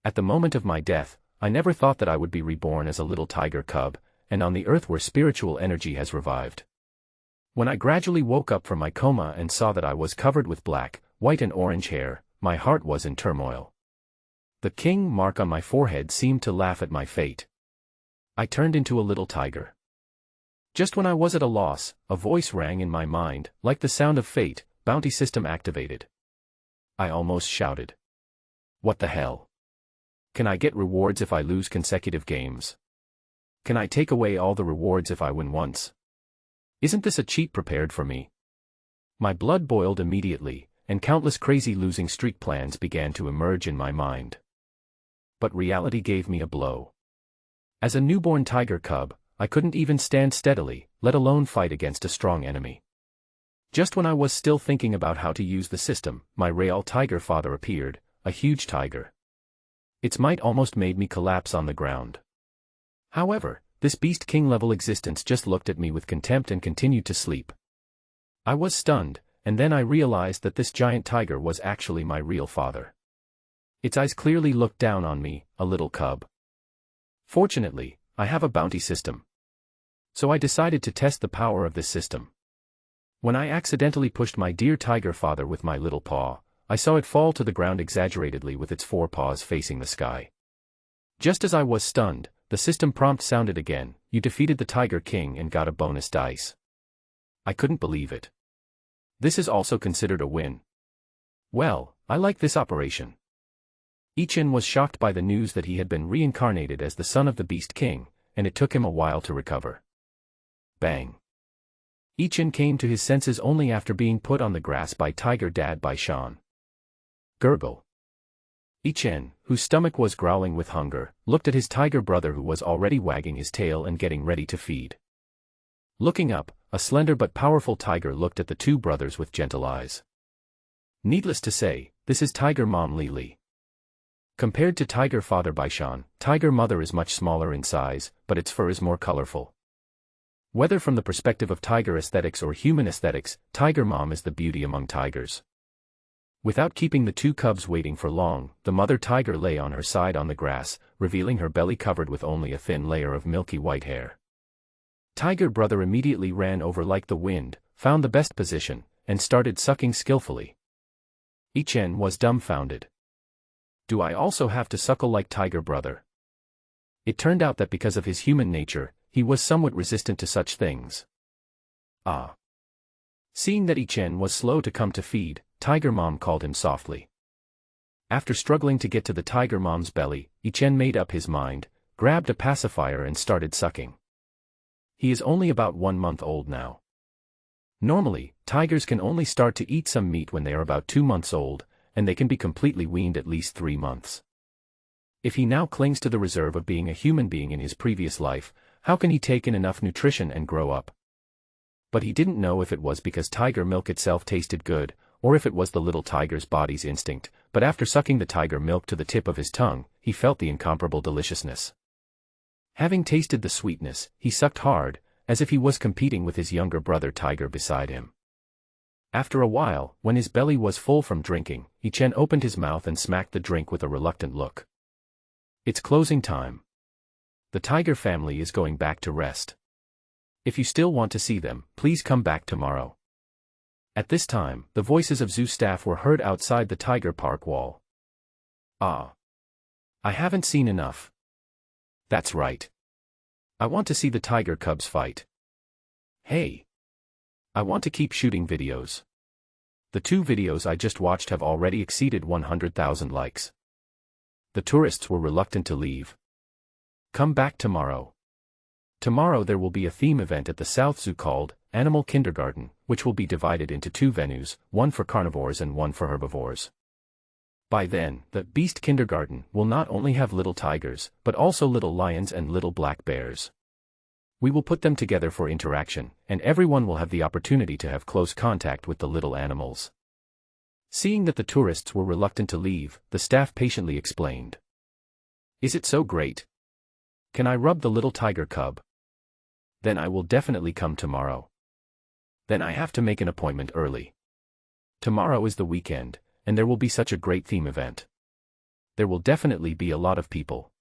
At the moment of my death, I never thought that I would be reborn as a little tiger cub, and on the earth where spiritual energy has revived. When I gradually woke up from my coma and saw that I was covered with black, white and orange hair, my heart was in turmoil. The king mark on my forehead seemed to laugh at my fate. I turned into a little tiger. Just when I was at a loss, a voice rang in my mind, like the sound of fate, bounty system activated. I almost shouted. What the hell? Can I get rewards if I lose consecutive games? Can I take away all the rewards if I win once? Isn't this a cheat prepared for me? My blood boiled immediately, and countless crazy losing streak plans began to emerge in my mind. But reality gave me a blow. As a newborn tiger cub, I couldn't even stand steadily, let alone fight against a strong enemy. Just when I was still thinking about how to use the system, my real tiger father appeared, a huge tiger. Its might almost made me collapse on the ground. However, this Beast King level existence just looked at me with contempt and continued to sleep. I was stunned, and then I realized that this giant tiger was actually my real father. Its eyes clearly looked down on me, a little cub. Fortunately, I have a bounty system. So I decided to test the power of this system. When I accidentally pushed my dear tiger father with my little paw, I saw it fall to the ground exaggeratedly with its forepaws facing the sky. Just as I was stunned, the system prompt sounded again, you defeated the Tiger King and got a bonus dice. I couldn't believe it. This is also considered a win. Well, I like this operation. Ichen was shocked by the news that he had been reincarnated as the son of the Beast King, and it took him a while to recover. Bang. Ichen came to his senses only after being put on the grass by Tiger Dad by Sean. Gurgle. Ichen, whose stomach was growling with hunger, looked at his tiger brother who was already wagging his tail and getting ready to feed. Looking up, a slender but powerful tiger looked at the two brothers with gentle eyes. Needless to say, this is Tiger Mom Lili. Compared to Tiger Father Baishan, Tiger Mother is much smaller in size, but its fur is more colorful. Whether from the perspective of tiger aesthetics or human aesthetics, Tiger Mom is the beauty among tigers. Without keeping the two cubs waiting for long, the mother tiger lay on her side on the grass, revealing her belly covered with only a thin layer of milky white hair. Tiger brother immediately ran over like the wind, found the best position, and started sucking skillfully. Ichen was dumbfounded. Do I also have to suckle like tiger brother? It turned out that because of his human nature, he was somewhat resistant to such things. Ah. Seeing that Ichen was slow to come to feed, Tiger Mom called him softly. After struggling to get to the Tiger Mom's belly, Ichen made up his mind, grabbed a pacifier and started sucking. He is only about 1 month old now. Normally, tigers can only start to eat some meat when they are about 2 months old, and they can be completely weaned at least 3 months. If he now clings to the reserve of being a human being in his previous life, how can he take in enough nutrition and grow up? But he didn't know if it was because tiger milk itself tasted good, or if it was the little tiger's body's instinct, but after sucking the tiger milk to the tip of his tongue, he felt the incomparable deliciousness. Having tasted the sweetness, he sucked hard, as if he was competing with his younger brother Tiger beside him. After a while, when his belly was full from drinking, Ichen opened his mouth and smacked the drink with a reluctant look. It's closing time. The tiger family is going back to rest. If you still want to see them, please come back tomorrow. At this time, the voices of zoo staff were heard outside the tiger park wall. Ah. I haven't seen enough. That's right. I want to see the tiger cubs fight. Hey. I want to keep shooting videos. The 2 videos I just watched have already exceeded 100,000 likes. The tourists were reluctant to leave. Come back tomorrow. Tomorrow there will be a theme event at the South Zoo called Animal Kindergarten, which will be divided into 2 venues, one for carnivores and one for herbivores. By then, the Beast Kindergarten will not only have little tigers, but also little lions and little black bears. We will put them together for interaction, and everyone will have the opportunity to have close contact with the little animals. Seeing that the tourists were reluctant to leave, the staff patiently explained. Is it so great? Can I rub the little tiger cub? Then I will definitely come tomorrow. Then I have to make an appointment early. Tomorrow is the weekend, and there will be such a great theme event. there will definitely be a lot of people.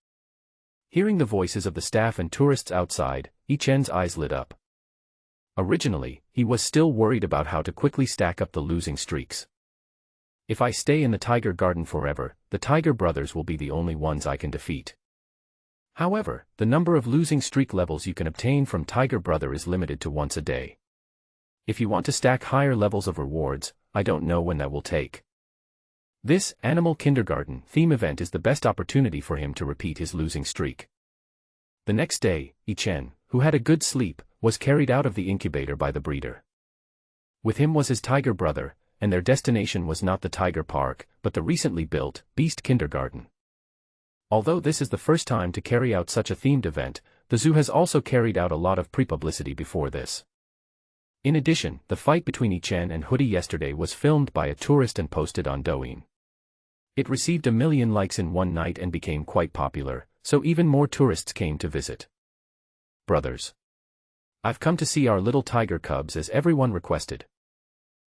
Hearing the voices of the staff and tourists outside, Ichen's eyes lit up. Originally, he was still worried about how to quickly stack up the losing streaks. If I stay in the Tiger Garden forever, the Tiger Brothers will be the only ones I can defeat. However, the number of losing streak levels you can obtain from Tiger Brother is limited to once a day. If you want to stack higher levels of rewards, I don't know when that will take. This Animal Kindergarten theme event is the best opportunity for him to repeat his losing streak. The next day, Ichen, who had a good sleep, was carried out of the incubator by the breeder. With him was his Tiger Brother, and their destination was not the Tiger Park, but the recently built Beast Kindergarten. Although this is the first time to carry out such a themed event, the zoo has also carried out a lot of pre-publicity before this. In addition, the fight between Ichen and Hoodie yesterday was filmed by a tourist and posted on Douyin. It received 1 million likes in one night and became quite popular, so even more tourists came to visit. Brothers, I've come to see our little tiger cubs as everyone requested.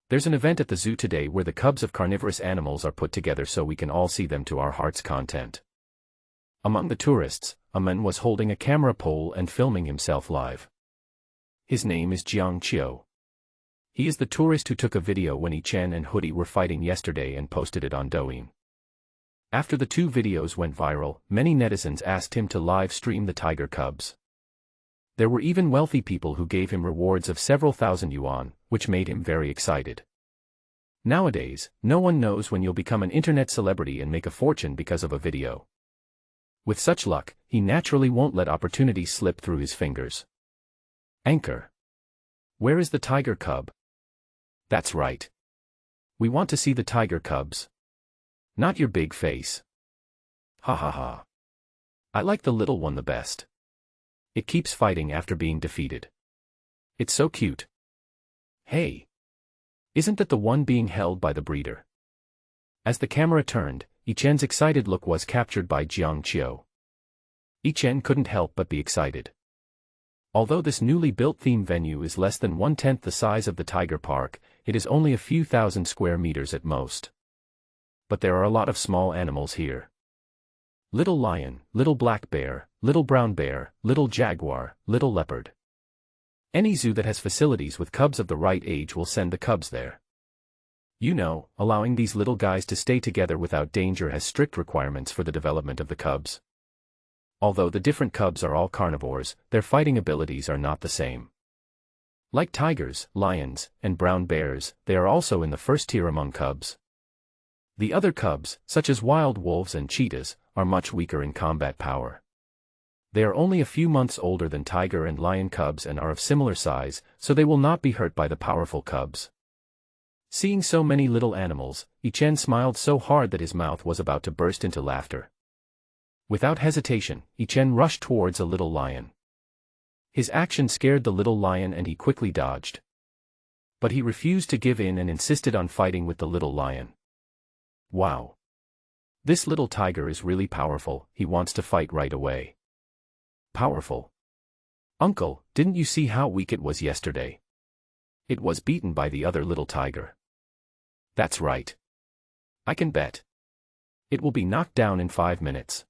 There's an event at the zoo today where the cubs of carnivorous animals are put together so we can all see them to our heart's content. Among the tourists, a man was holding a camera pole and filming himself live. His name is Jiang Qiu. He is the tourist who took a video when Ichen and Hoodie were fighting yesterday and posted it on Douyin. After the two videos went viral, many netizens asked him to live stream the tiger cubs. There were even wealthy people who gave him rewards of several thousand yuan, which made him very excited. Nowadays, no one knows when you'll become an internet celebrity and make a fortune because of a video. With such luck, he naturally won't let opportunities slip through his fingers. Anchor. Where is the tiger cub? That's right. We want to see the tiger cubs. Not your big face. Ha ha ha. I like the little one the best. It keeps fighting after being defeated. It's so cute. Hey. Isn't that the one being held by the breeder? As the camera turned, Ichen's excited look was captured by Jiang Qiu. Ichen couldn't help but be excited. Although this newly built theme venue is less than 1/10 the size of the Tiger Park, it is only a few thousand square meters at most. But there are a lot of small animals here. Little lion, little black bear, little brown bear, little jaguar, little leopard. Any zoo that has facilities with cubs of the right age will send the cubs there. You know, allowing these little guys to stay together without danger has strict requirements for the development of the cubs. Although the different cubs are all carnivores, their fighting abilities are not the same. Like tigers, lions, and brown bears, they are also in the first tier among cubs. The other cubs, such as wild wolves and cheetahs, are much weaker in combat power. They are only a few months older than tiger and lion cubs and are of similar size, so they will not be hurt by the powerful cubs. Seeing so many little animals, Ichen smiled so hard that his mouth was about to burst into laughter. Without hesitation, Ichen rushed towards a little lion. His action scared the little lion and he quickly dodged. But he refused to give in and insisted on fighting with the little lion. Wow! This little tiger is really powerful, he wants to fight right away. Powerful? Uncle, didn't you see how weak it was yesterday? It was beaten by the other little tiger. That's right. I can bet. It will be knocked down in 5 minutes.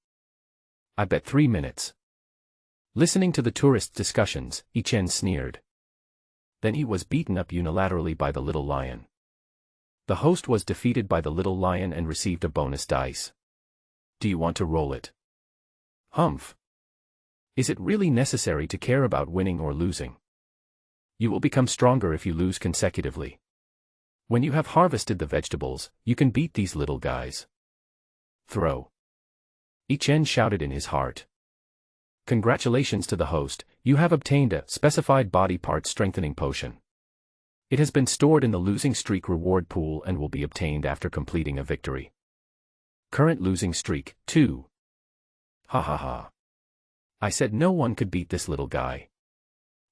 I bet 3 minutes. Listening to the tourists' discussions, Ichen sneered. Then he was beaten up unilaterally by the little lion. The host was defeated by the little lion and received a bonus dice. Do you want to roll it? Humph. Is it really necessary to care about winning or losing? You will become stronger if you lose consecutively. When you have harvested the vegetables, you can beat these little guys. Throw. Ichen shouted in his heart. Congratulations to the host, you have obtained a specified body part strengthening potion. It has been stored in the losing streak reward pool and will be obtained after completing a victory. Current losing streak, 2. Ha ha ha. I said no one could beat this little guy.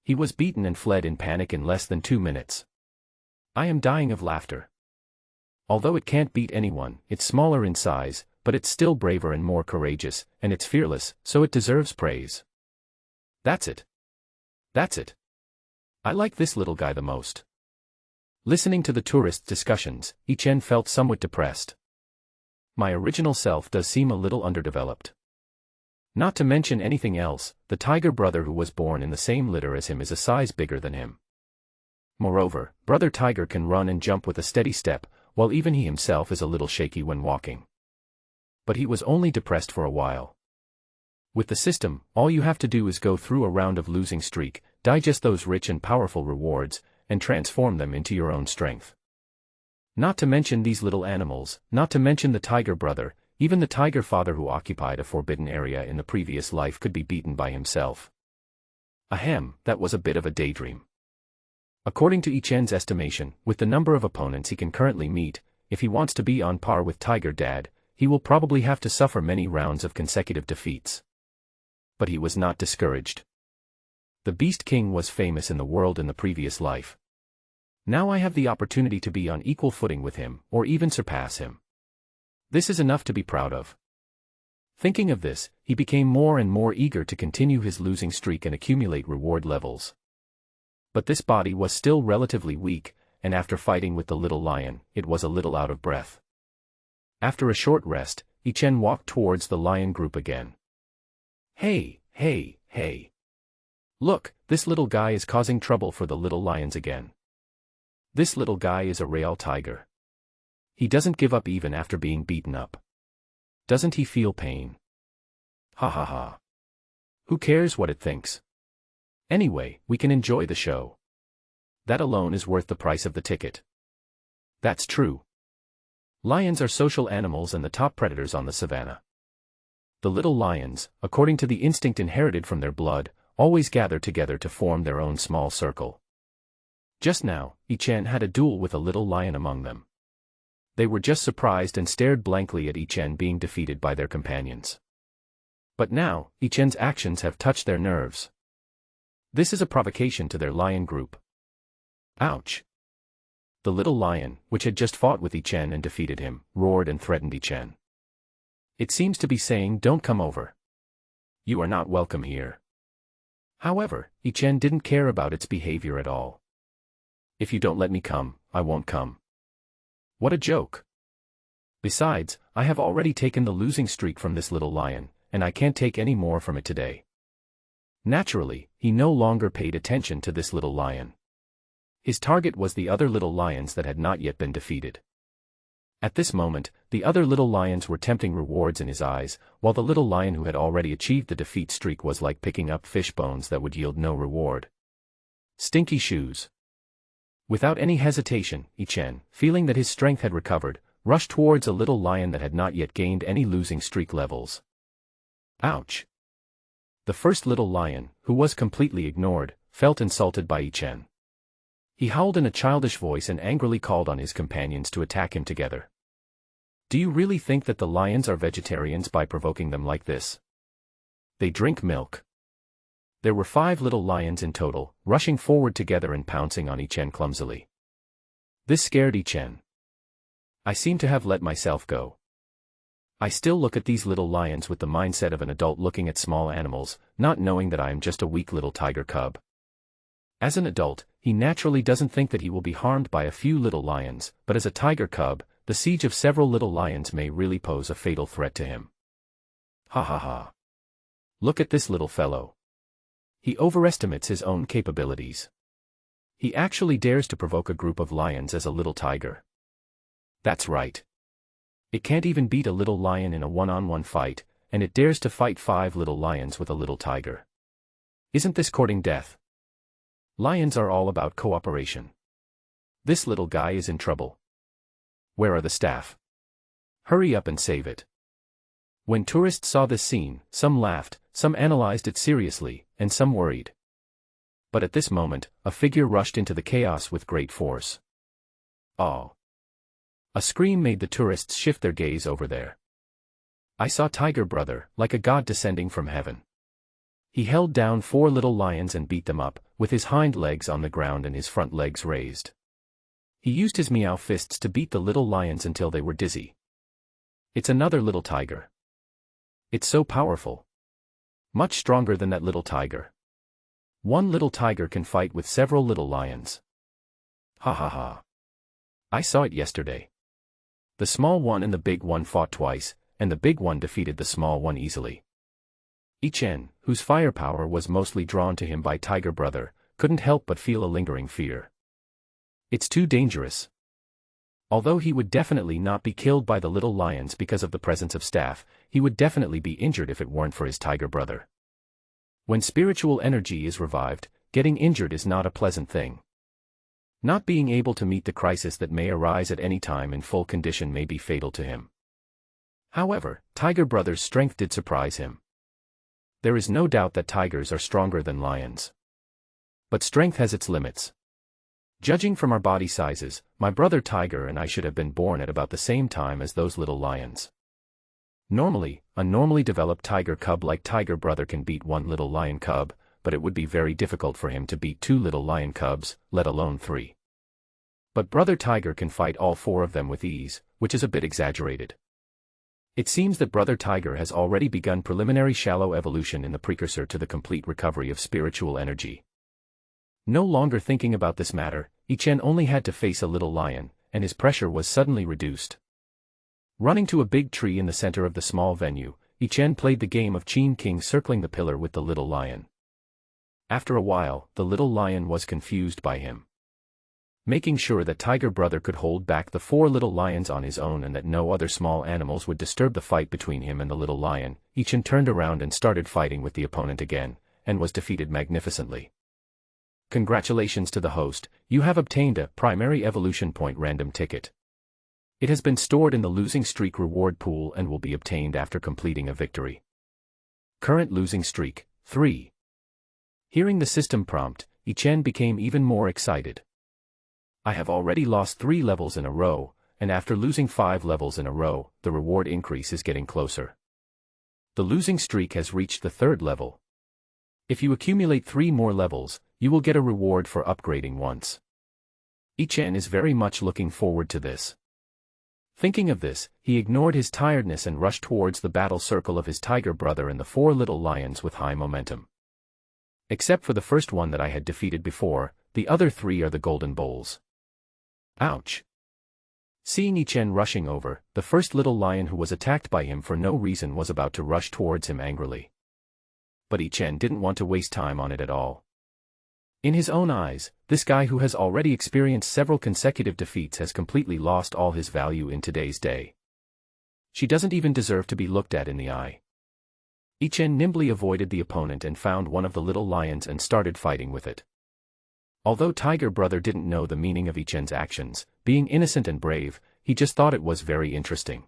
He was beaten and fled in panic in less than 2 minutes. I am dying of laughter. Although it can't beat anyone, it's smaller in size, but it's still braver and more courageous, and it's fearless, so it deserves praise. That's it. That's it. I like this little guy the most. Listening to the tourists' discussions, Ichen felt somewhat depressed. My original self does seem a little underdeveloped. Not to mention anything else, the tiger brother who was born in the same litter as him is a size bigger than him. Moreover, brother tiger can run and jump with a steady step, while even he himself is a little shaky when walking. But he was only depressed for a while. With the system, all you have to do is go through a round of losing streak, digest those rich and powerful rewards, and transform them into your own strength. Not to mention these little animals, not to mention the tiger brother, even the tiger father who occupied a forbidden area in the previous life could be beaten by himself. Ahem, that was a bit of a daydream. According to Ichen's estimation, with the number of opponents he can currently meet, if he wants to be on par with Tiger Dad, he will probably have to suffer many rounds of consecutive defeats. But he was not discouraged. The Beast King was famous in the world in the previous life. Now I have the opportunity to be on equal footing with him, or even surpass him. This is enough to be proud of. Thinking of this, he became more and more eager to continue his losing streak and accumulate reward levels. But this body was still relatively weak, and after fighting with the little lion, it was a little out of breath. After a short rest, Ichen walked towards the lion group again. Hey, hey, hey. Look, this little guy is causing trouble for the little lions again. This little guy is a real tiger. He doesn't give up even after being beaten up. Doesn't he feel pain? Ha ha ha. Who cares what it thinks? Anyway, we can enjoy the show. That alone is worth the price of the ticket. That's true. Lions are social animals and the top predators on the savannah. The little lions, according to the instinct inherited from their blood, always gather together to form their own small circle. Just now, Ichen had a duel with a little lion among them. They were just surprised and stared blankly at Ichen being defeated by their companions. But now, Ichen's actions have touched their nerves. This is a provocation to their lion group. Ouch! The little lion, which had just fought with Ichen and defeated him, roared and threatened Ichen. It seems to be saying, "Don't come over. You are not welcome here." However, Ichen didn't care about its behavior at all. If you don't let me come, I won't come. What a joke. Besides, I have already taken the losing streak from this little lion, and I can't take any more from it today. Naturally, he no longer paid attention to this little lion. His target was the other little lions that had not yet been defeated. At this moment, the other little lions were tempting rewards in his eyes, while the little lion who had already achieved the defeat streak was like picking up fish bones that would yield no reward. Stinky shoes. Without any hesitation, Ichen, feeling that his strength had recovered, rushed towards a little lion that had not yet gained any losing streak levels. Ouch! The first little lion, who was completely ignored, felt insulted by Ichen. He howled in a childish voice and angrily called on his companions to attack him together. Do you really think that the lions are vegetarians by provoking them like this? They drink milk. There were 5 little lions in total, rushing forward together and pouncing on Ichen clumsily. This scared Ichen. I seem to have let myself go. I still look at these little lions with the mindset of an adult looking at small animals, not knowing that I am just a weak little tiger cub. As an adult, he naturally doesn't think that he will be harmed by a few little lions, but as a tiger cub, the siege of several little lions may really pose a fatal threat to him. Ha ha ha. Look at this little fellow. He overestimates his own capabilities. He actually dares to provoke a group of lions as a little tiger. That's right. It can't even beat a little lion in a one-on-one fight, and it dares to fight 5 little lions with a little tiger. Isn't this courting death? Lions are all about cooperation. This little guy is in trouble. Where are the staff? Hurry up and save it. When tourists saw this scene, some laughed, some analyzed it seriously, and some worried. But at this moment, a figure rushed into the chaos with great force. Oh! A scream made the tourists shift their gaze over there. I saw Tiger Brother, like a god descending from heaven. He held down 4 little lions and beat them up, with his hind legs on the ground and his front legs raised. He used his meow fists to beat the little lions until they were dizzy. It's another little tiger. It's so powerful. Much stronger than that little tiger. One little tiger can fight with several little lions. Ha ha ha. I saw it yesterday. The small one and the big one fought twice, and the big one defeated the small one easily. Ichen, whose firepower was mostly drawn to him by Tiger Brother, couldn't help but feel a lingering fear. It's too dangerous. Although he would definitely not be killed by the little lions because of the presence of staff, he would definitely be injured if it weren't for his Tiger Brother. When spiritual energy is revived, getting injured is not a pleasant thing. Not being able to meet the crisis that may arise at any time in full condition may be fatal to him. However, Tiger Brother's strength did surprise him. There is no doubt that tigers are stronger than lions. But strength has its limits. Judging from our body sizes, my brother Tiger and I should have been born at about the same time as those little lions. Normally, a normally developed tiger cub like Tiger Brother can beat one little lion cub, but it would be very difficult for him to beat two little lion cubs, let alone three. But Brother Tiger can fight all four of them with ease, which is a bit exaggerated. It seems that Brother Tiger has already begun preliminary shallow evolution in the precursor to the complete recovery of spiritual energy. No longer thinking about this matter, Ichen only had to face a little lion, and his pressure was suddenly reduced. Running to a big tree in the center of the small venue, Ichen played the game of Qin King circling the pillar with the little lion. After a while, the little lion was confused by him. Making sure that Tiger Brother could hold back the four little lions on his own and that no other small animals would disturb the fight between him and the little lion, Ichen turned around and started fighting with the opponent again, and was defeated magnificently. Congratulations to the host, you have obtained a primary evolution point random ticket. It has been stored in the losing streak reward pool and will be obtained after completing a victory. Current losing streak, 3. Hearing the system prompt, Ichen became even more excited. I have already lost 3 levels in a row, and after losing 5 levels in a row, the reward increase is getting closer. The losing streak has reached the 3rd level. If you accumulate 3 more levels, you will get a reward for upgrading once. Ichen is very much looking forward to this. Thinking of this, he ignored his tiredness and rushed towards the battle circle of his Tiger Brother and the 4 little lions with high momentum. Except for the first one that I had defeated before, the other 3 are the golden bowls. Ouch! Seeing Ichen rushing over, the first little lion who was attacked by him for no reason was about to rush towards him angrily. But Ichen didn't want to waste time on it at all. In his own eyes, this guy who has already experienced several consecutive defeats has completely lost all his value in today's day. She doesn't even deserve to be looked at in the eye. Ichen nimbly avoided the opponent and found one of the little lions and started fighting with it. Although Tiger Brother didn't know the meaning of Ichen's actions, being innocent and brave, he just thought it was very interesting.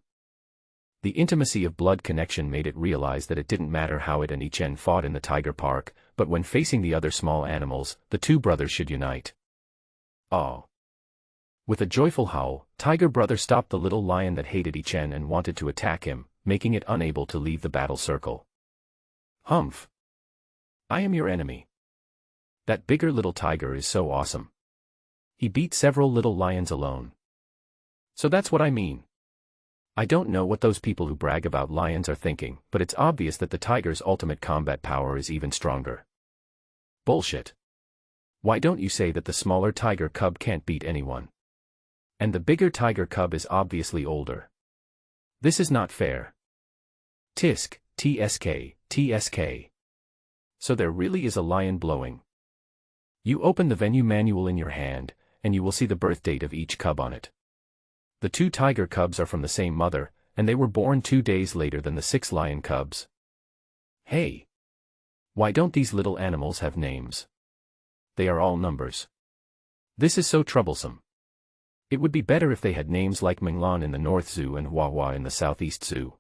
The intimacy of blood connection made it realize that it didn't matter how it and Ichen fought in the Tiger Park, but when facing the other small animals, the two brothers should unite. Oh! With a joyful howl, Tiger Brother stopped the little lion that hated Ichen and wanted to attack him, making it unable to leave the battle circle. Humph! I am your enemy. That bigger little tiger is so awesome. He beat several little lions alone. So that's what I mean. I don't know what those people who brag about lions are thinking, but it's obvious that the tiger's ultimate combat power is even stronger. Bullshit. Why don't you say that the smaller tiger cub can't beat anyone? And the bigger tiger cub is obviously older. This is not fair. Tisk, TSK, TSK. So there really is a lion blowing. You open the venue manual in your hand, and you will see the birth date of each cub on it. The 2 tiger cubs are from the same mother, and they were born 2 days later than the 6 lion cubs. Hey! Why don't these little animals have names? They are all numbers. This is so troublesome. It would be better if they had names like Minglan in the North Zoo and Huahua in the Southeast Zoo.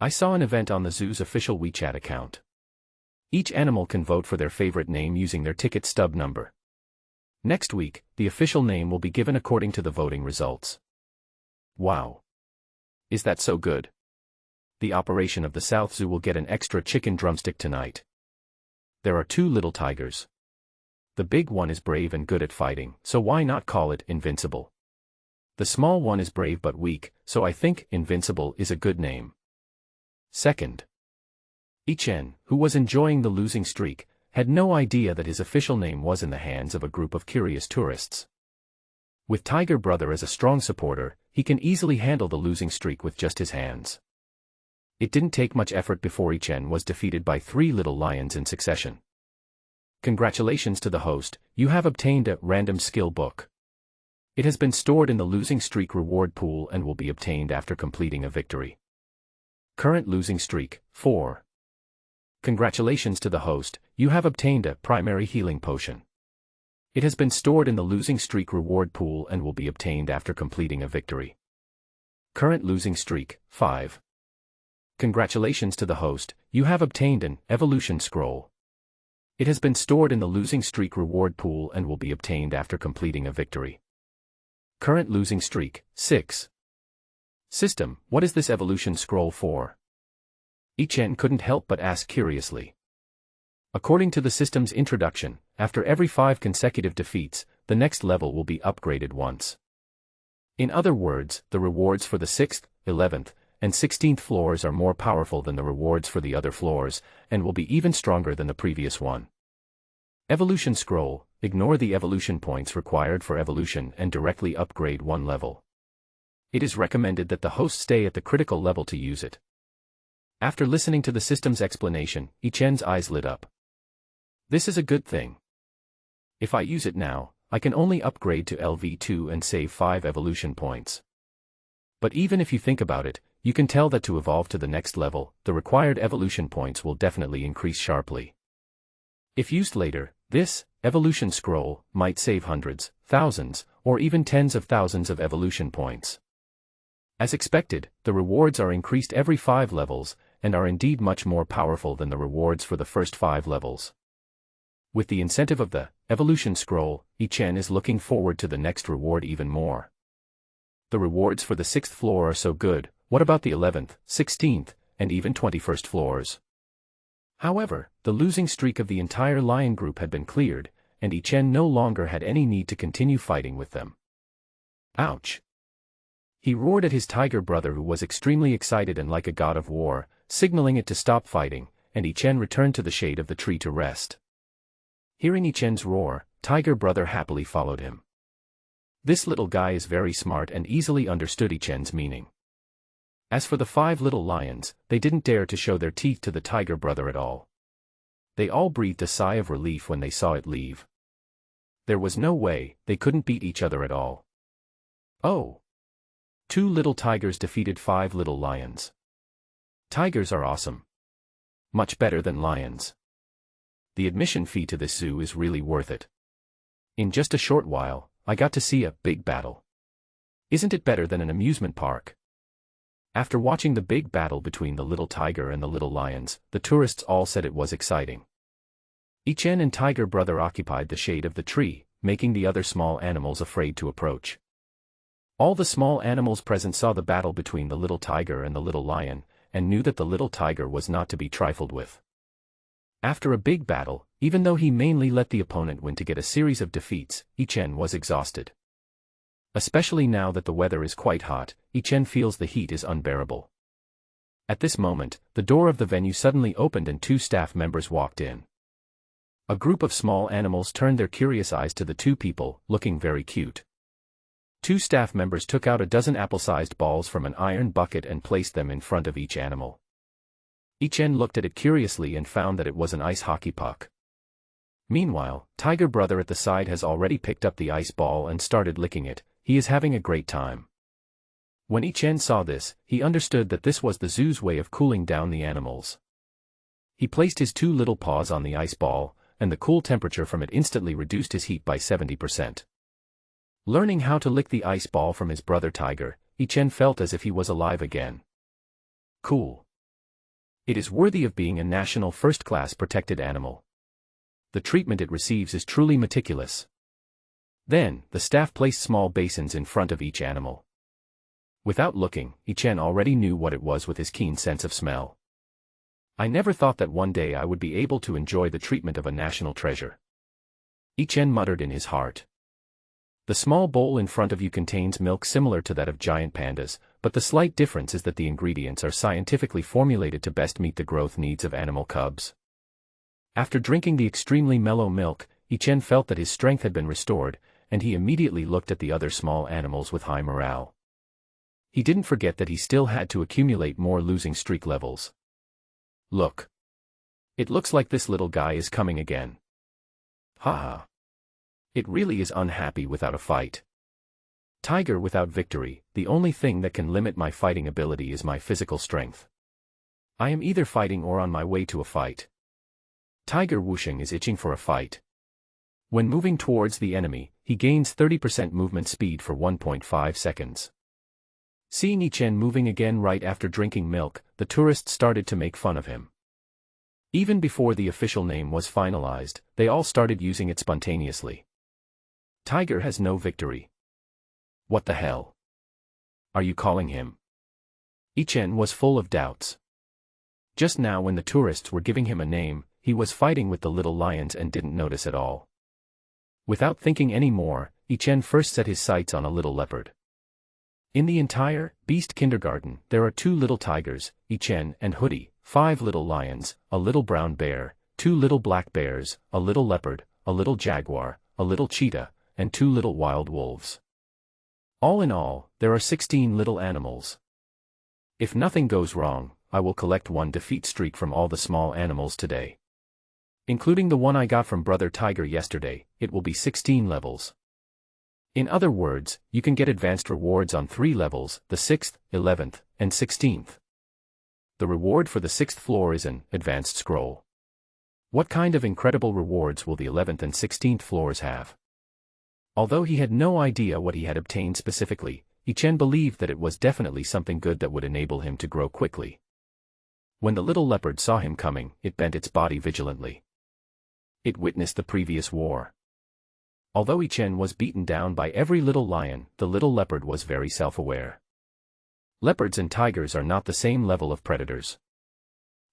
I saw an event on the zoo's official WeChat account. Each animal can vote for their favorite name using their ticket stub number. Next week, the official name will be given according to the voting results. Wow! Is that so good? The operation of the South Zoo will get an extra chicken drumstick tonight. There are 2 little tigers. The big one is brave and good at fighting, so why not call it Invincible? The small one is brave but weak, so I think Invincible is a good name. Second, Ichen, who was enjoying the losing streak, had no idea that his official name was in the hands of a group of curious tourists. With Tiger Brother as a strong supporter, he can easily handle the losing streak with just his hands. It didn't take much effort before Ichen was defeated by 3 little lions in succession. Congratulations to the host, you have obtained a random skill book. It has been stored in the losing streak reward pool and will be obtained after completing a victory. Current losing streak, 4. Congratulations to the host, you have obtained a primary healing potion. It has been stored in the losing streak reward pool and will be obtained after completing a victory. Current losing streak, 5. Congratulations to the host, you have obtained an evolution scroll. It has been stored in the losing streak reward pool and will be obtained after completing a victory. Current losing streak, 6. System, what is this evolution scroll for? Ichen couldn't help but ask curiously. According to the system's introduction, after every 5 consecutive defeats, the next level will be upgraded once. In other words, the rewards for the 6th, 11th, and 16th floors are more powerful than the rewards for the other floors, and will be even stronger than the previous one. Evolution Scroll, ignore the evolution points required for evolution and directly upgrade 1 level. It is recommended that the host stay at the critical level to use it. After listening to the system's explanation, Ichen's eyes lit up. This is a good thing. If I use it now, I can only upgrade to LV2 and save 5 evolution points. But even if you think about it, you can tell that to evolve to the next level, the required evolution points will definitely increase sharply. If used later, this evolution scroll might save hundreds, thousands, or even tens of thousands of evolution points. As expected, the rewards are increased every 5 levels, and are indeed much more powerful than the rewards for the first 5 levels. With the incentive of the evolution scroll, Ichen is looking forward to the next reward even more. The rewards for the 6th floor are so good, what about the 11th, 16th, and even 21st floors? However, the losing streak of the entire lion group had been cleared, and Ichen no longer had any need to continue fighting with them. Ouch! He roared at his tiger brother, who was extremely excited and like a god of war, signaling it to stop fighting, and Ichen returned to the shade of the tree to rest. Hearing Ichen's roar, tiger brother happily followed him. This little guy is very smart and easily understood Ichen's meaning. As for the 5 little lions, they didn't dare to show their teeth to the tiger brother at all. They all breathed a sigh of relief when they saw it leave. There was no way they couldn't beat each other at all. Oh! 2 little tigers defeated 5 little lions. Tigers are awesome. Much better than lions. The admission fee to this zoo is really worth it. In just a short while, I got to see a big battle. Isn't it better than an amusement park? After watching the big battle between the little tiger and the little lions, the tourists all said it was exciting. Ichen and tiger brother occupied the shade of the tree, making the other small animals afraid to approach. All the small animals present saw the battle between the little tiger and the little lion, and knew that the little tiger was not to be trifled with. After a big battle, even though he mainly let the opponent win to get a series of defeats, Ichen was exhausted. Especially now that the weather is quite hot, Ichen feels the heat is unbearable. At this moment, the door of the venue suddenly opened and 2 staff members walked in. A group of small animals turned their curious eyes to the 2 people, looking very cute. 2 staff members took out a dozen apple-sized balls from an iron bucket and placed them in front of each animal. Ichen looked at it curiously and found that it was an ice hockey puck. Meanwhile, tiger brother at the side has already picked up the ice ball and started licking it. He is having a great time. When Ichen saw this, he understood that this was the zoo's way of cooling down the animals. He placed his 2 little paws on the ice ball, and the cool temperature from it instantly reduced his heat by 70%. Learning how to lick the ice ball from his brother tiger, Ichen felt as if he was alive again. Cool. It is worthy of being a national first-class protected animal. The treatment it receives is truly meticulous. Then, the staff placed small basins in front of each animal. Without looking, Ichen already knew what it was with his keen sense of smell. I never thought that one day I would be able to enjoy the treatment of a national treasure. Ichen muttered in his heart. The small bowl in front of you contains milk similar to that of giant pandas, but the slight difference is that the ingredients are scientifically formulated to best meet the growth needs of animal cubs. After drinking the extremely mellow milk, Ichen felt that his strength had been restored, and he immediately looked at the other small animals with high morale. he didn't forget that he still had to accumulate more losing streak levels. Look. It looks like this little guy is coming again. Haha. It really is unhappy without a fight. Tiger without victory, the only thing that can limit my fighting ability is my physical strength. I am either fighting or on my way to a fight. Tiger Wusheng is itching for a fight. When moving towards the enemy, he gains 30% movement speed for 1.5 seconds. Seeing Yi Chen moving again right after drinking milk, the tourists started to make fun of him. Even before the official name was finalized, they all started using it spontaneously. Tiger has no victory. What the hell? Are you calling him? Yi Chen was full of doubts. Just now when the tourists were giving him a name, he was fighting with the little lions and didn't notice at all. Without thinking any more, Yi Chen first set his sights on a little leopard. In the entire beast kindergarten, there are 2 little tigers, Yi Chen and Hoodie, 5 little lions, a little brown bear, 2 little black bears, a little leopard, a little jaguar, a little cheetah, and 2 little wild wolves. All in all, there are 16 little animals. If nothing goes wrong, I will collect 1 defeat streak from all the small animals today. Including the one I got from Brother Tiger yesterday, it will be 16 levels. In other words, you can get advanced rewards on 3 levels, the 6th, 11th, and 16th. The reward for the 6th floor is an advanced scroll. What kind of incredible rewards will the 11th and 16th floors have? Although he had no idea what he had obtained specifically, Yi Chen believed that it was definitely something good that would enable him to grow quickly. When the little leopard saw him coming, it bent its body vigilantly. It witnessed the previous war. Although Yi Chen was beaten down by every little lion, the little leopard was very self-aware. Leopards and tigers are not the same level of predators.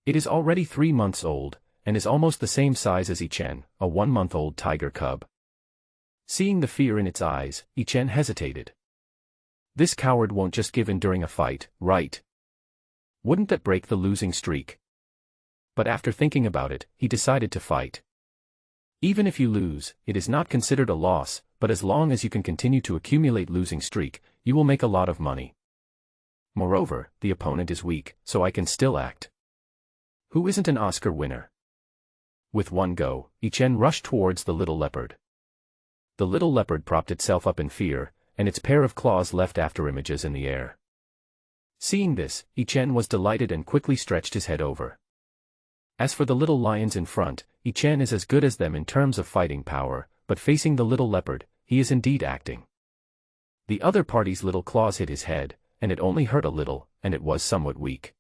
It is already 3 months old, and is almost the same size as Yi Chen, a 1-month-old tiger cub. Seeing the fear in its eyes, Yi Chen hesitated. This coward won't just give in during a fight, right? Wouldn't that break the losing streak? But after thinking about it, he decided to fight. Even if you lose, it is not considered a loss, but as long as you can continue to accumulate losing streak, you will make a lot of money. Moreover, the opponent is weak, so I can still act. Who isn't an Oscar winner? With one go, Yi Chen rushed towards the little leopard. The little leopard propped itself up in fear, and its pair of claws left after images in the air. Seeing this, Yi Chen was delighted and quickly stretched his head over. As for the little lions in front, Yi Chen is as good as them in terms of fighting power, but facing the little leopard, he is indeed acting. The other party's little claws hit his head, and it only hurt a little, and it was somewhat weak.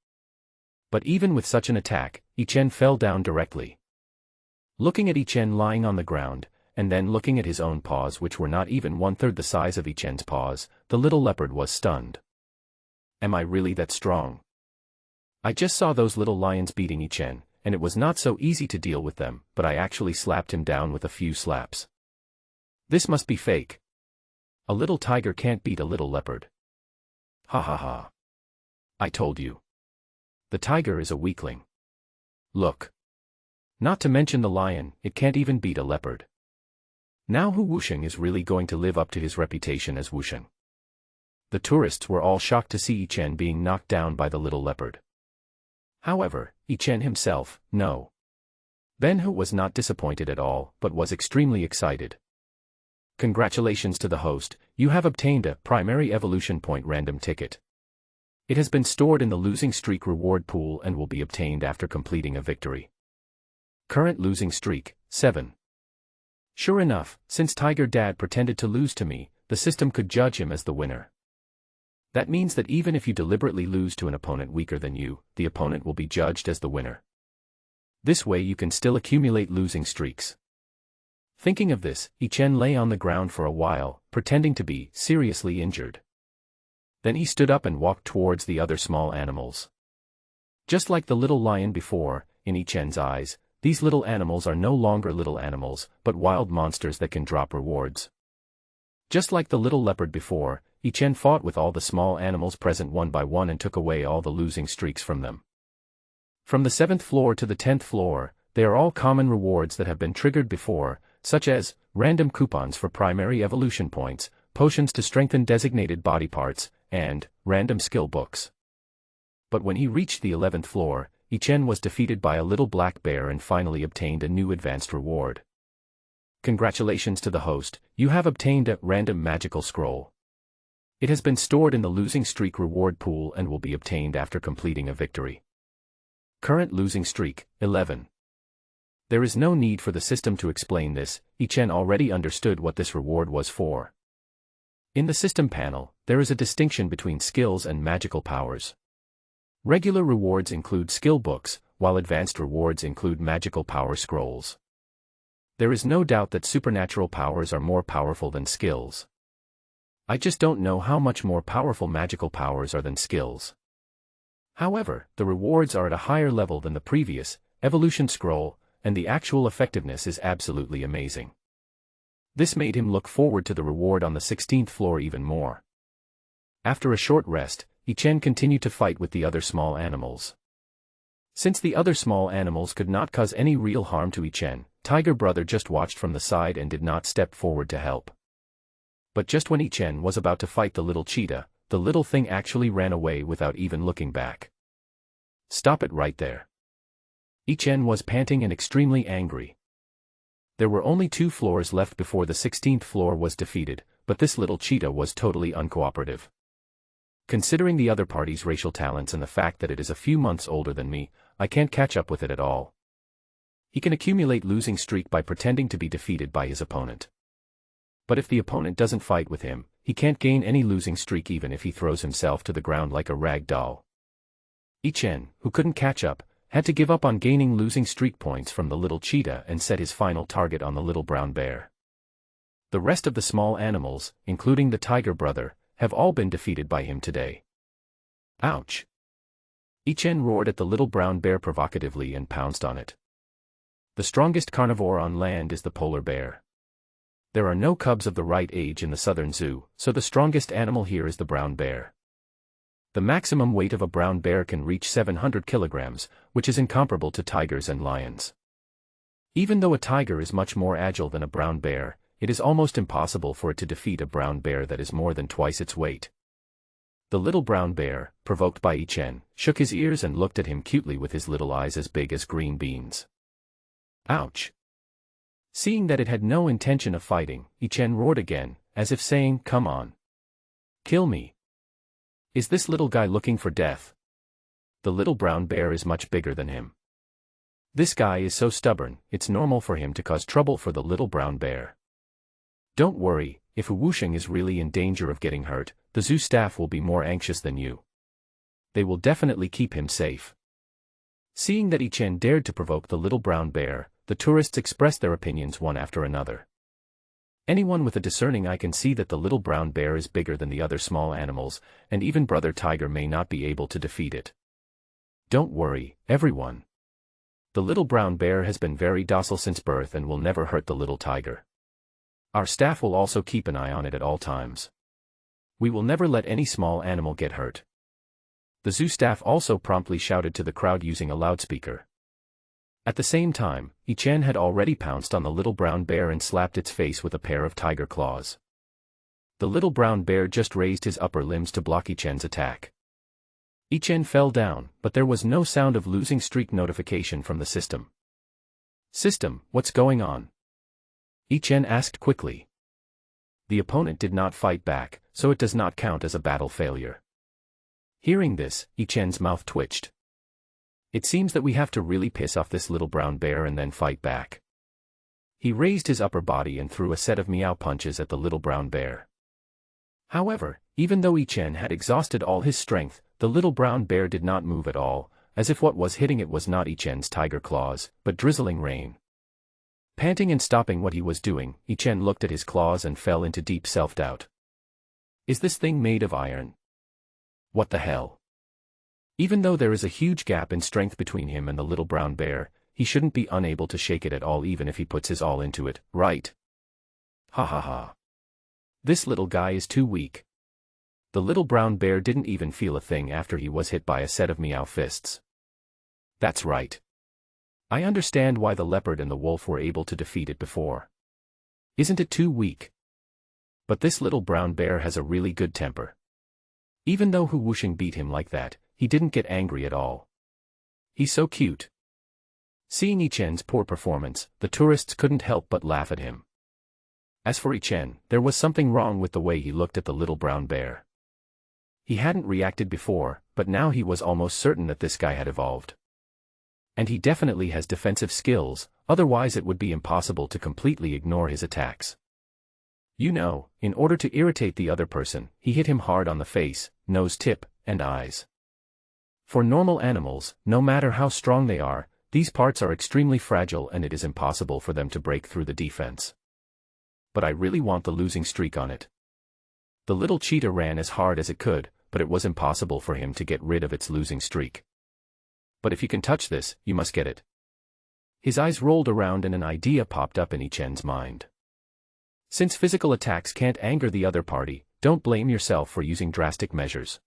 But even with such an attack, Yi Chen fell down directly. Looking at Yi Chen lying on the ground, and then looking at his own paws which were not even 1/3 the size of Yi Chen's paws, the little leopard was stunned. Am I really that strong? I just saw those little lions beating Yi Chen, and it was not so easy to deal with them, but I actually slapped him down with a few slaps. This must be fake. A little tiger can't beat a little leopard. Ha ha ha. I told you. The tiger is a weakling. Look. Not to mention the lion, it can't even beat a leopard. Now Hu Wusheng is really going to live up to his reputation as Wusheng. The tourists were all shocked to see Yi Chen being knocked down by the little leopard. However, Yi Chen himself, no. Ben Hu was not disappointed at all, but was extremely excited. Congratulations to the host, you have obtained a primary evolution point random ticket. It has been stored in the losing streak reward pool and will be obtained after completing a victory. Current losing streak, 7. Sure enough, since Tiger Dad pretended to lose to me, the system could judge him as the winner. That means that even if you deliberately lose to an opponent weaker than you, the opponent will be judged as the winner. This way you can still accumulate losing streaks. Thinking of this, Yi Chen lay on the ground for a while, pretending to be seriously injured. Then he stood up and walked towards the other small animals. Just like the little lion before, in Yi Chen's eyes, these little animals are no longer little animals, but wild monsters that can drop rewards. Just like the little leopard before, Yi Chen fought with all the small animals present one by one and took away all the losing streaks from them. From the 7th floor to the 10th floor, they are all common rewards that have been triggered before, such as random coupons for primary evolution points, potions to strengthen designated body parts, and random skill books. But when he reached the 11th floor, Ichen was defeated by a little black bear and finally obtained a new advanced reward. Congratulations to the host, you have obtained a random magical scroll. It has been stored in the losing streak reward pool and will be obtained after completing a victory. Current losing streak, 11. There is no need for the system to explain this, Ichen already understood what this reward was for. In the system panel, there is a distinction between skills and magical powers. Regular rewards include skill books, while advanced rewards include magical power scrolls. There is no doubt that supernatural powers are more powerful than skills. I just don't know how much more powerful magical powers are than skills. However, the rewards are at a higher level than the previous evolution scroll, and the actual effectiveness is absolutely amazing. This made him look forward to the reward on the 16th floor even more. After a short rest, Ichen continued to fight with the other small animals. Since the other small animals could not cause any real harm to Ichen, Tiger Brother just watched from the side and did not step forward to help. But just when Ichen was about to fight the little cheetah, the little thing actually ran away without even looking back. Stop it right there. Ichen was panting and extremely angry. There were only 2 floors left before the 16th floor was defeated, but this little cheetah was totally uncooperative. Considering the other party's racial talents and the fact that it is a few months older than me, I can't catch up with it at all. He can accumulate losing streak by pretending to be defeated by his opponent. But if the opponent doesn't fight with him, he can't gain any losing streak even if he throws himself to the ground like a rag doll. Ichen, who couldn't catch up, had to give up on gaining losing streak points from the little cheetah and set his final target on the little brown bear. The rest of the small animals, including the Tiger Brother, have all been defeated by him today. Ouch! Ichen roared at the little brown bear provocatively and pounced on it. The strongest carnivore on land is the polar bear. There are no cubs of the right age in the southern zoo, so the strongest animal here is the brown bear. The maximum weight of a brown bear can reach 700 kilograms, which is incomparable to tigers and lions. Even though a tiger is much more agile than a brown bear, it is almost impossible for it to defeat a brown bear that is more than twice its weight. The little brown bear, provoked by Ichen, shook his ears and looked at him cutely with his little eyes as big as green beans. Ouch! Seeing that it had no intention of fighting, Ichen roared again, as if saying, "Come on. Kill me. Is this little guy looking for death?" The little brown bear is much bigger than him. This guy is so stubborn, it's normal for him to cause trouble for the little brown bear. Don't worry, if Wusheng is really in danger of getting hurt, the zoo staff will be more anxious than you. They will definitely keep him safe. Seeing that Ichen dared to provoke the little brown bear, the tourists expressed their opinions one after another. Anyone with a discerning eye can see that the little brown bear is bigger than the other small animals, and even Brother Tiger may not be able to defeat it. Don't worry, everyone. The little brown bear has been very docile since birth and will never hurt the little tiger. Our staff will also keep an eye on it at all times. We will never let any small animal get hurt. The zoo staff also promptly shouted to the crowd using a loudspeaker. At the same time, Ichen had already pounced on the little brown bear and slapped its face with a pair of tiger claws. The little brown bear just raised his upper limbs to block Ichen's attack. Ichen fell down, but there was no sound of losing streak notification from the system. "System, what's going on?" Ichen asked quickly. The opponent did not fight back, so it does not count as a battle failure. Hearing this, Ichen's mouth twitched. It seems that we have to really piss off this little brown bear and then fight back. He raised his upper body and threw a set of meow punches at the little brown bear. However, even though Ichen had exhausted all his strength, the little brown bear did not move at all, as if what was hitting it was not Ichen's tiger claws, but drizzling rain. Panting and stopping what he was doing, Ichen looked at his claws and fell into deep self-doubt. Is this thing made of iron? What the hell? Even though there is a huge gap in strength between him and the little brown bear, he shouldn't be unable to shake it at all even if he puts his all into it, right? Ha ha ha. This little guy is too weak. The little brown bear didn't even feel a thing after he was hit by a set of meow fists. That's right. I understand why the leopard and the wolf were able to defeat it before. Isn't it too weak? But this little brown bear has a really good temper. Even though Hu Wusheng beat him like that, he didn't get angry at all. He's so cute. Seeing Yi Chen's poor performance, the tourists couldn't help but laugh at him. As for Yi Chen, there was something wrong with the way he looked at the little brown bear. He hadn't reacted before, but now he was almost certain that this guy had evolved. And he definitely has defensive skills, otherwise it would be impossible to completely ignore his attacks. You know, in order to irritate the other person, he hit him hard on the face, nose tip, and eyes. For normal animals, no matter how strong they are, these parts are extremely fragile and it is impossible for them to break through the defense. But I really want the losing streak on it. The little cheetah ran as hard as it could, but it was impossible for him to get rid of its losing streak. But if you can touch this, you must get it. His eyes rolled around and an idea popped up in Yi Chen's mind. Since physical attacks can't anger the other party, don't blame yourself for using drastic measures.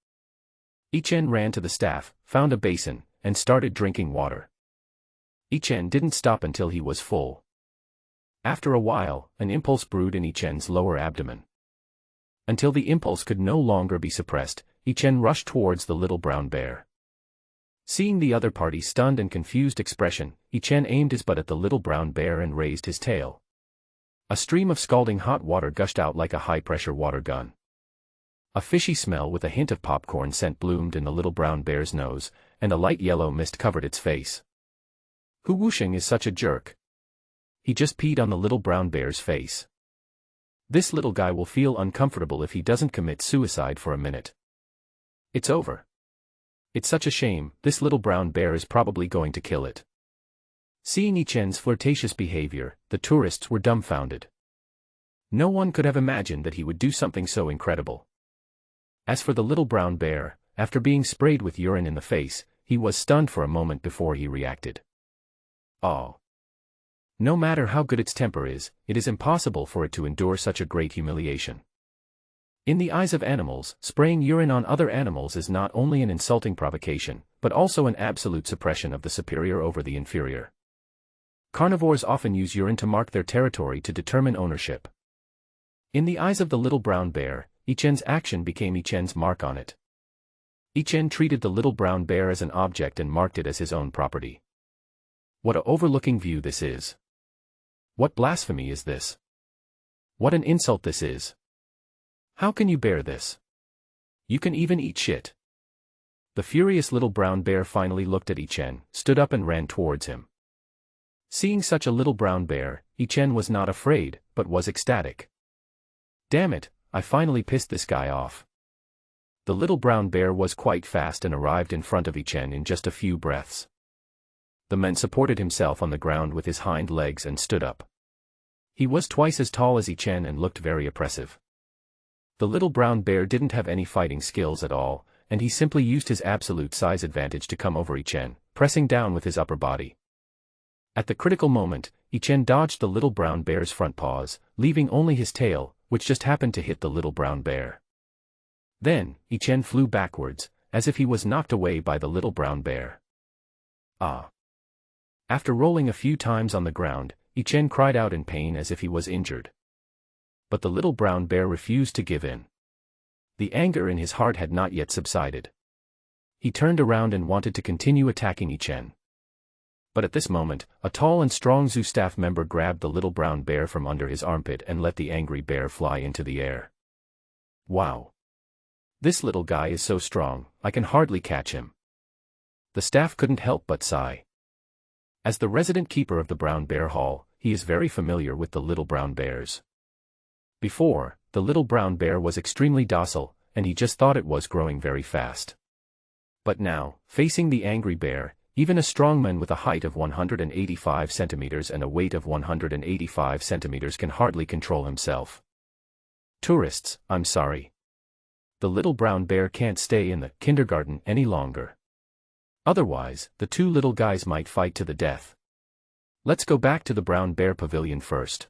Yi Chen ran to the staff, found a basin, and started drinking water. Yi Chen didn't stop until he was full. After a while, an impulse brewed in Yi Chen's lower abdomen. Until the impulse could no longer be suppressed, Yi Chen rushed towards the little brown bear. Seeing the other party's stunned and confused expression, Yi Chen aimed his butt at the little brown bear and raised his tail. A stream of scalding hot water gushed out like a high-pressure water gun. A fishy smell with a hint of popcorn scent bloomed in the little brown bear's nose, and a light yellow mist covered its face. Hu Wusheng is such a jerk. He just peed on the little brown bear's face. This little guy will feel uncomfortable if he doesn't commit suicide for a minute. It's over. It's such a shame, this little brown bear is probably going to kill it. Seeing Yi Chen's flirtatious behavior, the tourists were dumbfounded. No one could have imagined that he would do something so incredible. As for the little brown bear, after being sprayed with urine in the face, he was stunned for a moment before he reacted. Oh. No matter how good its temper is, it is impossible for it to endure such a great humiliation. In the eyes of animals, spraying urine on other animals is not only an insulting provocation, but also an absolute suppression of the superior over the inferior. Carnivores often use urine to mark their territory to determine ownership. In the eyes of the little brown bear, Yi Chen's action became Yi Chen's mark on it. Yi Chen treated the little brown bear as an object and marked it as his own property. What a overlooking view this is. What blasphemy is this? What an insult this is. How can you bear this? You can even eat shit. The furious little brown bear finally looked at Yi Chen, stood up and ran towards him. Seeing such a little brown bear, Yi Chen was not afraid, but was ecstatic. Damn it, I finally pissed this guy off. The little brown bear was quite fast and arrived in front of Yi Chen in just a few breaths. The man supported himself on the ground with his hind legs and stood up. He was twice as tall as Yi Chen and looked very oppressive. The little brown bear didn't have any fighting skills at all, and he simply used his absolute size advantage to come over Yi Chen, pressing down with his upper body. At the critical moment, Yi Chen dodged the little brown bear's front paws, leaving only his tail, which just happened to hit the little brown bear. Then, Yi Chen flew backwards, as if he was knocked away by the little brown bear. Ah! After rolling a few times on the ground, Yi Chen cried out in pain as if he was injured. But the little brown bear refused to give in. The anger in his heart had not yet subsided. He turned around and wanted to continue attacking Yi Chen. But at this moment, a tall and strong zoo staff member grabbed the little brown bear from under his armpit and let the angry bear fly into the air. Wow! This little guy is so strong, I can hardly catch him. The staff couldn't help but sigh. As the resident keeper of the Brown Bear Hall, he is very familiar with the little brown bears. Before, the little brown bear was extremely docile, and he just thought it was growing very fast. But now, facing the angry bear, even a strong man with a height of 185 centimeters and a weight of 185 centimeters can hardly control himself. Tourists, I'm sorry. The little brown bear can't stay in the kindergarten any longer. Otherwise, the two little guys might fight to the death. Let's go back to the Brown Bear Pavilion first.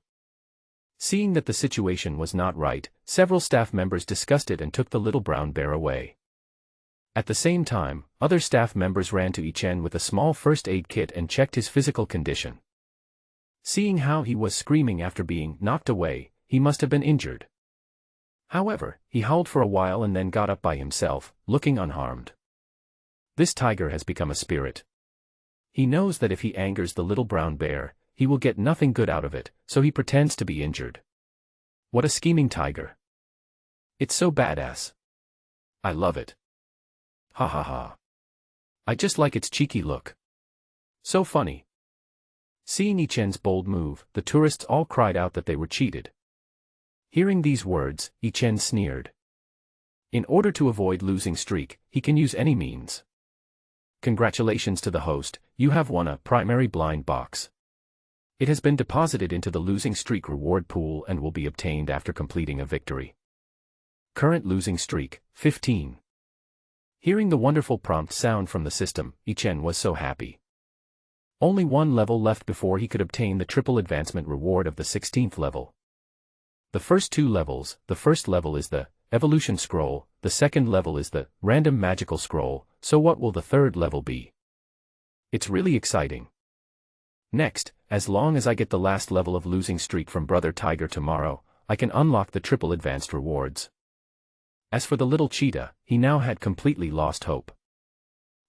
Seeing that the situation was not right, several staff members discussed it and took the little brown bear away. At the same time, other staff members ran to Yi Chen with a small first aid kit and checked his physical condition. Seeing how he was screaming after being knocked away, he must have been injured. However, he howled for a while and then got up by himself, looking unharmed. This tiger has become a spirit. He knows that if he angers the little brown bear, he will get nothing good out of it, so he pretends to be injured. What a scheming tiger. It's so badass. I love it. Ha ha ha. I just like its cheeky look. So funny. Seeing Ichen's bold move, the tourists all cried out that they were cheated. Hearing these words, Ichen sneered. In order to avoid losing streak, he can use any means. Congratulations to the host, you have won a primary blind box. It has been deposited into the losing streak reward pool and will be obtained after completing a victory. Current losing streak, 15. Hearing the wonderful prompt sound from the system, Ichen was so happy. Only one level left before he could obtain the triple advancement reward of the 16th level. The first two levels, the first level is the Evolution Scroll, the second level is the Random Magical Scroll, so what will the third level be? It's really exciting. Next, as long as I get the last level of losing streak from Brother Tiger tomorrow, I can unlock the triple advanced rewards. As for the little cheetah, he now had completely lost hope.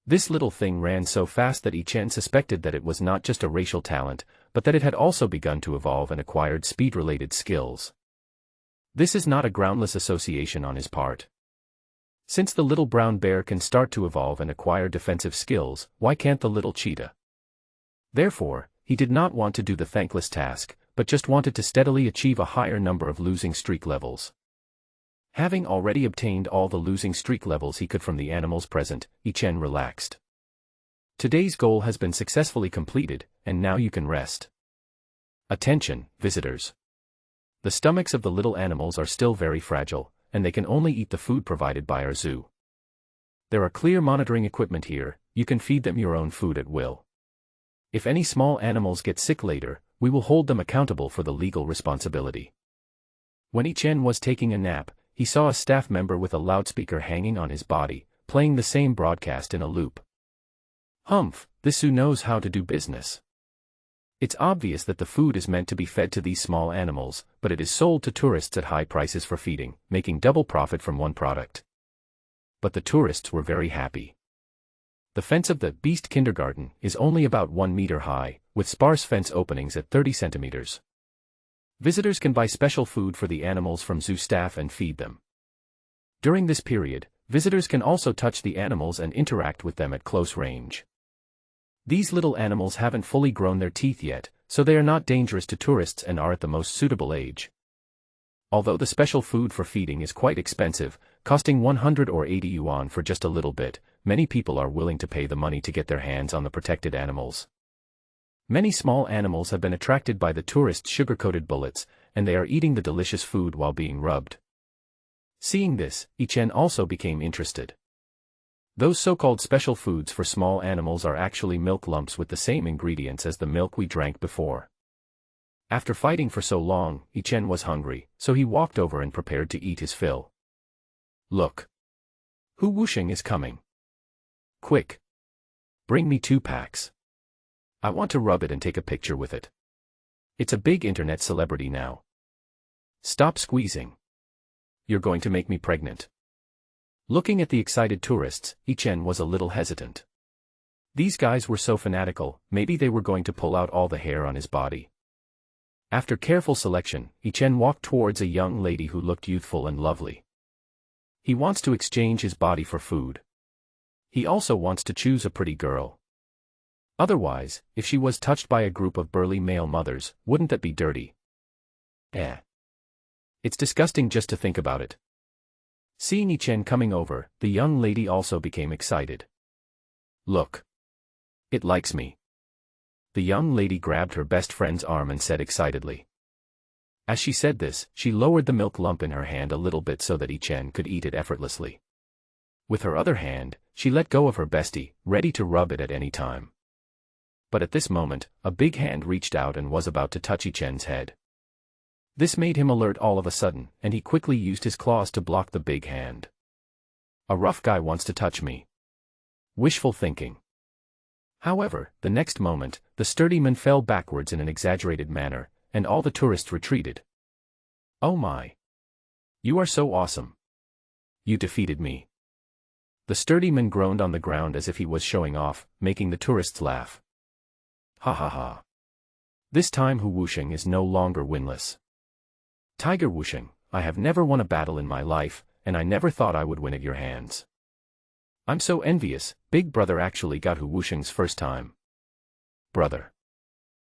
This little thing ran so fast that Ichen suspected that it was not just a racial talent, but that it had also begun to evolve and acquired speed-related skills. This is not a groundless association on his part. Since the little brown bear can start to evolve and acquire defensive skills, why can't the little cheetah? Therefore, he did not want to do the thankless task, but just wanted to steadily achieve a higher number of losing streak levels. Having already obtained all the losing streak levels he could from the animals present, Ichen relaxed. Today's goal has been successfully completed, and now you can rest. Attention, visitors. The stomachs of the little animals are still very fragile, and they can only eat the food provided by our zoo. There are clear monitoring equipment here, you can feed them your own food at will. If any small animals get sick later, we will hold them accountable for the legal responsibility. When Ichen was taking a nap, he saw a staff member with a loudspeaker hanging on his body, playing the same broadcast in a loop. Humph, this zoo knows how to do business. It's obvious that the food is meant to be fed to these small animals, but it is sold to tourists at high prices for feeding, making double profit from one product. But the tourists were very happy. The fence of the Beast Kindergarten is only about 1 meter high, with sparse fence openings at 30 centimeters. Visitors can buy special food for the animals from zoo staff and feed them. During this period, visitors can also touch the animals and interact with them at close range. These little animals haven't fully grown their teeth yet, so they are not dangerous to tourists and are at the most suitable age. Although the special food for feeding is quite expensive, costing 100 or 80 yuan for just a little bit, many people are willing to pay the money to get their hands on the protected animals. Many small animals have been attracted by the tourists' sugar-coated bullets, and they are eating the delicious food while being rubbed. Seeing this, Ichen also became interested. Those so-called special foods for small animals are actually milk lumps with the same ingredients as the milk we drank before. After fighting for so long, Ichen was hungry, so he walked over and prepared to eat his fill. Look! Hu Wusheng is coming. Quick! Bring me 2 packs. I want to rub it and take a picture with it. It's a big internet celebrity now. Stop squeezing. You're going to make me pregnant. Looking at the excited tourists, Ichen was a little hesitant. These guys were so fanatical, maybe they were going to pull out all the hair on his body. After careful selection, Ichen walked towards a young lady who looked youthful and lovely. He wants to exchange his body for food. He also wants to choose a pretty girl. Otherwise, if she was touched by a group of burly male mothers, wouldn't that be dirty? It's disgusting just to think about it. Seeing Ichen coming over, the young lady also became excited. Look! It likes me. The young lady grabbed her best friend's arm and said excitedly. As she said this, she lowered the milk lump in her hand a little bit so that Ichen could eat it effortlessly. With her other hand, she let go of her bestie, ready to rub it at any time. But at this moment, a big hand reached out and was about to touch Ichen's head. This made him alert all of a sudden, and he quickly used his claws to block the big hand. A rough guy wants to touch me. Wishful thinking. However, the next moment, the sturdy man fell backwards in an exaggerated manner, and all the tourists retreated. Oh my! You are so awesome. You defeated me. The sturdy man groaned on the ground as if he was showing off, making the tourists laugh. Ha ha ha. This time Hu Wusheng is no longer winless. Tiger Wusheng, I have never won a battle in my life, and I never thought I would win at your hands. I'm so envious, Big Brother actually got Hu Wusheng's first time. Brother.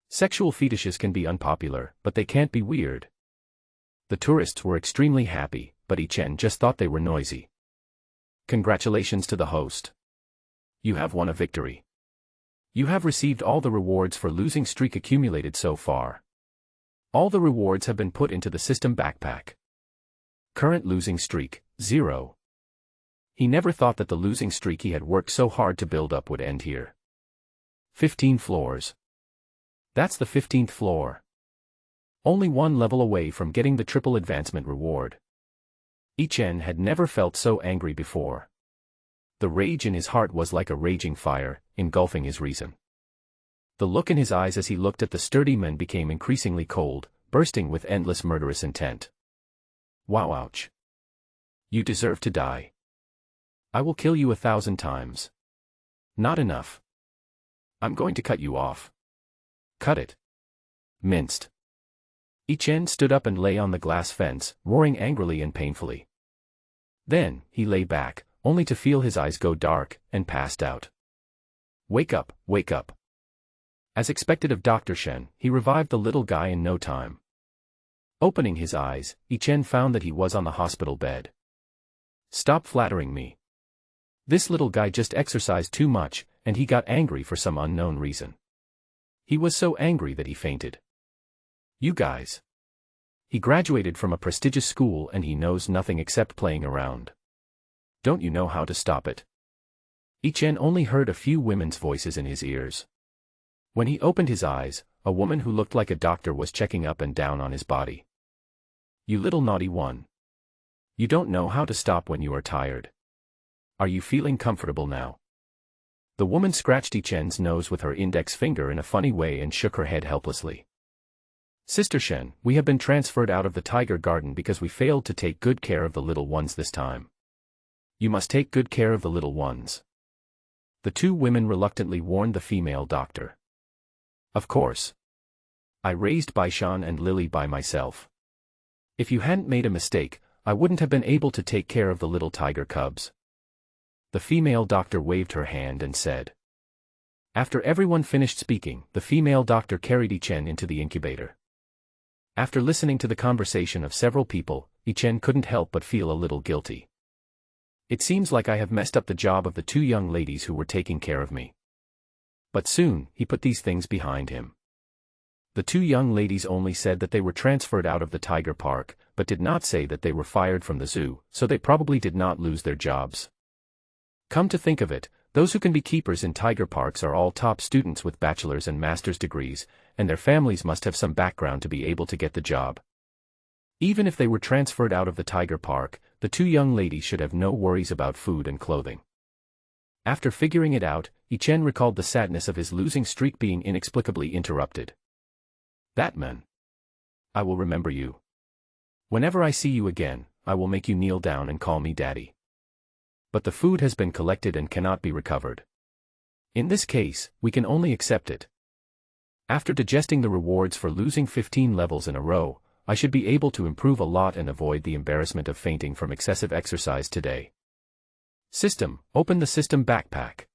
Sexual fetishes can be unpopular, but they can't be weird. The tourists were extremely happy, but Yi Chen just thought they were noisy. Congratulations to the host. You have won a victory. You have received all the rewards for losing streak accumulated so far. All the rewards have been put into the system backpack. Current losing streak, 0. He never thought that the losing streak he had worked so hard to build up would end here. 15 floors. That's the 15th floor. Only one level away from getting the triple advancement reward. Yi Chen had never felt so angry before. The rage in his heart was like a raging fire, engulfing his reason. The look in his eyes as he looked at the sturdy men became increasingly cold, bursting with endless murderous intent. Wow, ouch. You deserve to die. I will kill you 1,000 times. Not enough. I'm going to cut you off. Cut it. Minced. Yi Chen stood up and lay on the glass fence, roaring angrily and painfully. Then, he lay back, only to feel his eyes go dark, and passed out. Wake up, wake up. As expected of Dr. Shen, he revived the little guy in no time. Opening his eyes, Yi Chen found that he was on the hospital bed. Stop flattering me. This little guy just exercised too much, and he got angry for some unknown reason. He was so angry that he fainted. You guys. He graduated from a prestigious school and he knows nothing except playing around. Don't you know how to stop it? Yi Chen only heard a few women's voices in his ears. When he opened his eyes, a woman who looked like a doctor was checking up and down on his body. You little naughty one. You don't know how to stop when you are tired. Are you feeling comfortable now? The woman scratched Yi Chen's nose with her index finger in a funny way and shook her head helplessly. Sister Shen, we have been transferred out of the Tiger Garden because we failed to take good care of the little ones this time. You must take good care of the little ones. The two women reluctantly warned the female doctor. Of course. I raised Baishan and Lily by myself. If you hadn't made a mistake, I wouldn't have been able to take care of the little tiger cubs. The female doctor waved her hand and said. After everyone finished speaking, the female doctor carried Yi Chen into the incubator. After listening to the conversation of several people, Yi Chen couldn't help but feel a little guilty. It seems like I have messed up the job of the two young ladies who were taking care of me. But soon, he put these things behind him. The two young ladies only said that they were transferred out of the Tiger Park, but did not say that they were fired from the zoo, so they probably did not lose their jobs. Come to think of it, those who can be keepers in tiger parks are all top students with bachelor's and master's degrees, and their families must have some background to be able to get the job. Even if they were transferred out of the tiger park, the two young ladies should have no worries about food and clothing. After figuring it out, Yi Chen recalled the sadness of his losing streak being inexplicably interrupted. That man. I will remember you. Whenever I see you again, I will make you kneel down and call me daddy. But the food has been collected and cannot be recovered. In this case, we can only accept it. After digesting the rewards for losing 15 levels in a row, I should be able to improve a lot and avoid the embarrassment of fainting from excessive exercise today. System, open the system backpack.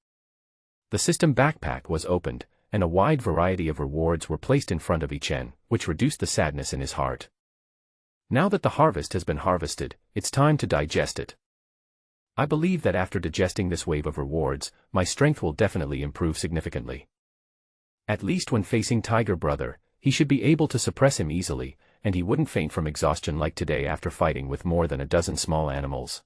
The system backpack was opened, and a wide variety of rewards were placed in front of Yi Chen, which reduced the sadness in his heart. Now that the harvest has been harvested, it's time to digest it. I believe that after digesting this wave of rewards, my strength will definitely improve significantly. At least when facing Tiger Brother, he should be able to suppress him easily, and he wouldn't faint from exhaustion like today after fighting with more than a dozen small animals.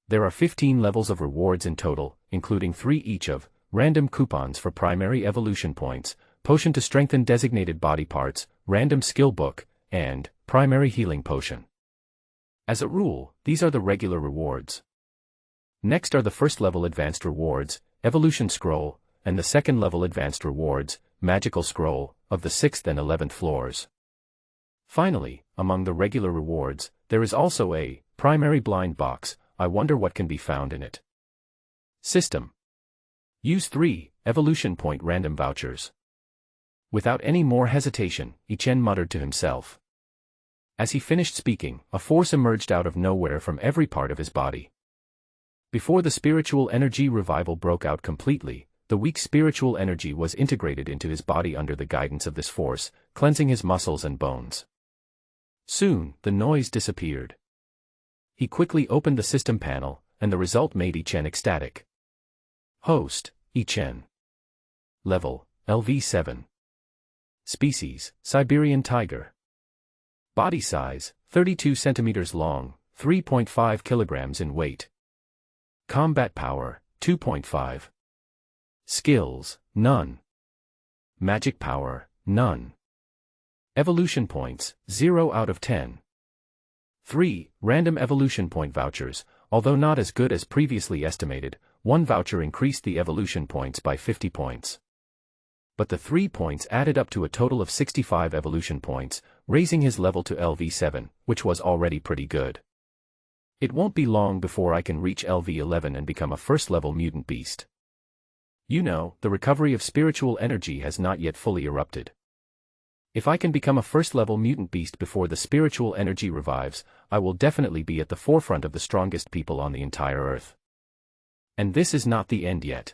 There are 15 levels of rewards in total, including 3 each of random coupons for primary evolution points, potion to strengthen designated body parts, random skill book, and primary healing potion. As a rule, these are the regular rewards. Next are the first level advanced rewards, Evolution Scroll, and the second level advanced rewards, Magical Scroll, of the 6th and 11th floors. Finally, among the regular rewards, There is also a primary blind box. I wonder what can be found in it. System. Use 3 evolution point random vouchers. Without any more hesitation, Ichen muttered to himself. As he finished speaking, a force emerged out of nowhere from every part of his body. Before the spiritual energy revival broke out completely, the weak spiritual energy was integrated into his body under the guidance of this force, cleansing his muscles and bones. Soon, the noise disappeared. He quickly opened the system panel, and the result made Ichen ecstatic. Host, Ichen. Level, LV7. Species, Siberian tiger. Body size, 32 centimeters long, 3.5 kilograms in weight. Combat power, 2.5. Skills, none. Magic power, none. Evolution points, 0 out of 10. 3 random evolution point vouchers. Although not as good as previously estimated, 1 voucher increased the evolution points by 50 points. But the 3 points added up to a total of 65 evolution points, raising his level to LV7, which was already pretty good. It won't be long before I can reach LV11 and become a first-level mutant beast. You know, the recovery of spiritual energy has not yet fully erupted. If I can become a first-level mutant beast before the spiritual energy revives, I will definitely be at the forefront of the strongest people on the entire Earth. And this is not the end yet.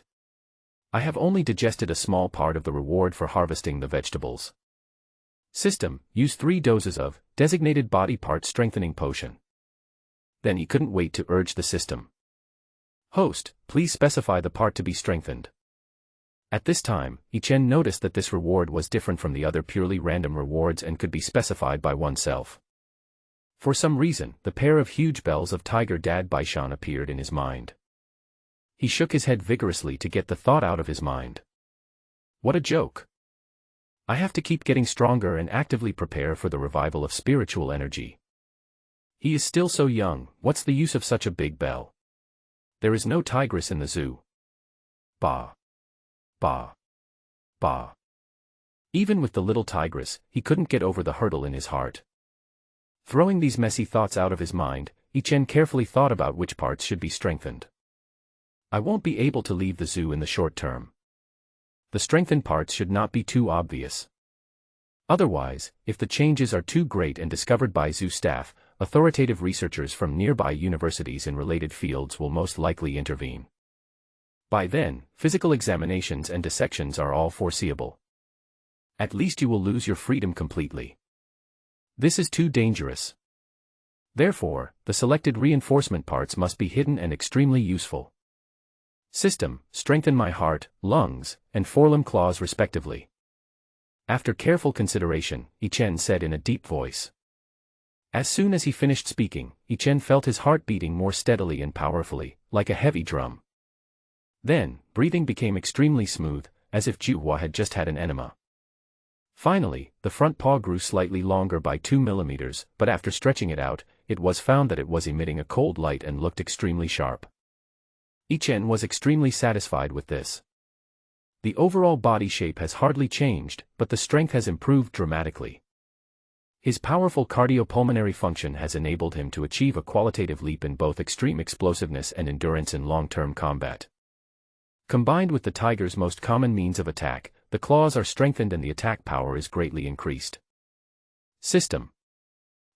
I have only digested a small part of the reward for harvesting the vegetables. System, use 3 doses of designated body part strengthening potion. Then he couldn't wait to urge the system. Host, please specify the part to be strengthened. At this time, Ichen noticed that this reward was different from the other purely random rewards and could be specified by oneself. For some reason, the pair of huge bells of Tiger Dad Baishan appeared in his mind. He shook his head vigorously to get the thought out of his mind. What a joke. I have to keep getting stronger and actively prepare for the revival of spiritual energy. He is still so young, what's the use of such a big bell? There is no tigress in the zoo. Bah. Bah. Bah. Even with the little tigress, he couldn't get over the hurdle in his heart. Throwing these messy thoughts out of his mind, Ichen carefully thought about which parts should be strengthened. I won't be able to leave the zoo in the short term. The strengthened parts should not be too obvious. Otherwise, if the changes are too great and discovered by zoo staff, authoritative researchers from nearby universities in related fields will most likely intervene. By then, physical examinations and dissections are all foreseeable. At least you will lose your freedom completely. This is too dangerous. Therefore, the selected reinforcement parts must be hidden and extremely useful. System, strengthen my heart, lungs, and forelimb claws respectively. After careful consideration, Ichen said in a deep voice. As soon as he finished speaking, Ichen felt his heart beating more steadily and powerfully, like a heavy drum. Then, breathing became extremely smooth, as if Juhua had just had an enema. Finally, the front paw grew slightly longer by 2 millimeters, but after stretching it out, it was found that it was emitting a cold light and looked extremely sharp. Ichen was extremely satisfied with this. The overall body shape has hardly changed, but the strength has improved dramatically. His powerful cardiopulmonary function has enabled him to achieve a qualitative leap in both extreme explosiveness and endurance in long-term combat. Combined with the tiger's most common means of attack, the claws are strengthened and the attack power is greatly increased. System.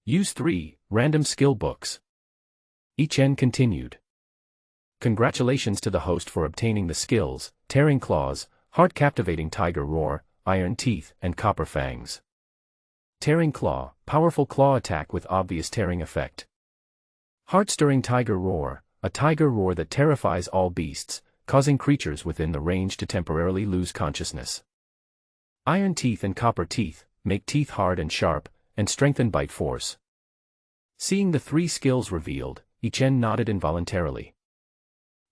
Use 3 random skill books. Ichen continued. Congratulations to the host for obtaining the skills, Tearing Claws, Heart-Captivating Tiger Roar, Iron Teeth, and Copper Fangs. Tearing Claw, powerful claw attack with obvious tearing effect. Heart-Stirring Tiger Roar, a tiger roar that terrifies all beasts, causing creatures within the range to temporarily lose consciousness. Iron Teeth and Copper Teeth, make teeth hard and sharp, and strengthen bite force. Seeing the 3 skills revealed, Ichen nodded involuntarily.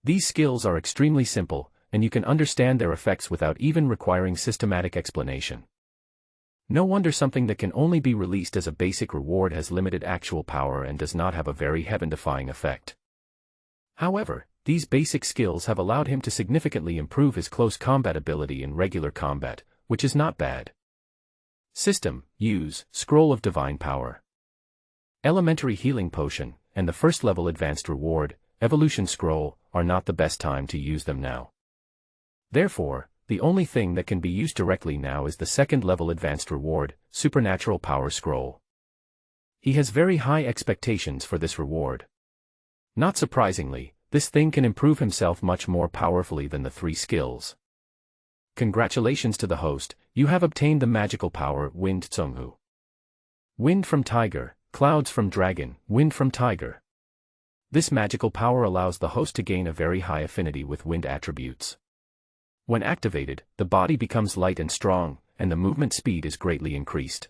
These skills are extremely simple, and you can understand their effects without even requiring systematic explanation. No wonder something that can only be released as a basic reward has limited actual power and does not have a very heaven-defying effect. However, these basic skills have allowed him to significantly improve his close combat ability in regular combat, which is not bad. System, use Scroll of Divine Power. Elementary Healing Potion, and the first level Advanced Reward, Evolution Scroll, are not the best time to use them now. Therefore, the only thing that can be used directly now is the second level Advanced Reward, Supernatural Power Scroll. He has very high expectations for this reward. Not surprisingly, this thing can improve himself much more powerfully than the 3 skills. Congratulations to the host, you have obtained the magical power Wind Tsunghu. Wind from Tiger, Clouds from Dragon, Wind from Tiger. This magical power allows the host to gain a very high affinity with wind attributes. When activated, the body becomes light and strong, and the movement speed is greatly increased.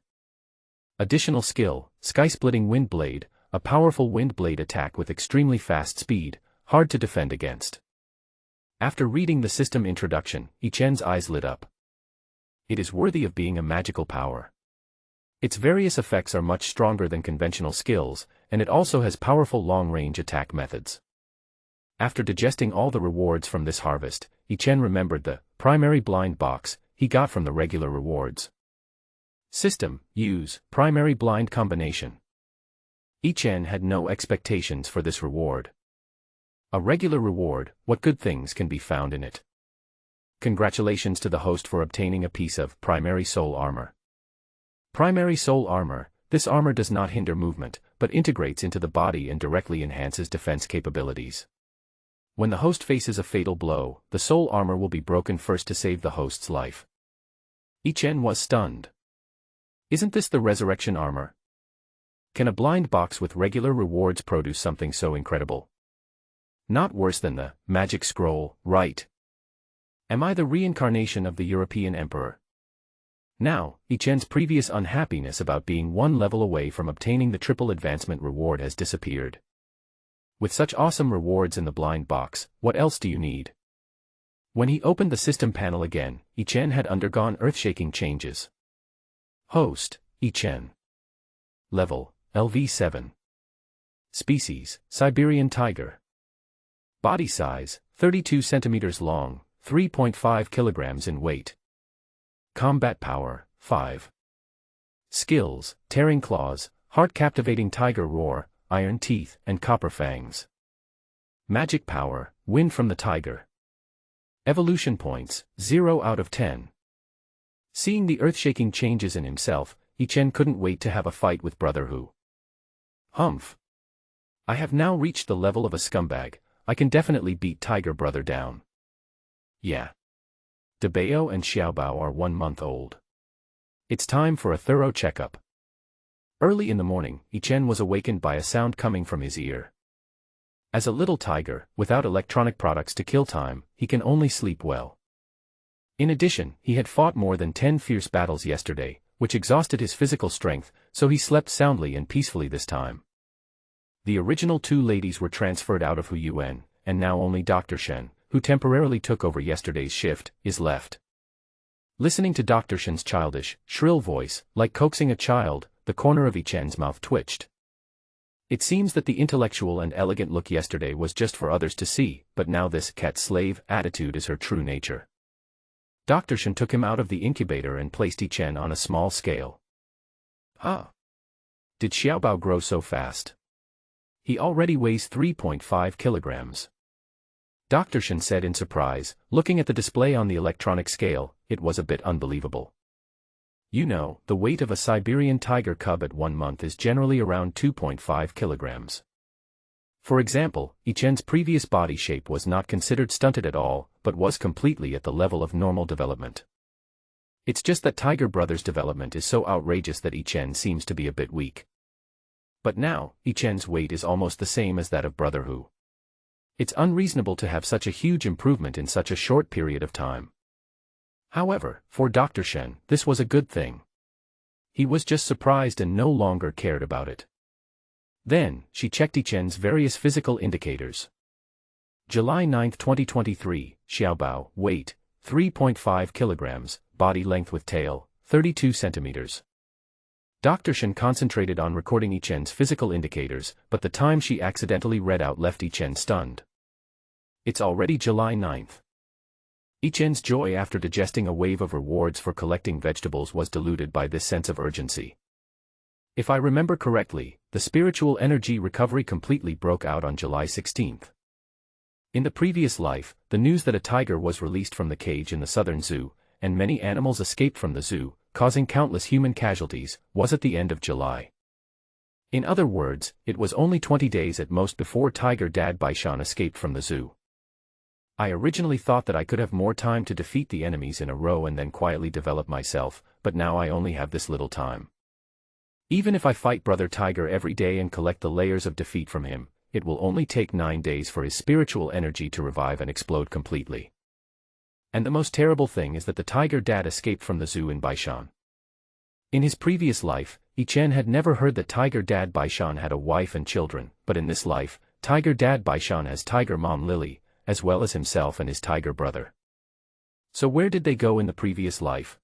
Additional skill, Sky-Splitting Wind Blade, a powerful wind blade attack with extremely fast speed, hard to defend against. After reading the system introduction, Ichen's eyes lit up. It is worthy of being a magical power. Its various effects are much stronger than conventional skills, and it also has powerful long-range attack methods. After digesting all the rewards from this harvest, Ichen remembered the primary blind box he got from the regular rewards. System, use, primary blind combination. Ichen had no expectations for this reward. A regular reward, what good things can be found in it? Congratulations to the host for obtaining a piece of primary soul armor. Primary soul armor, this armor does not hinder movement, but integrates into the body and directly enhances defense capabilities. When the host faces a fatal blow, the soul armor will be broken first to save the host's life. Ichen was stunned. Isn't this the resurrection armor? Can a blind box with regular rewards produce something so incredible? Not worse than the magic scroll, right? Am I the reincarnation of the European emperor? Now, Ichen's previous unhappiness about being one level away from obtaining the triple advancement reward has disappeared. With such awesome rewards in the blind box, what else do you need? When he opened the system panel again, Ichen had undergone earth-shaking changes. Host, Ichen. Level, LV7. Species, Siberian tiger. Body size, 32 centimeters long, 3.5 kilograms in weight. Combat power, 5. Skills, Tearing Claws, Heart-Captivating Tiger Roar, Iron Teeth, and Copper Fangs. Magic power, Wind from the Tiger. Evolution points, 0 out of 10. Seeing the earth-shaking changes in himself, Ichen couldn't wait to have a fight with Brother Hu. Humph. I have now reached the level of a scumbag, I can definitely beat Tiger Brother down. Yeah. Debao and Xiaobao are 1 month old. It's time for a thorough checkup. Early in the morning, Ichen was awakened by a sound coming from his ear. As a little tiger, without electronic products to kill time, he can only sleep well. In addition, he had fought more than 10 fierce battles yesterday, which exhausted his physical strength, so he slept soundly and peacefully this time. The original 2 ladies were transferred out of Hu Yuan, and now only Dr. Shen, who temporarily took over yesterday's shift, is left. Listening to Dr. Shen's childish, shrill voice, like coaxing a child, the corner of Ichen's mouth twitched. It seems that the intellectual and elegant look yesterday was just for others to see, but now this cat-slave attitude is her true nature. Dr. Shen took him out of the incubator and placed Ichen on a small scale. Huh? Did Xiaobao grow so fast? He already weighs 3.5 kilograms. Dr. Shen said in surprise, looking at the display on the electronic scale. It was a bit unbelievable. You know, the weight of a Siberian tiger cub at 1 month is generally around 2.5 kilograms. For example, Ichen's previous body shape was not considered stunted at all, but was completely at the level of normal development. It's just that Tiger Brother's development is so outrageous that Ichen seems to be a bit weak. But now, Ichen's weight is almost the same as that of Brother Hu. It's unreasonable to have such a huge improvement in such a short period of time. However, for Dr. Shen, this was a good thing. He was just surprised and no longer cared about it. Then, she checked Ichen's various physical indicators. July 9, 2023, Xiaobao, weight, 3.5 kilograms, body length with tail, 32 centimeters. Dr. Shen concentrated on recording Ichen's physical indicators, but the time she accidentally read out left Ichen stunned. It's already July 9th. Ichen's joy after digesting a wave of rewards for collecting vegetables was diluted by this sense of urgency. If I remember correctly, the spiritual energy recovery completely broke out on July 16th. In the previous life, the news that a tiger was released from the cage in the southern zoo, and many animals escaped from the zoo, causing countless human casualties, was at the end of July. In other words, it was only 20 days at most before Tiger Dad Baishan escaped from the zoo. I originally thought that I could have more time to defeat the enemies in a row and then quietly develop myself, but now I only have this little time. Even if I fight Brother Tiger every day and collect the layers of defeat from him, it will only take 9 days for his spiritual energy to revive and explode completely. And the most terrible thing is that the Tiger Dad escaped from the zoo in Baishan. In his previous life, Ichen had never heard that Tiger Dad Baishan had a wife and children, but in this life, Tiger Dad Baishan has Tiger Mom Lily, as well as himself and his tiger brother. So where did they go in the previous life?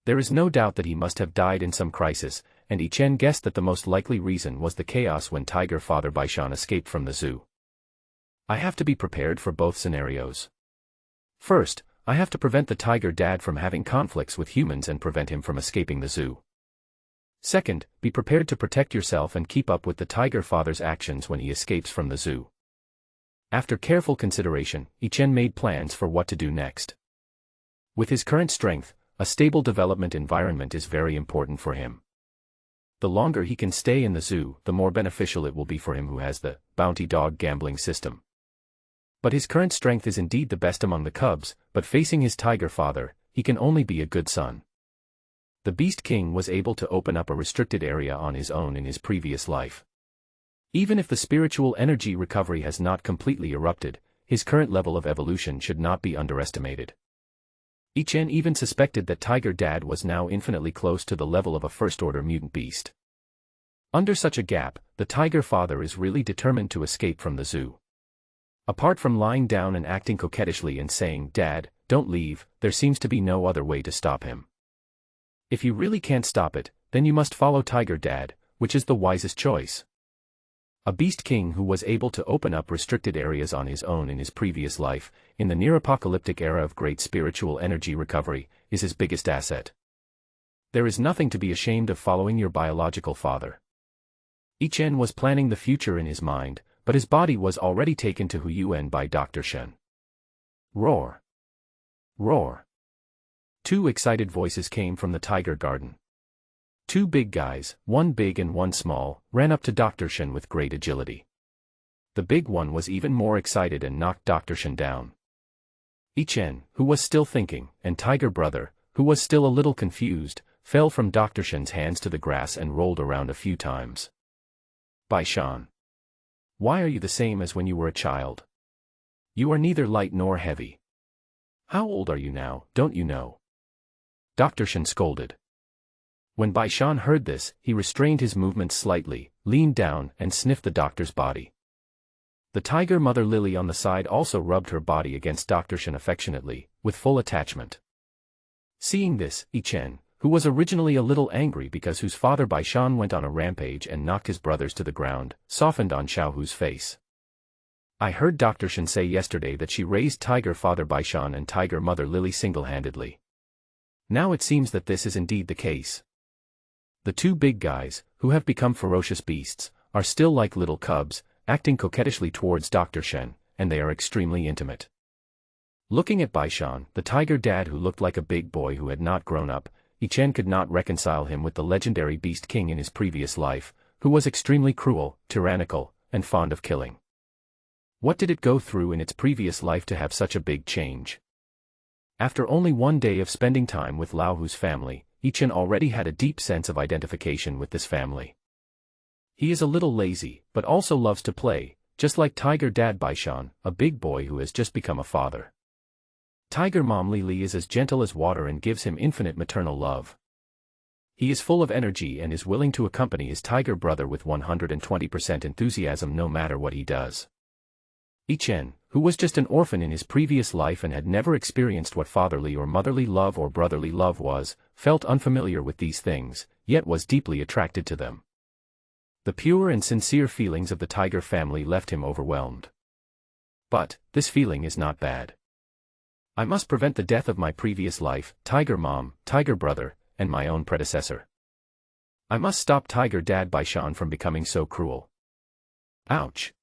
There is no doubt that he must have died in some crisis, and Ichen guessed that the most likely reason was the chaos when Tiger Father Baishan escaped from the zoo. I have to be prepared for both scenarios. First, I have to prevent the Tiger Dad from having conflicts with humans and prevent him from escaping the zoo. Second, be prepared to protect yourself and keep up with the Tiger Father's actions when he escapes from the zoo. After careful consideration, Ichen made plans for what to do next. With his current strength, a stable development environment is very important for him. The longer he can stay in the zoo, the more beneficial it will be for him who has the bounty dog gambling system. But his current strength is indeed the best among the cubs, but facing his tiger father, he can only be a good son. The Beast King was able to open up a restricted area on his own in his previous life. Even if the spiritual energy recovery has not completely erupted, his current level of evolution should not be underestimated. Ichen even suspected that Tiger Dad was now infinitely close to the level of a first-order mutant beast. Under such a gap, the Tiger Father is really determined to escape from the zoo. Apart from lying down and acting coquettishly and saying, "Dad, don't leave," there seems to be no other way to stop him. If you really can't stop it, then you must follow Tiger Dad, which is the wisest choice. A Beast King who was able to open up restricted areas on his own in his previous life, in the near-apocalyptic era of great spiritual energy recovery, is his biggest asset. There is nothing to be ashamed of following your biological father. Ichen was planning the future in his mind, but his body was already taken to Huyuan by Dr. Shen. Roar! Roar! 2 excited voices came from the Tiger Garden. 2 big guys, one big and one small, ran up to Dr. Shen with great agility. The big one was even more excited and knocked Dr. Shen down. Ichen, who was still thinking, and Tiger Brother, who was still a little confused, fell from Dr. Shen's hands to the grass and rolled around a few times. Baishan. Why are you the same as when you were a child? You are neither light nor heavy. How old are you now, don't you know? Dr. Shen scolded. When Baishan heard this, he restrained his movements slightly, leaned down, and sniffed the doctor's body. The tiger mother Lily on the side also rubbed her body against Dr. Shen affectionately, with full attachment. Seeing this, Ichen, who was originally a little angry because whose father Baishan went on a rampage and knocked his brothers to the ground, softened on Xiaohu's face. I heard Dr. Shen say yesterday that she raised Tiger Father Baishan and Tiger Mother Lily single-handedly. Now it seems that this is indeed the case. The 2 big guys, who have become ferocious beasts, are still like little cubs, acting coquettishly towards Dr. Shen, and they are extremely intimate. Looking at Baishan, the Tiger Dad who looked like a big boy who had not grown up, Ichen could not reconcile him with the legendary Beast King in his previous life, who was extremely cruel, tyrannical, and fond of killing. What did it go through in its previous life to have such a big change? After only 1 day of spending time with Laohu's family, Ichen already had a deep sense of identification with this family. He is a little lazy, but also loves to play, just like Tiger Dad Baishan, a big boy who has just become a father. Tiger Mom Lily is as gentle as water and gives him infinite maternal love. He is full of energy and is willing to accompany his tiger brother with 120% enthusiasm no matter what he does. Ichen, who was just an orphan in his previous life and had never experienced what fatherly or motherly love or brotherly love was, felt unfamiliar with these things, yet was deeply attracted to them. The pure and sincere feelings of the tiger family left him overwhelmed. But, this feeling is not bad. I must prevent the death of my previous life, Tiger Mom, Tiger Brother, and my own predecessor. I must stop Tiger Dad Baishan from becoming so cruel. Ouch.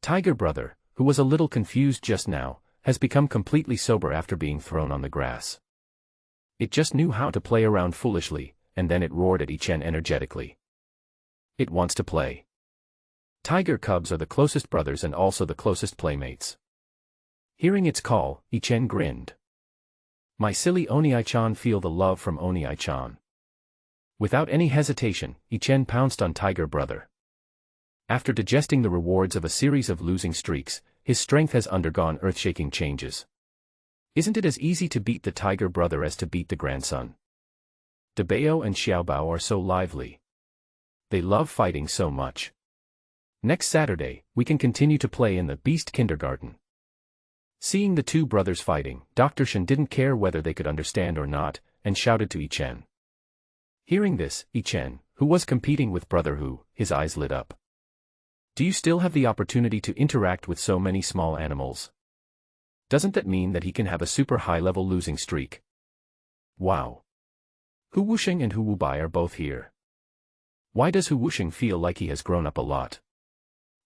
Tiger Brother, who was a little confused just now, has become completely sober after being thrown on the grass. It just knew how to play around foolishly, and then it roared at Ichen energetically. It wants to play. Tiger cubs are the closest brothers and also the closest playmates. Hearing its call, Ichen grinned. My silly Oni-chan, feel the love from Oni-chan. Without any hesitation, Ichen pounced on Tiger Brother. After digesting the rewards of a series of losing streaks, his strength has undergone earth-shaking changes. Isn't it as easy to beat the Tiger Brother as to beat the grandson? Dabao and Xiaobao are so lively. They love fighting so much. Next Saturday, we can continue to play in the Beast Kindergarten. Seeing the two brothers fighting, Dr. Shen didn't care whether they could understand or not, and shouted to Ichen. Hearing this, Ichen, who was competing with Brother Hu, his eyes lit up. Do you still have the opportunity to interact with so many small animals? Doesn't that mean that he can have a super high-level losing streak? Wow. Hu Wusheng and Hu Wubai are both here. Why does Hu Wusheng feel like he has grown up a lot?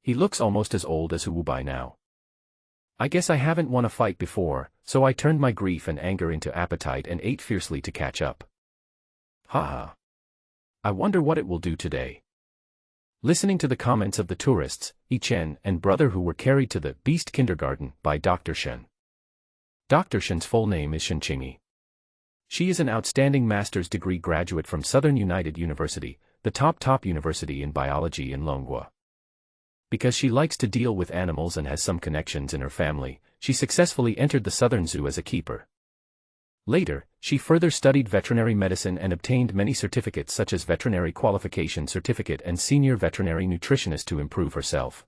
He looks almost as old as Hu Wubai now. I guess I haven't won a fight before, so I turned my grief and anger into appetite and ate fiercely to catch up. Haha. I wonder what it will do today. Listening to the comments of the tourists, Ichen and Brother Hu were carried to the Beast Kindergarten by Dr. Shen. Dr. Shen's full name is Shen Qingyi. She is an outstanding master's degree graduate from Southern United University, the top university in biology in Longhua. Because she likes to deal with animals and has some connections in her family, she successfully entered the Southern Zoo as a keeper. Later, she further studied veterinary medicine and obtained many certificates such as Veterinary Qualification Certificate and Senior Veterinary Nutritionist to improve herself.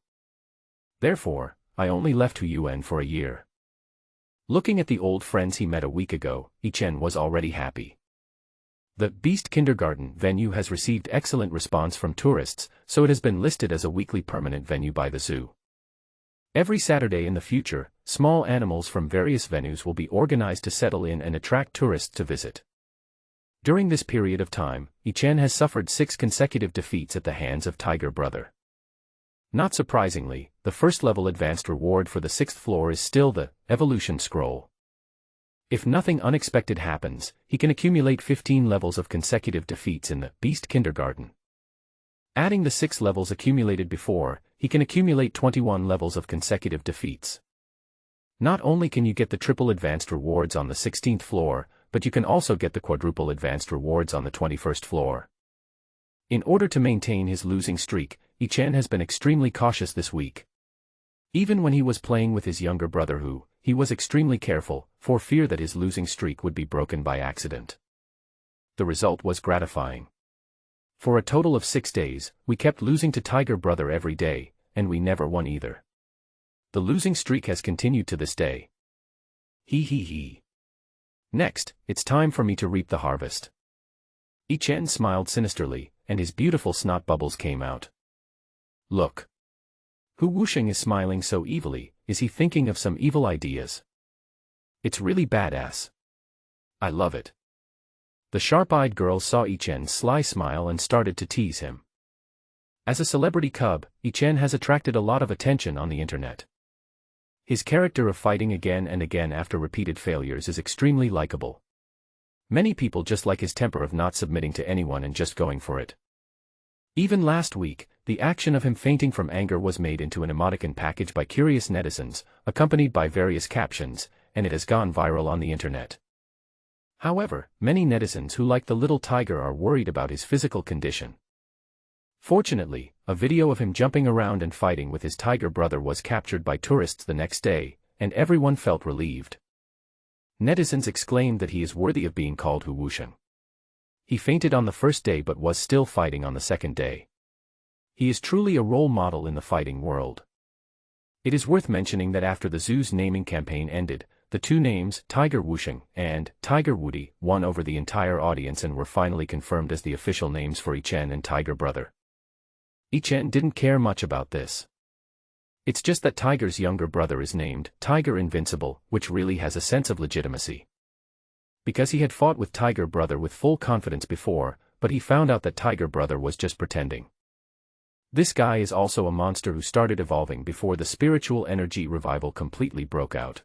Therefore, I only left Hu Yuan for a year. Looking at the old friends he met a week ago, Ichen was already happy. The Beast Kindergarten venue has received excellent response from tourists, so it has been listed as a weekly permanent venue by the zoo. Every Saturday in the future, small animals from various venues will be organized to settle in and attract tourists to visit. During this period of time, Ichen has suffered 6 consecutive defeats at the hands of Tiger Brother. Not surprisingly, the first-level advanced reward for the 6th floor is still the Evolution Scroll. If nothing unexpected happens, he can accumulate 15 levels of consecutive defeats in the Beast Kindergarten. Adding the 6 levels accumulated before, he can accumulate 21 levels of consecutive defeats. Not only can you get the triple advanced rewards on the 16th floor, but you can also get the quadruple advanced rewards on the 21st floor. In order to maintain his losing streak, Ichen has been extremely cautious this week. Even when he was playing with his younger brother Hu, he was extremely careful, for fear that his losing streak would be broken by accident. The result was gratifying. For a total of 6 days, we kept losing to Tiger Brother every day, and we never won either. The losing streak has continued to this day. He. Next, it's time for me to reap the harvest. Ichen smiled sinisterly, and his beautiful snot bubbles came out. Look. Hu Wusheng is smiling so evilly, is he thinking of some evil ideas? It's really badass. I love it. The sharp-eyed girl saw Ichen's sly smile and started to tease him. As a celebrity cub, Ichen has attracted a lot of attention on the internet. His character of fighting again and again after repeated failures is extremely likable. Many people just like his temper of not submitting to anyone and just going for it. Even last week, the action of him fainting from anger was made into an emoticon package by curious netizens, accompanied by various captions, and it has gone viral on the internet. However, many netizens who like the little tiger are worried about his physical condition. Fortunately, a video of him jumping around and fighting with his tiger brother was captured by tourists the next day, and everyone felt relieved. Netizens exclaimed that he is worthy of being called Hu Wusheng. He fainted on the first day but was still fighting on the second day. He is truly a role model in the fighting world. It is worth mentioning that after the zoo's naming campaign ended, the two names, Tiger Wusheng and Tiger Wudi, won over the entire audience and were finally confirmed as the official names for Ichen and Tiger Brother. Ichen didn't care much about this. It's just that Tiger's younger brother is named Tiger Invincible, which really has a sense of legitimacy. Because he had fought with Tiger Brother with full confidence before, but he found out that Tiger Brother was just pretending. This guy is also a monster who started evolving before the spiritual energy revival completely broke out.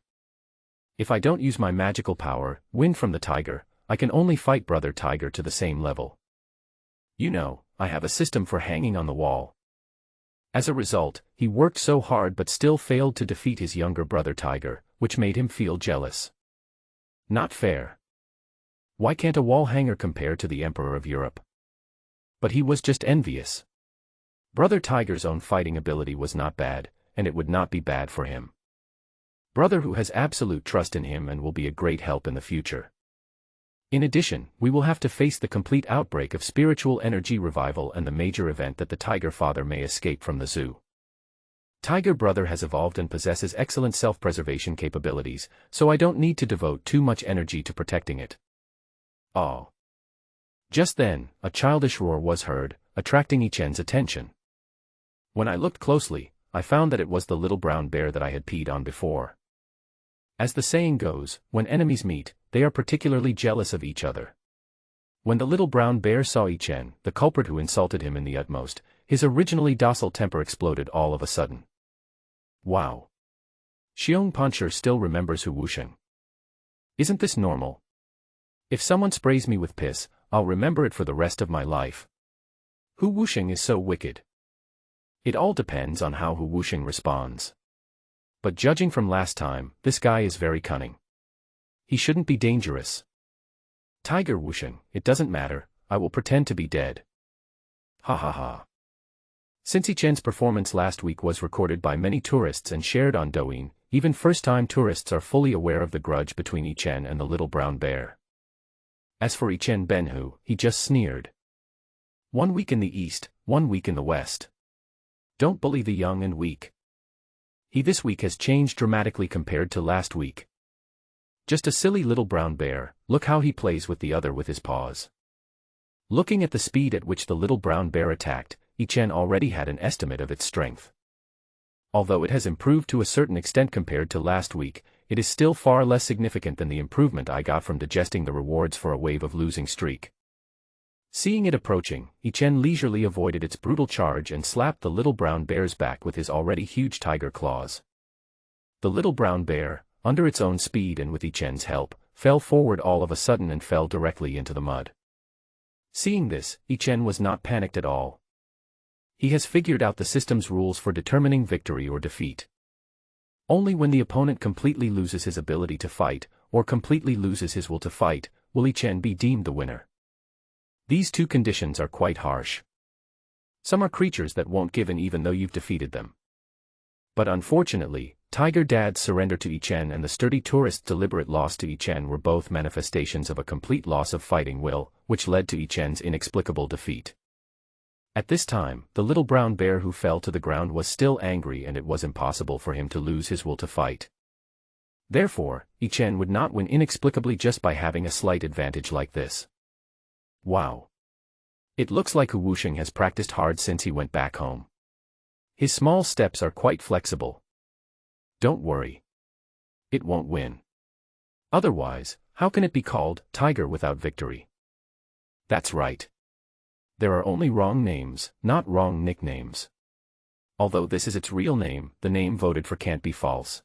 If I don't use my magical power, win from the tiger, I can only fight Brother Tiger to the same level. You know, I have a system for hanging on the wall. As a result, he worked so hard but still failed to defeat his younger brother Tiger, which made him feel jealous. Not fair. Why can't a wall hanger compare to the Emperor of Europe? But he was just envious. Brother Tiger's own fighting ability was not bad, and it would not be bad for him. Brother who has absolute trust in him and will be a great help in the future. In addition, we will have to face the complete outbreak of spiritual energy revival and the major event that the Tiger Father may escape from the zoo. Tiger Brother has evolved and possesses excellent self-preservation capabilities, so I don't need to devote too much energy to protecting it. Oh. Just then, a childish roar was heard, attracting Ichen's attention. When I looked closely, I found that it was the little brown bear that I had peed on before. As the saying goes, when enemies meet, they are particularly jealous of each other. When the little brown bear saw Ichen, the culprit who insulted him in the utmost, his originally docile temper exploded all of a sudden. Wow. Xiong Puncher still remembers Hu Wusheng. Isn't this normal? If someone sprays me with piss, I'll remember it for the rest of my life. Hu Wusheng is so wicked. It all depends on how Hu Wusheng responds. But judging from last time, this guy is very cunning. He shouldn't be dangerous. Tiger Wusheng, it doesn't matter, I will pretend to be dead. Ha ha ha. Since Ichen's performance last week was recorded by many tourists and shared on Douyin, even first-time tourists are fully aware of the grudge between Ichen and the little brown bear. As for Ichen Benhu, he just sneered. 1 week in the east, 1 week in the west. Don't bully the young and weak. He this week has changed dramatically compared to last week. Just a silly little brown bear, look how he plays with the other with his paws. Looking at the speed at which the little brown bear attacked, Ichen already had an estimate of its strength. Although it has improved to a certain extent compared to last week, it is still far less significant than the improvement I got from digesting the rewards for a wave of losing streak. Seeing it approaching, Ichen leisurely avoided its brutal charge and slapped the little brown bear's back with his already huge tiger claws. The little brown bear, under its own speed and with Ichen's help, fell forward all of a sudden and fell directly into the mud. Seeing this, Ichen was not panicked at all. He has figured out the system's rules for determining victory or defeat. Only when the opponent completely loses his ability to fight, or completely loses his will to fight, will Ichen be deemed the winner. These two conditions are quite harsh. Some are creatures that won't give in even though you've defeated them. But unfortunately, Tiger Dad's surrender to Ichen and the sturdy tourist's deliberate loss to Ichen were both manifestations of a complete loss of fighting will, which led to Ichen's inexplicable defeat. At this time, the little brown bear who fell to the ground was still angry and it was impossible for him to lose his will to fight. Therefore, Ichen would not win inexplicably just by having a slight advantage like this. Wow. It looks like Hu Wusheng has practiced hard since he went back home. His small steps are quite flexible. Don't worry. It won't win. Otherwise, how can it be called Tiger without victory? That's right. There are only wrong names, not wrong nicknames. Although this is its real name, the name voted for can't be false.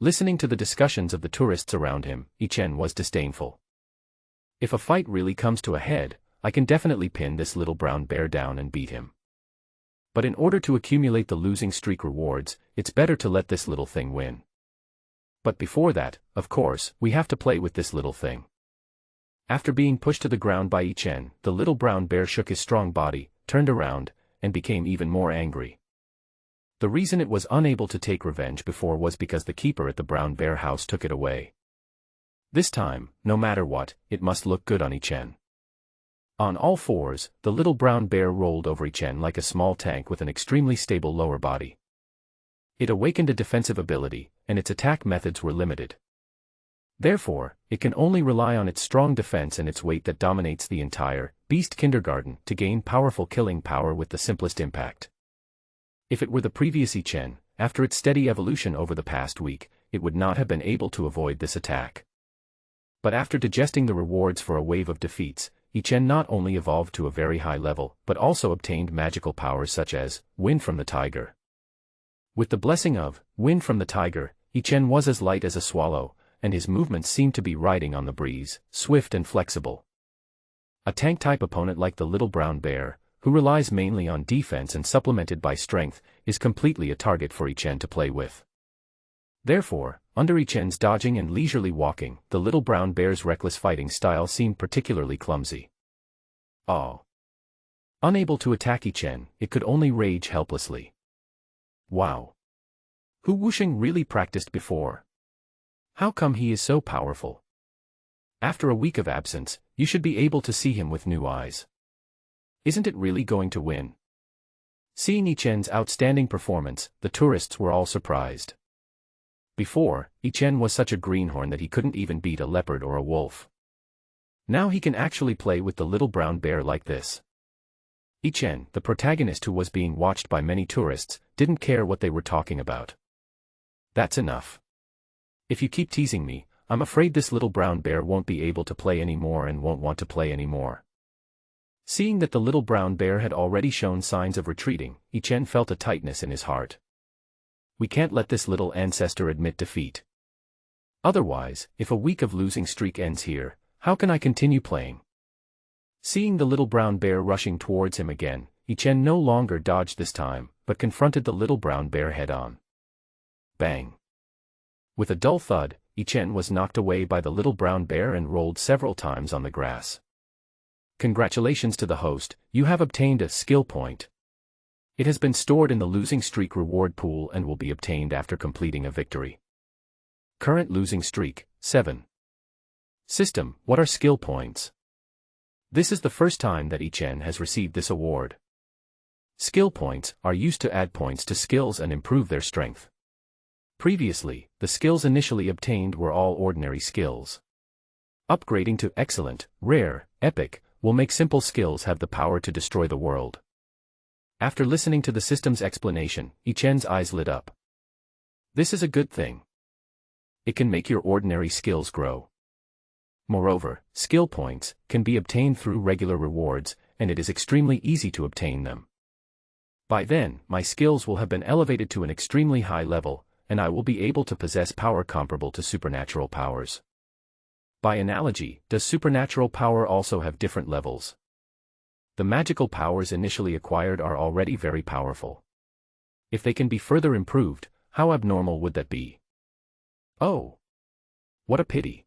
Listening to the discussions of the tourists around him, Ichen was disdainful. If a fight really comes to a head, I can definitely pin this little brown bear down and beat him. But in order to accumulate the losing streak rewards, it's better to let this little thing win. But before that, of course, we have to play with this little thing. After being pushed to the ground by Ichen, the little brown bear shook his strong body, turned around, and became even more angry. The reason it was unable to take revenge before was because the keeper at the brown bear house took it away. This time, no matter what, it must look good on Ichen. On all fours, the little brown bear rolled over Ichen like a small tank with an extremely stable lower body. It awakened a defensive ability, and its attack methods were limited. Therefore, it can only rely on its strong defense and its weight that dominates the entire beast kindergarten to gain powerful killing power with the simplest impact. If it were the previous Ichen, after its steady evolution over the past week, it would not have been able to avoid this attack. But after digesting the rewards for a wave of defeats, Ichen not only evolved to a very high level, but also obtained magical powers such as Wind from the Tiger. With the blessing of Wind from the Tiger, Ichen was as light as a swallow, and his movements seemed to be riding on the breeze, swift and flexible. A tank-type opponent like the Little Brown Bear, who relies mainly on defense and supplemented by strength, is completely a target for Ichen to play with. Therefore, under Ichen's dodging and leisurely walking, the Little Brown Bear's reckless fighting style seemed particularly clumsy. Oh. Unable to attack Ichen, it could only rage helplessly. Wow. Hu Wusheng really practiced before. How come he is so powerful? After a week of absence, you should be able to see him with new eyes. Isn't it really going to win? Seeing Ichen's outstanding performance, the tourists were all surprised. Before, Ichen was such a greenhorn that he couldn't even beat a leopard or a wolf. Now he can actually play with the Little Brown Bear like this. Ichen, the protagonist who was being watched by many tourists, didn't care what they were talking about. That's enough. If you keep teasing me, I'm afraid this Little Brown Bear won't be able to play anymore and won't want to play anymore. Seeing that the Little Brown Bear had already shown signs of retreating, Ichen felt a tightness in his heart. We can't let this little ancestor admit defeat. Otherwise, if a week of losing streak ends here, how can I continue playing? Seeing the Little Brown Bear rushing towards him again, Ichen no longer dodged this time, but confronted the Little Brown Bear head-on. Bang! With a dull thud, Ichen was knocked away by the Little Brown Bear and rolled several times on the grass. Congratulations to the host, you have obtained a skill point. It has been stored in the losing streak reward pool and will be obtained after completing a victory. Current losing streak, 7. System, what are skill points? This is the first time that Ichen has received this award. Skill points are used to add points to skills and improve their strength. Previously, the skills initially obtained were all ordinary skills. Upgrading to excellent, rare, epic, will make simple skills have the power to destroy the world. After listening to the system's explanation, Ichen's eyes lit up. This is a good thing. It can make your ordinary skills grow. Moreover, skill points can be obtained through regular rewards, and it is extremely easy to obtain them. By then, my skills will have been elevated to an extremely high level, and I will be able to possess power comparable to supernatural powers. By analogy, does supernatural power also have different levels? The magical powers initially acquired are already very powerful. If they can be further improved, how abnormal would that be? Oh! What a pity.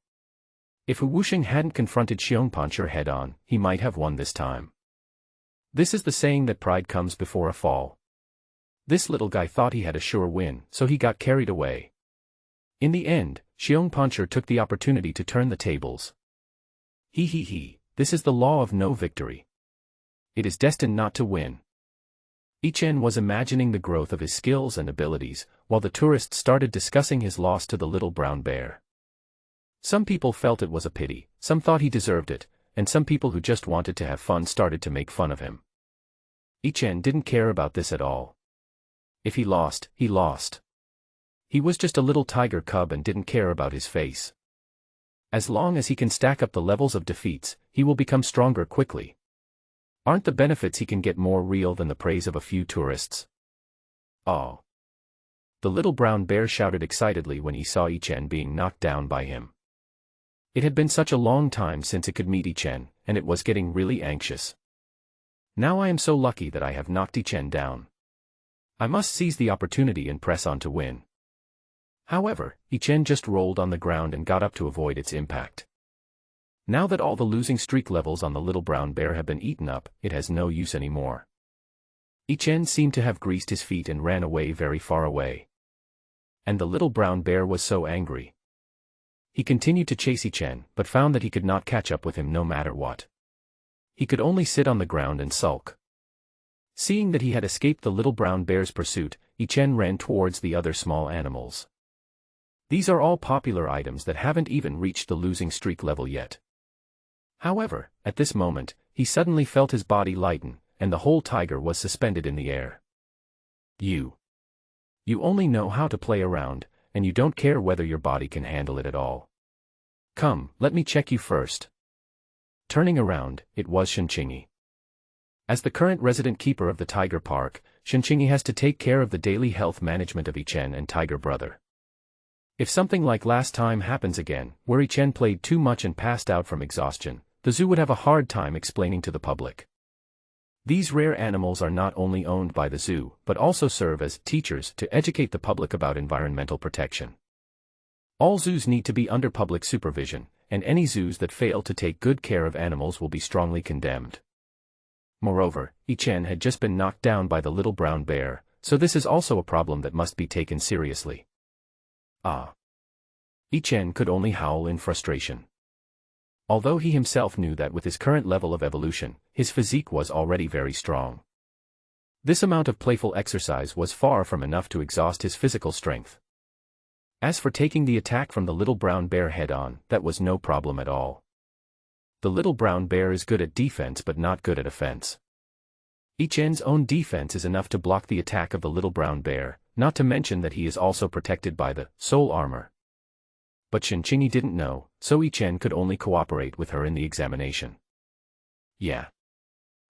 If Hu Wusheng hadn't confronted Xiongpancher head-on, he might have won this time. This is the saying that pride comes before a fall. This little guy thought he had a sure win, so he got carried away. In the end, Xiongpancher took the opportunity to turn the tables. This is the law of no victory. It is destined not to win. Ichen was imagining the growth of his skills and abilities, while the tourists started discussing his loss to the Little Brown Bear. Some people felt it was a pity, some thought he deserved it, and some people who just wanted to have fun started to make fun of him. Ichen didn't care about this at all. If he lost, he lost. He was just a little tiger cub and didn't care about his face. As long as he can stack up the levels of defeats, he will become stronger quickly. Aren't the benefits he can get more real than the praise of a few tourists? Oh! The Little Brown Bear shouted excitedly when he saw Ichen being knocked down by him. It had been such a long time since it could meet Ichen, and it was getting really anxious. Now I am so lucky that I have knocked Ichen down. I must seize the opportunity and press on to win. However, Ichen just rolled on the ground and got up to avoid its impact. Now that all the losing streak levels on the Little Brown Bear have been eaten up, it has no use anymore. Ichen seemed to have greased his feet and ran away very far away. And the Little Brown Bear was so angry. He continued to chase Ichen, but found that he could not catch up with him no matter what. He could only sit on the ground and sulk. Seeing that he had escaped the Little Brown Bear's pursuit, Ichen ran towards the other small animals. These are all popular items that haven't even reached the losing streak level yet. However, at this moment, he suddenly felt his body lighten, and the whole tiger was suspended in the air. You only know how to play around, and you don't care whether your body can handle it at all. Come, let me check you first. Turning around, it was Shinchingi. As the current resident keeper of the Tiger Park, Shinchingi has to take care of the daily health management of Ichen and Tiger Brother. If something like last time happens again, where Ichen played too much and passed out from exhaustion, the zoo would have a hard time explaining to the public. These rare animals are not only owned by the zoo, but also serve as teachers to educate the public about environmental protection. All zoos need to be under public supervision, and any zoos that fail to take good care of animals will be strongly condemned. Moreover, Ichen had just been knocked down by the little brown bear, so this is also a problem that must be taken seriously. Ichen could only howl in frustration. Although he himself knew that with his current level of evolution, his physique was already very strong. This amount of playful exercise was far from enough to exhaust his physical strength. As for taking the attack from the little brown bear head-on, that was no problem at all. The little brown bear is good at defense but not good at offense. Ichen's own defense is enough to block the attack of the little brown bear, not to mention that he is also protected by the soul armor. But Shinchingi didn't know, so Ichen could only cooperate with her in the examination. Yeah.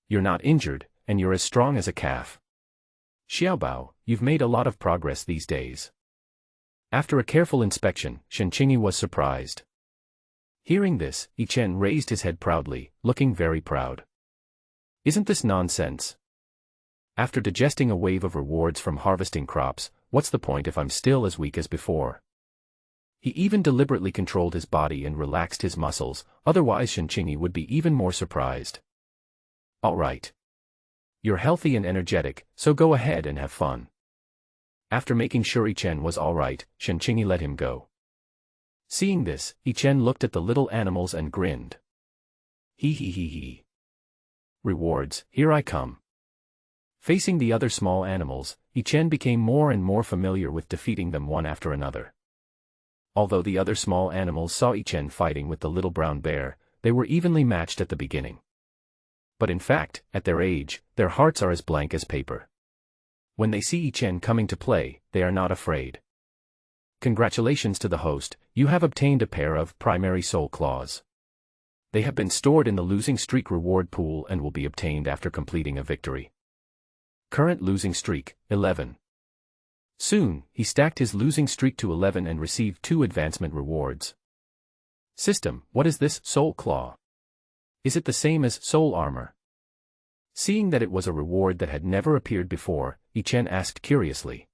You're not injured, and you're as strong as a calf. Xiaobao, you've made a lot of progress these days. After a careful inspection, Shinchingi was surprised. Hearing this, Ichen raised his head proudly, looking very proud. Isn't this nonsense? After digesting a wave of rewards from harvesting crops, what's the point if I'm still as weak as before? He even deliberately controlled his body and relaxed his muscles, otherwise Shinchingi would be even more surprised. All right. You're healthy and energetic, so go ahead and have fun. After making sure Ichen was all right, Shinchingi let him go. Seeing this, Ichen looked at the little animals and grinned. Hee. Rewards, here I come. Facing the other small animals, Ichen became more and more familiar with defeating them one after another. Although the other small animals saw Ichen fighting with the little brown bear, they were evenly matched at the beginning. But in fact, at their age, their hearts are as blank as paper. When they see Ichen coming to play, they are not afraid. Congratulations to the host, you have obtained a pair of primary soul claws. They have been stored in the losing streak reward pool and will be obtained after completing a victory. Current losing streak, 11. Soon, he stacked his losing streak to 11 and received 2 advancement rewards. System, what is this soul claw? Is it the same as soul armor? Seeing that it was a reward that had never appeared before, Ichen asked curiously.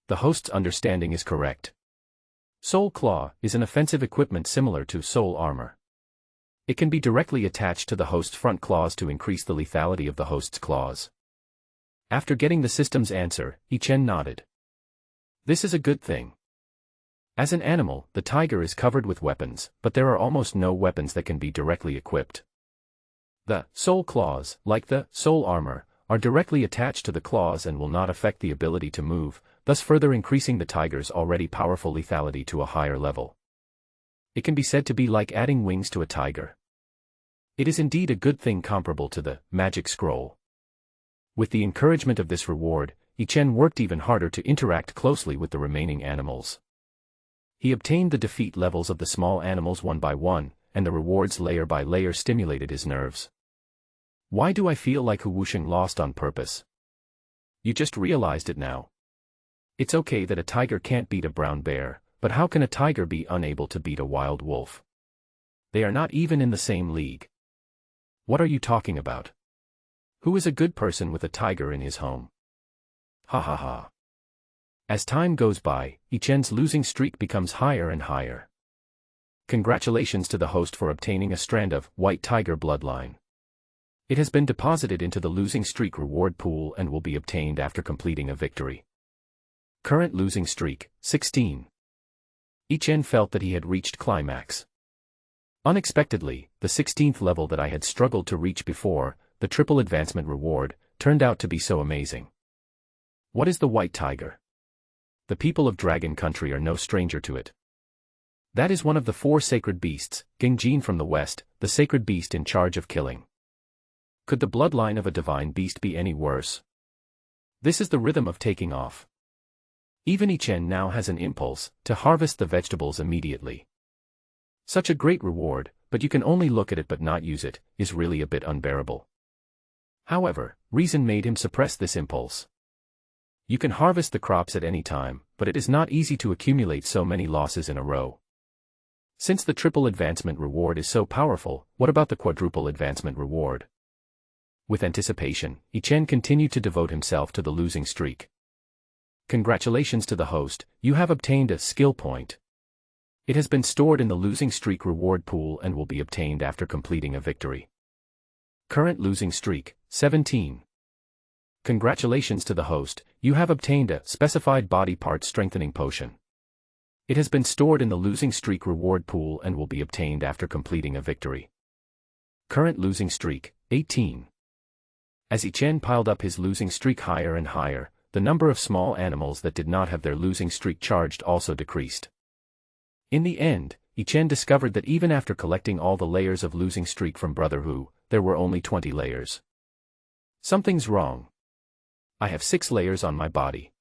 The host's understanding is correct. Soul Claw is an offensive equipment similar to soul armor. It can be directly attached to the host's front claws to increase the lethality of the host's claws. After getting the system's answer, Ichen nodded. This is a good thing. As an animal, the tiger is covered with weapons, but there are almost no weapons that can be directly equipped. The soul claws, like the soul armor, are directly attached to the claws and will not affect the ability to move, thus further increasing the tiger's already powerful lethality to a higher level. It can be said to be like adding wings to a tiger. It is indeed a good thing comparable to the magic scroll. With the encouragement of this reward, Ichen worked even harder to interact closely with the remaining animals. He obtained the defeat levels of the small animals one by one, and the rewards layer by layer stimulated his nerves. Why do I feel like Hu Wusheng lost on purpose? You just realized it now. It's okay that a tiger can't beat a brown bear, but how can a tiger be unable to beat a wild wolf? They are not even in the same league. What are you talking about? Who is a good person with a tiger in his home? Ha ha ha. As time goes by, Ichen's losing streak becomes higher and higher. Congratulations to the host for obtaining a strand of white tiger bloodline. It has been deposited into the losing streak reward pool and will be obtained after completing a victory. Current losing streak, 16. Ichen felt that he had reached climax. Unexpectedly, the 16th level that I had struggled to reach before, the triple advancement reward, turned out to be so amazing. What is the white tiger? The people of Dragon Country are no stranger to it. That is one of the 4 sacred beasts, Gengjin from the west, the sacred beast in charge of killing. Could the bloodline of a divine beast be any worse? This is the rhythm of taking off. Even Ichen now has an impulse to harvest the vegetables immediately. Such a great reward, but you can only look at it but not use it, is really a bit unbearable. However, reason made him suppress this impulse. You can harvest the crops at any time, but it is not easy to accumulate so many losses in a row. Since the triple advancement reward is so powerful, what about the quadruple advancement reward? With anticipation, Ichen continued to devote himself to the losing streak. Congratulations to the host, you have obtained a skill point. It has been stored in the losing streak reward pool and will be obtained after completing a victory. Current losing streak, 17. Congratulations to the host, you have obtained a specified body part strengthening potion. It has been stored in the losing streak reward pool and will be obtained after completing a victory. Current losing streak, 18. As Ichen piled up his losing streak higher and higher, the number of small animals that did not have their losing streak charged also decreased. In the end, Ichen discovered that even after collecting all the layers of losing streak from Brother Hu, there were only 20 layers. Something's wrong. I have 6 layers on my body.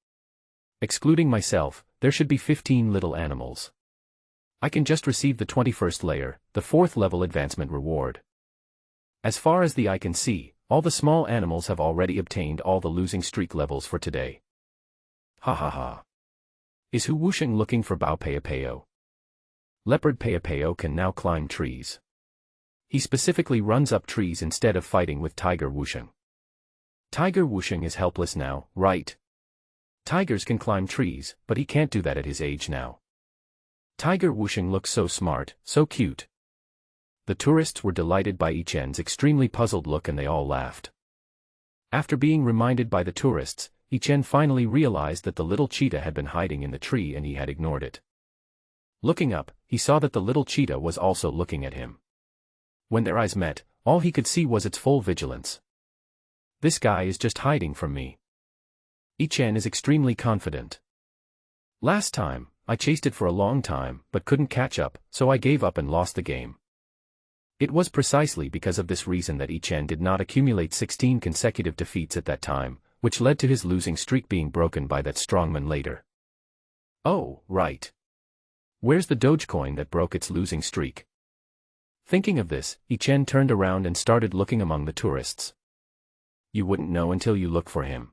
Excluding myself, there should be 15 little animals. I can just receive the 21st layer, the 4th level advancement reward. As far as the eye can see, all the small animals have already obtained all the losing streak levels for today. Ha ha ha. Is Hu Wusheng looking for Bao Peipeo? Leopard Peipeo can now climb trees. He specifically runs up trees instead of fighting with Tiger Wusheng. Tiger Wusheng is helpless now, right? Tigers can climb trees, but he can't do that at his age now. Tiger Wusheng looks so smart, so cute. The tourists were delighted by Ichen's extremely puzzled look and they all laughed. After being reminded by the tourists, Ichen finally realized that the little cheetah had been hiding in the tree and he had ignored it. Looking up, he saw that the little cheetah was also looking at him. When their eyes met, all he could see was its full vigilance. This guy is just hiding from me. Ichen is extremely confident. Last time, I chased it for a long time but couldn't catch up, so I gave up and lost the game. It was precisely because of this reason that Ichen did not accumulate 16 consecutive defeats at that time, which led to his losing streak being broken by that strongman later. Oh, right. Where's the Dogecoin that broke its losing streak? Thinking of this, Ichen turned around and started looking among the tourists. You wouldn't know until you look for him.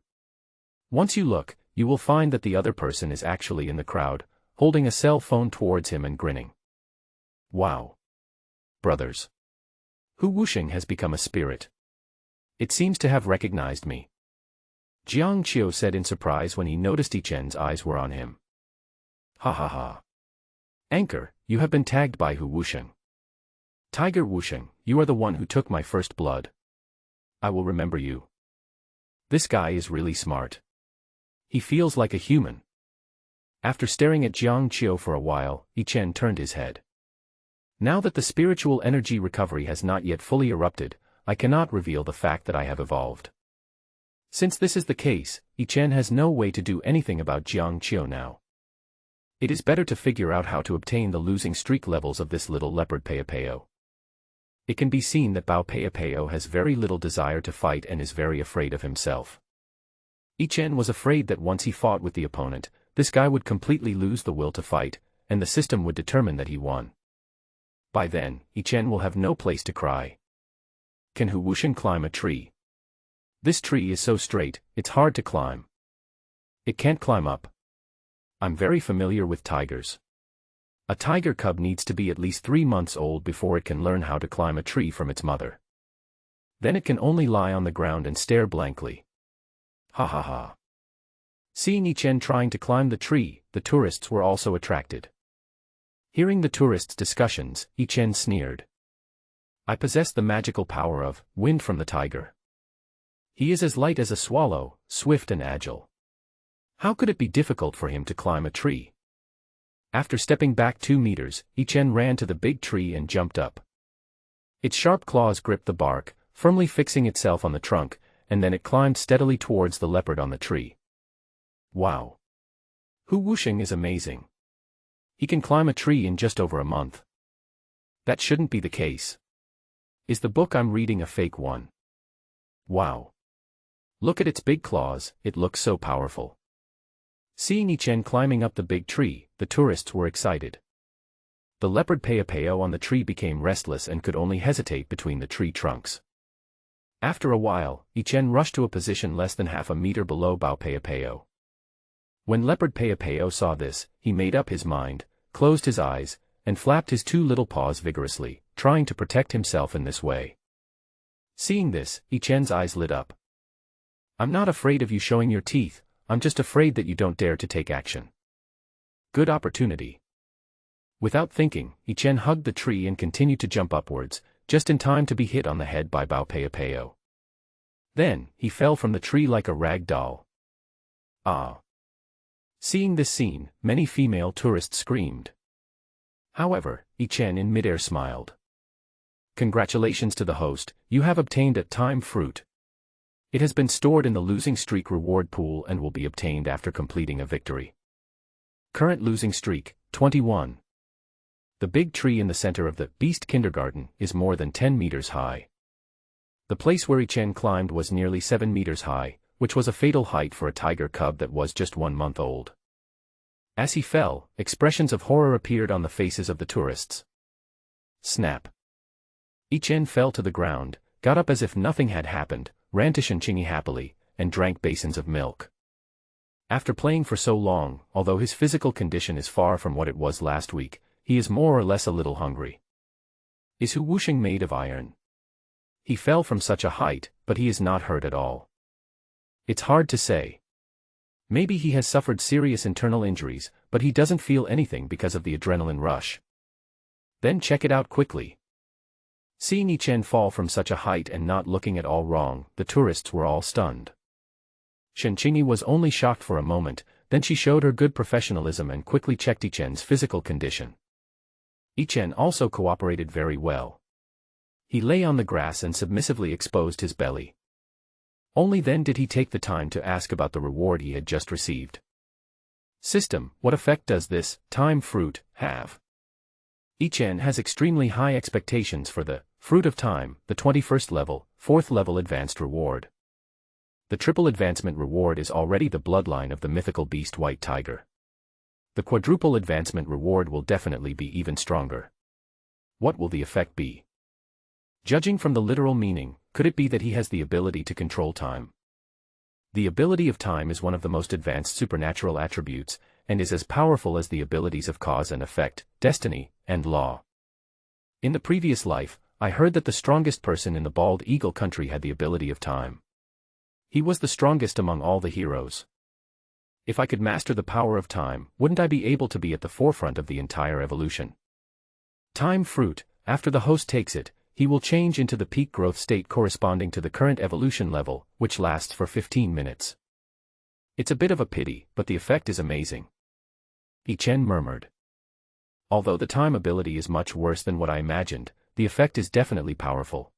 Once you look, you will find that the other person is actually in the crowd, holding a cell phone towards him and grinning. Wow. Brothers. Hu Wusheng has become a spirit. It seems to have recognized me. Jiang Qiu said in surprise when he noticed Ichen's eyes were on him. Ha ha ha. Anchor, you have been tagged by Hu Wusheng. Tiger Wusheng, you are the one who took my first blood. I will remember you. This guy is really smart. He feels like a human. After staring at Jiang Qiu for a while, Ichen turned his head. Now that the spiritual energy recovery has not yet fully erupted, I cannot reveal the fact that I have evolved. Since this is the case, Ichen has no way to do anything about Jiang Qiu now. It is better to figure out how to obtain the losing streak levels of this little leopard Peipeo. It can be seen that Bao Peipeo has very little desire to fight and is very afraid of himself. Ichen was afraid that once he fought with the opponent, this guy would completely lose the will to fight, and the system would determine that he won. By then, Ichen will have no place to cry. Can Hu Wusheng climb a tree? This tree is so straight, it's hard to climb. It can't climb up. I'm very familiar with tigers. A tiger cub needs to be at least 3 months old before it can learn how to climb a tree from its mother. Then it can only lie on the ground and stare blankly. Ha ha ha. Seeing Ichen trying to climb the tree, the tourists were also attracted. Hearing the tourists' discussions, Ichen sneered. I possess the magical power of wind from the tiger. He is as light as a swallow, swift and agile. How could it be difficult for him to climb a tree? After stepping back 2 meters, Ichen ran to the big tree and jumped up. Its sharp claws gripped the bark, firmly fixing itself on the trunk, and then it climbed steadily towards the leopard on the tree. Wow. Hu Wusheng is amazing. He can climb a tree in just over a month. That shouldn't be the case. Is the book I'm reading a fake one? Wow. Look at its big claws, it looks so powerful. Seeing Ichen climbing up the big tree, the tourists were excited. The leopard Peopeo on the tree became restless and could only hesitate between the tree trunks. After a while, Ichen rushed to a position less than half a meter below Bao Peopeo. When leopard Peopeo saw this, he made up his mind, closed his eyes, and flapped his two little paws vigorously, trying to protect himself in this way. Seeing this, Ichen's eyes lit up. "I'm not afraid of you showing your teeth, I'm just afraid that you don't dare to take action." Good opportunity. Without thinking, Ichen hugged the tree and continued to jump upwards, just in time to be hit on the head by Bao Peopeo. Then, he fell from the tree like a rag doll. Ah! Seeing this scene, many female tourists screamed. However, Ichen in midair smiled. "Congratulations to the host, you have obtained a time fruit. It has been stored in the losing streak reward pool and will be obtained after completing a victory. Current losing streak, 21. The big tree in the center of the Beast Kindergarten is more than 10 meters high. The place where Ichen climbed was nearly 7 meters high, which was a fatal height for a tiger cub that was just 1 month old. As he fell, expressions of horror appeared on the faces of the tourists. Snap! Ichen fell to the ground, got up as if nothing had happened, ran to Shenqingi happily, and drank basins of milk. After playing for so long, although his physical condition is far from what it was last week, he is more or less a little hungry. Is Hu Wuxing made of iron? He fell from such a height, but he is not hurt at all. It's hard to say. Maybe he has suffered serious internal injuries, but he doesn't feel anything because of the adrenaline rush. Then check it out quickly. Seeing Ichen fall from such a height and not looking at all wrong, the tourists were all stunned. Shenqingi was only shocked for a moment, then she showed her good professionalism and quickly checked Ichen's physical condition. Ichen also cooperated very well. He lay on the grass and submissively exposed his belly. Only then did he take the time to ask about the reward he had just received. System, what effect does this time fruit have? Ichen has extremely high expectations for the Fruit of Time, the 21st level, 4th level advanced reward. The triple advancement reward is already the bloodline of the mythical beast White Tiger. The quadruple advancement reward will definitely be even stronger. What will the effect be? Judging from the literal meaning, could it be that he has the ability to control time? The ability of time is one of the most advanced supernatural attributes, and is as powerful as the abilities of cause and effect, destiny, and law. In the previous life, I heard that the strongest person in the Bald Eagle country had the ability of time. He was the strongest among all the heroes. If I could master the power of time, wouldn't I be able to be at the forefront of the entire evolution? Time fruit, after the host takes it, he will change into the peak growth state corresponding to the current evolution level, which lasts for 15 minutes. It's a bit of a pity, but the effect is amazing. Ichen murmured. Although the time ability is much worse than what I imagined, the effect is definitely powerful.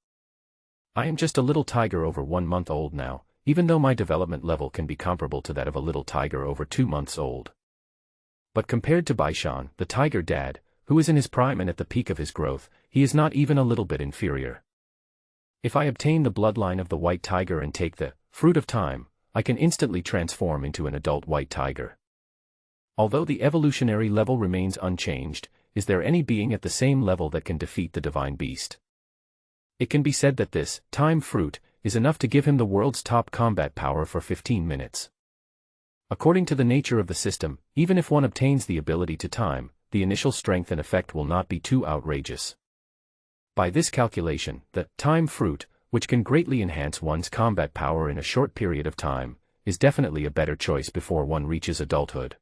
I am just a little tiger over 1 month old now, even though my development level can be comparable to that of a little tiger over 2 months old. But compared to Baishan, the tiger dad, who is in his prime and at the peak of his growth, he is not even a little bit inferior. If I obtain the bloodline of the white tiger and take the Fruit of Time, I can instantly transform into an adult white tiger. Although the evolutionary level remains unchanged, is there any being at the same level that can defeat the divine beast? It can be said that this time fruit is enough to give him the world's top combat power for 15 minutes. According to the nature of the system, even if one obtains the ability to time, the initial strength and effect will not be too outrageous. By this calculation, the time fruit, which can greatly enhance one's combat power in a short period of time, is definitely a better choice before one reaches adulthood.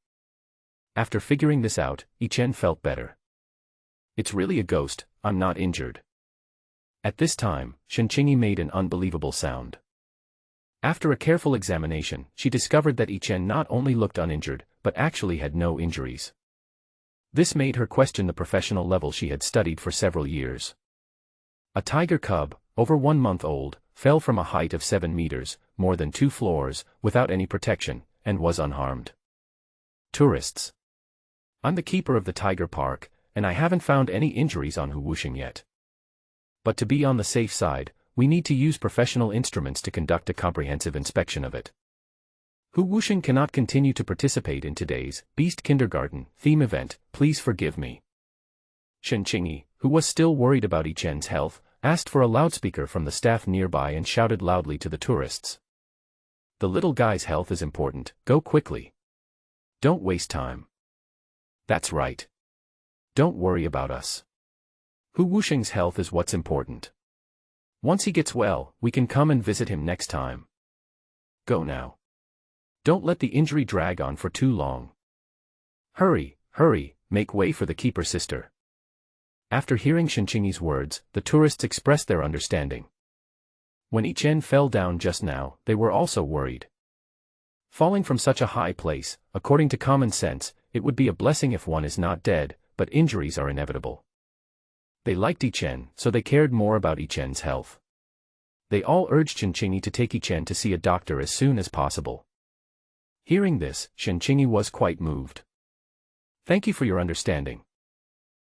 After figuring this out, Ichen felt better. It's really a ghost, I'm not injured. At this time, Shenqingi made an unbelievable sound. After a careful examination, she discovered that Ichen not only looked uninjured, but actually had no injuries. This made her question the professional level she had studied for several years. A tiger cub, over 1 month old, fell from a height of 7 meters, more than 2 floors, without any protection, and was unharmed. Tourists. I'm the keeper of the Tiger Park, and I haven't found any injuries on Hu Wuxing yet. But to be on the safe side, we need to use professional instruments to conduct a comprehensive inspection of it. Hu Wuxing cannot continue to participate in today's Beast Kindergarten theme event, please forgive me. Shen Qingyi, who was still worried about Yi Chen's health, asked for a loudspeaker from the staff nearby and shouted loudly to the tourists. The little guy's health is important, go quickly. Don't waste time. That's right. Don't worry about us. Hu Wusheng's health is what's important. Once he gets well, we can come and visit him next time. Go now. Don't let the injury drag on for too long. Hurry, hurry, make way for the keeper sister. After hearing Shen Qingyi's words, the tourists expressed their understanding. When Yi Chen fell down just now, they were also worried. Falling from such a high place, according to common sense, it would be a blessing if one is not dead, but injuries are inevitable. They liked Yi Chen, so they cared more about Yi Chen's health. They all urged Shen Qingyi to take Yi Chen to see a doctor as soon as possible. Hearing this, Shen Qingyi was quite moved. Thank you for your understanding.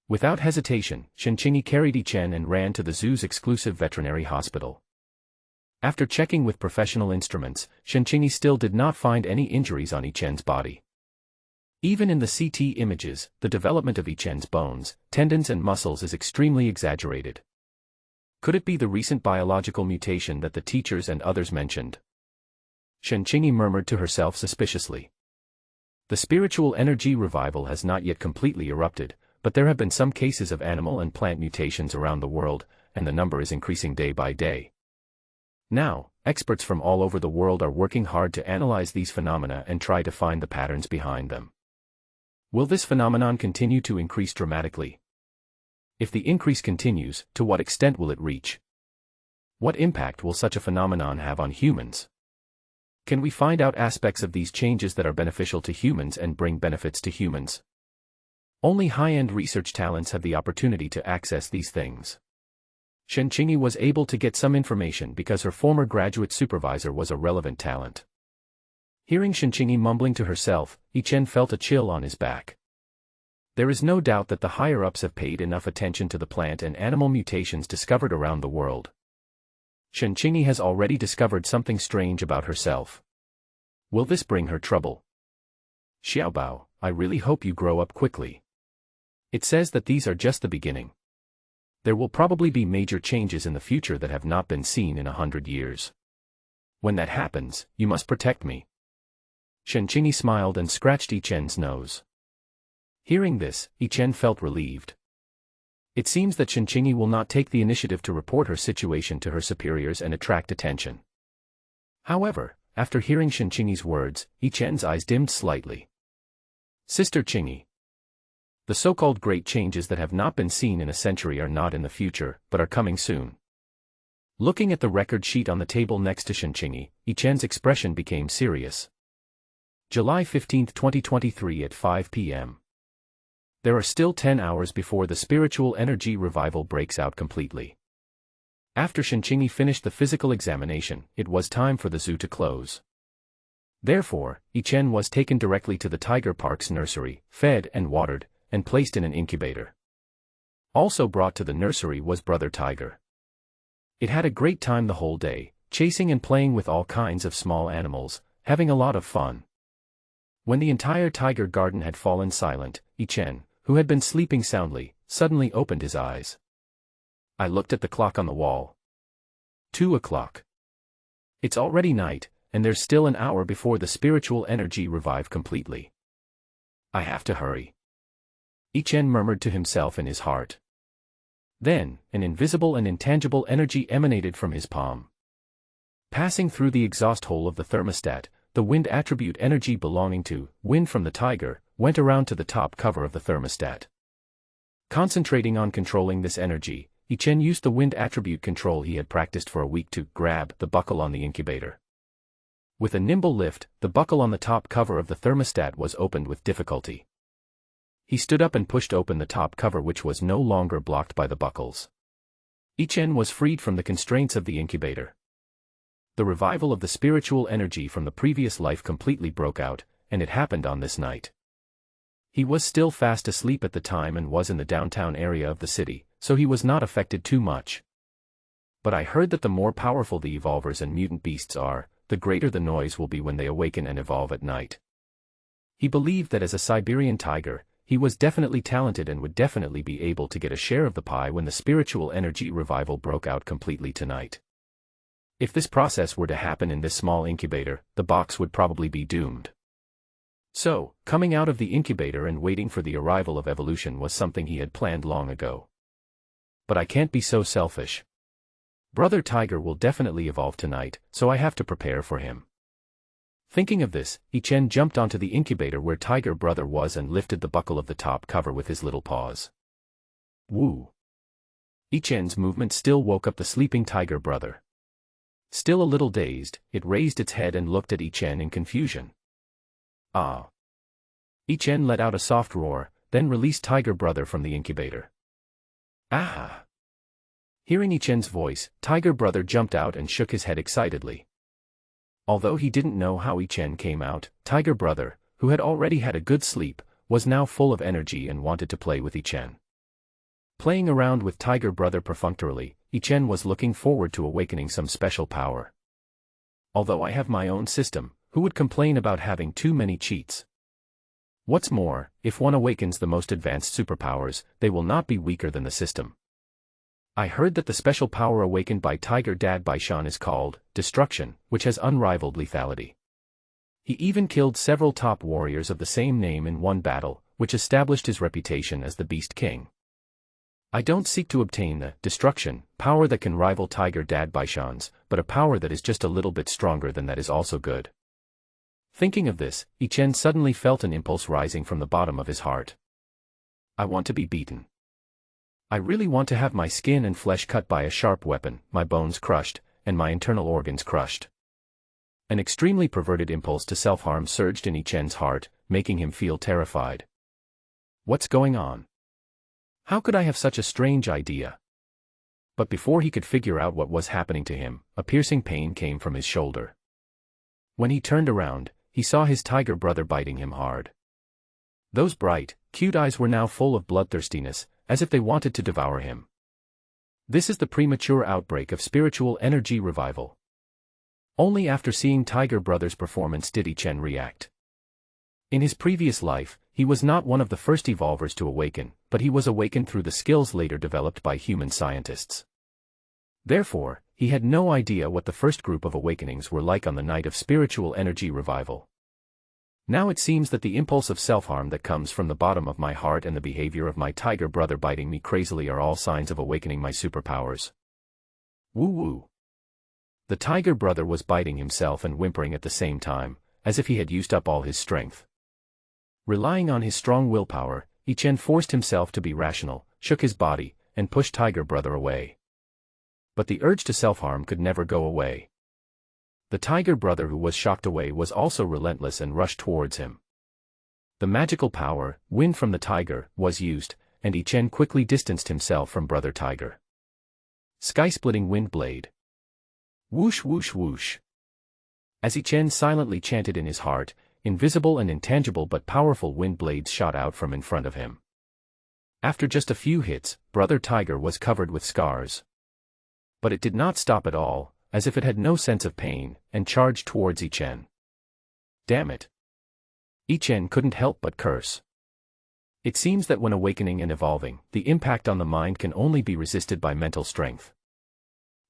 Without hesitation, Shen Qingyi carried Yi Chen and ran to the zoo's exclusive veterinary hospital. After checking with professional instruments, Shen Qingyi still did not find any injuries on Yi Chen's body. Even in the CT images, the development of Yi Chen's bones, tendons and muscles is extremely exaggerated. Could it be the recent biological mutation that the teachers and others mentioned? Shen Qingyi murmured to herself suspiciously. The spiritual energy revival has not yet completely erupted, but there have been some cases of animal and plant mutations around the world, and the number is increasing day by day. Now, experts from all over the world are working hard to analyze these phenomena and try to find the patterns behind them. Will this phenomenon continue to increase dramatically? If the increase continues, to what extent will it reach? What impact will such a phenomenon have on humans? Can we find out aspects of these changes that are beneficial to humans and bring benefits to humans? Only high-end research talents have the opportunity to access these things. Shen Qingyi was able to get some information because her former graduate supervisor was a relevant talent. Hearing Shen Qingyi mumbling to herself, Yi Chen felt a chill on his back. There is no doubt that the higher-ups have paid enough attention to the plant and animal mutations discovered around the world. Shen Qingyi has already discovered something strange about herself. Will this bring her trouble? Xiaobao, I really hope you grow up quickly. It says that these are just the beginning. There will probably be major changes in the future that have not been seen in 100 years. When that happens, you must protect me. Shen Qingyi smiled and scratched Yi Chen's nose. Hearing this, Yi Chen felt relieved. It seems that Shen Qingyi will not take the initiative to report her situation to her superiors and attract attention. However, after hearing Shen Qingyi's words, Yi Chen's eyes dimmed slightly. Sister Qingyi. The so-called great changes that have not been seen in a century are not in the future, but are coming soon. Looking at the record sheet on the table next to Shen Qingyi, Yi Chen's expression became serious. July 15, 2023 at 5 p.m. There are still 10 hours before the spiritual energy revival breaks out completely. After Shen Qingyi finished the physical examination, it was time for the zoo to close. Therefore, Yi Chen was taken directly to the Tiger Park's nursery, fed and watered, and placed in an incubator. Also brought to the nursery was Brother Tiger. It had a great time the whole day, chasing and playing with all kinds of small animals, having a lot of fun. When the entire tiger garden had fallen silent, Yi Chen, who had been sleeping soundly, suddenly opened his eyes. I looked at the clock on the wall. 2 o'clock. It's already night, and there's still an hour before the spiritual energy revive completely. I have to hurry. Yi Chen murmured to himself in his heart. Then, an invisible and intangible energy emanated from his palm. Passing through the exhaust hole of the thermostat, the wind attribute energy belonging to wind from the tiger went around to the top cover of the thermostat. Concentrating on controlling this energy, Yi Chen used the wind attribute control he had practiced for a week to grab the buckle on the incubator. With a nimble lift, the buckle on the top cover of the thermostat was opened with difficulty. He stood up and pushed open the top cover, which was no longer blocked by the buckles. Yi Chen was freed from the constraints of the incubator. The revival of the spiritual energy from the previous life completely broke out, and it happened on this night. He was still fast asleep at the time and was in the downtown area of the city, so he was not affected too much. But I heard that the more powerful the evolvers and mutant beasts are, the greater the noise will be when they awaken and evolve at night. He believed that as a Siberian tiger, he was definitely talented and would definitely be able to get a share of the pie when the spiritual energy revival broke out completely tonight. If this process were to happen in this small incubator, the box would probably be doomed. So, coming out of the incubator and waiting for the arrival of evolution was something he had planned long ago. But I can't be so selfish. Brother Tiger will definitely evolve tonight, so I have to prepare for him. Thinking of this, Ichen jumped onto the incubator where Tiger Brother was and lifted the buckle of the top cover with his little paws. Woo! Ichen's movement still woke up the sleeping Tiger Brother. Still a little dazed, it raised its head and looked at Ichen in confusion. Ah! Ichen let out a soft roar, then released Tiger Brother from the incubator. Ah! Hearing Ichen's voice, Tiger Brother jumped out and shook his head excitedly. Although he didn't know how Ichen came out, Tiger Brother, who had already had a good sleep, was now full of energy and wanted to play with Ichen. Playing around with Tiger Brother perfunctorily, Ichen was looking forward to awakening some special power. Although I have my own system, who would complain about having too many cheats? What's more, if one awakens the most advanced superpowers, they will not be weaker than the system. I heard that the special power awakened by Tiger Dad Baishan is called Destruction, which has unrivaled lethality. He even killed several top warriors of the same name in one battle, which established his reputation as the Beast King. I don't seek to obtain the Destruction power that can rival Tiger Dad Baishan's, but a power that is just a little bit stronger than that is also good. Thinking of this, Ichen suddenly felt an impulse rising from the bottom of his heart. I want to be beaten. I really want to have my skin and flesh cut by a sharp weapon, my bones crushed, and my internal organs crushed. An extremely perverted impulse to self-harm surged in Ichen's heart, making him feel terrified. What's going on? How could I have such a strange idea? But before he could figure out what was happening to him, a piercing pain came from his shoulder. When he turned around, he saw his Tiger Brother biting him hard. Those bright, cute eyes were now full of bloodthirstiness, as if they wanted to devour him. This is the premature outbreak of spiritual energy revival. Only after seeing Tiger Brother's performance did Ichen react. In his previous life, he was not one of the first evolvers to awaken, but he was awakened through the skills later developed by human scientists. Therefore, he had no idea what the first group of awakenings were like on the night of spiritual energy revival. Now it seems that the impulse of self-harm that comes from the bottom of my heart and the behavior of my Tiger Brother biting me crazily are all signs of awakening my superpowers. Woo-woo. The Tiger Brother was biting himself and whimpering at the same time, as if he had used up all his strength. Relying on his strong willpower, Ichen forced himself to be rational, shook his body, and pushed Tiger Brother away. But the urge to self-harm could never go away. The Tiger Brother who was shocked away was also relentless and rushed towards him. The magical power, Wind from the Tiger, was used, and Ichen quickly distanced himself from Brother Tiger. Sky-splitting wind blade. Whoosh whoosh whoosh. As Ichen silently chanted in his heart, invisible and intangible but powerful wind blades shot out from in front of him. After just a few hits, Brother Tiger was covered with scars. But it did not stop at all, as if it had no sense of pain, and charged towards Ichen. Damn it. Ichen couldn't help but curse. It seems that when awakening and evolving, the impact on the mind can only be resisted by mental strength.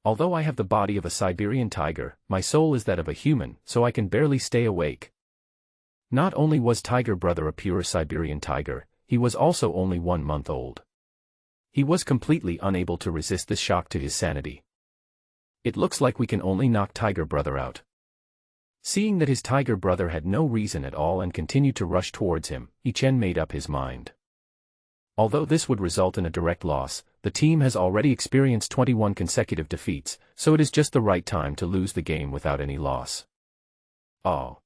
Although I have the body of a Siberian tiger, my soul is that of a human, so I can barely stay awake. Not only was Tiger Brother a pure Siberian tiger, he was also only 1 month old. He was completely unable to resist this shock to his sanity. It looks like we can only knock Tiger Brother out. Seeing that his Tiger Brother had no reason at all and continued to rush towards him, Ichen made up his mind. Although this would result in a direct loss, the team has already experienced 21 consecutive defeats, so it is just the right time to lose the game without any loss. Oh.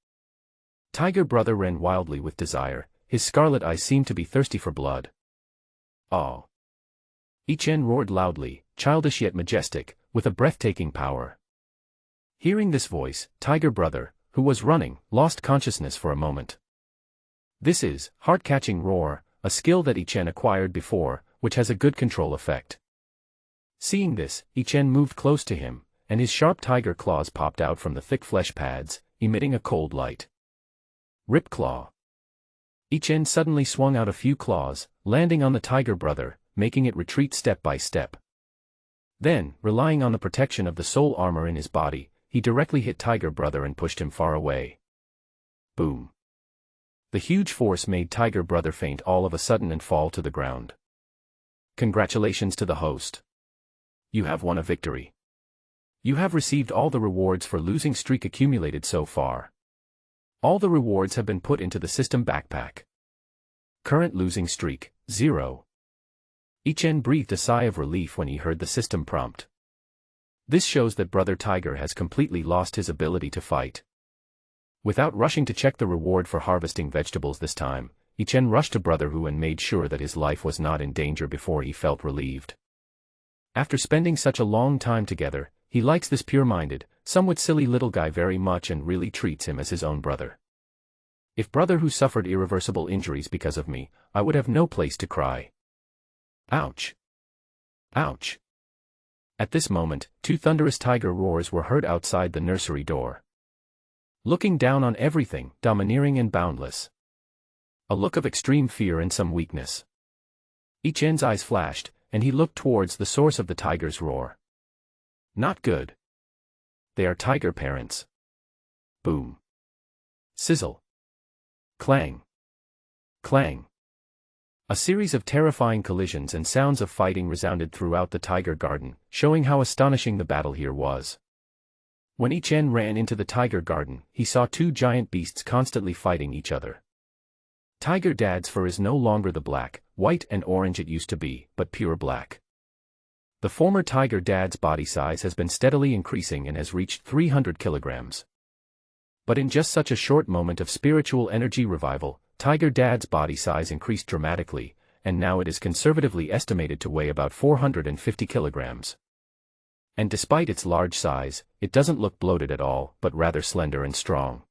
Tiger Brother ran wildly with desire, his scarlet eyes seemed to be thirsty for blood. Oh. Ichen roared loudly, childish yet majestic, with a breathtaking power. Hearing this voice, Tiger Brother, who was running, lost consciousness for a moment. This is heart-catching roar, a skill that Ichen acquired before, which has a good control effect. Seeing this, Ichen moved close to him, and his sharp tiger claws popped out from the thick flesh pads, emitting a cold light. Rip Claw. Ichen suddenly swung out a few claws, landing on the tiger brother, making it retreat step by step. Then, relying on the protection of the soul armor in his body, he directly hit tiger brother and pushed him far away. Boom. The huge force made tiger brother faint all of a sudden and fall to the ground. Congratulations to the host. You have won a victory. You have received all the rewards for losing streak accumulated so far. All the rewards have been put into the system backpack. Current losing streak, 0. Ichen breathed a sigh of relief when he heard the system prompt. This shows that Brother Tiger has completely lost his ability to fight. Without rushing to check the reward for harvesting vegetables this time, Ichen rushed to Brother Hu and made sure that his life was not in danger before he felt relieved. After spending such a long time together, he likes this pure-minded, somewhat silly little guy very much and really treats him as his own brother. If Brother Hu suffered irreversible injuries because of me, I would have no place to cry. Ouch. Ouch. At this moment, 2 thunderous tiger roars were heard outside the nursery door. Looking down on everything, domineering and boundless. A look of extreme fear and some weakness. Ichen's eyes flashed, and he looked towards the source of the tiger's roar. Not good. They are tiger parents. Boom. Sizzle. Clang. Clang. A series of terrifying collisions and sounds of fighting resounded throughout the tiger garden, showing how astonishing the battle here was. When Ichen ran into the tiger garden, he saw 2 giant beasts constantly fighting each other. Tiger Dad's fur is no longer the black, white and orange it used to be, but pure black. The former Tiger Dad's body size has been steadily increasing and has reached 300 kilograms. But in just such a short moment of spiritual energy revival, Tiger Dad's body size increased dramatically, and now it is conservatively estimated to weigh about 450 kilograms. And despite its large size, it doesn't look bloated at all, but rather slender and strong.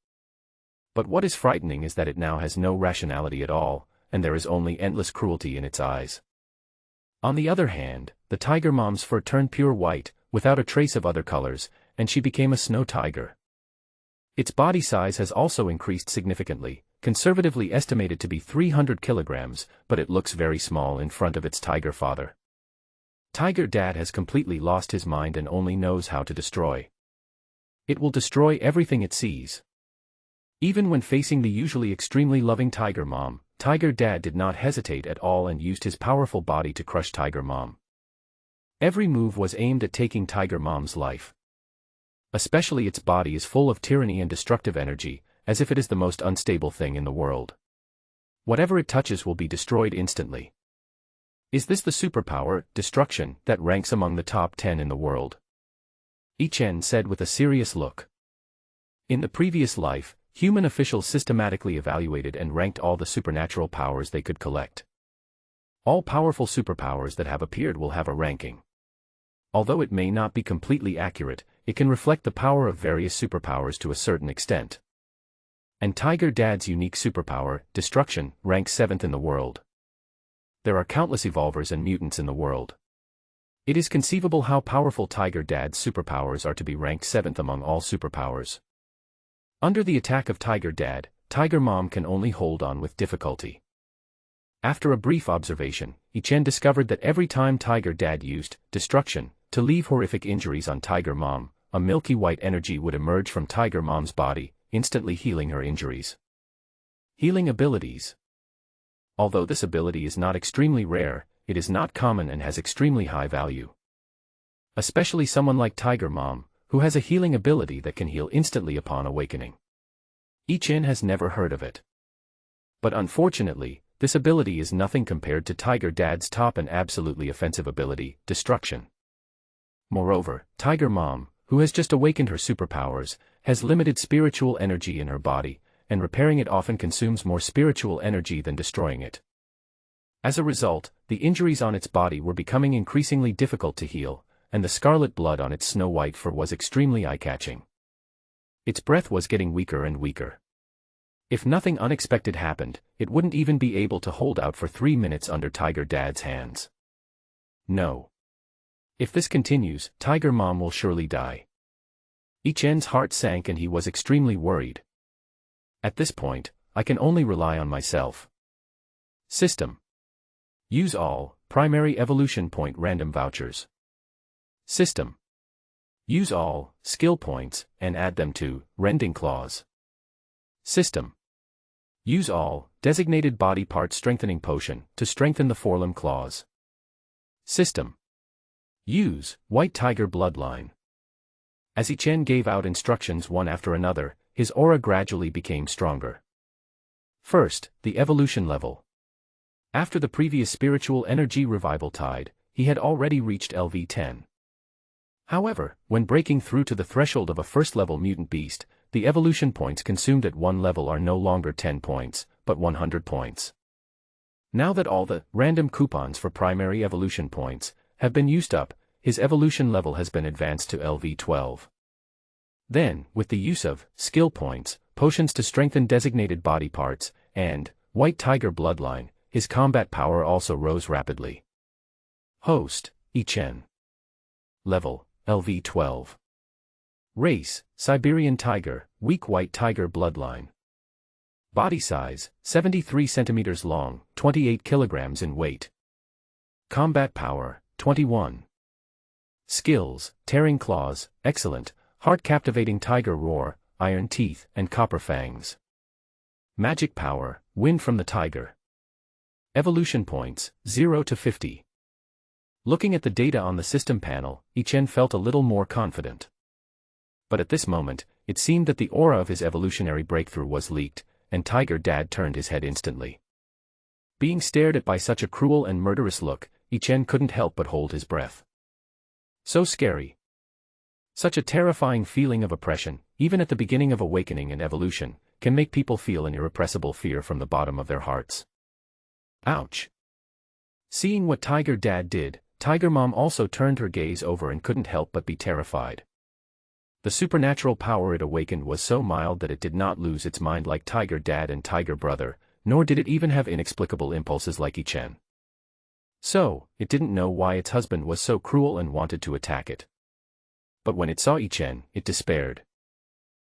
But what is frightening is that it now has no rationality at all, and there is only endless cruelty in its eyes. On the other hand, the tiger mom's fur turned pure white, without a trace of other colors, and she became a snow tiger. Its body size has also increased significantly, conservatively estimated to be 300 kilograms, but it looks very small in front of its tiger father. Tiger Dad has completely lost his mind and only knows how to destroy. It will destroy everything it sees. Even when facing the usually extremely loving Tiger Mom, Tiger Dad did not hesitate at all and used his powerful body to crush Tiger Mom. Every move was aimed at taking Tiger Mom's life. Especially its body is full of tyranny and destructive energy, as if it is the most unstable thing in the world. Whatever it touches will be destroyed instantly. Is this the superpower, destruction, that ranks among the top 10 in the world? Ichen said with a serious look. In the previous life, human officials systematically evaluated and ranked all the supernatural powers they could collect. All powerful superpowers that have appeared will have a ranking. Although it may not be completely accurate, it can reflect the power of various superpowers to a certain extent. And Tiger Dad's unique superpower, destruction, ranks 7th in the world. There are countless evolvers and mutants in the world. It is conceivable how powerful Tiger Dad's superpowers are to be ranked 7th among all superpowers. Under the attack of Tiger Dad, Tiger Mom can only hold on with difficulty. After a brief observation, Ichen discovered that every time Tiger Dad used destruction to leave horrific injuries on Tiger Mom, a milky white energy would emerge from Tiger Mom's body, instantly healing her injuries. Healing abilities. Although this ability is not extremely rare, it is not common and has extremely high value. Especially someone like Tiger Mom, who has a healing ability that can heal instantly upon awakening. Ichen has never heard of it. But unfortunately, this ability is nothing compared to Tiger Dad's top and absolutely offensive ability, destruction. Moreover, Tiger Mom, who has just awakened her superpowers, has limited spiritual energy in her body, and repairing it often consumes more spiritual energy than destroying it. As a result, the injuries on its body were becoming increasingly difficult to heal, and the scarlet blood on its snow-white fur was extremely eye-catching. Its breath was getting weaker and weaker. If nothing unexpected happened, it wouldn't even be able to hold out for 3 minutes under Tiger Dad's hands. No. If this continues, Tiger Mom will surely die. Ichen's heart sank and he was extremely worried. At this point, I can only rely on myself. System. Use all primary evolution point random vouchers. System. Use all skill points and add them to rending clause. System. Use all designated body part strengthening potion to strengthen the forelimb clause. System. Use white tiger bloodline. As Ichen gave out instructions one after another, his aura gradually became stronger. First, the evolution level. After the previous spiritual energy revival tide, he had already reached LV10. However, when breaking through to the threshold of a first-level mutant beast, the evolution points consumed at one level are no longer 10 points, but 100 points. Now that all the random coupons for primary evolution points have been used up, his evolution level has been advanced to LV12. Then, with the use of skill points, potions to strengthen designated body parts, and white tiger bloodline, his combat power also rose rapidly. Host, Ichen. Level, LV12. Race, Siberian tiger, weak white tiger bloodline. Body size, 73 centimeters long, 28 kilograms in weight. Combat power, 21. Skills, tearing claws, excellent, heart-captivating tiger roar, iron teeth, and copper fangs. Magic power, wind from the tiger. Evolution points, 0 to 50. Looking at the data on the system panel, Ichen felt a little more confident. But at this moment, it seemed that the aura of his evolutionary breakthrough was leaked, and Tiger Dad turned his head instantly. Being stared at by such a cruel and murderous look, Ichen couldn't help but hold his breath. So scary. Such a terrifying feeling of oppression, even at the beginning of awakening and evolution, can make people feel an irrepressible fear from the bottom of their hearts. Ouch. Seeing what Tiger Dad did, Tiger Mom also turned her gaze over and couldn't help but be terrified. The supernatural power it awakened was so mild that it did not lose its mind like Tiger Dad and Tiger Brother, nor did it even have inexplicable impulses like Ichen. So, it didn't know why its husband was so cruel and wanted to attack it. But when it saw Ichen, it despaired.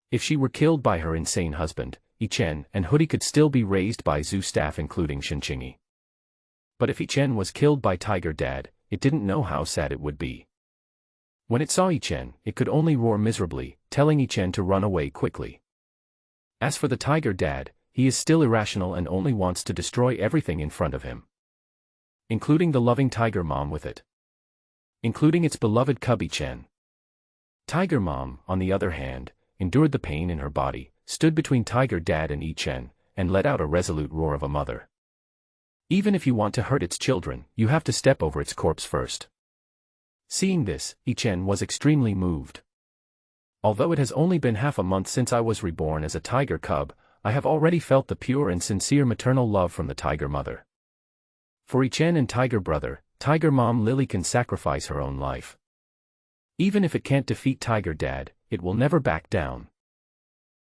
If she were killed by her insane husband, Ichen and Hoodie could still be raised by Zoo staff including Shinchingi. But if Ichen was killed by Tiger Dad, it didn't know how sad it would be. When it saw Ichen, it could only roar miserably, telling Ichen to run away quickly. As for the Tiger Dad, he is still irrational and only wants to destroy everything in front of him. Including the loving Tiger Mom with it. Including its beloved cub Ichen. Tiger Mom, on the other hand, endured the pain in her body, stood between Tiger Dad and Ichen, and let out a resolute roar of a mother. Even if you want to hurt its children, you have to step over its corpse first. Seeing this, Ichen was extremely moved. Although it has only been half a month since I was reborn as a tiger cub, I have already felt the pure and sincere maternal love from the tiger mother. For Ichen and Tiger Brother, Tiger Mom Lily can sacrifice her own life. Even if it can't defeat Tiger Dad, it will never back down.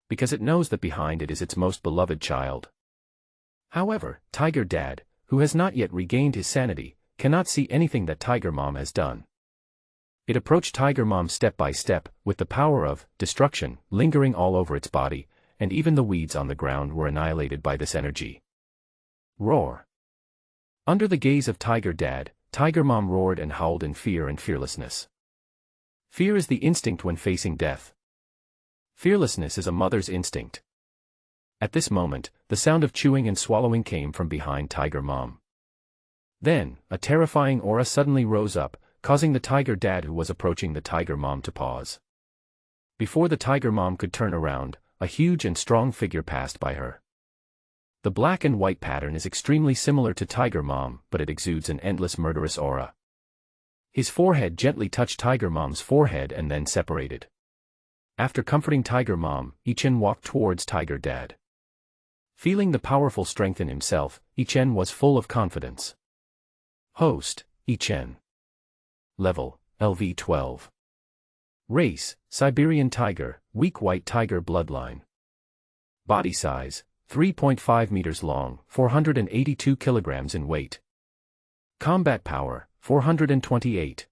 Because it knows that behind it is its most beloved child. However, Tiger Dad, who has not yet regained his sanity, cannot see anything that Tiger Mom has done. It approached Tiger Mom step by step, with the power of destruction lingering all over its body, and even the weeds on the ground were annihilated by this energy. Roar. Under the gaze of Tiger Dad, Tiger Mom roared and howled in fear and fearlessness. Fear is the instinct when facing death. Fearlessness is a mother's instinct. At this moment, the sound of chewing and swallowing came from behind Tiger Mom. Then, a terrifying aura suddenly rose up, causing the Tiger Dad who was approaching the Tiger Mom to pause. Before the Tiger Mom could turn around, a huge and strong figure passed by her. The black and white pattern is extremely similar to Tiger Mom, but it exudes an endless murderous aura. His forehead gently touched Tiger Mom's forehead and then separated. After comforting Tiger Mom, Ichen walked towards Tiger Dad. Feeling the powerful strength in himself, Ichen was full of confidence. Host, Ichen. Level, LV12. Race, Siberian tiger, weak white tiger bloodline. Body size, 3.5 meters long, 482 kilograms in weight. Combat power, 428.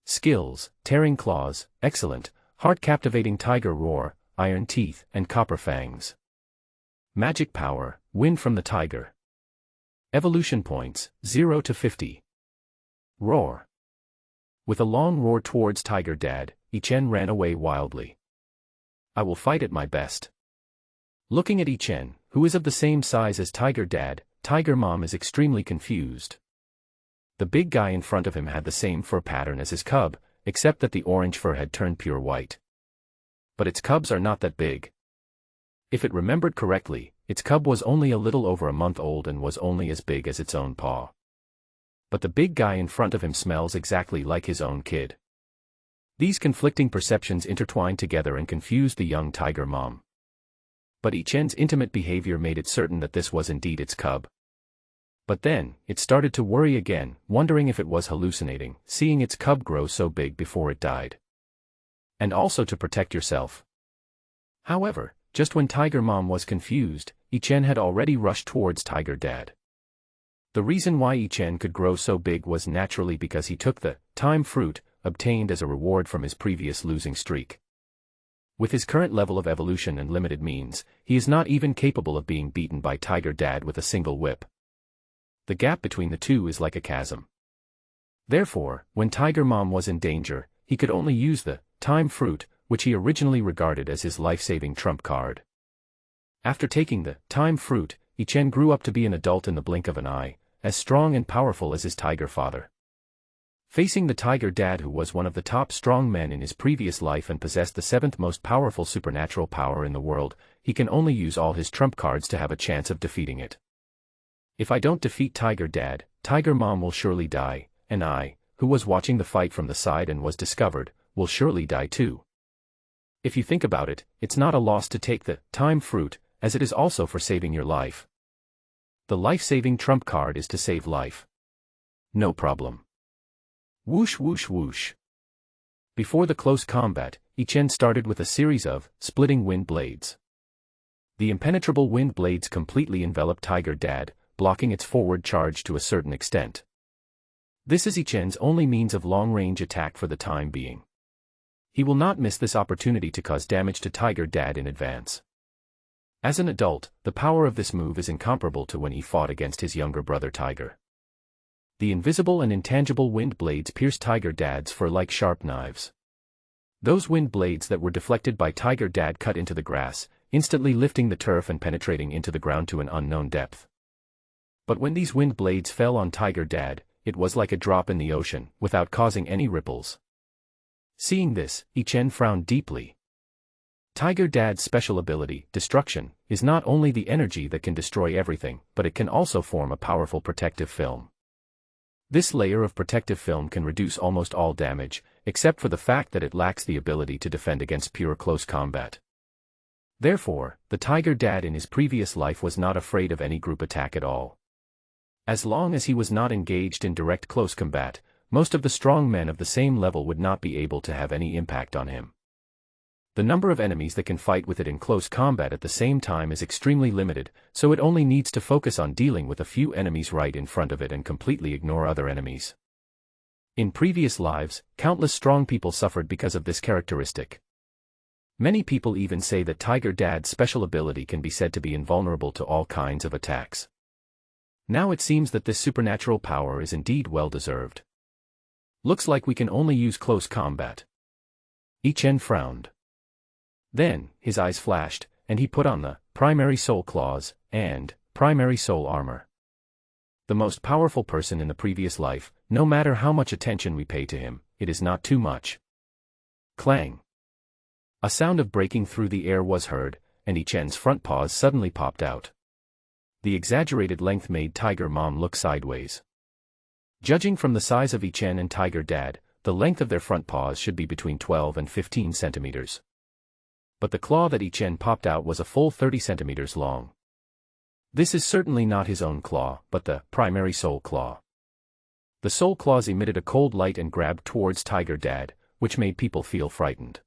Skills, tearing claws, excellent, heart-captivating tiger roar, iron teeth, and copper fangs. Magic power, wind from the tiger. Evolution points, 0 to 50. Roar. With a long roar towards Tiger Dad, Ichen ran away wildly. I will fight at my best. Looking at Ichen, who is of the same size as Tiger Dad, Tiger Mom is extremely confused. The big guy in front of him had the same fur pattern as his cub, except that the orange fur had turned pure white. But its cubs are not that big. If it remembered correctly, its cub was only a little over a month old and was only as big as its own paw. But the big guy in front of him smells exactly like his own kid. These conflicting perceptions intertwined together and confused the young Tiger Mom. But Ichen's intimate behavior made it certain that this was indeed its cub. But then, it started to worry again, wondering if it was hallucinating, seeing its cub grow so big before it died. And also to protect yourself. However, just when Tiger Mom was confused, Ichen had already rushed towards Tiger Dad. The reason why Ichen could grow so big was naturally because he took the time fruit, obtained as a reward from his previous losing streak. With his current level of evolution and limited means, he is not even capable of being beaten by Tiger Dad with a single whip. The gap between the two is like a chasm. Therefore, when Tiger Mom was in danger, he could only use the time fruit, which he originally regarded as his life-saving trump card. After taking the time fruit, Ichen grew up to be an adult in the blink of an eye, as strong and powerful as his tiger father. Facing the Tiger Dad, who was one of the top strong men in his previous life and possessed the 7th most powerful supernatural power in the world, he can only use all his trump cards to have a chance of defeating it. If I don't defeat Tiger Dad, Tiger Mom will surely die, and I, who was watching the fight from the side and was discovered, will surely die too. If you think about it, it's not a loss to take the time fruit, as it is also for saving your life. The life-saving trump card is to save life. No problem. Whoosh whoosh whoosh. Before the close combat, Ichen started with a series of splitting wind blades. The impenetrable wind blades completely enveloped Tiger Dad, blocking its forward charge to a certain extent. This is Ichen's only means of long-range attack for the time being. He will not miss this opportunity to cause damage to Tiger Dad in advance. As an adult, the power of this move is incomparable to when he fought against his younger brother Tiger. The invisible and intangible wind blades pierced Tiger Dad's fur like sharp knives. Those wind blades that were deflected by Tiger Dad cut into the grass, instantly lifting the turf and penetrating into the ground to an unknown depth. But when these wind blades fell on Tiger Dad, it was like a drop in the ocean, without causing any ripples. Seeing this, Ichen frowned deeply. Tiger Dad's special ability, Destruction, is not only the energy that can destroy everything, but it can also form a powerful protective film. This layer of protective film can reduce almost all damage, except for the fact that it lacks the ability to defend against pure close combat. Therefore, the Tiger Dad in his previous life was not afraid of any group attack at all. As long as he was not engaged in direct close combat, most of the strong men of the same level would not be able to have any impact on him. The number of enemies that can fight with it in close combat at the same time is extremely limited, so it only needs to focus on dealing with a few enemies right in front of it and completely ignore other enemies. In previous lives, countless strong people suffered because of this characteristic. Many people even say that Tiger Dad's special ability can be said to be invulnerable to all kinds of attacks. Now it seems that this supernatural power is indeed well-deserved. Looks like we can only use close combat. Ichen frowned. Then, his eyes flashed, and he put on the primary soul claws and primary soul armor. The most powerful person in the previous life, no matter how much attention we pay to him, it is not too much. Clang. A sound of breaking through the air was heard, and Ichen's front paws suddenly popped out. The exaggerated length made Tiger Mom look sideways. Judging from the size of Ichen and Tiger Dad, the length of their front paws should be between 12 and 15 centimeters. But the claw that Ichen popped out was a full 30 centimeters long. This is certainly not his own claw, but the primary soul claw. The soul claws emitted a cold light and grabbed towards Tiger Dad, which made people feel frightened.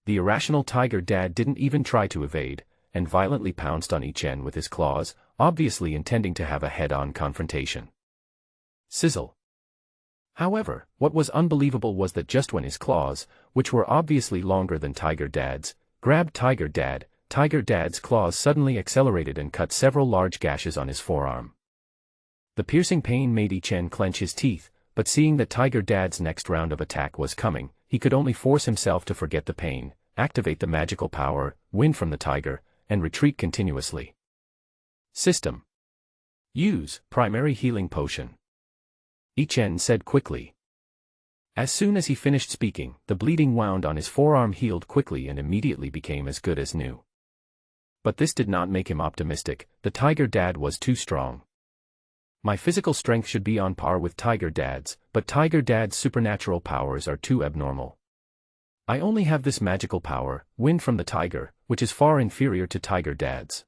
The irrational Tiger Dad didn't even try to evade, and violently pounced on Ichen with his claws, obviously intending to have a head-on confrontation. Sizzle. However, what was unbelievable was that just when his claws, which were obviously longer than Tiger Dad's, grabbed Tiger Dad Tiger Dad's claws suddenly accelerated and cut several large gashes on his forearm. The piercing pain made Ichen clench his teeth, but seeing that Tiger Dad's next round of attack was coming, he could only force himself to forget the pain, activate the magical power, win from the tiger, and retreat continuously. System. Use primary healing potion. Ichen said quickly. As soon as he finished speaking, the bleeding wound on his forearm healed quickly and immediately became as good as new. But this did not make him optimistic. The Tiger Dad was too strong. My physical strength should be on par with Tiger Dad's, but Tiger Dad's supernatural powers are too abnormal. I only have this magical power, win from the tiger, which is far inferior to Tiger Dad's.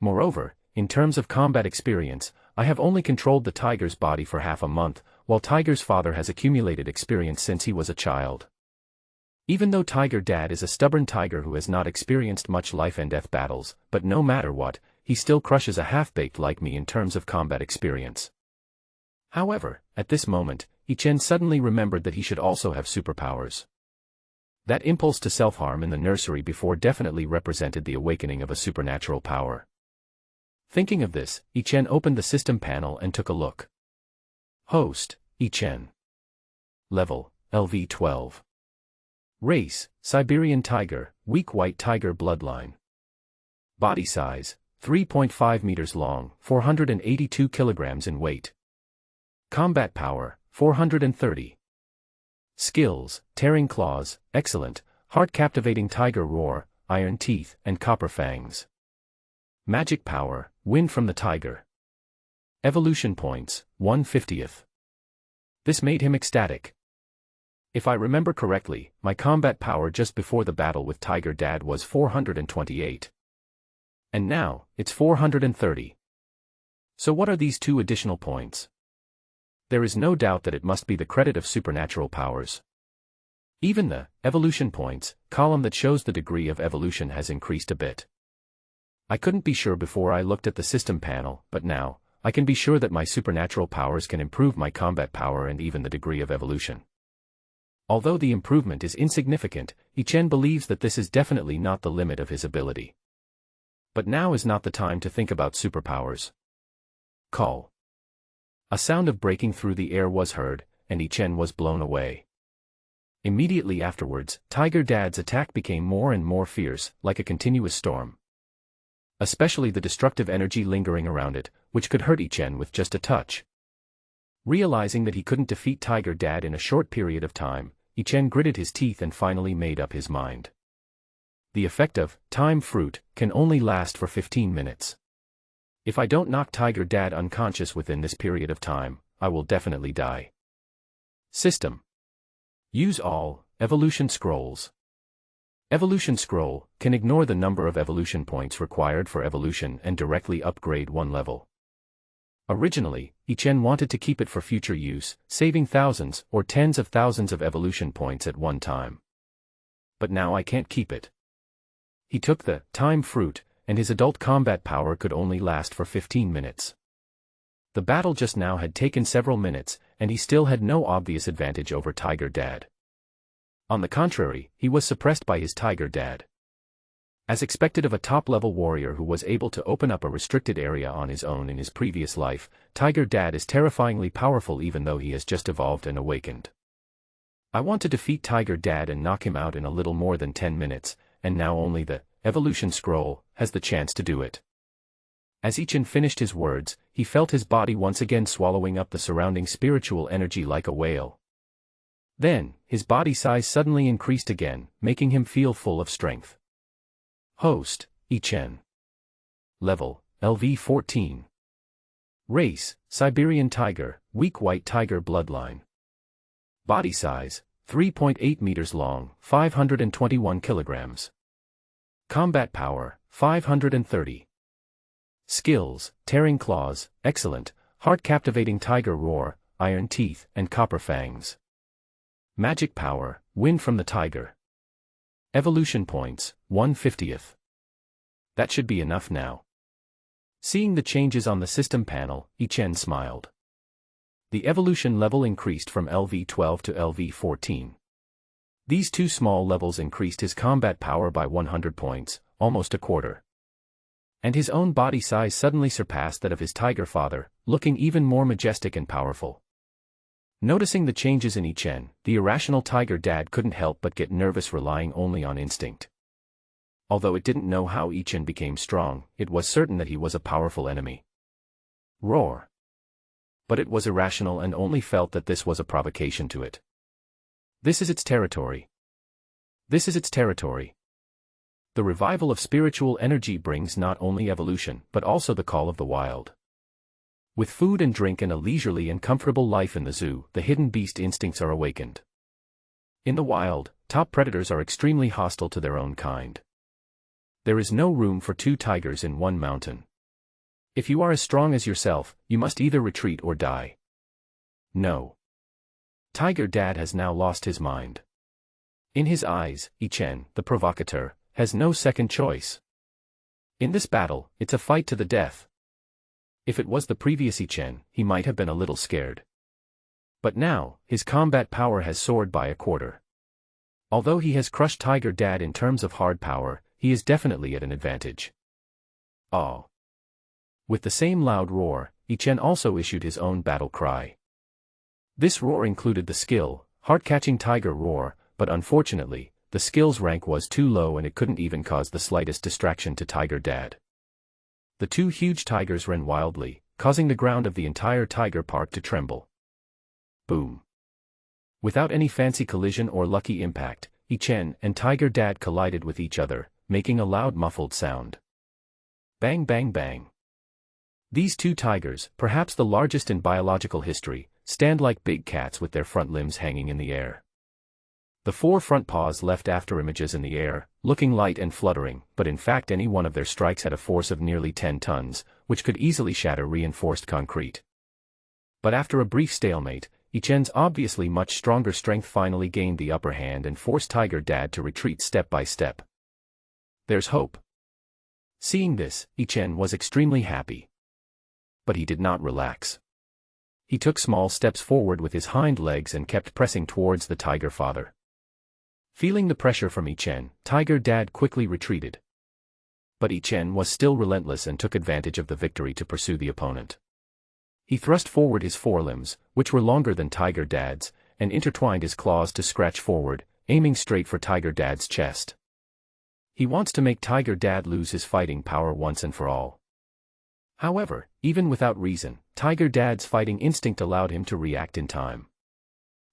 Moreover, in terms of combat experience, I have only controlled the tiger's body for half a month, while Tiger's father has accumulated experience since he was a child. Even though Tiger Dad is a stubborn tiger who has not experienced much life and death battles, but no matter what, he still crushes a half-baked like me in terms of combat experience. However, at this moment, Ichen suddenly remembered that he should also have superpowers. That impulse to self-harm in the nursery before definitely represented the awakening of a supernatural power. Thinking of this, Ichen opened the system panel and took a look. Host, Ichen. Level, LV12. Race, Siberian Tiger, weak white tiger bloodline. Body size, 3.5 meters long, 482 kilograms in weight. Combat power, 430. Skills, tearing claws, excellent, heart-captivating tiger roar, iron teeth, and copper fangs. Magic power, win from the tiger. Evolution points, 1/50th. This made him ecstatic. If I remember correctly, my combat power just before the battle with Tiger Dad was 428. And now, it's 430. So what are these two additional points? There is no doubt that it must be the credit of supernatural powers. Even the evolution points column that shows the degree of evolution has increased a bit. I couldn't be sure before I looked at the system panel, but now, I can be sure that my supernatural powers can improve my combat power and even the degree of evolution. Although the improvement is insignificant, Ichen believes that this is definitely not the limit of his ability. But now is not the time to think about superpowers. Call. A sound of breaking through the air was heard, and Ichen was blown away. Immediately afterwards, Tiger Dad's attack became more and more fierce, like a continuous storm. Especially the destructive energy lingering around it, which could hurt Ichen with just a touch. Realizing that he couldn't defeat Tiger Dad in a short period of time, Ichen gritted his teeth and finally made up his mind. The effect of time fruit can only last for 15 minutes. If I don't knock Tiger Dad unconscious within this period of time, I will definitely die. System. Use all evolution scrolls. Evolution scroll can ignore the number of evolution points required for evolution and directly upgrade one level. Originally, Ichen wanted to keep it for future use, saving thousands or tens of thousands of evolution points at one time. But now I can't keep it. He took the time fruit, and his adult combat power could only last for 15 minutes. The battle just now had taken several minutes, and he still had no obvious advantage over Tiger Dad. On the contrary, he was suppressed by his Tiger Dad. As expected of a top-level warrior who was able to open up a restricted area on his own in his previous life, Tiger Dad is terrifyingly powerful even though he has just evolved and awakened. I want to defeat Tiger Dad and knock him out in a little more than 10 minutes, and now only the evolution scroll has the chance to do it. As Ichen finished his words, he felt his body once again swallowing up the surrounding spiritual energy like a whale. Then, his body size suddenly increased again, making him feel full of strength. Host, Ichen. Level, LV14. Race, Siberian Tiger, weak white tiger bloodline. Body size, 3.8 meters long, 521 kilograms. Combat power, 530. Skills, tearing claws, excellent, heart-captivating tiger roar, iron teeth, and copper fangs. Magic power, win from the tiger. Evolution points, 1/50th. That should be enough now. Seeing the changes on the system panel, Ichen smiled. The evolution level increased from LV12 to LV14. These two small levels increased his combat power by 100 points, almost a quarter. And his own body size suddenly surpassed that of his tiger father, looking even more majestic and powerful. Noticing the changes in Ichen, the irrational tiger dad couldn't help but get nervous, relying only on instinct. Although it didn't know how Ichen became strong, it was certain that he was a powerful enemy. Roar! But it was irrational and only felt that this was a provocation to it. This is its territory. This is its territory. The revival of spiritual energy brings not only evolution but also the call of the wild. With food and drink and a leisurely and comfortable life in the zoo, the hidden beast instincts are awakened. In the wild, top predators are extremely hostile to their own kind. There is no room for two tigers in one mountain. If you are as strong as yourself, you must either retreat or die. No. Tiger Dad has now lost his mind. In his eyes, Ichen, the provocateur, has no second choice. In this battle, it's a fight to the death. If it was the previous Ichen, he might have been a little scared. But now, his combat power has soared by a quarter. Although he has crushed Tiger Dad in terms of hard power, he is definitely at an advantage. Oh! With the same loud roar, Ichen also issued his own battle cry. This roar included the skill, heart-catching tiger roar, but unfortunately, the skill's rank was too low and it couldn't even cause the slightest distraction to Tiger Dad. The two huge tigers ran wildly, causing the ground of the entire tiger park to tremble. Boom! Without any fancy collision or lucky impact, Ichen and Tiger Dad collided with each other, making a loud muffled sound. Bang bang bang. These two tigers, perhaps the largest in biological history, stand like big cats with their front limbs hanging in the air. The four front paws left afterimages in the air, looking light and fluttering, but in fact any one of their strikes had a force of nearly 10 tons, which could easily shatter reinforced concrete. But after a brief stalemate, Ichen's obviously much stronger strength finally gained the upper hand and forced Tiger Dad to retreat step by step. There's hope. Seeing this, Ichen was extremely happy. But he did not relax. He took small steps forward with his hind legs and kept pressing towards the tiger father. Feeling the pressure from Ichen, Tiger Dad quickly retreated. But Ichen was still relentless and took advantage of the victory to pursue the opponent. He thrust forward his forelimbs, which were longer than Tiger Dad's, and intertwined his claws to scratch forward, aiming straight for Tiger Dad's chest. He wants to make Tiger Dad lose his fighting power once and for all. However, even without reason, Tiger Dad's fighting instinct allowed him to react in time.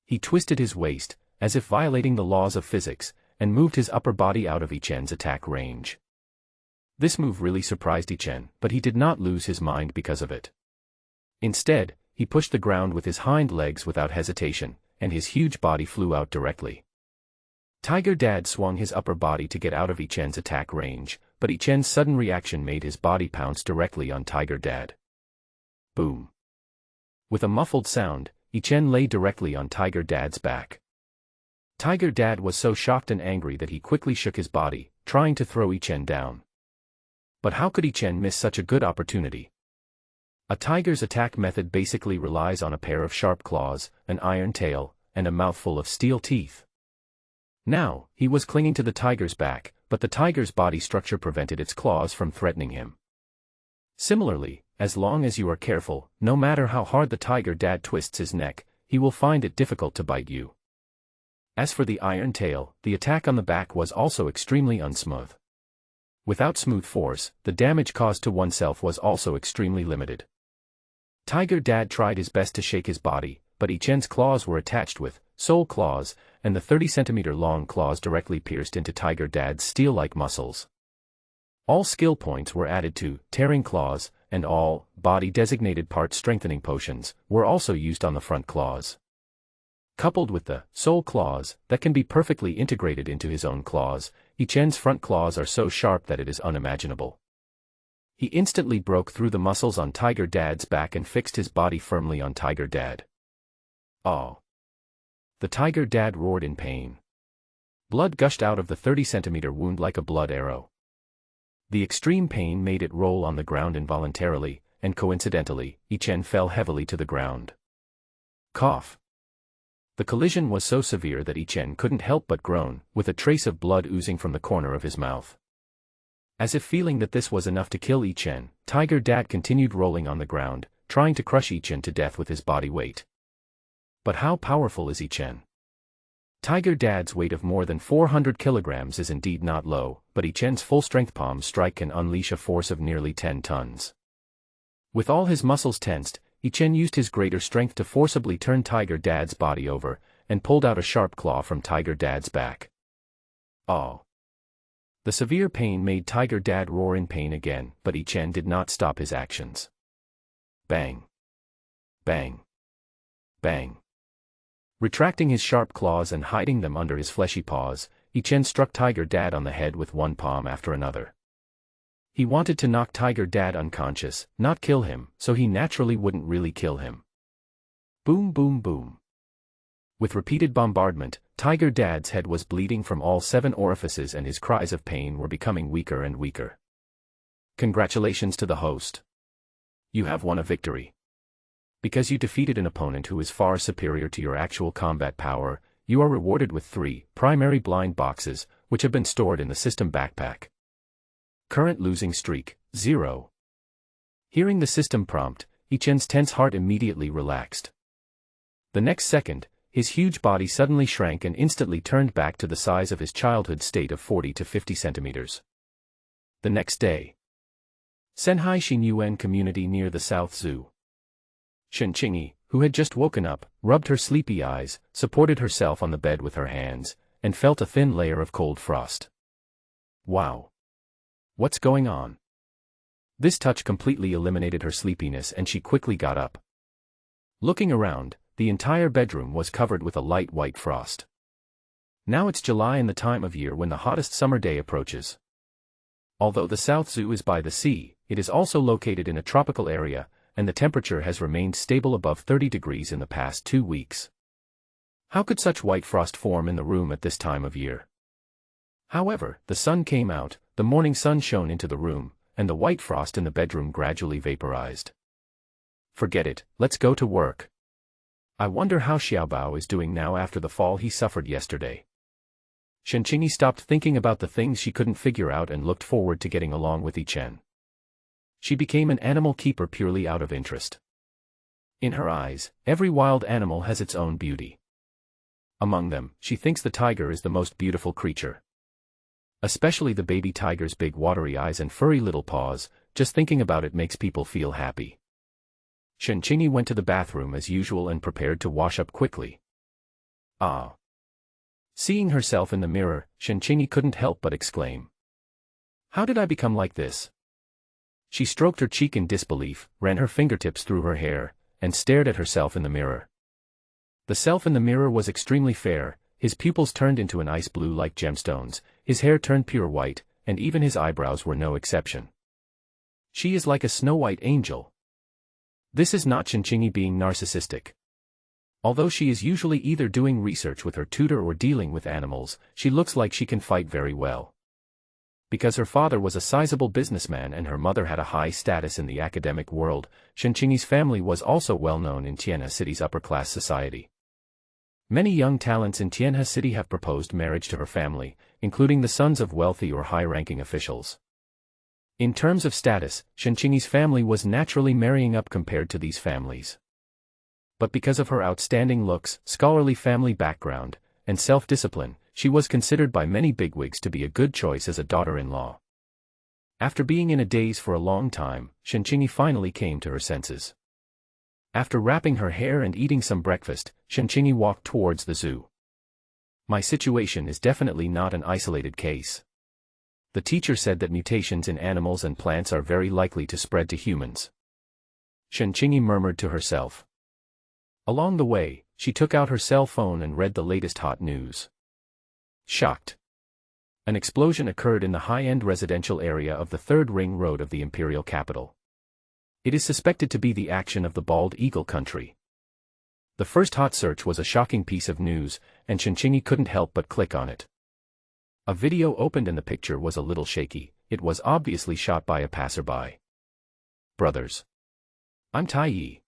He twisted his waist, as if violating the laws of physics, and moved his upper body out of Ichen's attack range. This move really surprised Ichen, but he did not lose his mind because of it. Instead, he pushed the ground with his hind legs without hesitation, and his huge body flew out directly. Tiger Dad swung his upper body to get out of Ichen's attack range, but Ichen's sudden reaction made his body pounce directly on Tiger Dad. Boom! With a muffled sound, Ichen lay directly on Tiger Dad's back. Tiger Dad was so shocked and angry that he quickly shook his body, trying to throw Ichen down. But how could Ichen miss such a good opportunity? A tiger's attack method basically relies on a pair of sharp claws, an iron tail, and a mouthful of steel teeth. Now, he was clinging to the tiger's back, but the tiger's body structure prevented its claws from threatening him. Similarly, as long as you are careful, no matter how hard the Tiger Dad twists his neck, he will find it difficult to bite you. As for the iron tail, the attack on the back was also extremely unsmooth. Without smooth force, the damage caused to oneself was also extremely limited. Tiger Dad tried his best to shake his body, but Ichen's claws were attached with soul claws, and the 30-centimeter-long claws directly pierced into Tiger Dad's steel-like muscles. All skill points were added to tearing claws, and all body-designated part strengthening potions were also used on the front claws. Coupled with the soul claws that can be perfectly integrated into his own claws, Ichen's front claws are so sharp that it is unimaginable. He instantly broke through the muscles on Tiger Dad's back and fixed his body firmly on Tiger Dad. Oh! The Tiger Dad roared in pain. Blood gushed out of the 30-centimeter wound like a blood arrow. The extreme pain made it roll on the ground involuntarily, and coincidentally, Ichen fell heavily to the ground. Cough! The collision was so severe that Ichen couldn't help but groan, with a trace of blood oozing from the corner of his mouth. As if feeling that this was enough to kill Ichen, Tiger Dad continued rolling on the ground, trying to crush Ichen to death with his body weight. But how powerful is Ichen? Tiger Dad's weight of more than 400 kilograms is indeed not low, but Ichen's full-strength palm strike can unleash a force of nearly 10 tons. With all his muscles tensed, Ichen used his greater strength to forcibly turn Tiger Dad's body over, and pulled out a sharp claw from Tiger Dad's back. Oh! The severe pain made Tiger Dad roar in pain again, but Ichen did not stop his actions. Bang! Bang! Bang! Retracting his sharp claws and hiding them under his fleshy paws, Ichen struck Tiger Dad on the head with one palm after another. He wanted to knock Tiger Dad unconscious, not kill him, so he naturally wouldn't really kill him. Boom boom boom. With repeated bombardment, Tiger Dad's head was bleeding from all 7 orifices and his cries of pain were becoming weaker and weaker. Congratulations to the host. You have won a victory. Because you defeated an opponent who is far superior to your actual combat power, you are rewarded with 3 primary blind boxes, which have been stored in the system backpack. Current losing streak, 0. Hearing the system prompt, Ichen's tense heart immediately relaxed. The next second, his huge body suddenly shrank and instantly turned back to the size of his childhood state of 40 to 50 centimeters. The next day. Senhai Xinyuan community near the South Zoo. Shen Qingyi, who had just woken up, rubbed her sleepy eyes, supported herself on the bed with her hands, and felt a thin layer of cold frost. Wow! What's going on? This touch completely eliminated her sleepiness and she quickly got up. Looking around, the entire bedroom was covered with a light white frost. Now it's July and the time of year when the hottest summer day approaches. Although the South Zoo is by the sea, it is also located in a tropical area, and the temperature has remained stable above 30 degrees in the past 2 weeks. How could such white frost form in the room at this time of year? However, the sun came out, the morning sun shone into the room, and the white frost in the bedroom gradually vaporized. Forget it, let's go to work. I wonder how Xiaobao is doing now after the fall he suffered yesterday. Shen Qingyi stopped thinking about the things she couldn't figure out and looked forward to getting along with Ichen. She became an animal keeper purely out of interest. In her eyes, every wild animal has its own beauty. Among them, she thinks the tiger is the most beautiful creature. Especially the baby tiger's big watery eyes and furry little paws, just thinking about it makes people feel happy. Shen Qingyi went to the bathroom as usual and prepared to wash up quickly. Ah! Seeing herself in the mirror, Shen Qingyi couldn't help but exclaim. How did I become like this? She stroked her cheek in disbelief, ran her fingertips through her hair, and stared at herself in the mirror. The self in the mirror was extremely fair, his pupils turned into an ice blue like gemstones, his hair turned pure white, and even his eyebrows were no exception. She is like a snow-white angel. This is not Shen Qingyi being narcissistic. Although she is usually either doing research with her tutor or dealing with animals, she looks like she can fight very well. Because her father was a sizable businessman and her mother had a high status in the academic world, Shen Qingyi's family was also well known in Tianhe City's upper-class society. Many young talents in Tianhe City have proposed marriage to her family, including the sons of wealthy or high-ranking officials. In terms of status, Shen Qingyi's family was naturally marrying up compared to these families. But because of her outstanding looks, scholarly family background, and self-discipline, she was considered by many bigwigs to be a good choice as a daughter-in-law. After being in a daze for a long time, Shen Qingyi finally came to her senses. After wrapping her hair and eating some breakfast, Shen Qingyi walked towards the zoo. My situation is definitely not an isolated case. The teacher said that mutations in animals and plants are very likely to spread to humans. Shen Qingyi murmured to herself. Along the way, she took out her cell phone and read the latest hot news. Shocked. An explosion occurred in the high-end residential area of the Third Ring Road of the imperial capital. It is suspected to be the action of the Bald Eagle country. The first hot search was a shocking piece of news, and Shen Qingyi couldn't help but click on it. A video opened and the picture was a little shaky, it was obviously shot by a passerby. Brothers. I'm Tai Yi.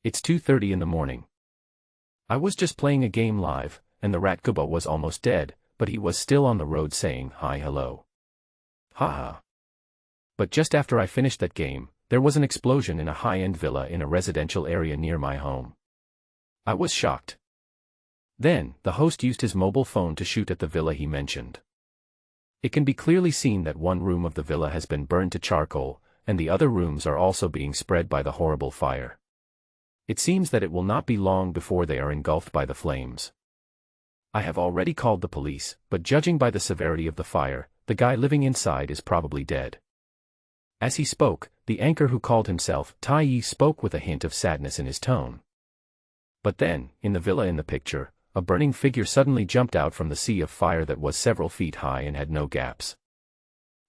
It's 2:30 in the morning. I was just playing a game live, and the rat Kubo was almost dead, but he was still on the road saying hi hello. Haha. But just after I finished that game, there was an explosion in a high-end villa in a residential area near my home. I was shocked. Then, the host used his mobile phone to shoot at the villa he mentioned. It can be clearly seen that one room of the villa has been burned to charcoal, and the other rooms are also being spread by the horrible fire. It seems that it will not be long before they are engulfed by the flames. I have already called the police, but judging by the severity of the fire, the guy living inside is probably dead. As he spoke, the anchor who called himself Tai Yi spoke with a hint of sadness in his tone. But then, in the villa in the picture, a burning figure suddenly jumped out from the sea of fire that was several feet high and had no gaps.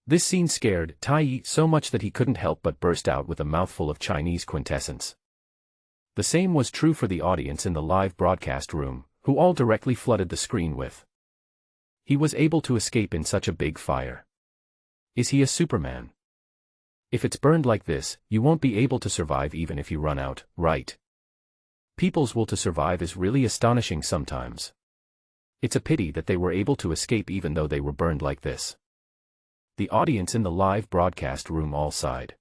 This scene scared Tai Yi so much that he couldn't help but burst out with a mouthful of Chinese quintessence. The same was true for the audience in the live broadcast room, who all directly flooded the screen with. He was able to escape in such a big fire. Is he a Superman? If it's burned like this, you won't be able to survive even if you run out, right? People's will to survive is really astonishing sometimes. It's a pity that they were able to escape even though they were burned like this. The audience in the live broadcast room all sighed.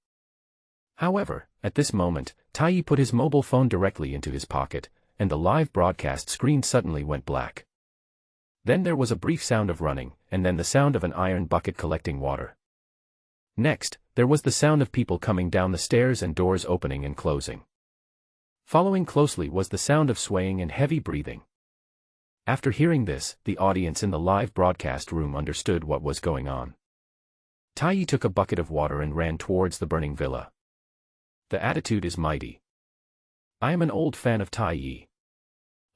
However, at this moment, Tai Yi put his mobile phone directly into his pocket, and the live broadcast screen suddenly went black. Then there was a brief sound of running, and then the sound of an iron bucket collecting water. Next, there was the sound of people coming down the stairs and doors opening and closing. Following closely was the sound of swaying and heavy breathing. After hearing this, the audience in the live broadcast room understood what was going on. Tai Yi took a bucket of water and ran towards the burning villa. The attitude is mighty. I am an old fan of Tai Yi.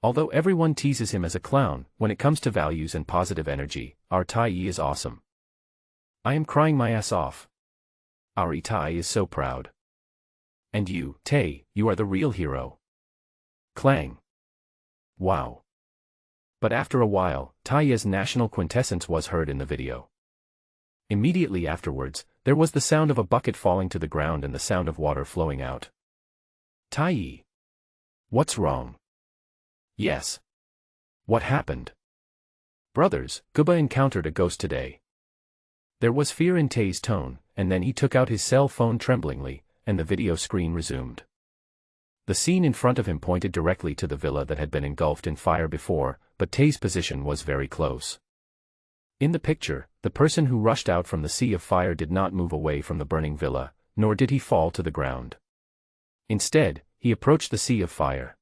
Although everyone teases him as a clown, when it comes to values and positive energy, our Tai Yi is awesome. I am crying my ass off. Our Tai is so proud. And you, Tay, you are the real hero. Clang. Wow. But after a while, Tai's national quintessence was heard in the video. Immediately afterwards, there was the sound of a bucket falling to the ground and the sound of water flowing out. Tai. What's wrong? Yes. What happened? Brothers, Guba encountered a ghost today. There was fear in Tay's tone, and then he took out his cell phone tremblingly, and the video screen resumed. The scene in front of him pointed directly to the villa that had been engulfed in fire before, but Tay's position was very close. In the picture, the person who rushed out from the sea of fire did not move away from the burning villa, nor did he fall to the ground. Instead, he approached the sea of fire.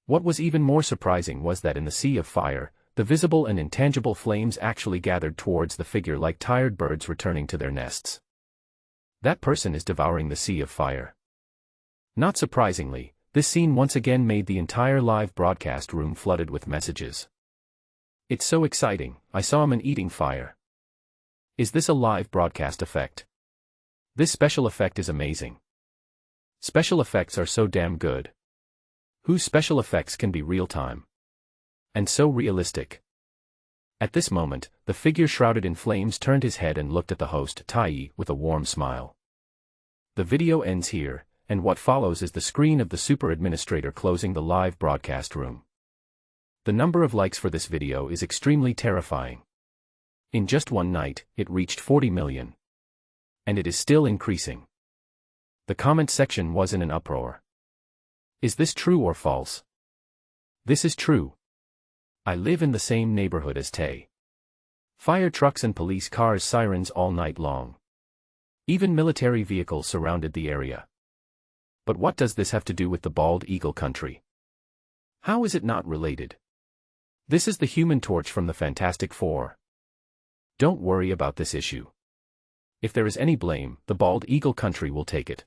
What was even more surprising was that in the sea of fire, the visible and intangible flames actually gathered towards the figure like tired birds returning to their nests. That person is devouring the sea of fire. Not surprisingly, this scene once again made the entire live broadcast room flooded with messages. It's so exciting, I saw him eating fire. Is this a live broadcast effect? This special effect is amazing. Special effects are so damn good. Whose special effects can be real-time? And so realistic. At this moment, the figure shrouded in flames turned his head and looked at the host, Tai, with a warm smile. The video ends here, and what follows is the screen of the super administrator closing the live broadcast room. The number of likes for this video is extremely terrifying. In just one night, it reached 40 million. And it is still increasing. The comment section was in an uproar. Is this true or false? This is true. I live in the same neighborhood as Tay. Fire trucks and police cars sirens all night long. Even military vehicles surrounded the area. But what does this have to do with the bald eagle country? How is it not related? This is the Human Torch from the Fantastic Four. Don't worry about this issue. If there is any blame, the bald eagle country will take it.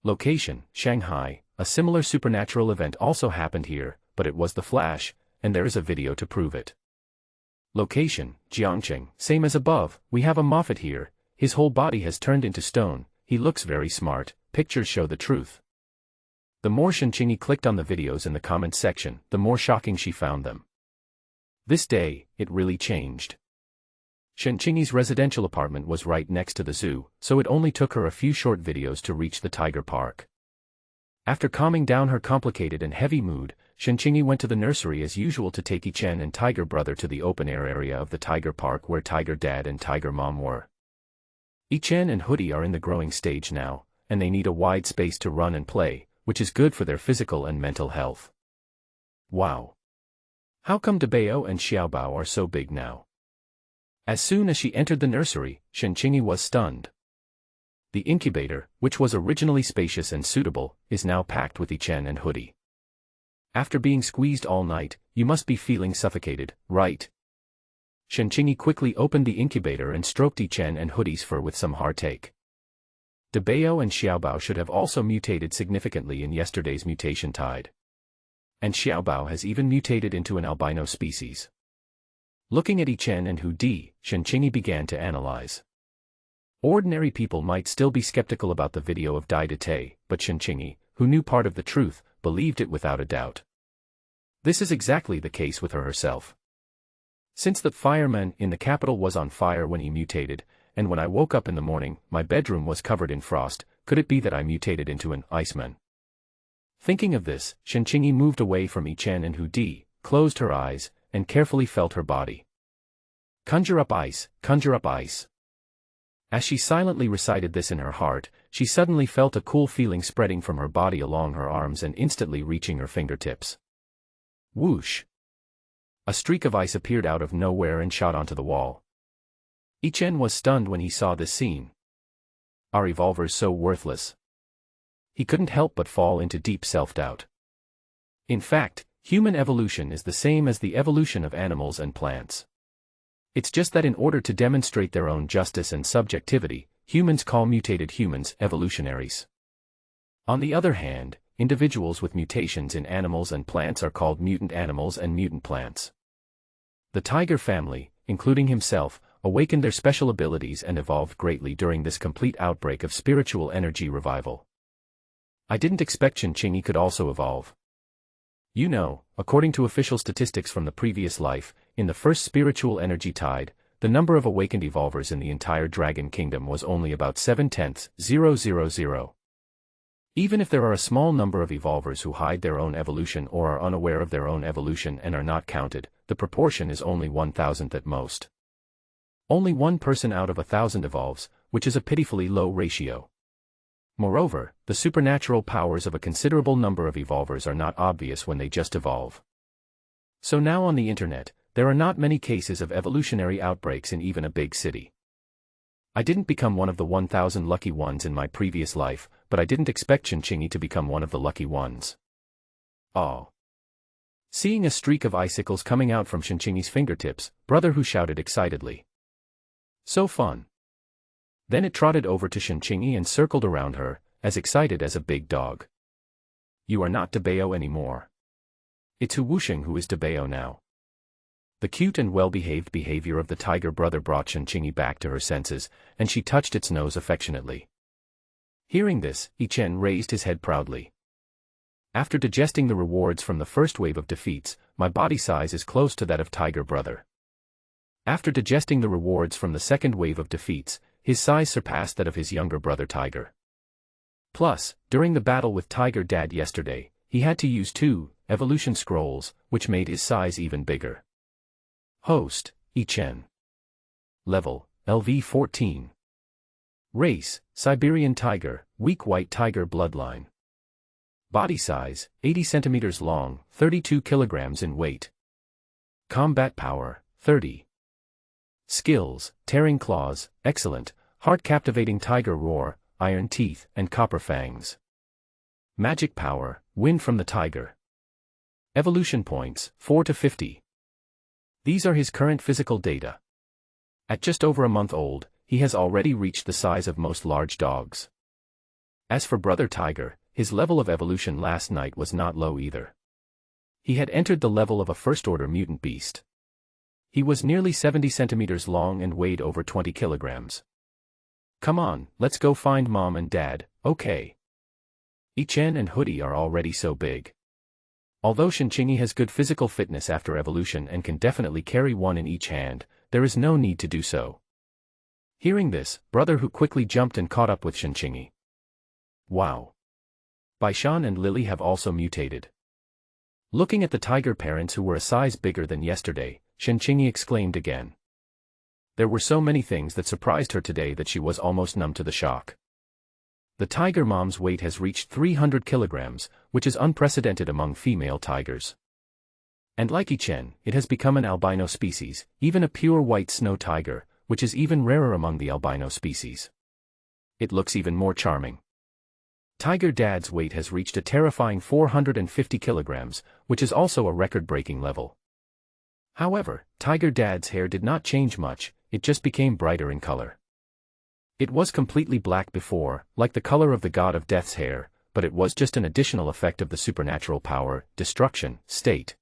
Location, Shanghai. A similar supernatural event also happened here, but it was the Flash, and there is a video to prove it. Location, Jiangcheng. Same as above, we have a Moffat here. His whole body has turned into stone. He looks very smart. Pictures show the truth. The more Shenqingi clicked on the videos in the comments section, the more shocking she found them. This day, it really changed. Shenqingi's residential apartment was right next to the zoo, so it only took her a few short videos to reach the tiger park. After calming down her complicated and heavy mood, Shenqingi went to the nursery as usual to take Yi Chen and Tiger Brother to the open-air area of the tiger park where Tiger Dad and Tiger Mom were. Ichen and Hoodie are in the growing stage now, and they need a wide space to run and play, which is good for their physical and mental health. Wow! How come Dabeo and Xiaobao are so big now? As soon as she entered the nursery, Shenqingyi was stunned. The incubator, which was originally spacious and suitable, is now packed with Ichen and Hoodie. After being squeezed all night, you must be feeling suffocated, right? Shenqingyi quickly opened the incubator and stroked Ichen and Hoodie's fur with some heartache. Dabeo and Xiaobao should have also mutated significantly in yesterday's mutation tide. And Xiaobao has even mutated into an albino species. Looking at Ichen and Hoodie, Shenqingyi began to analyze. Ordinary people might still be skeptical about the video of Dai Date, but Shenqingyi, who knew part of the truth, believed it without a doubt. This is exactly the case with her herself. Since the fireman in the capital was on fire when he mutated, and when I woke up in the morning, my bedroom was covered in frost, could it be that I mutated into an iceman? Thinking of this, Shenqingyi moved away from Ichen and Hoodie, closed her eyes, and carefully felt her body. Conjure up ice, conjure up ice. As she silently recited this in her heart, she suddenly felt a cool feeling spreading from her body along her arms and instantly reaching her fingertips. Whoosh! A streak of ice appeared out of nowhere and shot onto the wall. Ichen was stunned when he saw this scene. Are evolvers so worthless? He couldn't help but fall into deep self-doubt. In fact, human evolution is the same as the evolution of animals and plants. It's just that in order to demonstrate their own justice and subjectivity, humans call mutated humans evolutionaries. On the other hand, individuals with mutations in animals and plants are called mutant animals and mutant plants. The tiger family, including himself, awakened their special abilities and evolved greatly during this complete outbreak of spiritual energy revival. I didn't expect Shenqingyi could also evolve. You know, according to official statistics from the previous life, in the first spiritual energy tide, the number of awakened evolvers in the entire Dragon Kingdom was only about 0.700. Even if there are a small number of evolvers who hide their own evolution or are unaware of their own evolution and are not counted, the proportion is only 1,000th at most. Only one person out of 1,000 evolves, which is a pitifully low ratio. Moreover, the supernatural powers of a considerable number of evolvers are not obvious when they just evolve. So now on the internet, there are not many cases of evolutionary outbreaks in even a big city. I didn't become one of the 1,000 lucky ones in my previous life, but I didn't expect Shenqingyi to become one of the lucky ones. Oh. Seeing a streak of icicles coming out from Shenqingyi's fingertips, Brother Hu shouted excitedly. So fun. Then it trotted over to Shenqingyi and circled around her, as excited as a big dog. You are not Dabeo anymore. It's Hu Wusheng who is Dabeo now. The cute and well-behaved behavior of the tiger brother brought Shenqingyi back to her senses, and she touched its nose affectionately. Hearing this, Ichen raised his head proudly. After digesting the rewards from the first wave of defeats, my body size is close to that of tiger brother. After digesting the rewards from the second wave of defeats, his size surpassed that of his younger brother Tiger. Plus, during the battle with Tiger Dad yesterday, he had to use 2 evolution scrolls, which made his size even bigger. Host, Ichen. Level, LV-14. Race, Siberian Tiger, weak white tiger bloodline. Body size, 80 centimeters long, 32 kilograms in weight. Combat power, 30. Skills, tearing claws, excellent, heart-captivating tiger roar, iron teeth, and copper fangs. Magic power, wind from the tiger. Evolution points, 4 to 50. These are his current physical data. At just over a month old, he has already reached the size of most large dogs. As for Brother Tiger, his level of evolution last night was not low either. He had entered the level of a first-order mutant beast. He was nearly 70 centimeters long and weighed over 20 kilograms. Come on, let's go find Mom and Dad, okay? Ichen and Hoodie are already so big. Although Shenqingyi has good physical fitness after evolution and can definitely carry one in each hand, there is no need to do so. Hearing this, Brother Hu quickly jumped and caught up with Shenqingyi. Wow! Baishan and Lily have also mutated. Looking at the tiger parents who were a size bigger than yesterday, Shenqingyi exclaimed again. There were so many things that surprised her today that she was almost numb to the shock. The tiger mom's weight has reached 300 kilograms, which is unprecedented among female tigers. And like Ichen, it has become an albino species, even a pure white snow tiger, which is even rarer among the albino species. It looks even more charming. Tiger Dad's weight has reached a terrifying 450 kilograms, which is also a record-breaking level. However, Tiger Dad's hair did not change much, it just became brighter in color. It was completely black before, like the color of the god of death's hair, but it was just an additional effect of the supernatural power, destruction, state.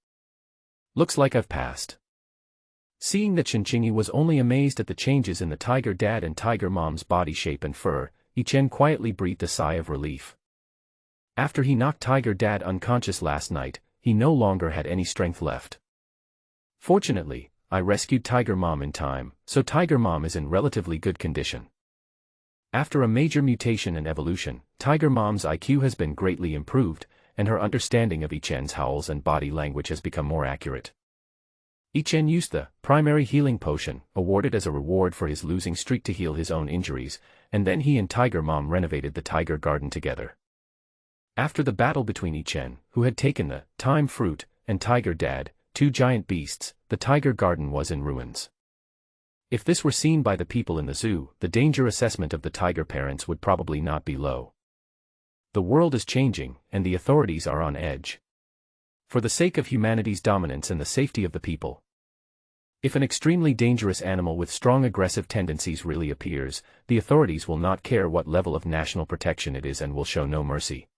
Looks like I've passed. Seeing that Qianqing was only amazed at the changes in the Tiger Dad and Tiger Mom's body shape and fur, Ichen quietly breathed a sigh of relief. After he knocked Tiger Dad unconscious last night, he no longer had any strength left. Fortunately, I rescued Tiger Mom in time, so Tiger Mom is in relatively good condition. After a major mutation and evolution, Tiger Mom's IQ has been greatly improved, and her understanding of Ichen's howls and body language has become more accurate. Ichen used the primary healing potion, awarded as a reward for his losing streak, to heal his own injuries, and then he and Tiger Mom renovated the Tiger Garden together. After the battle between Ichen, who had taken the Time Fruit, and Tiger Dad, two giant beasts, the Tiger Garden was in ruins. If this were seen by the people in the zoo, the danger assessment of the tiger parents would probably not be low. The world is changing, and the authorities are on edge. For the sake of humanity's dominance and the safety of the people. If an extremely dangerous animal with strong aggressive tendencies really appears, the authorities will not care what level of national protection it is and will show no mercy.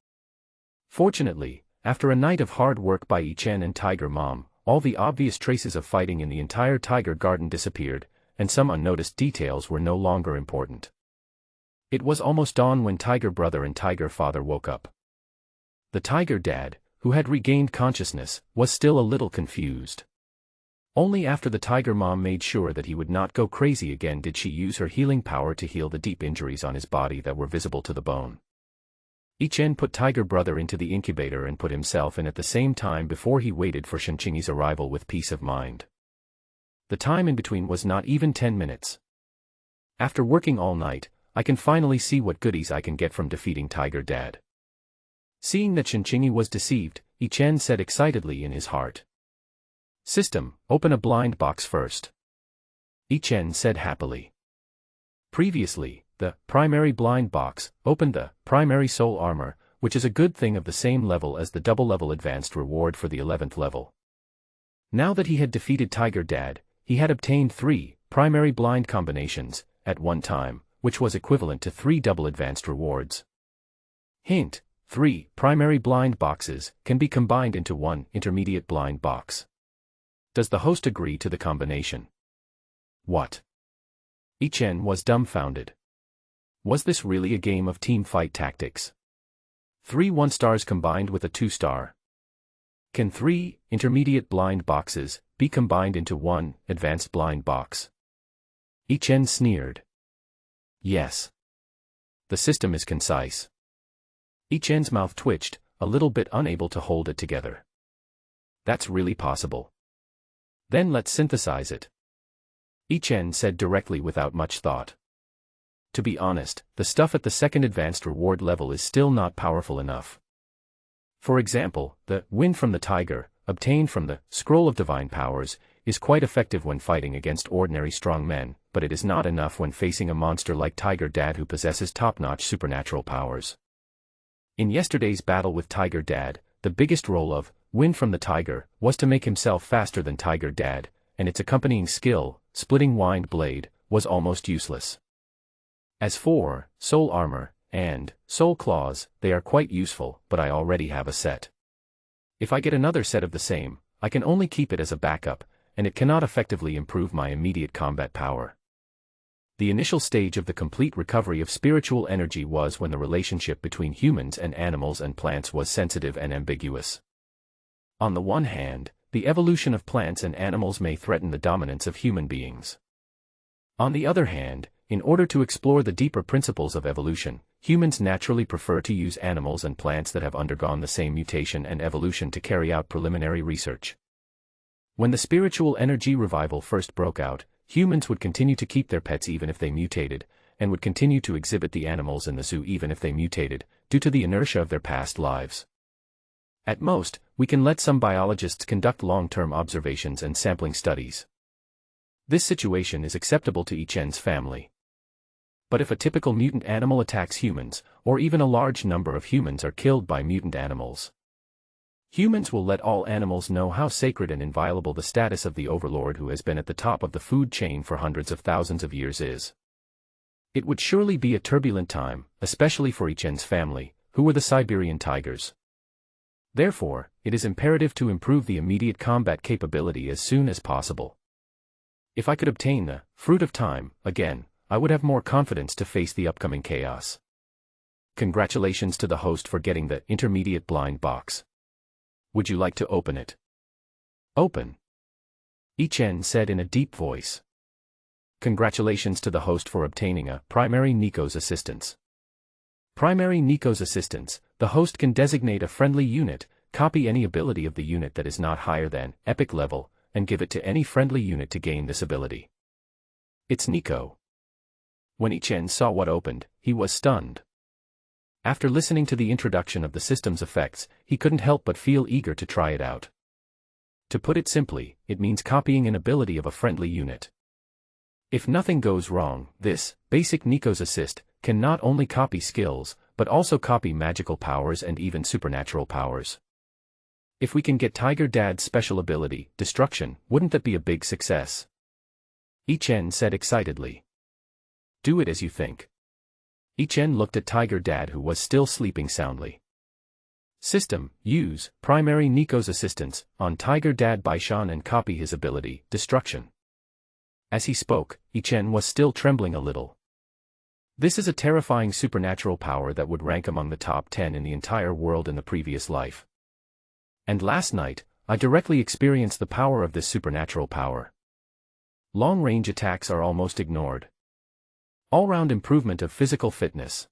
Fortunately, after a night of hard work by Ichen and Tiger Mom, all the obvious traces of fighting in the entire Tiger Garden disappeared, and some unnoticed details were no longer important. It was almost dawn when Tiger Brother and Tiger Father woke up. The Tiger Dad, who had regained consciousness, was still a little confused. Only after the Tiger Mom made sure that he would not go crazy again did she use her healing power to heal the deep injuries on his body that were visible to the bone. Ichen put Tiger Brother into the incubator and put himself in at the same time before he waited for Qianqing's arrival with peace of mind. The time in between was not even 10 minutes. After working all night, I can finally see what goodies I can get from defeating Tiger Dad. Seeing that Qianqing was deceived, Ichen said excitedly in his heart. System, open a blind box first. Ichen said happily. Previously, the primary blind box opened the primary soul armor, which is a good thing of the same level as the double-level advanced reward for the 11th level. Now that he had defeated Tiger Dad, he had obtained 3 primary blind combinations at one time, which was equivalent to 3 double advanced rewards. Hint: 3 primary blind boxes can be combined into 1 intermediate blind box. Does the host agree to the combination? What? Ichen was dumbfounded. Was this really a game of team fight tactics? 3 1-stars combined with a 2-star. Can 3 intermediate blind boxes be combined into 1 advanced blind box? Ichen sneered. Yes. The system is concise. Ichen's mouth twitched, a little bit unable to hold it together. That's really possible. Then let's synthesize it. Ichen said directly without much thought. To be honest, the stuff at the second advanced reward level is still not powerful enough. For example, the Wind from the Tiger, obtained from the Scroll of Divine Powers, is quite effective when fighting against ordinary strong men, but it is not enough when facing a monster like Tiger Dad who possesses top-notch supernatural powers. In yesterday's battle with Tiger Dad, the biggest role of Wind from the Tiger was to make himself faster than Tiger Dad, and its accompanying skill, Splitting Wind Blade, was almost useless. As for Soul Armor and Soul Claws, they are quite useful, but I already have a set. If I get another set of the same, I can only keep it as a backup, and it cannot effectively improve my immediate combat power. The initial stage of the complete recovery of spiritual energy was when the relationship between humans and animals and plants was sensitive and ambiguous. On the one hand, the evolution of plants and animals may threaten the dominance of human beings. On the other hand, in order to explore the deeper principles of evolution, humans naturally prefer to use animals and plants that have undergone the same mutation and evolution to carry out preliminary research. When the spiritual energy revival first broke out, Humans would continue to keep their pets even if they mutated, and would continue to exhibit the animals in the zoo even if they mutated, due to the inertia of their past lives. At most, we can let some biologists conduct long-term observations and sampling studies. This situation is acceptable to Ichen's family. But if a typical mutant animal attacks humans, or even a large number of humans are killed by mutant animals, humans will let all animals know how sacred and inviolable the status of the overlord who has been at the top of the food chain for hundreds of thousands of years is. It would surely be a turbulent time, especially for Ichen's family, who were the Siberian tigers. Therefore, it is imperative to improve the immediate combat capability as soon as possible. If I could obtain the fruit of time, again, I would have more confidence to face the upcoming chaos. Congratulations to the host for getting the intermediate blind box. Would you like to open it? Open. Ichen said in a deep voice. Congratulations to the host for obtaining a primary Nico's assistance. Primary Nico's assistance, the host can designate a friendly unit, copy any ability of the unit that is not higher than epic level, and give it to any friendly unit to gain this ability. It's Nico. When Ichen saw what opened, he was stunned. After listening to the introduction of the system's effects, he couldn't help but feel eager to try it out. To put it simply, it means copying an ability of a friendly unit. If nothing goes wrong, this basic Nico's assist can not only copy skills, but also copy magical powers and even supernatural powers. If we can get Tiger Dad's special ability, Destruction, wouldn't that be a big success? Ichen said excitedly. Do it as you think. Ichen looked at Tiger Dad who was still sleeping soundly. System, use primary Nico's assistance on Tiger Dad Baishan and copy his ability, Destruction. As he spoke, Ichen was still trembling a little. This is a terrifying supernatural power that would rank among the top 10 in the entire world in the previous life. And last night, I directly experienced the power of this supernatural power. Long-range attacks are almost ignored. All-round improvement of physical fitness.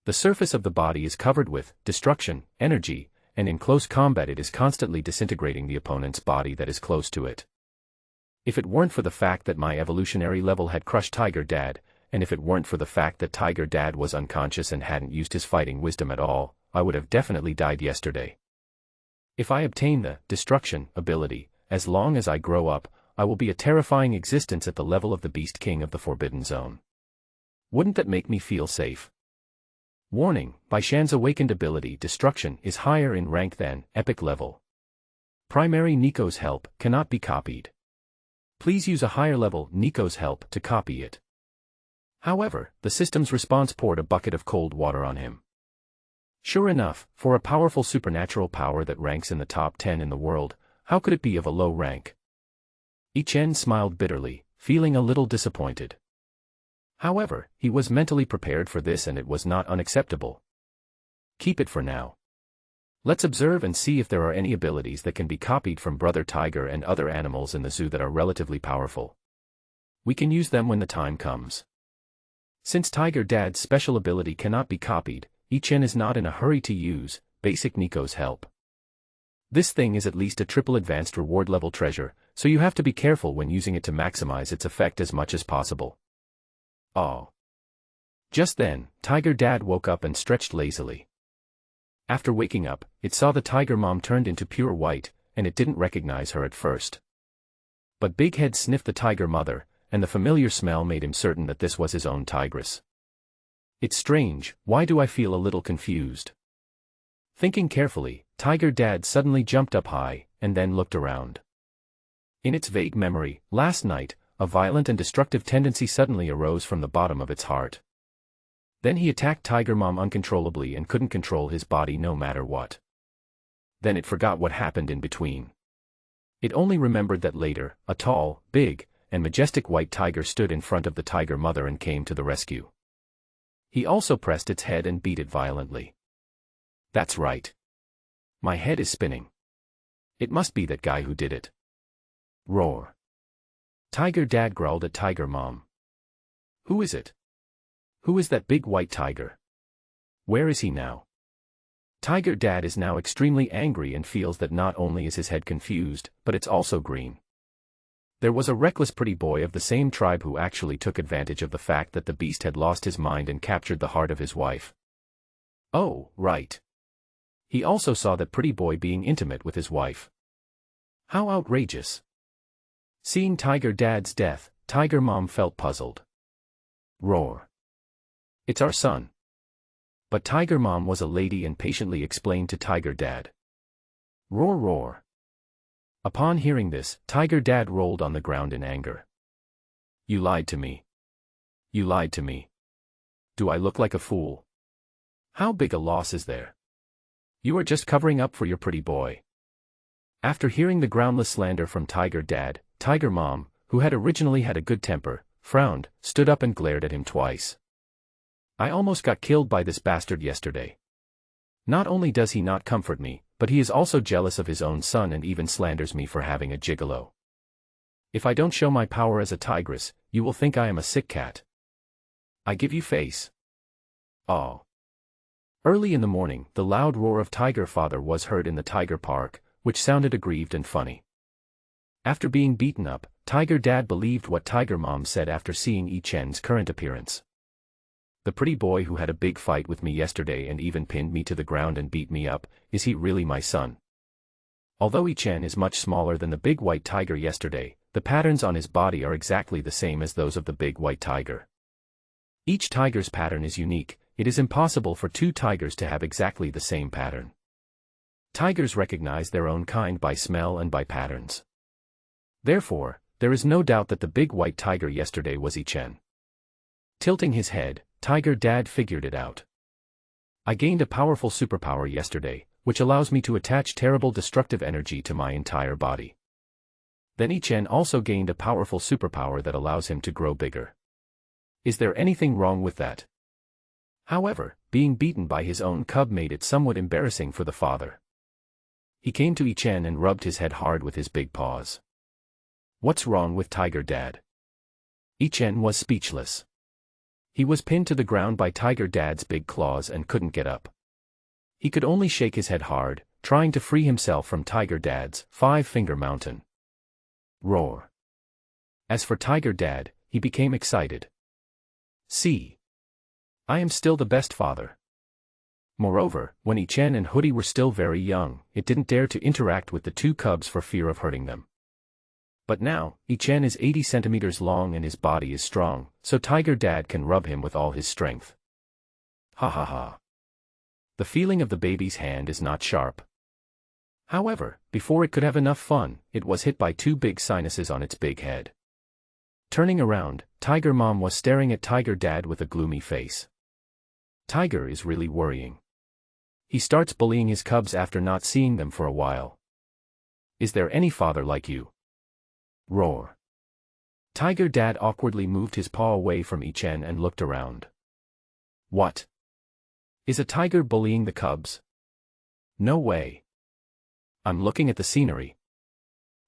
The surface of the body is covered with destruction, energy, and in close combat it is constantly disintegrating the opponent's body that is close to it. If it weren't for the fact that my evolutionary level had crushed Tiger Dad, and if it weren't for the fact that Tiger Dad was unconscious and hadn't used his fighting wisdom at all, I would have definitely died yesterday. If I obtain the Destruction ability, as long as I grow up, I will be a terrifying existence at the level of the Beast King of the Forbidden Zone. Wouldn't that make me feel safe? Warning, Baishan's awakened ability Destruction is higher in rank than epic level. Primary Nico's help cannot be copied. Please use a higher level Nico's help to copy it. However, the system's response poured a bucket of cold water on him. Sure enough, for a powerful supernatural power that ranks in the top 10 in the world, how could it be of a low rank? Ichen smiled bitterly, feeling a little disappointed. However, he was mentally prepared for this and it was not unacceptable. Keep it for now. Let's observe and see if there are any abilities that can be copied from Brother Tiger and other animals in the zoo that are relatively powerful. We can use them when the time comes. Since Tiger Dad's special ability cannot be copied, Ichen is not in a hurry to use basic Nico's help. This thing is at least a triple advanced reward level treasure, so you have to be careful when using it to maximize its effect as much as possible. Oh. Just then, Tiger Dad woke up and stretched lazily. After waking up, it saw the tiger mom turned into pure white, and it didn't recognize her at first. But Big Head sniffed the tiger mother, and the familiar smell made him certain that this was his own tigress. It's strange, why do I feel a little confused? Thinking carefully, Tiger Dad suddenly jumped up high, and then looked around. In its vague memory, last night, a violent and destructive tendency suddenly arose from the bottom of its heart. Then he attacked Tiger Mom uncontrollably and couldn't control his body no matter what. Then it forgot what happened in between. It only remembered that later, a tall, big, and majestic white tiger stood in front of the tiger mother and came to the rescue. He also pressed its head and beat it violently. That's right. My head is spinning. It must be that guy who did it. Roar. Tiger Dad growled at Tiger Mom. Who is it? Who is that big white tiger? Where is he now? Tiger Dad is now extremely angry and feels that not only is his head confused, but it's also green. There was a reckless pretty boy of the same tribe who actually took advantage of the fact that the beast had lost his mind and captured the heart of his wife. Oh, right. He also saw that pretty boy being intimate with his wife. How outrageous. Seeing Tiger Dad's death, Tiger Mom felt puzzled. Roar. It's our son. But Tiger Mom was a lady and patiently explained to Tiger Dad. Roar roar. Upon hearing this, Tiger Dad rolled on the ground in anger. You lied to me. You lied to me. Do I look like a fool? How big a loss is there? You are just covering up for your pretty boy. After hearing the groundless slander from Tiger Dad, Tiger Mom, who had originally had a good temper, frowned, stood up and glared at him twice. I almost got killed by this bastard yesterday. Not only does he not comfort me, but he is also jealous of his own son and even slanders me for having a gigolo. If I don't show my power as a tigress, you will think I am a sick cat. I give you face. Oh. Early in the morning, the loud roar of Tiger Father was heard in the Tiger Park, which sounded aggrieved and funny. After being beaten up, Tiger Dad believed what Tiger Mom said after seeing Yi Chen's current appearance. The pretty boy who had a big fight with me yesterday and even pinned me to the ground and beat me up, is he really my son? Although Yi Chen is much smaller than the big white tiger yesterday, the patterns on his body are exactly the same as those of the big white tiger. Each tiger's pattern is unique. It is impossible for two tigers to have exactly the same pattern. Tigers recognize their own kind by smell and by patterns. Therefore, there is no doubt that the big white tiger yesterday was Yi Chen. Tilting his head, Tiger Dad figured it out. I gained a powerful superpower yesterday, which allows me to attach terrible destructive energy to my entire body. Then Yi Chen also gained a powerful superpower that allows him to grow bigger. Is there anything wrong with that? However, being beaten by his own cub made it somewhat embarrassing for the father. He came to Yi Chen and rubbed his head hard with his big paws. What's wrong with Tiger Dad? Yi Chen was speechless. He was pinned to the ground by Tiger Dad's big claws and couldn't get up. He could only shake his head hard, trying to free himself from Tiger Dad's five-finger mountain. Roar. As for Tiger Dad, he became excited. See. I am still the best father. Moreover, when Yi Chen and Hoodie were still very young, it didn't dare to interact with the two cubs for fear of hurting them. But now, Yi Chen is 80 centimeters long and his body is strong, so Tiger Dad can rub him with all his strength. Ha ha ha. The feeling of the baby's hand is not sharp. However, before it could have enough fun, it was hit by two big sinuses on its big head. Turning around, Tiger Mom was staring at Tiger Dad with a gloomy face. Tiger is really worrying. He starts bullying his cubs after not seeing them for a while. Is there any father like you? Roar. Tiger Dad awkwardly moved his paw away from Yi Chen and looked around. What? Is a tiger bullying the cubs? No way. I'm looking at the scenery.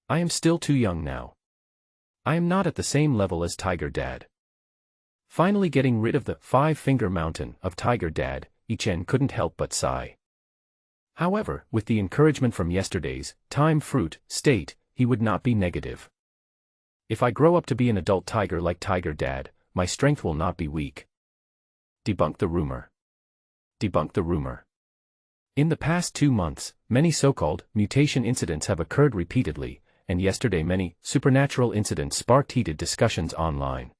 I am still too young now. I am not at the same level as Tiger Dad. Finally getting rid of the five-finger mountain of Tiger Dad, Yi Chen couldn't help but sigh. However, with the encouragement from yesterday's time fruit state, he would not be negative. If I grow up to be an adult tiger like Tiger Dad, my strength will not be weak. Debunk the rumor. Debunk the rumor. In the past 2 months, many so-called mutation incidents have occurred repeatedly, and yesterday many supernatural incidents sparked heated discussions online.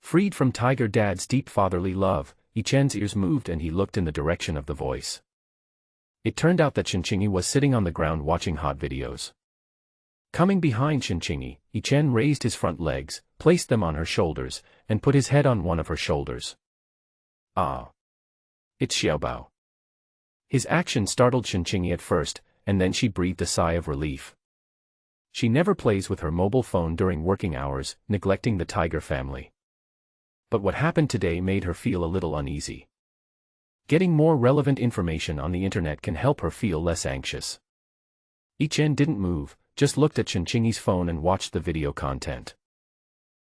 Freed from Tiger Dad's deep fatherly love, Yi Chen's ears moved and he looked in the direction of the voice. It turned out that Shinchingi was sitting on the ground watching hot videos. Coming behind Shinchingi, Yi Chen raised his front legs, placed them on her shoulders, and put his head on one of her shoulders. Ah. It's Xiaobao. His action startled Shinchingi at first, and then she breathed a sigh of relief. She never plays with her mobile phone during working hours, neglecting the tiger family. But what happened today made her feel a little uneasy. Getting more relevant information on the internet can help her feel less anxious. Yi Chen didn't move, just looked at Shinchingi's phone and watched the video content.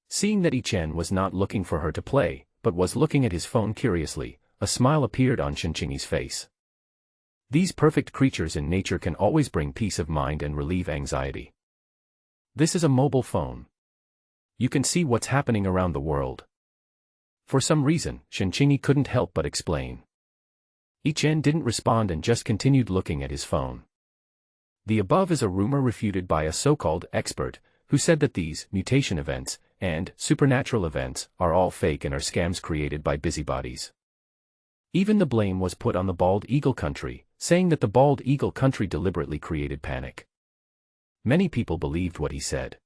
Seeing that Yi Chen was not looking for her to play, but was looking at his phone curiously, a smile appeared on Shinchingi's face. These perfect creatures in nature can always bring peace of mind and relieve anxiety. This is a mobile phone. You can see what's happening around the world. For some reason, Shenqingi couldn't help but explain. Yichen didn't respond and just continued looking at his phone. The above is a rumor refuted by a so-called expert, who said that these mutation events and supernatural events are all fake and are scams created by busybodies. Even the blame was put on the Bald Eagle country, saying that the Bald Eagle country deliberately created panic. Many people believed what he said.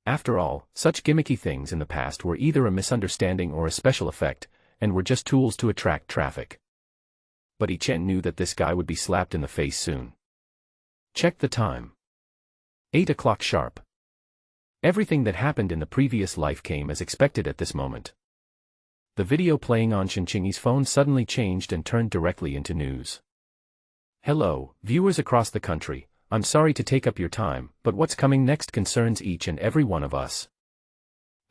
After all, such gimmicky things in the past were either a misunderstanding or a special effect, and were just tools to attract traffic. But Yichen knew that this guy would be slapped in the face soon. Check the time. 8 o'clock sharp. Everything that happened in the previous life came as expected at this moment. The video playing on Shenqingi's phone suddenly changed and turned directly into news. Hello, viewers across the country, I'm sorry to take up your time, but what's coming next concerns each and every one of us.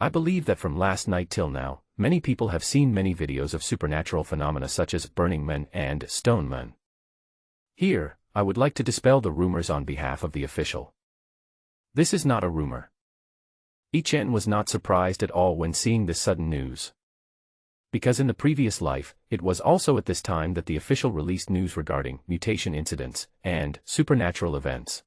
I believe that from last night till now, many people have seen many videos of supernatural phenomena such as Burning Man and Stone Man. Here, I would like to dispel the rumors on behalf of the official. This is not a rumor. Yichen was not surprised at all when seeing this sudden news. Because in the previous life, it was also at this time that the official released news regarding mutation incidents and supernatural events.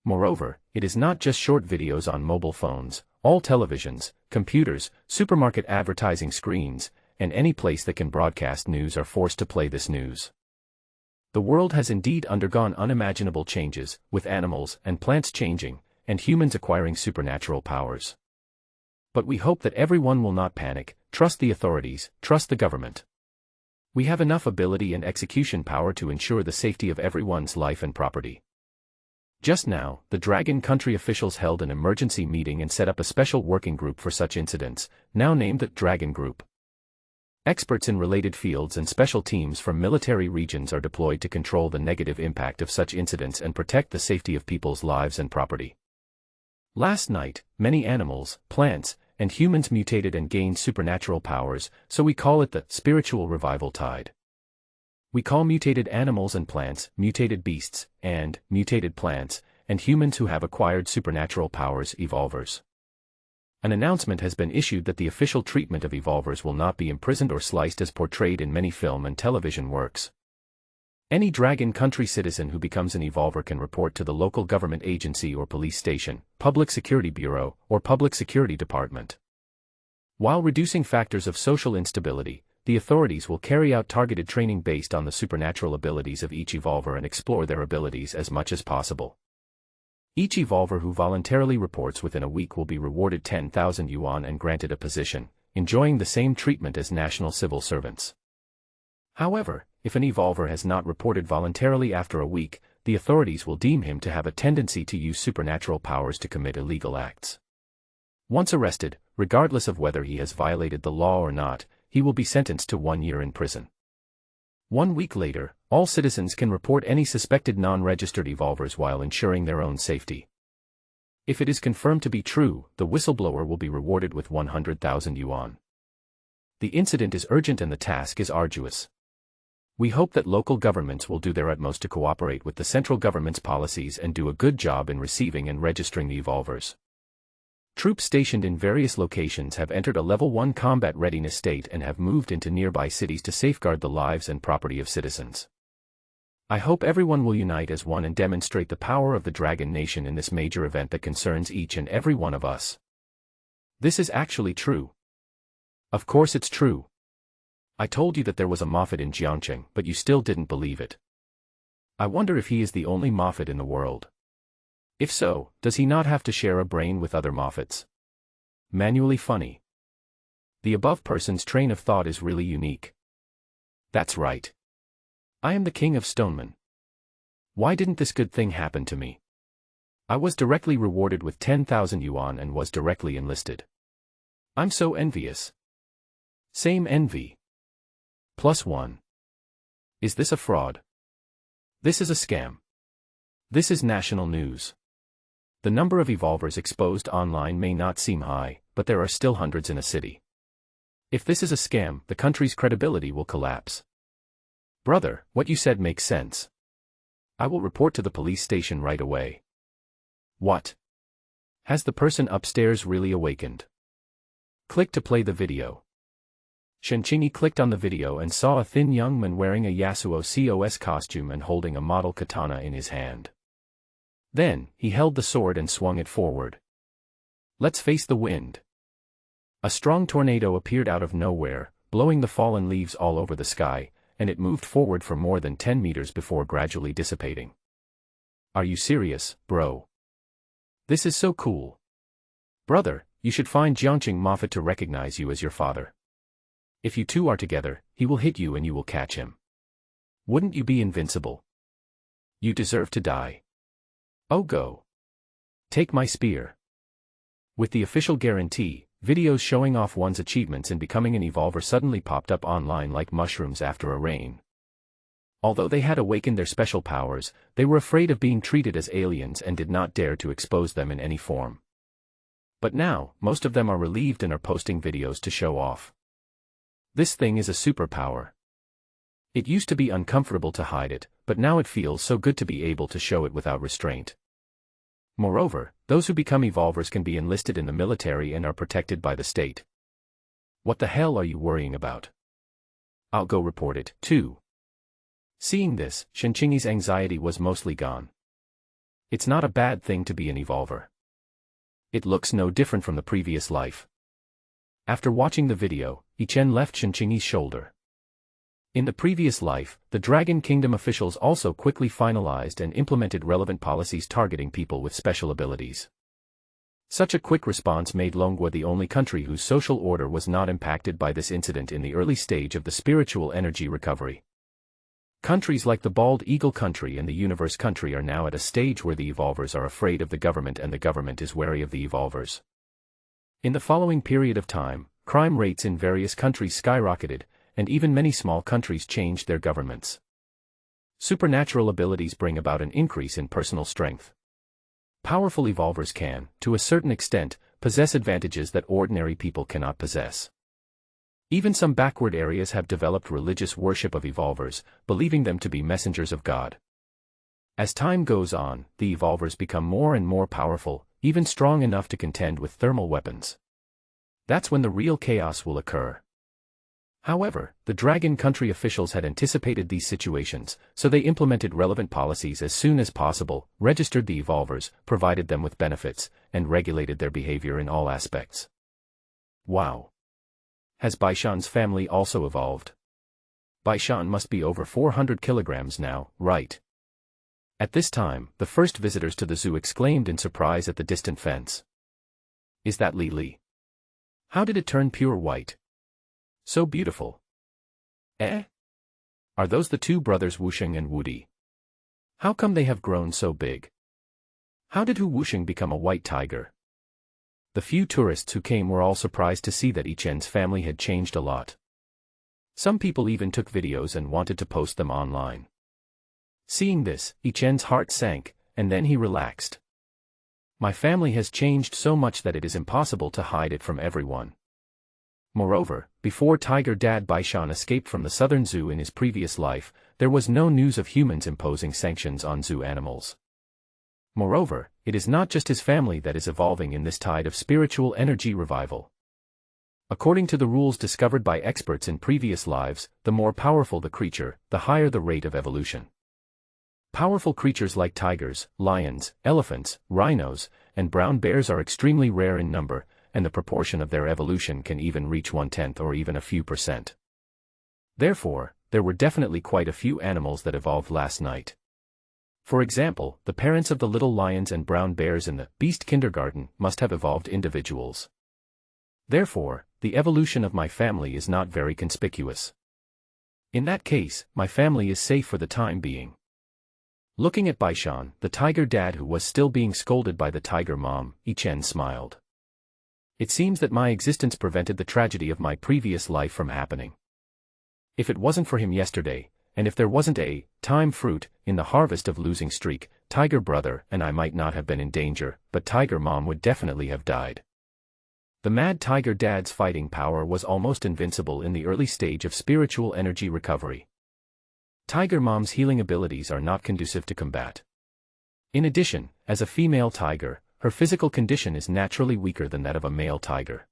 Moreover, it is not just short videos on mobile phones, all televisions, computers, supermarket advertising screens, and any place that can broadcast news are forced to play this news. The world has indeed undergone unimaginable changes, with animals and plants changing, and humans acquiring supernatural powers. But we hope that everyone will not panic, trust the authorities, trust the government. We have enough ability and execution power to ensure the safety of everyone's life and property. Just now, the Dragon Country officials held an emergency meeting and set up a special working group for such incidents, now named the Dragon Group. Experts in related fields and special teams from military regions are deployed to control the negative impact of such incidents and protect the safety of people's lives and property. Last night, many animals, plants, and humans mutated and gained supernatural powers, so we call it the spiritual revival tide. We call mutated animals and plants, mutated beasts, and mutated plants, and humans who have acquired supernatural powers evolvers. An announcement has been issued that the official treatment of evolvers will not be imprisoned or sliced as portrayed in many film and television works. Any Dragon Country citizen who becomes an evolver can report to the local government agency or police station, public security bureau, or public security department. While reducing factors of social instability, the authorities will carry out targeted training based on the supernatural abilities of each evolver and explore their abilities as much as possible. Each evolver who voluntarily reports within a week will be rewarded 10,000 yuan and granted a position, enjoying the same treatment as national civil servants. However, if an evolver has not reported voluntarily after a week, the authorities will deem him to have a tendency to use supernatural powers to commit illegal acts. Once arrested, regardless of whether he has violated the law or not, he will be sentenced to 1 year in prison. 1 week later, all citizens can report any suspected non-registered evolvers while ensuring their own safety. If it is confirmed to be true, the whistleblower will be rewarded with 100,000 yuan. The incident is urgent and the task is arduous. We hope that local governments will do their utmost to cooperate with the central government's policies and do a good job in receiving and registering the evolvers. Troops stationed in various locations have entered a Level 1 combat readiness state and have moved into nearby cities to safeguard the lives and property of citizens. I hope everyone will unite as one and demonstrate the power of the Dragon Nation in this major event that concerns each and every one of us. This is actually true. Of course it's true. I told you that there was a Moffat in Jiangcheng, but you still didn't believe it. I wonder if he is the only Moffat in the world. If so, does he not have to share a brain with other Moffats? Manually funny. The above person's train of thought is really unique. That's right. I am the king of Stoneman. Why didn't this good thing happen to me? I was directly rewarded with 10,000 yuan and was directly enlisted. I'm so envious. Same envy. +1. Is this a fraud? This is a scam. This is national news. The number of evolvers exposed online may not seem high, but there are still hundreds in a city. If this is a scam, the country's credibility will collapse. Brother, what you said makes sense. I will report to the police station right away. What? Has the person upstairs really awakened? Click to play the video. Shenqingi clicked on the video and saw a thin young man wearing a Yasuo COS costume and holding a model katana in his hand. Then, he held the sword and swung it forward. Let's face the wind. A strong tornado appeared out of nowhere, blowing the fallen leaves all over the sky, and it moved forward for more than 10 meters before gradually dissipating. Are you serious, bro? This is so cool. Brother, you should find Jiangqing Moffat to recognize you as your father. If you two are together, he will hit you and you will catch him. Wouldn't you be invincible? You deserve to die. Oh go. Take my spear. With the official guarantee, videos showing off one's achievements in becoming an evolver suddenly popped up online like mushrooms after a rain. Although they had awakened their special powers, they were afraid of being treated as aliens and did not dare to expose them in any form. But now, most of them are relieved and are posting videos to show off. This thing is a superpower. It used to be uncomfortable to hide it, but now it feels so good to be able to show it without restraint. Moreover, those who become evolvers can be enlisted in the military and are protected by the state. What the hell are you worrying about? I'll go report it, too. Seeing this, Shenqingi's anxiety was mostly gone. It's not a bad thing to be an evolver. It looks no different from the previous life. After watching the video, Yichen left Shenqingi's shoulder. In the previous life, the Dragon Kingdom officials also quickly finalized and implemented relevant policies targeting people with special abilities. Such a quick response made Longguo the only country whose social order was not impacted by this incident in the early stage of the spiritual energy recovery. Countries like the Bald Eagle country and the Universe country are now at a stage where the evolvers are afraid of the government and the government is wary of the evolvers. In the following period of time, crime rates in various countries skyrocketed, and even many small countries changed their governments. Supernatural abilities bring about an increase in personal strength. Powerful evolvers can, to a certain extent, possess advantages that ordinary people cannot possess. Even some backward areas have developed religious worship of evolvers, believing them to be messengers of God. As time goes on, the evolvers become more and more powerful, even strong enough to contend with thermal weapons. That's when the real chaos will occur. However, the Dragon Country officials had anticipated these situations, so they implemented relevant policies as soon as possible, registered the evolvers, provided them with benefits, and regulated their behavior in all aspects. Wow! Has Baishan's family also evolved? Baishan must be over 400 kilograms now, right? At this time, the first visitors to the zoo exclaimed in surprise at the distant fence. Is that Li Li? How did it turn pure white? So beautiful. Eh? Are those the two brothers Wusheng and Wudi? How come they have grown so big? How did Hu Wusheng become a white tiger? The few tourists who came were all surprised to see that Yichen's family had changed a lot. Some people even took videos and wanted to post them online. Seeing this, Yichen's heart sank, and then he relaxed. My family has changed so much that it is impossible to hide it from everyone. Moreover, before Tiger Dad Baishan escaped from the Southern Zoo in his previous life, there was no news of humans imposing sanctions on zoo animals. Moreover, it is not just his family that is evolving in this tide of spiritual energy revival. According to the rules discovered by experts in previous lives, the more powerful the creature, the higher the rate of evolution. Powerful creatures like tigers, lions, elephants, rhinos, and brown bears are extremely rare in number, and the proportion of their evolution can even reach 1/10 or even a few %. Therefore, there were definitely quite a few animals that evolved last night. For example, the parents of the little lions and brown bears in the Beast Kindergarten must have evolved individuals. Therefore, the evolution of my family is not very conspicuous. In that case, my family is safe for the time being. Looking at Baishan, the tiger dad who was still being scolded by the tiger mom, Yichen smiled. It seems that my existence prevented the tragedy of my previous life from happening. If it wasn't for him yesterday, and if there wasn't a time fruit in the harvest of losing streak, Tiger Brother and I might not have been in danger, but Tiger Mom would definitely have died. The Mad Tiger Dad's fighting power was almost invincible in the early stage of spiritual energy recovery. Tiger Mom's healing abilities are not conducive to combat. In addition, as a female tiger, her physical condition is naturally weaker than that of a male tiger.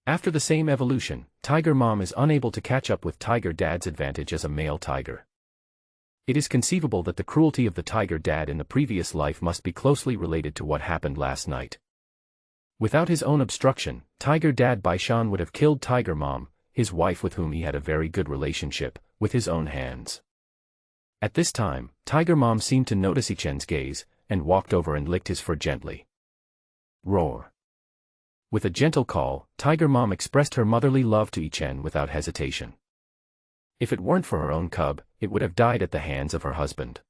After the same evolution, Tiger Mom is unable to catch up with Tiger Dad's advantage as a male tiger. It is conceivable that the cruelty of the Tiger Dad in the previous life must be closely related to what happened last night. Without his own obstruction, Tiger Dad Baishan would have killed Tiger Mom, his wife with whom he had a very good relationship, with his own hands. At this time, Tiger Mom seemed to notice Ichen's gaze, and walked over and licked his fur gently. Roar. With a gentle call, Tiger Mom expressed her motherly love to Ichen without hesitation. If it weren't for her own cub, it would have died at the hands of her husband.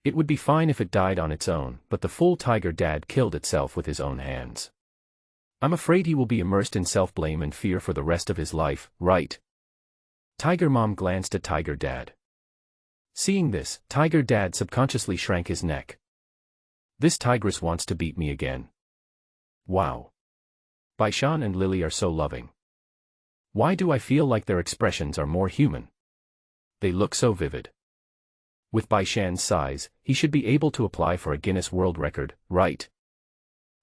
It would be fine if it died on its own, but the fool Tiger Dad killed itself with his own hands. I'm afraid he will be immersed in self-blame and fear for the rest of his life, right? Tiger Mom glanced at Tiger Dad. Seeing this, Tiger Dad subconsciously shrank his neck. This tigress wants to beat me again. Wow. Baishan and Lily are so loving. Why do I feel like their expressions are more human? They look so vivid. With Baishan's size, he should be able to apply for a Guinness World Record, right?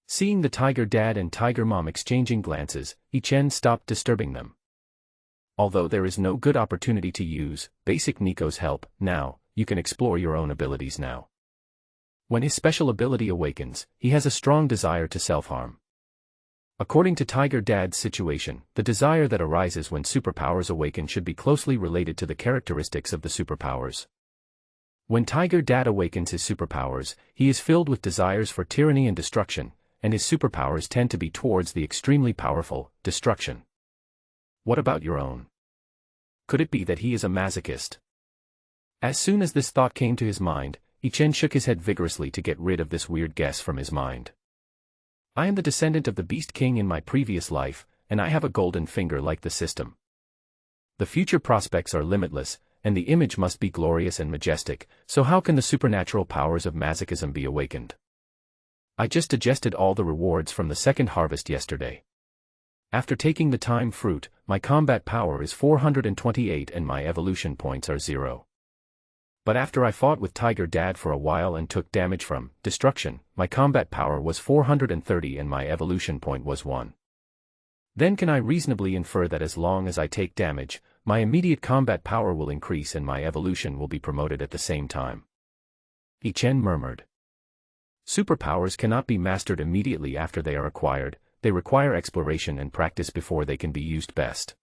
Seeing the Tiger Dad and Tiger Mom exchanging glances, Ichen stopped disturbing them. Although there is no good opportunity to use basic Nico's help now, you can explore your own abilities now. When his special ability awakens, he has a strong desire to self-harm. According to Tiger Dad's situation, the desire that arises when superpowers awaken should be closely related to the characteristics of the superpowers. When Tiger Dad awakens his superpowers, he is filled with desires for tyranny and destruction, and his superpowers tend to be towards the extremely powerful, destruction. What about your own? Could it be that he is a masochist? As soon as this thought came to his mind, Ichen shook his head vigorously to get rid of this weird guess from his mind. I am the descendant of the Beast King in my previous life, and I have a golden finger like the system. The future prospects are limitless, and the image must be glorious and majestic, so how can the supernatural powers of masochism be awakened? I just digested all the rewards from the second harvest yesterday. After taking the time fruit, my combat power is 428 and my evolution points are 0. But after I fought with Tiger Dad for a while and took damage from destruction, my combat power was 430 and my evolution point was 1. Then can I reasonably infer that as long as I take damage, my immediate combat power will increase and my evolution will be promoted at the same time? Ichen murmured. Superpowers cannot be mastered immediately after they are acquired, they require exploration and practice before they can be used best.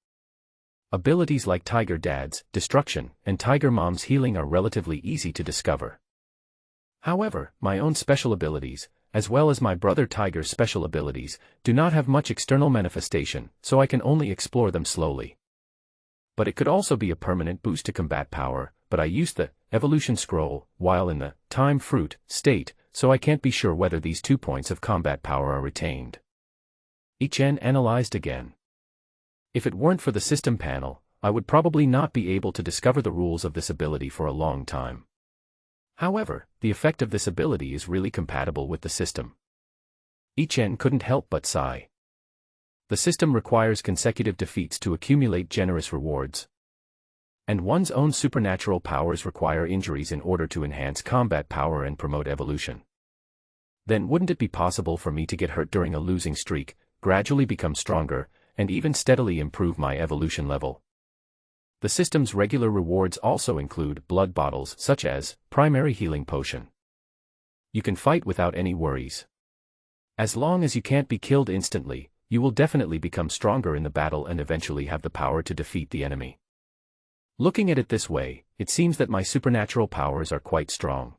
Abilities like Tiger Dad's destruction and Tiger Mom's healing are relatively easy to discover. However, my own special abilities, as well as my brother Tiger's special abilities, do not have much external manifestation, so I can only explore them slowly. But it could also be a permanent boost to combat power, but I used the evolution scroll while in the time fruit state, so I can't be sure whether these 2 points of combat power are retained. Ichen analyzed again. If it weren't for the system panel, I would probably not be able to discover the rules of this ability for a long time. However, the effect of this ability is really compatible with the system. Ichen couldn't help but sigh. The system requires consecutive defeats to accumulate generous rewards. And one's own supernatural powers require injuries in order to enhance combat power and promote evolution. Then wouldn't it be possible for me to get hurt during a losing streak, gradually become stronger, and even steadily improve my evolution level? The system's regular rewards also include blood bottles such as primary healing potion. You can fight without any worries. As long as you can't be killed instantly, you will definitely become stronger in the battle and eventually have the power to defeat the enemy. Looking at it this way, it seems that my supernatural powers are quite strong.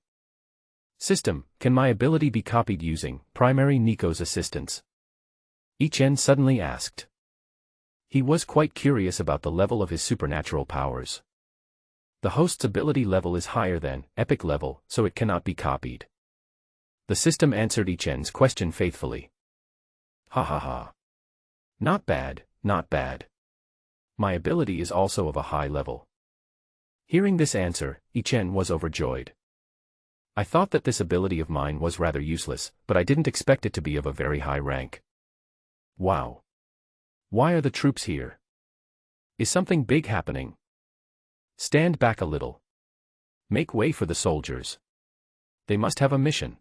System, can my ability be copied using primary Nico's assistance? Ichen suddenly asked. He was quite curious about the level of his supernatural powers. The host's ability level is higher than epic level, so it cannot be copied. The system answered Ichen's question faithfully. Ha ha ha. Not bad, not bad. My ability is also of a high level. Hearing this answer, Ichen was overjoyed. I thought that this ability of mine was rather useless, but I didn't expect it to be of a very high rank. Wow. Why are the troops here? Is something big happening? Stand back a little. Make way for the soldiers. They must have a mission.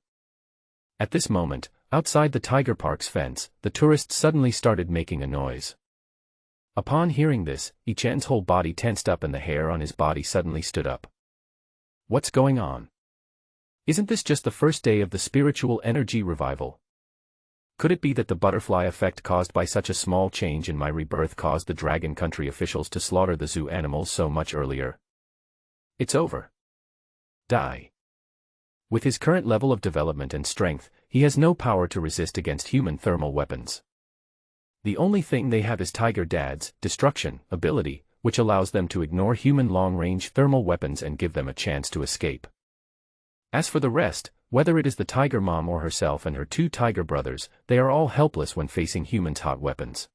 At this moment, Outside the Tiger Park's fence, the tourists suddenly started making a noise. Upon hearing this, Ichen's whole body tensed up and the hair on his body suddenly stood up. What's going on? Isn't this just the first day of the spiritual energy revival? Could it be that the butterfly effect caused by such a small change in my rebirth caused the Dragon Country officials to slaughter the zoo animals so much earlier? It's over. Die. With his current level of development and strength, he has no power to resist against human thermal weapons. The only thing they have is Tiger Dad's destruction ability, which allows them to ignore human long-range thermal weapons and give them a chance to escape. As for the rest, whether it is the Tiger Mom or herself and her two Tiger brothers, they are all helpless when facing humans' hot weapons.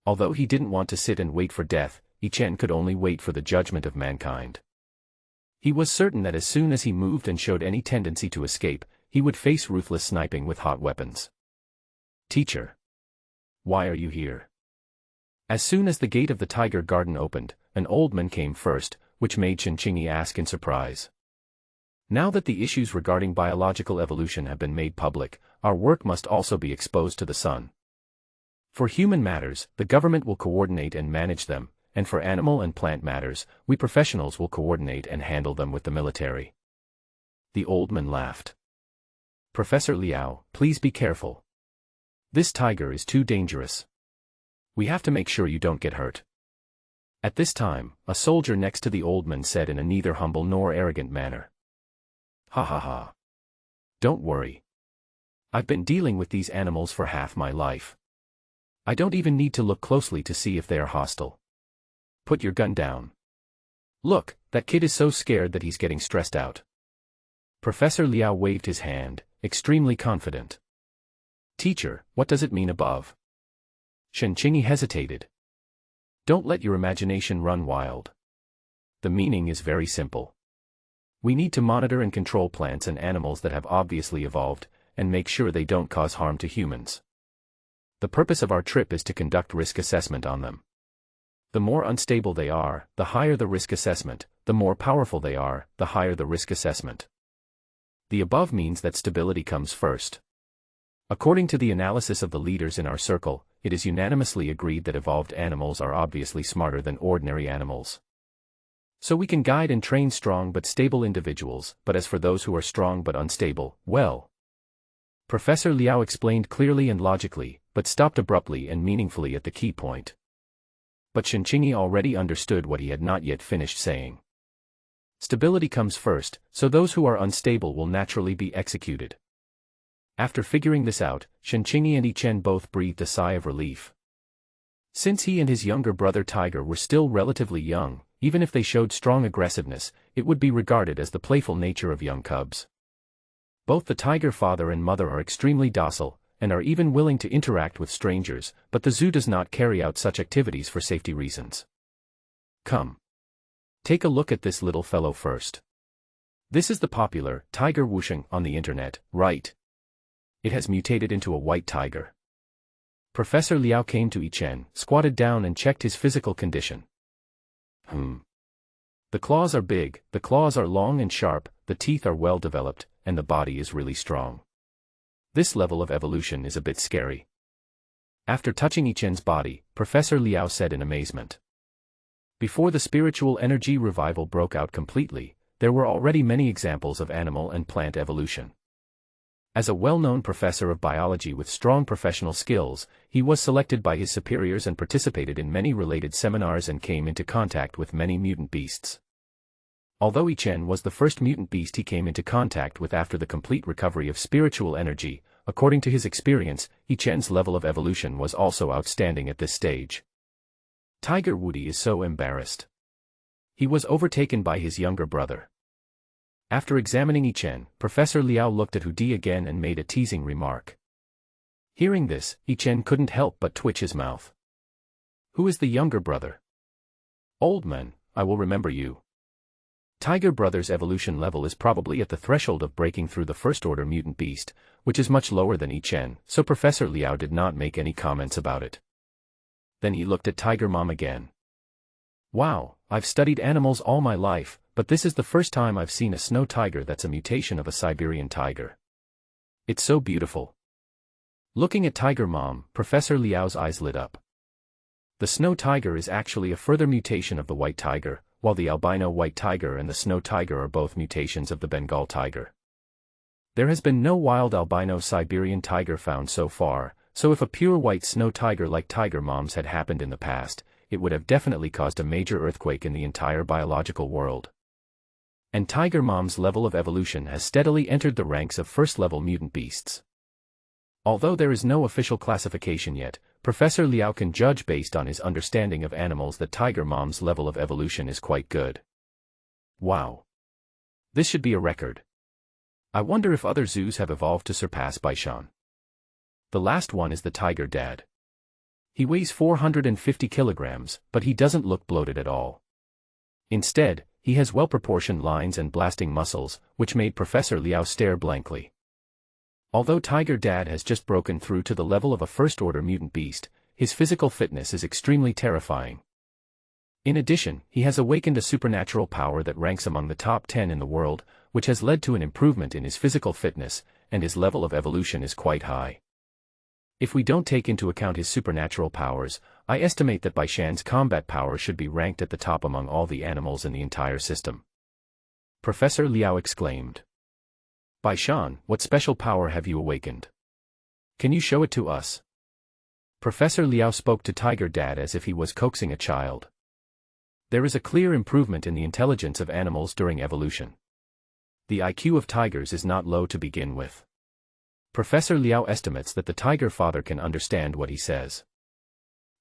Although he didn't want to sit and wait for death, Ichen could only wait for the judgment of mankind. He was certain that as soon as he moved and showed any tendency to escape, he would face ruthless sniping with hot weapons. Teacher. Why are you here? As soon as the gate of the Tiger Garden opened, an old man came first, which made Qianqingyi ask in surprise. Now that the issues regarding biological evolution have been made public, our work must also be exposed to the sun. For human matters, the government will coordinate and manage them, and for animal and plant matters, we professionals will coordinate and handle them with the military. The old man laughed. Professor Liao, please be careful. This tiger is too dangerous. We have to make sure you don't get hurt. At this time, a soldier next to the old man said in a neither humble nor arrogant manner. Ha ha ha. Don't worry. I've been dealing with these animals for half my life. I don't even need to look closely to see if they are hostile. Put your gun down. Look, that kid is so scared that he's getting stressed out. Professor Liao waved his hand, extremely confident. Teacher, what does it mean above? Qianqingyi hesitated. Don't let your imagination run wild. The meaning is very simple. We need to monitor and control plants and animals that have obviously evolved, and make sure they don't cause harm to humans. The purpose of our trip is to conduct risk assessment on them. The more unstable they are, the higher the risk assessment, the more powerful they are, the higher the risk assessment. The above means that stability comes first. According to the analysis of the leaders in our circle, it is unanimously agreed that evolved animals are obviously smarter than ordinary animals. So we can guide and train strong but stable individuals, but as for those who are strong but unstable, well. Professor Liao explained clearly and logically, but stopped abruptly and meaningfully at the key point. But Qianqingyi already understood what he had not yet finished saying. Stability comes first, so those who are unstable will naturally be executed. After figuring this out, Qianqingyi and Ichen both breathed a sigh of relief. Since he and his younger brother Tiger were still relatively young, even if they showed strong aggressiveness, it would be regarded as the playful nature of young cubs. Both the tiger father and mother are extremely docile, and are even willing to interact with strangers, but the zoo does not carry out such activities for safety reasons. Come. Take a look at this little fellow first. This is the popular Tiger Wusheng on the internet, right? It has mutated into a white tiger. Professor Liao came to Ichen, squatted down and checked his physical condition. The claws are big, the claws are long and sharp, the teeth are well developed, and the body is really strong. This level of evolution is a bit scary. After touching Ichen's body, Professor Liao said in amazement. Before the spiritual energy revival broke out completely, there were already many examples of animal and plant evolution. As a well-known professor of biology with strong professional skills, he was selected by his superiors and participated in many related seminars and came into contact with many mutant beasts. Although Ichen was the first mutant beast he came into contact with after the complete recovery of spiritual energy, according to his experience, Ichen's level of evolution was also outstanding at this stage. Tiger Woody is so embarrassed. He was overtaken by his younger brother. After examining Ichen, Professor Liao looked at Hudi again and made a teasing remark. Hearing this, Ichen couldn't help but twitch his mouth. Who is the younger brother? Old man, I will remember you. Tiger Brother's evolution level is probably at the threshold of breaking through the first-order mutant beast, which is much lower than Ichen, so Professor Liao did not make any comments about it. Then he looked at Tiger Mom again. Wow, I've studied animals all my life, but this is the first time I've seen a snow tiger that's a mutation of a Siberian tiger. It's so beautiful. Looking at Tiger Mom, Professor Liao's eyes lit up. The snow tiger is actually a further mutation of the white tiger, while the albino white tiger and the snow tiger are both mutations of the Bengal tiger. There has been no wild albino Siberian tiger found so far, so if a pure white snow tiger like Tiger Mom's had happened in the past, it would have definitely caused a major earthquake in the entire biological world. And Tiger Mom's level of evolution has steadily entered the ranks of first-level mutant beasts. Although there is no official classification yet, Professor Liao can judge based on his understanding of animals that Tiger Mom's level of evolution is quite good. Wow! This should be a record. I wonder if other zoos have evolved to surpass Baishan. The last one is the Tiger Dad. He weighs 450 kilograms, but he doesn't look bloated at all. Instead, he has well-proportioned lines and blasting muscles, which made Professor Liao stare blankly. Although Tiger Dad has just broken through to the level of a first-order mutant beast, his physical fitness is extremely terrifying. In addition, he has awakened a supernatural power that ranks among the top 10 in the world, which has led to an improvement in his physical fitness, and his level of evolution is quite high. If we don't take into account his supernatural powers, I estimate that Baishan's combat power should be ranked at the top among all the animals in the entire system. Professor Liao exclaimed. Baishan, what special power have you awakened? Can you show it to us? Professor Liao spoke to Tiger Dad as if he was coaxing a child. There is a clear improvement in the intelligence of animals during evolution. The IQ of tigers is not low to begin with. Professor Liao estimates that the tiger father can understand what he says.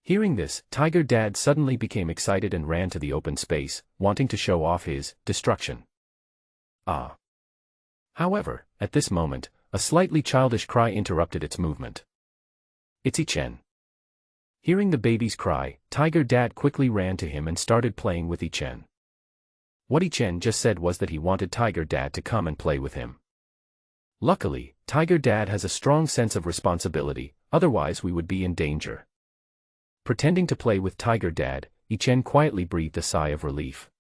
Hearing this, Tiger Dad suddenly became excited and ran to the open space, wanting to show off his destruction. Ah! However, at this moment, a slightly childish cry interrupted its movement. It's Ichen. Hearing the baby's cry, Tiger Dad quickly ran to him and started playing with Ichen. What Ichen just said was that he wanted Tiger Dad to come and play with him. Luckily, Tiger Dad has a strong sense of responsibility, otherwise we would be in danger. Pretending to play with Tiger Dad, Ichen quietly breathed a sigh of relief.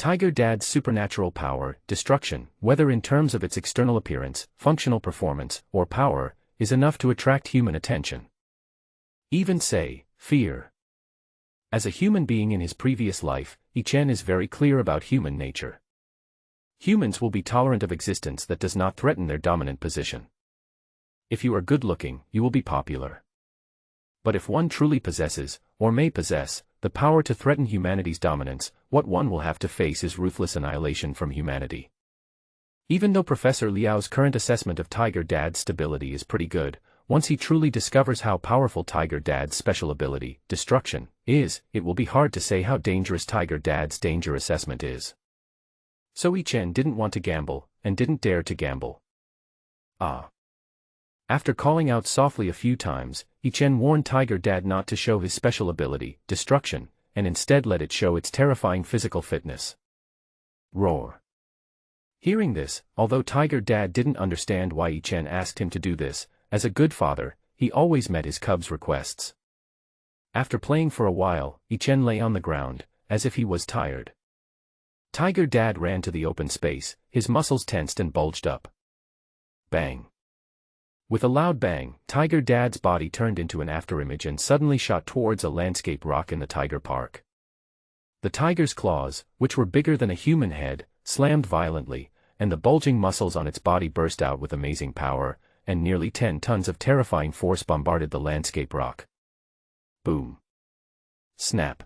Tiger Dad's supernatural power, destruction, whether in terms of its external appearance, functional performance, or power, is enough to attract human attention. Even say, fear. As a human being in his previous life, Ichen is very clear about human nature. Humans will be tolerant of existence that does not threaten their dominant position. If you are good-looking, you will be popular. But if one truly possesses, or may possess, the power to threaten humanity's dominance, what one will have to face is ruthless annihilation from humanity. Even though Professor Liao's current assessment of Tiger Dad's stability is pretty good, once he truly discovers how powerful Tiger Dad's special ability, destruction, is, it will be hard to say how dangerous Tiger Dad's danger assessment is. So Ichen didn't want to gamble, and didn't dare to gamble. Ah. After calling out softly a few times, Ichen warned Tiger Dad not to show his special ability, destruction, and instead let it show its terrifying physical fitness. Roar. Hearing this, although Tiger Dad didn't understand why Ichen asked him to do this, as a good father, he always met his cub's requests. After playing for a while, Ichen lay on the ground, as if he was tired. Tiger Dad ran to the open space, his muscles tensed and bulged up. Bang. With a loud bang, Tiger Dad's body turned into an afterimage and suddenly shot towards a landscape rock in the tiger park. The tiger's claws, which were bigger than a human head, slammed violently, and the bulging muscles on its body burst out with amazing power, and nearly 10 tons of terrifying force bombarded the landscape rock. Boom. Snap.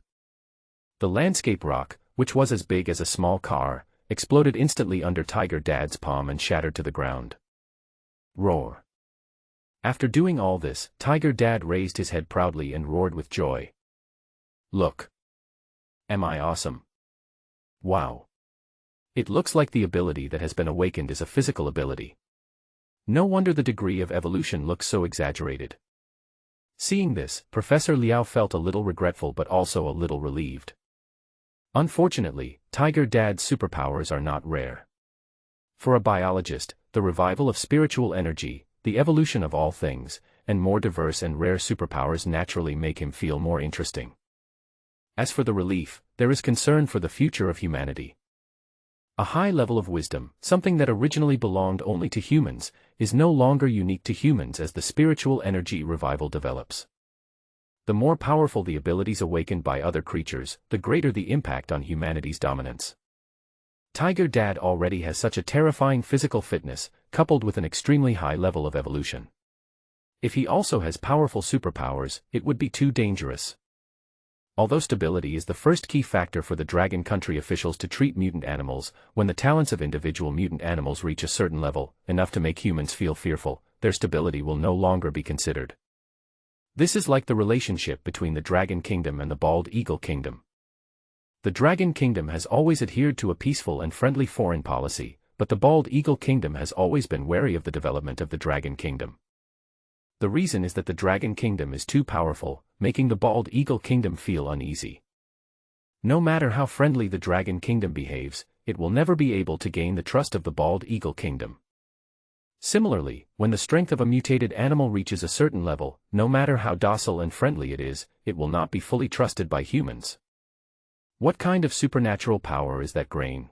The landscape rock, which was as big as a small car, exploded instantly under Tiger Dad's palm and shattered to the ground. Roar. After doing all this, Tiger Dad raised his head proudly and roared with joy. Look. Am I awesome? Wow. It looks like the ability that has been awakened is a physical ability. No wonder the degree of evolution looks so exaggerated. Seeing this, Professor Liao felt a little regretful but also a little relieved. Unfortunately, Tiger Dad's superpowers are not rare. For a biologist, the revival of spiritual energy, the evolution of all things, and more diverse and rare superpowers naturally make him feel more interesting. As for the relief, there is concern for the future of humanity. A high level of wisdom, something that originally belonged only to humans, is no longer unique to humans as the spiritual energy revival develops. The more powerful the abilities awakened by other creatures, the greater the impact on humanity's dominance. Tiger Dad already has such a terrifying physical fitness, coupled with an extremely high level of evolution. If he also has powerful superpowers, it would be too dangerous. Although stability is the first key factor for the Dragon Country officials to treat mutant animals, when the talents of individual mutant animals reach a certain level, enough to make humans feel fearful, their stability will no longer be considered. This is like the relationship between the Dragon Kingdom and the Bald Eagle Kingdom. The Dragon Kingdom has always adhered to a peaceful and friendly foreign policy, but the Bald Eagle Kingdom has always been wary of the development of the Dragon Kingdom. The reason is that the Dragon Kingdom is too powerful, making the Bald Eagle Kingdom feel uneasy. No matter how friendly the Dragon Kingdom behaves, it will never be able to gain the trust of the Bald Eagle Kingdom. Similarly, when the strength of a mutated animal reaches a certain level, no matter how docile and friendly it will not be fully trusted by humans. What kind of supernatural power is that grain?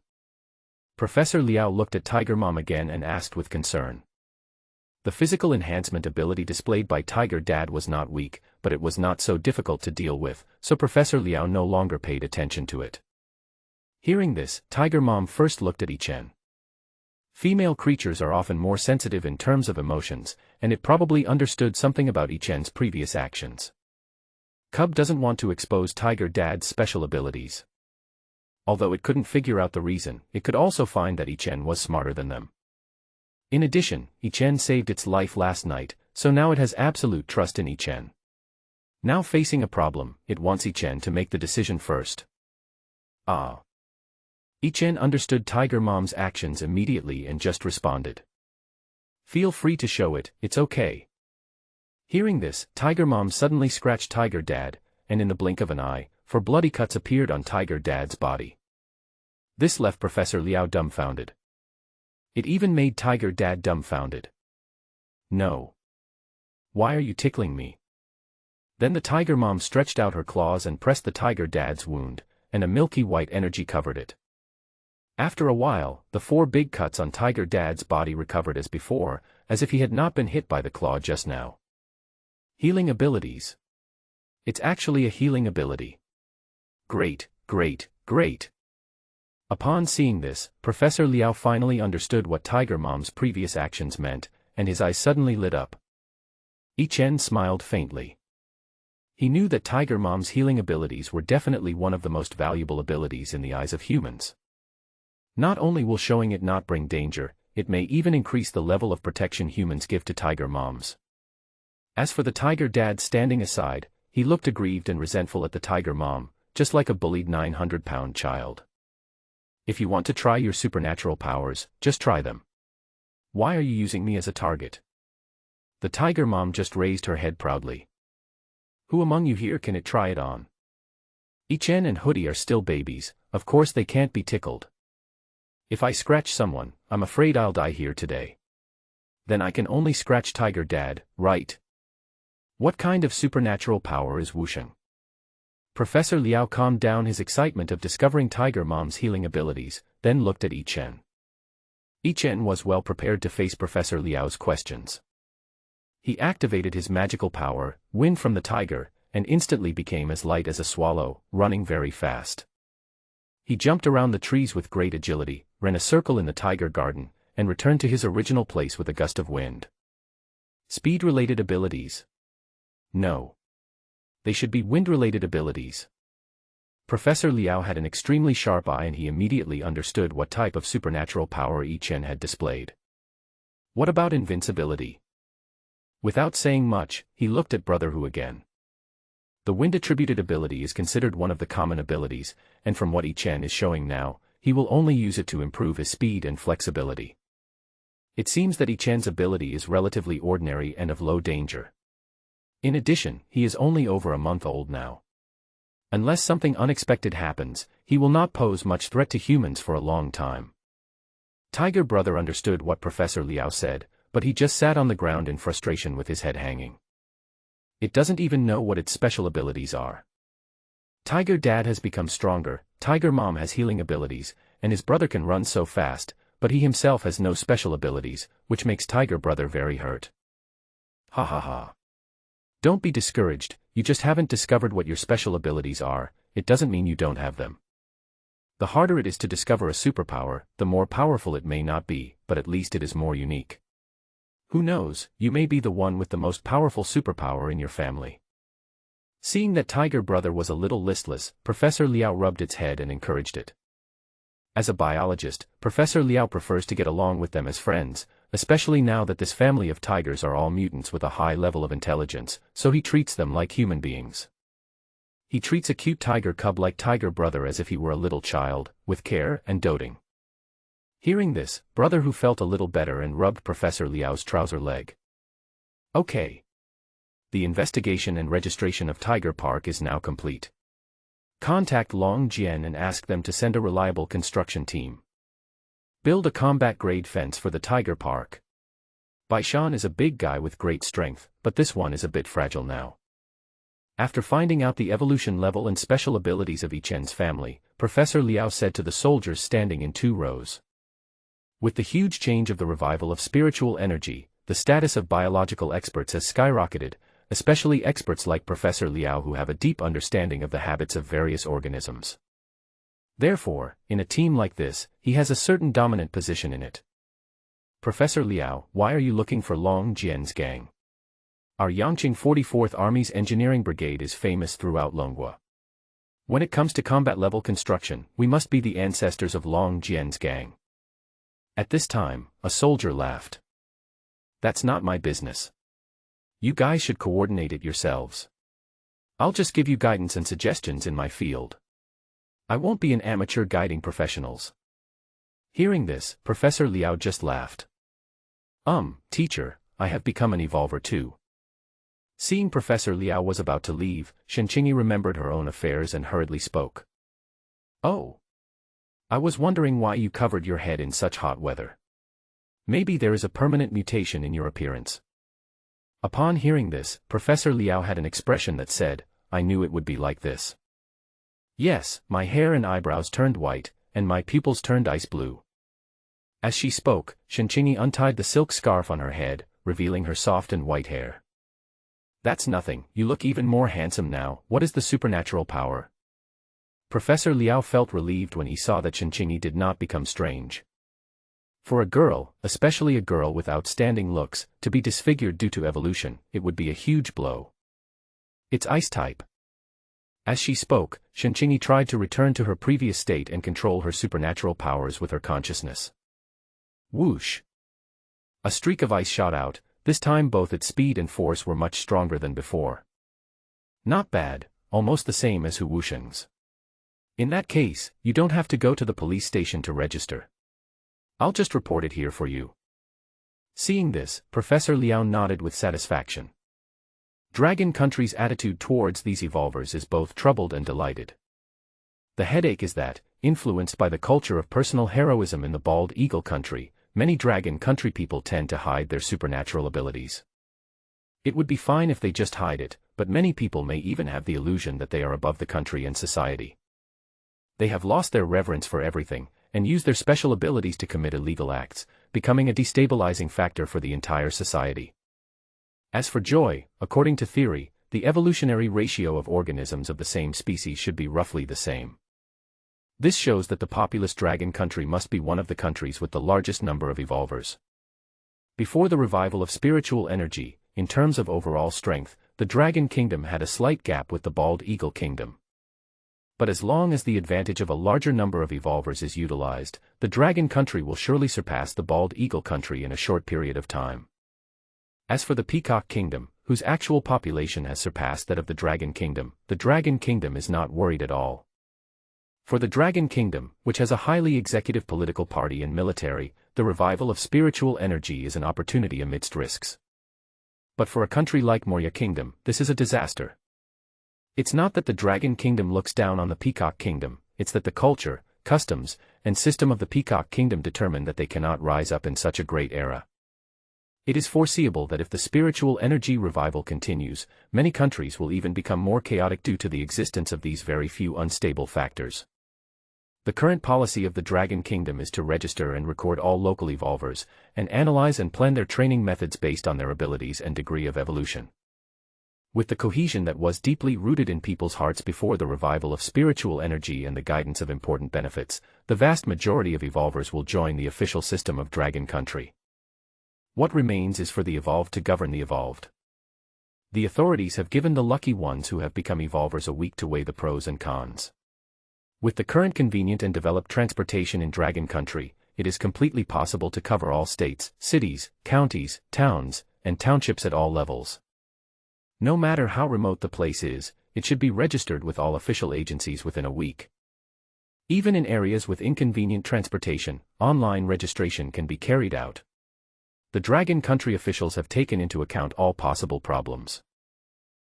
Professor Liao looked at Tiger Mom again and asked with concern. The physical enhancement ability displayed by Tiger Dad was not weak, but it was not so difficult to deal with, so Professor Liao no longer paid attention to it. Hearing this, Tiger Mom first looked at Ichen. Female creatures are often more sensitive in terms of emotions, and it probably understood something about Ichen's previous actions. Cub doesn't want to expose Tiger Dad's special abilities. Although it couldn't figure out the reason, it could also find that Ichen was smarter than them. In addition, Ichen saved its life last night, so now it has absolute trust in Ichen. Now facing a problem, it wants Ichen to make the decision first. Ah. Ichen understood Tiger Mom's actions immediately and just responded. Feel free to show it, it's okay. Hearing this, Tiger Mom suddenly scratched Tiger Dad, and in the blink of an eye, 4 bloody cuts appeared on Tiger Dad's body. This left Professor Liao dumbfounded. It even made Tiger Dad dumbfounded. No. Why are you tickling me? Then the Tiger Mom stretched out her claws and pressed the Tiger Dad's wound, and a milky white energy covered it. After a while, the 4 big cuts on Tiger Dad's body recovered as before, as if he had not been hit by the claw just now. Healing abilities. It's actually a healing ability. Great, great, great. Upon seeing this, Professor Liao finally understood what Tiger Mom's previous actions meant, and his eyes suddenly lit up. Ichen smiled faintly. He knew that Tiger Mom's healing abilities were definitely one of the most valuable abilities in the eyes of humans. Not only will showing it not bring danger, it may even increase the level of protection humans give to Tiger Moms. As for the Tiger Dad standing aside, he looked aggrieved and resentful at the Tiger Mom, just like a bullied 900-pound child. If you want to try your supernatural powers, just try them. Why are you using me as a target? The Tiger Mom just raised her head proudly. Who among you here can try it on? Ichen and Hoodie are still babies, of course they can't be tickled. If I scratch someone, I'm afraid I'll die here today. Then I can only scratch Tiger Dad, right? What kind of supernatural power is Wusheng? Professor Liao calmed down his excitement of discovering Tiger Mom's healing abilities, then looked at Ichen. Ichen was well prepared to face Professor Liao's questions. He activated his magical power, Wind from the Tiger, and instantly became as light as a swallow, running very fast. He jumped around the trees with great agility, ran a circle in the tiger garden, and returned to his original place with a gust of wind. Speed-related abilities? No. They should be wind-related abilities. Professor Liao had an extremely sharp eye and he immediately understood what type of supernatural power Ichen had displayed. What about invincibility? Without saying much, he looked at Brother Hu again. The wind-attributed ability is considered one of the common abilities, and from what Ichen is showing now, he will only use it to improve his speed and flexibility. It seems that Ichen's ability is relatively ordinary and of low danger. In addition, he is only over a month old now. Unless something unexpected happens, he will not pose much threat to humans for a long time. Tiger Brother understood what Professor Liao said, but he just sat on the ground in frustration with his head hanging. It doesn't even know what its special abilities are. Tiger Dad has become stronger, Tiger Mom has healing abilities, and his brother can run so fast, but he himself has no special abilities, which makes Tiger Brother very hurt. Ha ha ha. Don't be discouraged, you just haven't discovered what your special abilities are, it doesn't mean you don't have them. The harder it is to discover a superpower, the more powerful it may not be, but at least it is more unique. Who knows, you may be the one with the most powerful superpower in your family. Seeing that Tiger Brother was a little listless, Professor Liao rubbed its head and encouraged it. As a biologist, Professor Liao prefers to get along with them as friends, especially now that this family of tigers are all mutants with a high level of intelligence, so he treats them like human beings. He treats a cute tiger cub like Tiger Brother as if he were a little child, with care and doting. Hearing this, Brother Hu felt a little better and rubbed Professor Liao's trouser leg. Okay. The investigation and registration of Tiger Park is now complete. Contact Long Jian and ask them to send a reliable construction team. Build a combat-grade fence for the Tiger Park. Baishan is a big guy with great strength, but this one is a bit fragile now. After finding out the evolution level and special abilities of Ichen's family, Professor Liao said to the soldiers standing in 2 rows. With the huge change of the revival of spiritual energy, the status of biological experts has skyrocketed, especially experts like Professor Liao who have a deep understanding of the habits of various organisms. Therefore, in a team like this, he has a certain dominant position in it. Professor Liao, why are you looking for Long Jian's gang? Our Yangqing 44th Army's engineering brigade is famous throughout Longhua. When it comes to combat-level construction, we must be the ancestors of Long Jian's gang. At this time, a soldier laughed. That's not my business. You guys should coordinate it yourselves. I'll just give you guidance and suggestions in my field. I won't be an amateur guiding professionals. Hearing this, Professor Liao just laughed. Teacher, I have become an evolver too. Seeing Professor Liao was about to leave, Shen Qingyi remembered her own affairs and hurriedly spoke. Oh. I was wondering why you covered your head in such hot weather. Maybe there is a permanent mutation in your appearance. Upon hearing this, Professor Liao had an expression that said, I knew it would be like this. Yes, my hair and eyebrows turned white, and my pupils turned ice blue. As she spoke, Shen Qingyi untied the silk scarf on her head, revealing her soft and white hair. That's nothing, you look even more handsome now, what is the supernatural power? Professor Liao felt relieved when he saw that Shen Qingyi did not become strange. For a girl, especially a girl with outstanding looks, to be disfigured due to evolution, it would be a huge blow. It's ice type. As she spoke, Shen Qingyi tried to return to her previous state and control her supernatural powers with her consciousness. Whoosh! A streak of ice shot out, this time both its speed and force were much stronger than before. Not bad, almost the same as Hu Wusheng's. In that case, you don't have to go to the police station to register. I'll just report it here for you. Seeing this, Professor Liao nodded with satisfaction. Dragon Country's attitude towards these evolvers is both troubled and delighted. The headache is that, influenced by the culture of personal heroism in the Bald Eagle Country, many Dragon Country people tend to hide their supernatural abilities. It would be fine if they just hide it, but many people may even have the illusion that they are above the country and society. They have lost their reverence for everything, and use their special abilities to commit illegal acts, becoming a destabilizing factor for the entire society. As for joy, according to theory, the evolutionary ratio of organisms of the same species should be roughly the same. This shows that the populous Dragon Country must be one of the countries with the largest number of evolvers. Before the revival of spiritual energy, in terms of overall strength, the Dragon Kingdom had a slight gap with the Bald Eagle Kingdom. But as long as the advantage of a larger number of evolvers is utilized, the Dragon Country will surely surpass the Bald Eagle Country in a short period of time. As for the Peacock Kingdom, whose actual population has surpassed that of the Dragon Kingdom is not worried at all. For the Dragon Kingdom, which has a highly executive political party and military, the revival of spiritual energy is an opportunity amidst risks. But for a country like Moria Kingdom, this is a disaster. It's not that the Dragon Kingdom looks down on the Peacock Kingdom, it's that the culture, customs, and system of the Peacock Kingdom determine that they cannot rise up in such a great era. It is foreseeable that if the spiritual energy revival continues, many countries will even become more chaotic due to the existence of these very few unstable factors. The current policy of the Dragon Kingdom is to register and record all local evolvers, and analyze and plan their training methods based on their abilities and degree of evolution. With the cohesion that was deeply rooted in people's hearts before the revival of spiritual energy and the guidance of important benefits, the vast majority of evolvers will join the official system of Dragon Country. What remains is for the evolved to govern the evolved. The authorities have given the lucky ones who have become evolvers a week to weigh the pros and cons. With the current convenient and developed transportation in Dragon Country, it is completely possible to cover all states, cities, counties, towns, and townships at all levels. No matter how remote the place is, it should be registered with all official agencies within a week. Even in areas with inconvenient transportation, online registration can be carried out. The Dragon Country officials have taken into account all possible problems.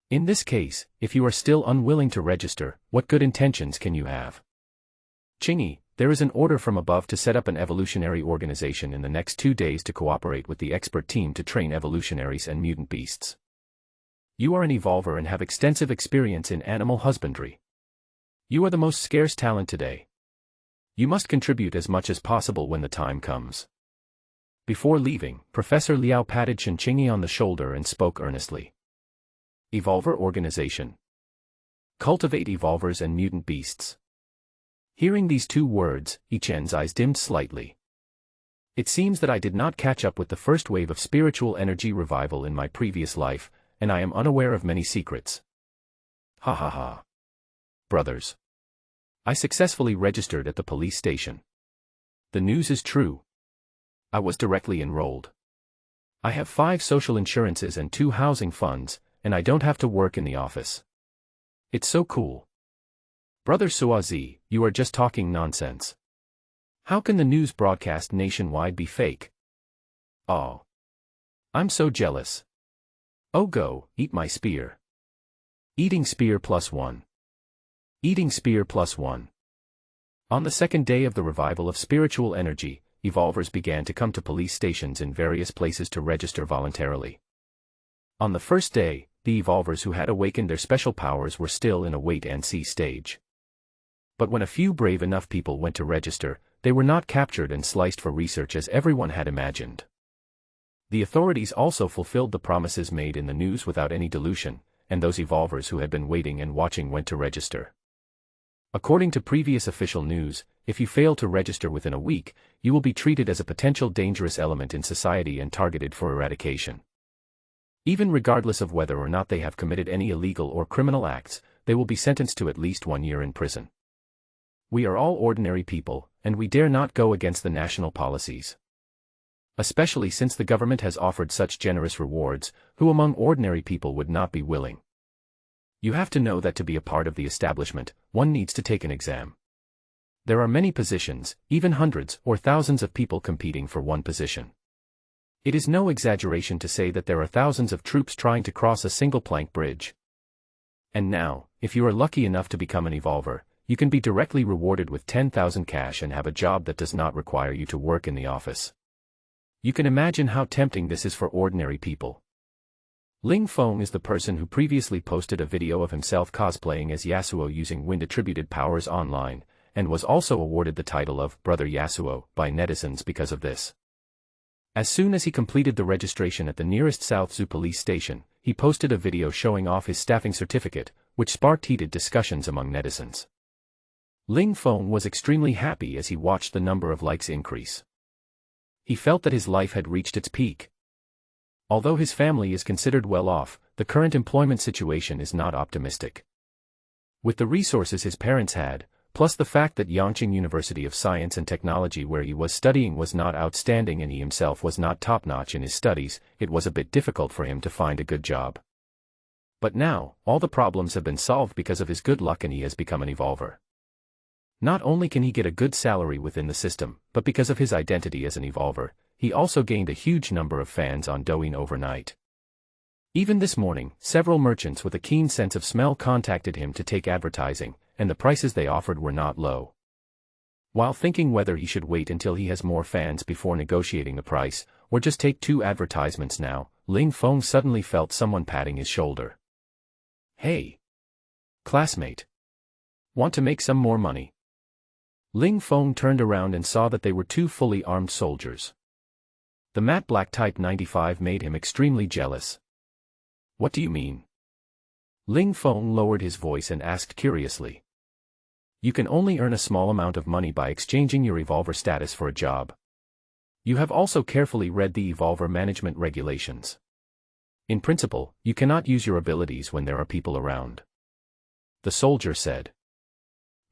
In this case, if you are still unwilling to register, what good intentions can you have? Chingy, there is an order from above to set up an evolutionary organization in the next 2 days to cooperate with the expert team to train evolutionaries and mutant beasts. You are an evolver and have extensive experience in animal husbandry. You are the most scarce talent today. You must contribute as much as possible when the time comes. Before leaving, Professor Liao patted Chingy on the shoulder and spoke earnestly. Evolver Organization. Cultivate evolvers and mutant beasts. Hearing these 2 words, Ichen's eyes dimmed slightly. It seems that I did not catch up with the first wave of spiritual energy revival in my previous life, and I am unaware of many secrets. Ha ha ha. Brothers. I successfully registered at the police station. The news is true. I was directly enrolled. I have 5 social insurances and 2 housing funds, and I don't have to work in the office. It's so cool. Brother Suazi, you are just talking nonsense. How can the news broadcast nationwide be fake? Oh. I'm so jealous. Oh go, eat my spear. Eating spear +1. Eating spear +1. On the second day of the revival of spiritual energy, evolvers began to come to police stations in various places to register voluntarily. On the first day, the evolvers who had awakened their special powers were still in a wait-and-see stage. But when a few brave enough people went to register, they were not captured and sliced for research as everyone had imagined. The authorities also fulfilled the promises made in the news without any dilution, and those evolvers who had been waiting and watching went to register. According to previous official news, if you fail to register within a week, you will be treated as a potential dangerous element in society and targeted for eradication. Even regardless of whether or not they have committed any illegal or criminal acts, they will be sentenced to at least 1 year in prison. We are all ordinary people, and we dare not go against the national policies. Especially since the government has offered such generous rewards, who among ordinary people would not be willing? You have to know that to be a part of the establishment, one needs to take an exam. There are many positions, even hundreds or thousands of people competing for one position. It is no exaggeration to say that there are thousands of troops trying to cross a single plank bridge. And now, if you are lucky enough to become an evolver, you can be directly rewarded with 10,000 cash and have a job that does not require you to work in the office. You can imagine how tempting this is for ordinary people. Ling Feng is the person who previously posted a video of himself cosplaying as Yasuo using wind-attributed powers online, and was also awarded the title of Brother Yasuo by netizens because of this. As soon as he completed the registration at the nearest South Zoo police station, he posted a video showing off his staffing certificate, which sparked heated discussions among netizens. Ling Feng was extremely happy as he watched the number of likes increase. He felt that his life had reached its peak. Although his family is considered well off, the current employment situation is not optimistic. With the resources his parents had, plus the fact that Yangqing University of Science and Technology where he was studying was not outstanding and he himself was not top-notch in his studies, it was a bit difficult for him to find a good job. But now, all the problems have been solved because of his good luck and he has become an evolver. Not only can he get a good salary within the system, but because of his identity as an evolver, he also gained a huge number of fans on Douyin overnight. Even this morning, several merchants with a keen sense of smell contacted him to take advertising, and the prices they offered were not low. While thinking whether he should wait until he has more fans before negotiating the price, or just take 2 advertisements now, Ling Feng suddenly felt someone patting his shoulder. Hey! Classmate! Want to make some more money? Ling Feng turned around and saw that they were two fully armed soldiers. The matte black Type 95 made him extremely jealous. What do you mean? Ling Feng lowered his voice and asked curiously. You can only earn a small amount of money by exchanging your Evolver status for a job. You have also carefully read the Evolver management regulations. In principle, you cannot use your abilities when there are people around. The soldier said.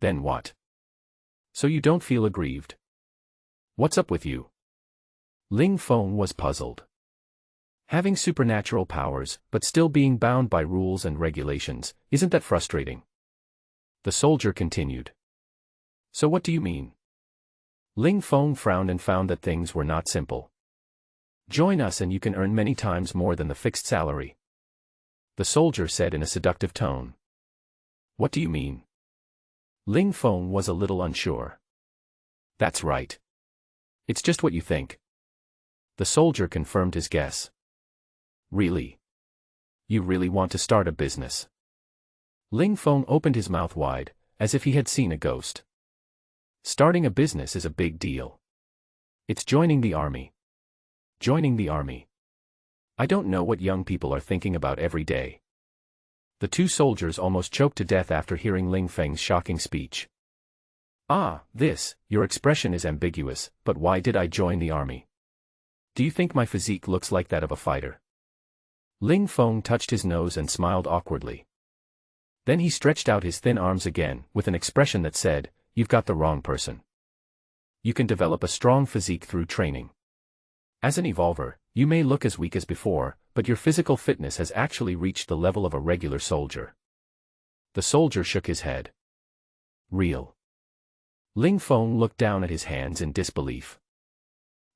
Then what? So you don't feel aggrieved? What's up with you? Ling Feng was puzzled. Having supernatural powers, but still being bound by rules and regulations, isn't that frustrating? The soldier continued. So what do you mean? Ling Feng frowned and found that things were not simple. Join us and you can earn many times more than the fixed salary. The soldier said in a seductive tone. What do you mean? Ling Feng was a little unsure. That's right. It's just what you think. The soldier confirmed his guess. Really? You really want to start a business? Ling Feng opened his mouth wide, as if he had seen a ghost. Starting a business is a big deal. It's joining the army. Joining the army. I don't know what young people are thinking about every day. The two soldiers almost choked to death after hearing Ling Feng's shocking speech. Your expression is ambiguous, but why did I join the army? Do you think my physique looks like that of a fighter? Ling Feng touched his nose and smiled awkwardly. Then he stretched out his thin arms again, with an expression that said, You've got the wrong person. You can develop a strong physique through training. As an Evolver, you may look as weak as before, but your physical fitness has actually reached the level of a regular soldier. The soldier shook his head. Real. Ling Feng looked down at his hands in disbelief.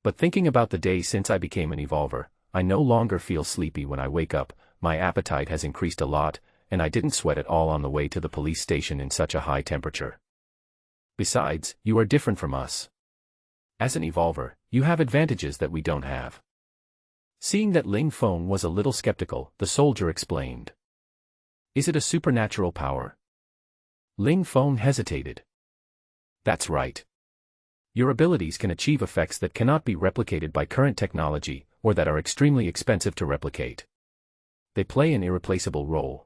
But thinking about the day since I became an Evolver, I no longer feel sleepy when I wake up, my appetite has increased a lot, and I didn't sweat at all on the way to the police station in such a high temperature. Besides, you are different from us. As an Evolver, you have advantages that we don't have. Seeing that Ling Feng was a little skeptical, the soldier explained. Is it a supernatural power? Ling Feng hesitated. That's right. Your abilities can achieve effects that cannot be replicated by current technology, or that are extremely expensive to replicate. They play an irreplaceable role.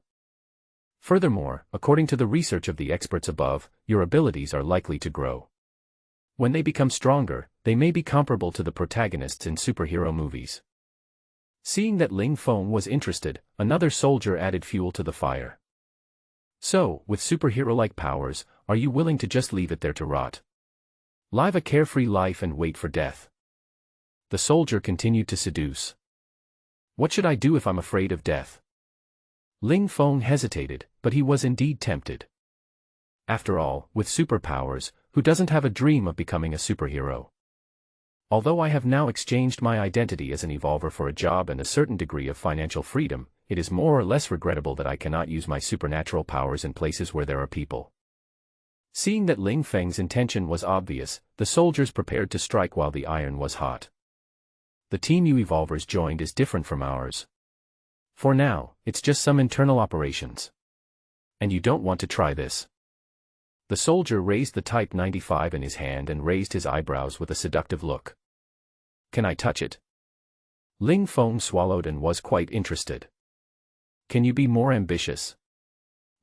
Furthermore, according to the research of the experts above, your abilities are likely to grow. When they become stronger, they may be comparable to the protagonists in superhero movies. Seeing that Ling Feng was interested, another soldier added fuel to the fire. So, with superhero-like powers, are you willing to just leave it there to rot? Live a carefree life and wait for death. The soldier continued to seduce. What should I do if I'm afraid of death? Ling Feng hesitated, but he was indeed tempted. After all, with superpowers, who doesn't have a dream of becoming a superhero? Although I have now exchanged my identity as an Evolver for a job and a certain degree of financial freedom, it is more or less regrettable that I cannot use my supernatural powers in places where there are people. Seeing that Ling Feng's intention was obvious, the soldiers prepared to strike while the iron was hot. The team you Evolvers joined is different from ours. For now, it's just some internal operations. And you don't want to try this. The soldier raised the Type 95 in his hand and raised his eyebrows with a seductive look. Can I touch it? Ling Feng swallowed and was quite interested. Can you be more ambitious?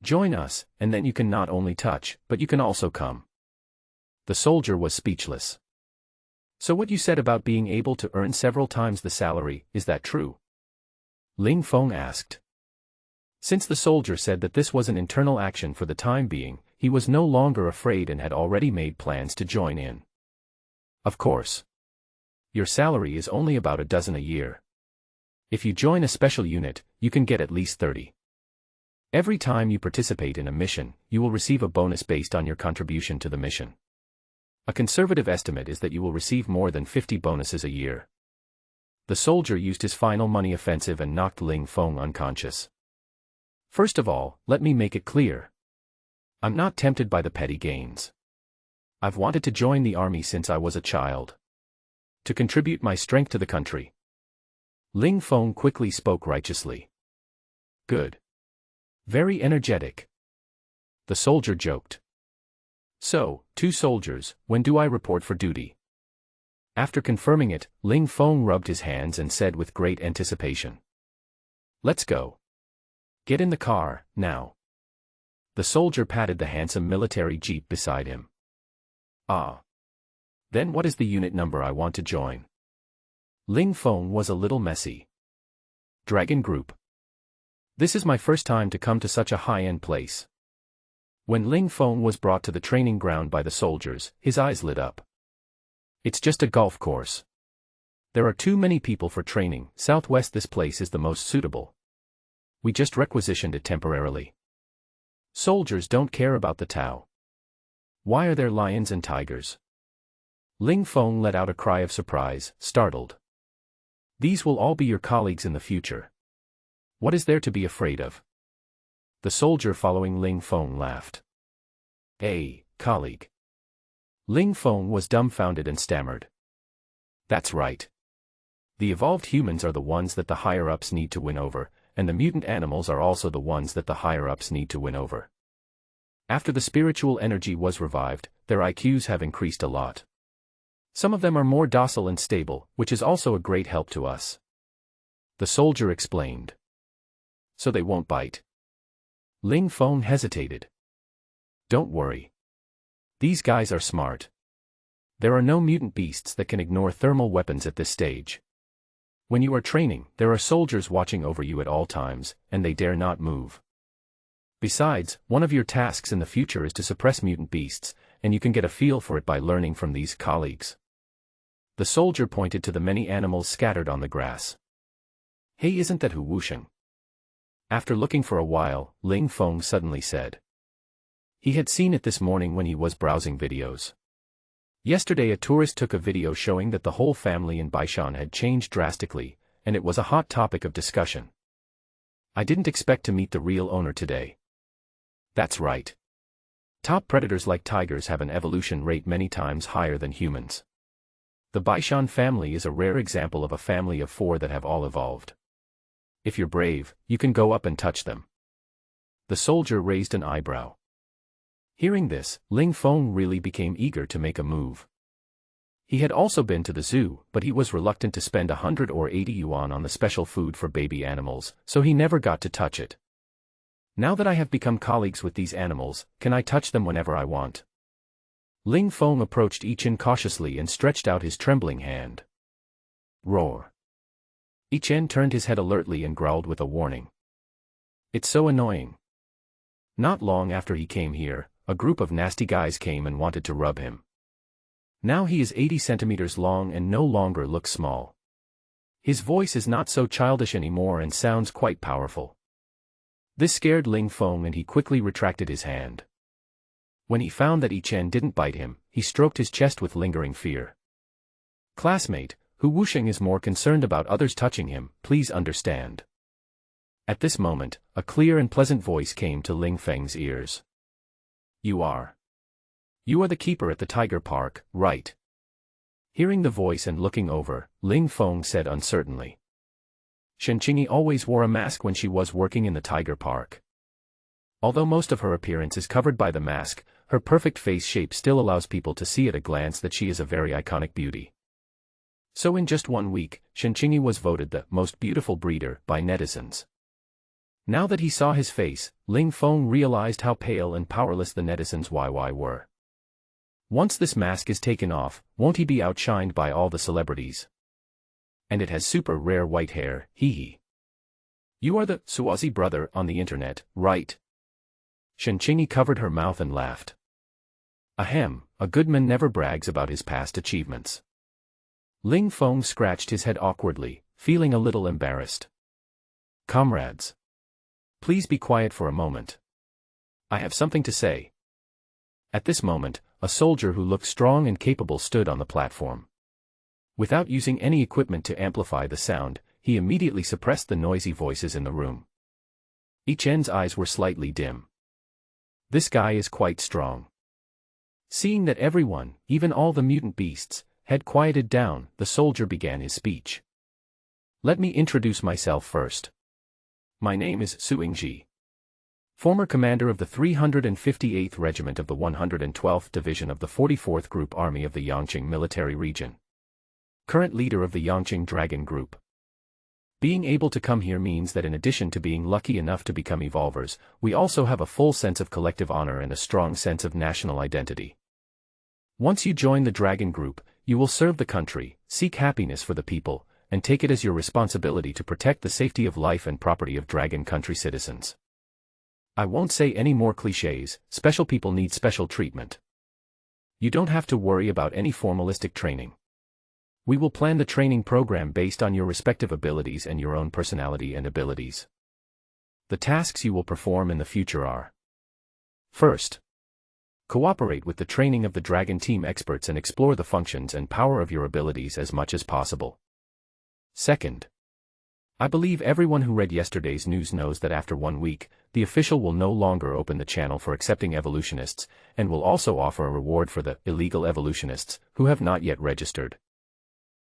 Join us, and then you can not only touch, but you can also come. The soldier was speechless. So what you said about being able to earn several times the salary, is that true? Ling Feng asked. Since the soldier said that this was an internal action for the time being, he was no longer afraid and had already made plans to join in. Of course. Your salary is only about a dozen a year. If you join a special unit, you can get at least 30. Every time you participate in a mission, you will receive a bonus based on your contribution to the mission. A conservative estimate is that you will receive more than 50 bonuses a year. The soldier used his final money offensive and knocked Ling Feng unconscious. First of all, let me make it clear. I'm not tempted by the petty gains. I've wanted to join the army since I was a child. To contribute my strength to the country. Ling Feng quickly spoke righteously. Good. Very energetic. The soldier joked. So, 2 soldiers, when do I report for duty? After confirming it, Ling Feng rubbed his hands and said with great anticipation. Let's go. Get in the car, now. The soldier patted the handsome military jeep beside him. Ah. Then what is the unit number I want to join? Ling Feng was a little messy. Dragon Group. This is my first time to come to such a high-end place. When Ling Feng was brought to the training ground by the soldiers, his eyes lit up. It's just a golf course. There are too many people for training. Southwest, this place is the most suitable. We just requisitioned it temporarily. Soldiers don't care about the Tao. Why are there lions and tigers? Ling Feng let out a cry of surprise, startled. These will all be your colleagues in the future. What is there to be afraid of? The soldier following Ling Feng laughed. A colleague. Ling Feng was dumbfounded and stammered. That's right. The evolved humans are the ones that the higher-ups need to win over, and the mutant animals are also the ones that the higher-ups need to win over. After the spiritual energy was revived, their IQs have increased a lot. Some of them are more docile and stable, which is also a great help to us. The soldier explained. So they won't bite. Ling Feng hesitated. Don't worry. These guys are smart. There are no mutant beasts that can ignore thermal weapons at this stage. When you are training, there are soldiers watching over you at all times, and they dare not move. Besides, one of your tasks in the future is to suppress mutant beasts, and you can get a feel for it by learning from these colleagues. The soldier pointed to the many animals scattered on the grass. Hey, isn't that Hu Wusheng? After looking for a while, Ling Feng suddenly said. He had seen it this morning when he was browsing videos. Yesterday a tourist took a video showing that the whole family in Baishan had changed drastically, and it was a hot topic of discussion. I didn't expect to meet the real owner today. That's right. Top predators like tigers have an evolution rate many times higher than humans. The Baishan family is a rare example of a family of 4 that have all evolved. If you're brave, you can go up and touch them. The soldier raised an eyebrow. Hearing this, Ling Feng really became eager to make a move. He had also been to the zoo, but he was reluctant to spend 100 or 80 yuan on the special food for baby animals, so he never got to touch it. Now that I have become colleagues with these animals, can I touch them whenever I want? Ling Feng approached Yichen cautiously and stretched out his trembling hand. Roar. Yichen turned his head alertly and growled with a warning. It's so annoying. Not long after he came here, a group of nasty guys came and wanted to rub him. Now he is 80 centimeters long and no longer looks small. His voice is not so childish anymore and sounds quite powerful. This scared Ling Feng and he quickly retracted his hand. When he found that Yichen didn't bite him, he stroked his chest with lingering fear. Classmate, Hu Wusheng is more concerned about others touching him, please understand. At this moment, a clear and pleasant voice came to Ling Feng's ears. You are the keeper at the Tiger Park, right? Hearing the voice and looking over, Ling Feng said uncertainly. Shen Qingyi always wore a mask when she was working in the Tiger Park. Although most of her appearance is covered by the mask, her perfect face shape still allows people to see at a glance that she is a very iconic beauty. So in just 1 week, Shen Qingyi was voted the most beautiful breeder by netizens. Now that he saw his face, Ling Feng realized how pale and powerless the netizens were. Once this mask is taken off, won't he be outshined by all the celebrities? And it has super rare white hair, hee hee. You are the Suazi brother on the internet, right? Shen Qingyi covered her mouth and laughed. Ahem, a good man never brags about his past achievements. Ling Feng scratched his head awkwardly, feeling a little embarrassed. Comrades. Please be quiet for a moment. I have something to say. At this moment, a soldier who looked strong and capable stood on the platform. Without using any equipment to amplify the sound, he immediately suppressed the noisy voices in the room. Yichen's eyes were slightly dim. This guy is quite strong. Seeing that everyone, even all the mutant beasts, had quieted down, the soldier began his speech. Let me introduce myself first. My name is Su Yingji. Former commander of the 358th Regiment of the 112th Division of the 44th Group Army of the Yangqing Military Region. Current leader of the Yangqing Dragon Group. Being able to come here means that in addition to being lucky enough to become evolvers, we also have a full sense of collective honor and a strong sense of national identity. Once you join the Dragon Group, you will serve the country, seek happiness for the people, and take it as your responsibility to protect the safety of life and property of Dragon Country citizens. I won't say any more cliches. Special people need special treatment. You don't have to worry about any formalistic training. We will plan the training program based on your respective abilities and your own personality and abilities. The tasks you will perform in the future are: first, cooperate with the training of the Dragon Team experts and explore the functions and power of your abilities as much as possible. Second, I believe everyone who read yesterday's news knows that after 1 week, the official will no longer open the channel for accepting evolutionists, and will also offer a reward for the illegal evolutionists who have not yet registered.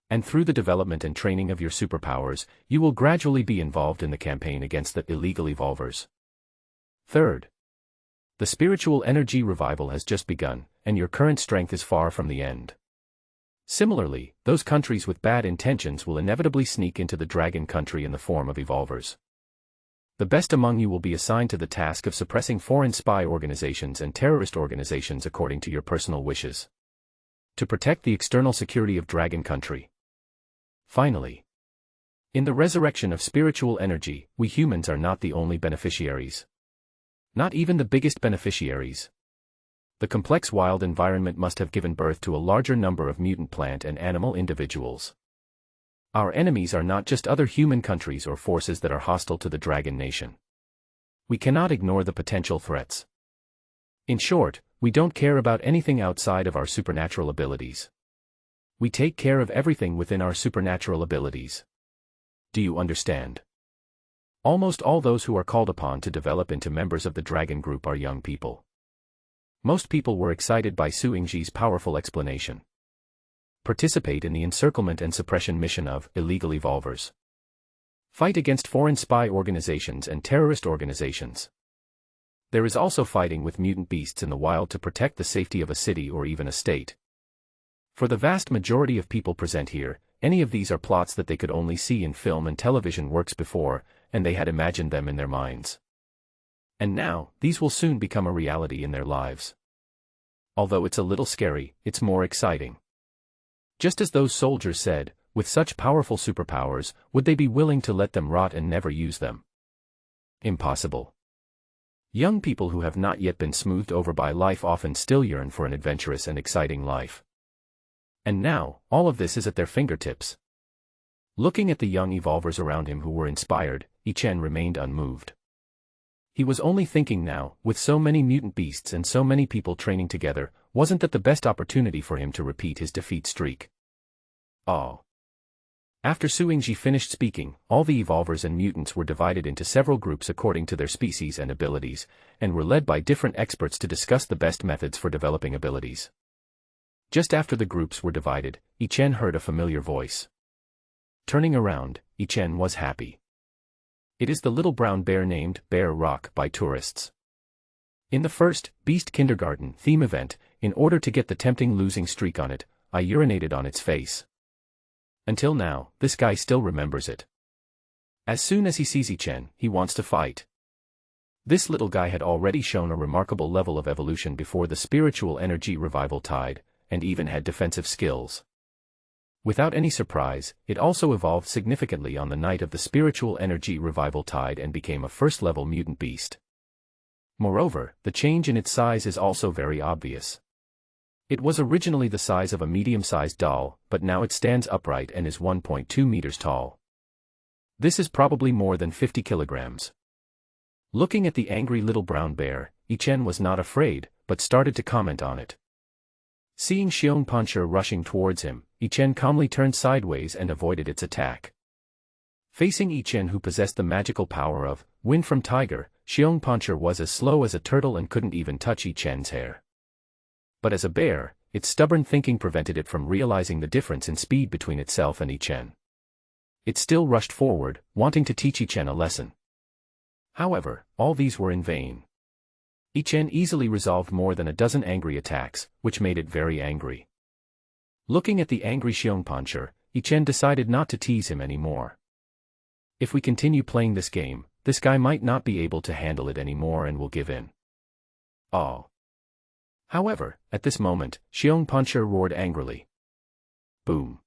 And through the development and training of your superpowers, you will gradually be involved in the campaign against the illegal evolvers. Third, the spiritual energy revival has just begun, and your current strength is far from the end. Similarly, those countries with bad intentions will inevitably sneak into the Dragon Country in the form of evolvers. The best among you will be assigned to the task of suppressing foreign spy organizations and terrorist organizations according to your personal wishes, to protect the external security of Dragon Country. Finally, in the resurrection of spiritual energy, we humans are not the only beneficiaries. Not even the biggest beneficiaries. The complex wild environment must have given birth to a larger number of mutant plant and animal individuals. Our enemies are not just other human countries or forces that are hostile to the Dragon Nation. We cannot ignore the potential threats. In short, we don't care about anything outside of our supernatural abilities. We take care of everything within our supernatural abilities. Do you understand? Almost all those who are called upon to develop into members of the Dragon Group are young people. Most people were excited by Su Yingji's powerful explanation. Participate in the encirclement and suppression mission of illegal evolvers. Fight against foreign spy organizations and terrorist organizations. There is also fighting with mutant beasts in the wild to protect the safety of a city or even a state. For the vast majority of people present here, any of these are plots that they could only see in film and television works before, and they had imagined them in their minds. And now, these will soon become a reality in their lives. Although it's a little scary, it's more exciting. Just as those soldiers said, with such powerful superpowers, would they be willing to let them rot and never use them? Impossible. Young people who have not yet been smoothed over by life often still yearn for an adventurous and exciting life. And now, all of this is at their fingertips. Looking at the young evolvers around him who were inspired, Yichen remained unmoved. He was only thinking now, with so many mutant beasts and so many people training together, wasn't that the best opportunity for him to repeat his defeat streak? Oh. After Su Yingji finished speaking, all the evolvers and mutants were divided into several groups according to their species and abilities, and were led by different experts to discuss the best methods for developing abilities. Just after the groups were divided, Yichen heard a familiar voice. Turning around, Yichen was happy. It is the little brown bear named Bear Rock by tourists. In the first Beast Kindergarten theme event, in order to get the tempting losing streak on it, I urinated on its face. Until now, this guy still remembers it. As soon as he sees Yichen, he wants to fight. This little guy had already shown a remarkable level of evolution before the spiritual energy revival tide, and even had defensive skills. Without any surprise, it also evolved significantly on the night of the spiritual energy revival tide and became a first-level mutant beast. Moreover, the change in its size is also very obvious. It was originally the size of a medium-sized doll, but now it stands upright and is 1.2 meters tall. This is probably more than 50 kilograms. Looking at the angry little brown bear, Yichen was not afraid, but started to comment on it. Seeing Xiong Panshi rushing towards him, Yichen calmly turned sideways and avoided its attack. Facing Yichen, who possessed the magical power of Wind from Tiger, Xiong Panshi was as slow as a turtle and couldn't even touch Yichen's hair. But as a bear, its stubborn thinking prevented it from realizing the difference in speed between itself and Yichen. It still rushed forward, wanting to teach Yichen a lesson. However, all these were in vain. Yi Chen easily resolved more than a dozen angry attacks, which made it very angry. Looking at the angry Xiongpancher, Yi Chen decided not to tease him anymore. If we continue playing this game, this guy might not be able to handle it anymore and will give in. Oh. However, at this moment, Xiongpancher roared angrily. Boom.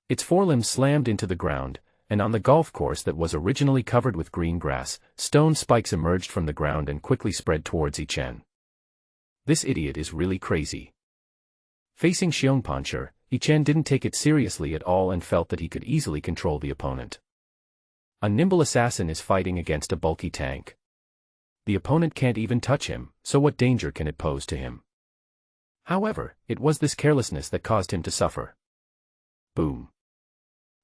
Its forelimbs slammed into the ground, and on the golf course that was originally covered with green grass, stone spikes emerged from the ground and quickly spread towards Yi Chen. This idiot is really crazy. Facing Xiongpancher, Yi Chen didn't take it seriously at all and felt that he could easily control the opponent. A nimble assassin is fighting against a bulky tank. The opponent can't even touch him, so what danger can it pose to him? However, it was this carelessness that caused him to suffer. Boom.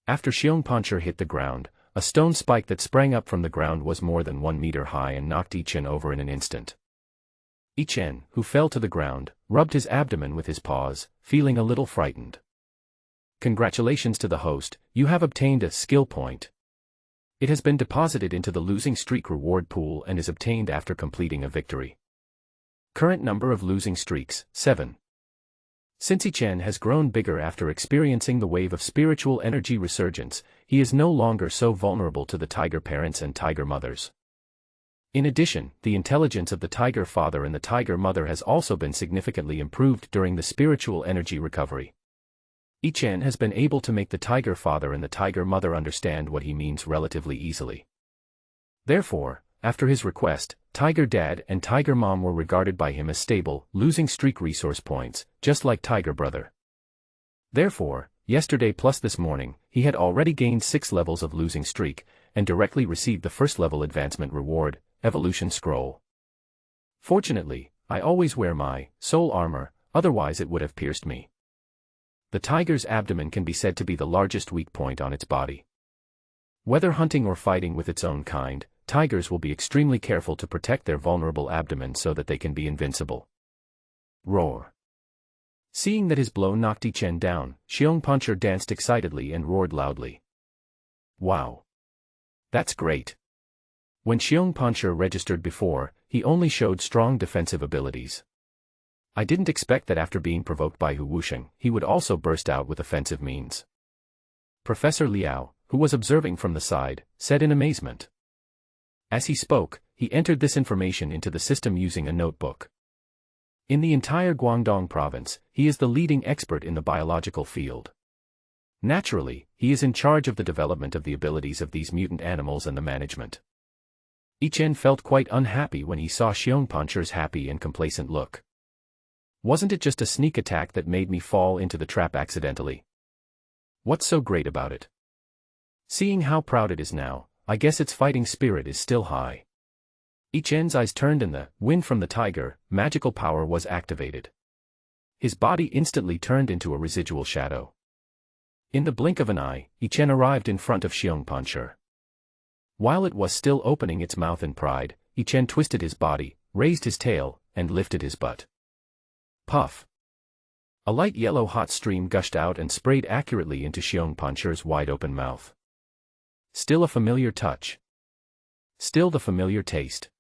After Xiongpancher hit the ground, a stone spike that sprang up from the ground was more than 1 meter high and knocked Yi Chen over in an instant. Yi Chen, who fell to the ground, rubbed his abdomen with his paws, feeling a little frightened. Congratulations to the host, you have obtained a skill point. It has been deposited into the losing streak reward pool and is obtained after completing a victory. Current number of losing streaks, 7. Since Yi Chen has grown bigger after experiencing the wave of spiritual energy resurgence, he is no longer so vulnerable to the tiger parents and tiger mothers. In addition, the intelligence of the tiger father and the tiger mother has also been significantly improved during the spiritual energy recovery. Yi Chen has been able to make the tiger father and the tiger mother understand what he means relatively easily. Therefore, after his request, Tiger Dad and Tiger Mom were regarded by him as stable, losing streak resource points, just like Tiger Brother. Therefore, yesterday plus this morning, he had already gained 6 levels of losing streak, and directly received the first level advancement reward, Evolution Scroll. Fortunately, I always wear my soul armor, otherwise it would have pierced me. The tiger's abdomen can be said to be the largest weak point on its body. Whether hunting or fighting with its own kind, tigers will be extremely careful to protect their vulnerable abdomen so that they can be invincible. Roar. Seeing that his blow knocked Yi Chen down, Xiongpancher danced excitedly and roared loudly. Wow. That's great. When Xiongpancher registered before, he only showed strong defensive abilities. I didn't expect that after being provoked by Hu Wusheng, he would also burst out with offensive means. Professor Liao, who was observing from the side, said in amazement. As he spoke, he entered this information into the system using a notebook. In the entire Guangdong province, he is the leading expert in the biological field. Naturally, he is in charge of the development of the abilities of these mutant animals and the management. Yi Chen felt quite unhappy when he saw Xiongpancher's happy and complacent look. Wasn't it just a sneak attack that made me fall into the trap accidentally? What's so great about it? Seeing how proud it is now, I guess its fighting spirit is still high. Yi Chen's eyes turned and the wind from the tiger, magical power was activated. His body instantly turned into a residual shadow. In the blink of an eye, Yi Chen arrived in front of Xiongpancher. While it was still opening its mouth in pride, Yi Chen twisted his body, raised his tail, and lifted his butt. Puff. A light yellow hot stream gushed out and sprayed accurately into Xiongpancher's wide-open mouth. Still a familiar touch. Still the familiar taste.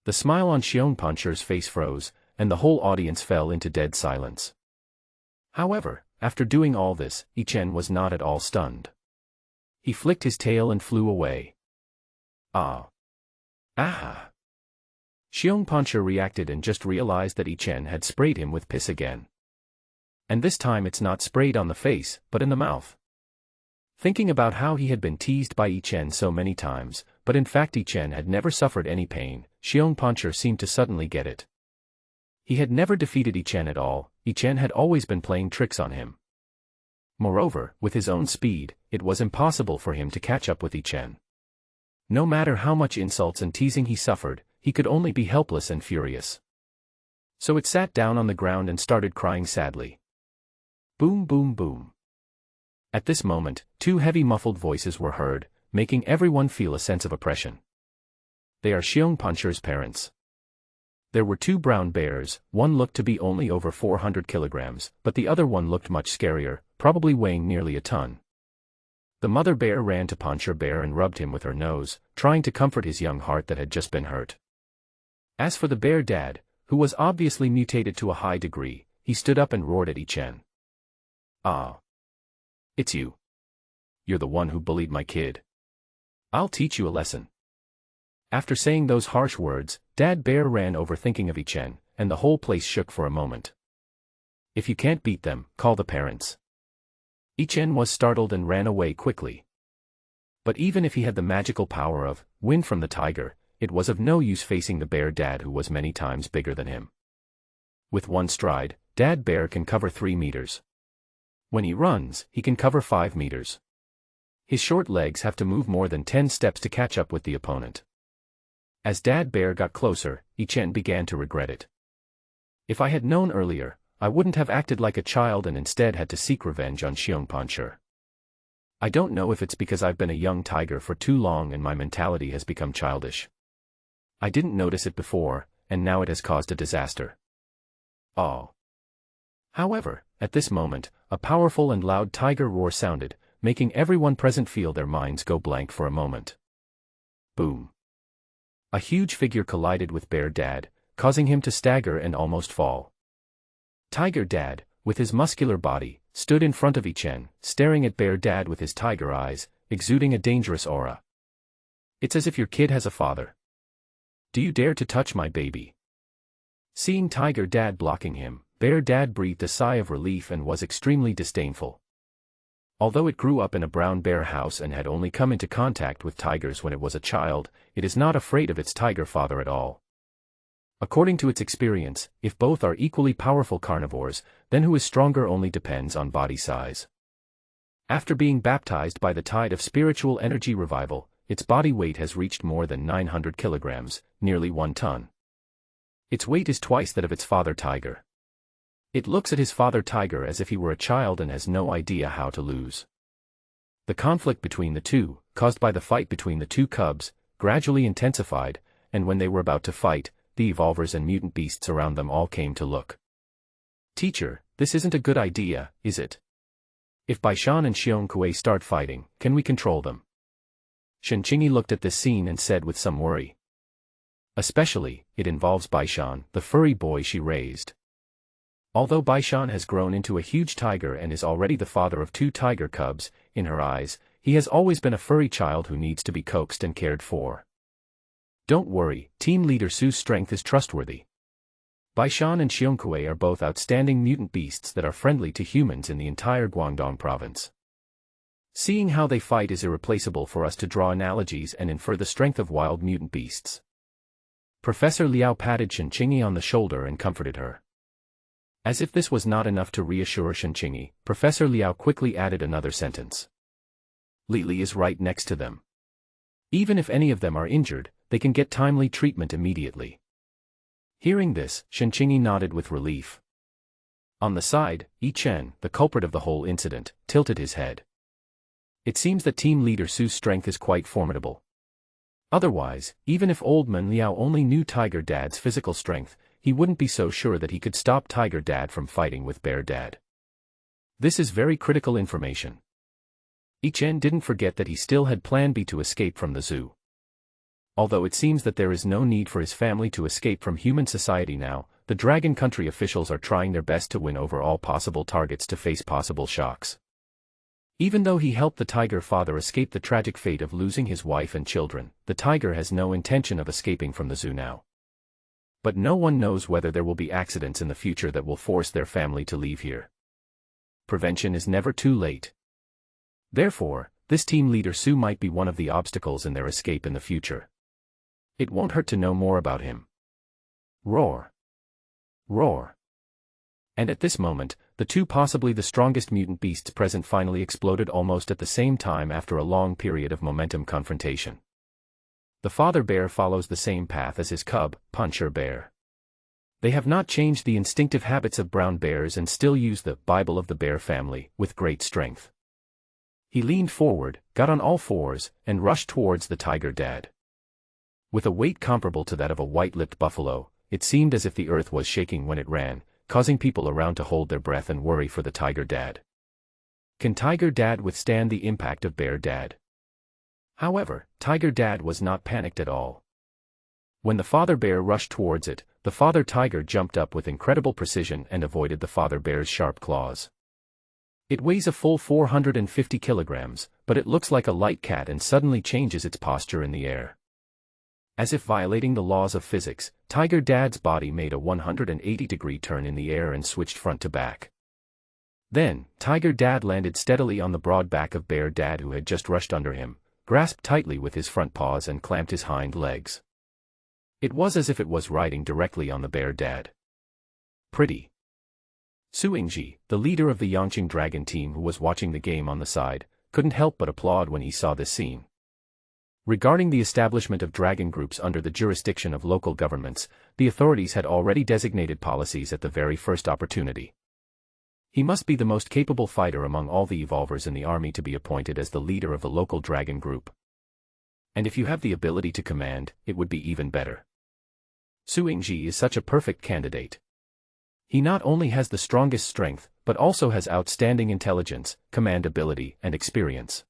The smile on Xiongpancher's face froze, and the whole audience fell into dead silence. However, after doing all this, Yi Chen was not at all stunned. He flicked his tail and flew away. Ah. Ah. Xiongpancher reacted and just realized that Yi Chen had sprayed him with piss again. And this time it's not sprayed on the face, but in the mouth. Thinking about how he had been teased by Yi Chen so many times, but in fact Yi Chen had never suffered any pain, Xiongpancher seemed to suddenly get it. He had never defeated Yi Chen at all, Yi Chen had always been playing tricks on him. Moreover, with his own speed, it was impossible for him to catch up with Yi Chen. No matter how much insults and teasing he suffered, he could only be helpless and furious. So it sat down on the ground and started crying sadly. Boom boom boom. At this moment, 2 heavy muffled voices were heard, making everyone feel a sense of oppression. They are Xiongpancher's parents. There were 2 brown bears, one looked to be only over 400 kilograms, but the other one looked much scarier, probably weighing nearly a ton. The mother bear ran to Pancher Bear and rubbed him with her nose, trying to comfort his young heart that had just been hurt. As for the bear dad, who was obviously mutated to a high degree, he stood up and roared at Ichen. "Ah. It's you. You're the one who bullied my kid. I'll teach you a lesson." After saying those harsh words, Dad Bear ran over thinking of Ichen, and the whole place shook for a moment. "If you can't beat them, call the parents." Ichen was startled and ran away quickly. But even if he had the magical power of wind from the tiger, it was of no use facing the bear dad who was many times bigger than him. With one stride, Dad Bear can cover 3 meters. When he runs, he can cover 5 meters. His short legs have to move more than 10 steps to catch up with the opponent. As Dad Bear got closer, Ichen began to regret it. "If I had known earlier, I wouldn't have acted like a child and instead had to seek revenge on Xiong Pancher. I don't know if it's because I've been a young tiger for too long and my mentality has become childish. I didn't notice it before, and now it has caused a disaster." Oh. However, at this moment, a powerful and loud tiger roar sounded, making everyone present feel their minds go blank for a moment. Boom. A huge figure collided with Bear Dad, causing him to stagger and almost fall. Tiger Dad, with his muscular body, stood in front of Ichen, staring at Bear Dad with his tiger eyes, exuding a dangerous aura. "It's as if your kid has a father. Do you dare to touch my baby?" Seeing Tiger Dad blocking him, Bear Dad breathed a sigh of relief and was extremely disdainful. Although it grew up in a brown bear house and had only come into contact with tigers when it was a child, it is not afraid of its tiger father at all. According to its experience, if both are equally powerful carnivores, then who is stronger only depends on body size. After being baptized by the tide of spiritual energy revival, its body weight has reached more than 900 kilograms, nearly 1 ton. Its weight is twice that of its father tiger. It looks at his father tiger as if he were a child and has no idea how to lose. The conflict between the two, caused by the fight between the two cubs, gradually intensified, and when they were about to fight, the evolvers and mutant beasts around them all came to look. "Teacher, this isn't a good idea, is it? If Baishan and Xiong Kuei start fighting, can we control them?" Shenqingi looked at this scene and said with some worry. "Especially, it involves Baishan, the furry boy she raised. Although Baishan has grown into a huge tiger and is already the father of 2 tiger cubs, in her eyes, he has always been a furry child who needs to be coaxed and cared for. Don't worry, Team Leader Su's strength is trustworthy. Baishan and Xiong Kuei are both outstanding mutant beasts that are friendly to humans in the entire Guangdong province. Seeing how they fight is irreplaceable for us to draw analogies and infer the strength of wild mutant beasts." Professor Liao patted Shenqingi on the shoulder and comforted her. As if this was not enough to reassure Shenqingi, Professor Liao quickly added another sentence. "Li is right next to them. Even if any of them are injured, they can get timely treatment immediately." Hearing this, Shenqingi nodded with relief. On the side, Ichen, the culprit of the whole incident, tilted his head. It seems that Team Leader Su's strength is quite formidable. Otherwise, even if Old Man Liao only knew Tiger Dad's physical strength, he wouldn't be so sure that he could stop Tiger Dad from fighting with Bear Dad. This is very critical information. Ichen didn't forget that he still had Plan B to escape from the zoo. Although it seems that there is no need for his family to escape from human society now, the Dragon Country officials are trying their best to win over all possible targets to face possible shocks. Even though he helped the tiger father escape the tragic fate of losing his wife and children, the tiger has no intention of escaping from the zoo now. But no one knows whether there will be accidents in the future that will force their family to leave here. Prevention is never too late. Therefore, this Team Leader Su might be one of the obstacles in their escape in the future. It won't hurt to know more about him. Roar. Roar. And at this moment, the two possibly the strongest mutant beasts present finally exploded almost at the same time after a long period of momentum confrontation. The father bear follows the same path as his cub, Pancher Bear. They have not changed the instinctive habits of brown bears and still use the Bible of the bear family with great strength. He leaned forward, got on all fours, and rushed towards the Tiger Dad. With a weight comparable to that of a white-lipped buffalo, it seemed as if the earth was shaking when it ran, causing people around to hold their breath and worry for the Tiger Dad. Can Tiger Dad withstand the impact of Bear Dad? However, Tiger Dad was not panicked at all. When the father bear rushed towards it, the father tiger jumped up with incredible precision and avoided the father bear's sharp claws. It weighs a full 450 kilograms, but it looks like a light cat and suddenly changes its posture in the air. As if violating the laws of physics, Tiger Dad's body made a 180-degree turn in the air and switched front to back. Then, Tiger Dad landed steadily on the broad back of Bear Dad, who had just rushed under him, grasped tightly with his front paws and clamped his hind legs. It was as if it was riding directly on the Bear Dad. Pretty. Su Yingji, the leader of the Yangqing Dragon team who was watching the game on the side, couldn't help but applaud when he saw this scene. Regarding the establishment of dragon groups under the jurisdiction of local governments, the authorities had already designated policies at the very first opportunity. He must be the most capable fighter among all the evolvers in the army to be appointed as the leader of a local dragon group. And if you have the ability to command, it would be even better. Su Yingji is such a perfect candidate. He not only has the strongest strength, but also has outstanding intelligence, command ability, and experience.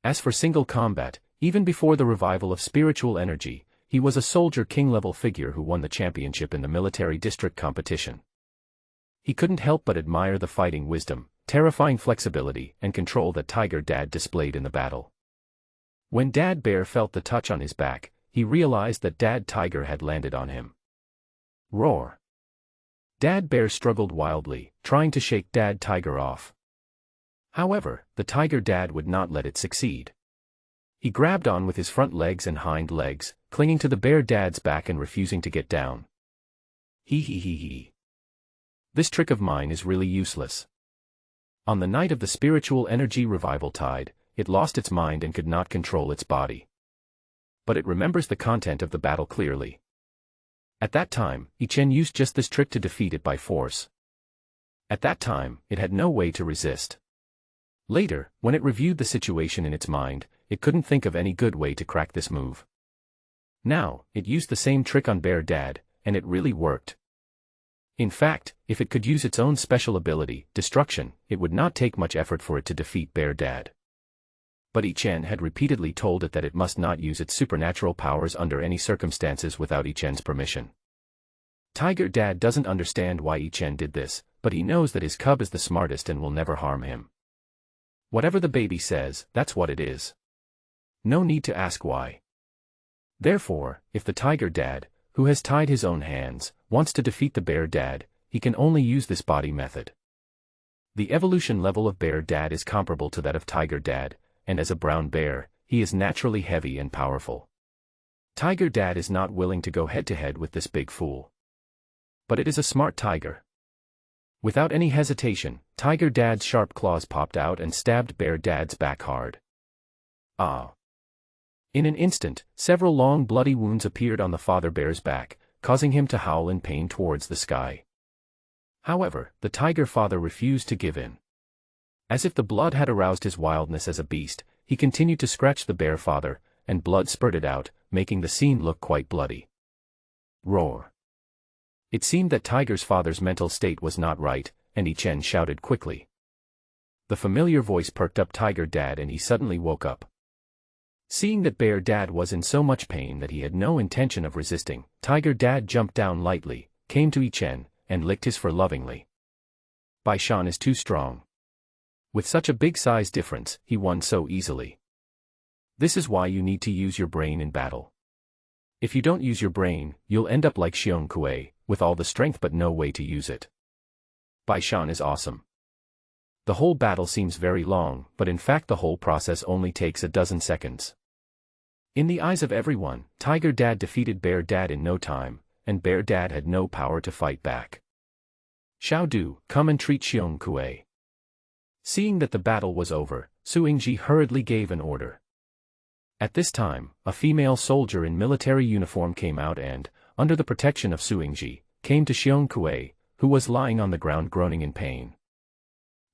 As for single combat, even before the revival of spiritual energy, he was a soldier king-level figure who won the championship in the military district competition. He couldn't help but admire the fighting wisdom, terrifying flexibility, and control that Tiger Dad displayed in the battle. When Dad Bear felt the touch on his back, he realized that Dad Tiger had landed on him. Roar! Dad Bear struggled wildly, trying to shake Dad Tiger off. However, the Tiger Dad would not let it succeed. He grabbed on with his front legs and hind legs, clinging to the Bear Dad's back and refusing to get down. He. This trick of mine is really useless. On the night of the spiritual energy revival tide, it lost its mind and could not control its body. But it remembers the content of the battle clearly. At that time, Ichen used just this trick to defeat it by force. At that time, it had no way to resist. Later, when it reviewed the situation in its mind, it couldn't think of any good way to crack this move. Now, it used the same trick on Bear Dad, and it really worked. In fact, if it could use its own special ability, Destruction, it would not take much effort for it to defeat Bear Dad. But Ichen had repeatedly told it that it must not use its supernatural powers under any circumstances without Ichen's permission. Tiger Dad doesn't understand why Ichen did this, but he knows that his cub is the smartest and will never harm him. Whatever the baby says, that's what it is. No need to ask why. Therefore, if the Tiger Dad, who has tied his own hands, wants to defeat the Bear Dad, he can only use this body method. The evolution level of Bear Dad is comparable to that of Tiger Dad, and as a brown bear, he is naturally heavy and powerful. Tiger Dad is not willing to go head-to-head with this big fool. But it is a smart tiger. Without any hesitation, Tiger Dad's sharp claws popped out and stabbed Bear Dad's back hard. Ah! In an instant, several long bloody wounds appeared on the father bear's back, causing him to howl in pain towards the sky. However, the tiger father refused to give in. As if the blood had aroused his wildness as a beast, he continued to scratch the bear father, and blood spurted out, making the scene look quite bloody. Roar! It seemed that Tiger's father's mental state was not right, and Ichen shouted quickly. The familiar voice perked up Tiger Dad and he suddenly woke up. Seeing that Bear Dad was in so much pain that he had no intention of resisting, Tiger Dad jumped down lightly, came to Ichen, and licked his fur lovingly. Baishan is too strong. With such a big size difference, he won so easily. This is why you need to use your brain in battle. If you don't use your brain, you'll end up like Xiong Kuei, with all the strength but no way to use it. Baishan is awesome. The whole battle seems very long, but in fact the whole process only takes a dozen seconds. In the eyes of everyone, Tiger Dad defeated Bear Dad in no time, and Bear Dad had no power to fight back. Xiao Du, come and treat Xiong Kuei. Seeing that the battle was over, Su Yingji hurriedly gave an order. At this time, a female soldier in military uniform came out and, under the protection of Su Yingji, came to Xiong Kuei, who was lying on the ground groaning in pain.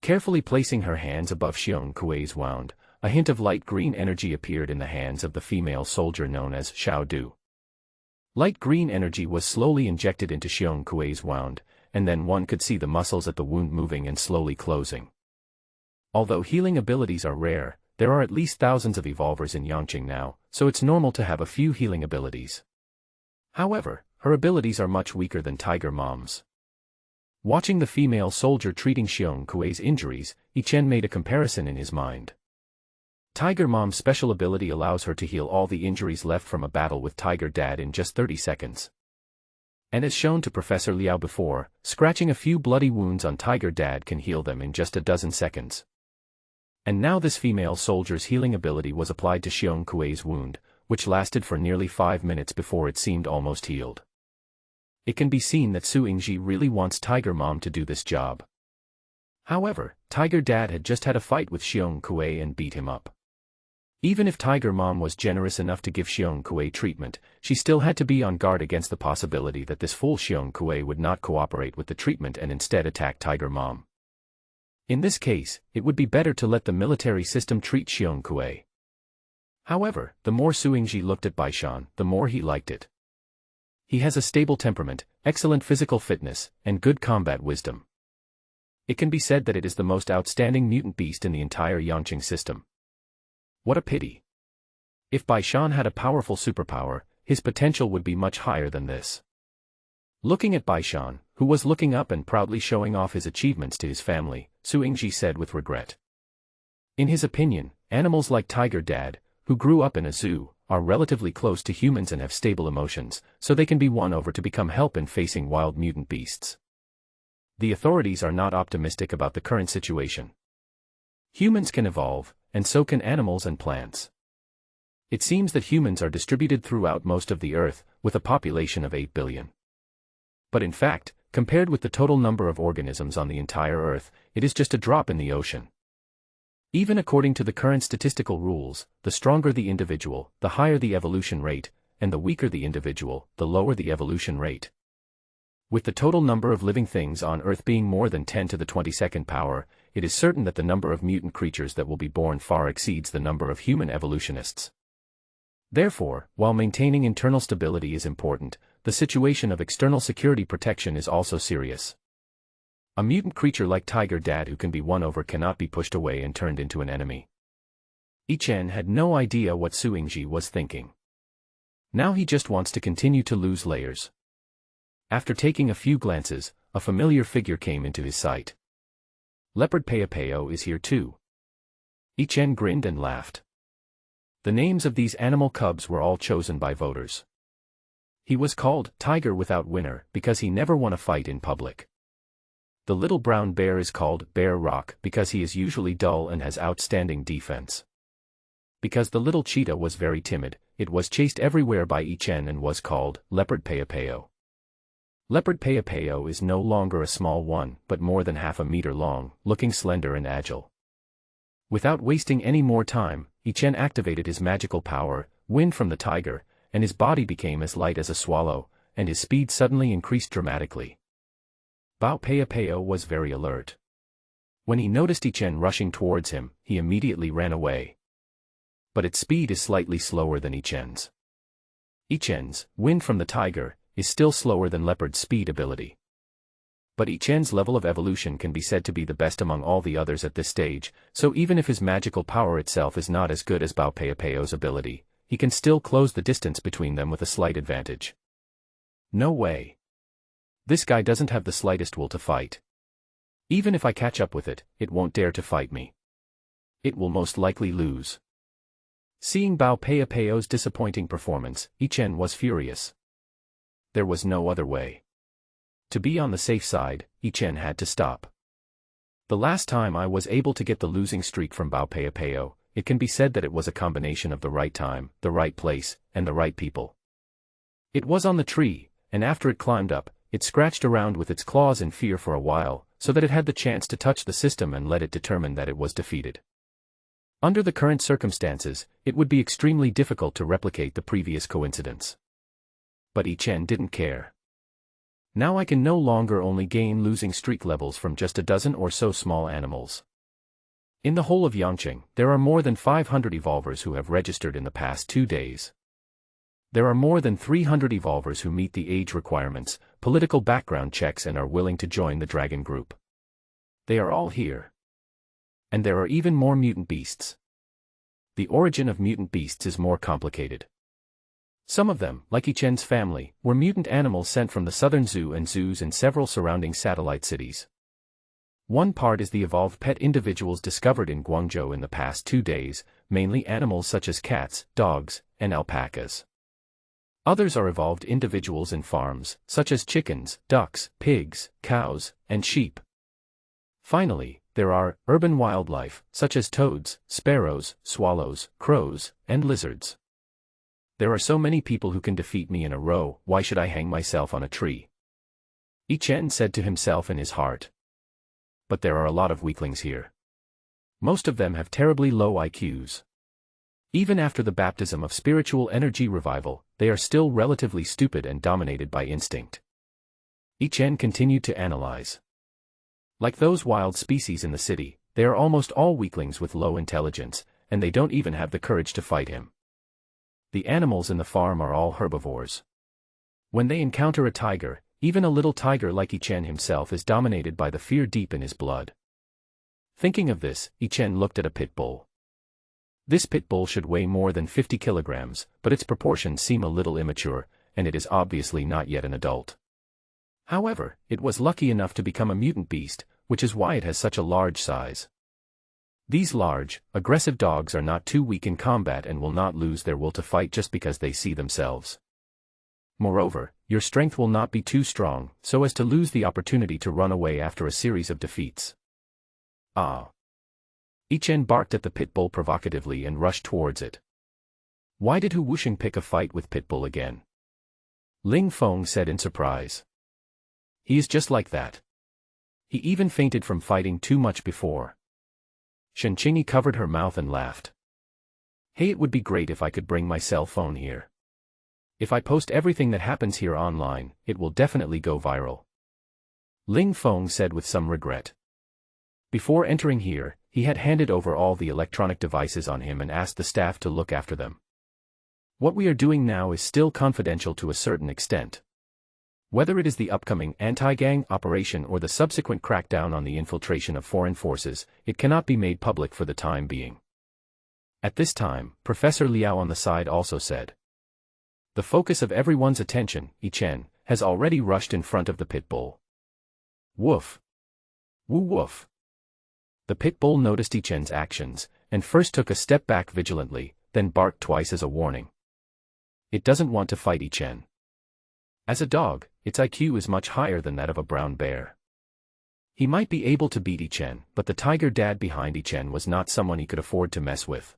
Carefully placing her hands above Xiong Kuei's wound, a hint of light green energy appeared in the hands of the female soldier known as Xiao Du. Light green energy was slowly injected into Xiong Kuei's wound, and then one could see the muscles at the wound moving and slowly closing. Although healing abilities are rare, there are at least thousands of evolvers in Yangqing now, so it's normal to have a few healing abilities. However, her abilities are much weaker than Tiger Mom's. Watching the female soldier treating Xiong Kuei's injuries, Yi Chen made a comparison in his mind. Tiger Mom's special ability allows her to heal all the injuries left from a battle with Tiger Dad in just 30 seconds. And as shown to Professor Liao before, scratching a few bloody wounds on Tiger Dad can heal them in just a dozen seconds. And now this female soldier's healing ability was applied to Xiong Kuei's wound, which lasted for nearly 5 minutes before it seemed almost healed. It can be seen that Su Yingji really wants Tiger Mom to do this job. However, Tiger Dad had just had a fight with Xiong Kuei and beat him up. Even if Tiger Mom was generous enough to give Xiong Kuei treatment, she still had to be on guard against the possibility that this fool Xiong Kuei would not cooperate with the treatment and instead attack Tiger Mom. In this case, it would be better to let the military system treat Xiong Kuei. However, the more Su Yingji looked at Baishan, the more he liked it. He has a stable temperament, excellent physical fitness, and good combat wisdom. It can be said that it is the most outstanding mutant beast in the entire Yangqing system. What a pity. If Baishan had a powerful superpower, his potential would be much higher than this. Looking at Baishan, who was looking up and proudly showing off his achievements to his family, Su Yingji said with regret. In his opinion, animals like Tiger Dad, who grew up in a zoo, are relatively close to humans and have stable emotions, so they can be won over to become help in facing wild mutant beasts. The authorities are not optimistic about the current situation. Humans can evolve, and so can animals and plants. It seems that humans are distributed throughout most of the Earth, with a population of 8 billion. But in fact, compared with the total number of organisms on the entire Earth, it is just a drop in the ocean. Even according to the current statistical rules, the stronger the individual, the higher the evolution rate, and the weaker the individual, the lower the evolution rate. With the total number of living things on Earth being more than 10 to the 22nd power, it is certain that the number of mutant creatures that will be born far exceeds the number of human evolutionists. Therefore, while maintaining internal stability is important, the situation of external security protection is also serious. A mutant creature like Tiger Dad who can be won over cannot be pushed away and turned into an enemy. Yi Chen had no idea what Su Yingji was thinking. Now he just wants to continue to lose layers. After taking a few glances, a familiar figure came into his sight. Leopard Peopeo is here too. Yi Chen grinned and laughed. The names of these animal cubs were all chosen by voters. He was called Tiger Without Winner because he never won a fight in public. The little brown bear is called Bear Rock because he is usually dull and has outstanding defense. Because the little cheetah was very timid, it was chased everywhere by Yi Chen and was called Leopard Peopeo. Leopard Peopeo is no longer a small one, but more than half a meter long, looking slender and agile. Without wasting any more time, Yi Chen activated his magical power, Wind from the Tiger, and his body became as light as a swallow, and his speed suddenly increased dramatically. Bao Peopeo was very alert. When he noticed Yi Chen rushing towards him, he immediately ran away. But its speed is slightly slower than Yi Chen's. Yi Chen's, Wind from the Tiger, is still slower than Leopard's speed ability. But Yi Chen's level of evolution can be said to be the best among all the others at this stage, so even if his magical power itself is not as good as Bao Peopeo's ability, he can still close the distance between them with a slight advantage. No way. This guy doesn't have the slightest will to fight. Even if I catch up with it, it won't dare to fight me. It will most likely lose. Seeing Bao Peopeo's disappointing performance, Yi Chen was furious. There was no other way. To be on the safe side, Yi Chen had to stop. The last time I was able to get the losing streak from Bao Peopeo, it can be said that it was a combination of the right time, the right place, and the right people. It was on the tree, and after it climbed up, it scratched around with its claws in fear for a while, so that it had the chance to touch the system and let it determine that it was defeated. Under the current circumstances, it would be extremely difficult to replicate the previous coincidence. But Yi Chen didn't care. Now I can no longer only gain losing streak levels from just a dozen or so small animals. In the whole of Yangqing, there are more than 500 evolvers who have registered in the past 2 days. There are more than 300 evolvers who meet the age requirements, political background checks and are willing to join the Dragon Group. They are all here. And there are even more mutant beasts. The origin of mutant beasts is more complicated. Some of them, like Ichen's family, were mutant animals sent from the Southern Zoo and zoos in several surrounding satellite cities. One part is the evolved pet individuals discovered in Guangzhou in the past 2 days, mainly animals such as cats, dogs, and alpacas. Others are evolved individuals in farms, such as chickens, ducks, pigs, cows, and sheep. Finally, there are urban wildlife, such as toads, sparrows, swallows, crows, and lizards. There are so many people who can defeat me in a row, why should I hang myself on a tree? Ichen said to himself in his heart. But there are a lot of weaklings here. Most of them have terribly low IQs. Even after the baptism of spiritual energy revival, they are still relatively stupid and dominated by instinct. Ichen continued to analyze. Like those wild species in the city, they are almost all weaklings with low intelligence, and they don't even have the courage to fight him. The animals in the farm are all herbivores. When they encounter a tiger, even a little tiger like Ichen himself is dominated by the fear deep in his blood. Thinking of this, Ichen looked at a pit bull. This pit bull should weigh more than 50 kilograms, but its proportions seem a little immature, and it is obviously not yet an adult. However, it was lucky enough to become a mutant beast, which is why it has such a large size. These large, aggressive dogs are not too weak in combat and will not lose their will to fight just because they see themselves. Moreover, your strength will not be too strong, so as to lose the opportunity to run away after a series of defeats. Ah! Ichen barked at the pit bull provocatively and rushed towards it. Why did Hu Wusheng pick a fight with pit bull again? Ling Feng said in surprise. He is just like that. He even fainted from fighting too much before. Shen Qingyi covered her mouth and laughed. Hey, it would be great if I could bring my cell phone here. If I post everything that happens here online, it will definitely go viral. Ling Feng said with some regret. Before entering here, he had handed over all the electronic devices on him and asked the staff to look after them. What we are doing now is still confidential to a certain extent. Whether it is the upcoming anti-gang operation or the subsequent crackdown on the infiltration of foreign forces, it cannot be made public for the time being. At this time, Professor Liao on the side also said. The focus of everyone's attention, Ichen, has already rushed in front of the pit bull. Woof! Woo woof! The pit bull noticed Ichen's actions, and first took a step back vigilantly, then barked twice as a warning. It doesn't want to fight Ichen. As a dog, its IQ is much higher than that of a brown bear. He might be able to beat Ichen, but the tiger dad behind Ichen was not someone he could afford to mess with.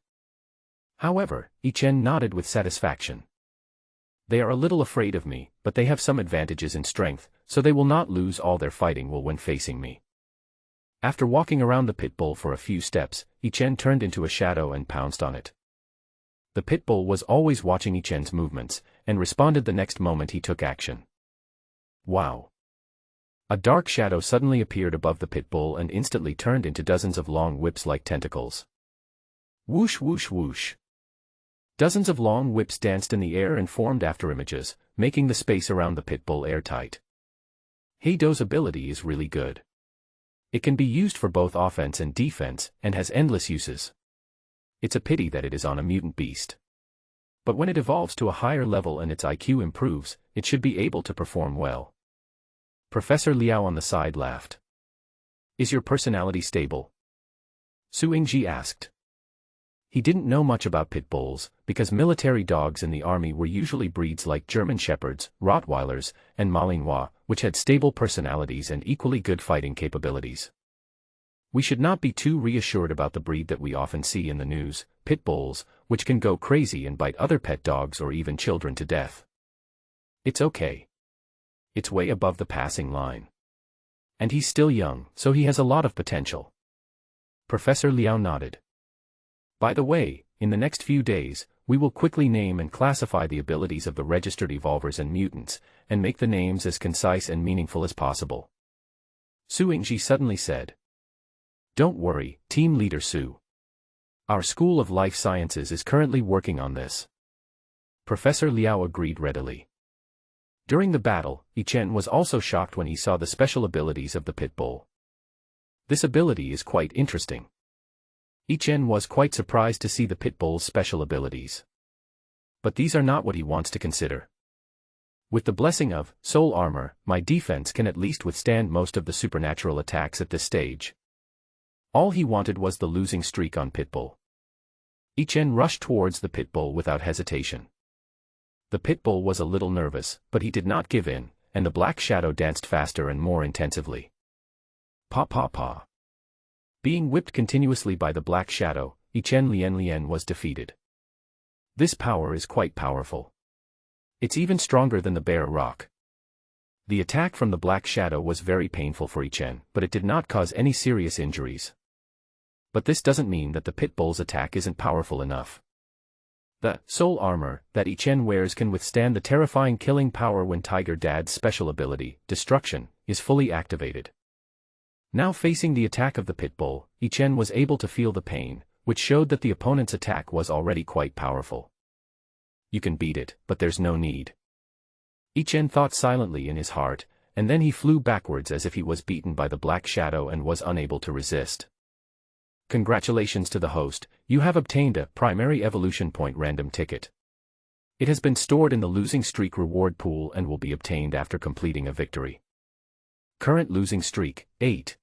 However, Ichen nodded with satisfaction. They are a little afraid of me, but they have some advantages in strength, so they will not lose all their fighting will when facing me. After walking around the pit bull for a few steps, Ichen turned into a shadow and pounced on it. The pit bull was always watching Ichen's movements, and responded the next moment he took action. Wow! A dark shadow suddenly appeared above the pit bull and instantly turned into dozens of long whips like tentacles. Whoosh whoosh whoosh! Dozens of long whips danced in the air and formed afterimages, making the space around the pit bull airtight. Heido's ability is really good. It can be used for both offense and defense, and has endless uses. It's a pity that it is on a mutant beast. But when it evolves to a higher level and its IQ improves, it should be able to perform well. Professor Liao on the side laughed. Is your personality stable? Su Yingji asked. He didn't know much about pit bulls, because military dogs in the army were usually breeds like German Shepherds, Rottweilers, and Malinois, which had stable personalities and equally good fighting capabilities. We should not be too reassured about the breed that we often see in the news, pit bulls, which can go crazy and bite other pet dogs or even children to death. It's okay. It's way above the passing line. And he's still young, so he has a lot of potential. Professor Liao nodded. By the way, in the next few days, we will quickly name and classify the abilities of the registered evolvers and mutants, and make the names as concise and meaningful as possible. Su Yingji suddenly said. Don't worry, Team Leader Su. Our School of Life Sciences is currently working on this. Professor Liao agreed readily. During the battle, Ichen was also shocked when he saw the special abilities of the pit bull. This ability is quite interesting. Yi Chen was quite surprised to see the pit bull's special abilities. But these are not what he wants to consider. With the blessing of soul armor, my defense can at least withstand most of the supernatural attacks at this stage. All he wanted was the losing streak on Pitbull. Yi Chen rushed towards the Pitbull without hesitation. The Pitbull was a little nervous, but he did not give in, and the black shadow danced faster and more intensively. Pa pa pa. Being whipped continuously by the black shadow, Yi Chen Lien was defeated. This power is quite powerful. It's even stronger than the bear rock. The attack from the black shadow was very painful for Yi Chen, but it did not cause any serious injuries. But this doesn't mean that the pit bull's attack isn't powerful enough. The soul armor that Yi Chen wears can withstand the terrifying killing power when Tiger Dad's special ability, Destruction, is fully activated. Now facing the attack of the pit bull, Yi Chen was able to feel the pain, which showed that the opponent's attack was already quite powerful. You can beat it, but there's no need. Yi Chen thought silently in his heart, and then he flew backwards as if he was beaten by the black shadow and was unable to resist. Congratulations to the host, you have obtained a primary evolution point random ticket. It has been stored in the losing streak reward pool and will be obtained after completing a victory. Current losing streak, 8.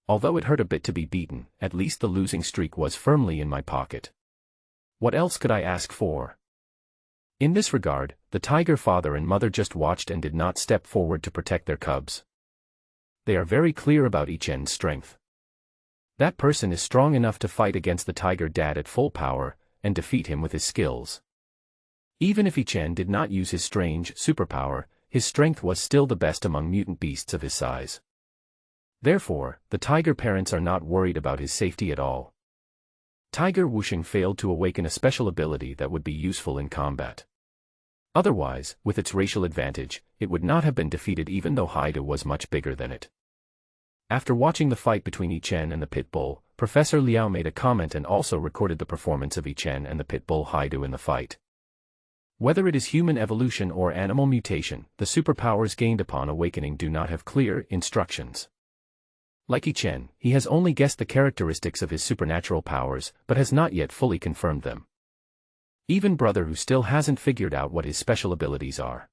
Although it hurt a bit to be beaten, at least the losing streak was firmly in my pocket. What else could I ask for? In this regard, the tiger father and mother just watched and did not step forward to protect their cubs. They are very clear about Yi Chen's strength. That person is strong enough to fight against the Tiger Dad at full power, and defeat him with his skills. Even if Yi Chen did not use his strange superpower, his strength was still the best among mutant beasts of his size. Therefore, the tiger parents are not worried about his safety at all. Tiger Wuxing failed to awaken a special ability that would be useful in combat. Otherwise, with its racial advantage, it would not have been defeated even though Haida was much bigger than it. After watching the fight between Yi Chen and the pit bull, Professor Liao made a comment and also recorded the performance of Yi Chen and the pit bull Haida in the fight. Whether it is human evolution or animal mutation, the superpowers gained upon awakening do not have clear instructions. Like Yi Chen, he has only guessed the characteristics of his supernatural powers, but has not yet fully confirmed them. Even Brother Hu still hasn't figured out what his special abilities are.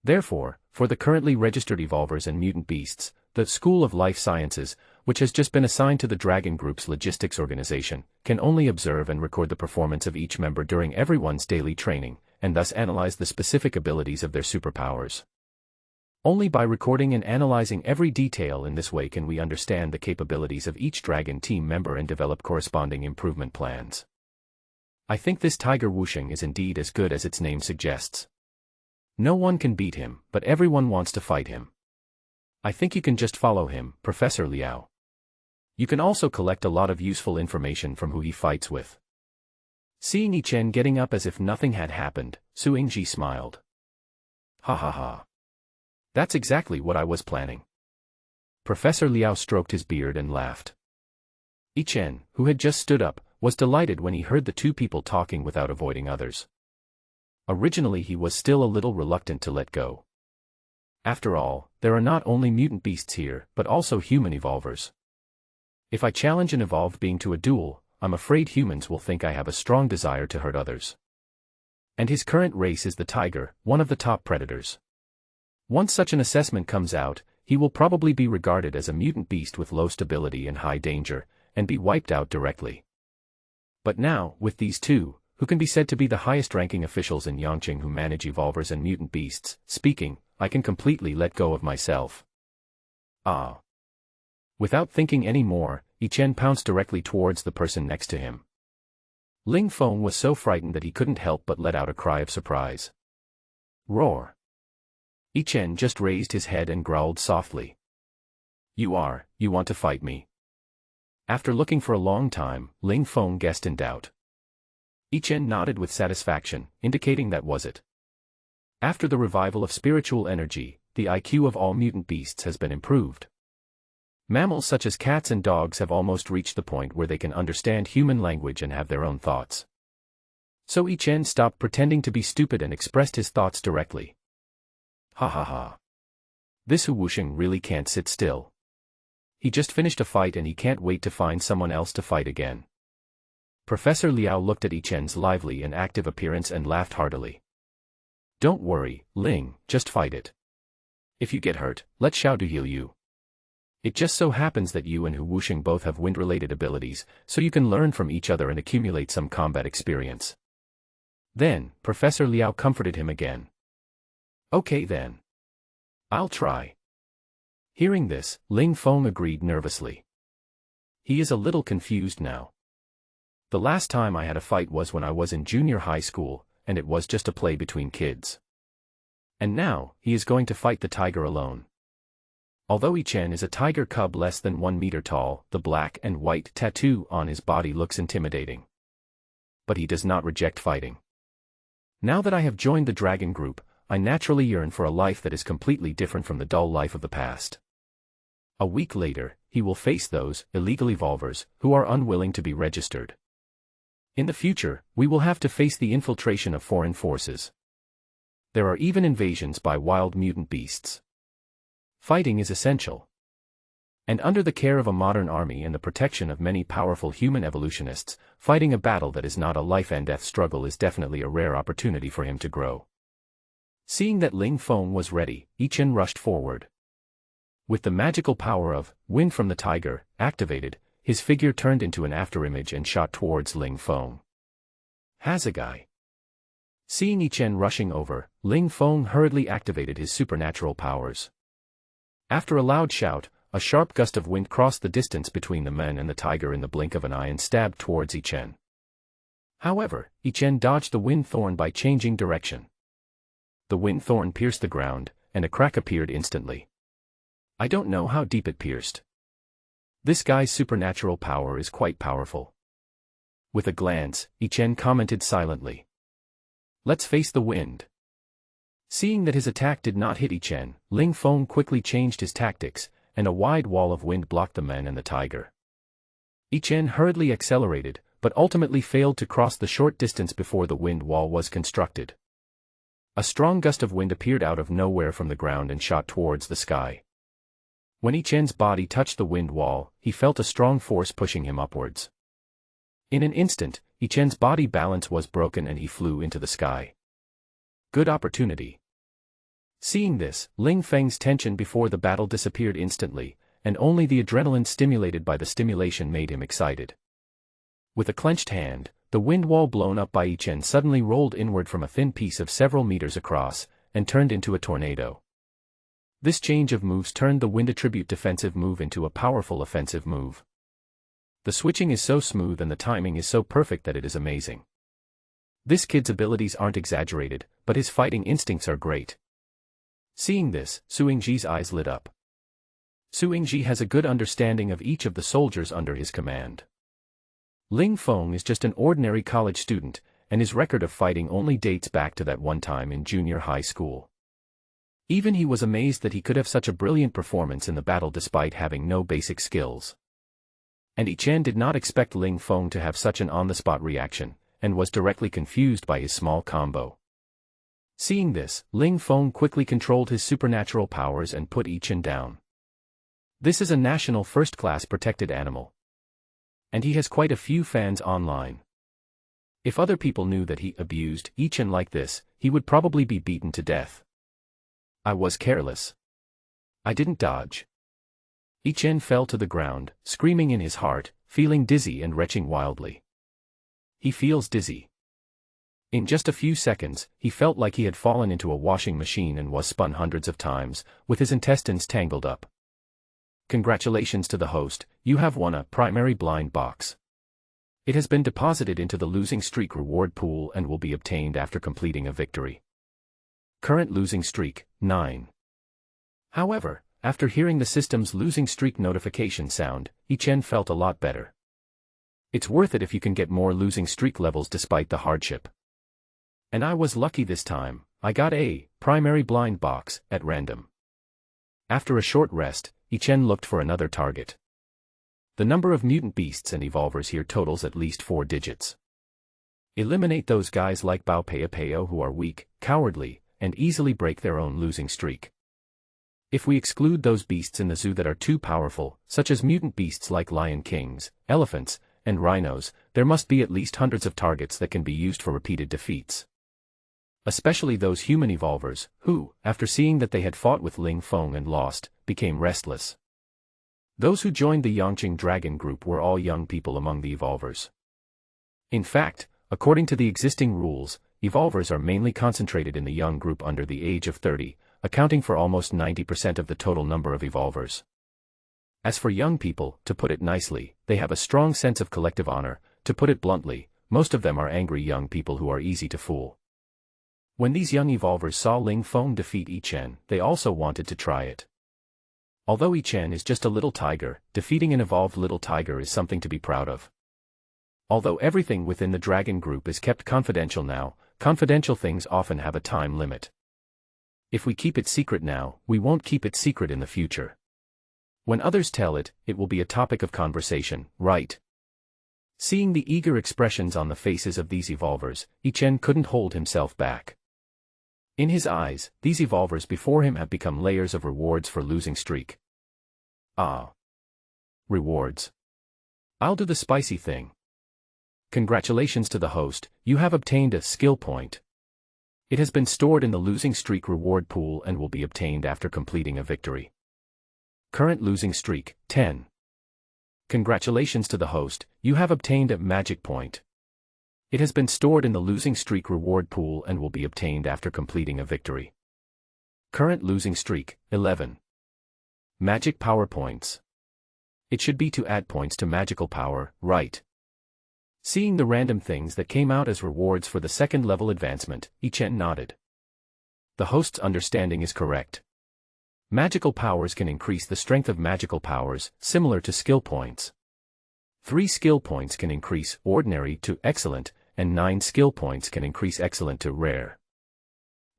Therefore, for the currently registered evolvers and mutant beasts, the School of Life Sciences, which has just been assigned to the Dragon Group's logistics organization, can only observe and record the performance of each member during everyone's daily training, and thus analyze the specific abilities of their superpowers. Only by recording and analyzing every detail in this way can we understand the capabilities of each Dragon team member and develop corresponding improvement plans. I think this Tiger Wuxing is indeed as good as its name suggests. No one can beat him, but everyone wants to fight him. I think you can just follow him, Professor Liao. You can also collect a lot of useful information from who he fights with. Seeing Yi Chen getting up as if nothing had happened, Su Yingji smiled. Ha ha ha. That's exactly what I was planning. Professor Liao stroked his beard and laughed. Yi Chen, who had just stood up, was delighted when he heard the two people talking without avoiding others. Originally he was still a little reluctant to let go. After all, there are not only mutant beasts here, but also human evolvers. If I challenge an evolved being to a duel, I'm afraid humans will think I have a strong desire to hurt others. And his current race is the tiger, one of the top predators. Once such an assessment comes out, he will probably be regarded as a mutant beast with low stability and high danger, and be wiped out directly. But now, with these two, who can be said to be the highest-ranking officials in Yangqing who manage evolvers and mutant beasts, speaking, I can completely let go of myself. Ah. Without thinking any more, Yi Chen pounced directly towards the person next to him. Ling Feng was so frightened that he couldn't help but let out a cry of surprise. Roar. Yi Chen just raised his head and growled softly. You want to fight me? After looking for a long time, Ling Feng guessed in doubt. Yi Chen nodded with satisfaction, indicating that was it. After the revival of spiritual energy, the IQ of all mutant beasts has been improved. Mammals such as cats and dogs have almost reached the point where they can understand human language and have their own thoughts. So Yi Chen stopped pretending to be stupid and expressed his thoughts directly. Ha ha ha. This Hu Wuxing really can't sit still. He just finished a fight and he can't wait to find someone else to fight again. Professor Liao looked at Yi-Chen's lively and active appearance and laughed heartily. Don't worry, Ling, just fight it. If you get hurt, let Xiao Du heal you. It just so happens that you and Hu Wuxing both have wind-related abilities, so you can learn from each other and accumulate some combat experience. Then, Professor Liao comforted him again. Okay then. I'll try. Hearing this, Ling Feng agreed nervously. He is a little confused now. The last time I had a fight was when I was in junior high school, and it was just a play between kids. And now, he is going to fight the tiger alone. Although Yi-Chen is a tiger cub less than 1 meter tall, the black and white tattoo on his body looks intimidating. But he does not reject fighting. Now that I have joined the dragon group, I naturally yearn for a life that is completely different from the dull life of the past. A week later, he will face those illegal evolvers who are unwilling to be registered. In the future, we will have to face the infiltration of foreign forces. There are even invasions by wild mutant beasts. Fighting is essential. And under the care of a modern army and the protection of many powerful human evolutionists, fighting a battle that is not a life-and-death struggle is definitely a rare opportunity for him to grow. Seeing that Ling Feng was ready, Yi-Chen rushed forward. With the magical power of Wind from the Tiger activated, his figure turned into an afterimage and shot towards Ling Feng. Hazagai. Seeing Yi-Chen rushing over, Ling Feng hurriedly activated his supernatural powers. After a loud shout, a sharp gust of wind crossed the distance between the men and the tiger in the blink of an eye and stabbed towards Yi-Chen. However, Yi-Chen dodged the wind thorn by changing direction. The wind thorn pierced the ground, and a crack appeared instantly. I don't know how deep it pierced. This guy's supernatural power is quite powerful. With a glance, Yi-Chen commented silently. Let's face the wind. Seeing that his attack did not hit Yi-Chen, Ling Feng quickly changed his tactics, and a wide wall of wind blocked the men and the tiger. Yi-Chen hurriedly accelerated, but ultimately failed to cross the short distance before the wind wall was constructed. A strong gust of wind appeared out of nowhere from the ground and shot towards the sky. When Yi-Chen's body touched the wind wall, he felt a strong force pushing him upwards. In an instant, Yi-Chen's body balance was broken and he flew into the sky. Good opportunity. Seeing this, Ling Feng's tension before the battle disappeared instantly, and only the adrenaline stimulated by the stimulation made him excited. With a clenched hand, the wind wall blown up by Yi-Chen suddenly rolled inward from a thin piece of several meters across, and turned into a tornado. This change of moves turned the wind attribute defensive move into a powerful offensive move. The switching is so smooth and the timing is so perfect that it is amazing. This kid's abilities aren't exaggerated, but his fighting instincts are great. Seeing this, Su Yingji's eyes lit up. Su Yingji has a good understanding of each of the soldiers under his command. Ling Feng is just an ordinary college student, and his record of fighting only dates back to that one time in junior high school. Even he was amazed that he could have such a brilliant performance in the battle despite having no basic skills. And Yi-Chen did not expect Ling Feng to have such an on-the-spot reaction, and was directly confused by his small combo. Seeing this, Ling Feng quickly controlled his supernatural powers and put Yi-Chen down. This is a national first-class protected animal. And he has quite a few fans online. If other people knew that he abused Yi-Chen like this, he would probably be beaten to death. I was careless. I didn't dodge. Yi-Chen fell to the ground, screaming in his heart, feeling dizzy and retching wildly. He feels dizzy. In just a few seconds, he felt like he had fallen into a washing machine and was spun hundreds of times, with his intestines tangled up. Congratulations to the host, you have won a primary blind box. It has been deposited into the losing streak reward pool and will be obtained after completing a victory. Current losing streak, 9. However, after hearing the system's losing streak notification sound, Yi-Chen felt a lot better. It's worth it if you can get more losing streak levels despite the hardship. And I was lucky this time, I got a primary blind box at random. After a short rest, Yi-Chen looked for another target. The number of mutant beasts and evolvers here totals at least 4 digits. Eliminate those guys like Bao Peipao who are weak, cowardly, and easily break their own losing streak. If we exclude those beasts in the zoo that are too powerful, such as mutant beasts like lion kings, elephants, and rhinos, there must be at least hundreds of targets that can be used for repeated defeats. Especially those human evolvers, who, after seeing that they had fought with Ling Feng and lost, became restless. Those who joined the Yangqing Dragon group were all young people among the evolvers. In fact, according to the existing rules, evolvers are mainly concentrated in the young group under the age of 30, accounting for almost 90% of the total number of evolvers. As for young people, to put it nicely, they have a strong sense of collective honor. To put it bluntly, most of them are angry young people who are easy to fool. When these young evolvers saw Ling Feng defeat Yi Chen, they also wanted to try it. Although Yi Chen is just a little tiger, defeating an evolved little tiger is something to be proud of. Although everything within the dragon group is kept confidential now, confidential things often have a time limit. If we keep it secret now, we won't keep it secret in the future. When others tell it, it will be a topic of conversation, right? Seeing the eager expressions on the faces of these evolvers, Yi Chen couldn't hold himself back. In his eyes, these evolvers before him have become layers of rewards for losing streak. Ah. Rewards. I'll do the spicy thing. Congratulations to the host, you have obtained a skill point. It has been stored in the losing streak reward pool and will be obtained after completing a victory. Current losing streak, 10. Congratulations to the host, you have obtained a magic point. It has been stored in the losing streak reward pool and will be obtained after completing a victory. Current losing streak, 11. Magic power points. It should be to add points to magical power, right? Seeing the random things that came out as rewards for the second level advancement, Yi Chen nodded. The host's understanding is correct. Magical powers can increase the strength of magical powers, similar to skill points. 3 skill points can increase ordinary to excellent, and 9 skill points can increase excellent to rare.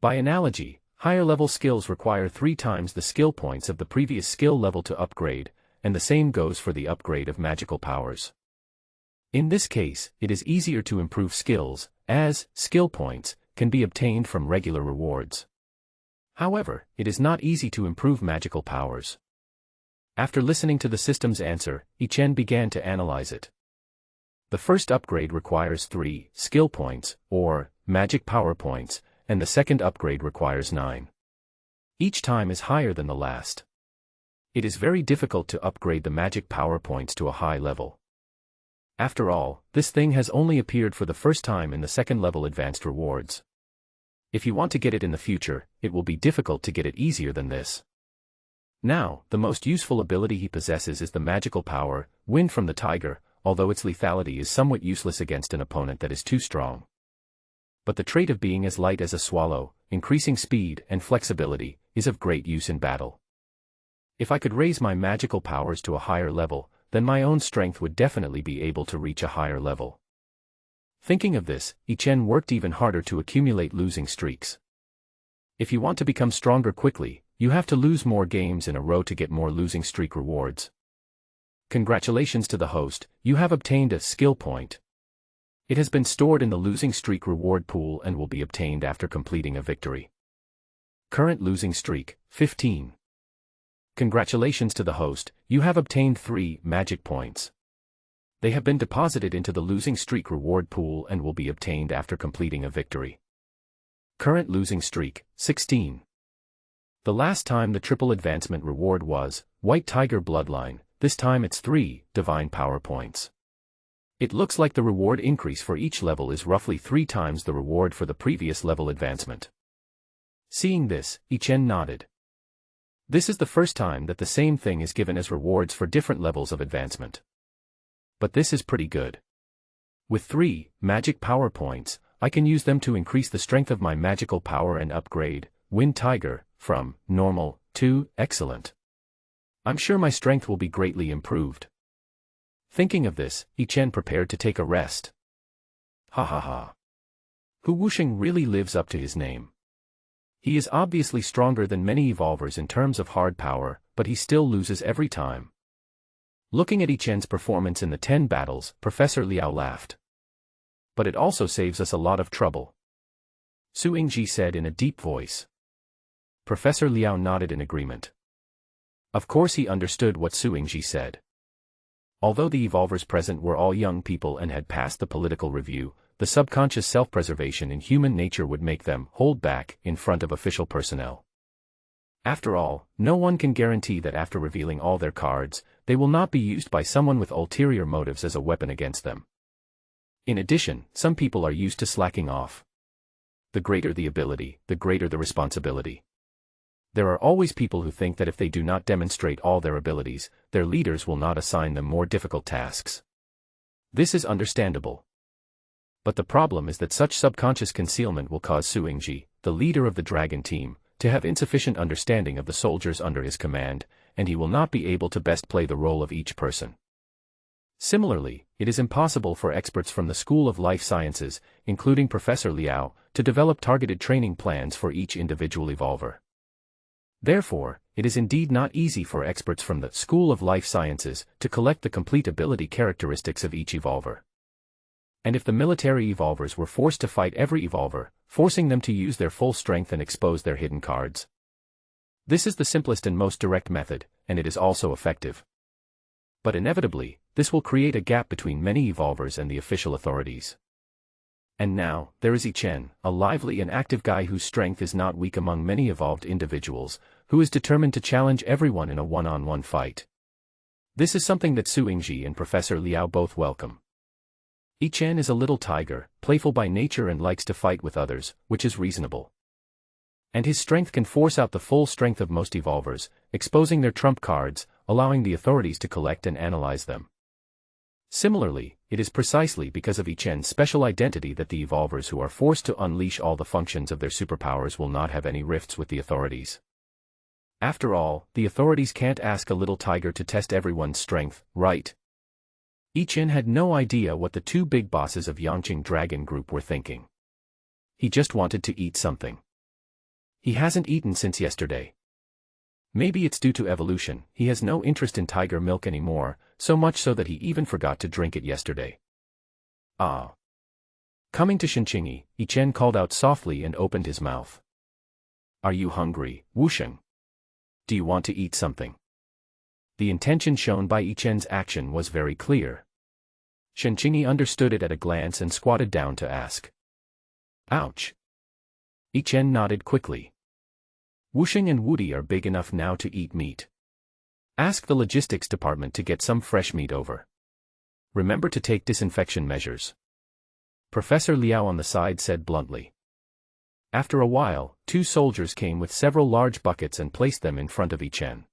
By analogy, higher level skills require 3 times the skill points of the previous skill level to upgrade, and the same goes for the upgrade of magical powers. In this case, it is easier to improve skills, as skill points can be obtained from regular rewards. However, it is not easy to improve magical powers. After listening to the system's answer, Yi Chen began to analyze it. The first upgrade requires 3 skill points, or magic power points, and the second upgrade requires 9. Each time is higher than the last. It is very difficult to upgrade the magic power points to a high level. After all, this thing has only appeared for the first time in the second level advanced rewards. If you want to get it in the future, it will be difficult to get it easier than this. Now, the most useful ability he possesses is the magical power, Wind from the Tiger, although its lethality is somewhat useless against an opponent that is too strong. But the trait of being as light as a swallow, increasing speed and flexibility, is of great use in battle. If I could raise my magical powers to a higher level, then my own strength would definitely be able to reach a higher level. Thinking of this, Yi Chen worked even harder to accumulate losing streaks. If you want to become stronger quickly, you have to lose more games in a row to get more losing streak rewards. Congratulations to the host, you have obtained a skill point. It has been stored in the losing streak reward pool and will be obtained after completing a victory. Current losing streak, 15. Congratulations to the host, you have obtained 3 magic points. They have been deposited into the losing streak reward pool and will be obtained after completing a victory. Current losing streak, 16. The last time the triple advancement reward was White Tiger Bloodline, this time it's 3 divine power points. It looks like the reward increase for each level is roughly 3 times the reward for the previous level advancement. Seeing this, Yi Chen nodded. This is the first time that the same thing is given as rewards for different levels of advancement. But this is pretty good. With 3 magic power points, I can use them to increase the strength of my magical power and upgrade Wind Tiger from normal to excellent. I'm sure my strength will be greatly improved. Thinking of this, Yi Chen prepared to take a rest. Ha ha ha. Hu Wuxing really lives up to his name. He is obviously stronger than many evolvers in terms of hard power, but he still loses every time. Looking at Yi Chen's performance in the 10 battles, Professor Liao laughed. But it also saves us a lot of trouble. Su Yingji said in a deep voice. Professor Liao nodded in agreement. Of course he understood what Suingji said. Although the evolvers present were all young people and had passed the political review, the subconscious self-preservation in human nature would make them hold back in front of official personnel. After all, no one can guarantee that after revealing all their cards, they will not be used by someone with ulterior motives as a weapon against them. In addition, some people are used to slacking off. The greater the ability, the greater the responsibility. There are always people who think that if they do not demonstrate all their abilities, their leaders will not assign them more difficult tasks. This is understandable. But the problem is that such subconscious concealment will cause Suingji, the leader of the dragon team, to have insufficient understanding of the soldiers under his command, and he will not be able to best play the role of each person. Similarly, it is impossible for experts from the School of Life Sciences, including Professor Liao, to develop targeted training plans for each individual evolver. Therefore, it is indeed not easy for experts from the School of Life Sciences to collect the complete ability characteristics of each evolver. And if the military evolvers were forced to fight every evolver, forcing them to use their full strength and expose their hidden cards? This is the simplest and most direct method, and it is also effective. But inevitably, this will create a gap between many evolvers and the official authorities. And now, there is Ichen, a lively and active guy whose strength is not weak among many evolved individuals, who is determined to challenge everyone in a one-on-one fight. This is something that Suingji and Professor Liao both welcome. Ichen is a little tiger, playful by nature and likes to fight with others, which is reasonable. And his strength can force out the full strength of most evolvers, exposing their trump cards, allowing the authorities to collect and analyze them. Similarly, it is precisely because of Ichen's special identity that the evolvers who are forced to unleash all the functions of their superpowers will not have any rifts with the authorities. After all, the authorities can't ask a little tiger to test everyone's strength, right? Ichen had no idea what the two big bosses of Yangqing Dragon Group were thinking. He just wanted to eat something. He hasn't eaten since yesterday. Maybe it's due to evolution, he has no interest in tiger milk anymore, so much so that he even forgot to drink it yesterday. Ah. Coming to Shenqingi, Ichen called out softly and opened his mouth. Are you hungry, Wusheng? Do you want to eat something? The intention shown by Ichen's action was very clear. Shenqingi understood it at a glance and squatted down to ask. Ouch. Ichen nodded quickly. Wusheng and Wudi are big enough now to eat meat. Ask the logistics department to get some fresh meat over. Remember to take disinfection measures. Professor Liao on the side said bluntly. After a while, two soldiers came with several large buckets and placed them in front of Ichen.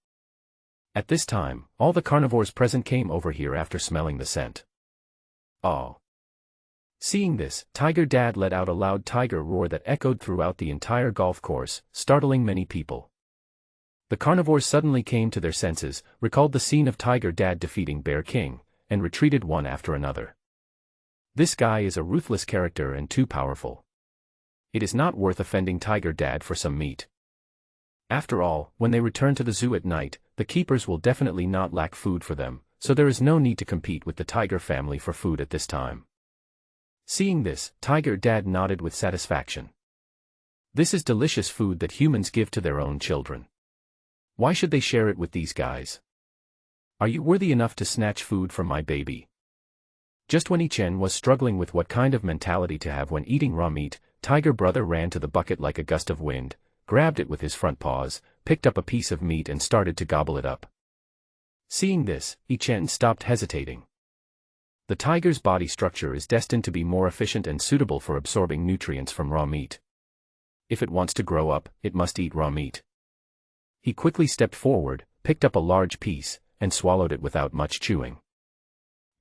At this time, all the carnivores present came over here after smelling the scent. Oh. Seeing this, Tiger Dad let out a loud tiger roar that echoed throughout the entire golf course, startling many people. The carnivores suddenly came to their senses, recalled the scene of Tiger Dad defeating Bear King, and retreated one after another. This guy is a ruthless character and too powerful. It is not worth offending Tiger Dad for some meat. After all, when they return to the zoo at night, the keepers will definitely not lack food for them, so there is no need to compete with the tiger family for food at this time. Seeing this, Tiger Dad nodded with satisfaction. This is delicious food that humans give to their own children. Why should they share it with these guys? Are you worthy enough to snatch food from my baby? Just when Ichen was struggling with what kind of mentality to have when eating raw meat, Tiger Brother ran to the bucket like a gust of wind, grabbed it with his front paws, picked up a piece of meat and started to gobble it up. Seeing this, Ichen stopped hesitating. The tiger's body structure is destined to be more efficient and suitable for absorbing nutrients from raw meat. If it wants to grow up, it must eat raw meat. He quickly stepped forward, picked up a large piece, and swallowed it without much chewing.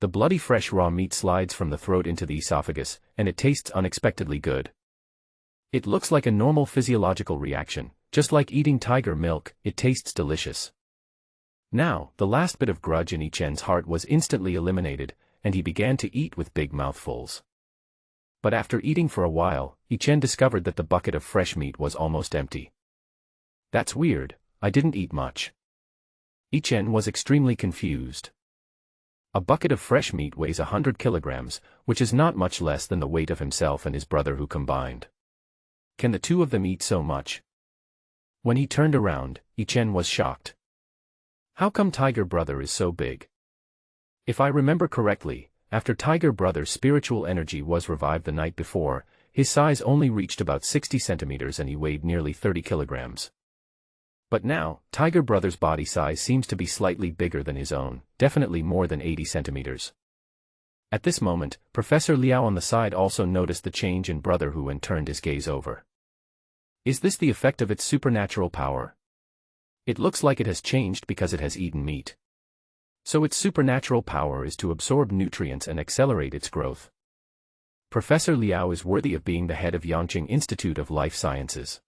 The bloody fresh raw meat slides from the throat into the esophagus, and it tastes unexpectedly good. It looks like a normal physiological reaction, just like eating tiger milk, it tastes delicious. Now, the last bit of grudge in Ichen's heart was instantly eliminated, and he began to eat with big mouthfuls. But after eating for a while, Ichen discovered that the bucket of fresh meat was almost empty. That's weird, I didn't eat much. Ichen was extremely confused. A bucket of fresh meat weighs 100 kilograms, which is not much less than the weight of himself and his brother who combined. Can the two of them eat so much? When he turned around, Ichen was shocked. How come Tiger Brother is so big? If I remember correctly, after Tiger Brother's spiritual energy was revived the night before, his size only reached about 60 centimeters and he weighed nearly 30 kilograms. But now, Tiger Brother's body size seems to be slightly bigger than his own, definitely more than 80 centimeters. At this moment, Professor Liao on the side also noticed the change in Brother Hu and turned his gaze over. Is this the effect of its supernatural power? It looks like it has changed because it has eaten meat. So its supernatural power is to absorb nutrients and accelerate its growth. Professor Liao is worthy of being the head of Yangqing Institute of Life Sciences.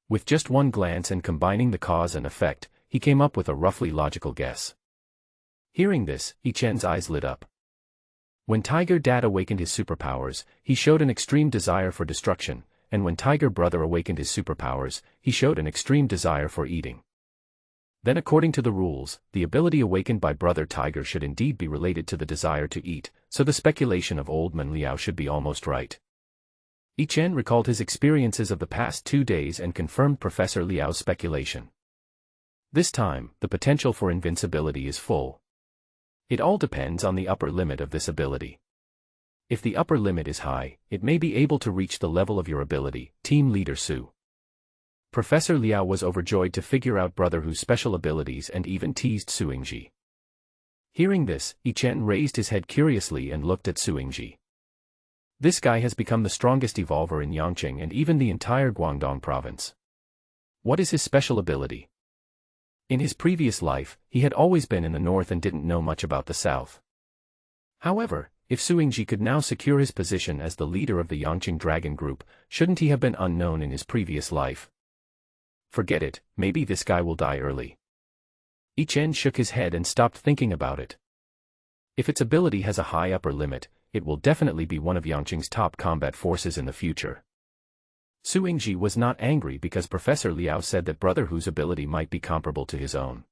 With just one glance and combining the cause and effect, he came up with a roughly logical guess. Hearing this, Yi Chen's eyes lit up. When Tiger Dad awakened his superpowers, he showed an extreme desire for destruction, and when Tiger Brother awakened his superpowers, he showed an extreme desire for eating. Then according to the rules, the ability awakened by Brother Tiger should indeed be related to the desire to eat, so the speculation of Old Man Liao should be almost right. Yi Chen recalled his experiences of the past 2 days and confirmed Professor Liao's speculation. This time, the potential for invincibility is full. It all depends on the upper limit of this ability. If the upper limit is high, it may be able to reach the level of your ability, Team Leader Su. Professor Liao was overjoyed to figure out Brother Hu's special abilities and even teased Su Yingji. Hearing this, Yi Chen raised his head curiously and looked at Su Yingji. This guy has become the strongest evolver in Yangqing and even the entire Guangdong province. What is his special ability? In his previous life, he had always been in the north and didn't know much about the south. However, if Su Yingji could now secure his position as the leader of the Yangqing Dragon Group, shouldn't he have been unknown in his previous life? Forget it, maybe this guy will die early. Yi Chen shook his head and stopped thinking about it. If its ability has a high upper limit, it will definitely be one of Yangqing's top combat forces in the future. Su Yingji was not angry because Professor Liao said that Brother Hu's ability might be comparable to his own.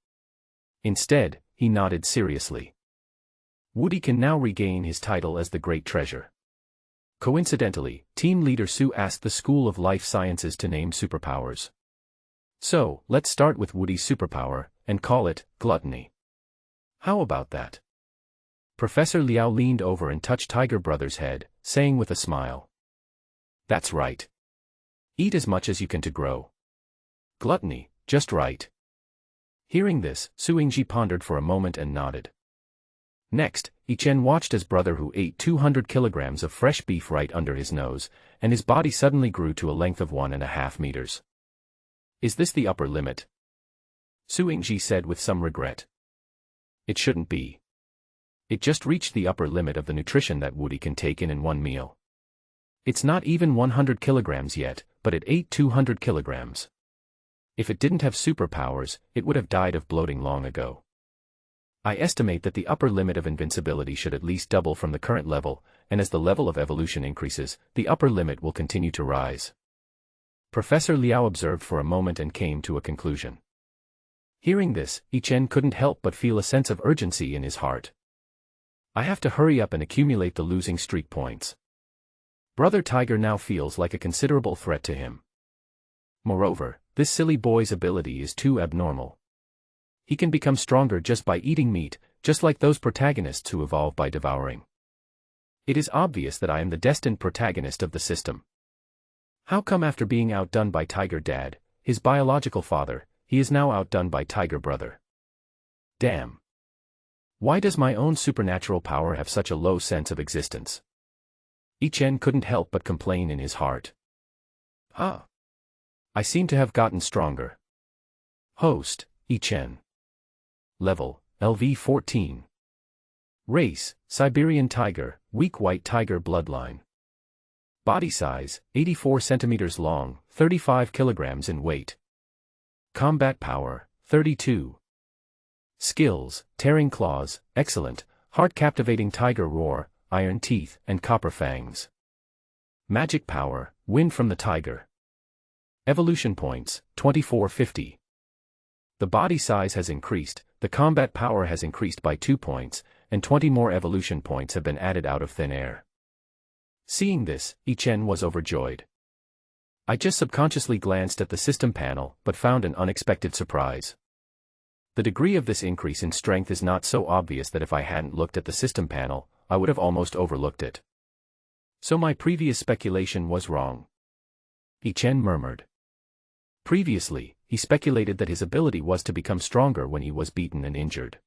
Instead, he nodded seriously. Woody can now regain his title as the Great Treasure. Coincidentally, Team Leader Su asked the School of Life Sciences to name superpowers. So, let's start with Woody's superpower, and call it gluttony. How about that? Professor Liao leaned over and touched Tiger Brother's head, saying with a smile. That's right. Eat as much as you can to grow. Gluttony, just right. Hearing this, Su Yingji pondered for a moment and nodded. Next, Yi Chen watched as Brother Hu ate 200 kilograms of fresh beef right under his nose, and his body suddenly grew to a length of 1.5 meters. Is this the upper limit? Su Yingji said with some regret. It shouldn't be. It just reached the upper limit of the nutrition that Woody can take in one meal. It's not even 100 kilograms yet, but it ate 200 kilograms. If it didn't have superpowers, it would have died of bloating long ago. I estimate that the upper limit of invincibility should at least double from the current level, and as the level of evolution increases, the upper limit will continue to rise. Professor Liao observed for a moment and came to a conclusion. Hearing this, Yi Chen couldn't help but feel a sense of urgency in his heart. I have to hurry up and accumulate the losing streak points. Brother Tiger now feels like a considerable threat to him. Moreover, this silly boy's ability is too abnormal. He can become stronger just by eating meat, just like those protagonists who evolve by devouring. It is obvious that I am the destined protagonist of the system. How come after being outdone by Tiger Dad, his biological father, he is now outdone by Tiger Brother? Damn. Why does my own supernatural power have such a low sense of existence? Yi Chen couldn't help but complain in his heart. I seem to have gotten stronger. Host, Yi Chen. Level, LV-14. Race, Siberian Tiger, weak white tiger bloodline. Body size, 84 centimeters long, 35 kilograms in weight. Combat power, 32. Skills, tearing claws, excellent, heart-captivating tiger roar, iron teeth, and copper fangs. Magic power, wind from the tiger. Evolution points, 2450. The body size has increased, the combat power has increased by 2 points, and 20 more evolution points have been added out of thin air. Seeing this, Yi Chen was overjoyed. I just subconsciously glanced at the system panel, but found an unexpected surprise. The degree of this increase in strength is not so obvious that if I hadn't looked at the system panel, I would have almost overlooked it. So my previous speculation was wrong. Yi Chen murmured. Previously, he speculated that his ability was to become stronger when he was beaten and injured.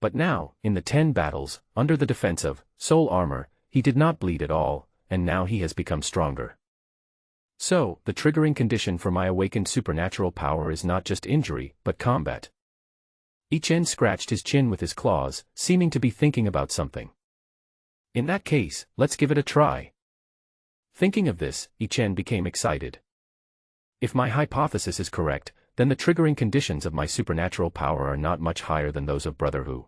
But now, in the 10 battles, under the defense of soul armor, he did not bleed at all, and now he has become stronger. So, the triggering condition for my awakened supernatural power is not just injury, but combat. Yi Chen scratched his chin with his claws, seeming to be thinking about something. In that case, let's give it a try. Thinking of this, Yi Chen became excited. If my hypothesis is correct, then the triggering conditions of my supernatural power are not much higher than those of Brother Hu.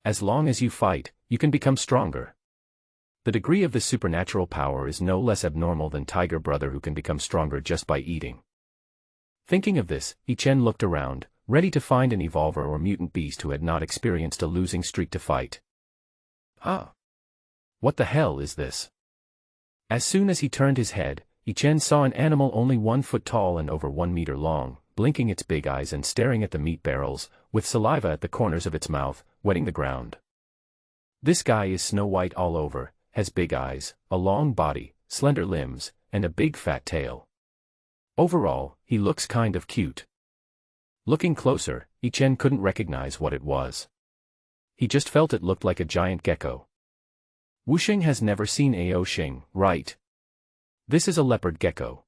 As long as you fight, you can become stronger. The degree of this supernatural power is no less abnormal than Tiger Brother Hu can become stronger just by eating. Thinking of this, Yi Chen looked around, ready to find an evolver or mutant beast who had not experienced a losing streak to fight. What the hell is this? As soon as he turned his head, Yi Chen saw an animal only 1 foot tall and over 1 meter long, blinking its big eyes and staring at the meat barrels, with saliva at the corners of its mouth, wetting the ground. This guy is snow white all over, has big eyes, a long body, slender limbs, and a big fat tail. Overall, he looks kind of cute. Looking closer, Yi Chen couldn't recognize what it was. He just felt it looked like a giant gecko. Wusheng has never seen Aoshing, right? This is a leopard gecko.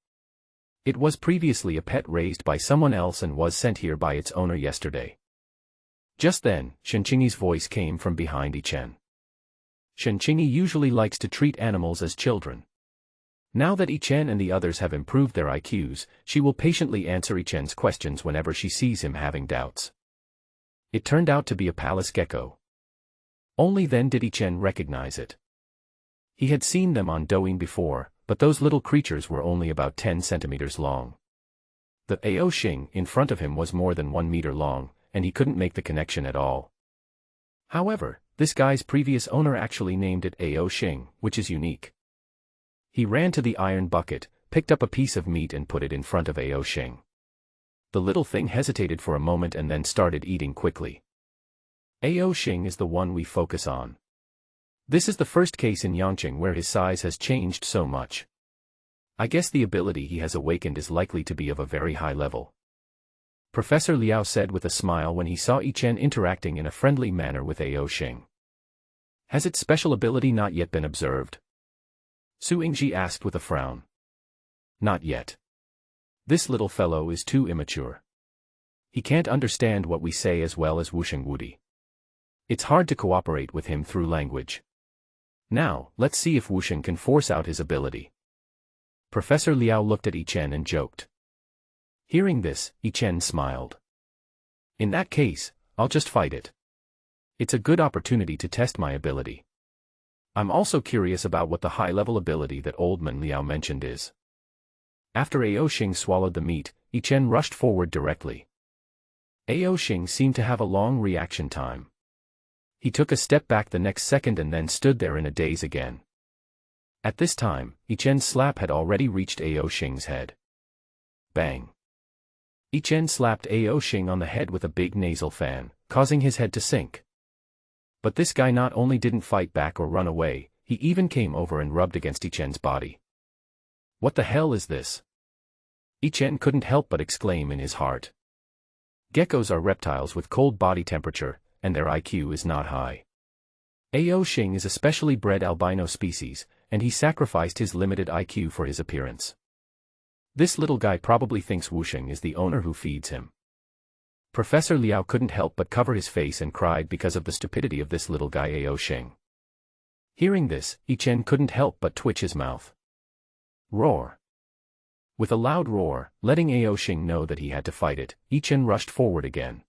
It was previously a pet raised by someone else and was sent here by its owner yesterday. Just then, Shenqingyi's voice came from behind Yi Chen. Shenqingyi usually likes to treat animals as children. Now that Yi Chen and the others have improved their IQs, she will patiently answer Yi Chen's questions whenever she sees him having doubts. It turned out to be a palace gecko. Only then did Yi Chen recognize it. He had seen them on Douyin before, but those little creatures were only about 10 centimeters long. The Aoshing in front of him was more than 1 meter long, and he couldn't make the connection at all. However, this guy's previous owner actually named it Aoshing, which is unique. He ran to the iron bucket, picked up a piece of meat and put it in front of Aoshing. The little thing hesitated for a moment and then started eating quickly. Aoshing is the one we focus on. This is the first case in Yangqing where his size has changed so much. I guess the ability he has awakened is likely to be of a very high level. Professor Liao said with a smile when he saw Yi Chen interacting in a friendly manner with Aoshing. Has its special ability not yet been observed? Su Yingji asked with a frown. Not yet. This little fellow is too immature. He can't understand what we say as well as Wusheng Wudi. It's hard to cooperate with him through language. Now, let's see if Wusheng can force out his ability. Professor Liao looked at Yi Chen and joked. Hearing this, Yi Chen smiled. In that case, I'll just fight it. It's a good opportunity to test my ability. I'm also curious about what the high-level ability that Old Man Liao mentioned is. After Aoshing swallowed the meat, Yi Chen rushed forward directly. Aoshing seemed to have a long reaction time. He took a step back the next second and then stood there in a daze again. At this time, Yi Chen's slap had already reached Aoshing's head. Bang! Yi Chen slapped Aoshing on the head with a big nasal fan, causing his head to sink. But this guy not only didn't fight back or run away, he even came over and rubbed against Yi Chen's body. What the hell is this? Yi Chen couldn't help but exclaim in his heart. Geckos are reptiles with cold body temperature, and their IQ is not high. Aoshing is a specially bred albino species, and he sacrificed his limited IQ for his appearance. This little guy probably thinks Wusheng is the owner who feeds him. Professor Liao couldn't help but cover his face and cried because of the stupidity of this little guy Aoshing. Hearing this, Yi Chen couldn't help but twitch his mouth. Roar! With a loud roar, letting Aoshing know that he had to fight it, Yi Chen rushed forward again.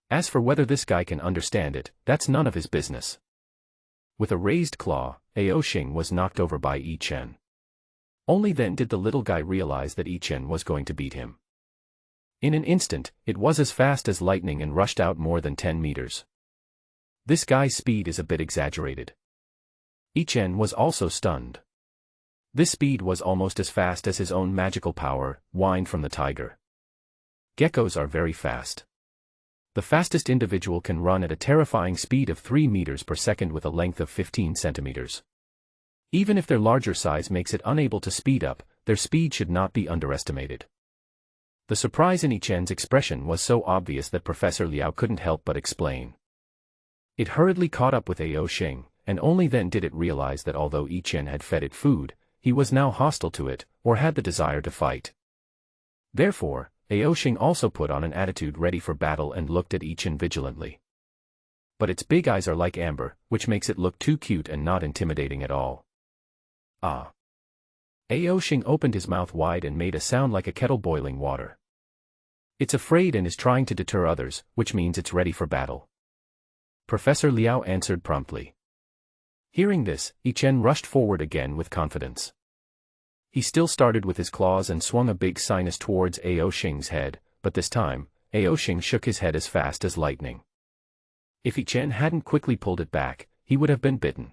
As for whether this guy can understand it, that's none of his business. With a raised claw, Aoshing was knocked over by Yi Chen. Only then did the little guy realize that Yi Chen was going to beat him. In an instant, it was as fast as lightning and rushed out more than 10 meters. This guy's speed is a bit exaggerated. Yi Chen was also stunned. This speed was almost as fast as his own magical power, whined from the tiger. Geckos are very fast. The fastest individual can run at a terrifying speed of 3 meters per second with a length of 15 centimeters. Even if their larger size makes it unable to speed up, their speed should not be underestimated. The surprise in Yi-Chen's expression was so obvious that Professor Liao couldn't help but explain. It hurriedly caught up with Ao Xing, and only then did it realize that although Yi-Chen had fed it food, he was now hostile to it, or had the desire to fight. Therefore, Ao Xing also put on an attitude ready for battle and looked at Yi-Chen vigilantly. But its big eyes are like amber, which makes it look too cute and not intimidating at all. Ah! Ao Xing opened his mouth wide and made a sound like a kettle boiling water. It's afraid and is trying to deter others, which means it's ready for battle. Professor Liao answered promptly. Hearing this, Yi-Chen rushed forward again with confidence. He still started with his claws and swung a big sinus towards Ao Xing's head, but this time, Ao Xing shook his head as fast as lightning. If Yi-Chen hadn't quickly pulled it back, he would have been bitten.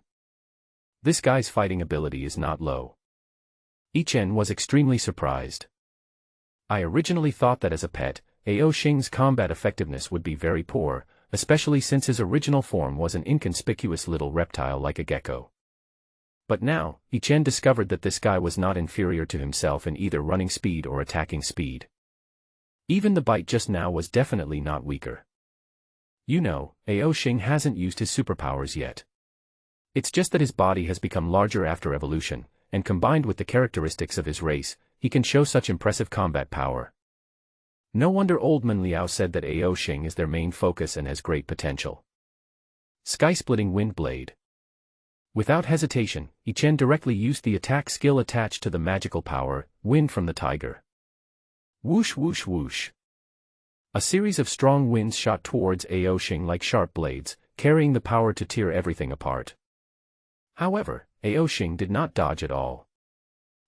This guy's fighting ability is not low. Yi-Chen was extremely surprised. I originally thought that as a pet, Ao Xing's combat effectiveness would be very poor, especially since his original form was an inconspicuous little reptile like a gecko. But now, Yi-Chen discovered that this guy was not inferior to himself in either running speed or attacking speed. Even the bite just now was definitely not weaker. You know, Ao Xing hasn't used his superpowers yet. It's just that his body has become larger after evolution, and combined with the characteristics of his race, he can show such impressive combat power. No wonder Old Man Liao said that Ao Xing is their main focus and has great potential. Sky-splitting wind blade. Without hesitation, Yi-Chen directly used the attack skill attached to the magical power, Wind from the Tiger. Whoosh whoosh whoosh. A series of strong winds shot towards Ao Xing like sharp blades, carrying the power to tear everything apart. However, Ao Xing did not dodge at all.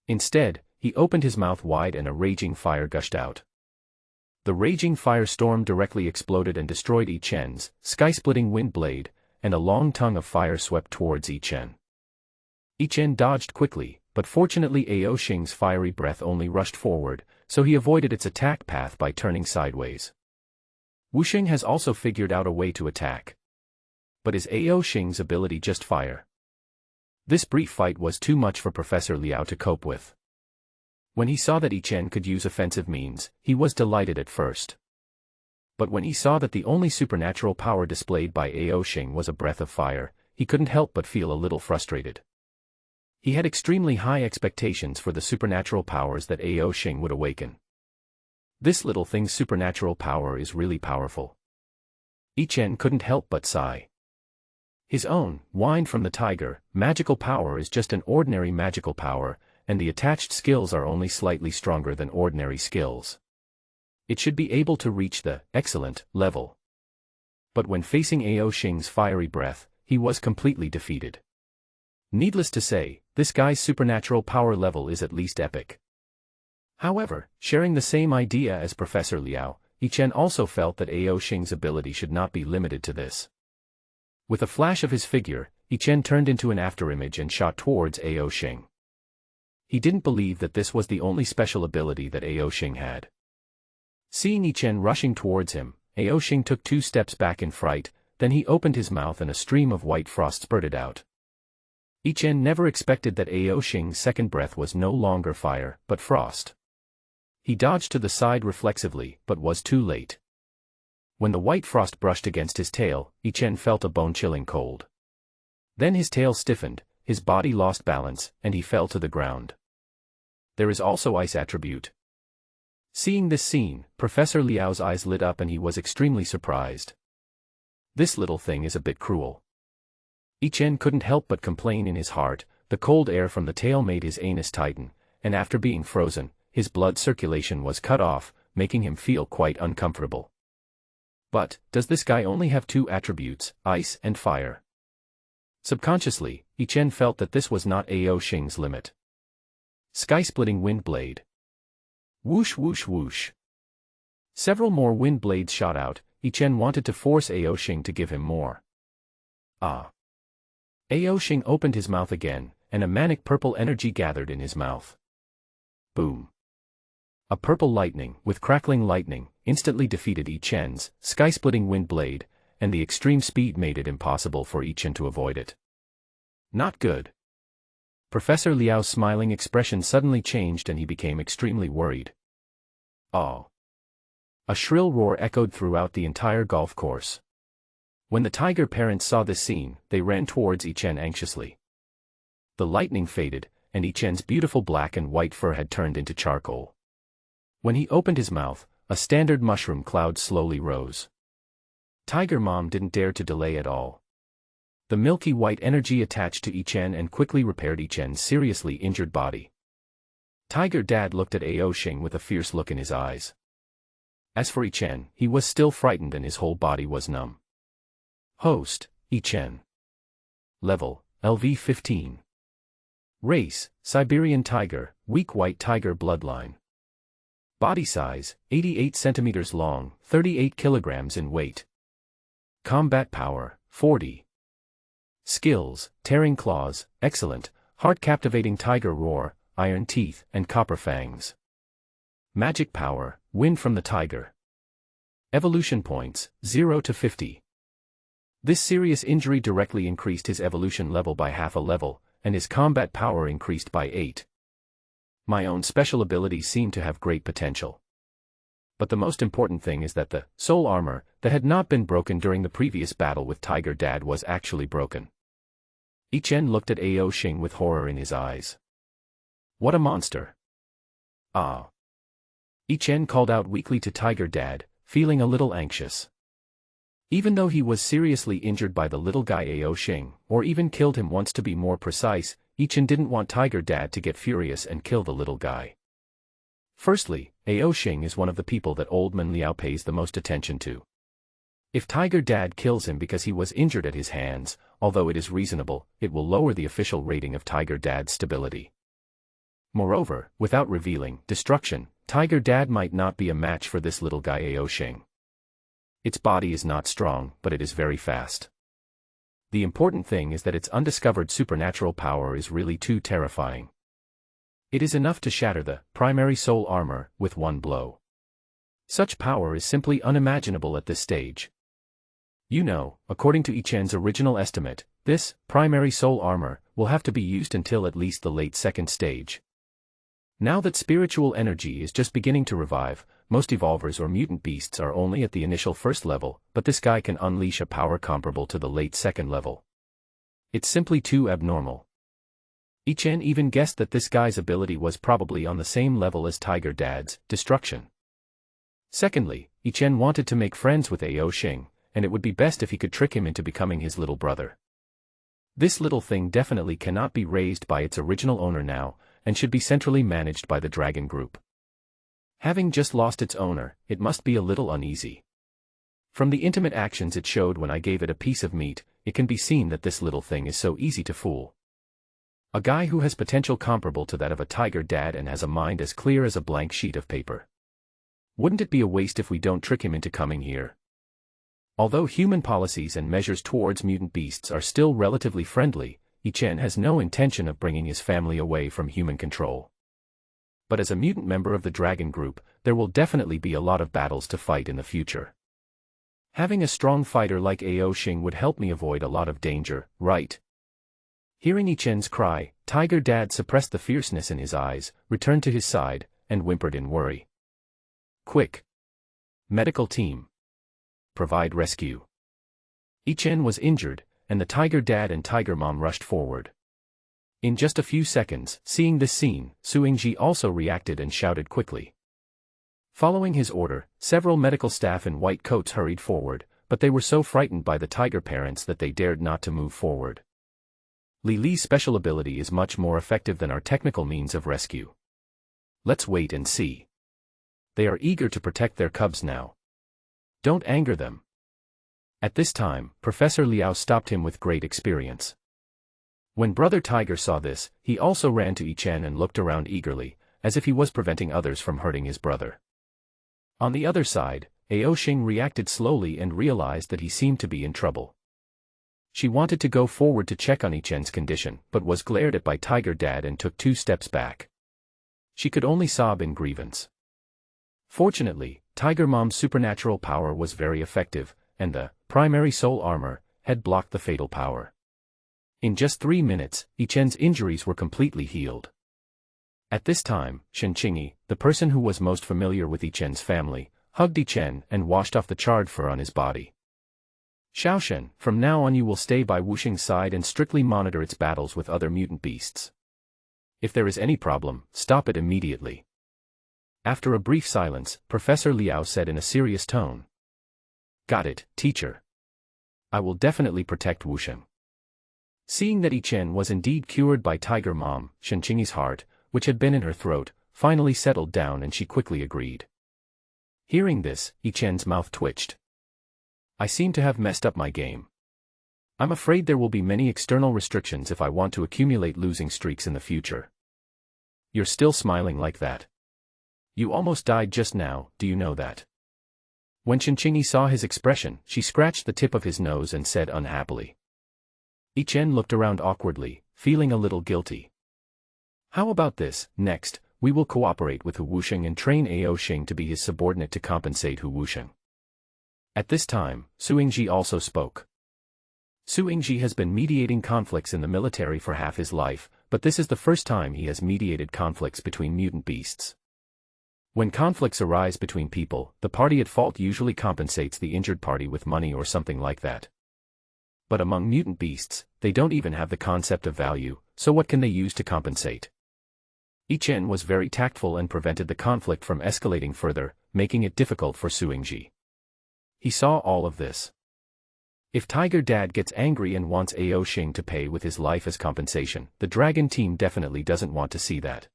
Instead, he opened his mouth wide and a raging fire gushed out. The raging firestorm directly exploded and destroyed Yi-Chen's sky-splitting wind blade, and a long tongue of fire swept towards Yi-Chen. Yi-Chen dodged quickly, but fortunately Ao Xing's fiery breath only rushed forward, so he avoided its attack path by turning sideways. Wuxing has also figured out a way to attack. But is Ao Xing's ability just fire? This brief fight was too much for Professor Liao to cope with. When he saw that Yi-Chen could use offensive means, he was delighted at first. But when he saw that the only supernatural power displayed by Ao Xing was a breath of fire, he couldn't help but feel a little frustrated. He had extremely high expectations for the supernatural powers that Ao Xing would awaken. This little thing's supernatural power is really powerful. Yi-Chen couldn't help but sigh. His own, Wind from the Tiger, magical power is just an ordinary magical power, and the attached skills are only slightly stronger than ordinary skills. It should be able to reach the excellent level. But when facing Ao Xing's fiery breath, he was completely defeated. Needless to say, this guy's supernatural power level is at least epic. However, sharing the same idea as Professor Liao, Yi-Chen also felt that Ao Xing's ability should not be limited to this. With a flash of his figure, Yi-Chen turned into an afterimage and shot towards Ao Xing. He didn't believe that this was the only special ability that Ao Xing had. Seeing Yi-Chen rushing towards him, Ao Xing took 2 steps back in fright, then he opened his mouth and a stream of white frost spurted out. Yi-Chen never expected that Ao Xing's second breath was no longer fire, but frost. He dodged to the side reflexively, but was too late. When the white frost brushed against his tail, Yi-Chen felt a bone-chilling cold. Then his tail stiffened, his body lost balance, and he fell to the ground. There is also ice attribute. Seeing this scene, Professor Liao's eyes lit up and he was extremely surprised. This little thing is a bit cruel. Yi-Chen couldn't help but complain in his heart. The cold air from the tail made his anus tighten, and after being frozen, his blood circulation was cut off, making him feel quite uncomfortable. But, does this guy only have 2 attributes, ice and fire? Subconsciously, Yi-Chen felt that this was not Ao Xing's limit. Sky-splitting wind blade. Whoosh whoosh whoosh. Several more wind blades shot out. Yi-Chen wanted to force Ao Xing to give him more. Ah! Ao Xing opened his mouth again, and a manic purple energy gathered in his mouth. Boom! A purple lightning, with crackling lightning, instantly defeated Yi Chen's sky-splitting wind blade, and the extreme speed made it impossible for Yi Chen to avoid it. Not good. Professor Liao's smiling expression suddenly changed and he became extremely worried. Oh! A shrill roar echoed throughout the entire golf course. When the tiger parents saw this scene, they ran towards Yi Chen anxiously. The lightning faded, and Yi Chen's beautiful black and white fur had turned into charcoal. When he opened his mouth, a standard mushroom cloud slowly rose. Tiger Mom didn't dare to delay at all. The milky white energy attached to Yi Chen and quickly repaired Yi Chen's seriously injured body. Tiger Dad looked at Ao Xing with a fierce look in his eyes. As for Yi Chen, he was still frightened and his whole body was numb. Host, Yi Chen. Level, LV-15. Race, Siberian Tiger, weak white tiger bloodline. Body size, 88 centimeters long, 38 kilograms in weight. Combat power, 40. Skills, tearing claws, excellent, heart-captivating tiger roar, iron teeth, and copper fangs. Magic power, wind from the tiger. Evolution points, 0 to 50. This serious injury directly increased his evolution level by half a level, and his combat power increased by 8. My own special abilities seem to have great potential. But the most important thing is that the soul armor that had not been broken during the previous battle with Tiger Dad was actually broken. Yi Chen looked at Ao Xing with horror in his eyes. What a monster! Ah! Yi Chen called out weakly to Tiger Dad, feeling a little anxious. Even though he was seriously injured by the little guy Ao Xing, or even killed him once to be more precise, Yi Chen didn't want Tiger Dad to get furious and kill the little guy. Firstly, Ao Xing is one of the people that Old Man Liao pays the most attention to. If Tiger Dad kills him because he was injured at his hands, although it is reasonable, it will lower the official rating of Tiger Dad's stability. Moreover, without revealing destruction, Tiger Dad might not be a match for this little guy Ao Xing. Its body is not strong, but it is very fast. The important thing is that its undiscovered supernatural power is really too terrifying. It is enough to shatter the primary soul armor with one blow. Such power is simply unimaginable at this stage. You know, according to Yi Chen's original estimate, this primary soul armor will have to be used until at least the late second stage. Now that spiritual energy is just beginning to revive, most evolvers or mutant beasts are only at the initial first level, but this guy can unleash a power comparable to the late second level. It's simply too abnormal. Yi Chen even guessed that this guy's ability was probably on the same level as Tiger Dad's destruction. Secondly, Yi Chen wanted to make friends with Ao Xing, and it would be best if he could trick him into becoming his little brother. This little thing definitely cannot be raised by its original owner now, and should be centrally managed by the Dragon Group. Having just lost its owner, it must be a little uneasy. From the intimate actions it showed when I gave it a piece of meat, it can be seen that this little thing is so easy to fool. A guy who has potential comparable to that of a Tiger Dad and has a mind as clear as a blank sheet of paper. Wouldn't it be a waste if we don't trick him into coming here? Although human policies and measures towards mutant beasts are still relatively friendly, Yi Chen has no intention of bringing his family away from human control. But as a mutant member of the Dragon Group, there will definitely be a lot of battles to fight in the future. Having a strong fighter like Ao Xing would help me avoid a lot of danger, right? Hearing Yi Chen's cry, Tiger Dad suppressed the fierceness in his eyes, returned to his side, and whimpered in worry. Quick! Medical team! Provide rescue! Yi Chen was injured, and the Tiger Dad and Tiger Mom rushed forward. In just a few seconds, seeing this scene, Su Yingji also reacted and shouted quickly. Following his order, several medical staff in white coats hurried forward, but they were so frightened by the tiger parents that they dared not to move forward. Li Li's special ability is much more effective than our technical means of rescue. Let's wait and see. They are eager to protect their cubs now. Don't anger them. At this time, Professor Liao stopped him with great experience. When Brother Tiger saw this, he also ran to Yi Chen and looked around eagerly, as if he was preventing others from hurting his brother. On the other side, Ao Xing reacted slowly and realized that he seemed to be in trouble. She wanted to go forward to check on Yi Chen's condition, but was glared at by Tiger Dad and took 2 steps back. She could only sob in grievance. Fortunately, Tiger Mom's supernatural power was very effective, and the primary soul armor had blocked the fatal power. In just 3 minutes, Yi Chen's injuries were completely healed. At this time, Shen Qingyi, the person who was most familiar with Yi Chen's family, hugged Yi Chen and washed off the charred fur on his body. Xiaoshen, from now on you will stay by Wuxing's side and strictly monitor its battles with other mutant beasts. If there is any problem, stop it immediately. After a brief silence, Professor Liao said in a serious tone. Got it, teacher. I will definitely protect Wuxing. Seeing that Yi Chen was indeed cured by Tiger Mom, Shen Qingyi's heart, which had been in her throat, finally settled down and she quickly agreed. Hearing this, Yi Chen's mouth twitched. I seem to have messed up my game. I'm afraid there will be many external restrictions if I want to accumulate losing streaks in the future. You're still smiling like that. You almost died just now, do you know that? When Shen Qingyi saw his expression, she scratched the tip of his nose and said unhappily. Yi Chen looked around awkwardly, feeling a little guilty. How about this, next, we will cooperate with Hu Wuxing and train Ao Xing to be his subordinate to compensate Hu Wuxing. At this time, Su Yingji also spoke. Su Yingji has been mediating conflicts in the military for half his life, but this is the first time he has mediated conflicts between mutant beasts. When conflicts arise between people, the party at fault usually compensates the injured party with money or something like that. But among mutant beasts, they don't even have the concept of value, so what can they use to compensate? Yi Chen was very tactful and prevented the conflict from escalating further, making it difficult for Su Yingji. He saw all of this. If Tiger Dad gets angry and wants Ao Xing to pay with his life as compensation, the Dragon team definitely doesn't want to see that.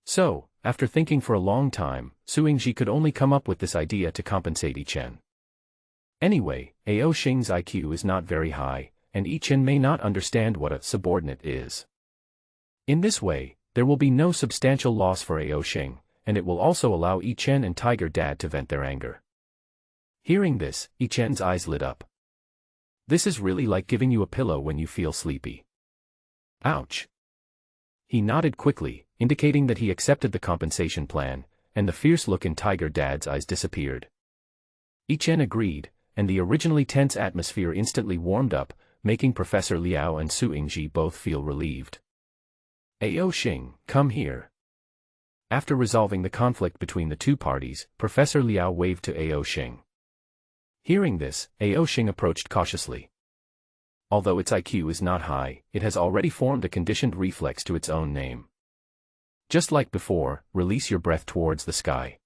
So, after thinking for a long time, Su Yingji could only come up with this idea to compensate Yi Chen. Anyway, Ao Xing's IQ is not very high, and Yi Chen may not understand what a subordinate is. In this way, there will be no substantial loss for Ao Xing, and it will also allow Yi Chen and Tiger Dad to vent their anger. Hearing this, Yi Chen's eyes lit up. This is really like giving you a pillow when you feel sleepy. Ouch. He nodded quickly, indicating that he accepted the compensation plan, and the fierce look in Tiger Dad's eyes disappeared. Yi Chen agreed, and the originally tense atmosphere instantly warmed up, making Professor Liao and Su Yingji both feel relieved. Ao Xing, come here. After resolving the conflict between the two parties, Professor Liao waved to Ao Xing. Hearing this, Ao Xing approached cautiously. Although its IQ is not high, it has already formed a conditioned reflex to its own name. Just like before, release your breath towards the sky.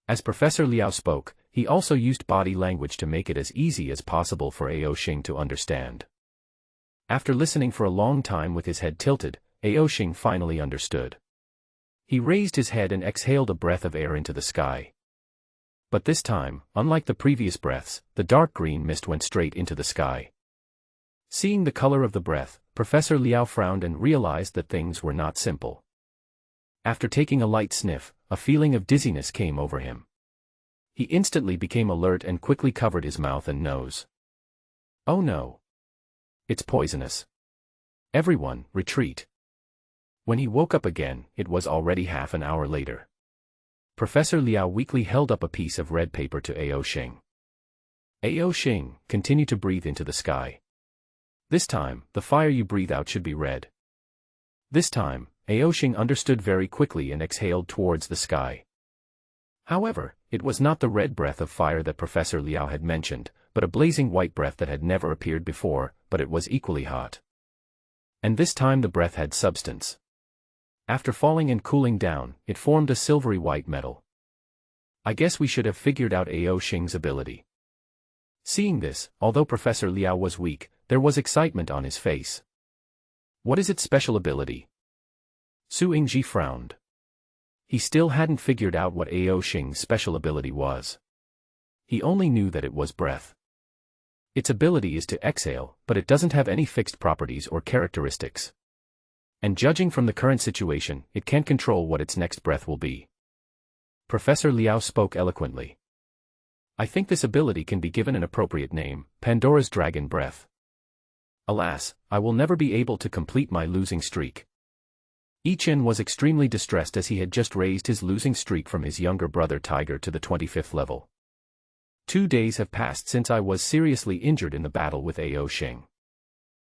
As Professor Liao spoke, he also used body language to make it as easy as possible for Ao Xing to understand. After listening for a long time with his head tilted, Ao Xing finally understood. He raised his head and exhaled a breath of air into the sky. But this time, unlike the previous breaths, the dark green mist went straight into the sky. Seeing the color of the breath, Professor Liao frowned and realized that things were not simple. After taking a light sniff, a feeling of dizziness came over him. He instantly became alert and quickly covered his mouth and nose. Oh no! It's poisonous. Everyone, retreat. When he woke up again, it was already half an hour later. Professor Liao weakly held up a piece of red paper to Ao Xing. Ao Xing, continue to breathe into the sky. This time, the fire you breathe out should be red. This time, Ao Xing understood very quickly and exhaled towards the sky. However, it was not the red breath of fire that Professor Liao had mentioned, but a blazing white breath that had never appeared before, but it was equally hot. And this time the breath had substance. After falling and cooling down, it formed a silvery white metal. I guess we should have figured out Ao Xing's ability. Seeing this, although Professor Liao was weak, there was excitement on his face. What is its special ability? Su Yingji frowned. He still hadn't figured out what Ao Xing's special ability was. He only knew that it was breath. Its ability is to exhale, but it doesn't have any fixed properties or characteristics. And judging from the current situation, it can't control what its next breath will be. Professor Liao spoke eloquently. I think this ability can be given an appropriate name, Pandora's Dragon Breath. Alas, I will never be able to complete my losing streak. Ichen was extremely distressed as he had just raised his losing streak from his younger brother Tiger to the 25th level. 2 days have passed since I was seriously injured in the battle with Ao Xing.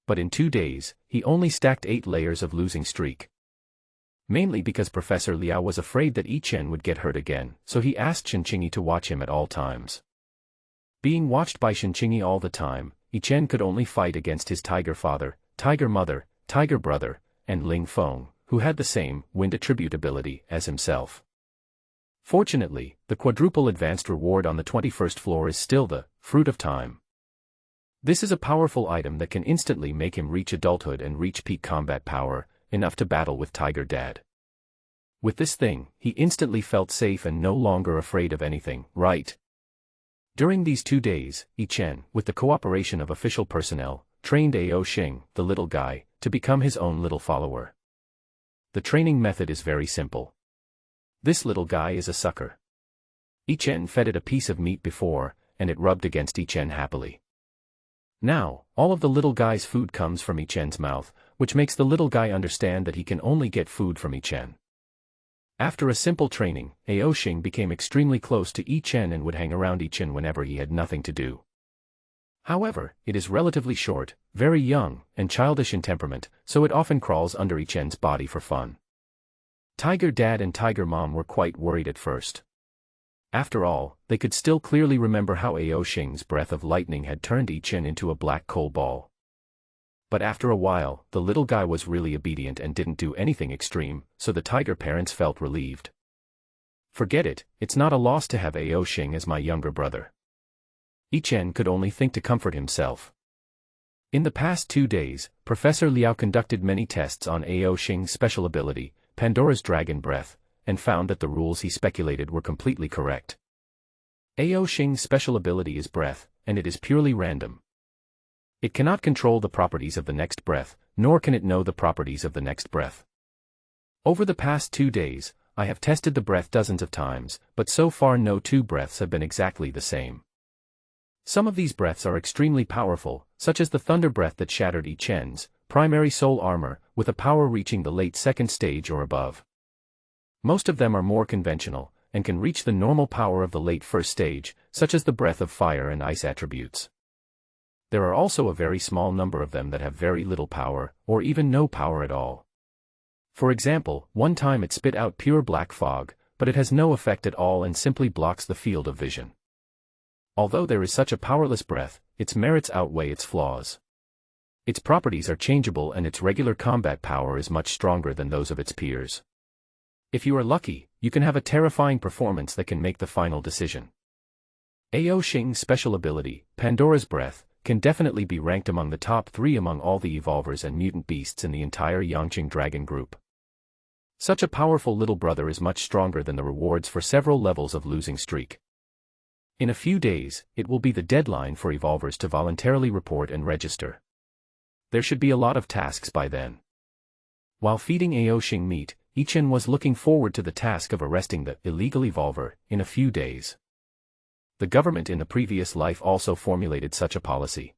But in 2 days, he only stacked 8 layers of losing streak. Mainly because Professor Liao was afraid that Ichen would get hurt again, so he asked Shenqingyi to watch him at all times. Being watched by Shenqingyi all the time, Ichen could only fight against his tiger father, tiger mother, tiger brother, and Ling Feng, who had the same wind attribute ability as himself. Fortunately, the quadruple advanced reward on the 21st floor is still the Fruit of Time. This is a powerful item that can instantly make him reach adulthood and reach peak combat power, enough to battle with Tiger Dad. With this thing, he instantly felt safe and no longer afraid of anything, right? During these 2 days, Ichen, with the cooperation of official personnel, trained Ao Xing, the little guy, to become his own little follower. The training method is very simple. This little guy is a sucker. Ichen fed it a piece of meat before, and it rubbed against Ichen happily. Now, all of the little guy's food comes from Ichen's mouth, which makes the little guy understand that he can only get food from Ichen. After a simple training, Ao Xing became extremely close to Ichen and would hang around Ichen whenever he had nothing to do. However, it is relatively short, very young, and childish in temperament, so it often crawls under Ichen's body for fun. Tiger Dad and Tiger Mom were quite worried at first. After all, they could still clearly remember how Ao Xing's breath of lightning had turned Ichen into a black coal ball. But after a while, the little guy was really obedient and didn't do anything extreme, so the tiger parents felt relieved. Forget it, it's not a loss to have Ao Xing as my younger brother. Ichen could only think to comfort himself. In the past 2 days, Professor Liao conducted many tests on Ao Xing's special ability, Pandora's Dragon Breath, and found that the rules he speculated were completely correct. Ao Xing's special ability is breath, and it is purely random. It cannot control the properties of the next breath, nor can it know the properties of the next breath. Over the past 2 days, I have tested the breath dozens of times, but so far no 2 breaths have been exactly the same. Some of these breaths are extremely powerful, such as the thunder breath that shattered Ichen's primary soul armor, with a power reaching the late 2nd stage or above. Most of them are more conventional, and can reach the normal power of the late 1st stage, such as the breath of fire and ice attributes. There are also a very small number of them that have very little power, or even no power at all. For example, one time it spit out pure black fog, but it has no effect at all and simply blocks the field of vision. Although there is such a powerless breath, its merits outweigh its flaws. Its properties are changeable and its regular combat power is much stronger than those of its peers. If you are lucky, you can have a terrifying performance that can make the final decision. Ao Xing's special ability, Pandora's Breath, can definitely be ranked among the top 3 among all the evolvers and mutant beasts in the entire Yangqing Dragon group. Such a powerful little brother is much stronger than the rewards for several levels of losing streak. In a few days, it will be the deadline for evolvers to voluntarily report and register. There should be a lot of tasks by then. While feeding Ao Xing meat, Ichen was looking forward to the task of arresting the illegal evolver in a few days. The government in the previous life also formulated such a policy.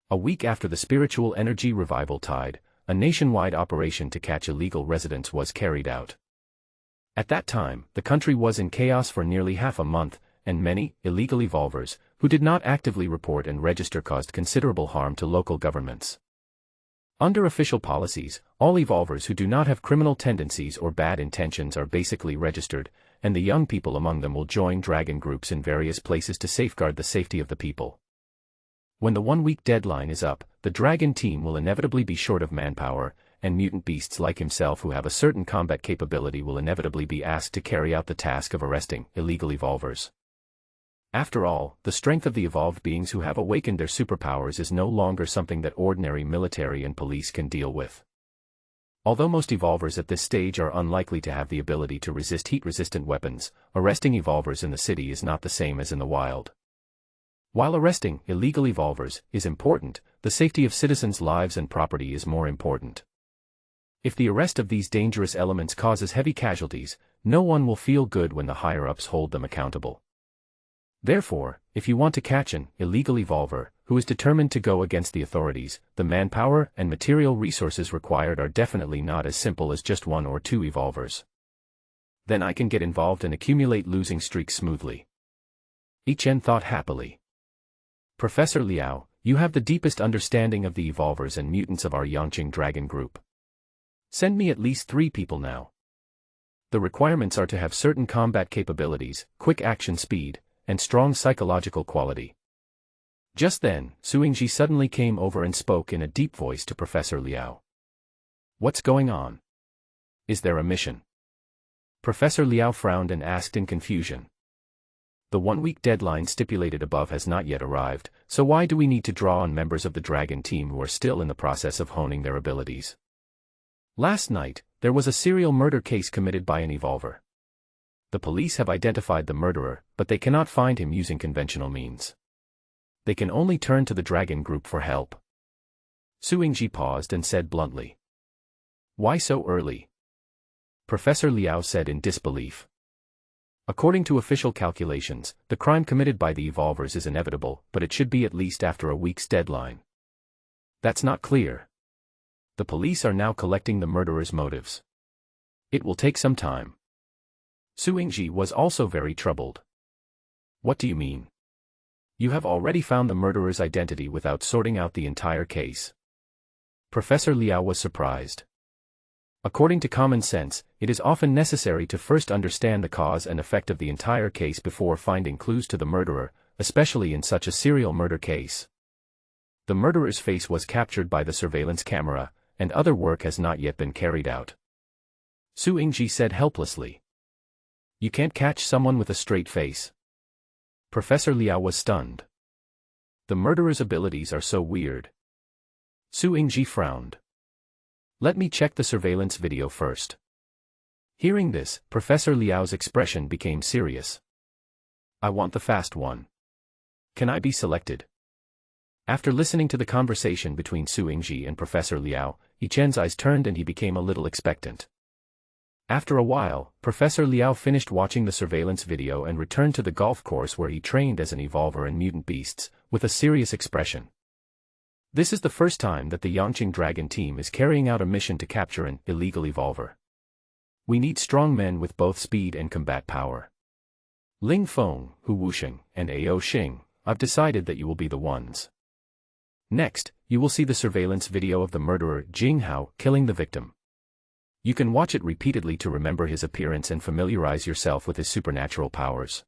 A week after the spiritual energy revival tide, a nationwide operation to catch illegal residents was carried out. At that time, the country was in chaos for nearly half a month, and many illegal evolvers, who did not actively report and register, caused considerable harm to local governments. Under official policies, all evolvers who do not have criminal tendencies or bad intentions are basically registered, and the young people among them will join dragon groups in various places to safeguard the safety of the people. When the 1-week deadline is up, the dragon team will inevitably be short of manpower, and mutant beasts like himself who have a certain combat capability will inevitably be asked to carry out the task of arresting illegal evolvers. After all, the strength of the evolved beings who have awakened their superpowers is no longer something that ordinary military and police can deal with. Although most evolvers at this stage are unlikely to have the ability to resist heat-resistant weapons, arresting evolvers in the city is not the same as in the wild. While arresting illegal evolvers is important, the safety of citizens' lives and property is more important. If the arrest of these dangerous elements causes heavy casualties, no one will feel good when the higher-ups hold them accountable. Therefore, if you want to catch an illegal evolver who is determined to go against the authorities, the manpower and material resources required are definitely not as simple as just 1 or 2 evolvers. Then I can get involved and accumulate losing streaks smoothly. Yi Chen thought happily. Professor Liao, you have the deepest understanding of the evolvers and mutants of our Yangqing Dragon Group. Send me at least 3 people now. The requirements are to have certain combat capabilities, quick action speed, and strong psychological quality. Just then, Su Yingji suddenly came over and spoke in a deep voice to Professor Liao. What's going on? Is there a mission? Professor Liao frowned and asked in confusion. The 1-week deadline stipulated above has not yet arrived, so why do we need to draw on members of the Dragon team who are still in the process of honing their abilities? Last night, there was a serial murder case committed by an evolver. The police have identified the murderer, but they cannot find him using conventional means. They can only turn to the Dragon Group for help. Su Yingji paused and said bluntly. Why so early? Professor Liao said in disbelief. According to official calculations, the crime committed by the evolvers is inevitable, but it should be at least after a week's deadline. That's not clear. The police are now collecting the murderer's motives. It will take some time. Su Yingji was also very troubled. What do you mean? You have already found the murderer's identity without sorting out the entire case. Professor Liao was surprised. According to common sense, it is often necessary to first understand the cause and effect of the entire case before finding clues to the murderer, especially in such a serial murder case. The murderer's face was captured by the surveillance camera, and other work has not yet been carried out. Su Yingji said helplessly. You can't catch someone with a straight face. Professor Liao was stunned. The murderer's abilities are so weird. Su Yingji frowned. Let me check the surveillance video first. Hearing this, Professor Liao's expression became serious. I want the fast one. Can I be selected? After listening to the conversation between Su Yingji and Professor Liao, Yi Chen's eyes turned and he became a little expectant. After a while, Professor Liao finished watching the surveillance video and returned to the golf course where he trained as an evolver in mutant beasts, with a serious expression. This is the first time that the Yangqing Dragon team is carrying out a mission to capture an illegal evolver. We need strong men with both speed and combat power. Ling Feng, Hu Wusheng, and Ao Xing, I've decided that you will be the ones. Next, you will see the surveillance video of the murderer Jing Hao killing the victim. You can watch it repeatedly to remember his appearance and familiarize yourself with his supernatural powers.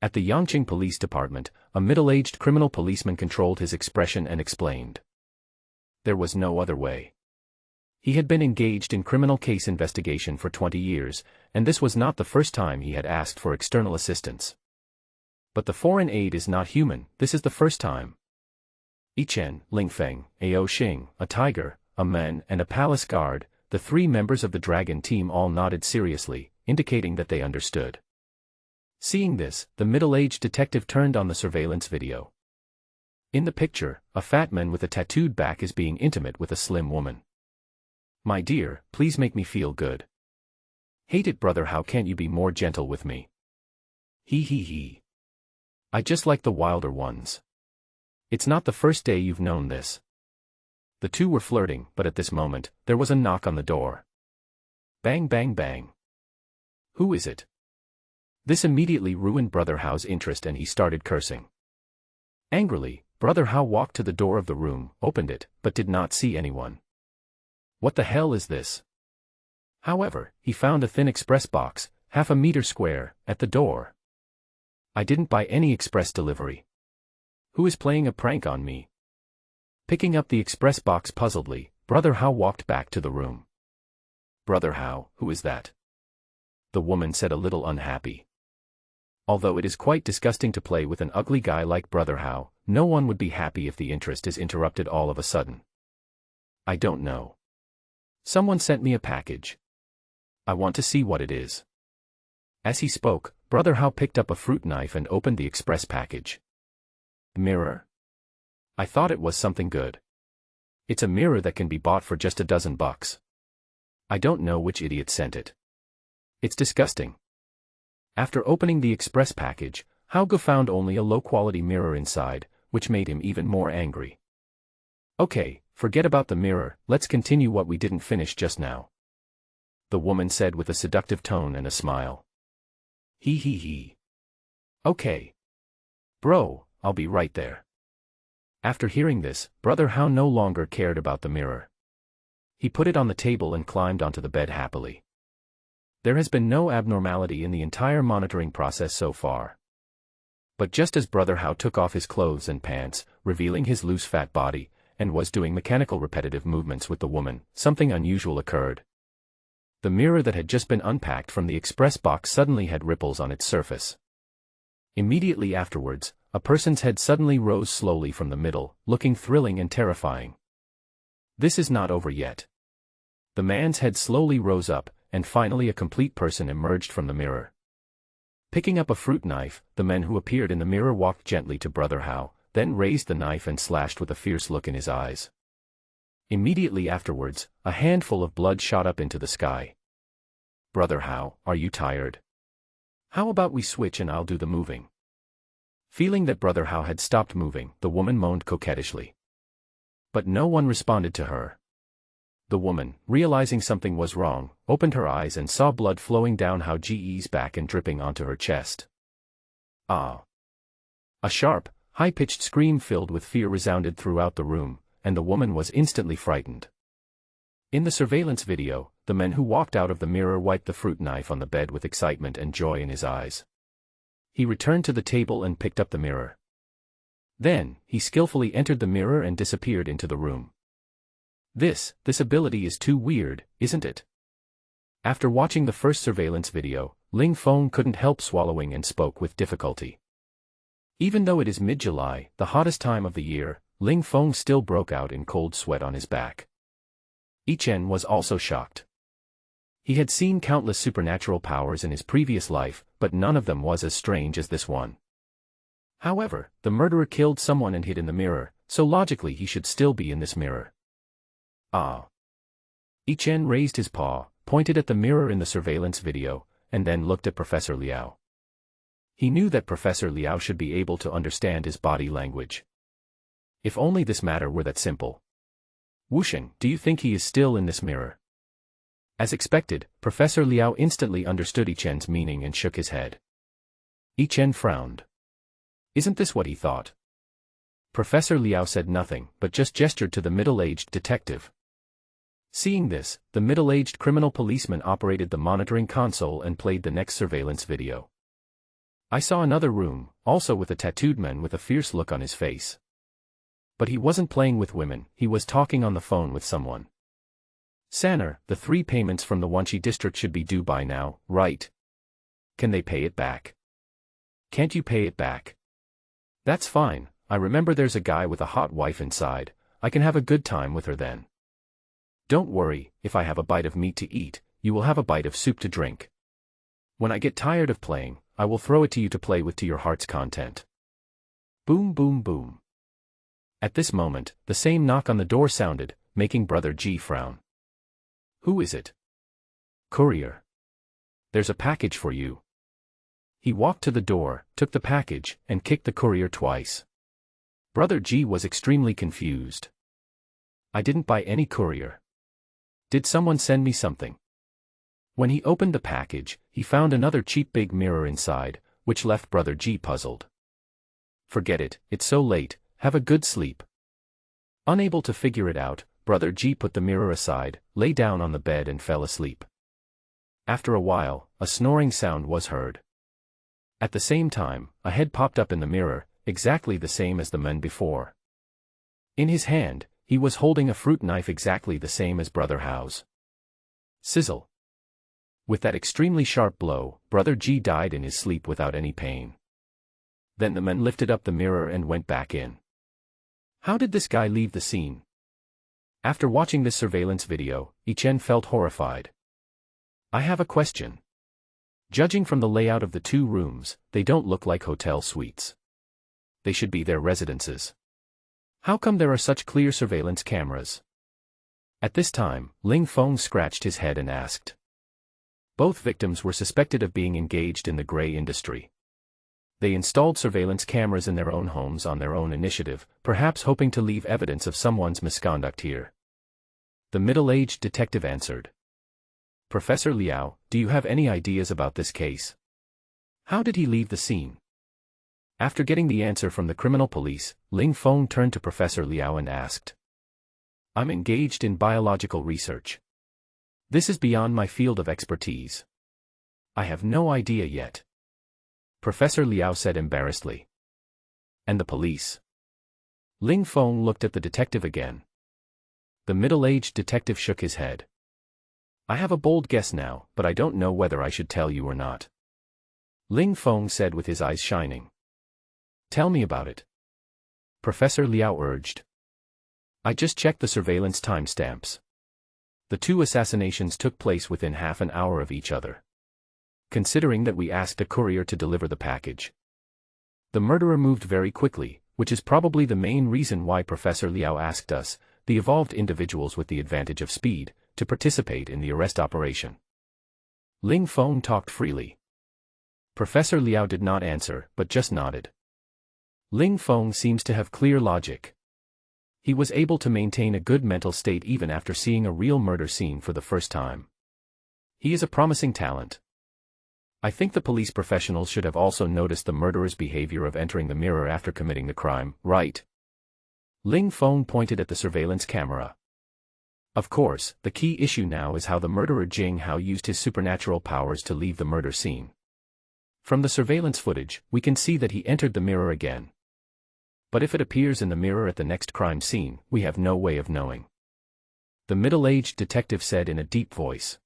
At the Yangqing Police Department, a middle-aged criminal policeman controlled his expression and explained. There was no other way. He had been engaged in criminal case investigation for 20 years, and this was not the first time he had asked for external assistance. But the foreign aid is not human, this is the first time. Yi Chen, Ling Feng, Ao Xing, a tiger, a man, and a palace guard, the 3 members of the Dragon team all nodded seriously, indicating that they understood. Seeing this, the middle-aged detective turned on the surveillance video. In the picture, a fat man with a tattooed back is being intimate with a slim woman. My dear, please make me feel good. Hate it, brother, how can't you be more gentle with me? He. I just like the wilder ones. It's not the first day you've known this. The two were flirting, but at this moment, there was a knock on the door. Bang bang bang. Who is it? This immediately ruined Brother Hao's interest and he started cursing. Angrily, Brother Hao walked to the door of the room, opened it, but did not see anyone. What the hell is this? However, he found a thin express box, half a meter square, at the door. I didn't buy any express delivery. Who is playing a prank on me? Picking up the express box puzzledly, Brother Hao walked back to the room. Brother Hao, who is that? The woman said a little unhappy. Although it is quite disgusting to play with an ugly guy like Brother Hao, no one would be happy if the interest is interrupted all of a sudden. I don't know. Someone sent me a package. I want to see what it is. As he spoke, Brother Hao picked up a fruit knife and opened the express package. Mirror? I thought it was something good. It's a mirror that can be bought for just $12. I don't know which idiot sent it. It's disgusting. After opening the express package, Hao Ge found only a low-quality mirror inside, which made him even more angry. Okay, forget about the mirror, let's continue what we didn't finish just now. The woman said with a seductive tone and a smile. He. Okay. Bro, I'll be right there. After hearing this, Brother Hao no longer cared about the mirror. He put it on the table and climbed onto the bed happily. There has been no abnormality in the entire monitoring process so far. But just as Brother Hao took off his clothes and pants, revealing his loose fat body, and was doing mechanical repetitive movements with the woman, something unusual occurred. The mirror that had just been unpacked from the express box suddenly had ripples on its surface. Immediately afterwards, a person's head suddenly rose slowly from the middle, looking thrilling and terrifying. This is not over yet. The man's head slowly rose up, and finally a complete person emerged from the mirror. Picking up a fruit knife, the man who appeared in the mirror walked gently to Brother Hao, then raised the knife and slashed with a fierce look in his eyes. Immediately afterwards, a handful of blood shot up into the sky. Brother Hao, are you tired? How about we switch and I'll do the moving? Feeling that Brother Hao had stopped moving, the woman moaned coquettishly. But no one responded to her. The woman, realizing something was wrong, opened her eyes and saw blood flowing down Hao Ji's back and dripping onto her chest. Ah! A sharp, high-pitched scream filled with fear resounded throughout the room, and the woman was instantly frightened. In the surveillance video, the man who walked out of the mirror wiped the fruit knife on the bed with excitement and joy in his eyes. He returned to the table and picked up the mirror. Then, he skillfully entered the mirror and disappeared into the room. This ability is too weird, isn't it? After watching the first surveillance video, Ling Feng couldn't help swallowing and spoke with difficulty. Even though it is mid-July, the hottest time of the year, Ling Feng still broke out in cold sweat on his back. Yi Chen was also shocked. He had seen countless supernatural powers in his previous life, but none of them was as strange as this one. However, the murderer killed someone and hid in the mirror, so logically he should still be in this mirror. Ah! Yi Chen raised his paw, pointed at the mirror in the surveillance video, and then looked at Professor Liao. He knew that Professor Liao should be able to understand his body language. If only this matter were that simple. Wusheng, do you think he is still in this mirror? As expected, Professor Liao instantly understood Yi Chen's meaning and shook his head. Yi Chen frowned. Isn't this what he thought? Professor Liao said nothing, but just gestured to the middle-aged detective. Seeing this, the middle-aged criminal policeman operated the monitoring console and played the next surveillance video. I saw another room, also with a tattooed man with a fierce look on his face. But he wasn't playing with women, he was talking on the phone with someone. Sanner, the 3 payments from the Wanshi district should be due by now, right? Can they pay it back? Can't you pay it back? That's fine, I remember there's a guy with a hot wife inside, I can have a good time with her then. Don't worry, if I have a bite of meat to eat, you will have a bite of soup to drink. When I get tired of playing, I will throw it to you to play with to your heart's content. Boom boom boom. At this moment, the same knock on the door sounded, making Brother Ji frown. Who is it? Courier. There's a package for you. He walked to the door, took the package, and kicked the courier twice. Brother Ji was extremely confused. I didn't buy any courier. Did someone send me something? When he opened the package, he found another cheap big mirror inside, which left Brother Ji puzzled. Forget it, it's so late, have a good sleep. Unable to figure it out, Brother Ji put the mirror aside, lay down on the bed and fell asleep. After a while, a snoring sound was heard. At the same time, a head popped up in the mirror, exactly the same as the man before. In his hand, he was holding a fruit knife exactly the same as Brother Hao's. Sizzle. With that extremely sharp blow, Brother Ji died in his sleep without any pain. Then the man lifted up the mirror and went back in. How did this guy leave the scene? After watching this surveillance video, Yi Chen felt horrified. I have a question. Judging from the layout of the 2 rooms, they don't look like hotel suites. They should be their residences. How come there are such clear surveillance cameras? At this time, Ling Feng scratched his head and asked. Both victims were suspected of being engaged in the gray industry. They installed surveillance cameras in their own homes on their own initiative, perhaps hoping to leave evidence of someone's misconduct here. The middle-aged detective answered. Professor Liao, do you have any ideas about this case? How did he leave the scene? After getting the answer from the criminal police, Ling Feng turned to Professor Liao and asked. I'm engaged in biological research. This is beyond my field of expertise. I have no idea yet. Professor Liao said embarrassedly. And the police? Ling Feng looked at the detective again. The middle-aged detective shook his head. I have a bold guess now, but I don't know whether I should tell you or not. Ling Feng said with his eyes shining. Tell me about it. Professor Liao urged. I just checked the surveillance timestamps. The two assassinations took place within half an hour of each other. Considering that we asked a courier to deliver the package. The murderer moved very quickly, which is probably the main reason why Professor Liao asked us, the evolved individuals with the advantage of speed, to participate in the arrest operation. Ling Feng talked freely. Professor Liao did not answer, but just nodded. Ling Feng seems to have clear logic. He was able to maintain a good mental state even after seeing a real murder scene for the first time. He is a promising talent. I think the police professionals should have also noticed the murderer's behavior of entering the mirror after committing the crime, right? Ling Feng pointed at the surveillance camera. Of course, the key issue now is how the murderer Jing Hao used his supernatural powers to leave the murder scene. From the surveillance footage, we can see that he entered the mirror again. But if it appears in the mirror at the next crime scene, we have no way of knowing. The middle-aged detective said in a deep voice.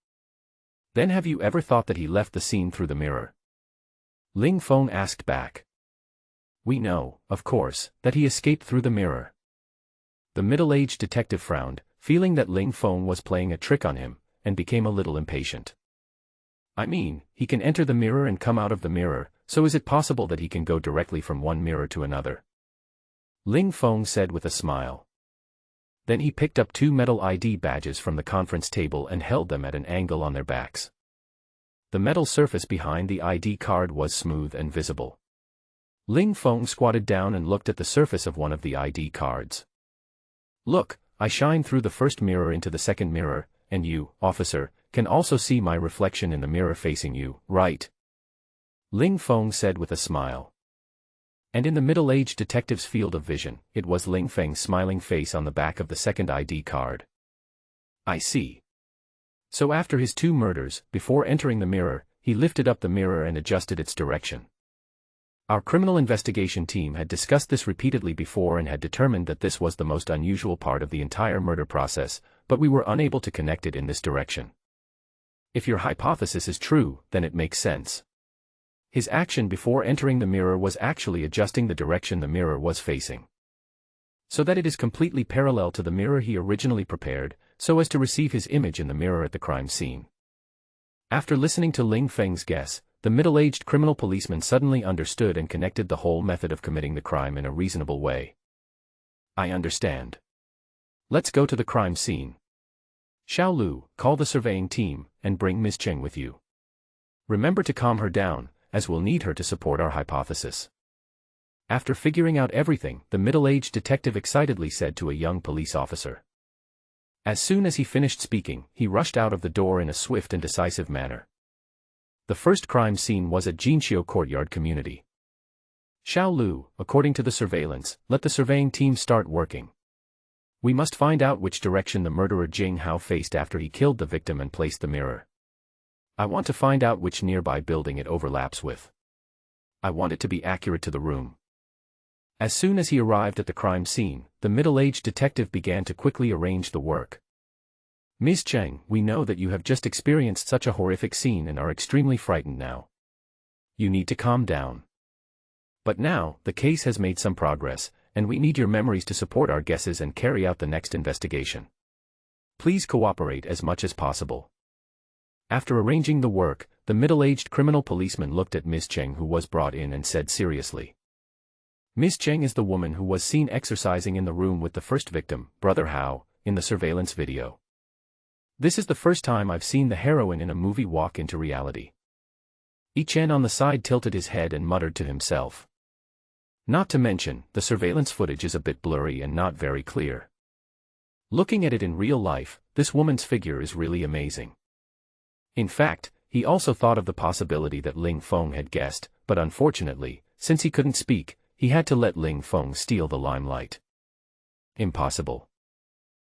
Then have you ever thought that he left the scene through the mirror? Ling Feng asked back. We know, of course, that he escaped through the mirror. The middle-aged detective frowned, feeling that Ling Feng was playing a trick on him, and became a little impatient. I mean, he can enter the mirror and come out of the mirror, so is it possible that he can go directly from one mirror to another? Ling Feng said with a smile. Then he picked up two metal ID badges from the conference table and held them at an angle on their backs. The metal surface behind the ID card was smooth and visible. Ling Feng squatted down and looked at the surface of one of the ID cards. Look, I shine through the first mirror into the second mirror, and you, officer, can also see my reflection in the mirror facing you, right? Ling Feng said with a smile. And in the middle-aged detective's field of vision, it was Ling Feng's smiling face on the back of the second ID card. I see. So after his two murders, before entering the mirror, he lifted up the mirror and adjusted its direction. Our criminal investigation team had discussed this repeatedly before and had determined that this was the most unusual part of the entire murder process, but we were unable to connect it in this direction. If your hypothesis is true, then it makes sense. His action before entering the mirror was actually adjusting the direction the mirror was facing. So that it is completely parallel to the mirror he originally prepared, so as to receive his image in the mirror at the crime scene. After listening to Ling Feng's guess, the middle-aged criminal policeman suddenly understood and connected the whole method of committing the crime in a reasonable way. I understand. Let's go to the crime scene. Xiao Lu, call the surveying team, and bring Ms. Cheng with you. Remember to calm her down, as we'll need her to support our hypothesis. After figuring out everything, the middle-aged detective excitedly said to a young police officer. As soon as he finished speaking, he rushed out of the door in a swift and decisive manner. The first crime scene was at Jinxiu Courtyard Community. Xiao Lu, according to the surveillance, let the surveying team start working. We must find out which direction the murderer Jing Hao faced after he killed the victim and placed the mirror. I want to find out which nearby building it overlaps with. I want it to be accurate to the room. As soon as he arrived at the crime scene, the middle-aged detective began to quickly arrange the work. Ms. Cheng, we know that you have just experienced such a horrific scene and are extremely frightened now. You need to calm down. But now, the case has made some progress, and we need your memories to support our guesses and carry out the next investigation. Please cooperate as much as possible. After arranging the work, the middle-aged criminal policeman looked at Ms. Cheng, who was brought in, and said seriously. Ms. Cheng is the woman who was seen exercising in the room with the first victim, Brother Hao, in the surveillance video. This is the first time I've seen the heroine in a movie walk into reality. Yi Chen on the side tilted his head and muttered to himself. Not to mention, the surveillance footage is a bit blurry and not very clear. Looking at it in real life, this woman's figure is really amazing. In fact, he also thought of the possibility that Ling Feng had guessed, but unfortunately, since he couldn't speak, he had to let Ling Feng steal the limelight. Impossible.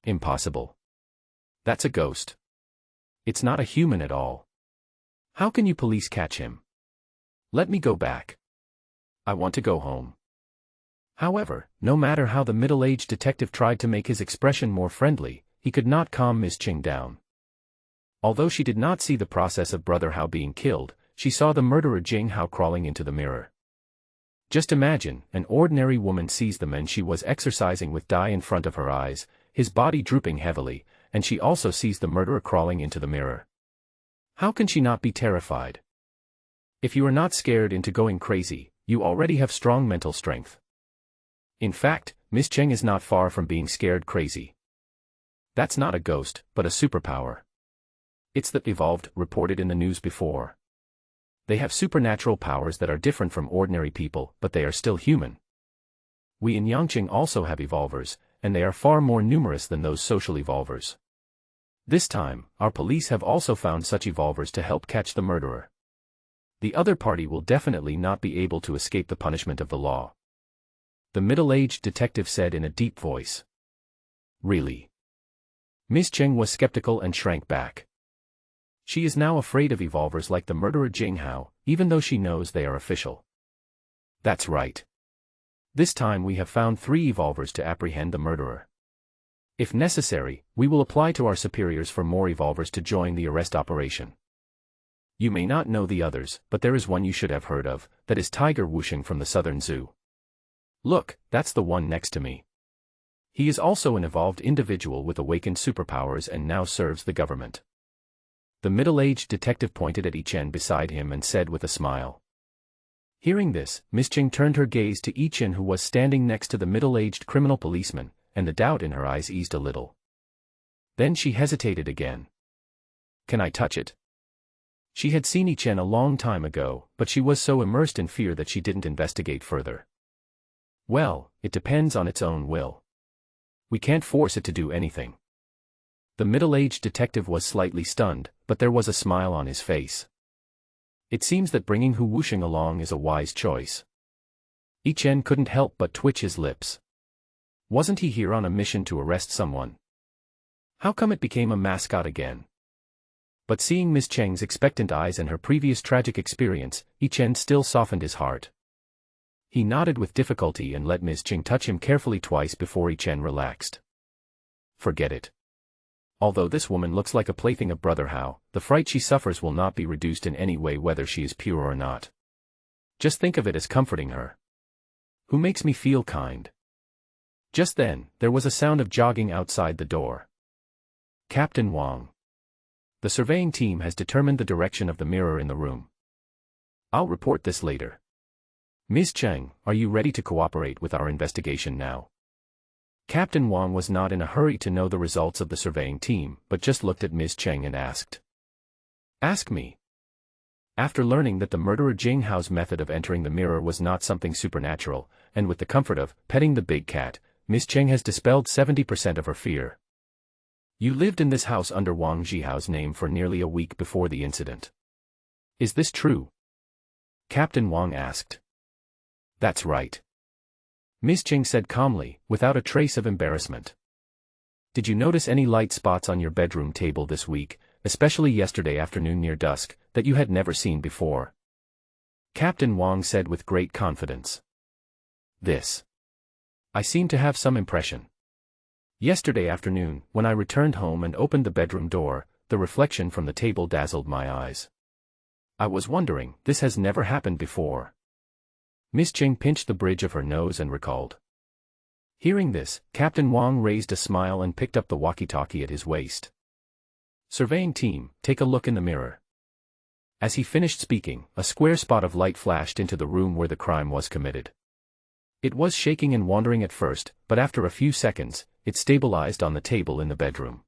Impossible. That's a ghost. It's not a human at all. How can you police catch him? Let me go back. I want to go home. However, no matter how the middle-aged detective tried to make his expression more friendly, he could not calm Miss Ching down. Although she did not see the process of Brother Hao being killed, she saw the murderer Jing Hao crawling into the mirror. Just imagine, an ordinary woman sees the man she was exercising with Dai in front of her eyes, his body drooping heavily, and she also sees the murderer crawling into the mirror. How can she not be terrified? If you are not scared into going crazy, you already have strong mental strength. In fact, Miss Cheng is not far from being scared crazy. That's not a ghost, but a superpower. It's the evolved, reported in the news before. They have supernatural powers that are different from ordinary people, but they are still human. We in Yangqing also have evolvers, and they are far more numerous than those social evolvers. This time, our police have also found such evolvers to help catch the murderer. The other party will definitely not be able to escape the punishment of the law. The middle-aged detective said in a deep voice. Really? Miss Cheng was skeptical and shrank back. She is now afraid of evolvers like the murderer Jing Hao, even though she knows they are official. That's right. This time we have found 3 evolvers to apprehend the murderer. If necessary, we will apply to our superiors for more evolvers to join the arrest operation. You may not know the others, but there is one you should have heard of, that is Tiger Wuxing from the Southern Zoo. Look, that's the one next to me. He is also an evolved individual with awakened superpowers and now serves the government. The middle-aged detective pointed at Yi Chen beside him and said with a smile. Hearing this, Miss Ching turned her gaze to Yi Chen, who was standing next to the middle-aged criminal policeman, and the doubt in her eyes eased a little. Then she hesitated again. Can I touch it? She had seen Yi Chen a long time ago, but she was so immersed in fear that she didn't investigate further. Well, it depends on its own will. We can't force it to do anything. The middle-aged detective was slightly stunned, but there was a smile on his face. It seems that bringing Hu Wuxing along is a wise choice. Yi Chen couldn't help but twitch his lips. Wasn't he here on a mission to arrest someone? How come it became a mascot again? But seeing Miss Cheng's expectant eyes and her previous tragic experience, Yi Chen still softened his heart. He nodded with difficulty and let Miss Cheng touch him carefully twice before Yi Chen relaxed. Forget it. Although this woman looks like a plaything of Brother Hao, the fright she suffers will not be reduced in any way whether she is pure or not. Just think of it as comforting her. Who makes me feel kind. Just then, there was a sound of jogging outside the door. Captain Wang. The surveying team has determined the direction of the mirror in the room. I'll report this later. Ms. Cheng, are you ready to cooperate with our investigation now? Captain Wang was not in a hurry to know the results of the surveying team, but just looked at Ms. Cheng and asked. Ask me. After learning that the murderer Jing Hao's method of entering the mirror was not something supernatural, and with the comfort of petting the big cat, Ms. Cheng has dispelled 70% of her fear. You lived in this house under Wang Zhihao's name for nearly a week before the incident. Is this true? Captain Wang asked. That's right. Ms. Cheng said calmly, without a trace of embarrassment. Did you notice any light spots on your bedroom table this week, especially yesterday afternoon near dusk, that you had never seen before? Captain Wang said with great confidence. This. I seem to have some impression. Yesterday afternoon, when I returned home and opened the bedroom door, the reflection from the table dazzled my eyes. I was wondering, this has never happened before. Miss Cheng pinched the bridge of her nose and recalled. Hearing this, Captain Wang raised a smile and picked up the walkie-talkie at his waist. Surveying team, take a look in the mirror. As he finished speaking, a square spot of light flashed into the room where the crime was committed. It was shaking and wandering at first, but after a few seconds, it stabilized on the table in the bedroom.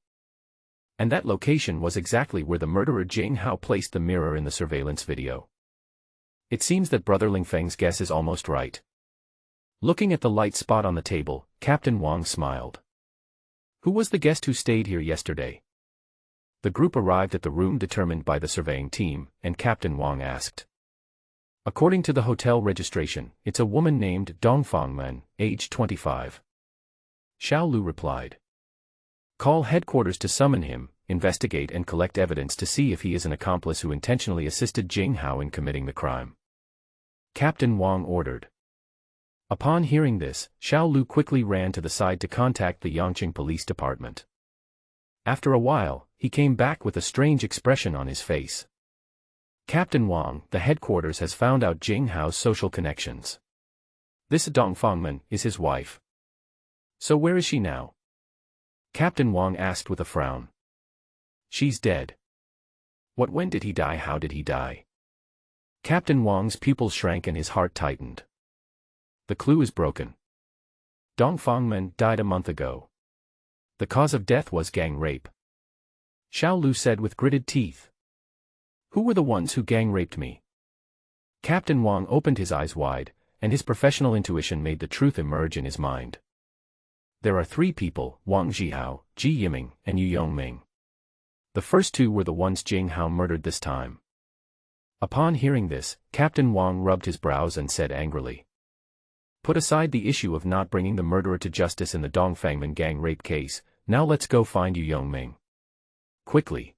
And that location was exactly where the murderer Jing Hao placed the mirror in the surveillance video. It seems that Brother Ling Feng's guess is almost right. Looking at the light spot on the table, Captain Wang smiled. Who was the guest who stayed here yesterday? The group arrived at the room determined by the surveying team, and Captain Wang asked. According to the hotel registration, it's a woman named Dong Fangmen, age 25. Xiao Lu replied. Call headquarters to summon him, investigate and collect evidence to see if he is an accomplice who intentionally assisted Jing Hao in committing the crime. Captain Wang ordered. Upon hearing this, Xiao Lu quickly ran to the side to contact the Yangqing Police Department. After a while, he came back with a strange expression on his face. Captain Wang, the headquarters has found out Jing Hao's social connections. This Dong Fangmen is his wife. So where is she now? Captain Wang asked with a frown. She's dead. What? When did he die? How did he die? Captain Wang's pupils shrank and his heart tightened. The clue is broken. Dong Fangmen died a month ago. The cause of death was gang rape. Xiao Lu said with gritted teeth. Who were the ones who gang raped me? Captain Wang opened his eyes wide, and his professional intuition made the truth emerge in his mind. There are 3 people, Wang Zhihao, Ji Yiming, and Yu Yongming. The first 2 were the ones Jing Hao murdered this time. Upon hearing this, Captain Wang rubbed his brows and said angrily. Put aside the issue of not bringing the murderer to justice in the Dong Fangmen gang rape case, now let's go find Yu Yongming. Quickly.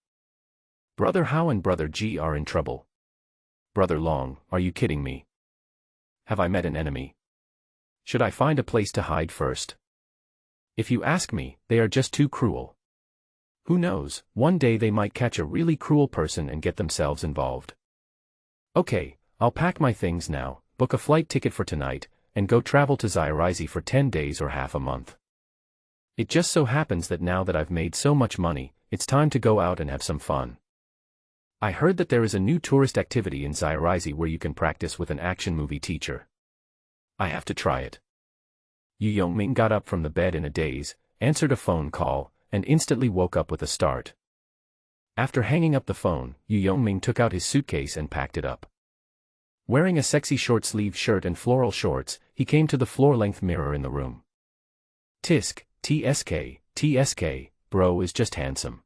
Brother Hao and Brother Ji are in trouble. Brother Long, are you kidding me? Have I met an enemy? Should I find a place to hide first? If you ask me, they are just too cruel. Who knows, one day they might catch a really cruel person and get themselves involved. Okay, I'll pack my things now, book a flight ticket for tonight, and go travel to Xiaorizi for 10 days or half a month. It just so happens that now that I've made so much money, it's time to go out and have some fun. I heard that there is a new tourist activity in Xiaorizi where you can practice with an action movie teacher. I have to try it. Yu Yongming got up from the bed in a daze, answered a phone call, and instantly woke up with a start. After hanging up the phone, Yu Yongming took out his suitcase and packed it up. Wearing a sexy short-sleeved shirt and floral shorts, he came to the floor-length mirror in the room. Tisk, TSK, bro is just handsome.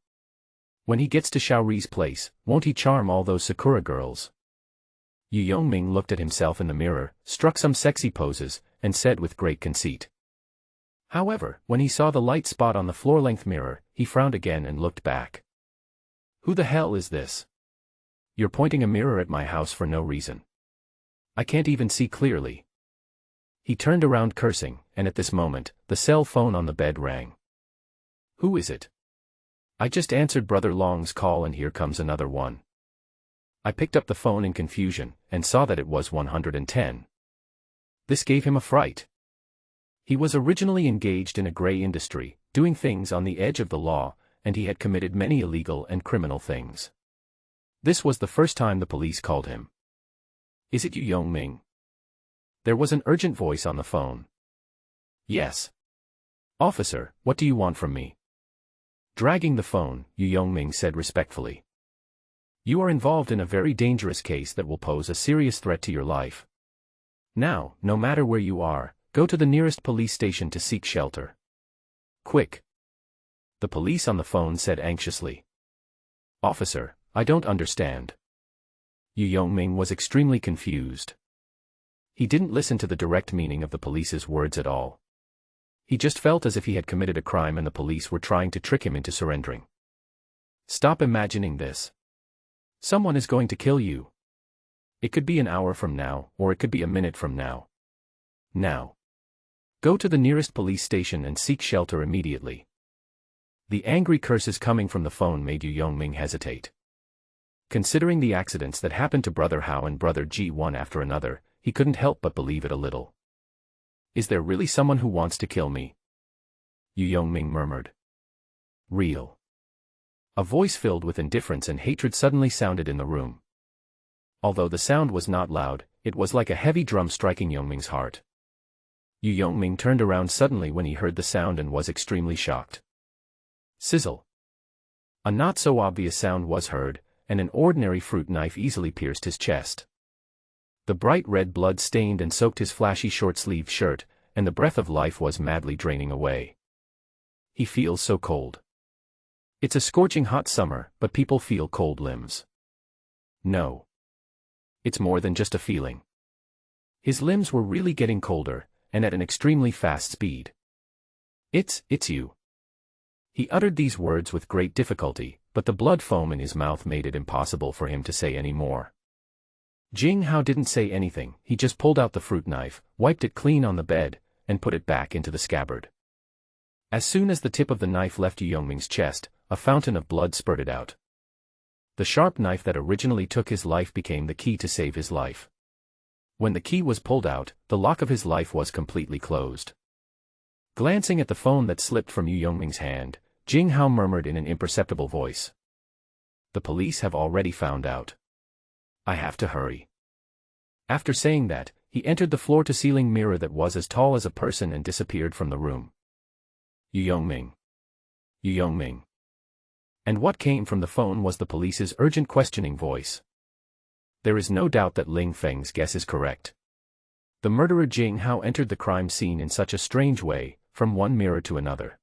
When he gets to Xiaori's place, won't he charm all those Sakura girls? Yu Yongming looked at himself in the mirror, struck some sexy poses, and said with great conceit. However, when he saw the light spot on the floor-length mirror, he frowned again and looked back. Who the hell is this? You're pointing a mirror at my house for no reason. I can't even see clearly. He turned around cursing, and at this moment, the cell phone on the bed rang. Who is it? I just answered Brother Long's call and here comes another one. I picked up the phone in confusion, and saw that it was 110. This gave him a fright. He was originally engaged in a gray industry, doing things on the edge of the law, and he had committed many illegal and criminal things. This was the first time the police called him. Is it Yu Yongming? There was an urgent voice on the phone. Yes. Officer, what do you want from me? Dragging the phone, Yu Yongming said respectfully. You are involved in a very dangerous case that will pose a serious threat to your life. Now, no matter where you are, go to the nearest police station to seek shelter. Quick. The police on the phone said anxiously. Officer, I don't understand. Yu Yongming was extremely confused. He didn't listen to the direct meaning of the police's words at all. He just felt as if he had committed a crime and the police were trying to trick him into surrendering. Stop imagining this. Someone is going to kill you. It could be an hour from now, or it could be a minute from now. Now. Go to the nearest police station and seek shelter immediately. The angry curses coming from the phone made Yu Yongming hesitate. Considering the accidents that happened to Brother Hao and Brother Ji one after another, he couldn't help but believe it a little. Is there really someone who wants to kill me? Yu Yongming murmured. Real. A voice filled with indifference and hatred suddenly sounded in the room. Although the sound was not loud, it was like a heavy drum striking Yongming's heart. Yu Yongming turned around suddenly when he heard the sound and was extremely shocked. Sizzle. A not-so-obvious sound was heard, and an ordinary fruit knife easily pierced his chest. The bright red blood stained and soaked his flashy short-sleeved shirt, and the breath of life was madly draining away. He feels so cold. It's a scorching hot summer, but people feel cold limbs. No. It's more than just a feeling. His limbs were really getting colder, and at an extremely fast speed. It's you. He uttered these words with great difficulty, but the blood foam in his mouth made it impossible for him to say any more. Jing Hao didn't say anything, he just pulled out the fruit knife, wiped it clean on the bed, and put it back into the scabbard. As soon as the tip of the knife left Yu Yongming's chest, a fountain of blood spurted out. The sharp knife that originally took his life became the key to save his life. When the key was pulled out, the lock of his life was completely closed. Glancing at the phone that slipped from Yu Yongming's hand, Jing Hao murmured in an imperceptible voice. The police have already found out. I have to hurry. After saying that, he entered the floor-to-ceiling mirror that was as tall as a person and disappeared from the room. Yu Yongming. Yu Yongming. And what came from the phone was the police's urgent questioning voice. There is no doubt that Ling Feng's guess is correct. The murderer Jing Hao entered the crime scene in such a strange way, from one mirror to another.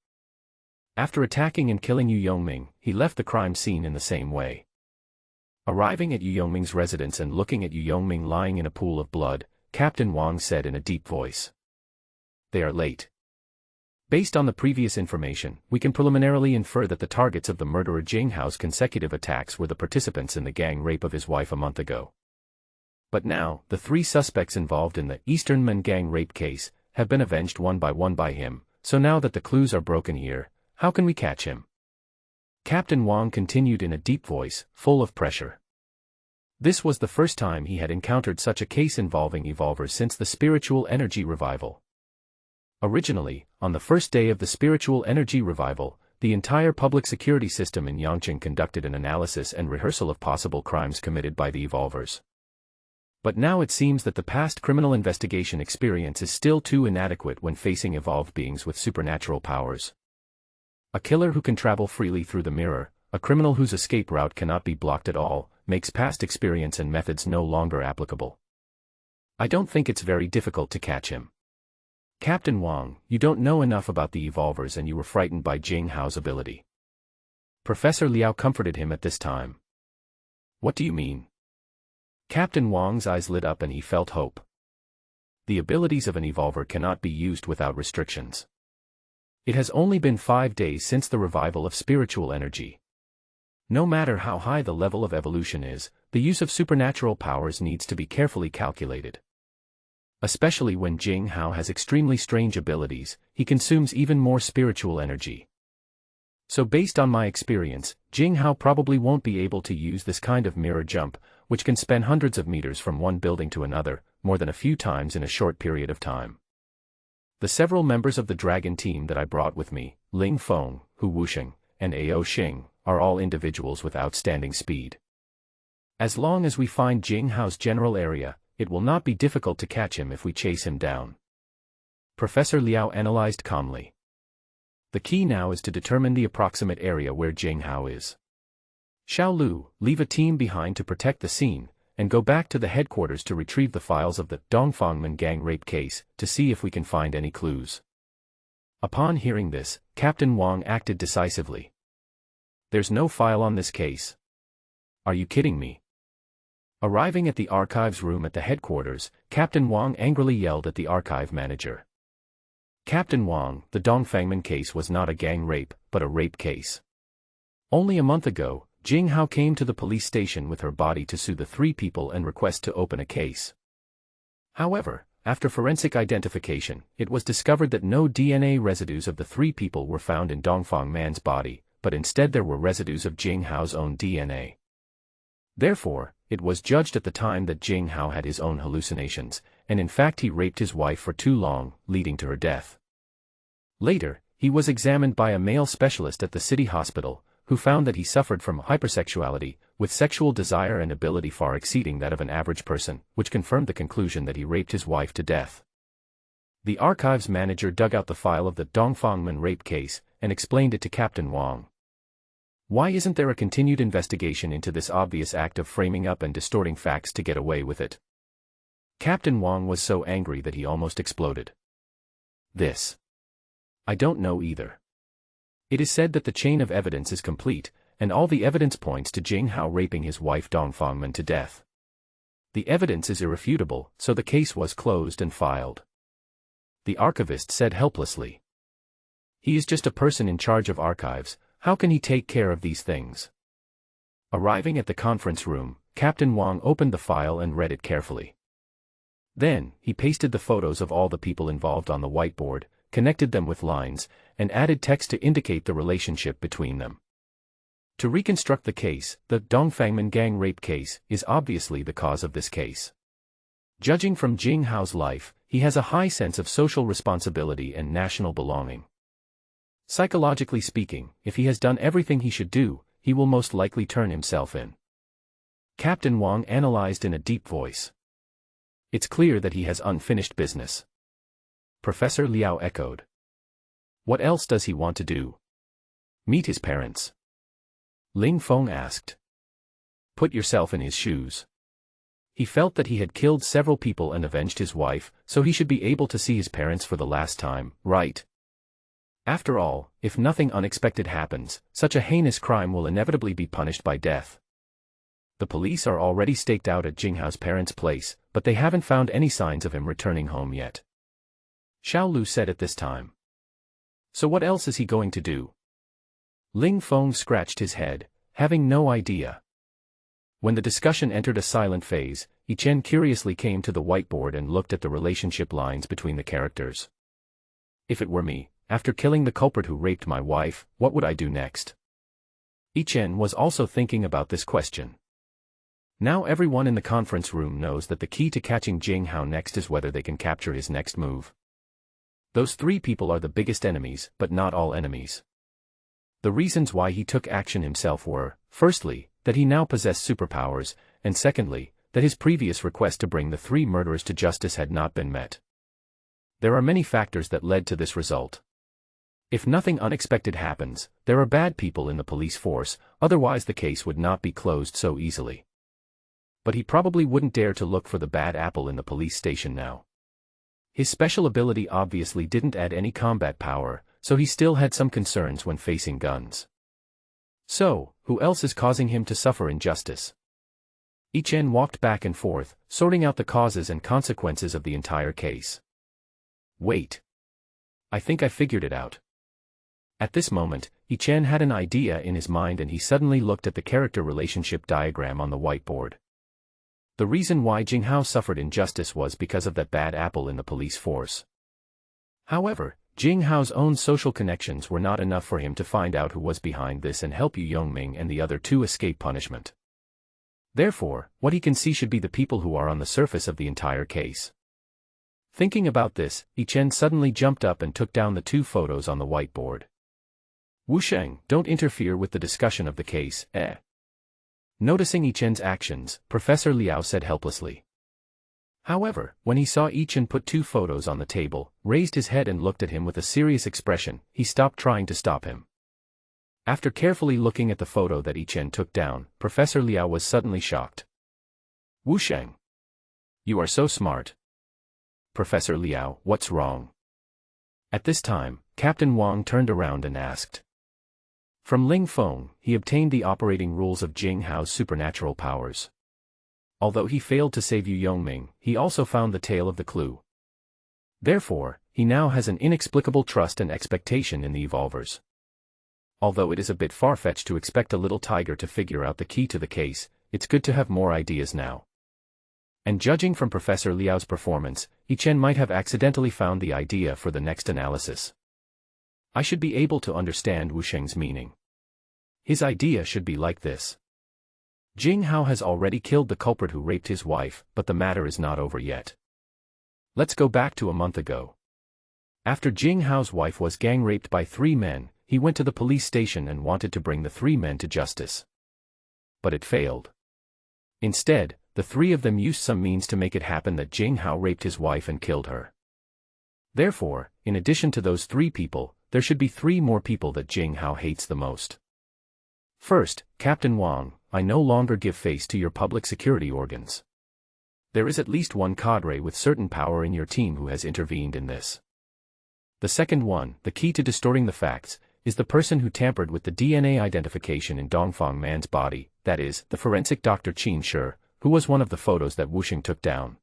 After attacking and killing Yu Yongming, he left the crime scene in the same way. Arriving at Yu Yongming's residence and looking at Yu Yongming lying in a pool of blood, Captain Wang said in a deep voice. They are late. Based on the previous information, we can preliminarily infer that the targets of the murderer Jing Hao's consecutive attacks were the participants in the gang rape of his wife a month ago. But now, the 3 suspects involved in the Easternman gang rape case have been avenged one by him, so now that the clues are broken here, how can we catch him? Captain Wang continued in a deep voice, full of pressure. This was the first time he had encountered such a case involving evolvers since the spiritual energy revival. Originally, on the first day of the spiritual energy revival, the entire public security system in Yangqing conducted an analysis and rehearsal of possible crimes committed by the evolvers. But now it seems that the past criminal investigation experience is still too inadequate when facing evolved beings with supernatural powers. A killer who can travel freely through the mirror, a criminal whose escape route cannot be blocked at all, makes past experience and methods no longer applicable. I don't think it's very difficult to catch him. Captain Wang, you don't know enough about the evolvers and you were frightened by Jing Hao's ability. Professor Liao comforted him at this time. What do you mean? Captain Wang's eyes lit up and he felt hope. The abilities of an evolver cannot be used without restrictions. It has only been 5 days since the revival of spiritual energy. No matter how high the level of evolution is, the use of supernatural powers needs to be carefully calculated. Especially when Jing Hao has extremely strange abilities, he consumes even more spiritual energy. So based on my experience, Jing Hao probably won't be able to use this kind of mirror jump, which can span hundreds of meters from one building to another, more than a few times in a short period of time. The several members of the dragon team that I brought with me, Ling Feng, Hu Wusheng, and Ao Xing, are all individuals with outstanding speed. As long as we find Jing Hao's general area, it will not be difficult to catch him if we chase him down. Professor Liao analyzed calmly. The key now is to determine the approximate area where Jing Hao is. Xiao Lu, leave a team behind to protect the scene, and go back to the headquarters to retrieve the files of the Dongfangmen gang rape case, to see if we can find any clues. Upon hearing this, Captain Wang acted decisively. There's no file on this case. Are you kidding me? Arriving at the archives room at the headquarters, Captain Wang angrily yelled at the archive manager. Captain Wang, the Dongfangmen case was not a gang rape, but a rape case. Only a month ago, Jing Hao came to the police station with her body to sue the 3 people and request to open a case. However, after forensic identification, it was discovered that no DNA residues of the 3 people were found in Dongfang Man's body, but instead there were residues of Jing Hao's own DNA. Therefore, it was judged at the time that Jing Hao had his own hallucinations, and in fact he raped his wife for too long, leading to her death. Later, he was examined by a male specialist at the city hospital, who found that he suffered from hypersexuality, with sexual desire and ability far exceeding that of an average person, which confirmed the conclusion that he raped his wife to death. The archives manager dug out the file of the Dongfangmen rape case, and explained it to Captain Wang. Why isn't there a continued investigation into this obvious act of framing up and distorting facts to get away with it? Captain Wang was so angry that he almost exploded. I don't know either. It is said that the chain of evidence is complete, and all the evidence points to Jing Hao raping his wife Dong Fangman to death. The evidence is irrefutable, so the case was closed and filed. The archivist said helplessly. He is just a person in charge of archives, how can he take care of these things? Arriving at the conference room, Captain Wang opened the file and read it carefully. Then, he pasted the photos of all the people involved on the whiteboard, connected them with lines, and added text to indicate the relationship between them. To reconstruct the case, the Dongfangman gang rape case is obviously the cause of this case. Judging from Jing Hao's life, he has a high sense of social responsibility and national belonging. Psychologically speaking, if he has done everything he should do, he will most likely turn himself in. Captain Wang analyzed in a deep voice. It's clear that he has unfinished business. Professor Liao echoed. What else does he want to do? Meet his parents. Ling Feng asked. Put yourself in his shoes. He felt that he had killed several people and avenged his wife, so he should be able to see his parents for the last time, right? After all, if nothing unexpected happens, such a heinous crime will inevitably be punished by death. The police are already staked out at Jing Hao's parents' place, but they haven't found any signs of him returning home yet. Xiao Lu said at this time. So what else is he going to do? Ling Feng scratched his head, having no idea. When the discussion entered a silent phase, Yi Chen curiously came to the whiteboard and looked at the relationship lines between the characters. If it were me, after killing the culprit who raped my wife, what would I do next? Yi Chen was also thinking about this question. Now everyone in the conference room knows that the key to catching Jing Hao next is whether they can capture his next move. Those three people are the biggest enemies, but not all enemies. The reasons why he took action himself were, firstly, that he now possessed superpowers, and secondly, that his previous request to bring the three murderers to justice had not been met. There are many factors that led to this result. If nothing unexpected happens, there are bad people in the police force, otherwise the case would not be closed so easily. But he probably wouldn't dare to look for the bad apple in the police station now. His special ability obviously didn't add any combat power, so he still had some concerns when facing guns. So, who else is causing him to suffer injustice? Yi Chen walked back and forth, sorting out the causes and consequences of the entire case. Wait. I think I figured it out. At this moment, Yi Chen had an idea in his mind and he suddenly looked at the character relationship diagram on the whiteboard. The reason why Jing Hao suffered injustice was because of that bad apple in the police force. However, Jing Hao's own social connections were not enough for him to find out who was behind this and help Yu Yongming and the other two escape punishment. Therefore, what he can see should be the people who are on the surface of the entire case. Thinking about this, Yi Chen suddenly jumped up and took down the two photos on the whiteboard. Wu Sheng, don't interfere with the discussion of the case, eh? Noticing Yi Chen's actions, Professor Liao said helplessly. However, when he saw Yi Chen put two photos on the table, raised his head and looked at him with a serious expression, he stopped trying to stop him. After carefully looking at the photo that Yi Chen took down, Professor Liao was suddenly shocked. Wu Sheng. You are so smart. Professor Liao, what's wrong? At this time, Captain Wang turned around and asked. From Ling Feng, he obtained the operating rules of Jing Hao's supernatural powers. Although he failed to save Yu Yongming, he also found the tail of the clue. Therefore, he now has an inexplicable trust and expectation in the evolvers. Although it is a bit far-fetched to expect a little tiger to figure out the key to the case, it's good to have more ideas now. And judging from Professor Liao's performance, Yi Chen might have accidentally found the idea for the next analysis. I should be able to understand Wu Sheng's meaning. His idea should be like this. Jing Hao has already killed the culprit who raped his wife, but the matter is not over yet. Let's go back to a month ago. After Jing Hao's wife was gang-raped by three men, he went to the police station and wanted to bring the three men to justice. But it failed. Instead, the three of them used some means to make it happen that Jing Hao raped his wife and killed her. Therefore, in addition to those three people, there should be three more people that Jing Hao hates the most. First, Captain Wang, I no longer give face to your public security organs. There is at least one cadre with certain power in your team who has intervened in this. The second one, the key to distorting the facts, is the person who tampered with the DNA identification in Dongfang Man's body, that is, the forensic Dr. Qin Shi, who was one of the photos that Wusheng took down.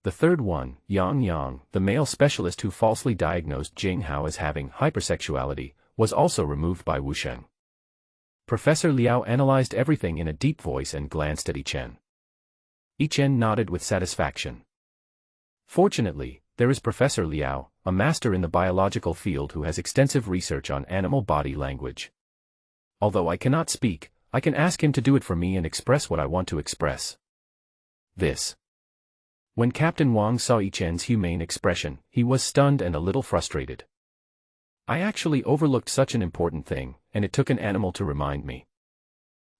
The third one, Yang Yang, the male specialist who falsely diagnosed Jing Hao as having hypersexuality, was also removed by Wusheng. Professor Liao analyzed everything in a deep voice and glanced at Yichen. Yichen nodded with satisfaction. Fortunately, there is Professor Liao, a master in the biological field who has extensive research on animal body language. Although I cannot speak, I can ask him to do it for me and express what I want to express. This. When Captain Wang saw Yichen's humane expression, he was stunned and a little frustrated. I actually overlooked such an important thing, and it took an animal to remind me.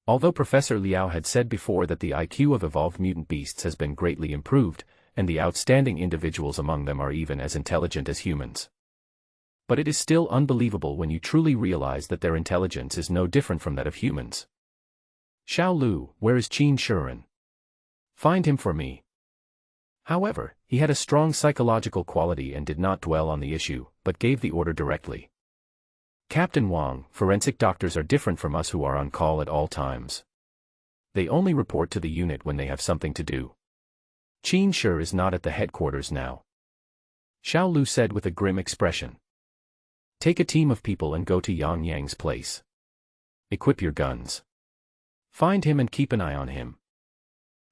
Although Professor Liao had said before that the IQ of evolved mutant beasts has been greatly improved, and the outstanding individuals among them are even as intelligent as humans. But it is still unbelievable when you truly realize that their intelligence is no different from that of humans. Xiao Lu, where is Qin Shi? Find him for me. However, he had a strong psychological quality and did not dwell on the issue, but gave the order directly. Captain Wang, forensic doctors are different from us who are on call at all times. They only report to the unit when they have something to do. Qin Shi is not at the headquarters now. Xiao Lu said with a grim expression. Take a team of people and go to Yang Yang's place. Equip your guns. Find him and keep an eye on him.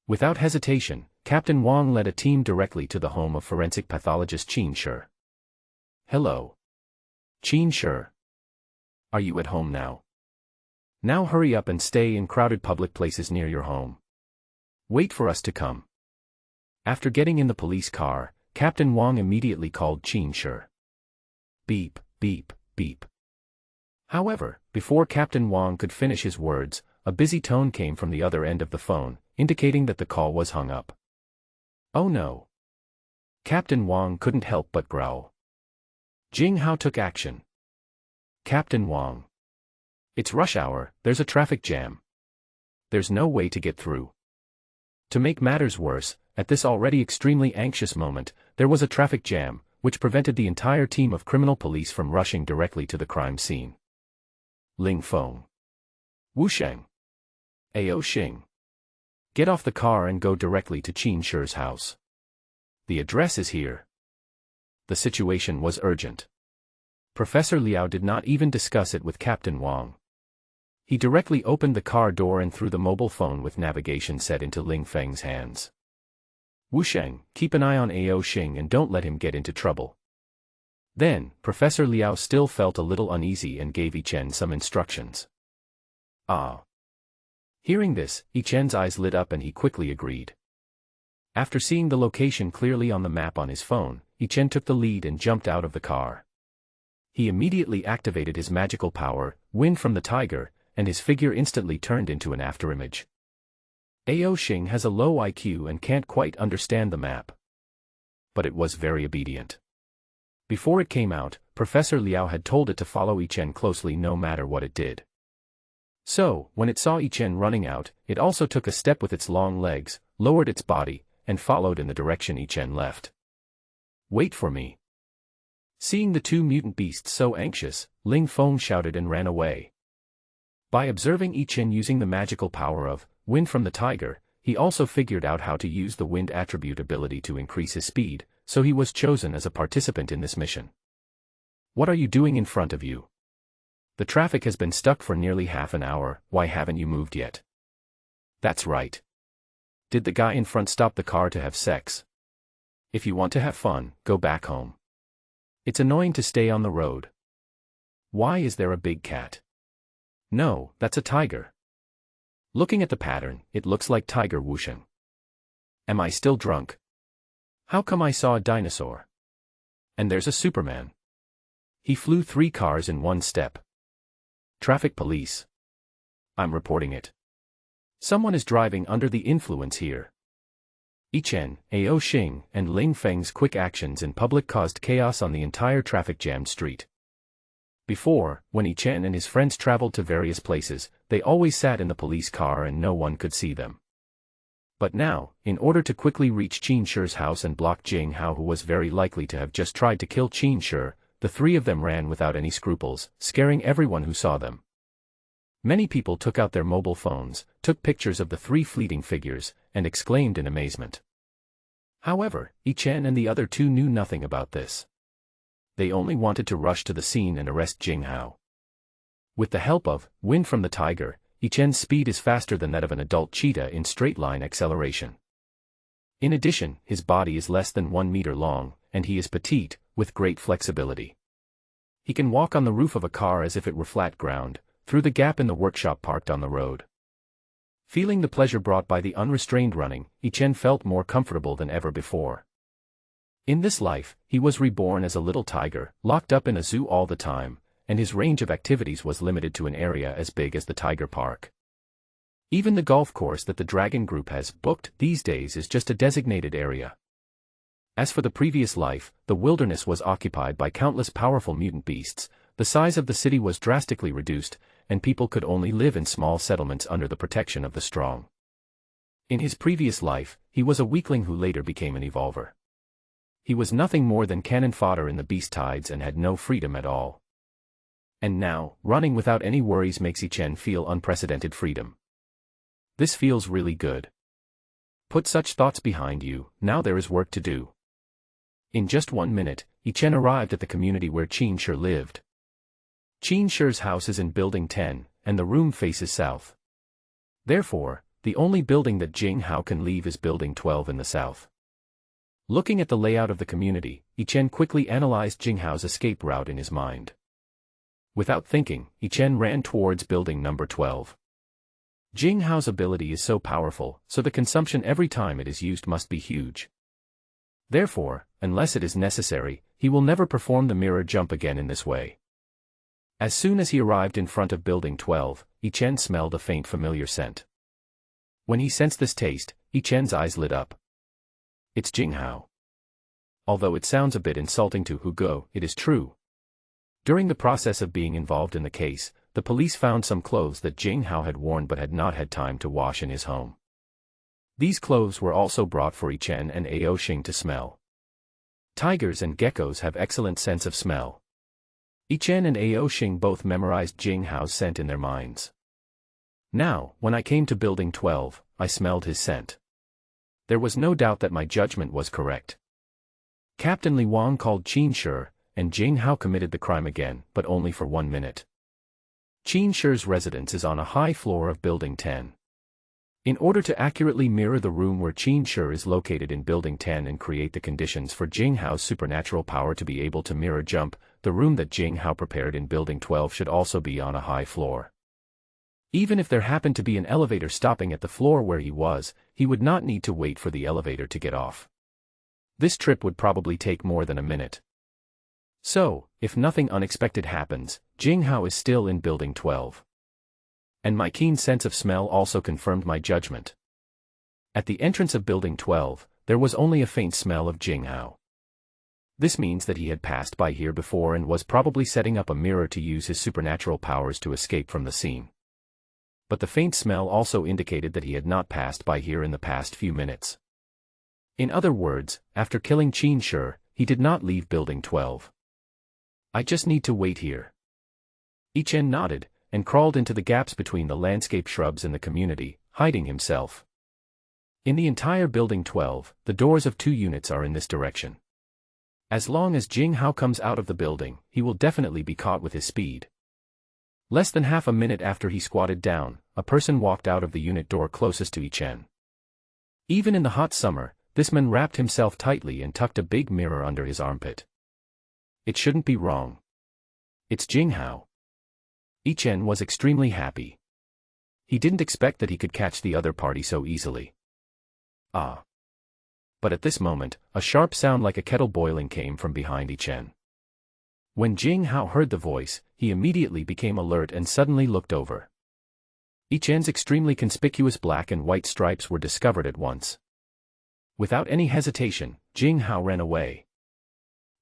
Without hesitation, Captain Wang led a team directly to the home of forensic pathologist Qin Shi. Hello. Qin Shi. Are you at home now? Now hurry up and stay in crowded public places near your home. Wait for us to come. After getting in the police car, Captain Wang immediately called Qin Shi. Beep, beep, beep. However, before Captain Wang could finish his words, a busy tone came from the other end of the phone, indicating that the call was hung up. Oh no. Captain Wang couldn't help but growl. Jing Hao took action. Captain Wang. It's rush hour, there's a traffic jam. There's no way to get through. To make matters worse, at this already extremely anxious moment, there was a traffic jam, which prevented the entire team of criminal police from rushing directly to the crime scene. Ling Feng. Wusheng. Ao Xing. Get off the car and go directly to Qin Shi's house. The address is here. The situation was urgent. Professor Liao did not even discuss it with Captain Wang. He directly opened the car door and threw the mobile phone with navigation set into Ling Feng's hands. Wusheng, keep an eye on Ao Xing and don't let him get into trouble. Then, Professor Liao still felt a little uneasy and gave Yichen some instructions. Ah. Hearing this, Yichen's eyes lit up and he quickly agreed. After seeing the location clearly on the map on his phone, Yichen took the lead and jumped out of the car. He immediately activated his magical power, Wind from the Tiger, and his figure instantly turned into an afterimage. Ao Xing has a low IQ and can't quite understand the map. But it was very obedient. Before it came out, Professor Liao had told it to follow Yichen closely no matter what it did. So, when it saw Yichen running out, it also took a step with its long legs, lowered its body, and followed in the direction Yichen left. Wait for me. Seeing the two mutant beasts so anxious, Ling Feng shouted and ran away. By observing Yichen using the magical power of Wind from the Tiger, he also figured out how to use the wind attribute ability to increase his speed, so he was chosen as a participant in this mission. What are you doing in front of you? The traffic has been stuck for nearly half an hour, why haven't you moved yet? That's right. Did the guy in front stop the car to have sex? If you want to have fun, go back home. It's annoying to stay on the road. Why is there a big cat? No, that's a tiger. Looking at the pattern, it looks like Tiger Wusheng. Am I still drunk? How come I saw a dinosaur? And there's a Superman. He flew 3 cars in one step. Traffic police. I'm reporting it. Someone is driving under the influence here. Yichen, Ao Xing, and Ling Feng's quick actions in public caused chaos on the entire traffic-jammed street. Before, when Yichen and his friends traveled to various places, they always sat in the police car and no one could see them. But now, in order to quickly reach Qin Shi's house and block Jing Hao, who was very likely to have just tried to kill Qin Shi, the three of them ran without any scruples, scaring everyone who saw them. Many people took out their mobile phones, took pictures of the three fleeting figures, and exclaimed in amazement. However, Yi Chen and the other two knew nothing about this. They only wanted to rush to the scene and arrest Jing Hao. With the help of wind from the tiger, Yi Chen's speed is faster than that of an adult cheetah in straight-line acceleration. In addition, his body is less than 1 meter long, and he is petite, with great flexibility. He can walk on the roof of a car as if it were flat ground, through the gap in the workshop parked on the road. Feeling the pleasure brought by the unrestrained running, Yi Chen felt more comfortable than ever before. In this life, he was reborn as a little tiger, locked up in a zoo all the time, and his range of activities was limited to an area as big as the Tiger Park. Even the golf course that the Dragon Group has booked these days is just a designated area. As for the previous life, the wilderness was occupied by countless powerful mutant beasts, the size of the city was drastically reduced, and people could only live in small settlements under the protection of the strong. In his previous life, he was a weakling who later became an evolver. He was nothing more than cannon fodder in the beast tides and had no freedom at all. And now, running without any worries makes Yi Chen feel unprecedented freedom. This feels really good. Put such thoughts behind you, now there is work to do. In just 1 minute, Yi Chen arrived at the community where Qin Shi lived. Qin Shi's house is in Building 10, and the room faces south. Therefore, the only building that Jing Hao can leave is Building 12 in the south. Looking at the layout of the community, Yi Chen quickly analyzed Jing Hao's escape route in his mind. Without thinking, Yi Chen ran towards building number 12. Jing Hao's ability is so powerful, so the consumption every time it is used must be huge. Therefore, unless it is necessary, he will never perform the mirror jump again in this way. As soon as he arrived in front of building 12, Yi Chen smelled a faint familiar scent. When he sensed this taste, Yi Chen's eyes lit up. It's Jing Hao. Although it sounds a bit insulting to Hugo, it is true. During the process of being involved in the case, the police found some clothes that Jing Hao had worn but had not had time to wash in his home. These clothes were also brought for Yi Chen and Ao Xing to smell. Tigers and geckos have excellent sense of smell. Yi Chen and Ao Xing both memorized Jing Hao's scent in their minds. Now, when I came to building 12, I smelled his scent. There was no doubt that my judgment was correct. Captain Li Wang called Qin Shi, and Jing Hao committed the crime again, but only for 1 minute. Qin Shi's residence is on a high floor of Building 10. In order to accurately mirror the room where Qin Shi is located in Building 10 and create the conditions for Jing Hao's supernatural power to be able to mirror jump, the room that Jing Hao prepared in Building 12 should also be on a high floor. Even if there happened to be an elevator stopping at the floor where he was, he would not need to wait for the elevator to get off. This trip would probably take more than a minute. So, if nothing unexpected happens, Jing Hao is still in Building 12. And my keen sense of smell also confirmed my judgment. At the entrance of Building 12, there was only a faint smell of Jing Hao. This means that he had passed by here before and was probably setting up a mirror to use his supernatural powers to escape from the scene. But the faint smell also indicated that he had not passed by here in the past few minutes. In other words, after killing Qin Shi, he did not leave Building 12. I just need to wait here. Yi Chen nodded, and crawled into the gaps between the landscape shrubs in the community, hiding himself. In the entire Building 12, the doors of 2 units are in this direction. As long as Jing Hao comes out of the building, he will definitely be caught with his speed. Less than half a minute after he squatted down, a person walked out of the unit door closest to Yi Chen. Even in the hot summer, this man wrapped himself tightly and tucked a big mirror under his armpit. It shouldn't be wrong. It's Jing Hao. Yi Chen was extremely happy. He didn't expect that he could catch the other party so easily. Ah. But at this moment, a sharp sound like a kettle boiling came from behind Yi Chen. When Jing Hao heard the voice, he immediately became alert and suddenly looked over. Yi Chen's extremely conspicuous black and white stripes were discovered at once. Without any hesitation, Jing Hao ran away.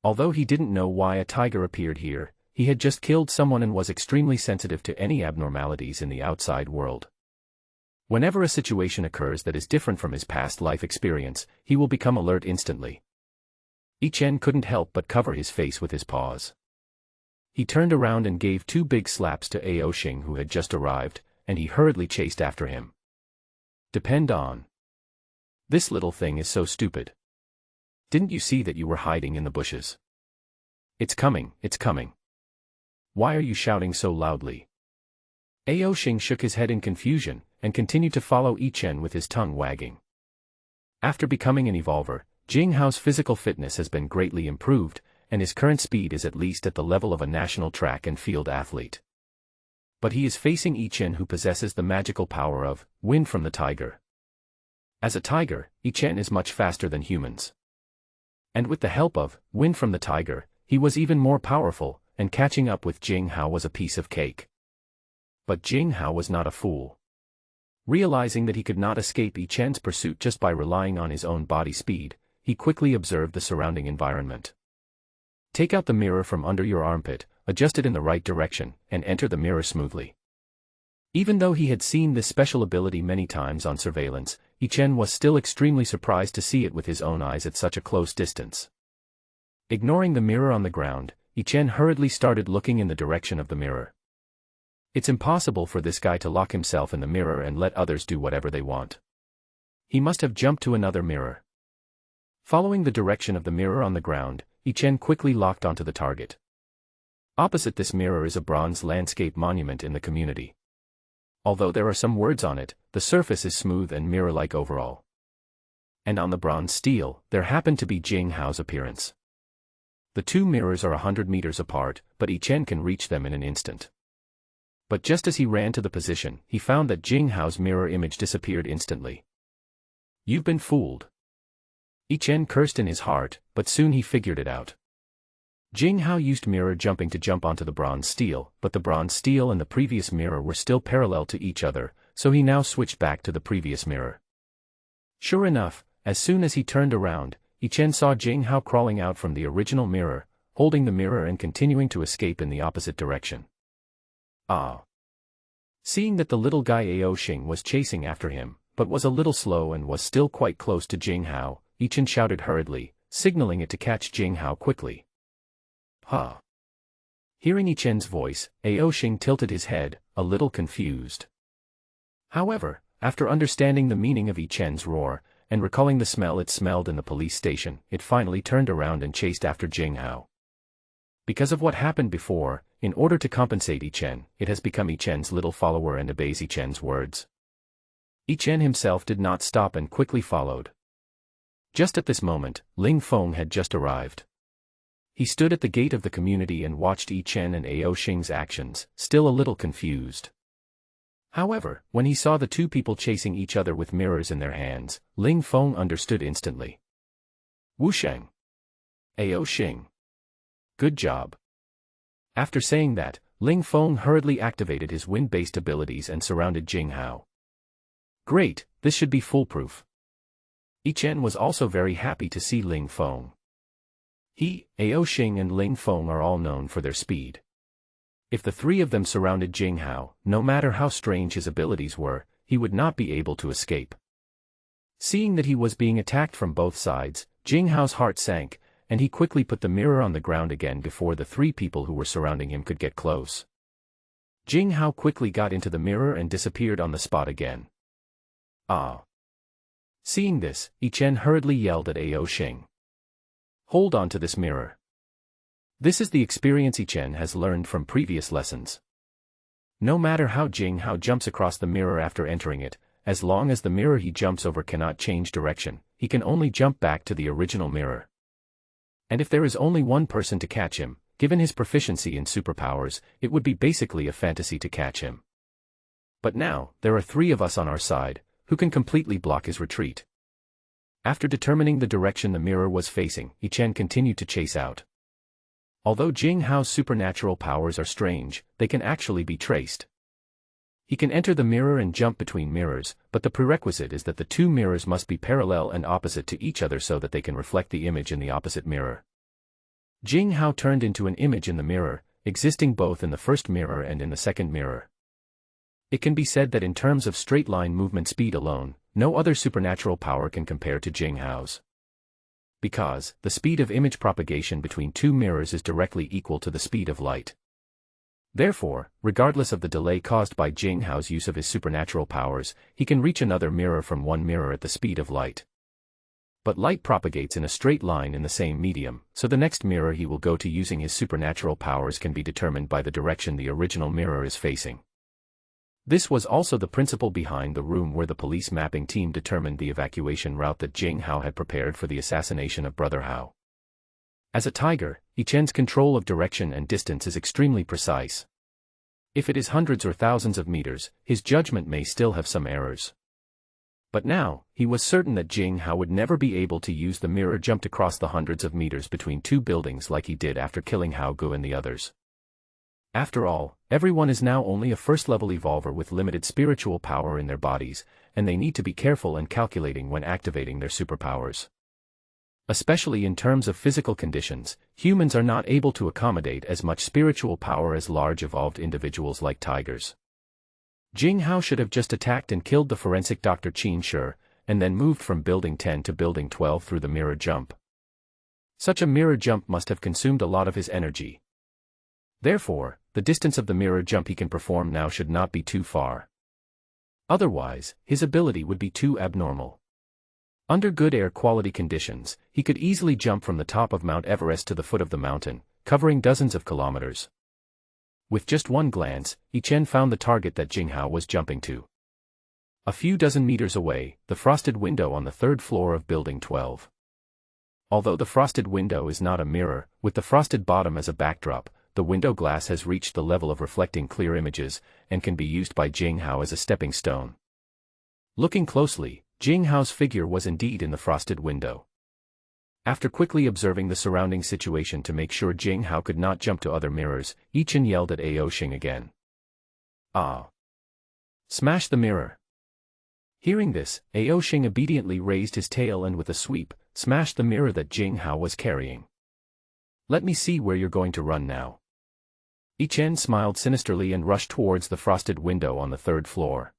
Although he didn't know why a tiger appeared here, he had just killed someone and was extremely sensitive to any abnormalities in the outside world. Whenever a situation occurs that is different from his past life experience, he will become alert instantly. Yi Chen couldn't help but cover his face with his paws. He turned around and gave 2 big slaps to Ao Xing, who had just arrived, and he hurriedly chased after him. Depend on. This little thing is so stupid. Didn't you see that you were hiding in the bushes? It's coming, it's coming. Why are you shouting so loudly? Ao Xing shook his head in confusion, and continued to follow Yi Chen with his tongue wagging. After becoming an evolver, Jing Hao's physical fitness has been greatly improved, and his current speed is at least at the level of a national track and field athlete. But he is facing Yi Chen, who possesses the magical power of Wind from the Tiger. As a tiger, Yi Chen is much faster than humans. And with the help of Wind from the Tiger, he was even more powerful, and catching up with Jing Hao was a piece of cake. But Jing Hao was not a fool. Realizing that he could not escape Yi Chen's pursuit just by relying on his own body speed, he quickly observed the surrounding environment. Take out the mirror from under your armpit, adjust it in the right direction, and enter the mirror smoothly. Even though he had seen this special ability many times on surveillance, Yi Chen was still extremely surprised to see it with his own eyes at such a close distance. Ignoring the mirror on the ground, Yi Chen hurriedly started looking in the direction of the mirror. It's impossible for this guy to lock himself in the mirror and let others do whatever they want. He must have jumped to another mirror. Following the direction of the mirror on the ground, Yi Chen quickly locked onto the target. Opposite this mirror is a bronze landscape monument in the community. Although there are some words on it, the surface is smooth and mirror-like overall. And on the bronze stele, there happened to be Jing Hao's appearance. The 2 mirrors are 100 meters apart, but Yi Chen can reach them in an instant. But just as he ran to the position, he found that Jing Hao's mirror image disappeared instantly. You've been fooled. Yi Chen cursed in his heart, but soon he figured it out. Jing Hao used mirror jumping to jump onto the bronze stele, but the bronze stele and the previous mirror were still parallel to each other, so he now switched back to the previous mirror. Sure enough, as soon as he turned around, Yi Chen saw Jing Hao crawling out from the original mirror, holding the mirror and continuing to escape in the opposite direction. Ah! Seeing that the little guy Ao Xing was chasing after him, but was a little slow and was still quite close to Jing Hao, Yi Chen shouted hurriedly, signaling it to catch Jing Hao quickly. Huh! Hearing Yi Chen's voice, Ao Xing tilted his head, a little confused. However, after understanding the meaning of Yi Chen's roar, and recalling the smell it smelled in the police station, it finally turned around and chased after Jing Hao. Because of what happened before, in order to compensate Yi Chen, it has become Yi Chen's little follower and obeys Yi Chen's words. Yi Chen himself did not stop and quickly followed. Just at this moment, Ling Feng had just arrived. He stood at the gate of the community and watched Yi Chen and Ao Xing's actions, still a little confused. However, when he saw the 2 people chasing each other with mirrors in their hands, Ling Feng understood instantly. Wu Sheng. Ao Xing. Good job. After saying that, Ling Feng hurriedly activated his wind-based abilities and surrounded Jing Hao. Great, this should be foolproof. Yi Chen was also very happy to see Ling Feng. He, Ao Xing and Ling Feng are all known for their speed. If the 3 of them surrounded Jing Hao, no matter how strange his abilities were, he would not be able to escape. Seeing that he was being attacked from both sides, Jing Hao's heart sank, and he quickly put the mirror on the ground again before the 3 people who were surrounding him could get close. Jing Hao quickly got into the mirror and disappeared on the spot again. Ah! Seeing this, Yi Chen hurriedly yelled at Ao Xing. Hold on to this mirror. This is the experience Yi Chen has learned from previous lessons. No matter how Jing Hao jumps across the mirror after entering it, as long as the mirror he jumps over cannot change direction, he can only jump back to the original mirror. And if there is only one person to catch him, given his proficiency in superpowers, it would be basically a fantasy to catch him. But now, there are 3 of us on our side, who can completely block his retreat. After determining the direction the mirror was facing, Yi Chen continued to chase out. Although Jing Hao's supernatural powers are strange, they can actually be traced. He can enter the mirror and jump between mirrors, but the prerequisite is that the 2 mirrors must be parallel and opposite to each other so that they can reflect the image in the opposite mirror. Jing Hao turned into an image in the mirror, existing both in the first mirror and in the second mirror. It can be said that in terms of straight-line movement speed alone, no other supernatural power can compare to Jing Hao's. Because, the speed of image propagation between two mirrors is directly equal to the speed of light. Therefore, regardless of the delay caused by Jing Hao's use of his supernatural powers, he can reach another mirror from one mirror at the speed of light. But light propagates in a straight line in the same medium, so the next mirror he will go to using his supernatural powers can be determined by the direction the original mirror is facing. This was also the principle behind the room where the police mapping team determined the evacuation route that Jing Hao had prepared for the assassination of Brother Hao. As a tiger, Yi Chen's control of direction and distance is extremely precise. If it is hundreds or thousands of meters, his judgment may still have some errors. But now, he was certain that Jing Hao would never be able to use the mirror jump to cross the hundreds of meters between two buildings like he did after killing Hao Gu and the others. After all, everyone is now only a first-level evolver with limited spiritual power in their bodies, and they need to be careful and calculating when activating their superpowers. Especially in terms of physical conditions, humans are not able to accommodate as much spiritual power as large evolved individuals like tigers. Jing Hao should have just attacked and killed the forensic Dr. Qin Shi, and then moved from Building 10 to Building 12 through the mirror jump. Such a mirror jump must have consumed a lot of his energy. Therefore, the distance of the mirror jump he can perform now should not be too far. Otherwise, his ability would be too abnormal. Under good air quality conditions, he could easily jump from the top of Mount Everest to the foot of the mountain, covering dozens of kilometers. With just one glance, Yi Chen found the target that Jing Hao was jumping to. A few dozen meters away, the frosted window on the third floor of Building 12. Although the frosted window is not a mirror, with the frosted bottom as a backdrop, the window glass has reached the level of reflecting clear images, and can be used by Jing Hao as a stepping stone. Looking closely, Jing Hao's figure was indeed in the frosted window. After quickly observing the surrounding situation to make sure Jing Hao could not jump to other mirrors, Yi Chen yelled at Ao Xing again. "Ah! Smash the mirror!" Hearing this, Ao Xing obediently raised his tail and with a sweep, smashed the mirror that Jing Hao was carrying. "Let me see where you're going to run now." Yi Chen smiled sinisterly and rushed towards the frosted window on the third floor.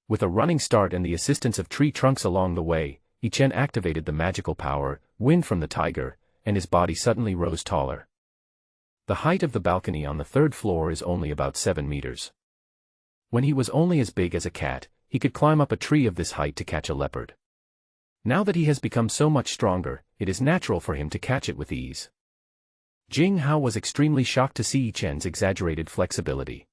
With a running start and the assistance of tree trunks along the way, Yi Chen activated the magical power, Wind from the Tiger, and his body suddenly rose taller. The height of the balcony on the third floor is only about 7 meters. When he was only as big as a cat, he could climb up a tree of this height to catch a leopard. Now that he has become so much stronger, it is natural for him to catch it with ease. Jing Hao was extremely shocked to see Yi Chen's exaggerated flexibility.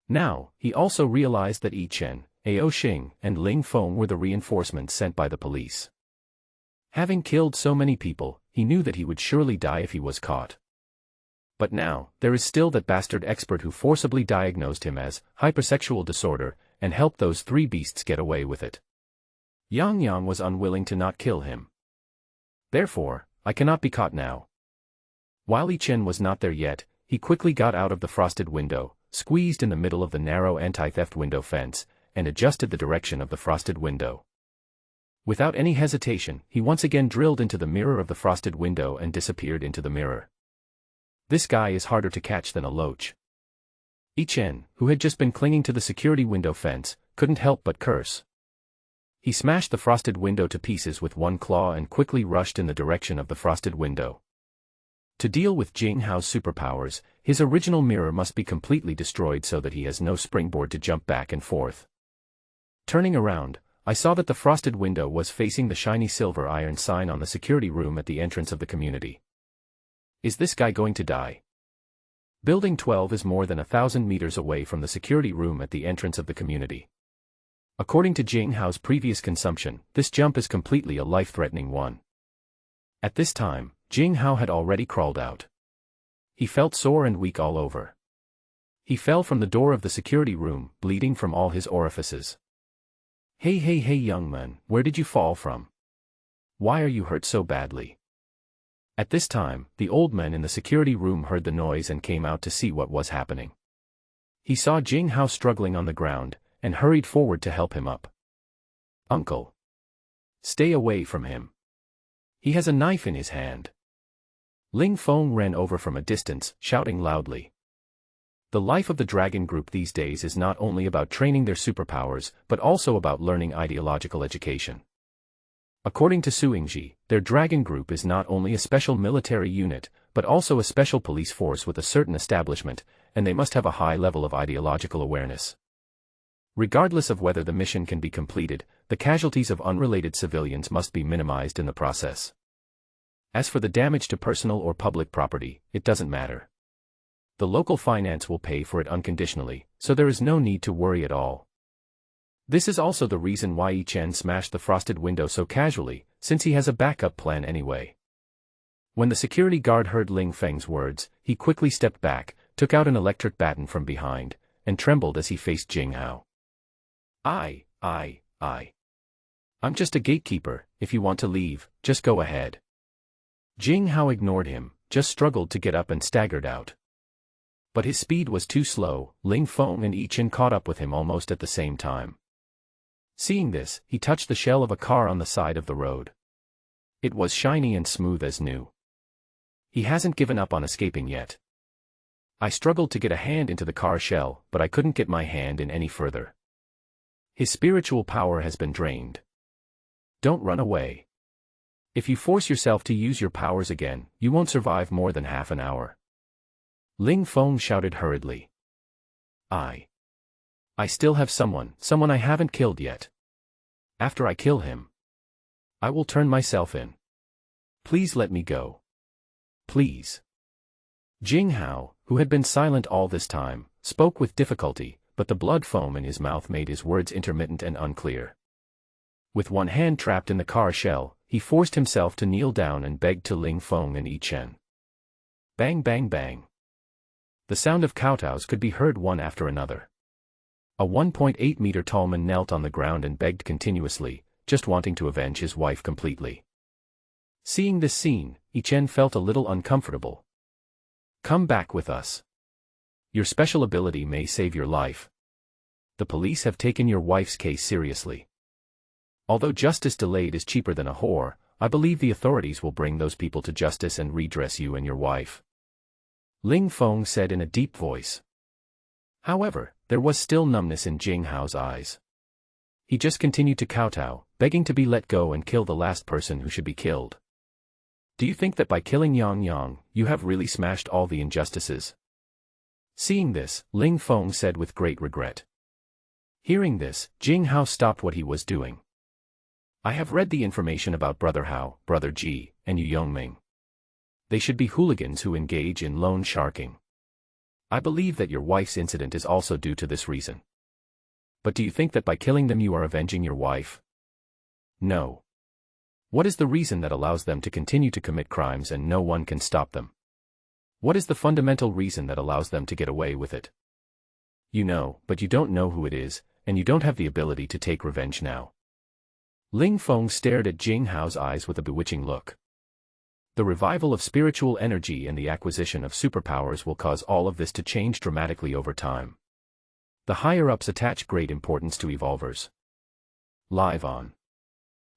Now, he also realized that Yi Chen, Ao Xing, and Ling Feng were the reinforcements sent by the police. Having killed so many people, he knew that he would surely die if he was caught. But now, there is still that bastard expert who forcibly diagnosed him as hypersexual disorder, and helped those three beasts get away with it. Yang Yang was unwilling to not kill him. Therefore, I cannot be caught now. While Yi Chen was not there yet, he quickly got out of the frosted window, squeezed in the middle of the narrow anti-theft window fence, and adjusted the direction of the frosted window. Without any hesitation, he once again drilled into the mirror of the frosted window and disappeared into the mirror. This guy is harder to catch than a loach. Yi Chen, who had just been clinging to the security window fence, couldn't help but curse. He smashed the frosted window to pieces with one claw and quickly rushed in the direction of the frosted window. To deal with Jing Hao's superpowers, his original mirror must be completely destroyed so that he has no springboard to jump back and forth. Turning around, I saw that the frosted window was facing the shiny silver iron sign on the security room at the entrance of the community. Is this guy going to die? Building 12 is more than 1,000 meters away from the security room at the entrance of the community. According to Jing Hao's previous consumption, this jump is completely a life-threatening one. At this time, Jing Hao had already crawled out. He felt sore and weak all over. He fell from the door of the security room, bleeding from all his orifices. Hey young man, where did you fall from? Why are you hurt so badly? At this time, the old man in the security room heard the noise and came out to see what was happening. He saw Jing Hao struggling on the ground, and hurried forward to help him up. Uncle! Stay away from him. He has a knife in his hand. Ling Feng ran over from a distance, shouting loudly. The life of the Dragon Group these days is not only about training their superpowers, but also about learning ideological education. According to Suingji, their Dragon Group is not only a special military unit, but also a special police force with a certain establishment, and they must have a high level of ideological awareness. Regardless of whether the mission can be completed, the casualties of unrelated civilians must be minimized in the process. As for the damage to personal or public property, it doesn't matter. The local finance will pay for it unconditionally, so there is no need to worry at all. This is also the reason why Yi Chen smashed the frosted window so casually, since he has a backup plan anyway. When the security guard heard Ling Feng's words, he quickly stepped back, took out an electric baton from behind, and trembled as he faced Jing Hao. I'm just a gatekeeper. If you want to leave, just go ahead. Jing Hao ignored him, just struggled to get up and staggered out. But his speed was too slow. Ling Feng and Yi Chen caught up with him almost at the same time. Seeing this, he touched the shell of a car on the side of the road. It was shiny and smooth as new. He hasn't given up on escaping yet. I struggled to get a hand into the car shell, but I couldn't get my hand in any further. His spiritual power has been drained. Don't run away. If you force yourself to use your powers again, you won't survive more than half an hour. Ling Feng shouted hurriedly. I still have someone I haven't killed yet. After I kill him, I will turn myself in. Please let me go. Please. Jing Hao, who had been silent all this time, spoke with difficulty, but the blood foam in his mouth made his words intermittent and unclear. With one hand trapped in the car shell, he forced himself to kneel down and begged to Ling Feng and Yi Chen. Bang bang bang. The sound of kowtows could be heard one after another. A 1.8-meter tall man knelt on the ground and begged continuously, just wanting to avenge his wife completely. Seeing this scene, Yi Chen felt a little uncomfortable. Come back with us. Your special ability may save your life. The police have taken your wife's case seriously. Although justice delayed is cheaper than a whore, I believe the authorities will bring those people to justice and redress you and your wife. Ling Feng said in a deep voice. However, there was still numbness in Jing Hao's eyes. He just continued to kowtow, begging to be let go and kill the last person who should be killed. Do you think that by killing Yang Yang, you have really smashed all the injustices? Seeing this, Ling Feng said with great regret. Hearing this, Jing Hao stopped what he was doing. I have read the information about Brother Hao, Brother Ji, and Yu Yongming. They should be hooligans who engage in loan sharking. I believe that your wife's incident is also due to this reason. But do you think that by killing them you are avenging your wife? No. What is the reason that allows them to continue to commit crimes and no one can stop them? What is the fundamental reason that allows them to get away with it? You know, but you don't know who it is, and you don't have the ability to take revenge now. Ling Feng stared at Jing Hao's eyes with a bewitching look. The revival of spiritual energy and the acquisition of superpowers will cause all of this to change dramatically over time. The higher-ups attach great importance to evolvers. Live on.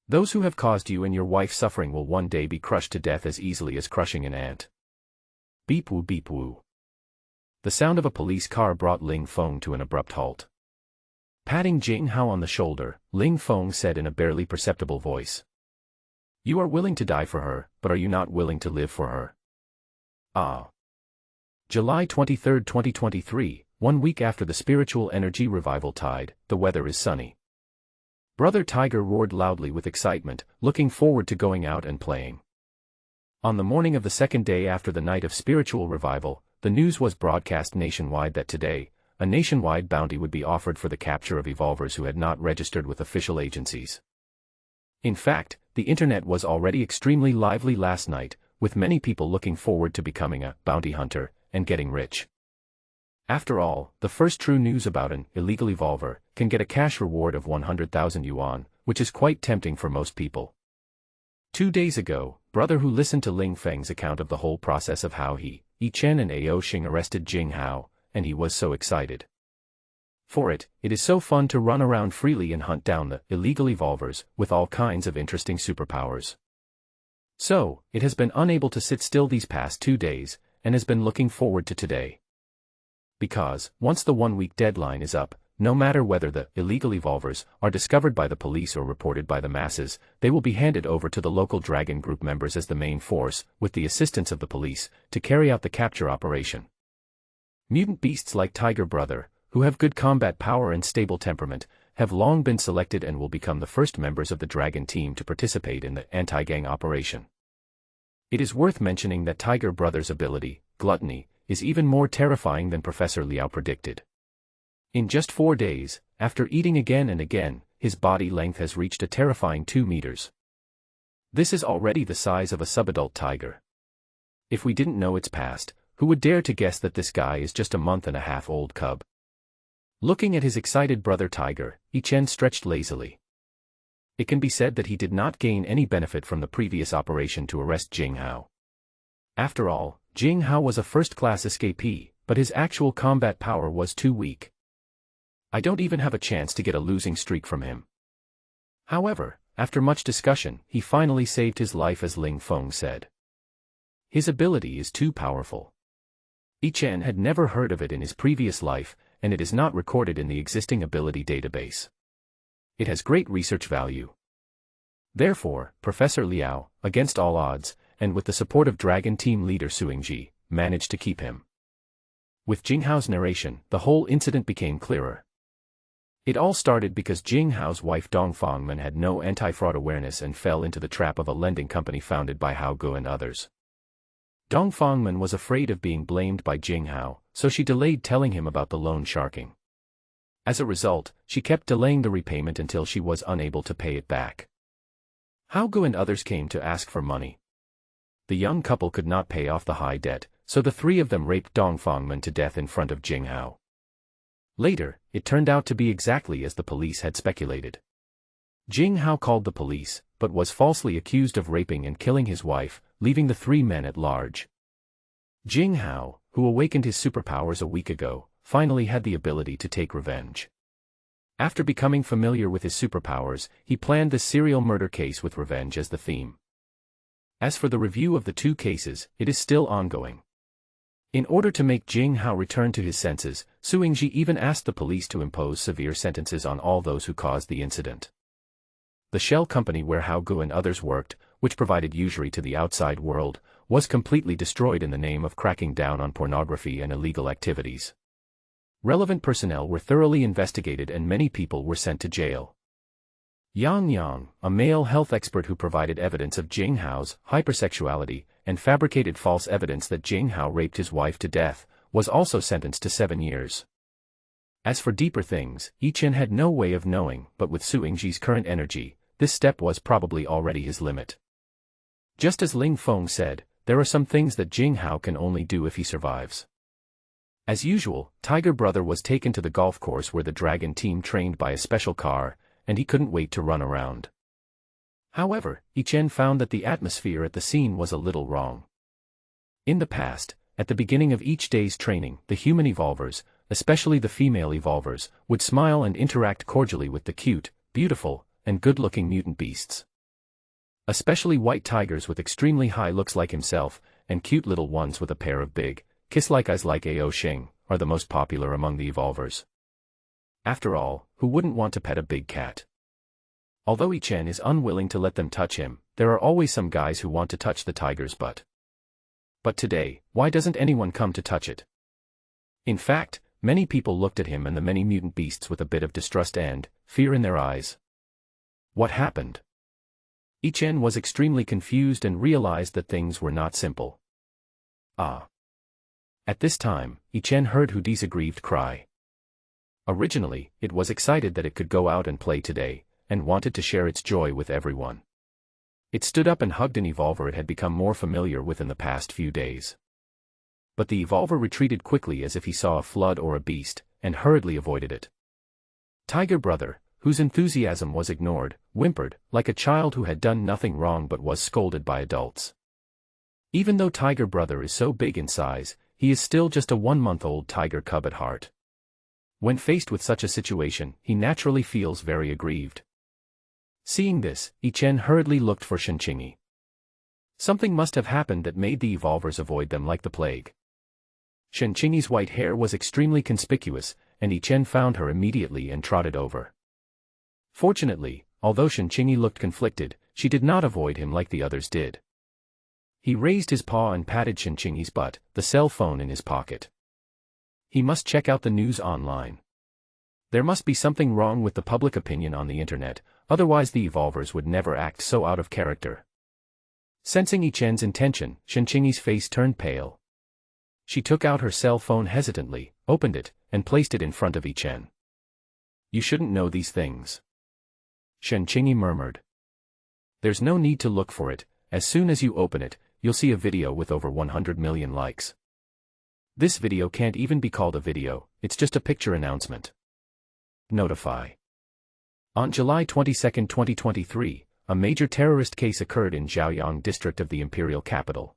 Those who have caused you and your wife suffering will one day be crushed to death as easily as crushing an ant. Beep woo beep woo. The sound of a police car brought Ling Feng to an abrupt halt. Patting Jing Hao on the shoulder, Ling Feng said in a barely perceptible voice. You are willing to die for her, but are you not willing to live for her? Ah. July 23, 2023, 1 week after the spiritual energy revival tide, the weather is sunny. Brother Tiger roared loudly with excitement, looking forward to going out and playing. On the morning of the second day after the night of spiritual revival, the news was broadcast nationwide that today, a nationwide bounty would be offered for the capture of evolvers who had not registered with official agencies. In fact, the internet was already extremely lively last night, with many people looking forward to becoming a bounty hunter and getting rich. After all, the first true news about an illegal evolver can get a cash reward of 100,000 yuan, which is quite tempting for most people. 2 days ago, brother Hu listened to Ling Feng's account of the whole process of how he, Yi Chen and Ao Xing arrested Jing Hao, and he was so excited. For it is so fun to run around freely and hunt down the illegal evolvers with all kinds of interesting superpowers. So, it has been unable to sit still these past 2 days, and has been looking forward to today. Because, once the 1-week deadline is up, no matter whether the illegal evolvers are discovered by the police or reported by the masses, they will be handed over to the local Dragon Group members as the main force, with the assistance of the police, to carry out the capture operation. Mutant beasts like Tiger Brother, who have good combat power and stable temperament, have long been selected and will become the first members of the Dragon team to participate in the anti-gang operation. It is worth mentioning that Tiger Brother's ability, Gluttony, is even more terrifying than Professor Liao predicted. In just 4 days, after eating again and again, his body length has reached a terrifying 2 meters. This is already the size of a subadult tiger. If we didn't know its past, who would dare to guess that this guy is just a month-and-a-half-old cub? Looking at his excited brother tiger, Yi-Chen stretched lazily. It can be said that he did not gain any benefit from the previous operation to arrest Jing Hao. After all, Jing Hao was a first-class escapee, but his actual combat power was too weak. I don't even have a chance to get a losing streak from him. However, after much discussion, he finally saved his life, as Ling Feng said. His ability is too powerful. Yi-Chen had never heard of it in his previous life, and it is not recorded in the existing ability database. It has great research value. Therefore, Professor Liao, against all odds, and with the support of Dragon Team leader Suingji, managed to keep him. With Jing Hao's narration, the whole incident became clearer. It all started because Jing Hao's wife Dong Fangman had no anti-fraud awareness and fell into the trap of a lending company founded by Hao Gu and others. Dong Fangman was afraid of being blamed by Jing Hao, so she delayed telling him about the loan sharking. As a result, she kept delaying the repayment until she was unable to pay it back. Hao Gu and others came to ask for money. The young couple could not pay off the high debt, so the 3 of them raped Dong Fangman to death in front of Jing Hao. Later, it turned out to be exactly as the police had speculated. Jing Hao called the police, but was falsely accused of raping and killing his wife, leaving the 3 men at large. Jing Hao, who awakened his superpowers a week ago, finally had the ability to take revenge. After becoming familiar with his superpowers, he planned this serial murder case with revenge as the theme. As for the review of the 2 cases, it is still ongoing. In order to make Jing Hao return to his senses, Suingji even asked the police to impose severe sentences on all those who caused the incident. The shell company where Hao Gu and others worked, which provided usury to the outside world, was completely destroyed in the name of cracking down on pornography and illegal activities. Relevant personnel were thoroughly investigated and many people were sent to jail. Yang Yang, a male health expert who provided evidence of Jing Hao's hypersexuality and fabricated false evidence that Jing Hao raped his wife to death, was also sentenced to 7 years. As for deeper things, Yi-Chen had no way of knowing, but with Suingji's current energy, this step was probably already his limit. Just as Ling Feng said, there are some things that Jing Hao can only do if he survives. As usual, Tiger Brother was taken to the golf course where the Dragon team trained by a special car, and he couldn't wait to run around. However, Yi-Chen found that the atmosphere at the scene was a little wrong. In the past, at the beginning of each day's training, the human evolvers, especially the female evolvers, would smile and interact cordially with the cute, beautiful, and good-looking mutant beasts. Especially white tigers with extremely high looks like himself, and cute little ones with a pair of big, kiss-like eyes like Ao Xing, are the most popular among the evolvers. After all, who wouldn't want to pet a big cat? Although Yi-Chen is unwilling to let them touch him, there are always some guys who want to touch the tiger's butt. But today, why doesn't anyone come to touch it? In fact, many people looked at him and the many mutant beasts with a bit of distrust and fear in their eyes. What happened? Yi-Chen was extremely confused and realized that things were not simple. Ah. At this time, Yi-Chen heard Hudi's aggrieved cry. Originally, it was excited that it could go out and play today, and wanted to share its joy with everyone. It stood up and hugged an evolver it had become more familiar with in the past few days. But the evolver retreated quickly as if he saw a flood or a beast, and hurriedly avoided it. Tiger Brother, whose enthusiasm was ignored, whimpered, like a child who had done nothing wrong but was scolded by adults. Even though Tiger Brother is so big in size, he is still just a 1-month-old tiger cub at heart. When faced with such a situation, he naturally feels very aggrieved. Seeing this, Yi-Chen hurriedly looked for Shenqingyi. Something must have happened that made the evolvers avoid them like the plague. Shen Qingyi's white hair was extremely conspicuous, and Yi Chen found her immediately and trotted over. Fortunately, although Shen Qingyi looked conflicted, she did not avoid him like the others did. He raised his paw and patted Shen Qingyi's butt, the cell phone in his pocket. He must check out the news online. There must be something wrong with the public opinion on the internet, otherwise the Evolvers would never act so out of character. Sensing Yi Chen's intention, Shen Qingyi's face turned pale. She took out her cell phone hesitantly, opened it, and placed it in front of Yi Chen. "You shouldn't know these things," Shen Qingyi murmured. "There's no need to look for it. As soon as you open it, you'll see a video with over 100 million likes. This video can't even be called a video, it's just a picture announcement. Notify." On July 22, 2023, a major terrorist case occurred in Zhaoyang district of the imperial capital.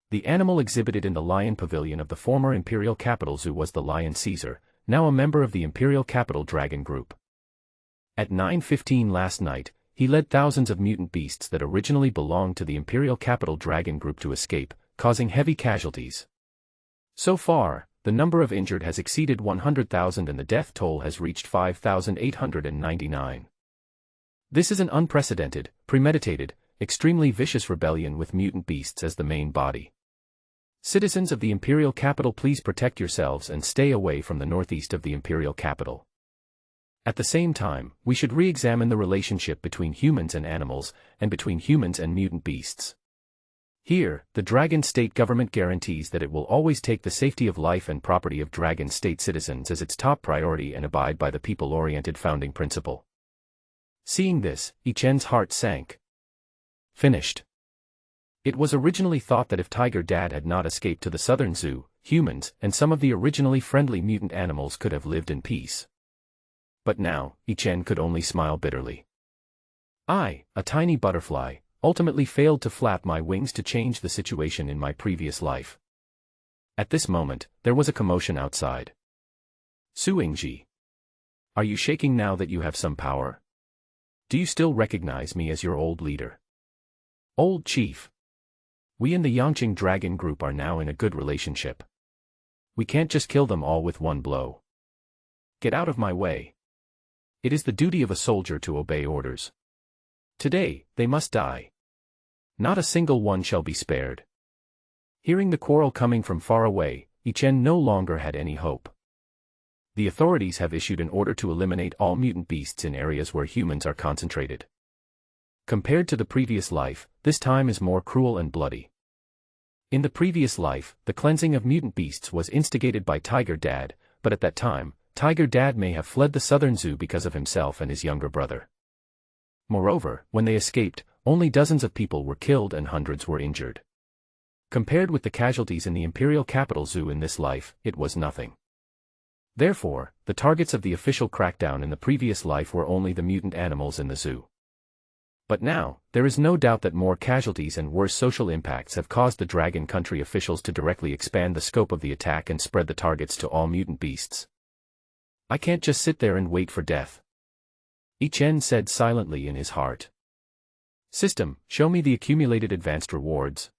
The animal exhibited in the lion pavilion of the former imperial capital zoo was the lion Caesar, now a member of the imperial capital dragon group. At 9:15 last night, he led thousands of mutant beasts that originally belonged to the imperial capital dragon group to escape, causing heavy casualties. So far, the number of injured has exceeded 100,000 and the death toll has reached 5,899. This is an unprecedented, premeditated, extremely vicious rebellion with mutant beasts as the main body. Citizens of the imperial capital, please protect yourselves and stay away from the northeast of the imperial capital. At the same time, we should re-examine the relationship between humans and animals, and between humans and mutant beasts. Here, the Dragon State government guarantees that it will always take the safety of life and property of Dragon State citizens as its top priority and abide by the people-oriented founding principle. Seeing this, Yi Chen's heart sank. Finished. It was originally thought that if Tiger Dad had not escaped to the southern zoo, humans and some of the originally friendly mutant animals could have lived in peace. But now, Yi Chen could only smile bitterly. I, a tiny butterfly, ultimately failed to flap my wings to change the situation in my previous life. At this moment, there was a commotion outside. Su Yingji. Are you shaking now that you have some power? Do you still recognize me as your old leader? Old chief. We in the Yangqing Dragon Group are now in a good relationship. We can't just kill them all with one blow. Get out of my way. It is the duty of a soldier to obey orders. Today, they must die. Not a single one shall be spared. Hearing the quarrel coming from far away, Yi Chen no longer had any hope. The authorities have issued an order to eliminate all mutant beasts in areas where humans are concentrated. Compared to the previous life, this time is more cruel and bloody. In the previous life, the cleansing of mutant beasts was instigated by Tiger Dad, but at that time, Tiger Dad may have fled the southern zoo because of himself and his younger brother. Moreover, when they escaped, only dozens of people were killed and hundreds were injured. Compared with the casualties in the imperial capital zoo in this life, it was nothing. Therefore, the targets of the official crackdown in the previous life were only the mutant animals in the zoo. But now, there is no doubt that more casualties and worse social impacts have caused the Dragon Country officials to directly expand the scope of the attack and spread the targets to all mutant beasts. I can't just sit there and wait for death. Yi Chen said silently in his heart. System, show me the accumulated advanced rewards.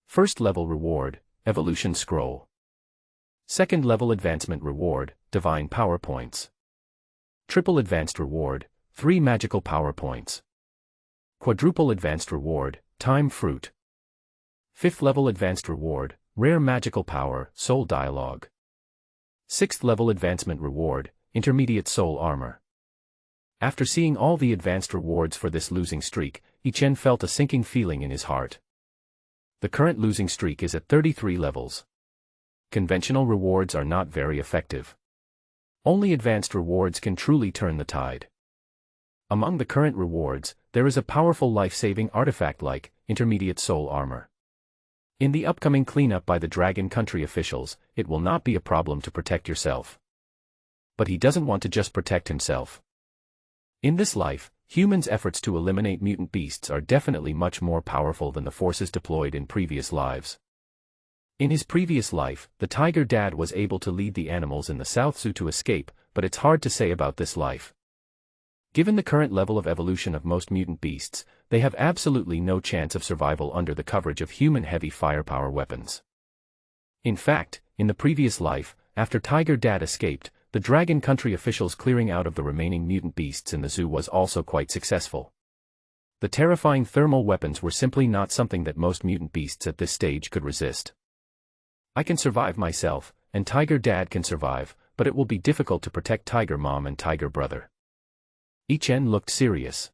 First level reward, Evolution Scroll. Second level advancement reward, Divine Power Points. Triple advanced reward, 3 magical power points. Quadruple advanced reward, Time Fruit. Fifth level advanced reward, Rare Magical Power, Soul Dialogue. Sixth level advancement reward, Intermediate Soul Armor. After seeing all the advanced rewards for this losing streak, Yi Chen felt a sinking feeling in his heart. The current losing streak is at 33 levels. Conventional rewards are not very effective. Only advanced rewards can truly turn the tide. Among the current rewards, there is a powerful life-saving artifact like Intermediate Soul Armor. In the upcoming cleanup by the Dragon Country officials, it will not be a problem to protect yourself. But he doesn't want to just protect himself. In this life, humans' efforts to eliminate mutant beasts are definitely much more powerful than the forces deployed in previous lives. In his previous life, the Tiger Dad was able to lead the animals in the South Zoo to escape, but it's hard to say about this life. Given the current level of evolution of most mutant beasts, they have absolutely no chance of survival under the coverage of human heavy firepower weapons. In fact, in the previous life, after Tiger Dad escaped, the Dragon Country officials' clearing out of the remaining mutant beasts in the zoo was also quite successful. The terrifying thermal weapons were simply not something that most mutant beasts at this stage could resist. I can survive myself, and Tiger Dad can survive, but it will be difficult to protect Tiger Mom and Tiger Brother. Ichen looked serious.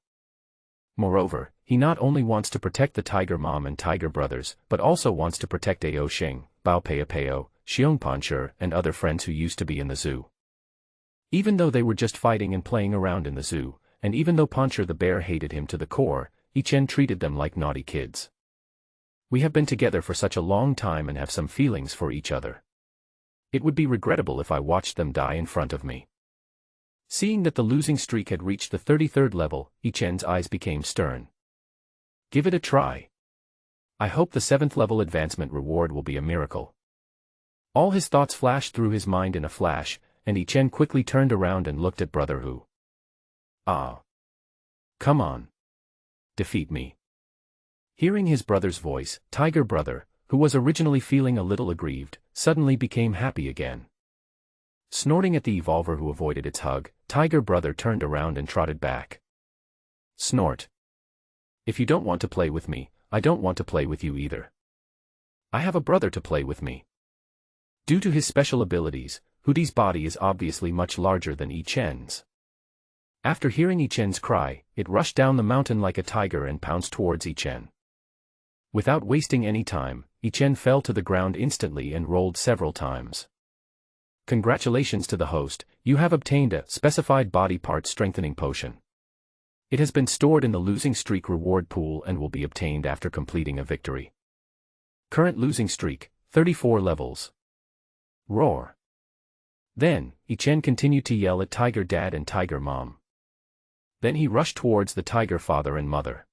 Moreover, he not only wants to protect the Tiger Mom and Tiger Brothers, but also wants to protect Ao Xing, Bao Peipeo, Xiongpanshi, and other friends who used to be in the zoo. Even though they were just fighting and playing around in the zoo, and even though Panshi the bear hated him to the core, Ichen treated them like naughty kids. We have been together for such a long time and have some feelings for each other. It would be regrettable if I watched them die in front of me. Seeing that the losing streak had reached the 33rd level, Ichen's eyes became stern. Give it a try. I hope the 7th level advancement reward will be a miracle. All his thoughts flashed through his mind in a flash, and Ichen quickly turned around and looked at Brother Hu. Ah. Come on. Defeat me. Hearing his brother's voice, Tiger Brother, who was originally feeling a little aggrieved, suddenly became happy again. Snorting at the evolver who avoided its hug, Tiger Brother turned around and trotted back. Snort. If you don't want to play with me, I don't want to play with you either. I have a brother to play with me. Due to his special abilities, Hudi's body is obviously much larger than Ichen's. After hearing Ichen's cry, it rushed down the mountain like a tiger and pounced towards Ichen. Without wasting any time, Ichen fell to the ground instantly and rolled several times. Congratulations to the host, you have obtained a specified body part strengthening potion. It has been stored in the losing streak reward pool and will be obtained after completing a victory. Current losing streak, 34 levels. Roar. Then, Ichen continued to yell at Tiger Dad and Tiger Mom. Then he rushed towards the Tiger Father and Mother.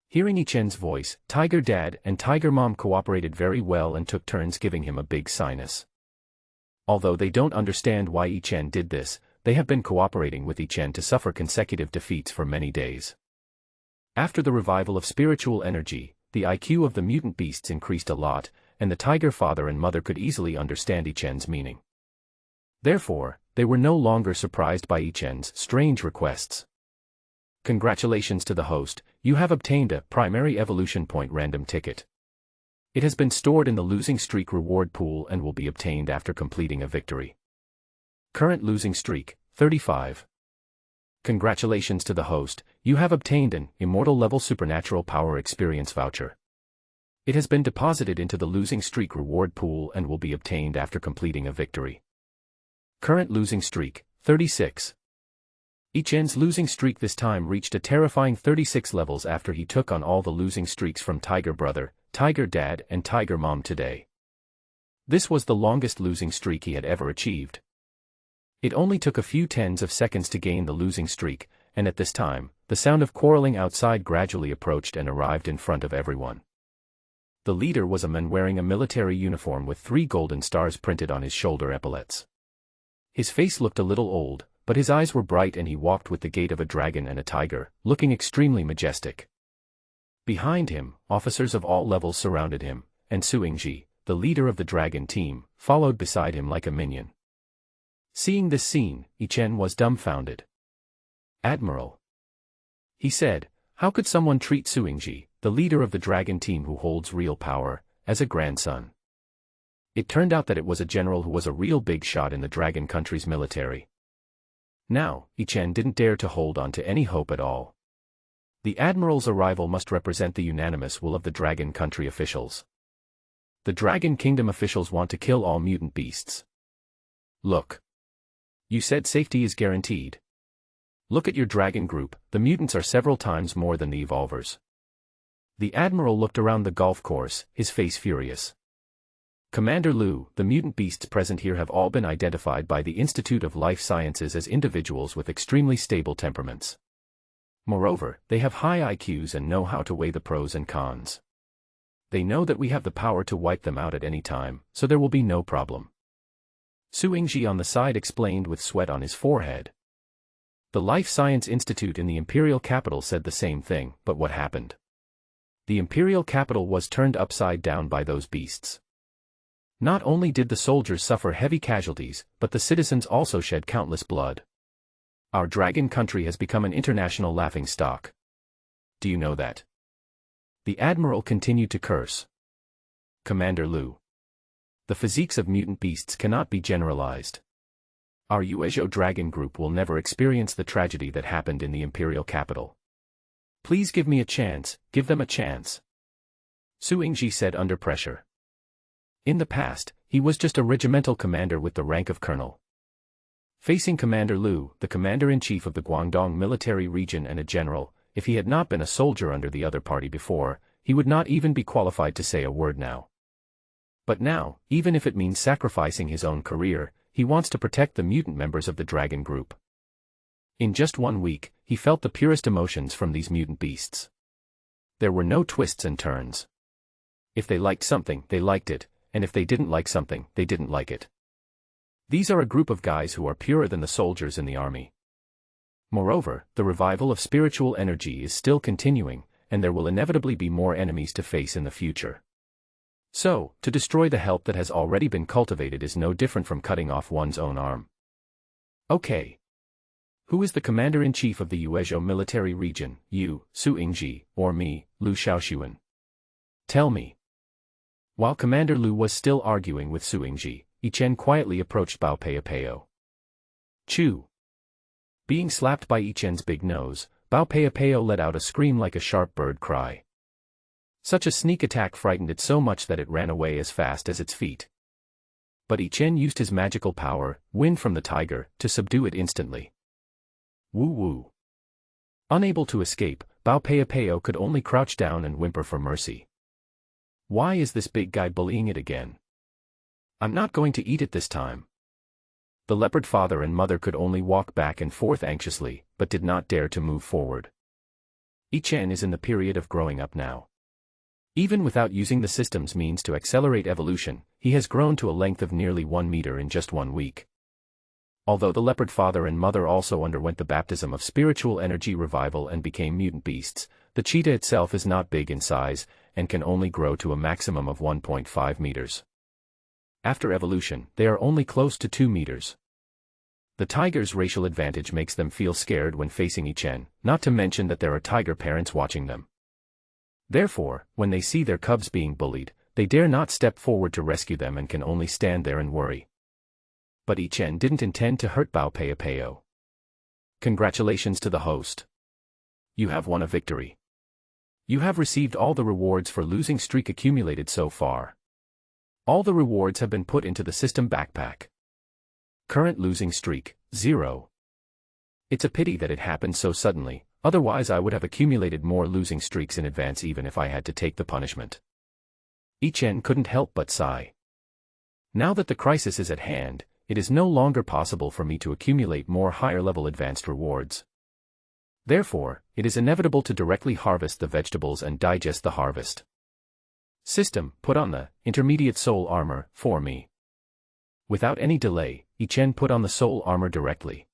Hearing Ichen's voice, Tiger Dad and Tiger Mom cooperated very well and took turns giving him a big sinus. Although they don't understand why Ichen did this, they have been cooperating with Ichen to suffer consecutive defeats for many days. After the revival of spiritual energy, the IQ of the mutant beasts increased a lot, and the Tiger Father and Mother could easily understand Ichen's meaning. Therefore, they were no longer surprised by Ichen's strange requests. Congratulations to the host, you have obtained a primary evolution point random ticket. It has been stored in the losing streak reward pool and will be obtained after completing a victory. Current losing streak, 35. Congratulations to the host, you have obtained an immortal level supernatural power experience voucher. It has been deposited into the losing streak reward pool and will be obtained after completing a victory. Current losing streak, 36. Ichen's losing streak this time reached a terrifying 36 levels after he took on all the losing streaks from Tiger Brother, Tiger Dad and Tiger Mom today. This was the longest losing streak he had ever achieved. It only took a few tens of seconds to gain the losing streak, and at this time, the sound of quarreling outside gradually approached and arrived in front of everyone. The leader was a man wearing a military uniform with 3 golden stars printed on his shoulder epaulets. His face looked a little old, but his eyes were bright and he walked with the gait of a dragon and a tiger, looking extremely majestic. Behind him, officers of all levels surrounded him, and Suingji, the leader of the dragon team, followed beside him like a minion. Seeing this scene, Ichen was dumbfounded. Admiral. He said, how could someone treat Suingji, the leader of the dragon team who holds real power, as a grandson? It turned out that it was a general who was a real big shot in the Dragon Country's military. Now, Ichen didn't dare to hold on to any hope at all. The Admiral's arrival must represent the unanimous will of the Dragon Country officials. The Dragon Kingdom officials want to kill all mutant beasts. Look. You said safety is guaranteed. Look at your dragon group, the mutants are several times more than the evolvers. The Admiral looked around the golf course, his face furious. Commander Liu, the mutant beasts present here have all been identified by the Institute of Life Sciences as individuals with extremely stable temperaments. Moreover, they have high IQs and know how to weigh the pros and cons. They know that we have the power to wipe them out at any time, so there will be no problem. Suingji on the side explained with sweat on his forehead. The Life Science Institute in the Imperial Capital said the same thing, but what happened? The Imperial Capital was turned upside down by those beasts. Not only did the soldiers suffer heavy casualties, but the citizens also shed countless blood. Our dragon country has become an international laughingstock. Do you know that? The admiral continued to curse. Commander Lu. The physiques of mutant beasts cannot be generalized. Our Uezhou Dragon Group will never experience the tragedy that happened in the imperial capital. Please give me a chance, give them a chance. Su Yingji said under pressure. In the past, he was just a regimental commander with the rank of colonel. Facing Commander Lu, the commander-in-chief of the Guangdong military region and a general, if he had not been a soldier under the other party before, he would not even be qualified to say a word now. But now, even if it means sacrificing his own career, he wants to protect the mutant members of the Dragon Group. In just 1 week, he felt the purest emotions from these mutant beasts. There were no twists and turns. If they liked something, they liked it, and if they didn't like something, they didn't like it. These are a group of guys who are purer than the soldiers in the army. Moreover, the revival of spiritual energy is still continuing, and there will inevitably be more enemies to face in the future. So, to destroy the help that has already been cultivated is no different from cutting off one's own arm. Okay. Who is the commander-in-chief of the Uezhou military region, you, Su Yingji, or me, Lu Shaoxuan? Tell me. While Commander Lu was still arguing with Su Yingji, Yichen quietly approached Bao Peipao. Chew. Being slapped by Yichen's big nose, Bao Peipao let out a scream like a sharp bird cry. Such a sneak attack frightened it so much that it ran away as fast as its feet. But Yichen used his magical power, Wind from the Tiger, to subdue it instantly. Woo woo. Unable to escape, Bao Peipao could only crouch down and whimper for mercy. Why is this big guy bullying it again? I'm not going to eat it this time. The leopard father and mother could only walk back and forth anxiously, but did not dare to move forward. Yichen is in the period of growing up now. Even without using the system's means to accelerate evolution, he has grown to a length of nearly 1 meter in just 1 week. Although the leopard father and mother also underwent the baptism of spiritual energy revival and became mutant beasts, the cheetah itself is not big in size, and can only grow to a maximum of 1.5 meters. After evolution, they are only close to 2 meters. The tiger's racial advantage makes them feel scared when facing Yichen, not to mention that there are tiger parents watching them. Therefore, when they see their cubs being bullied, they dare not step forward to rescue them and can only stand there and worry. But Yichen didn't intend to hurt Bao Peipao. Congratulations to the host. You have won a victory. You have received all the rewards for losing streak accumulated so far. All the rewards have been put into the system backpack. Current losing streak, 0. It's a pity that it happened so suddenly, otherwise I would have accumulated more losing streaks in advance even if I had to take the punishment. Yichen couldn't help but sigh. Now that the crisis is at hand, it is no longer possible for me to accumulate more higher-level advanced rewards. Therefore, it is inevitable to directly harvest the vegetables and digest the harvest. System, put on the intermediate soul armor for me. Without any delay, Yichen put on the soul armor directly.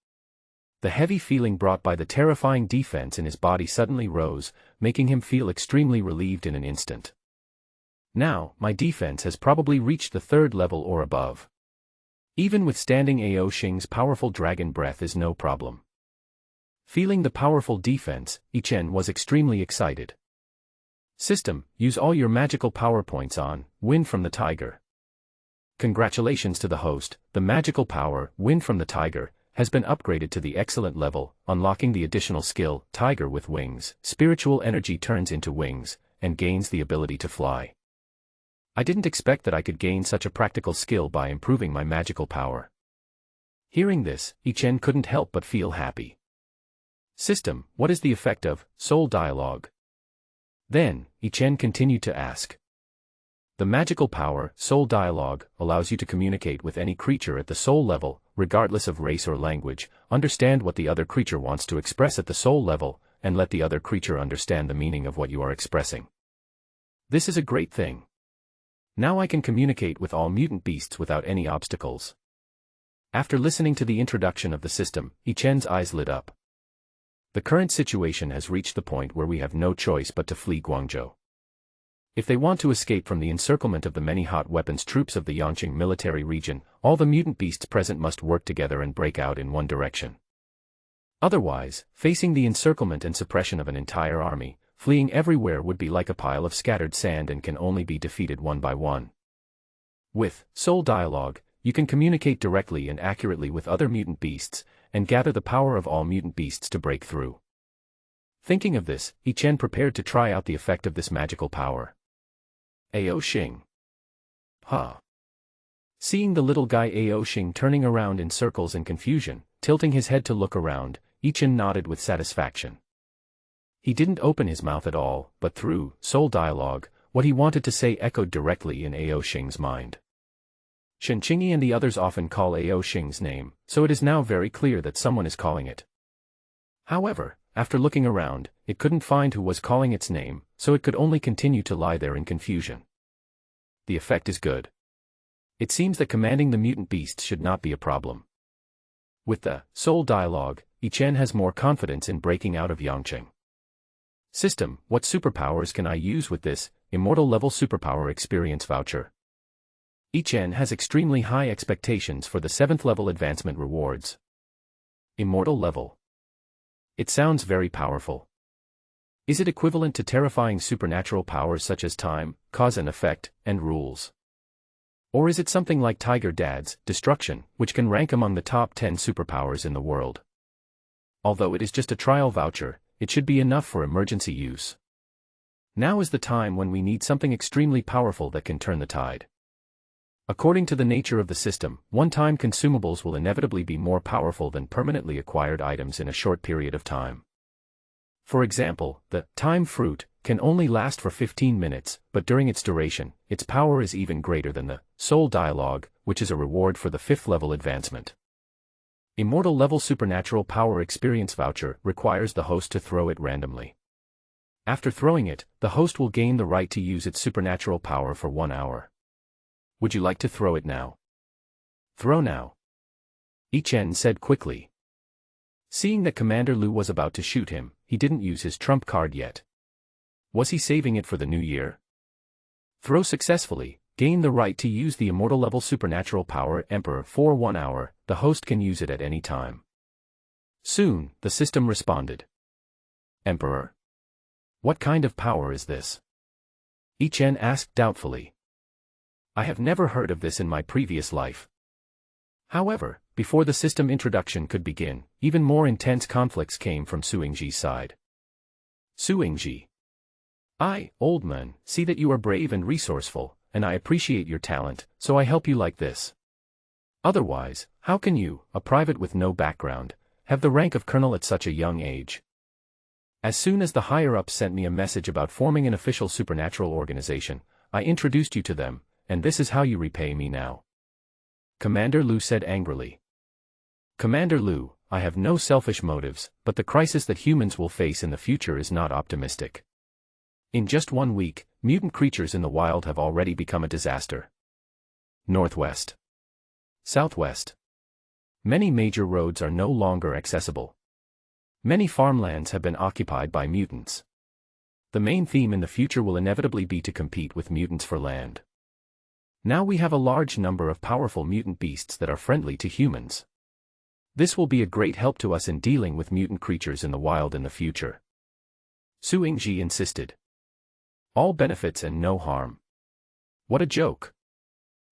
The heavy feeling brought by the terrifying defense in his body suddenly rose, making him feel extremely relieved in an instant. Now, my defense has probably reached the 3rd level or above. Even withstanding Ao Xing's powerful dragon breath is no problem. Feeling the powerful defense, Yichen was extremely excited. System, use all your magical power points on Wind from the Tiger. Congratulations to the host, the magical power, Wind from the Tiger, has been upgraded to the excellent level, unlocking the additional skill, Tiger with Wings. Spiritual energy turns into wings, and gains the ability to fly. I didn't expect that I could gain such a practical skill by improving my magical power. Hearing this, Yichen couldn't help but feel happy. System, what is the effect of soul dialogue? Then, Yichen continued to ask. The magical power, soul dialogue, allows you to communicate with any creature at the soul level, regardless of race or language, understand what the other creature wants to express at the soul level, and let the other creature understand the meaning of what you are expressing. This is a great thing. Now I can communicate with all mutant beasts without any obstacles. After listening to the introduction of the system, Yichen's eyes lit up. The current situation has reached the point where we have no choice but to flee Guangzhou. If they want to escape from the encirclement of the many hot weapons troops of the Yangqing military region, all the mutant beasts present must work together and break out in one direction. Otherwise, facing the encirclement and suppression of an entire army, fleeing everywhere would be like a pile of scattered sand and can only be defeated one by one. With Soul Dialogue, you can communicate directly and accurately with other mutant beasts, and gather the power of all mutant beasts to break through. Thinking of this, Yi Chen prepared to try out the effect of this magical power. Ao Xing. Ha. Seeing the little guy Ao Xing turning around in circles in confusion, tilting his head to look around, Yi Chen nodded with satisfaction. He didn't open his mouth at all, but through Soul Dialogue, what he wanted to say echoed directly in Ao Xing's mind. Shen Qingyi and the others often call Ao Xing's name, so it is now very clear that someone is calling it. However, after looking around, it couldn't find who was calling its name, so it could only continue to lie there in confusion. The effect is good. It seems that commanding the mutant beasts should not be a problem. With the Soul Dialogue, Yi Chen has more confidence in breaking out of Yangqing. System, what superpowers can I use with this Immortal Level Superpower Experience Voucher? Yi Chen has extremely high expectations for the 7th level advancement rewards. Immortal Level. It sounds very powerful. Is it equivalent to terrifying supernatural powers such as time, cause and effect, and rules? Or is it something like Tiger Dad's Destruction, which can rank among the top 10 superpowers in the world? Although it is just a trial voucher, it should be enough for emergency use. Now is the time when we need something extremely powerful that can turn the tide. According to the nature of the system, one-time consumables will inevitably be more powerful than permanently acquired items in a short period of time. For example, the Time Fruit can only last for 15 minutes, but during its duration, its power is even greater than the Soul Dialogue, which is a reward for the 5th level advancement. Immortal Level Supernatural Power Experience Voucher requires the host to throw it randomly. After throwing it, the host will gain the right to use its supernatural power for 1 hour. Would you like to throw it now? Throw now. Yi Chen said quickly. Seeing that Commander Lu was about to shoot him, he didn't use his trump card yet. Was he saving it for the new year? Throw successfully, gain the right to use the Immortal Level Supernatural Power Emperor for 1 hour, the host can use it at any time. Soon, the system responded. Emperor? What kind of power is this? Yi Chen asked doubtfully. I have never heard of this in my previous life. However, before the system introduction could begin, even more intense conflicts came from Su Yingji's side. Su Yingji. Old man, see that you are brave and resourceful, and I appreciate your talent, so I help you like this. Otherwise, how can you, a private with no background, have the rank of colonel at such a young age? As soon as the higher-ups sent me a message about forming an official supernatural organization, I introduced you to them, and this is how you repay me now. Commander Lu said angrily. Commander Lu, I have no selfish motives, but the crisis that humans will face in the future is not optimistic. In just 1 week, mutant creatures in the wild have already become a disaster. Northwest. Southwest. Many major roads are no longer accessible. Many farmlands have been occupied by mutants. The main theme in the future will inevitably be to compete with mutants for land. Now we have a large number of powerful mutant beasts that are friendly to humans. This will be a great help to us in dealing with mutant creatures in the wild in the future. Su Yingji insisted. All benefits and no harm. What a joke.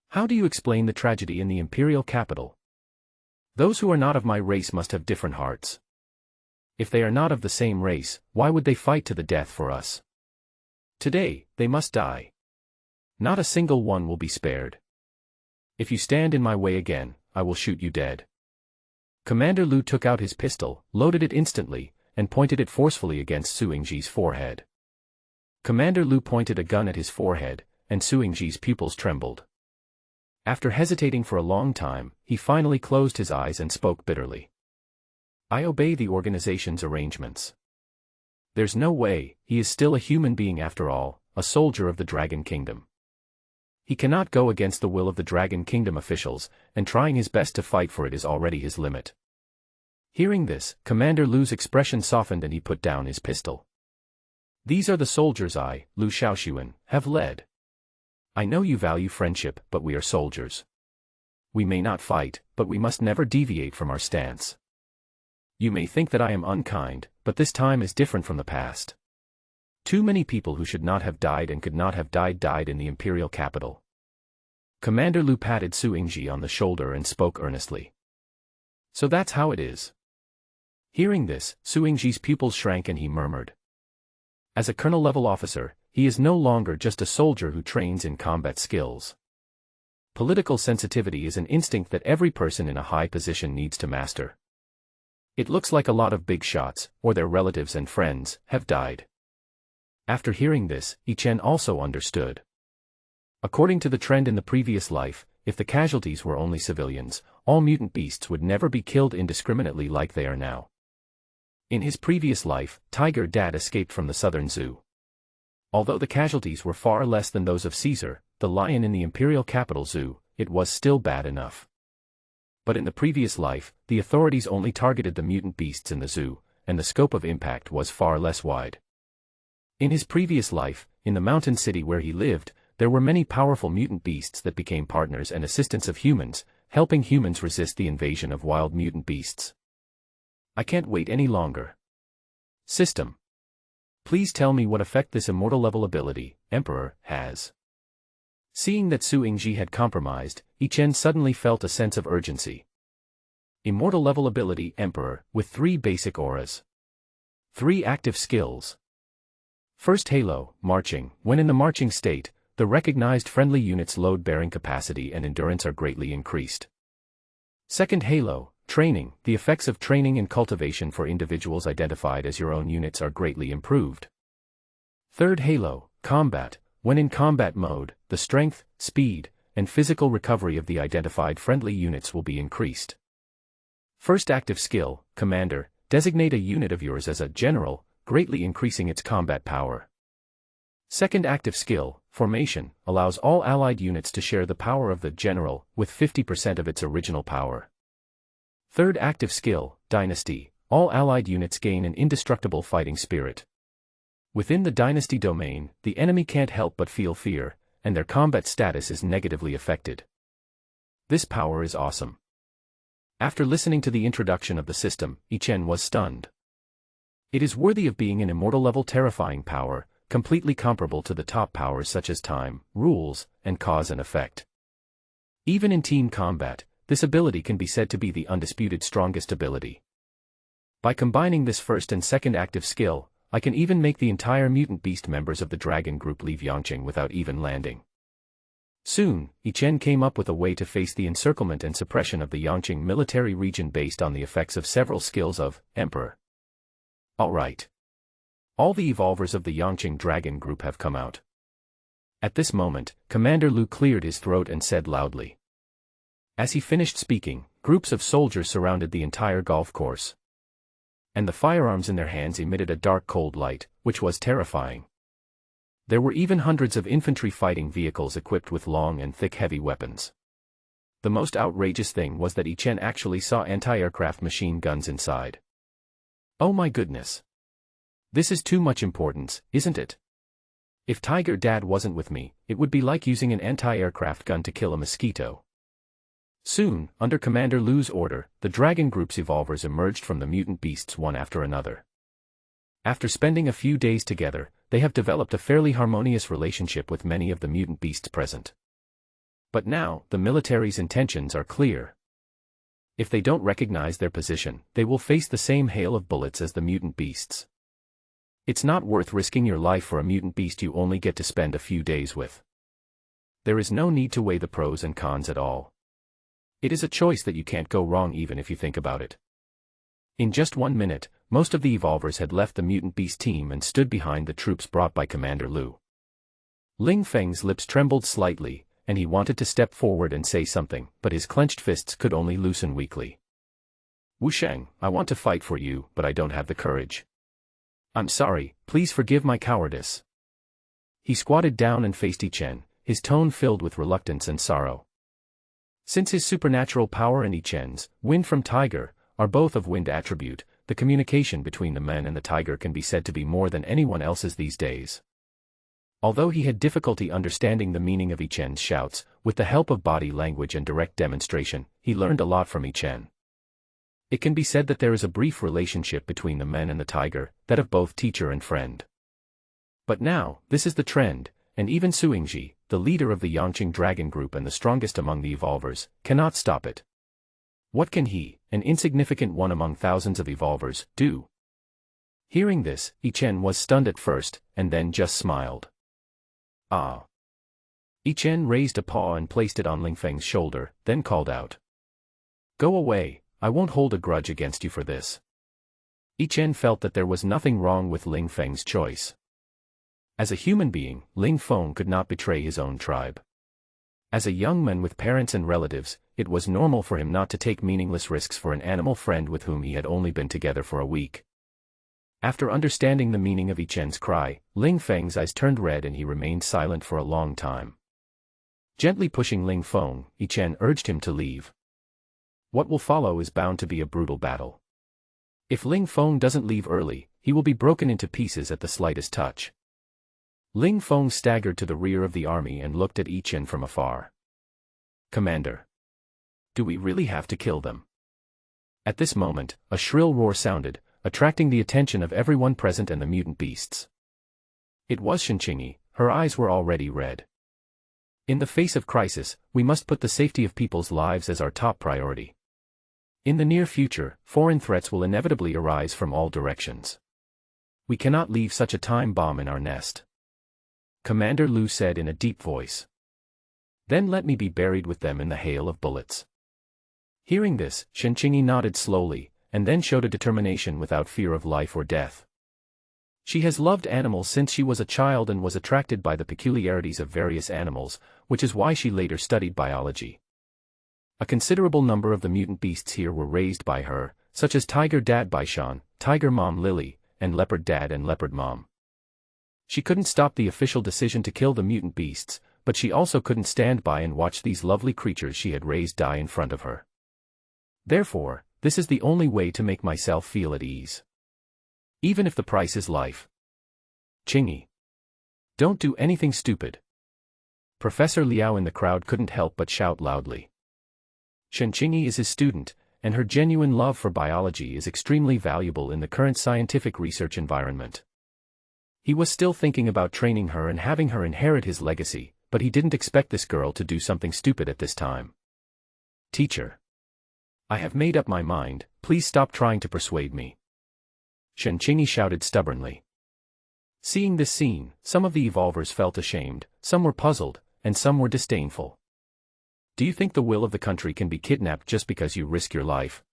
How do you explain the tragedy in the imperial capital? Those who are not of my race must have different hearts. If they are not of the same race, why would they fight to the death for us? Today, they must die. Not a single one will be spared. If you stand in my way again, I will shoot you dead. Commander Lu took out his pistol, loaded it instantly, and pointed it forcefully against Su Yingji's forehead. Commander Lu pointed a gun at his forehead, and Su Yingji's pupils trembled. After hesitating for a long time, he finally closed his eyes and spoke bitterly. I obey the organization's arrangements. There's no way, he is still a human being after all, a soldier of the Dragon Kingdom. He cannot go against the will of the Dragon Kingdom officials, and trying his best to fight for it is already his limit. Hearing this, Commander Lu's expression softened and he put down his pistol. These are the soldiers I, Lu Shaoxuan, have led. I know you value friendship, but we are soldiers. We may not fight, but we must never deviate from our stance. You may think that I am unkind, but this time is different from the past. Too many people who should not have died and could not have died in the imperial capital. Commander Lu patted Su Yingji on the shoulder and spoke earnestly. So that's how it is. Hearing this, Su Yingji's pupils shrank and he murmured. As a colonel-level officer, he is no longer just a soldier who trains in combat skills. Political sensitivity is an instinct that every person in a high position needs to master. It looks like a lot of big shots, or their relatives and friends, have died. After hearing this, Yi Chen also understood. According to the trend in the previous life, if the casualties were only civilians, all mutant beasts would never be killed indiscriminately like they are now. In his previous life, Tiger Dad escaped from the southern zoo. Although the casualties were far less than those of Caesar, the lion in the imperial capital zoo, it was still bad enough. But in the previous life, the authorities only targeted the mutant beasts in the zoo, and the scope of impact was far less wide. In his previous life, in the mountain city where he lived, there were many powerful mutant beasts that became partners and assistants of humans, helping humans resist the invasion of wild mutant beasts. I can't wait any longer. System. Please tell me what effect this immortal level ability, Emperor, has. Seeing that Su Yingji had compromised, Yi Chen suddenly felt a sense of urgency. Immortal level ability Emperor, with 3 basic auras. 3 active skills. First Halo, Marching. When in the marching state, the recognized friendly unit's load-bearing capacity and endurance are greatly increased. Second Halo, Training. The effects of training and cultivation for individuals identified as your own units are greatly improved. Third Halo, Combat. When in combat mode, the strength, speed, and physical recovery of the identified friendly units will be increased. First active skill, Commander. Designate a unit of yours as a general, greatly increasing its combat power. Second active skill, Formation, allows all allied units to share the power of the general, with 50% of its original power. Third active skill, Dynasty. All allied units gain an indestructible fighting spirit. Within the Dynasty domain, the enemy can't help but feel fear, and their combat status is negatively affected. This power is awesome. After listening to the introduction of the system, Yi Chen was stunned. It is worthy of being an immortal-level terrifying power, completely comparable to the top powers such as time, rules, and cause and effect. Even in team combat, this ability can be said to be the undisputed strongest ability. By combining this first and second active skill, I can even make the entire mutant beast members of the dragon group leave Yangqing without even landing. Soon, Yi Chen came up with a way to face the encirclement and suppression of the Yangqing military region based on the effects of several skills of Emperor. Alright. All the evolvers of the Yangqing dragon group have come out. At this moment, Commander Lu cleared his throat and said loudly. As he finished speaking, groups of soldiers surrounded the entire golf course. And the firearms in their hands emitted a dark cold light, which was terrifying. There were even hundreds of infantry fighting vehicles equipped with long and thick heavy weapons. The most outrageous thing was that Yi Chen actually saw anti-aircraft machine guns inside. Oh my goodness. This is too much importance, isn't it? If Tiger Dad wasn't with me, it would be like using an anti-aircraft gun to kill a mosquito. Soon, under Commander Lu's order, the Dragon Group's evolvers emerged from the mutant beasts one after another. After spending a few days together, they have developed a fairly harmonious relationship with many of the mutant beasts present. But now, the military's intentions are clear. If they don't recognize their position, they will face the same hail of bullets as the mutant beasts. It's not worth risking your life for a mutant beast you only get to spend a few days with. There is no need to weigh the pros and cons at all. It is a choice that you can't go wrong even if you think about it. In just 1 minute, most of the evolvers had left the mutant beast team and stood behind the troops brought by Commander Lu. Ling Feng's lips trembled slightly, and he wanted to step forward and say something, but his clenched fists could only loosen weakly. Wu Sheng, I want to fight for you, but I don't have the courage. I'm sorry, please forgive my cowardice. He squatted down and faced Yi Chen, his tone filled with reluctance and sorrow. Since his supernatural power and Yi Chen's, Wind from Tiger, are both of wind attribute, the communication between the men and the tiger can be said to be more than anyone else's these days. Although he had difficulty understanding the meaning of Ichen's shouts, with the help of body language and direct demonstration, he learned a lot from Ichen. It can be said that there is a brief relationship between the men and the tiger, that of both teacher and friend. But now, this is the trend, and even Suingji, the leader of the Yangqing Dragon Group and the strongest among the evolvers, cannot stop it. What can he, an insignificant one among thousands of evolvers, do? Hearing this, Ichen was stunned at first, and then just smiled. Ah. Ichen raised a paw and placed it on Ling Feng's shoulder, then called out. Go away, I won't hold a grudge against you for this. Ichen felt that there was nothing wrong with Ling Feng's choice. As a human being, Ling Feng could not betray his own tribe. As a young man with parents and relatives, it was normal for him not to take meaningless risks for an animal friend with whom he had only been together for a week. After understanding the meaning of Ichen's cry, Ling Feng's eyes turned red and he remained silent for a long time. Gently pushing Ling Feng, Ichen urged him to leave. What will follow is bound to be a brutal battle. If Ling Feng doesn't leave early, he will be broken into pieces at the slightest touch. Ling Feng staggered to the rear of the army and looked at Ichen from afar. Commander. Do we really have to kill them? At this moment, a shrill roar sounded, attracting the attention of everyone present and the mutant beasts. It was Shenqingyi, her eyes were already red. In the face of crisis, we must put the safety of people's lives as our top priority. In the near future, foreign threats will inevitably arise from all directions. We cannot leave such a time bomb in our nest. Commander Lu said in a deep voice. Then let me be buried with them in the hail of bullets. Hearing this, Shenqingyi nodded slowly, and then showed a determination without fear of life or death. She has loved animals since she was a child and was attracted by the peculiarities of various animals, which is why she later studied biology. A considerable number of the mutant beasts here were raised by her, such as Tiger Dad Baishan, Tiger Mom Lily, and Leopard Dad and Leopard Mom. She couldn't stop the official decision to kill the mutant beasts, but she also couldn't stand by and watch these lovely creatures she had raised die in front of her. Therefore, this is the only way to make myself feel at ease. Even if the price is life. Qingyi. Don't do anything stupid. Professor Liao in the crowd couldn't help but shout loudly. Shenqingyi is his student, and her genuine love for biology is extremely valuable in the current scientific research environment. He was still thinking about training her and having her inherit his legacy, but he didn't expect this girl to do something stupid at this time. Teacher. I have made up my mind, please stop trying to persuade me. Shenqingyi shouted stubbornly. Seeing this scene, some of the evolvers felt ashamed, some were puzzled, and some were disdainful. Do you think the will of the country can be kidnapped just because you risk your life?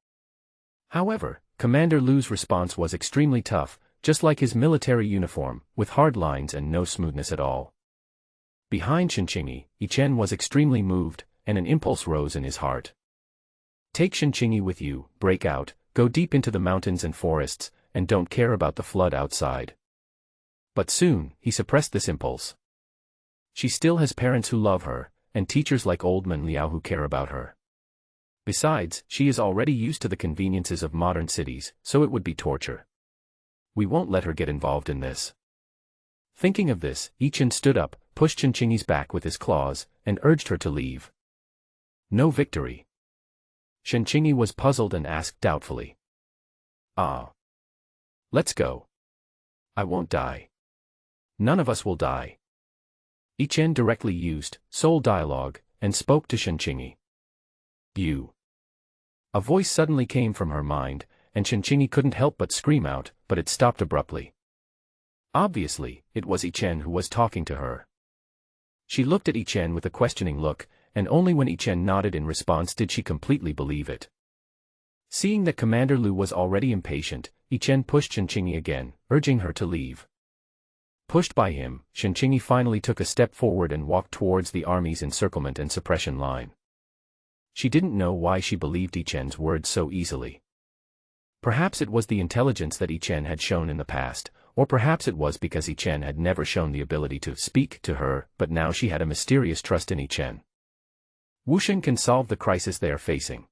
However, Commander Lu's response was extremely tough, just like his military uniform, with hard lines and no smoothness at all. Behind Shenqingyi, Ichen was extremely moved, and an impulse rose in his heart. Take Shenqingyi with you, break out, go deep into the mountains and forests, and don't care about the flood outside. But soon, he suppressed this impulse. She still has parents who love her, and teachers like Old Man Liao who care about her. Besides, she is already used to the conveniences of modern cities, so it would be torture. We won't let her get involved in this. Thinking of this, Ichen stood up, pushed Shenqingyi's back with his claws, and urged her to leave. No victory. Shenqingyi was puzzled and asked doubtfully. Ah. Let's go. I won't die. None of us will die. Ichen directly used soul dialogue, and spoke to Shenqingyi. You. A voice suddenly came from her mind, and Shenqingyi couldn't help but scream out, but it stopped abruptly. Obviously, it was Ichen who was talking to her. She looked at Ichen with a questioning look, and only when Ichen nodded in response did she completely believe it. Seeing that Commander Lu was already impatient, Ichen pushed Shenqingyi again, urging her to leave. Pushed by him, Shenqingyi finally took a step forward and walked towards the army's encirclement and suppression line. She didn't know why she believed Ichen's words so easily. Perhaps it was the intelligence that Ichen had shown in the past, or perhaps it was because Ichen had never shown the ability to speak to her, but now she had a mysterious trust in Ichen. Wusheng can solve the crisis they are facing.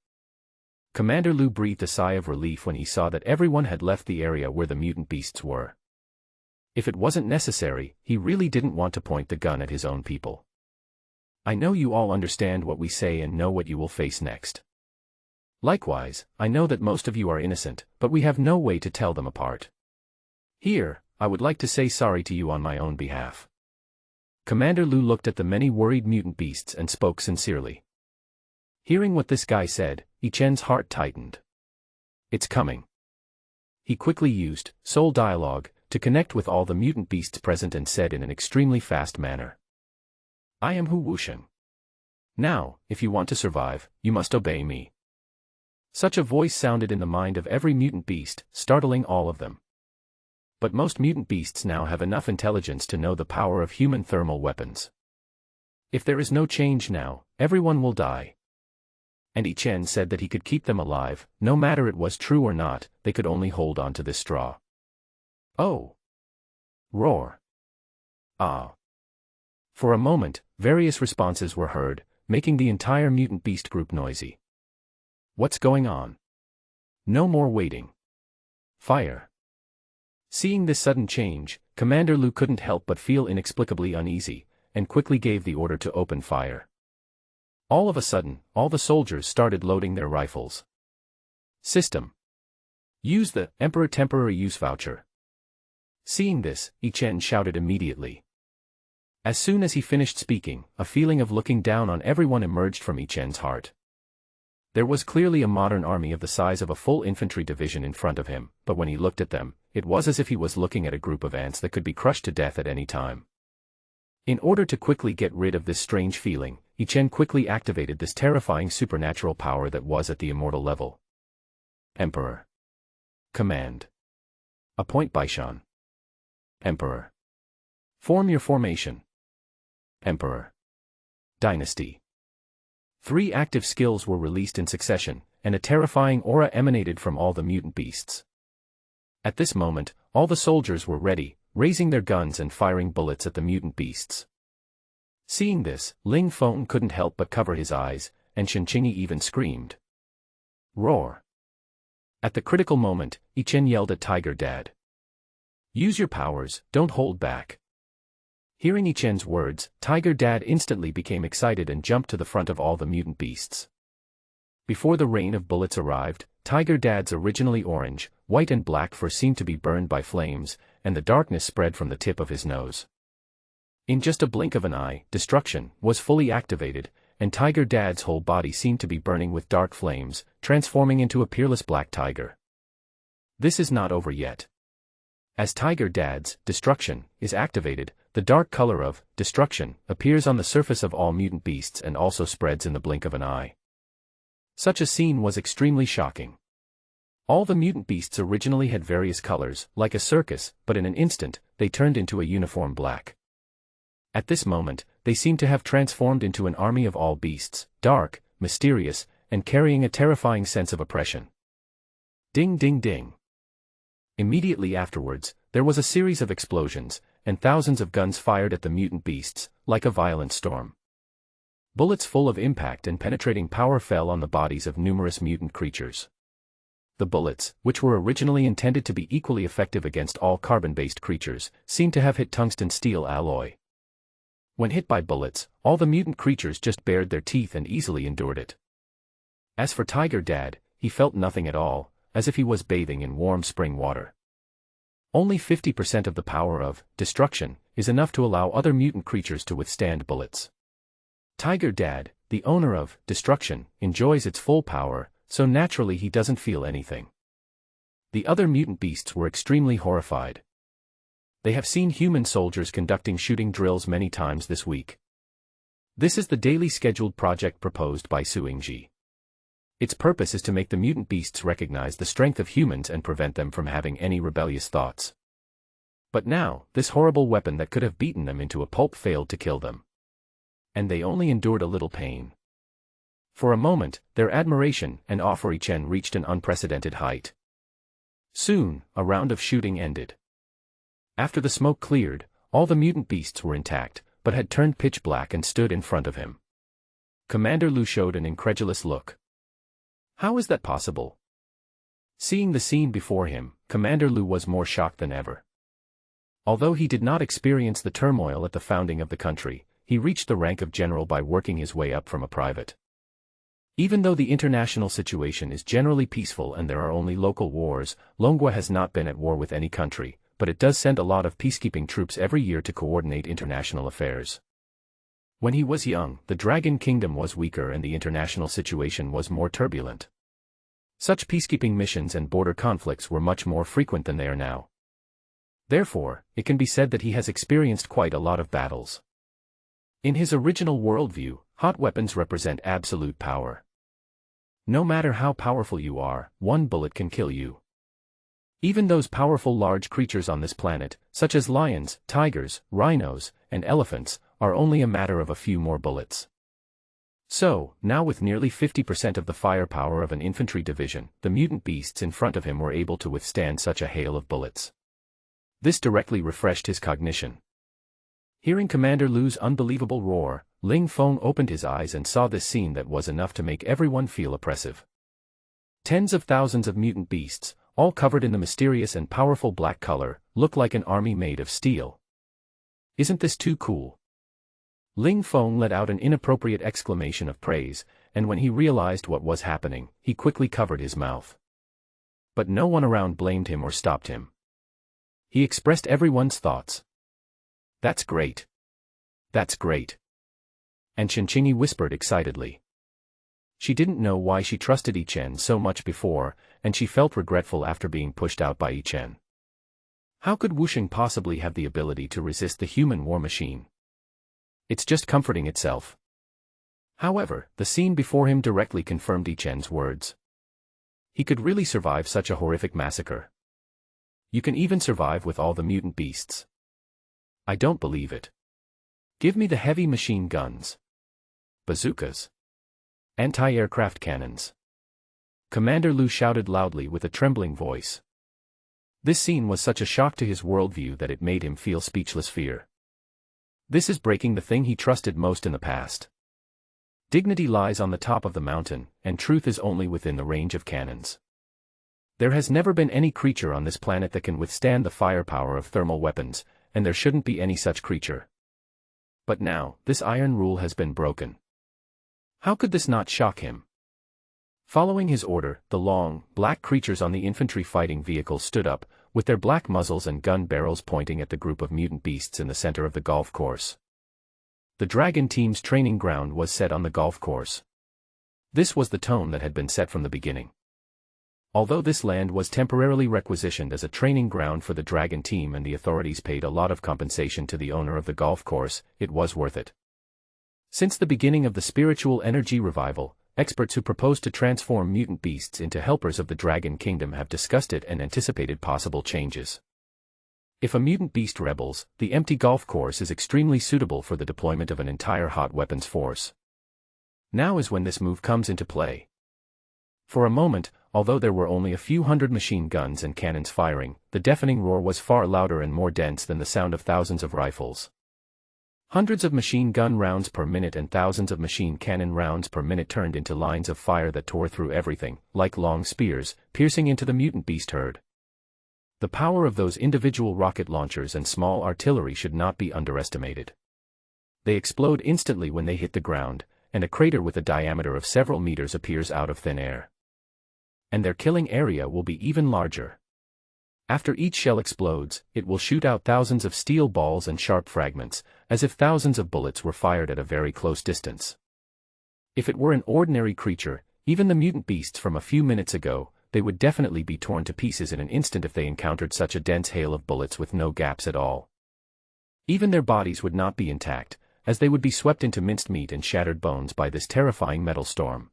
Commander Lu breathed a sigh of relief when he saw that everyone had left the area where the mutant beasts were. If it wasn't necessary, he really didn't want to point the gun at his own people. I know you all understand what we say and know what you will face next. Likewise, I know that most of you are innocent, but we have no way to tell them apart. Here, I would like to say sorry to you on my own behalf. Commander Lu looked at the many worried mutant beasts and spoke sincerely. Hearing what this guy said, Yi Chen's heart tightened. It's coming. He quickly used soul dialogue to connect with all the mutant beasts present and said in an extremely fast manner. I am Hu Wusheng. Now, if you want to survive, you must obey me. Such a voice sounded in the mind of every mutant beast, startling all of them. But most mutant beasts now have enough intelligence to know the power of human thermal weapons. If there is no change now, everyone will die. And Yi Chen said that he could keep them alive, no matter it was true or not, they could only hold on to this straw. Oh! Roar! Ah! For a moment, various responses were heard, making the entire mutant beast group noisy. What's going on? No more waiting. Fire! Seeing this sudden change, Commander Lu couldn't help but feel inexplicably uneasy, and quickly gave the order to open fire. All of a sudden, all the soldiers started loading their rifles. System. Use the Emperor Temporary Use Voucher. Seeing this, Yi Chen shouted immediately. As soon as he finished speaking, a feeling of looking down on everyone emerged from Yi Chen's heart. There was clearly a modern army of the size of a full infantry division in front of him, but when he looked at them, it was as if he was looking at a group of ants that could be crushed to death at any time. In order to quickly get rid of this strange feeling, Yi Chen quickly activated this terrifying supernatural power that was at the immortal level. Emperor. Command. Appoint Baishan. Emperor. Form your formation. Emperor. Dynasty. 3 active skills were released in succession, and a terrifying aura emanated from all the mutant beasts. At this moment, all the soldiers were ready, raising their guns and firing bullets at the mutant beasts. Seeing this, Ling Feng couldn't help but cover his eyes, and Shen Qingyi even screamed. Roar! At the critical moment, Yi Chen yelled at Tiger Dad. Use your powers, don't hold back. Hearing Yi Chen's words, Tiger Dad instantly became excited and jumped to the front of all the mutant beasts. Before the rain of bullets arrived, Tiger Dad's originally orange, white and black fur seemed to be burned by flames, and the darkness spread from the tip of his nose. In just a blink of an eye, destruction was fully activated, and Tiger Dad's whole body seemed to be burning with dark flames, transforming into a peerless black tiger. This is not over yet. As Tiger Dad's destruction is activated, the dark color of destruction appears on the surface of all mutant beasts and also spreads in the blink of an eye. Such a scene was extremely shocking. All the mutant beasts originally had various colors, like a circus, but in an instant, they turned into a uniform black. At this moment, they seemed to have transformed into an army of all beasts, dark, mysterious, and carrying a terrifying sense of oppression. Ding ding ding. Immediately afterwards, there was a series of explosions, and thousands of guns fired at the mutant beasts, like a violent storm. Bullets full of impact and penetrating power fell on the bodies of numerous mutant creatures. The bullets, which were originally intended to be equally effective against all carbon-based creatures, seemed to have hit tungsten steel alloy. When hit by bullets, all the mutant creatures just bared their teeth and easily endured it. As for Tiger Dad, he felt nothing at all, as if he was bathing in warm spring water. Only 50% of the power of destruction is enough to allow other mutant creatures to withstand bullets. Tiger Dad, the owner of destruction, enjoys its full power, so naturally he doesn't feel anything. The other mutant beasts were extremely horrified. They have seen human soldiers conducting shooting drills many times this week. This is the daily scheduled project proposed by Su Yingji. Its purpose is to make the mutant beasts recognize the strength of humans and prevent them from having any rebellious thoughts. But now, this horrible weapon that could have beaten them into a pulp failed to kill them. And they only endured a little pain. For a moment, their admiration and awe for Yi Chen reached an unprecedented height. Soon, a round of shooting ended. After the smoke cleared, all the mutant beasts were intact, but had turned pitch black and stood in front of him. Commander Lu showed an incredulous look. How is that possible? Seeing the scene before him, Commander Lu was more shocked than ever. Although he did not experience the turmoil at the founding of the country, he reached the rank of general by working his way up from a private. Even though the international situation is generally peaceful and there are only local wars, Longua has not been at war with any country, but it does send a lot of peacekeeping troops every year to coordinate international affairs. When he was young, the Dragon Kingdom was weaker and the international situation was more turbulent. Such peacekeeping missions and border conflicts were much more frequent than they are now. Therefore, it can be said that he has experienced quite a lot of battles. In his original worldview, hot weapons represent absolute power. No matter how powerful you are, one bullet can kill you. Even those powerful large creatures on this planet, such as lions, tigers, rhinos, and elephants, are only a matter of a few more bullets. So, now with nearly 50% of the firepower of an infantry division, the mutant beasts in front of him were able to withstand such a hail of bullets. This directly refreshed his cognition. Hearing Commander Lu's unbelievable roar, Ling Feng opened his eyes and saw this scene that was enough to make everyone feel oppressive. Tens of thousands of mutant beasts, all covered in the mysterious and powerful black color, look like an army made of steel. Isn't this too cool? Ling Feng let out an inappropriate exclamation of praise, and when he realized what was happening, he quickly covered his mouth. But no one around blamed him or stopped him. He expressed everyone's thoughts. That's great. That's great. And Chinqinyi whispered excitedly. She didn't know why she trusted Yi Chen so much before, and she felt regretful after being pushed out by Yi Chen. How could Wusheng possibly have the ability to resist the human war machine? It's just comforting itself. However, the scene before him directly confirmed Yi Chen's words. He could really survive such a horrific massacre. You can even survive with all the mutant beasts. I don't believe it. Give me the heavy machine guns. Bazookas. Anti-aircraft cannons. Commander Lu shouted loudly with a trembling voice. This scene was such a shock to his worldview that it made him feel speechless fear. This is breaking the thing he trusted most in the past. Dignity lies on the top of the mountain, and truth is only within the range of cannons. There has never been any creature on this planet that can withstand the firepower of thermal weapons, and there shouldn't be any such creature. But now, this iron rule has been broken. How could this not shock him? Following his order, the long, black creatures on the infantry fighting vehicles stood up, with their black muzzles and gun barrels pointing at the group of mutant beasts in the center of the golf course. The Dragon team's training ground was set on the golf course. This was the tone that had been set from the beginning. Although this land was temporarily requisitioned as a training ground for the Dragon team and the authorities paid a lot of compensation to the owner of the golf course, it was worth it. Since the beginning of the spiritual energy revival, experts who proposed to transform mutant beasts into helpers of the Dragon Kingdom have discussed it and anticipated possible changes. If a mutant beast rebels, the empty golf course is extremely suitable for the deployment of an entire hot weapons force. Now is when this move comes into play. For a moment, although there were only a few hundred machine guns and cannons firing, the deafening roar was far louder and more dense than the sound of thousands of rifles. Hundreds of machine gun rounds per minute and thousands of machine cannon rounds per minute turned into lines of fire that tore through everything, like long spears, piercing into the mutant beast herd. The power of those individual rocket launchers and small artillery should not be underestimated. They explode instantly when they hit the ground, and a crater with a diameter of several meters appears out of thin air. And their killing area will be even larger. After each shell explodes, it will shoot out thousands of steel balls and sharp fragments, as if thousands of bullets were fired at a very close distance. If it were an ordinary creature, even the mutant beasts from a few minutes ago, they would definitely be torn to pieces in an instant if they encountered such a dense hail of bullets with no gaps at all. Even their bodies would not be intact, as they would be swept into minced meat and shattered bones by this terrifying metal storm.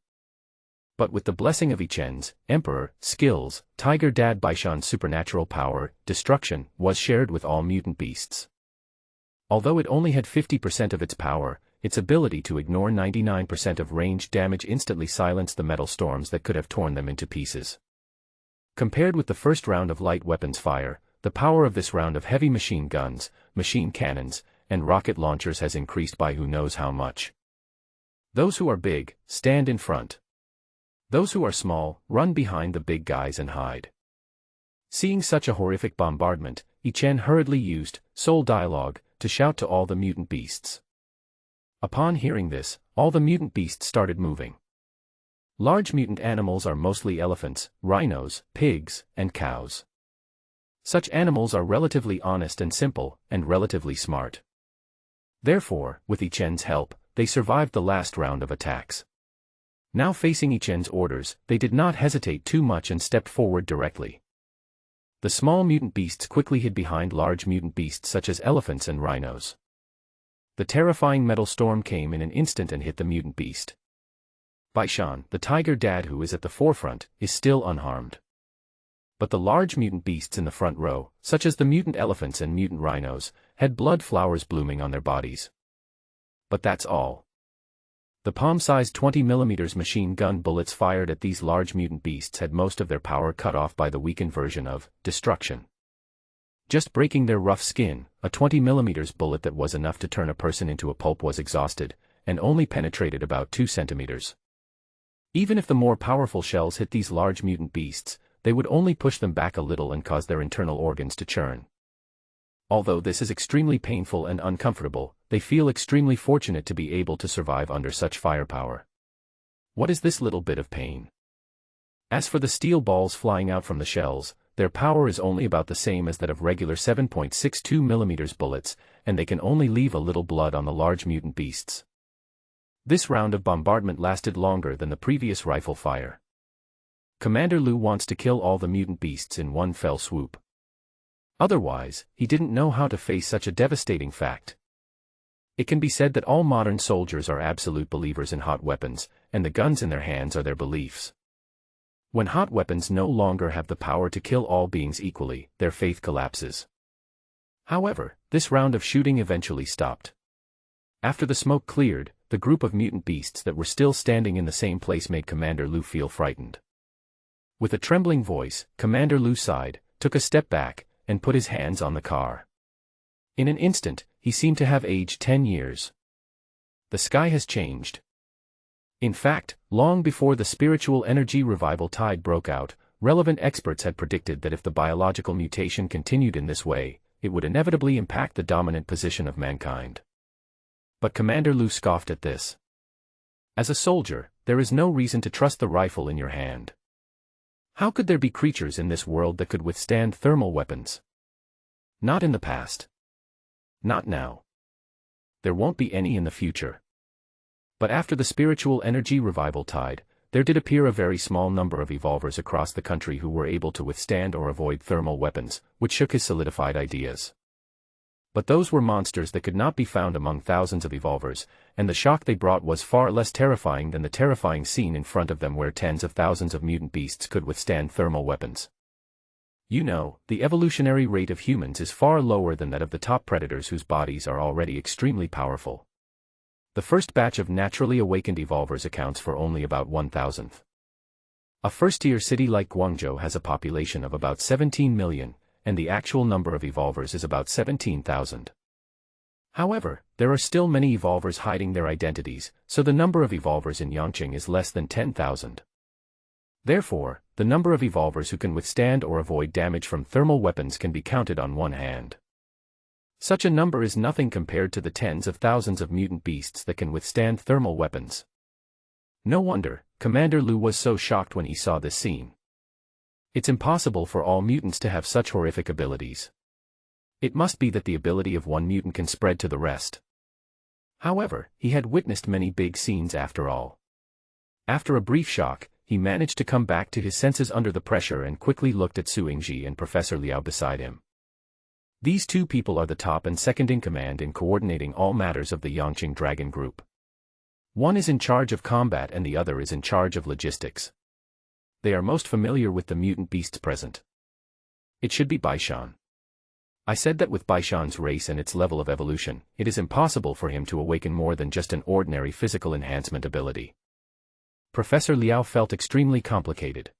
But with the blessing of Yi Chen's Emperor skills, Tiger Dad Baishan's supernatural power, destruction, was shared with all mutant beasts. Although it only had 50% of its power, its ability to ignore 99% of ranged damage instantly silenced the metal storms that could have torn them into pieces. Compared with the first round of light weapons fire, the power of this round of heavy machine guns, machine cannons, and rocket launchers has increased by who knows how much. Those who are big, stand in front. Those who are small, run behind the big guys and hide. Seeing such a horrific bombardment, Ichen hurriedly used soul dialogue to shout to all the mutant beasts. Upon hearing this, all the mutant beasts started moving. Large mutant animals are mostly elephants, rhinos, pigs, and cows. Such animals are relatively honest and simple, and relatively smart. Therefore, with Ichen's help, they survived the last round of attacks. Now facing Ichen's orders, they did not hesitate too much and stepped forward directly. The small mutant beasts quickly hid behind large mutant beasts such as elephants and rhinos. The terrifying metal storm came in an instant and hit the mutant beast. Baishan, the tiger dad who is at the forefront, is still unharmed. But the large mutant beasts in the front row, such as the mutant elephants and mutant rhinos, had blood flowers blooming on their bodies. But that's all. The palm-sized 20mm machine gun bullets fired at these large mutant beasts had most of their power cut off by the weakened version of destruction. Just breaking their rough skin, a 20mm bullet that was enough to turn a person into a pulp was exhausted, and only penetrated about 2 centimeters. Even if the more powerful shells hit these large mutant beasts, they would only push them back a little and cause their internal organs to churn. Although this is extremely painful and uncomfortable, they feel extremely fortunate to be able to survive under such firepower. What is this little bit of pain? As for the steel balls flying out from the shells, their power is only about the same as that of regular 7.62mm bullets, and they can only leave a little blood on the large mutant beasts. This round of bombardment lasted longer than the previous rifle fire. Commander Lu wants to kill all the mutant beasts in one fell swoop. Otherwise, he didn't know how to face such a devastating fact. It can be said that all modern soldiers are absolute believers in hot weapons, and the guns in their hands are their beliefs. When hot weapons no longer have the power to kill all beings equally, their faith collapses. However, this round of shooting eventually stopped. After the smoke cleared, the group of mutant beasts that were still standing in the same place made Commander Lu feel frightened. With a trembling voice, Commander Lu sighed, took a step back, and put his hands on the car. In an instant, he seemed to have aged 10 years. The sky has changed. In fact, long before the spiritual energy revival tide broke out, relevant experts had predicted that if the biological mutation continued in this way, it would inevitably impact the dominant position of mankind. But Commander Lu scoffed at this. As a soldier, there is no reason to trust the rifle in your hand. How could there be creatures in this world that could withstand thermal weapons? Not in the past. Not now. There won't be any in the future. But after the spiritual energy revival tide, there did appear a very small number of evolvers across the country who were able to withstand or avoid thermal weapons, which shook his solidified ideas. But those were monsters that could not be found among thousands of evolvers, and the shock they brought was far less terrifying than the terrifying scene in front of them where tens of thousands of mutant beasts could withstand thermal weapons. You know, the evolutionary rate of humans is far lower than that of the top predators whose bodies are already extremely powerful. The first batch of naturally awakened evolvers accounts for only about 1,000th. A first-tier city like Guangzhou has a population of about 17 million, and the actual number of evolvers is about 17,000. However, there are still many evolvers hiding their identities, so the number of evolvers in Yangqing is less than 10,000. Therefore, the number of evolvers who can withstand or avoid damage from thermal weapons can be counted on one hand. Such a number is nothing compared to the tens of thousands of mutant beasts that can withstand thermal weapons. No wonder, Commander Lu was so shocked when he saw this scene. It's impossible for all mutants to have such horrific abilities. It must be that the ability of one mutant can spread to the rest. However, he had witnessed many big scenes after all. After a brief shock, he managed to come back to his senses under the pressure and quickly looked at Su Yingji and Professor Liao beside him. These two people are the top and second in command in coordinating all matters of the Yangqing Dragon Group. One is in charge of combat and the other is in charge of logistics. They are most familiar with the mutant beasts present. It should be Baishan. I said that with Baishan's race and its level of evolution, it is impossible for him to awaken more than just an ordinary physical enhancement ability. Professor Liao felt extremely complicated.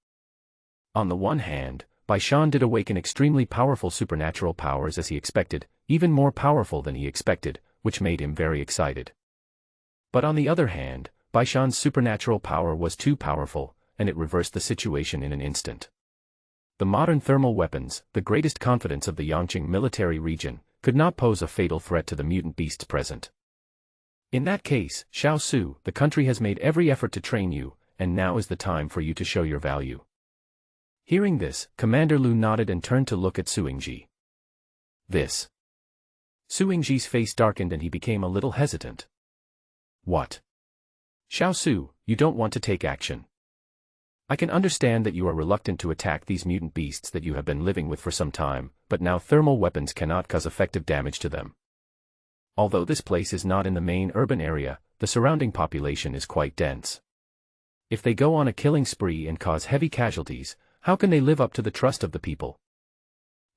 On the one hand, Baishan did awaken extremely powerful supernatural powers as he expected, even more powerful than he expected, which made him very excited. But on the other hand, Baishan's supernatural power was too powerful, and it reversed the situation in an instant. The modern thermal weapons, the greatest confidence of the Yangqing military region, could not pose a fatal threat to the mutant beasts present. In that case, Xiao Su, the country has made every effort to train you, and now is the time for you to show your value. Hearing this, Commander Lu nodded and turned to look at Su Yingji. This. Su Yingji's face darkened and he became a little hesitant. What? Xiao Su, you don't want to take action. I can understand that you are reluctant to attack these mutant beasts that you have been living with for some time, but now thermal weapons cannot cause effective damage to them. Although this place is not in the main urban area, the surrounding population is quite dense. If they go on a killing spree and cause heavy casualties, how can they live up to the trust of the people?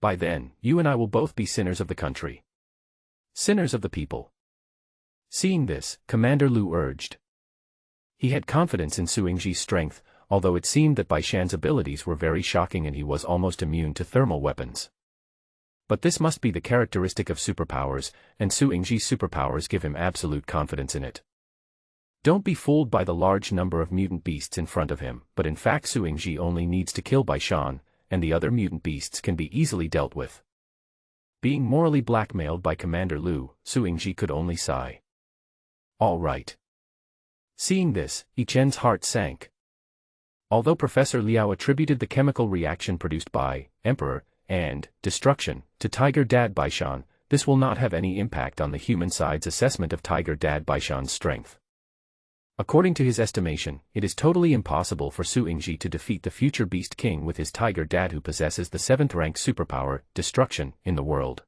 By then, you and I will both be sinners of the country. Sinners of the people. Seeing this, Commander Lu urged. He had confidence in Su Yingji's strength, although it seemed that Bai Shan's abilities were very shocking and he was almost immune to thermal weapons. But this must be the characteristic of superpowers, and Su Yingji's superpowers give him absolute confidence in it. Don't be fooled by the large number of mutant beasts in front of him, but in fact Su Yingji only needs to kill Bai Shan, and the other mutant beasts can be easily dealt with. Being morally blackmailed by Commander Lu, Su Yingji could only sigh. All right. Seeing this, Yi Chen's heart sank. Although Professor Liao attributed the chemical reaction produced by Emperor and destruction to Tiger Dad Bai Shan, this will not have any impact on the human side's assessment of Tiger Dad Bai Shan's strength. According to his estimation, it is totally impossible for Su Yingji to defeat the future Beast King with his Tiger Dad who possesses the 7th rank superpower, destruction, in the world.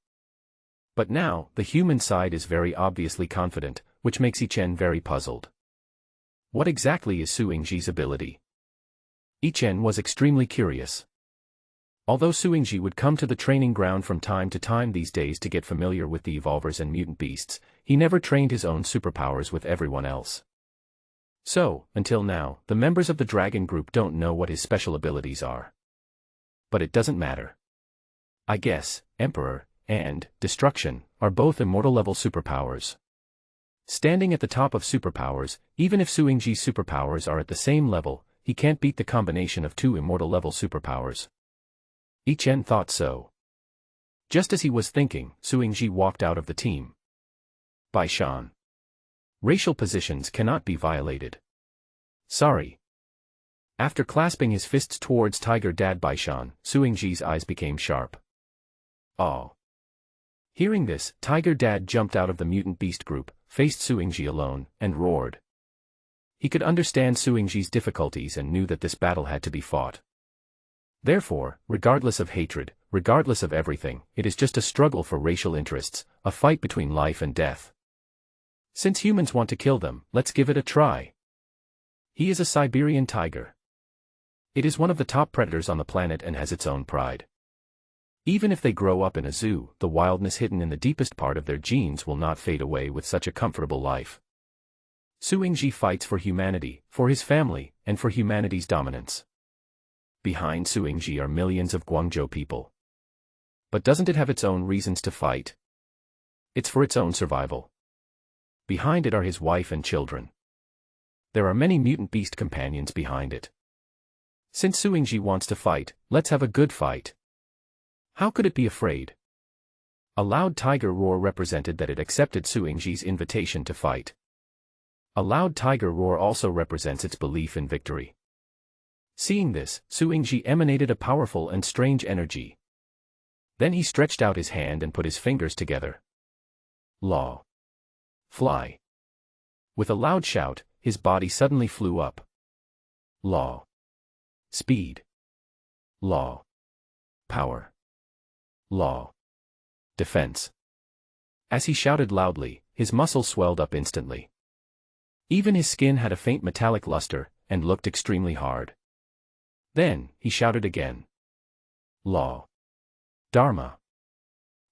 But now, the human side is very obviously confident, which makes Yi Chen very puzzled. What exactly is Su Yingji's ability? Yi Chen was extremely curious. Although Su Yingji would come to the training ground from time to time these days to get familiar with the evolvers and mutant beasts, he never trained his own superpowers with everyone else. So, until now, the members of the Dragon Group don't know what his special abilities are. But it doesn't matter. I guess, Emperor and Destruction are both immortal-level superpowers. Standing at the top of superpowers, even if Su Yingji's superpowers are at the same level, he can't beat the combination of two immortal-level superpowers. Yi Chen thought so. Just as he was thinking, Su Yingji walked out of the team. Bai Shan. Racial positions cannot be violated. Sorry. After clasping his fists towards Tiger Dad Bai Shan, Su Yingji's eyes became sharp. Oh. Hearing this, Tiger Dad jumped out of the mutant beast group, faced Su Yingji alone, and roared. He could understand Su Yingji's difficulties and knew that this battle had to be fought. Therefore, regardless of hatred, regardless of everything, it is just a struggle for racial interests, a fight between life and death. Since humans want to kill them, let's give it a try. He is a Siberian tiger. It is one of the top predators on the planet and has its own pride. Even if they grow up in a zoo, the wildness hidden in the deepest part of their genes will not fade away with such a comfortable life. Su Yingji fights for humanity, for his family, and for humanity's dominance. Behind Su Yingji are millions of Guangzhou people. But doesn't it have its own reasons to fight? It's for its own survival. Behind it are his wife and children. There are many mutant beast companions behind it. Since Su Yingji wants to fight, let's have a good fight. How could it be afraid? A loud tiger roar represented that it accepted Su Yingji's invitation to fight. A loud tiger roar also represents its belief in victory. Seeing this, Su Yingji emanated a powerful and strange energy. Then he stretched out his hand and put his fingers together. Law. Fly. With a loud shout, his body suddenly flew up. Law. Speed. Law. Power. Law. Defense. As he shouted loudly, his muscles swelled up instantly. Even his skin had a faint metallic luster, and looked extremely hard. Then, he shouted again. Law. Dharma.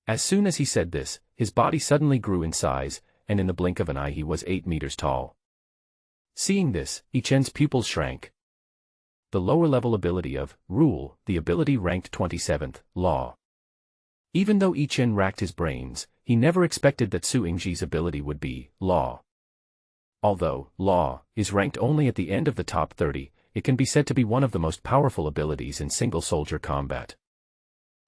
As soon as he said this, his body suddenly grew in size, and in the blink of an eye he was 8 meters tall. Seeing this, Yi Chen's pupils shrank. The lower-level ability of Rule, the ability ranked 27th, Law. Even though Yi Chen racked his brains, he never expected that Su Yingji's ability would be Law. Although Law is ranked only at the end of the top 30, it can be said to be one of the most powerful abilities in single-soldier combat.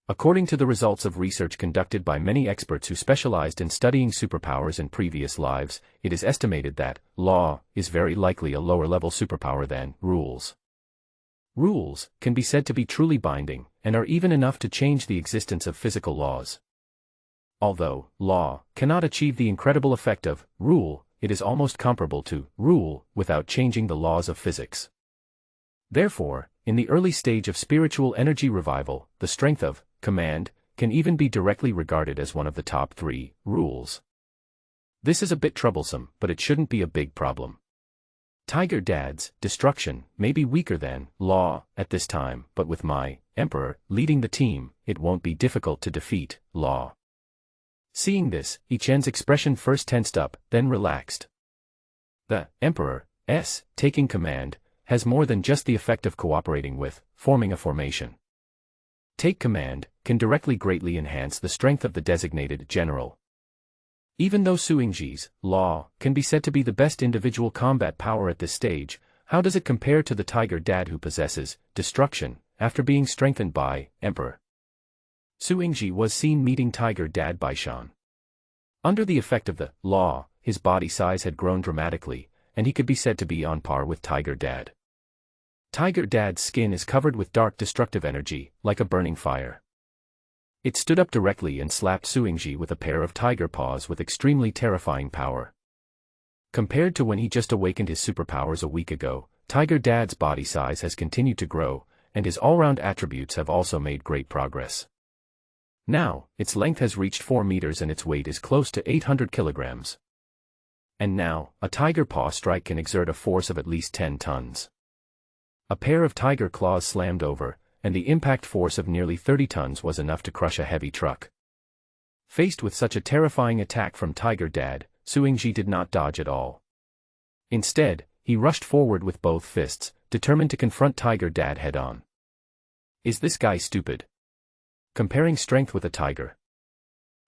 According to the results of research conducted by many experts who specialized in studying superpowers in previous lives, it is estimated that Law is very likely a lower-level superpower than Rules. Rules can be said to be truly binding, and are even enough to change the existence of physical laws. Although Law cannot achieve the incredible effect of Rule, it is almost comparable to Rule without changing the laws of physics. Therefore, in the early stage of spiritual energy revival, the strength of Command can even be directly regarded as one of the top 3 rules. This is a bit troublesome, but it shouldn't be a big problem. Tiger Dad's Destruction may be weaker than Law at this time, but with my Emperor leading the team, it won't be difficult to defeat Law. Seeing this, I-Chen's expression first tensed up, then relaxed. The Emperor's taking command has more than just the effect of cooperating with, forming a formation. Take command can directly greatly enhance the strength of the designated general. Even though Suingji's Law can be said to be the best individual combat power at this stage, how does it compare to the Tiger Dad who possesses Destruction after being strengthened by Emperor? Suingji was seen meeting Tiger Dad Baishan. Under the effect of the Law, his body size had grown dramatically, and he could be said to be on par with Tiger Dad. Tiger Dad's skin is covered with dark destructive energy, like a burning fire. It stood up directly and slapped Suingji with a pair of tiger paws with extremely terrifying power. Compared to when he just awakened his superpowers a week ago, Tiger Dad's body size has continued to grow, and his all-round attributes have also made great progress. Now, its length has reached 4 meters and its weight is close to 800 kilograms. And now, a tiger paw strike can exert a force of at least 10 tons. A pair of tiger claws slammed over, and the impact force of nearly 30 tons was enough to crush a heavy truck. Faced with such a terrifying attack from Tiger Dad, Suingji did not dodge at all. Instead, he rushed forward with both fists, determined to confront Tiger Dad head-on. Is this guy stupid? Comparing strength with a tiger?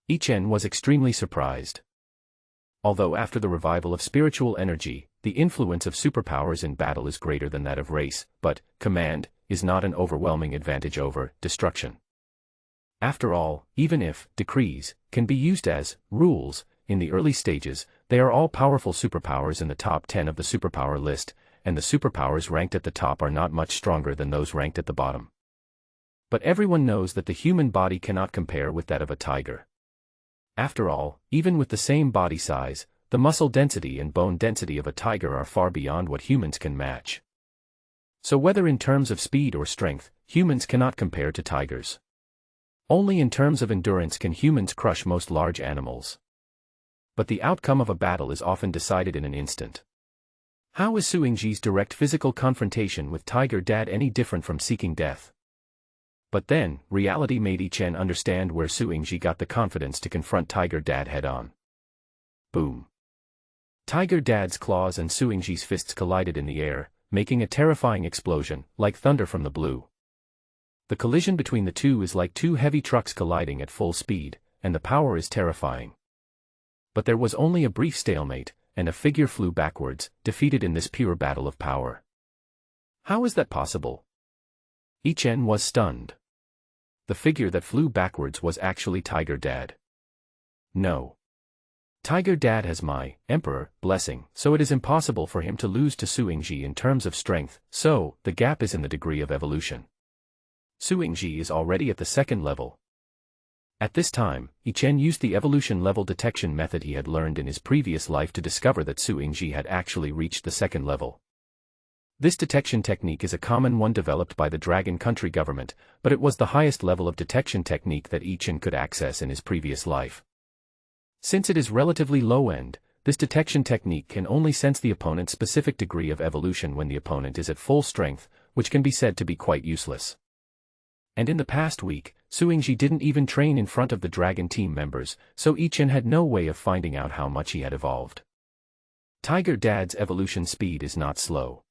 I-Chen was extremely surprised. Although after the revival of spiritual energy, the influence of superpowers in battle is greater than that of race, but command is not an overwhelming advantage over destruction. After all, even if decrees can be used as rules in the early stages, they are all powerful superpowers in the top 10 of the superpower list, and the superpowers ranked at the top are not much stronger than those ranked at the bottom. But everyone knows that the human body cannot compare with that of a tiger. After all, even with the same body size, the muscle density and bone density of a tiger are far beyond what humans can match. So whether in terms of speed or strength, humans cannot compare to tigers. Only in terms of endurance can humans crush most large animals. But the outcome of a battle is often decided in an instant. How is Suingji's direct physical confrontation with Tiger Dad any different from seeking death? But then, reality made I-Chen understand where Suingji got the confidence to confront Tiger Dad head-on. Boom. Tiger Dad's claws and Suingji's fists collided in the air, making a terrifying explosion, like thunder from the blue. The collision between the two is like two heavy trucks colliding at full speed, and the power is terrifying. But there was only a brief stalemate, and a figure flew backwards, defeated in this pure battle of power. How is that possible? I-Chen was stunned. The figure that flew backwards was actually Tiger Dad. No. Tiger Dad has my Emperor blessing, so it is impossible for him to lose to Suingji in terms of strength, so the gap is in the degree of evolution. Suingji is already at the second level. At this time, I-Chen used the evolution level detection method he had learned in his previous life to discover that Suingji had actually reached the second level. This detection technique is a common one developed by the Dragon Country government, but it was the highest level of detection technique that I-Chen could access in his previous life. Since it is relatively low-end, this detection technique can only sense the opponent's specific degree of evolution when the opponent is at full strength, which can be said to be quite useless. And in the past week, Suingji didn't even train in front of the Dragon team members, so I-Chen had no way of finding out how much he had evolved. Tiger Dad's evolution speed is not slow.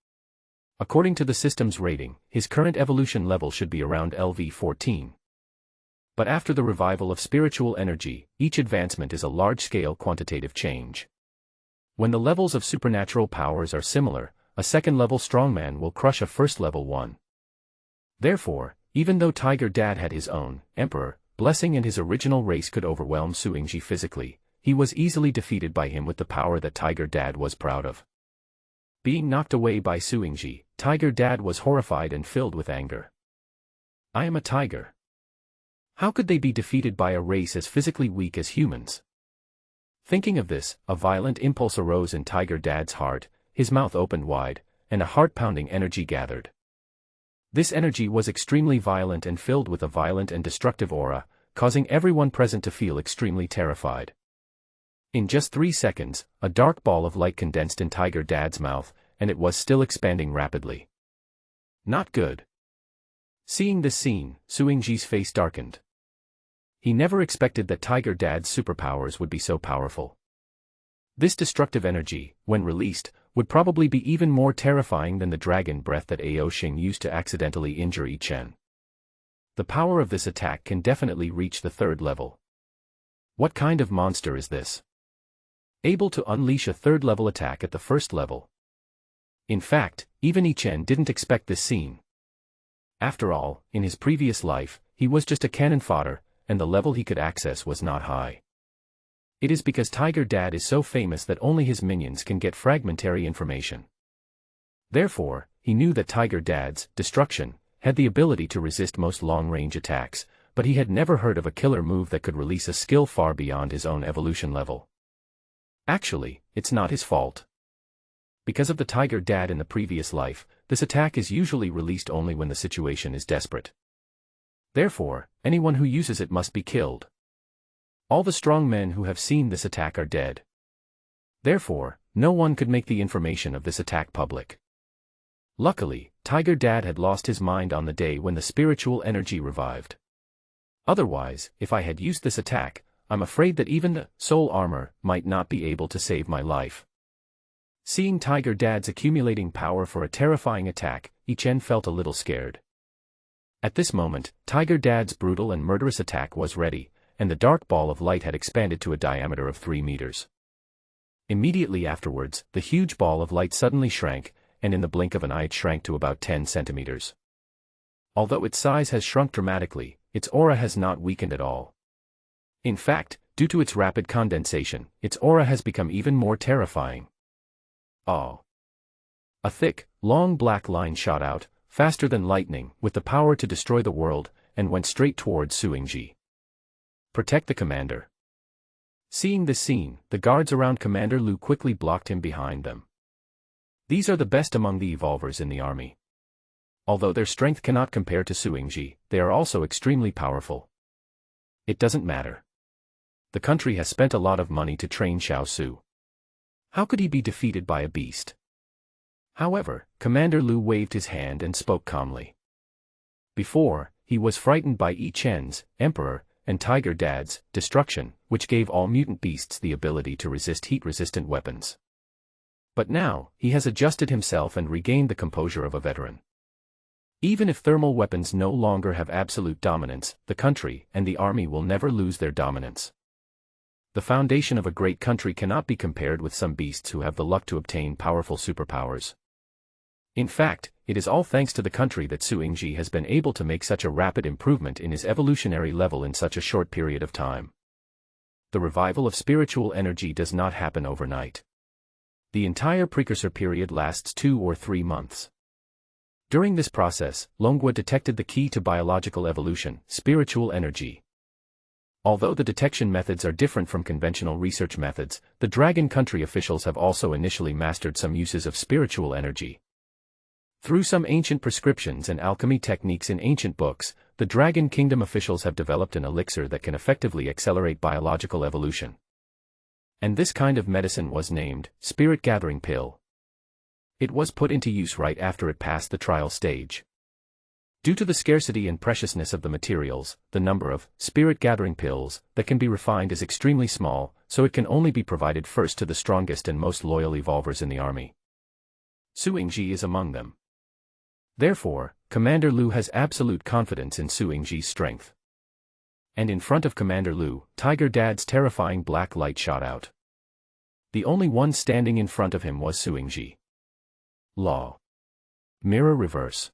According to the system's rating, his current evolution level should be around LV-14. But after the revival of spiritual energy, each advancement is a large-scale quantitative change. When the levels of supernatural powers are similar, a second-level strongman will crush a first-level one. Therefore, even though Tiger Dad had his own Emperor blessing and his original race could overwhelm Suingji physically, he was easily defeated by him with the power that Tiger Dad was proud of. Being knocked away by Suingji, Tiger Dad was horrified and filled with anger. I am a tiger. How could they be defeated by a race as physically weak as humans? Thinking of this, a violent impulse arose in Tiger Dad's heart, his mouth opened wide, and a heart-pounding energy gathered. This energy was extremely violent and filled with a violent and destructive aura, causing everyone present to feel extremely terrified. In just 3 seconds, a dark ball of light condensed in Tiger Dad's mouth, and it was still expanding rapidly. Not good. Seeing this scene, Suingji's face darkened. He never expected that Tiger Dad's superpowers would be so powerful. This destructive energy, when released, would probably be even more terrifying than the dragon breath that Ao Xing used to accidentally injure Yi Chen. The power of this attack can definitely reach the 3rd level. What kind of monster is this? Able to unleash a 3rd-level attack at the 1st level. In fact, even Yi Chen didn't expect this scene. After all, in his previous life, he was just a cannon fodder, and the level he could access was not high. It is because Tiger Dad is so famous that only his minions can get fragmentary information. Therefore, he knew that Tiger Dad's destruction had the ability to resist most long-range attacks, but he had never heard of a killer move that could release a skill far beyond his own evolution level. Actually, it's not his fault. Because of the Tiger Dad in the previous life, this attack is usually released only when the situation is desperate. Therefore, anyone who uses it must be killed. All the strong men who have seen this attack are dead. Therefore, no one could make the information of this attack public. Luckily, Tiger Dad had lost his mind on the day when the spiritual energy revived. Otherwise, if I had used this attack, I'm afraid that even the soul armor might not be able to save my life. Seeing Tiger Dad's accumulating power for a terrifying attack, Yi Chen felt a little scared. At this moment, Tiger Dad's brutal and murderous attack was ready, and the dark ball of light had expanded to a diameter of 3 meters. Immediately afterwards, the huge ball of light suddenly shrank, and in the blink of an eye it shrank to about 10 centimeters. Although its size has shrunk dramatically, its aura has not weakened at all. In fact, due to its rapid condensation, its aura has become even more terrifying. Oh! A thick, long black line shot out, faster than lightning, with the power to destroy the world, and went straight towards Suingji. Protect the commander. Seeing this scene, the guards around Commander Lu quickly blocked him behind them. These are the best among the evolvers in the army. Although their strength cannot compare to Suingji, they are also extremely powerful. It doesn't matter. The country has spent a lot of money to train Xiao Su. How could he be defeated by a beast? However, Commander Lu waved his hand and spoke calmly. Before, he was frightened by Yi Chen's, Emperor, and Tiger Dad's destruction, which gave all mutant beasts the ability to resist heat-resistant weapons. But now, he has adjusted himself and regained the composure of a veteran. Even if thermal weapons no longer have absolute dominance, the country and the army will never lose their dominance. The foundation of a great country cannot be compared with some beasts who have the luck to obtain powerful superpowers. In fact, it is all thanks to the country that Suingji has been able to make such a rapid improvement in his evolutionary level in such a short period of time. The revival of spiritual energy does not happen overnight. The entire precursor period lasts 2 or 3 months. During this process, Longhua detected the key to biological evolution, spiritual energy. Although the detection methods are different from conventional research methods, the Dragon Country officials have also initially mastered some uses of spiritual energy. Through some ancient prescriptions and alchemy techniques in ancient books, the Dragon Kingdom officials have developed an elixir that can effectively accelerate biological evolution. And this kind of medicine was named Spirit Gathering Pill. It was put into use right after it passed the trial stage. Due to the scarcity and preciousness of the materials, the number of Spirit Gathering Pills that can be refined is extremely small, so it can only be provided first to the strongest and most loyal evolvers in the army. Suingji is among them. Therefore, Commander Lu has absolute confidence in Suingji's strength. And in front of Commander Lu, Tiger Dad's terrifying black light shot out. The only one standing in front of him was Suingji. Law. Mirror reverse.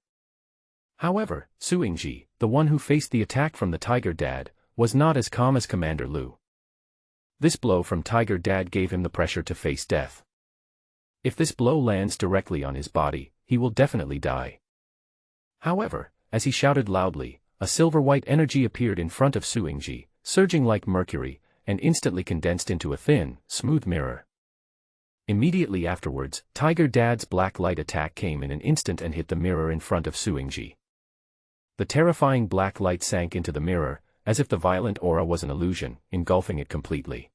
However, Su Yingji, the one who faced the attack from the Tiger Dad, was not as calm as Commander Lu. This blow from Tiger Dad gave him the pressure to face death. If this blow lands directly on his body, he will definitely die. However, as he shouted loudly, a silver-white energy appeared in front of Su Yingji, surging like mercury, and instantly condensed into a thin, smooth mirror. Immediately afterwards, Tiger Dad's black light attack came in an instant and hit the mirror in front of Su Yingji. The terrifying black light sank into the mirror, as if the violent aura was an illusion, engulfing it completely.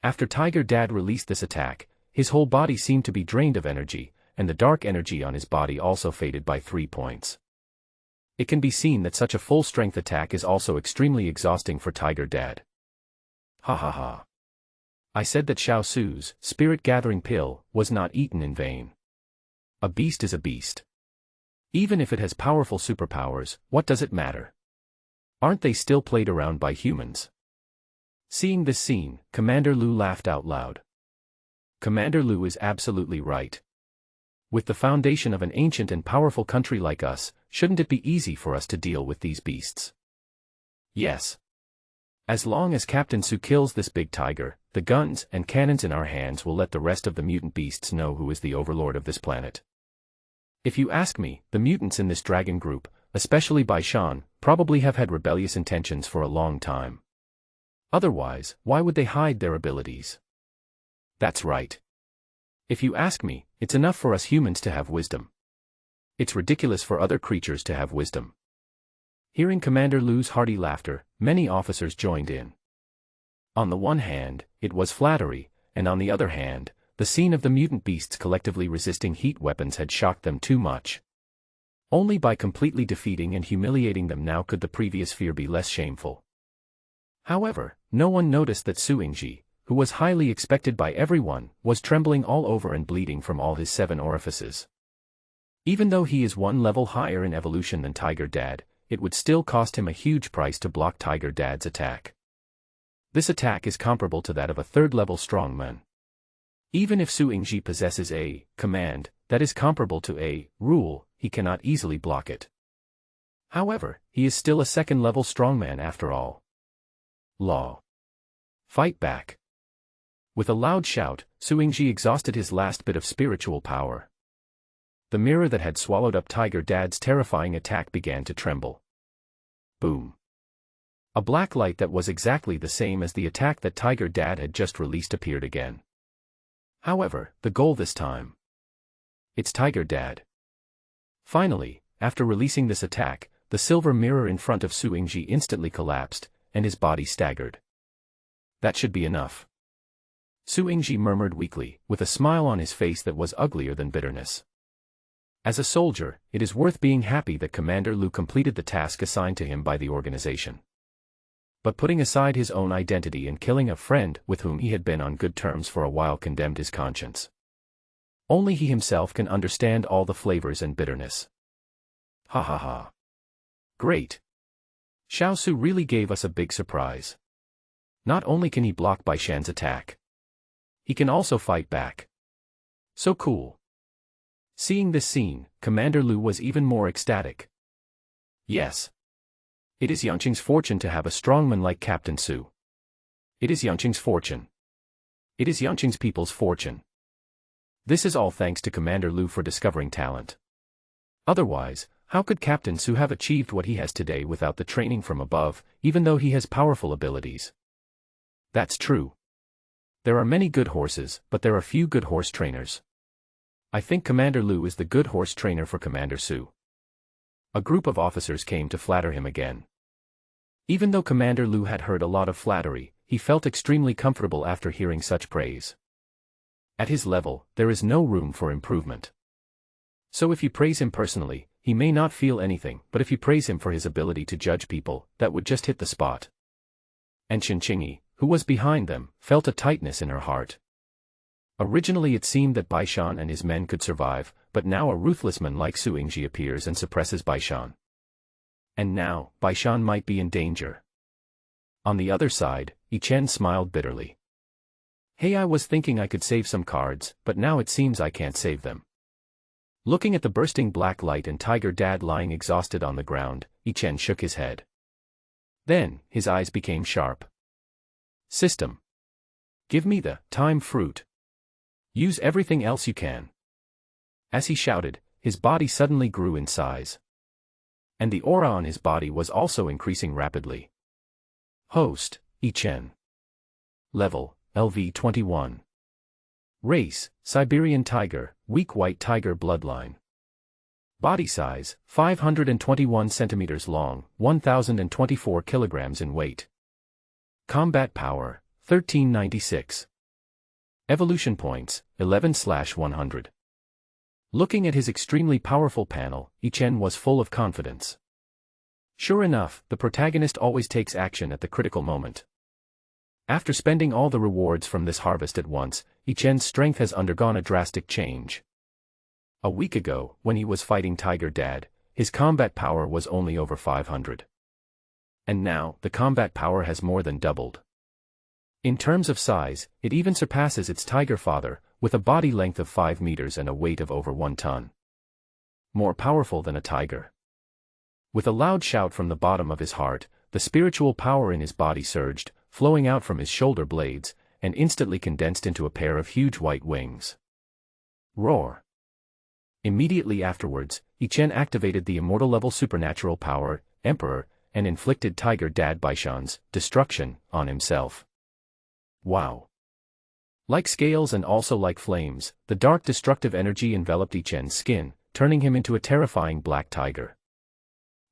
After Tiger Dad released this attack, his whole body seemed to be drained of energy, and the dark energy on his body also faded by 3 points. It can be seen that such a full-strength attack is also extremely exhausting for Tiger Dad. Ha ha ha. I said that Xiao Su's spirit-gathering pill was not eaten in vain. A beast is a beast. Even if it has powerful superpowers, what does it matter? Aren't they still played around by humans? Seeing this scene, Commander Lu laughed out loud. Commander Lu is absolutely right. With the foundation of an ancient and powerful country like us, shouldn't it be easy for us to deal with these beasts? Yes. As long as Captain Su kills this big tiger, the guns and cannons in our hands will let the rest of the mutant beasts know who is the overlord of this planet. If you ask me, the mutants in this dragon group, especially Bai Shan, probably have had rebellious intentions for a long time. Otherwise, why would they hide their abilities? That's right. If you ask me, it's enough for us humans to have wisdom. It's ridiculous for other creatures to have wisdom. Hearing Commander Lu's hearty laughter, many officers joined in. On the one hand, it was flattery, and on the other hand, the scene of the mutant beasts collectively resisting heat weapons had shocked them too much. Only by completely defeating and humiliating them now could the previous fear be less shameful. However, no one noticed that Su Yingji, who was highly expected by everyone, was trembling all over and bleeding from all his 7 orifices. Even though he is 1 level higher in evolution than Tiger Dad, it would still cost him a huge price to block Tiger Dad's attack. This attack is comparable to that of a 3rd-level strongman. Even if Su Yingji possesses a command that is comparable to a rule, he cannot easily block it. However, he is still a 2nd-level strongman after all. Law. Fight back. With a loud shout, Su Yingji exhausted his last bit of spiritual power. The mirror that had swallowed up Tiger Dad's terrifying attack began to tremble. Boom. A black light that was exactly the same as the attack that Tiger Dad had just released appeared again. However, the goal this time. It's Tiger Dad. Finally, after releasing this attack, the silver mirror in front of Su Yingji instantly collapsed, and his body staggered. That should be enough. Su Yingji murmured weakly, with a smile on his face that was uglier than bitterness. As a soldier, it is worth being happy that Commander Lu completed the task assigned to him by the organization. But putting aside his own identity and killing a friend with whom he had been on good terms for a while condemned his conscience. Only he himself can understand all the flavors and bitterness. Ha ha ha. Great. Xiao Su really gave us a big surprise. Not only can he block Bai Shan's attack, he can also fight back. So cool. Seeing this scene, Commander Lu was even more ecstatic. Yes. It is Yangqing's fortune to have a strongman like Captain Su. It is Yangqing's fortune. It is Yangqing's people's fortune. This is all thanks to Commander Lu for discovering talent. Otherwise, how could Captain Su have achieved what he has today without the training from above, even though he has powerful abilities? That's true. There are many good horses, but there are few good horse trainers. I think Commander Lu is the good horse trainer for Commander Su. A group of officers came to flatter him again. Even though Commander Lu had heard a lot of flattery, he felt extremely comfortable after hearing such praise. At his level, there is no room for improvement. So if you praise him personally, he may not feel anything, but if you praise him for his ability to judge people, that would just hit the spot. And Shen Qingyi, who was behind them, felt a tightness in her heart. Originally it seemed that Bai Shan and his men could survive, but now a ruthless man like Su Yingji appears and suppresses Bai Shan. And now, Bai Shan might be in danger. On the other side, Yi Chen smiled bitterly. Hey, I was thinking I could save some cards, but now it seems I can't save them. Looking at the bursting black light and Tiger Dad lying exhausted on the ground, Ichen shook his head. Then, his eyes became sharp. System. Give me the time fruit. Use everything else you can. As he shouted, his body suddenly grew in size. And the aura on his body was also increasing rapidly. Host, Ichen. Level, LV-21. Race, Siberian Tiger, weak white tiger bloodline. Body size, 521 centimeters long, 1,024 kilograms in weight. Combat power, 1396. Evolution points, 11/100. Looking at his extremely powerful panel, Ichen was full of confidence. Sure enough, the protagonist always takes action at the critical moment. After spending all the rewards from this harvest at once, Ichen's strength has undergone a drastic change. A week ago, when he was fighting Tiger Dad, his combat power was only over 500. And now, the combat power has more than doubled. In terms of size, it even surpasses its tiger father, with a body length of 5 meters and a weight of over 1 ton. More powerful than a tiger. With a loud shout from the bottom of his heart, the spiritual power in his body surged, flowing out from his shoulder blades, and instantly condensed into a pair of huge white wings. Roar. Immediately afterwards, Ichen activated the immortal-level supernatural power, Emperor, and inflicted Tiger Dad Baishan's destruction on himself. Wow. Like scales and also like flames, the dark destructive energy enveloped Ichen's skin, turning him into a terrifying black tiger.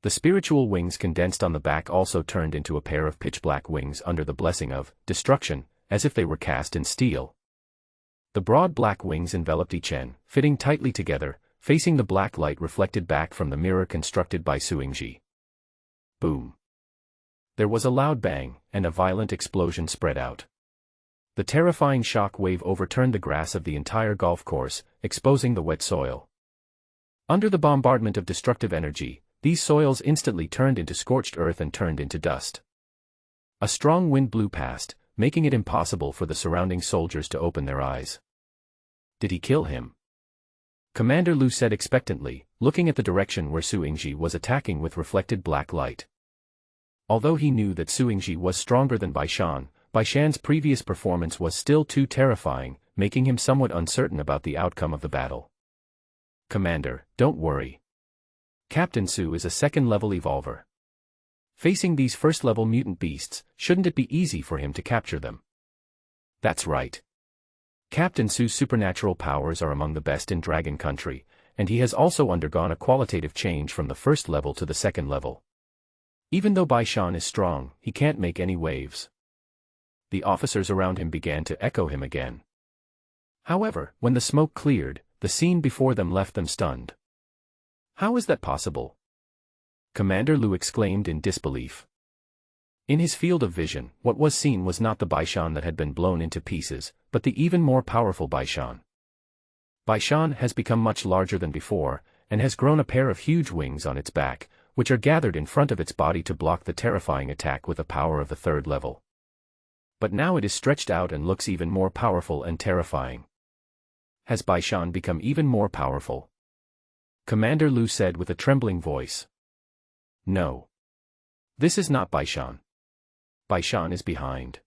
The spiritual wings condensed on the back also turned into a pair of pitch-black wings under the blessing of destruction, as if they were cast in steel. The broad black wings enveloped Ichen, fitting tightly together, facing the black light reflected back from the mirror constructed by Suingji. Boom. There was a loud bang, and a violent explosion spread out. The terrifying shock wave overturned the grass of the entire golf course, exposing the wet soil. Under the bombardment of destructive energy, these soils instantly turned into scorched earth and turned into dust. A strong wind blew past, making it impossible for the surrounding soldiers to open their eyes. Did he kill him? Commander Lu said expectantly, looking at the direction where Suingji was attacking with reflected black light. Although he knew that Suingji was stronger than Baishan, Baishan's previous performance was still too terrifying, making him somewhat uncertain about the outcome of the battle. Commander, don't worry. Captain Su is a second-level evolver. Facing these first-level mutant beasts, shouldn't it be easy for him to capture them? That's right. Captain Su's supernatural powers are among the best in Dragon Country, and he has also undergone a qualitative change from the first level to the second level. Even though Baishan is strong, he can't make any waves. The officers around him began to echo him again. However, when the smoke cleared, the scene before them left them stunned. How is that possible? Commander Lu exclaimed in disbelief. In his field of vision, what was seen was not the Baishan that had been blown into pieces, but the even more powerful Baishan. Baishan has become much larger than before, and has grown a pair of huge wings on its back, which are gathered in front of its body to block the terrifying attack with the power of the third level. But now it is stretched out and looks even more powerful and terrifying. Has Baishan become even more powerful? Commander Lu said with a trembling voice. No. This is not Baishan. Baishan is behind.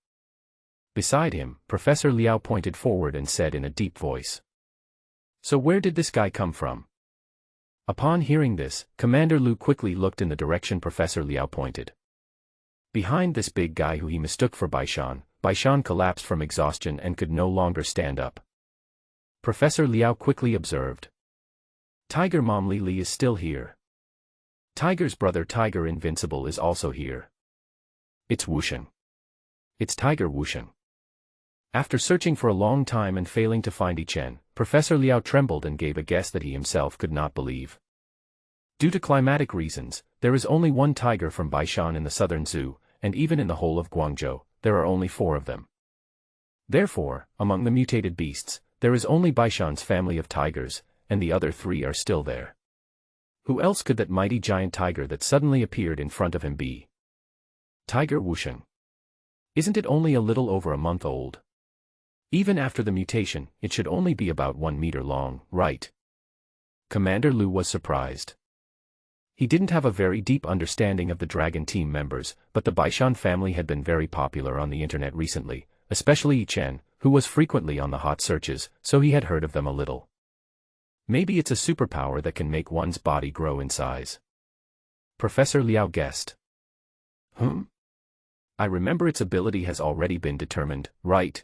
Beside him, Professor Liao pointed forward and said in a deep voice. So where did this guy come from? Upon hearing this, Commander Lu quickly looked in the direction Professor Liao pointed. Behind this big guy who he mistook for Baishan, Baishan collapsed from exhaustion and could no longer stand up. Professor Liao quickly observed. Tiger Mom Li is still here. Tiger's brother Tiger Invincible is also here. It's Wusheng. It's Tiger Wusheng. After searching for a long time and failing to find Ichen, Professor Liao trembled and gave a guess that he himself could not believe. Due to climatic reasons, there is only one tiger from Baishan in the southern zoo, and even in the whole of Guangzhou, there are only 4 of them. Therefore, among the mutated beasts, there is only Baishan's family of tigers, and the other 3 are still there. Who else could that mighty giant tiger that suddenly appeared in front of him be? Tiger Wusheng. Isn't it only a little over a month old? Even after the mutation, it should only be about 1 meter long, right? Commander Lu was surprised. He didn't have a very deep understanding of the Dragon Team members, but the Baishan family had been very popular on the internet recently, especially Yi Chen, who was frequently on the hot searches, so he had heard of them a little. Maybe it's a superpower that can make one's body grow in size. Professor Liao guessed. I remember its ability has already been determined, right?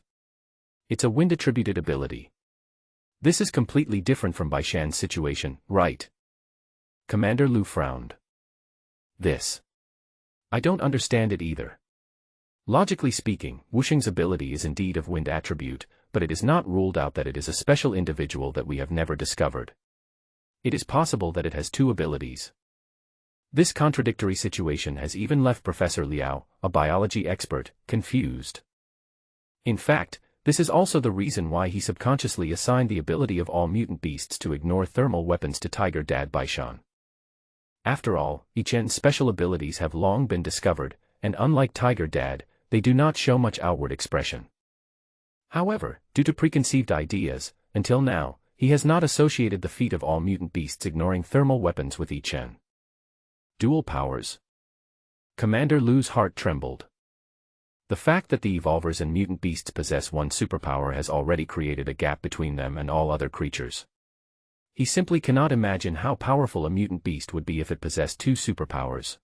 It's a wind-attributed ability. This is completely different from Baishan's situation, right? Commander Lu frowned. I don't understand it either. Logically speaking, Wusheng's ability is indeed of wind attribute, but it is not ruled out that it is a special individual that we have never discovered. It is possible that it has two abilities. This contradictory situation has even left Professor Liao, a biology expert, confused. In fact, this is also the reason why he subconsciously assigned the ability of all mutant beasts to ignore thermal weapons to Tiger Dad Baishan. After all, Yi Chen's special abilities have long been discovered, and unlike Tiger Dad, they do not show much outward expression. However, due to preconceived ideas, until now, he has not associated the feat of all mutant beasts ignoring thermal weapons with Yi Chen. Dual powers. Commander Lu's heart trembled. The fact that the evolvers and mutant beasts possess one superpower has already created a gap between them and all other creatures. He simply cannot imagine how powerful a mutant beast would be if it possessed two superpowers.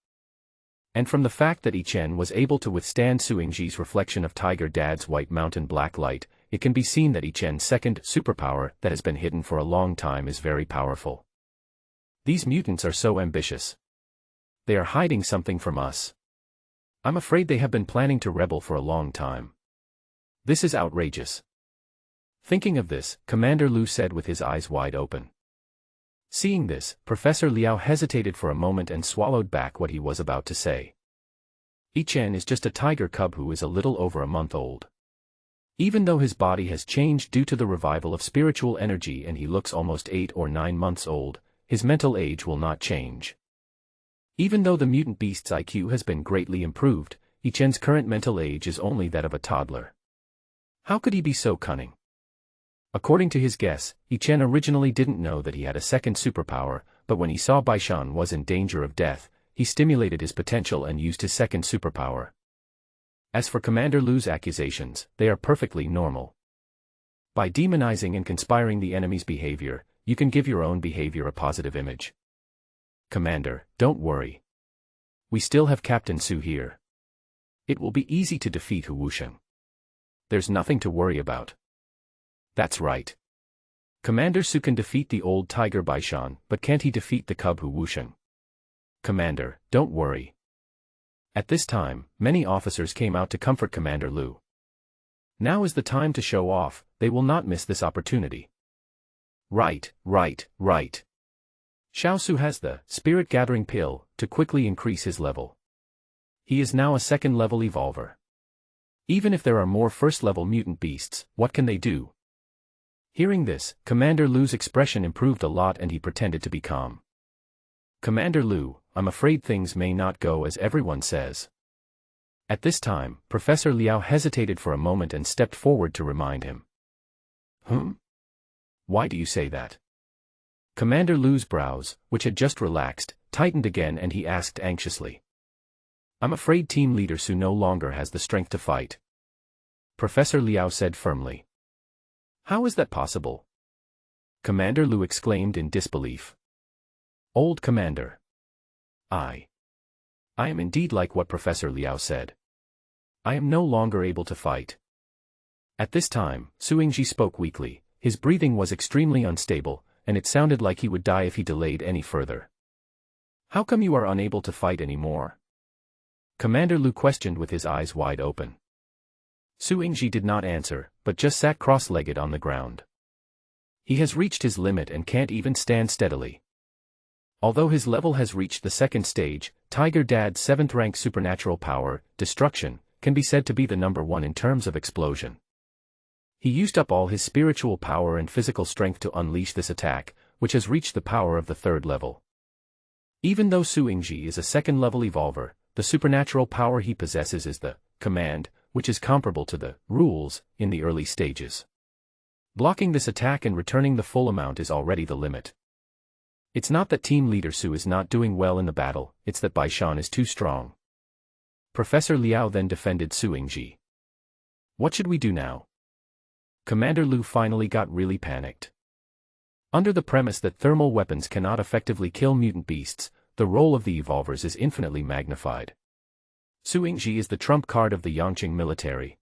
And from the fact that Yi Chen was able to withstand Su Yingji's reflection of Tiger Dad's White Mountain black light, it can be seen that Yi Chen's second superpower that has been hidden for a long time is very powerful. These mutants are so ambitious. They are hiding something from us. I'm afraid they have been planning to rebel for a long time. This is outrageous. Thinking of this, Commander Lu said with his eyes wide open. Seeing this, Professor Liao hesitated for a moment and swallowed back what he was about to say. Yi Chen is just a tiger cub who is a little over a month old. Even though his body has changed due to the revival of spiritual energy and he looks almost 8 or 9 months old, his mental age will not change. Even though the mutant beast's IQ has been greatly improved, Yi Chen's current mental age is only that of a toddler. How could he be so cunning? According to his guess, Yi Chen originally didn't know that he had a second superpower, but when he saw Baishan was in danger of death, he stimulated his potential and used his second superpower. As for Commander Lu's accusations, they are perfectly normal. By demonizing and conspiring the enemy's behavior, you can give your own behavior a positive image. Commander, don't worry. We still have Captain Su here. It will be easy to defeat Hu Wusheng. There's nothing to worry about. That's right. Commander Su can defeat the old Tiger Baishan, but can't he defeat the cub Hu Wusheng? Commander, don't worry. At this time, many officers came out to comfort Commander Lu. Now is the time to show off, they will not miss this opportunity. Right. Xiao Su has the Spirit Gathering Pill to quickly increase his level. He is now a second-level evolver. Even if there are more first-level mutant beasts, what can they do? Hearing this, Commander Lu's expression improved a lot and he pretended to be calm. Commander Lu, I'm afraid things may not go as everyone says. At this time, Professor Liao hesitated for a moment and stepped forward to remind him. Why do you say that? Commander Lu's brows, which had just relaxed, tightened again and he asked anxiously. I'm afraid Team Leader Su no longer has the strength to fight. Professor Liao said firmly. How is that possible? Commander Lu exclaimed in disbelief. Old Commander. I am indeed like what Professor Liao said. I am no longer able to fight. At this time, Su Yingji spoke weakly, his breathing was extremely unstable, and it sounded like he would die if he delayed any further. How come you are unable to fight anymore? Commander Lu questioned with his eyes wide open. Su Yingji did not answer, but just sat cross-legged on the ground. He has reached his limit and can't even stand steadily. Although his level has reached the second stage, Tiger Dad's 7th rank supernatural power, Destruction, can be said to be the number 1 in terms of explosion. He used up all his spiritual power and physical strength to unleash this attack, which has reached the power of the 3rd level. Even though Su Yingji is a second-level evolver, the supernatural power he possesses is the Command, which is comparable to the Rules in the early stages. Blocking this attack and returning the full amount is already the limit. It's not that Team Leader Su is not doing well in the battle, it's that Bai Shan is too strong. Professor Liao then defended Su Yingji. What should we do now? Commander Lu finally got really panicked. Under the premise that thermal weapons cannot effectively kill mutant beasts, the role of the evolvers is infinitely magnified. Su Yingji is the trump card of the Yangqing military.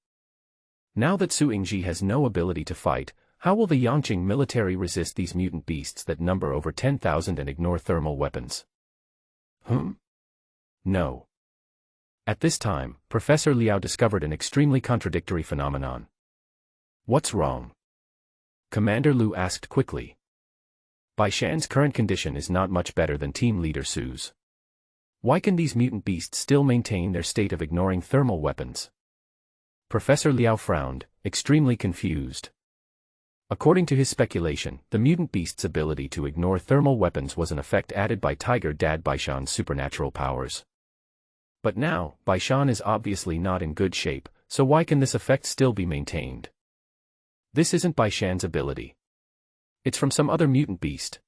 Now that Su Yingji has no ability to fight, how will the Yangqing military resist these mutant beasts that number over 10,000 and ignore thermal weapons? No. At this time, Professor Liao discovered an extremely contradictory phenomenon. What's wrong? Commander Lu asked quickly. Bai Shan's current condition is not much better than Team Leader Su's. Why can these mutant beasts still maintain their state of ignoring thermal weapons? Professor Liao frowned, extremely confused. According to his speculation, the mutant beast's ability to ignore thermal weapons was an effect added by Tiger Dad Bai Shan's supernatural powers. But now, Bai Shan is obviously not in good shape, so why can this effect still be maintained? This isn't Bai Shan's ability. It's from some other mutant beast.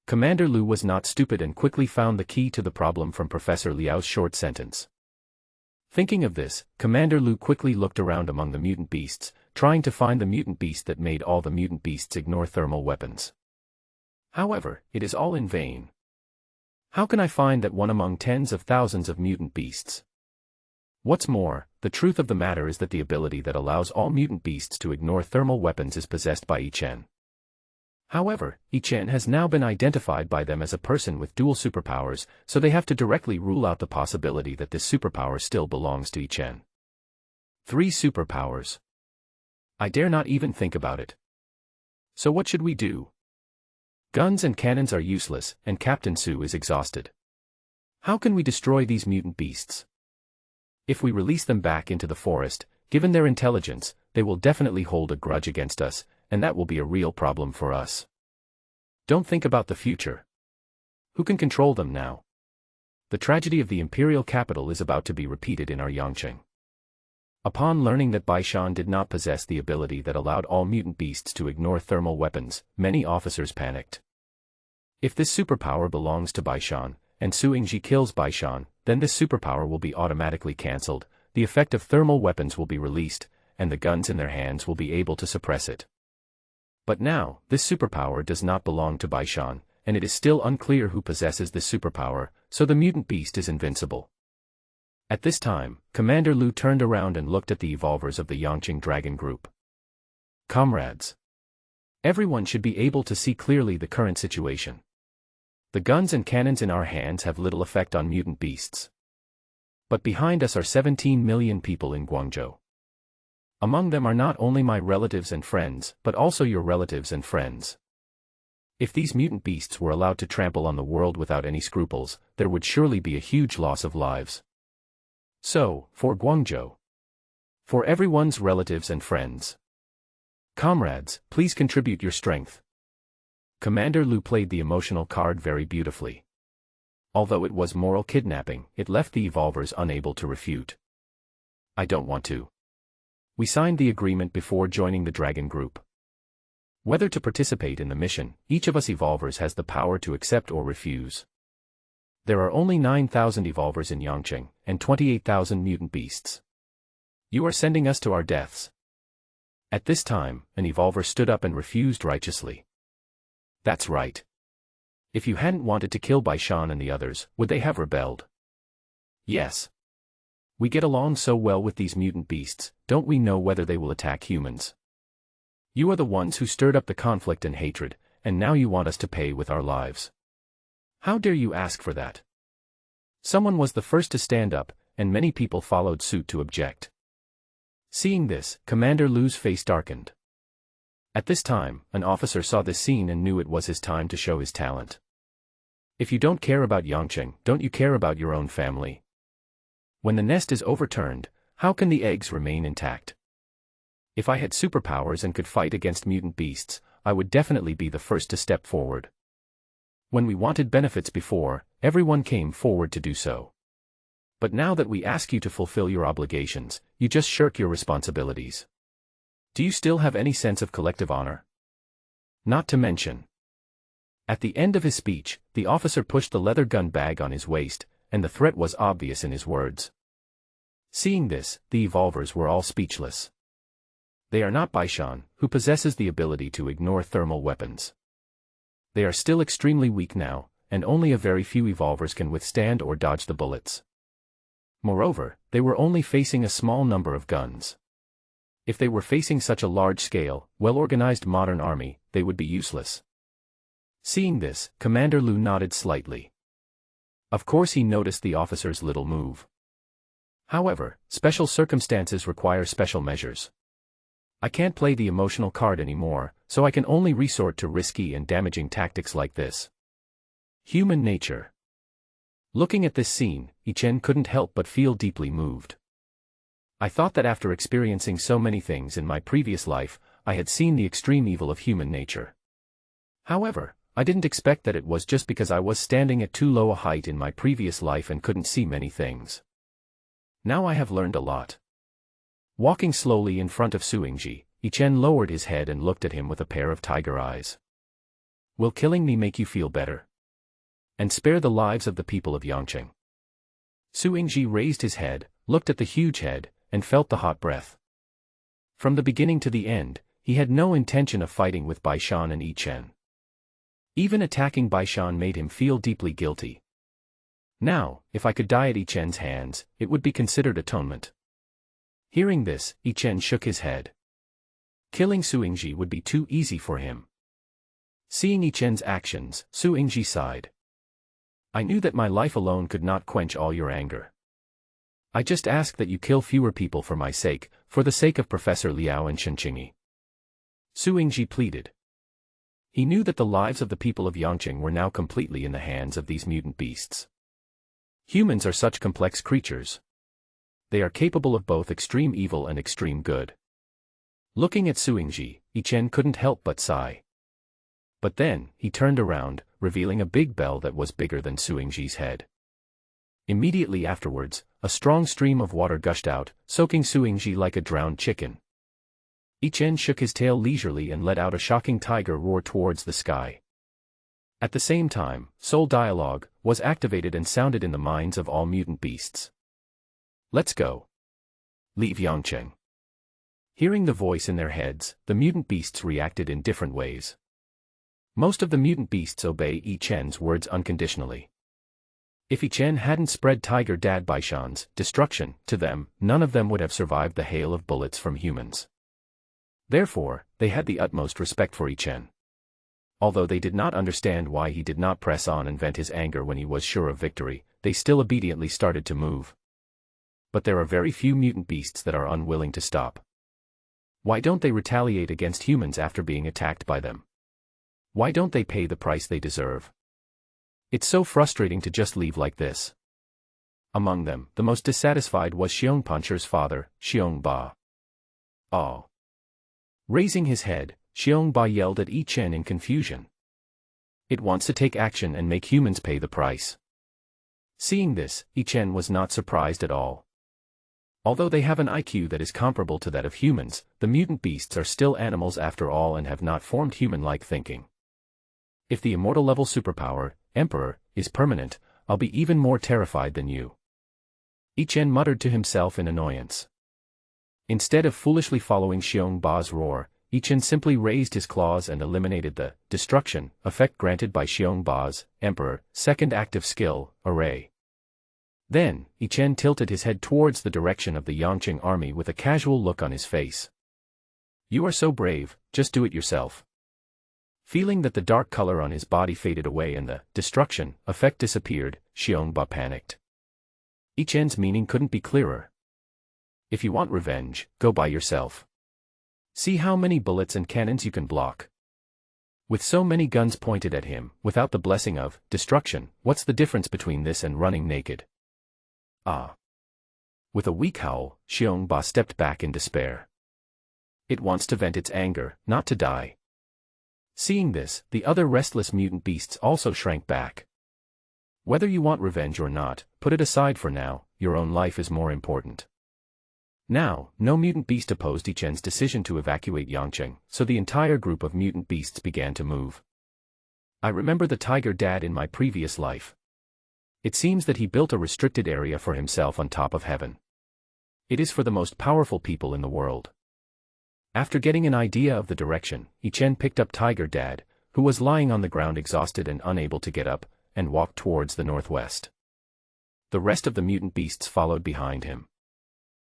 Commander Lu was not stupid and quickly found the key to the problem from Professor Liao's short sentence. Thinking of this, Commander Lu quickly looked around among the mutant beasts, trying to find the mutant beast that made all the mutant beasts ignore thermal weapons. However, it is all in vain. How can I find that one among tens of thousands of mutant beasts? What's more, the truth of the matter is that the ability that allows all mutant beasts to ignore thermal weapons is possessed by Yi Chen. However, Yi Chen has now been identified by them as a person with dual superpowers, so they have to directly rule out the possibility that this superpower still belongs to Yi Chen. 3 superpowers. I dare not even think about it. So what should we do? Guns and cannons are useless, and Captain Su is exhausted. How can we destroy these mutant beasts? If we release them back into the forest, given their intelligence, they will definitely hold a grudge against us, and that will be a real problem for us. Don't think about the future. Who can control them now? The tragedy of the imperial capital is about to be repeated in our Yangqing. Upon learning that Bai Shan did not possess the ability that allowed all mutant beasts to ignore thermal weapons, many officers panicked. If this superpower belongs to Bai Shan, and Su Yingji kills Bai Shan, then this superpower will be automatically cancelled, the effect of thermal weapons will be released, and the guns in their hands will be able to suppress it. But now, this superpower does not belong to Bai Shan, and it is still unclear who possesses this superpower, so the mutant beast is invincible. At this time, Commander Lu turned around and looked at the evolvers of the Yangqing Dragon Group. Comrades. Everyone should be able to see clearly the current situation. The guns and cannons in our hands have little effect on mutant beasts. But behind us are 17 million people in Guangzhou. Among them are not only my relatives and friends, but also your relatives and friends. If these mutant beasts were allowed to trample on the world without any scruples, there would surely be a huge loss of lives. So, for Guangzhou. For everyone's relatives and friends. Comrades, please contribute your strength. Commander Lu played the emotional card very beautifully. Although it was moral kidnapping, it left the evolvers unable to refute. I don't want to. We signed the agreement before joining the Dragon Group. Whether to participate in the mission, each of us evolvers has the power to accept or refuse. There are only 9,000 evolvers in Yangqing, and 28,000 mutant beasts. You are sending us to our deaths. At this time, an evolver stood up and refused righteously. That's right. If you hadn't wanted to kill Bai Shan and the others, would they have rebelled? Yes. We get along so well with these mutant beasts, don't we know whether they will attack humans? You are the ones who stirred up the conflict and hatred, and now you want us to pay with our lives. How dare you ask for that? Someone was the first to stand up, and many people followed suit to object. Seeing this, Commander Lu's face darkened. At this time, an officer saw this scene and knew it was his time to show his talent. If you don't care about Yangqing, don't you care about your own family? When the nest is overturned, how can the eggs remain intact? If I had superpowers and could fight against mutant beasts, I would definitely be the first to step forward. When we wanted benefits before, everyone came forward to do so. But now that we ask you to fulfill your obligations, you just shirk your responsibilities. Do you still have any sense of collective honor? Not to mention. At the end of his speech, the officer pushed the leather gun bag on his waist, and the threat was obvious in his words. Seeing this, the evolvers were all speechless. They are not Baishan, who possesses the ability to ignore thermal weapons. They are still extremely weak now, and only a very few evolvers can withstand or dodge the bullets. Moreover, they were only facing a small number of guns. If they were facing such a large-scale, well-organized modern army, they would be useless. Seeing this, Commander Lu nodded slightly. Of course he noticed the officer's little move. However, special circumstances require special measures. I can't play the emotional card anymore, so I can only resort to risky and damaging tactics like this. Human nature. Looking at this scene, Ichen couldn't help but feel deeply moved. I thought that after experiencing so many things in my previous life, I had seen the extreme evil of human nature. However, I didn't expect that it was just because I was standing at too low a height in my previous life and couldn't see many things. Now I have learned a lot. Walking slowly in front of Suingji, Ichen lowered his head and looked at him with a pair of tiger eyes. Will killing me make you feel better? And spare the lives of the people of Yangqing? Suingji raised his head, looked at the huge head, and felt the hot breath. From the beginning to the end, he had no intention of fighting with Baishan and Ichen. Even attacking Baishan made him feel deeply guilty. Now, if I could die at Ichen's hands, it would be considered atonement. Hearing this, Ichen shook his head. Killing Suingji would be too easy for him. Seeing Ichen's actions, Suingji sighed. I knew that my life alone could not quench all your anger. I just ask that you kill fewer people for my sake, for the sake of Professor Liao and Shenqingyi. Suingji pleaded. He knew that the lives of the people of Yangqing were now completely in the hands of these mutant beasts. Humans are such complex creatures. They are capable of both extreme evil and extreme good. Looking at Suingji, Ichen couldn't help but sigh. But then, he turned around, revealing a big bell that was bigger than Suingji's head. Immediately afterwards, a strong stream of water gushed out, soaking Suingji like a drowned chicken. Ichen shook his tail leisurely and let out a shocking tiger roar towards the sky. At the same time, Soul Dialogue was activated and sounded in the minds of all mutant beasts. Let's go. Leave Yangqing. Hearing the voice in their heads, the mutant beasts reacted in different ways. Most of the mutant beasts obey Ichen's words unconditionally. If Ichen hadn't spread Tiger Dad Baishan's destruction to them, none of them would have survived the hail of bullets from humans. Therefore, they had the utmost respect for Ichen. Although they did not understand why he did not press on and vent his anger when he was sure of victory, they still obediently started to move. But there are very few mutant beasts that are unwilling to stop. Why don't they retaliate against humans after being attacked by them? Why don't they pay the price they deserve? It's so frustrating to just leave like this. Among them, the most dissatisfied was Xiong Pancher's father, Xiong Ba. Oh. Raising his head, Xiong Ba yelled at Ichen in confusion. It wants to take action and make humans pay the price. Seeing this, Ichen was not surprised at all. Although they have an IQ that is comparable to that of humans, the mutant beasts are still animals after all and have not formed human-like thinking. If the immortal level superpower, Emperor, is permanent, I'll be even more terrified than you. Ichen muttered to himself in annoyance. Instead of foolishly following Xiong Ba's roar, Ichen simply raised his claws and eliminated the destruction effect granted by Xiong Ba's Emperor second active skill, Array. Then, Ichen tilted his head towards the direction of the Yangqing army with a casual look on his face. You are so brave, just do it yourself. Feeling that the dark color on his body faded away and the destruction effect disappeared, Xiong Ba panicked. Ichen's meaning couldn't be clearer. If you want revenge, go by yourself. See how many bullets and cannons you can block. With so many guns pointed at him, without the blessing of destruction, what's the difference between this and running naked? Ah. With a weak howl, Xiong Ba stepped back in despair. It wants to vent its anger, not to die. Seeing this, the other restless mutant beasts also shrank back. Whether you want revenge or not, put it aside for now, your own life is more important. Now, no mutant beast opposed Ichen's decision to evacuate Yangqing, so the entire group of mutant beasts began to move. I remember the tiger dad in my previous life. It seems that he built a restricted area for himself on top of heaven. It is for the most powerful people in the world. After getting an idea of the direction, Ichen picked up Tiger Dad, who was lying on the ground exhausted and unable to get up, and walked towards the northwest. The rest of the mutant beasts followed behind him.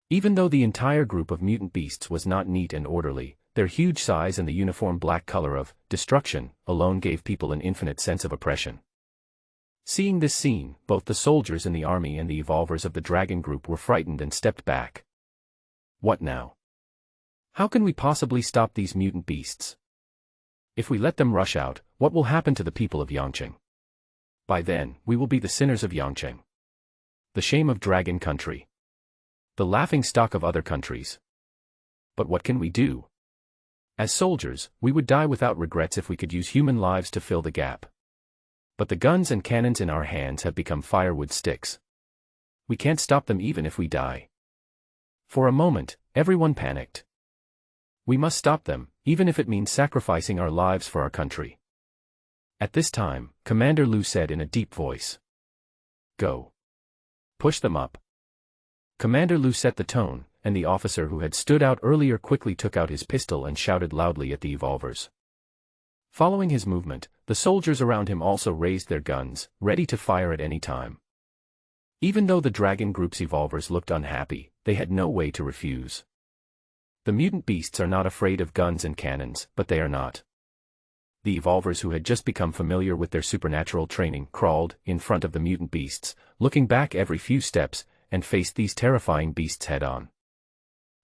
Even though the entire group of mutant beasts was not neat and orderly, their huge size and the uniform black color of destruction alone gave people an infinite sense of oppression. Seeing this scene, both the soldiers in the army and the evolvers of the dragon group were frightened and stepped back. What now? How can we possibly stop these mutant beasts? If we let them rush out, what will happen to the people of Yangcheng? By then, we will be the sinners of Yangcheng. The shame of Dragon Country. The laughing stock of other countries. But what can we do? As soldiers, we would die without regrets if we could use human lives to fill the gap. But the guns and cannons in our hands have become firewood sticks. We can't stop them even if we die. For a moment, everyone panicked. We must stop them, even if it means sacrificing our lives for our country. At this time, Commander Lu said in a deep voice. Go. Push them up. Commander Lu set the tone, and the officer who had stood out earlier quickly took out his pistol and shouted loudly at the evolvers. Following his movement, the soldiers around him also raised their guns, ready to fire at any time. Even though the dragon group's evolvers looked unhappy, they had no way to refuse. The mutant beasts are not afraid of guns and cannons, but they are not. The evolvers who had just become familiar with their supernatural training crawled in front of the mutant beasts, looking back every few steps, and faced these terrifying beasts head-on.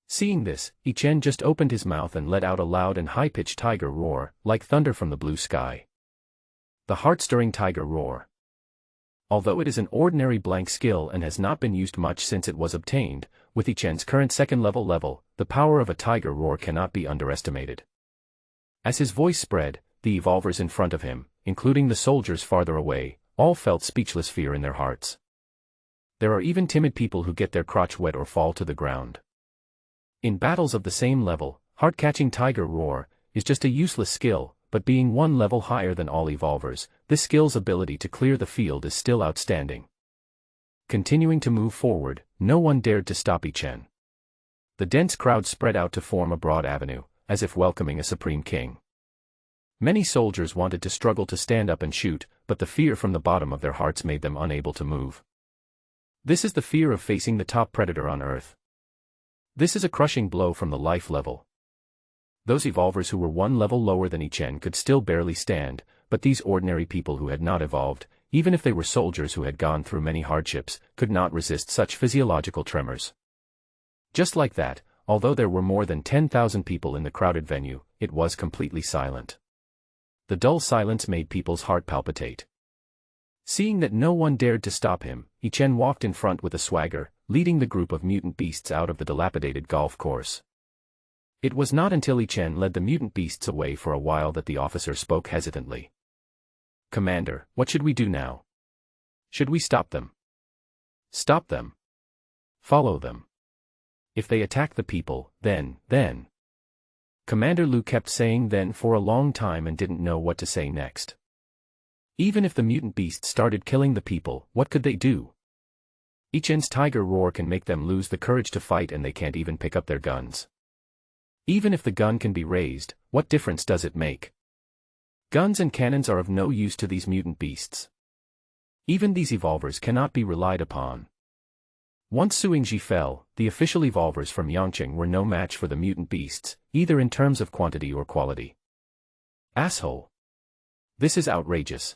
Seeing this, Ichen just opened his mouth and let out a loud and high-pitched tiger roar, like thunder from the blue sky. The heart-stirring tiger roar. Although it is an ordinary blank skill and has not been used much since it was obtained, with Ichen's current second-level level, the power of a tiger roar cannot be underestimated. As his voice spread, the evolvers in front of him, including the soldiers farther away, all felt speechless fear in their hearts. There are even timid people who get their crotch wet or fall to the ground. In battles of the same level, heart-catching tiger roar is just a useless skill, but being one level higher than all evolvers, this skill's ability to clear the field is still outstanding. Continuing to move forward, no one dared to stop Ichen. The dense crowd spread out to form a broad avenue, as if welcoming a supreme king. Many soldiers wanted to struggle to stand up and shoot, but the fear from the bottom of their hearts made them unable to move. This is the fear of facing the top predator on Earth. This is a crushing blow from the life level. Those evolvers who were one level lower than Ichen could still barely stand, but these ordinary people who had not evolved, even if they were soldiers who had gone through many hardships, could not resist such physiological tremors. Just like that, although there were more than 10,000 people in the crowded venue, it was completely silent. The dull silence made people's heart palpitate. Seeing that no one dared to stop him, Ichen walked in front with a swagger, leading the group of mutant beasts out of the dilapidated golf course. It was not until Ichen led the mutant beasts away for a while that the officer spoke hesitantly. Commander, what should we do now? Should we stop them? Stop them. Follow them. If they attack the people, then. Commander Lu kept saying then for a long time and didn't know what to say next. Even if the mutant beasts started killing the people, what could they do? Ichen's tiger roar can make them lose the courage to fight and they can't even pick up their guns. Even if the gun can be raised, what difference does it make? Guns and cannons are of no use to these mutant beasts. Even these evolvers cannot be relied upon. Once Suingji fell, the official evolvers from Yangcheng were no match for the mutant beasts, either in terms of quantity or quality. Asshole. This is outrageous.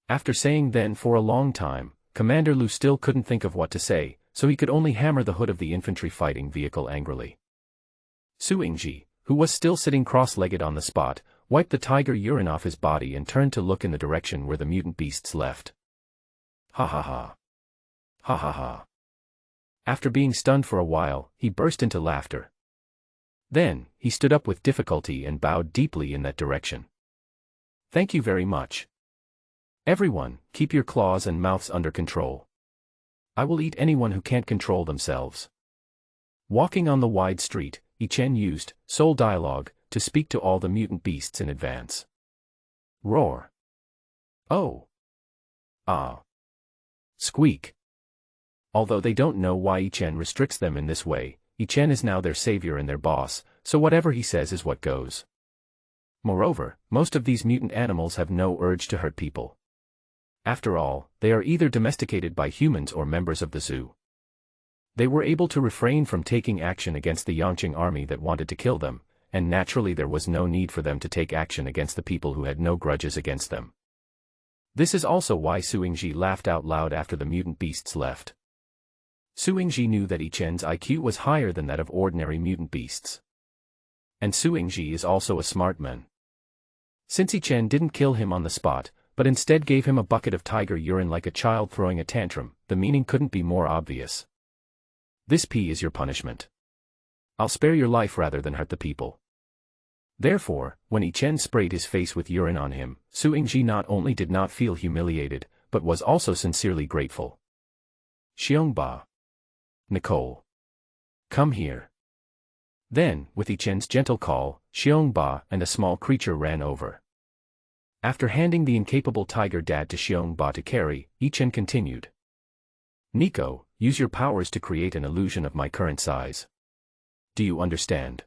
After saying then for a long time, Commander Lu still couldn't think of what to say, so he could only hammer the hood of the infantry fighting vehicle angrily. Suingji, who was still sitting cross-legged on the spot, wiped the tiger urine off his body and turned to look in the direction where the mutant beasts left. Ha ha ha. Ha ha ha. After being stunned for a while, he burst into laughter. Then, he stood up with difficulty and bowed deeply in that direction. Thank you very much. Everyone, keep your claws and mouths under control. I will eat anyone who can't control themselves. Walking on the wide street, Ichen used soul dialogue to speak to all the mutant beasts in advance. Roar. Oh. Ah. Squeak. Although they don't know why Ichen restricts them in this way, Ichen is now their savior and their boss, so whatever he says is what goes. Moreover, most of these mutant animals have no urge to hurt people. After all, they are either domesticated by humans or members of the zoo. They were able to refrain from taking action against the Yangqing army that wanted to kill them, and naturally there was no need for them to take action against the people who had no grudges against them. This is also why Suingji laughed out loud after the mutant beasts left. Suingji knew that Ichen's IQ was higher than that of ordinary mutant beasts. And Suingji is also a smart man. Since Ichen didn't kill him on the spot, but instead gave him a bucket of tiger urine like a child throwing a tantrum, the meaning couldn't be more obvious. This pee is your punishment. I'll spare your life rather than hurt the people. Therefore, when Ichen sprayed his face with urine on him, Suingji not only did not feel humiliated, but was also sincerely grateful. Xiongba. Nicole. Come here. Then, with Ichen's gentle call, Xiongba and a small creature ran over. After handing the incapable tiger dad to Xiongba to carry, Ichen continued. Nico, use your powers to create an illusion of my current size. Do you understand?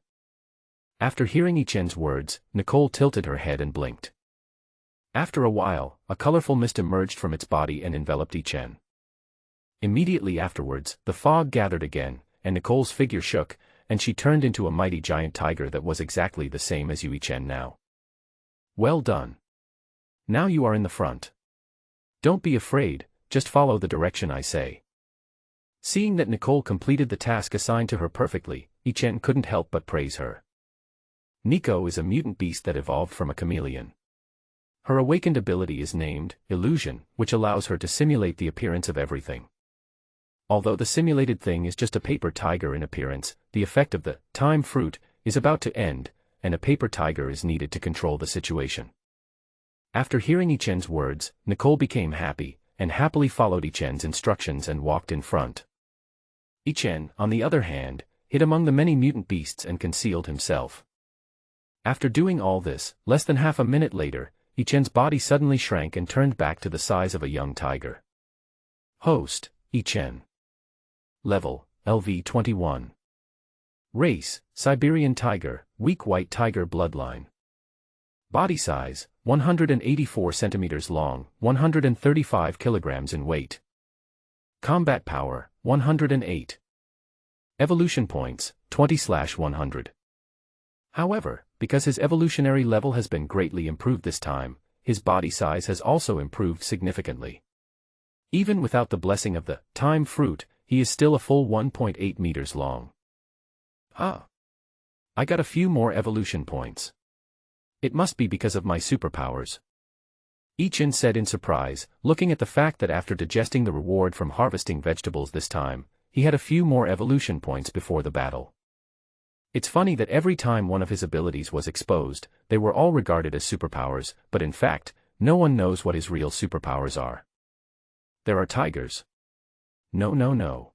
After hearing Ichen's words, Nicole tilted her head and blinked. After a while, a colorful mist emerged from its body and enveloped Ichen. Immediately afterwards, the fog gathered again, and Nicole's figure shook, and she turned into a mighty giant tiger that was exactly the same as you Ichen now. Well done. Now you are in the front. Don't be afraid, just follow the direction I say. Seeing that Nicole completed the task assigned to her perfectly, Ichen couldn't help but praise her. Nico is a mutant beast that evolved from a chameleon. Her awakened ability is named Illusion, which allows her to simulate the appearance of everything. Although the simulated thing is just a paper tiger in appearance, the effect of the time fruit is about to end, and a paper tiger is needed to control the situation. After hearing Ichen's words, Nicole became happy, and happily followed Ichen's instructions and walked in front. Ichen, on the other hand, hid among the many mutant beasts and concealed himself. After doing all this, less than half a minute later, Ichen's body suddenly shrank and turned back to the size of a young tiger. Host, Ichen. Level, LV21. Race, Siberian tiger, weak white tiger bloodline. Body size, 184 centimeters long, 135 kilograms in weight. Combat power, 108. Evolution points, 20/100. However, because his evolutionary level has been greatly improved this time, his body size has also improved significantly. Even without the blessing of the time fruit, he is still a full 1.8 meters long. Ah! I got a few more evolution points. It must be because of my superpowers. Ichen said in surprise, looking at the fact that after digesting the reward from harvesting vegetables this time, he had a few more evolution points before the battle. It's funny that every time one of his abilities was exposed, they were all regarded as superpowers, but in fact, no one knows what his real superpowers are. There are tigers. No.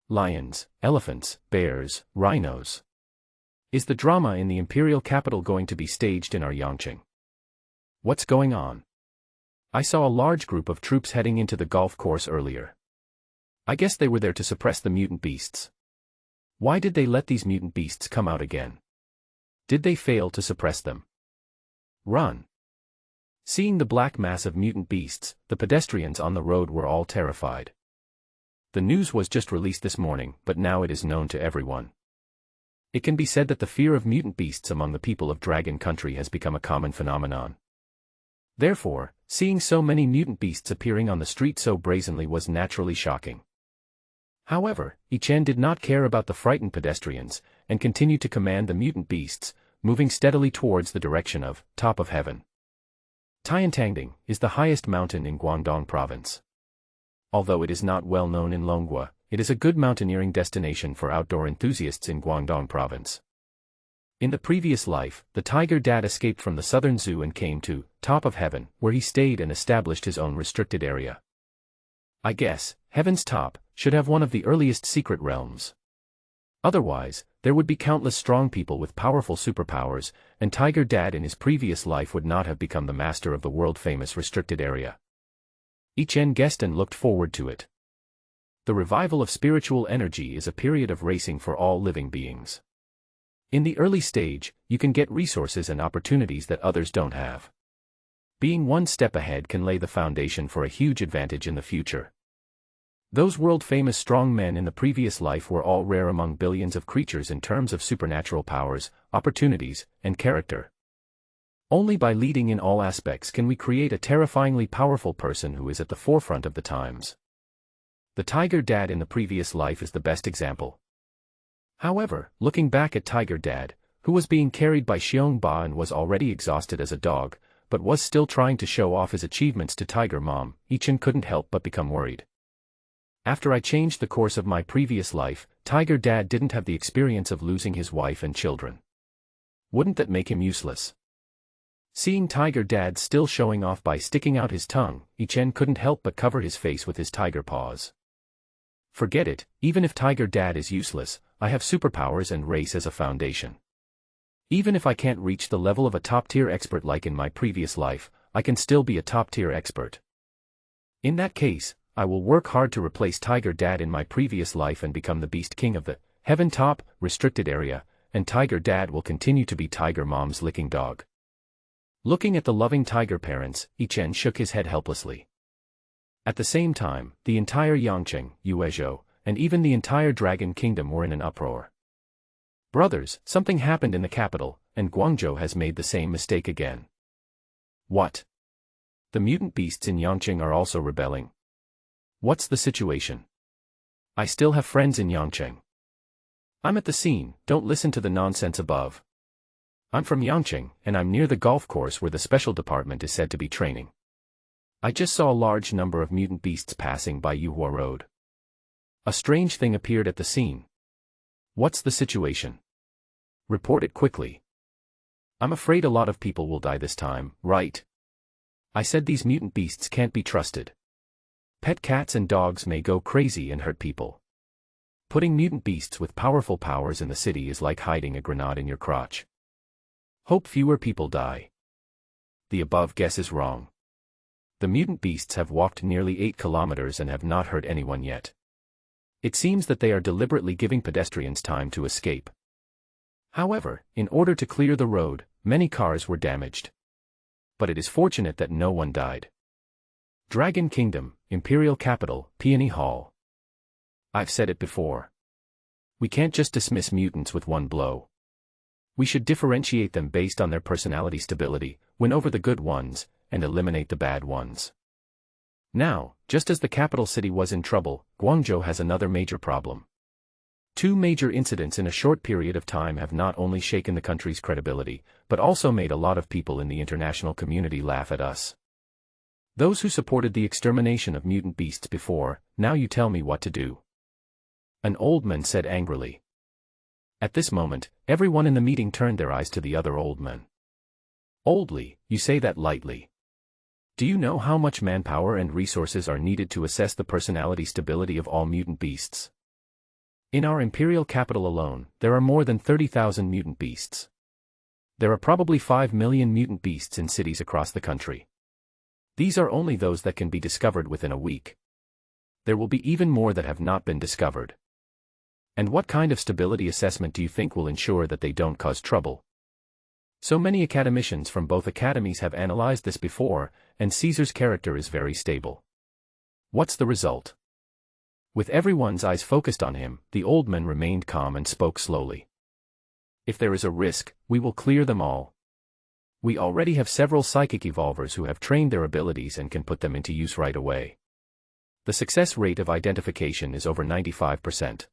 Lions, elephants, bears, rhinos. Is the drama in the imperial capital going to be staged in our Yangqing? What's going on? I saw a large group of troops heading into the golf course earlier. I guess they were there to suppress the mutant beasts. Why did they let these mutant beasts come out again? Did they fail to suppress them? Run! Seeing the black mass of mutant beasts, the pedestrians on the road were all terrified. The news was just released this morning, but now it is known to everyone. It can be said that the fear of mutant beasts among the people of Dragon Country has become a common phenomenon. Therefore, seeing so many mutant beasts appearing on the street so brazenly was naturally shocking. However, Ichen did not care about the frightened pedestrians, and continued to command the mutant beasts, moving steadily towards the direction of Top of Heaven. Tiantangding is the highest mountain in Guangdong Province. Although it is not well known in Longhua, it is a good mountaineering destination for outdoor enthusiasts in Guangdong Province. In the previous life, the tiger dad escaped from the southern zoo and came to Top of Heaven, where he stayed and established his own restricted area. I guess, Heaven's Top should have one of the earliest secret realms. Otherwise, there would be countless strong people with powerful superpowers, and Tiger Dad in his previous life would not have become the master of the world-famous restricted area. Ichen guessed and looked forward to it. The revival of spiritual energy is a period of racing for all living beings. In the early stage, you can get resources and opportunities that others don't have. Being one step ahead can lay the foundation for a huge advantage in the future. Those world-famous strong men in the previous life were all rare among billions of creatures in terms of supernatural powers, opportunities, and character. Only by leading in all aspects can we create a terrifyingly powerful person who is at the forefront of the times. The Tiger Dad in the previous life is the best example. However, looking back at Tiger Dad, who was being carried by Xiong Ba and was already exhausted as a dog, but was still trying to show off his achievements to Tiger Mom, Ichen couldn't help but become worried. After I changed the course of my previous life, Tiger Dad didn't have the experience of losing his wife and children. Wouldn't that make him useless? Seeing Tiger Dad still showing off by sticking out his tongue, Ichen couldn't help but cover his face with his tiger paws. Forget it, even if Tiger Dad is useless, I have superpowers and race as a foundation. Even if I can't reach the level of a top-tier expert like in my previous life, I can still be a top-tier expert. In that case, I will work hard to replace Tiger Dad in my previous life and become the Beast King of the Heaven Top restricted area, and Tiger Dad will continue to be Tiger Mom's licking dog. Looking at the loving tiger parents, Ichen shook his head helplessly. At the same time, the entire Yangcheng, Yuezhou, and even the entire Dragon Kingdom were in an uproar. Brothers, something happened in the capital, and Guangzhou has made the same mistake again. What? The mutant beasts in Yangcheng are also rebelling. What's the situation? I still have friends in Yangcheng. I'm at the scene, don't listen to the nonsense above. I'm from Yangcheng, and I'm near the golf course where the special department is said to be training. I just saw a large number of mutant beasts passing by Yuhua Road. A strange thing appeared at the scene. What's the situation? Report it quickly. I'm afraid a lot of people will die this time, right? I said these mutant beasts can't be trusted. Pet cats and dogs may go crazy and hurt people. Putting mutant beasts with powerful powers in the city is like hiding a grenade in your crotch. Hope fewer people die. The above guess is wrong. The mutant beasts have walked nearly 8 kilometers and have not hurt anyone yet. It seems that they are deliberately giving pedestrians time to escape. However, in order to clear the road, many cars were damaged. But it is fortunate that no one died. Dragon Kingdom, Imperial Capital, Peony Hall. I've said it before. We can't just dismiss mutants with one blow. We should differentiate them based on their personality stability, win over the good ones, and eliminate the bad ones. Now, just as the capital city was in trouble, Guangzhou has another major problem. 2 major incidents in a short period of time have not only shaken the country's credibility, but also made a lot of people in the international community laugh at us. Those who supported the extermination of mutant beasts before, now you tell me what to do. An old man said angrily. At this moment, everyone in the meeting turned their eyes to the other old man. Oldly, you say that lightly. Do you know how much manpower and resources are needed to assess the personality stability of all mutant beasts? In our imperial capital alone, there are more than 30,000 mutant beasts. There are probably 5 million mutant beasts in cities across the country. These are only those that can be discovered within a week. There will be even more that have not been discovered. And what kind of stability assessment do you think will ensure that they don't cause trouble? So many academicians from both academies have analyzed this before, and Caesar's character is very stable. What's the result? With everyone's eyes focused on him, the old man remained calm and spoke slowly. If there is a risk, we will clear them all. We already have several psychic evolvers who have trained their abilities and can put them into use right away. The success rate of identification is over 95%.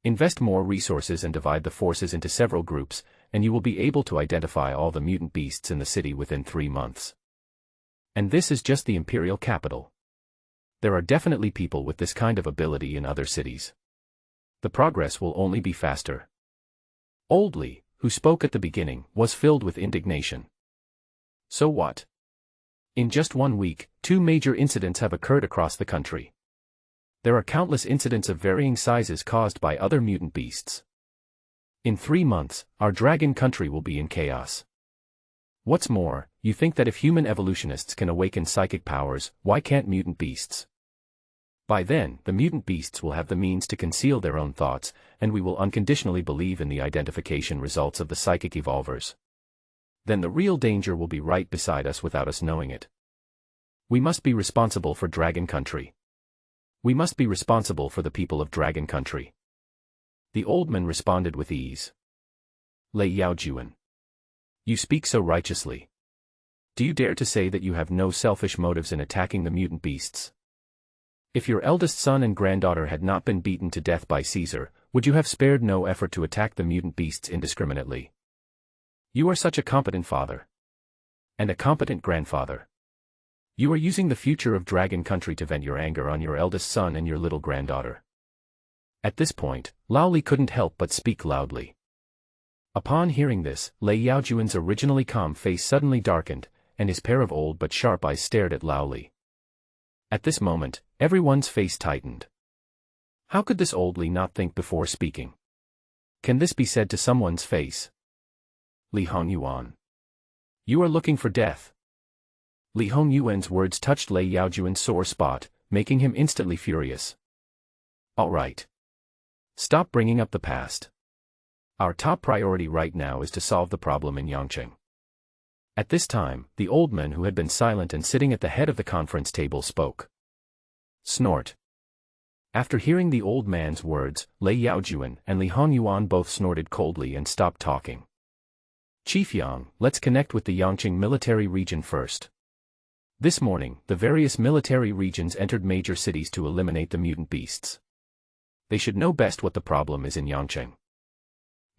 Invest more resources and divide the forces into several groups, and you will be able to identify all the mutant beasts in the city within 3 months. And this is just the imperial capital. There are definitely people with this kind of ability in other cities. The progress will only be faster. Oldly, who spoke at the beginning, was filled with indignation. So what? In just 1 week, 2 major incidents have occurred across the country. There are countless incidents of varying sizes caused by other mutant beasts. In 3 months, our dragon country will be in chaos. What's more, you think that if human evolutionists can awaken psychic powers, why can't mutant beasts? By then, the mutant beasts will have the means to conceal their own thoughts, and we will unconditionally believe in the identification results of the psychic evolvers. Then the real danger will be right beside us without us knowing it. We must be responsible for Dragon Country. We must be responsible for the people of Dragon Country. The old man responded with ease. Lei Yaojuan. You speak so righteously. Do you dare to say that you have no selfish motives in attacking the mutant beasts? If your eldest son and granddaughter had not been beaten to death by Caesar, would you have spared no effort to attack the mutant beasts indiscriminately? You are such a competent father. And a competent grandfather. You are using the future of Dragon Country to vent your anger on your eldest son and your little granddaughter. At this point, Lao Li couldn't help but speak loudly. Upon hearing this, Lei Yaojuan's originally calm face suddenly darkened, and his pair of old but sharp eyes stared at Lao Li. At this moment, everyone's face tightened. How could this old Li not think before speaking? Can this be said to someone's face? Li Hongyuan. You are looking for death. Li Hongyuan's words touched Lei Yaojuan's sore spot, making him instantly furious. All right. Stop bringing up the past. Our top priority right now is to solve the problem in Yangqing. At this time, the old man who had been silent and sitting at the head of the conference table spoke. Snort. After hearing the old man's words, Lei Yaojuan and Li Hongyuan both snorted coldly and stopped talking. Chief Yang, let's connect with the Yangqing military region first. This morning, the various military regions entered major cities to eliminate the mutant beasts. They should know best what the problem is in Yangqing.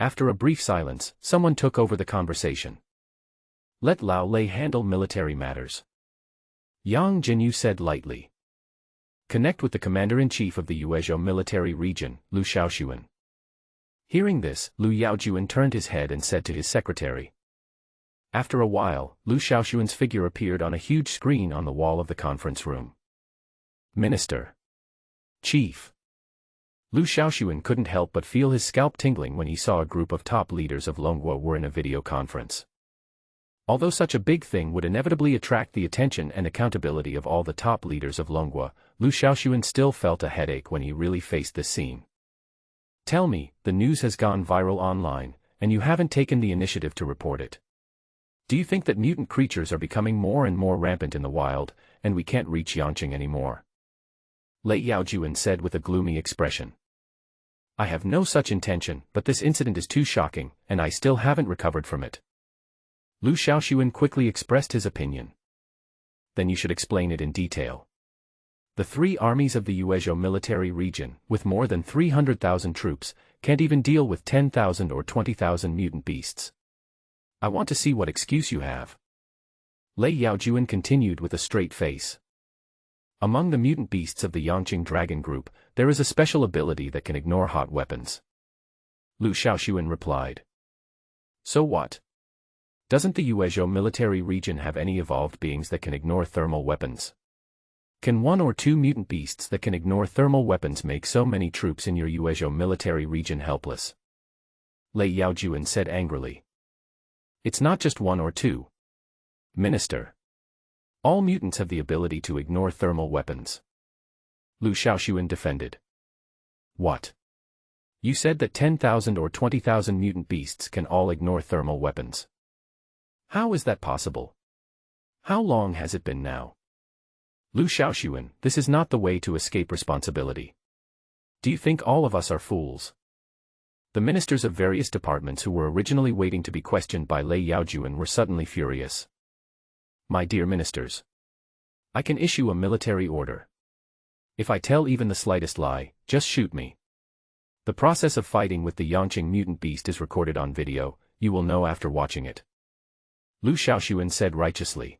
After a brief silence, someone took over the conversation. Let Lao Lei handle military matters. Yang Jinyu said lightly. Connect with the commander-in-chief of the Yuezhou military region, Lu Shaoxuan. Hearing this, Lu Yaojuan turned his head and said to his secretary. After a while, Lu Shaoxuan's figure appeared on a huge screen on the wall of the conference room. Minister. Chief. Lu Shaoxuan couldn't help but feel his scalp tingling when he saw a group of top leaders of Longhua were in a video conference. Although such a big thing would inevitably attract the attention and accountability of all the top leaders of Longhua, Lu Shaoxuan still felt a headache when he really faced this scene. Tell me, the news has gone viral online, and you haven't taken the initiative to report it. Do you think that mutant creatures are becoming more and more rampant in the wild, and we can't reach Yangqing anymore? Lei Yaojuan said with a gloomy expression. I have no such intention, but this incident is too shocking, and I still haven't recovered from it. Lu Shaoxuan quickly expressed his opinion. Then you should explain it in detail. The 3 armies of the Yuezhou military region, with more than 300,000 troops, can't even deal with 10,000 or 20,000 mutant beasts. I want to see what excuse you have. Lei Yaojuan continued with a straight face. Among the mutant beasts of the Yangqing Dragon Group, there is a special ability that can ignore hot weapons. Lu Shaoxuan replied. So what? Doesn't the Yuezhou military region have any evolved beings that can ignore thermal weapons? Can 1 or 2 mutant beasts that can ignore thermal weapons make so many troops in your Yuezhou military region helpless? Lei Yaojuan said angrily. It's not just 1 or 2. Minister. All mutants have the ability to ignore thermal weapons. Lu Shaoxuan defended. What? You said that 10,000 or 20,000 mutant beasts can all ignore thermal weapons. How is that possible? How long has it been now? Lu Shaoxuan, this is not the way to escape responsibility. Do you think all of us are fools? The ministers of various departments who were originally waiting to be questioned by Lei Yaojuan were suddenly furious. My dear ministers. I can issue a military order. If I tell even the slightest lie, just shoot me. The process of fighting with the Yangqing mutant beast is recorded on video, you will know after watching it. Lu Shaoxuan said righteously.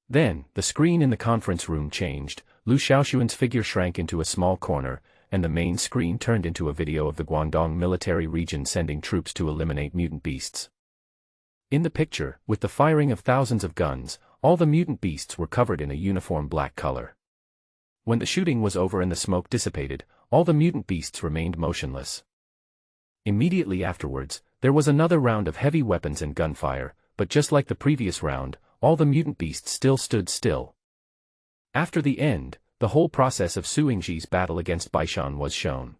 Then, the screen in the conference room changed, Lu Shaoxuan's figure shrank into a small corner, and the main screen turned into a video of the Guangdong military region sending troops to eliminate mutant beasts. In the picture, with the firing of thousands of guns, all the mutant beasts were covered in a uniform black color. When the shooting was over and the smoke dissipated, all the mutant beasts remained motionless. Immediately afterwards, there was another round of heavy weapons and gunfire, but just like the previous round, all the mutant beasts still stood still. After the end, the whole process of Suingji's battle against Baishan was shown.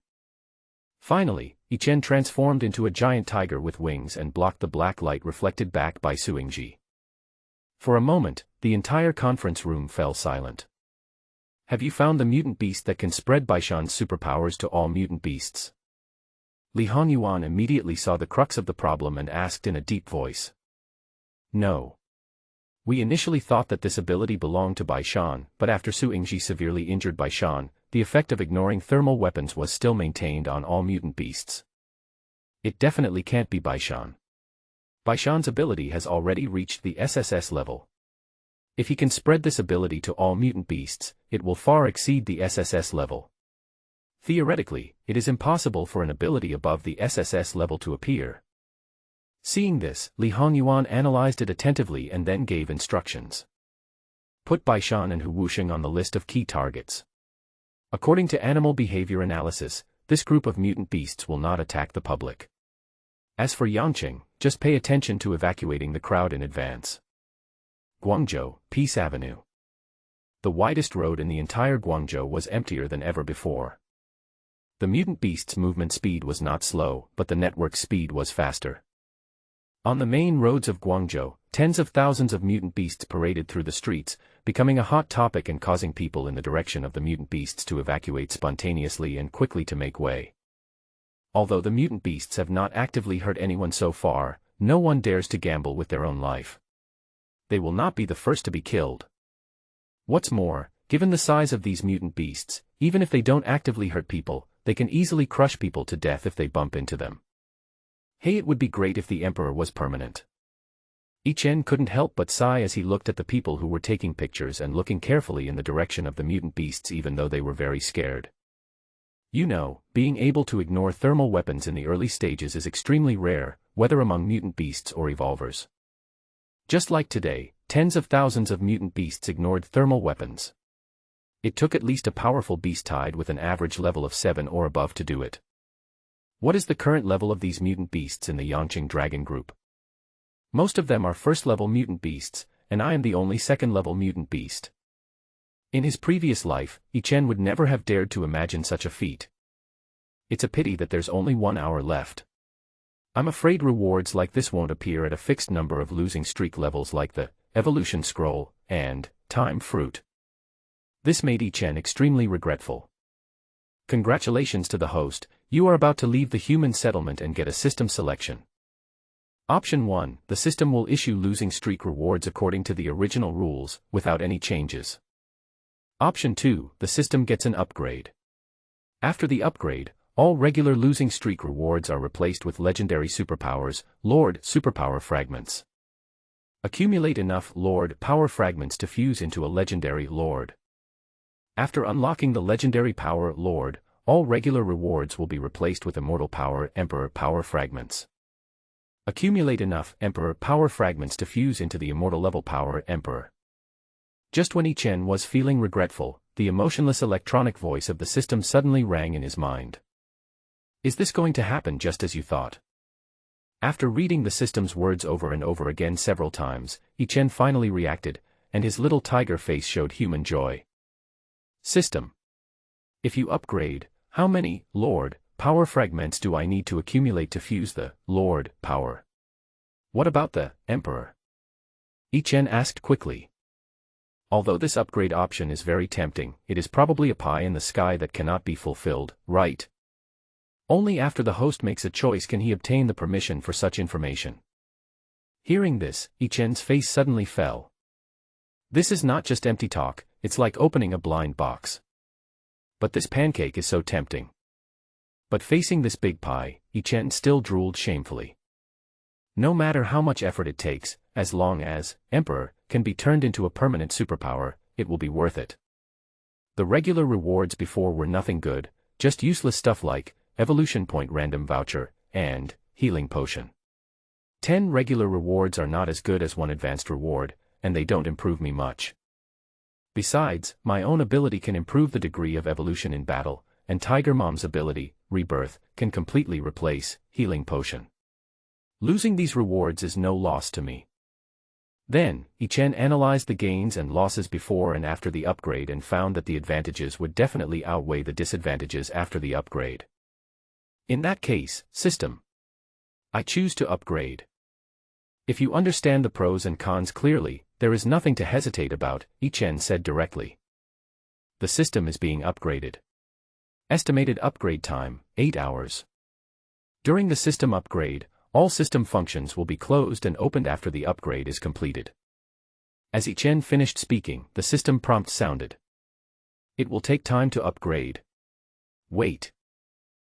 Finally, Yichen transformed into a giant tiger with wings and blocked the black light reflected back by Suingji. For a moment, the entire conference room fell silent. Have you found the mutant beast that can spread Baishan's superpowers to all mutant beasts? Li Hongyuan immediately saw the crux of the problem and asked in a deep voice. No. We initially thought that this ability belonged to Baishan, but after Suingji severely injured Baishan, the effect of ignoring thermal weapons was still maintained on all mutant beasts. It definitely can't be Baishan. Baishan's ability has already reached the SSS level. If he can spread this ability to all mutant beasts, it will far exceed the SSS level. Theoretically, it is impossible for an ability above the SSS level to appear. Seeing this, Li Hongyuan analyzed it attentively and then gave instructions. Put Baishan and Hu Wusheng on the list of key targets. According to animal behavior analysis, this group of mutant beasts will not attack the public. As for Yangqing, just pay attention to evacuating the crowd in advance. Guangzhou, Peace Avenue. The widest road in the entire Guangzhou was emptier than ever before. The mutant beast's movement speed was not slow, but the network speed was faster. On the main roads of Guangzhou, tens of thousands of mutant beasts paraded through the streets, becoming a hot topic and causing people in the direction of the mutant beasts to evacuate spontaneously and quickly to make way. Although the mutant beasts have not actively hurt anyone so far, no one dares to gamble with their own life. They will not be the first to be killed. What's more, given the size of these mutant beasts, even if they don't actively hurt people, they can easily crush people to death if they bump into them. Hey, it would be great if the Emperor was permanent. Yichen couldn't help but sigh as he looked at the people who were taking pictures and looking carefully in the direction of the mutant beasts even though they were very scared. You know, being able to ignore thermal weapons in the early stages is extremely rare, whether among mutant beasts or evolvers. Just like today, tens of thousands of mutant beasts ignored thermal weapons. It took at least a powerful beast tied with an average level of 7 or above to do it. What is the current level of these mutant beasts in the Yangqing Dragon group? Most of them are first-level mutant beasts, and I am the only second-level mutant beast. In his previous life, Yichen would never have dared to imagine such a feat. It's a pity that there's only 1 hour left. I'm afraid rewards like this won't appear at a fixed number of losing streak levels like the Evolution Scroll and Time Fruit. This made Yichen extremely regretful. Congratulations to the host, you are about to leave the human settlement and get a system selection. Option 1, the system will issue losing streak rewards according to the original rules, without any changes. Option 2, the system gets an upgrade. After the upgrade, all regular losing streak rewards are replaced with legendary superpowers, Lord Superpower Fragments. Accumulate enough Lord Power Fragments to fuse into a legendary Lord. After unlocking the legendary power Lord, all regular rewards will be replaced with Immortal Power Emperor Power Fragments. Accumulate enough Emperor Power Fragments to fuse into the Immortal Level Power Emperor. Just when Yichen was feeling regretful, the emotionless electronic voice of the system suddenly rang in his mind. Is this going to happen just as you thought? After reading the system's words over and over again several times, Yichen finally reacted, and his little tiger face showed human joy. System. If you upgrade, how many Lord Power Fragments do I need to accumulate to fuse the Lord Power? What about the Emperor? Yichen asked quickly. Although this upgrade option is very tempting, it is probably a pie in the sky that cannot be fulfilled, right? Only after the host makes a choice can he obtain the permission for such information. Hearing this, Yichen's face suddenly fell. This is not just empty talk, it's like opening a blind box. But this pancake is so tempting. But facing this big pie, Yichen still drooled shamefully. No matter how much effort it takes, as long as Emperor can be turned into a permanent superpower, it will be worth it. The regular rewards before were nothing good, just useless stuff like Evolution Point Random Voucher and Healing Potion. 10 regular rewards are not as good as one advanced reward, and they don't improve me much. Besides, my own ability can improve the degree of evolution in battle, and Tiger Mom's ability, Rebirth, can completely replace Healing Potion. Losing these rewards is no loss to me. Then, Ichen analyzed the gains and losses before and after the upgrade and found that the advantages would definitely outweigh the disadvantages after the upgrade. In that case, system. I choose to upgrade. If you understand the pros and cons clearly, there is nothing to hesitate about, Ichen said directly. The system is being upgraded. Estimated upgrade time, 8 hours. During the system upgrade, all system functions will be closed and opened after the upgrade is completed. As Ichen finished speaking, the system prompt sounded. It will take time to upgrade. Wait.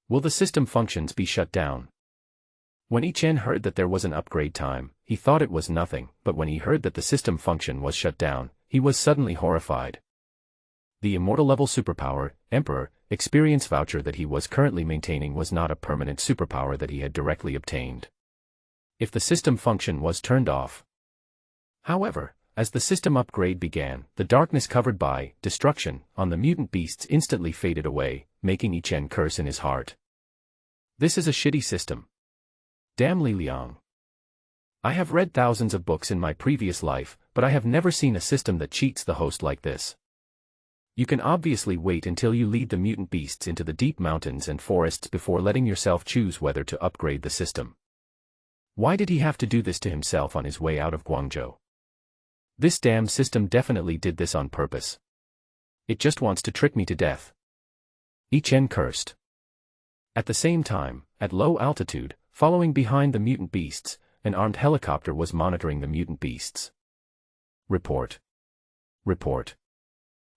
Will the system functions be shut down? When Ichen heard that there was an upgrade time, he thought it was nothing, but when he heard that the system function was shut down, he was suddenly horrified. The immortal level superpower, Emperor, experience voucher that he was currently maintaining was not a permanent superpower that he had directly obtained. If the system function was turned off. However, as the system upgrade began, the darkness covered by destruction on the mutant beasts instantly faded away, making Ichen curse in his heart. This is a shitty system. Damn Li Liang. I have read thousands of books in my previous life, but I have never seen a system that cheats the host like this. You can obviously wait until you lead the mutant beasts into the deep mountains and forests before letting yourself choose whether to upgrade the system. Why did he have to do this to himself on his way out of Guangzhou? This damn system definitely did this on purpose. It just wants to trick me to death. Ichen cursed. At the same time, at low altitude, following behind the mutant beasts, an armed helicopter was monitoring the mutant beasts. Report. Report.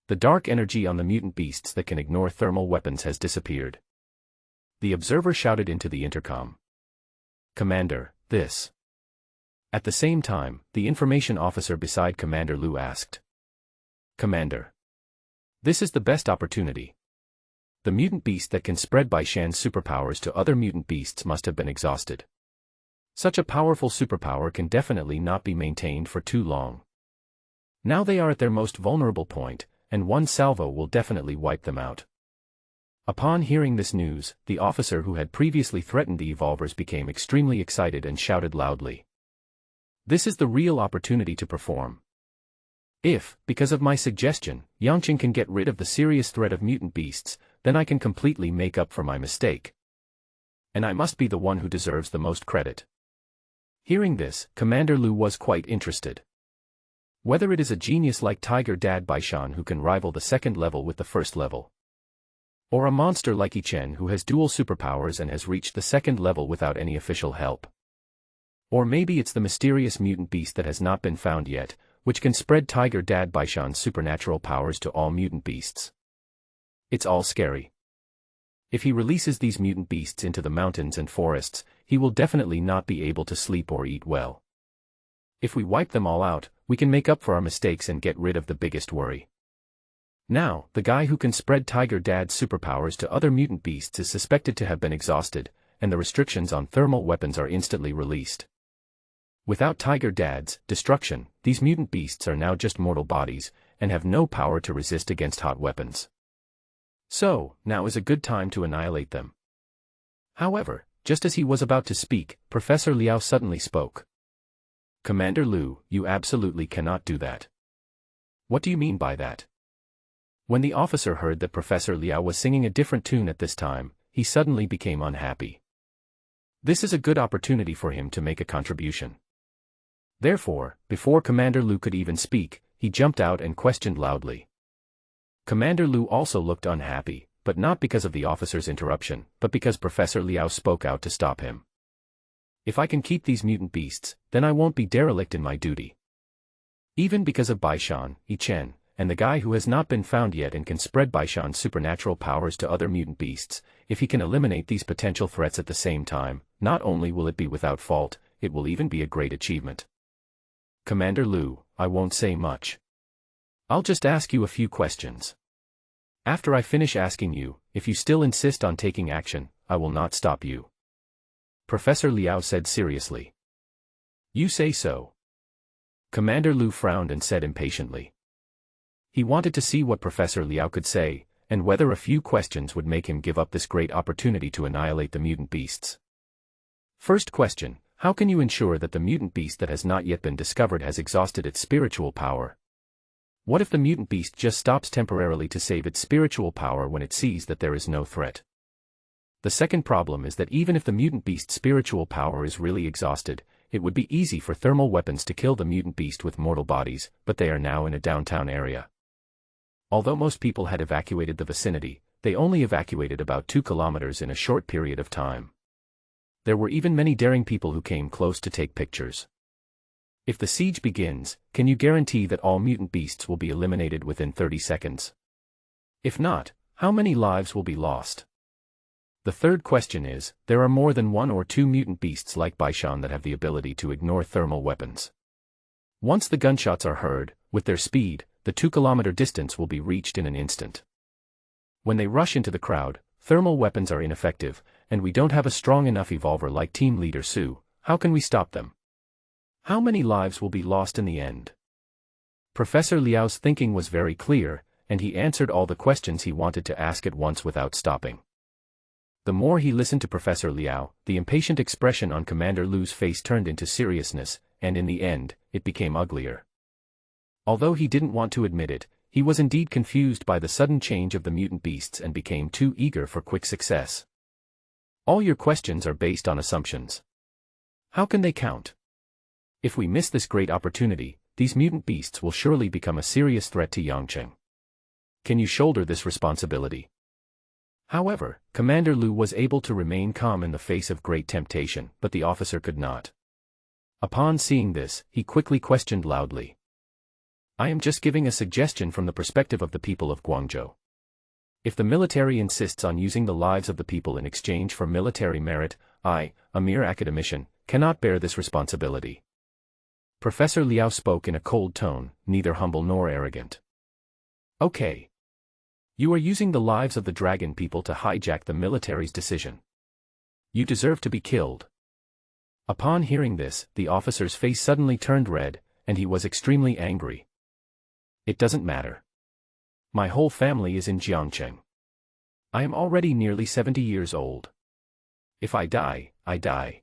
The dark energy on the mutant beasts that can ignore thermal weapons has disappeared. The observer shouted into the intercom. Commander, this. At the same time, the information officer beside Commander Lu asked. Commander. This is the best opportunity. The mutant beast that can spread Bai Shan's superpowers to other mutant beasts must have been exhausted. Such a powerful superpower can definitely not be maintained for too long. Now they are at their most vulnerable point, and one salvo will definitely wipe them out. Upon hearing this news, the officer who had previously threatened the evolvers became extremely excited and shouted loudly. This is the real opportunity to perform. If, because of my suggestion, Yangqing can get rid of the serious threat of mutant beasts, then I can completely make up for my mistake. And I must be the one who deserves the most credit. Hearing this, Commander Lu was quite interested. Whether it is a genius like Tiger Dad Baishan who can rival the second level with the first level. Or a monster like Ichen who has dual superpowers and has reached the second level without any official help. Or maybe it's the mysterious mutant beast that has not been found yet, which can spread Tiger Dad Baishan's supernatural powers to all mutant beasts. It's all scary. If he releases these mutant beasts into the mountains and forests, he will definitely not be able to sleep or eat well. If we wipe them all out, we can make up for our mistakes and get rid of the biggest worry. Now, the guy who can spread Tiger Dad's superpowers to other mutant beasts is suspected to have been exhausted, and the restrictions on thermal weapons are instantly released. Without Tiger Dad's destruction, these mutant beasts are now just mortal bodies, and have no power to resist against hot weapons. So, now is a good time to annihilate them. However, just as he was about to speak, Professor Liao suddenly spoke. Commander Lu, you absolutely cannot do that. What do you mean by that? When the officer heard that Professor Liao was singing a different tune at this time, he suddenly became unhappy. This is a good opportunity for him to make a contribution. Therefore, before Commander Lu could even speak, he jumped out and questioned loudly. Commander Lu also looked unhappy, but not because of the officer's interruption, but because Professor Liao spoke out to stop him. If I can keep these mutant beasts, then I won't be derelict in my duty. Even because of Baishan, Ichen, and the guy who has not been found yet and can spread Baishan's supernatural powers to other mutant beasts, if he can eliminate these potential threats at the same time, not only will it be without fault, it will even be a great achievement. Commander Lu, I won't say much. I'll just ask you a few questions. After I finish asking you, if you still insist on taking action, I will not stop you. Professor Liao said seriously. You say so. Commander Lu frowned and said impatiently. He wanted to see what Professor Liao could say, and whether a few questions would make him give up this great opportunity to annihilate the mutant beasts. First question: how can you ensure that the mutant beast that has not yet been discovered has exhausted its spiritual power? What if the mutant beast just stops temporarily to save its spiritual power when it sees that there is no threat? The second problem is that even if the mutant beast's spiritual power is really exhausted, it would be easy for thermal weapons to kill the mutant beast with mortal bodies, but they are now in a downtown area. Although most people had evacuated the vicinity, they only evacuated about 2 kilometers in a short period of time. There were even many daring people who came close to take pictures. If the siege begins, can you guarantee that all mutant beasts will be eliminated within 30 seconds? If not, how many lives will be lost? The third question is, there are more than 1 or 2 mutant beasts like Baishan that have the ability to ignore thermal weapons. Once the gunshots are heard, with their speed, the 2-kilometer distance will be reached in an instant. When they rush into the crowd, thermal weapons are ineffective, and we don't have a strong enough evolver like Team Leader Su. How can we stop them? How many lives will be lost in the end? Professor Liao's thinking was very clear, and he answered all the questions he wanted to ask at once without stopping. The more he listened to Professor Liao, the impatient expression on Commander Lu's face turned into seriousness, and in the end, it became uglier. Although he didn't want to admit it, he was indeed confused by the sudden change of the mutant beasts and became too eager for quick success. All your questions are based on assumptions. How can they count? If we miss this great opportunity, these mutant beasts will surely become a serious threat to Yangcheng. Can you shoulder this responsibility? However, Commander Lu was able to remain calm in the face of great temptation, but the officer could not. Upon seeing this, he quickly questioned loudly. I am just giving a suggestion from the perspective of the people of Guangzhou. If the military insists on using the lives of the people in exchange for military merit, I, a mere academician, cannot bear this responsibility. Professor Liao spoke in a cold tone, neither humble nor arrogant. Okay. You are using the lives of the dragon people to hijack the military's decision. You deserve to be killed. Upon hearing this, the officer's face suddenly turned red, and he was extremely angry. It doesn't matter. My whole family is in Jiangcheng. I am already nearly 70 years old. If I die, I die.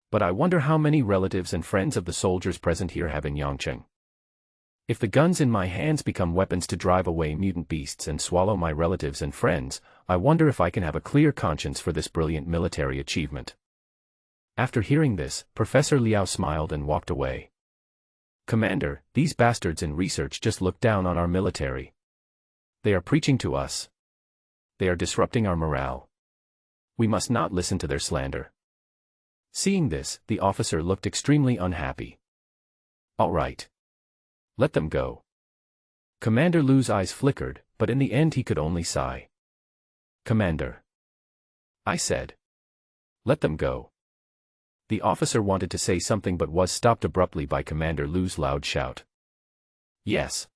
But I wonder how many relatives and friends of the soldiers present here have in Yangcheng. If the guns in my hands become weapons to drive away mutant beasts and swallow my relatives and friends, I wonder if I can have a clear conscience for this brilliant military achievement. After hearing this, Professor Liao smiled and walked away. Commander, these bastards in research just look down on our military. They are preaching to us. They are disrupting our morale. We must not listen to their slander. Seeing this, the officer looked extremely unhappy. All right. Let them go. Commander Lu's eyes flickered, but in the end he could only sigh. Commander. I said. Let them go. The officer wanted to say something but was stopped abruptly by Commander Lu's loud shout. Yes.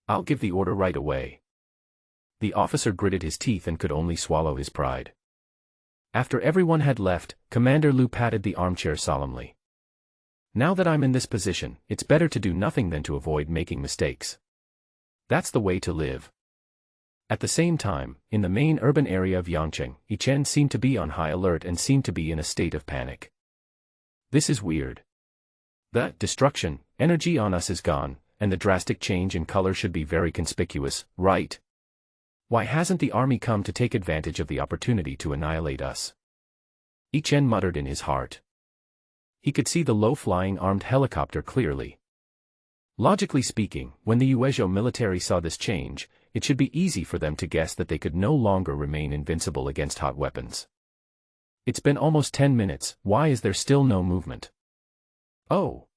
I'll give the order right away. The officer gritted his teeth and could only swallow his pride. After everyone had left, Commander Lu patted the armchair solemnly. Now that I'm in this position, it's better to do nothing than to avoid making mistakes. That's the way to live. At the same time, in the main urban area of Yangcheng, Yichen seemed to be on high alert and seemed to be in a state of panic. This is weird. The destruction energy on us is gone, and the drastic change in color should be very conspicuous, right? Why hasn't the army come to take advantage of the opportunity to annihilate us? Yichen muttered in his heart. He could see the low-flying armed helicopter clearly. Logically speaking, when the Uezhou military saw this change, it should be easy for them to guess that they could no longer remain invincible against hot weapons. It's been almost 10 minutes, why is there still no movement? Oh!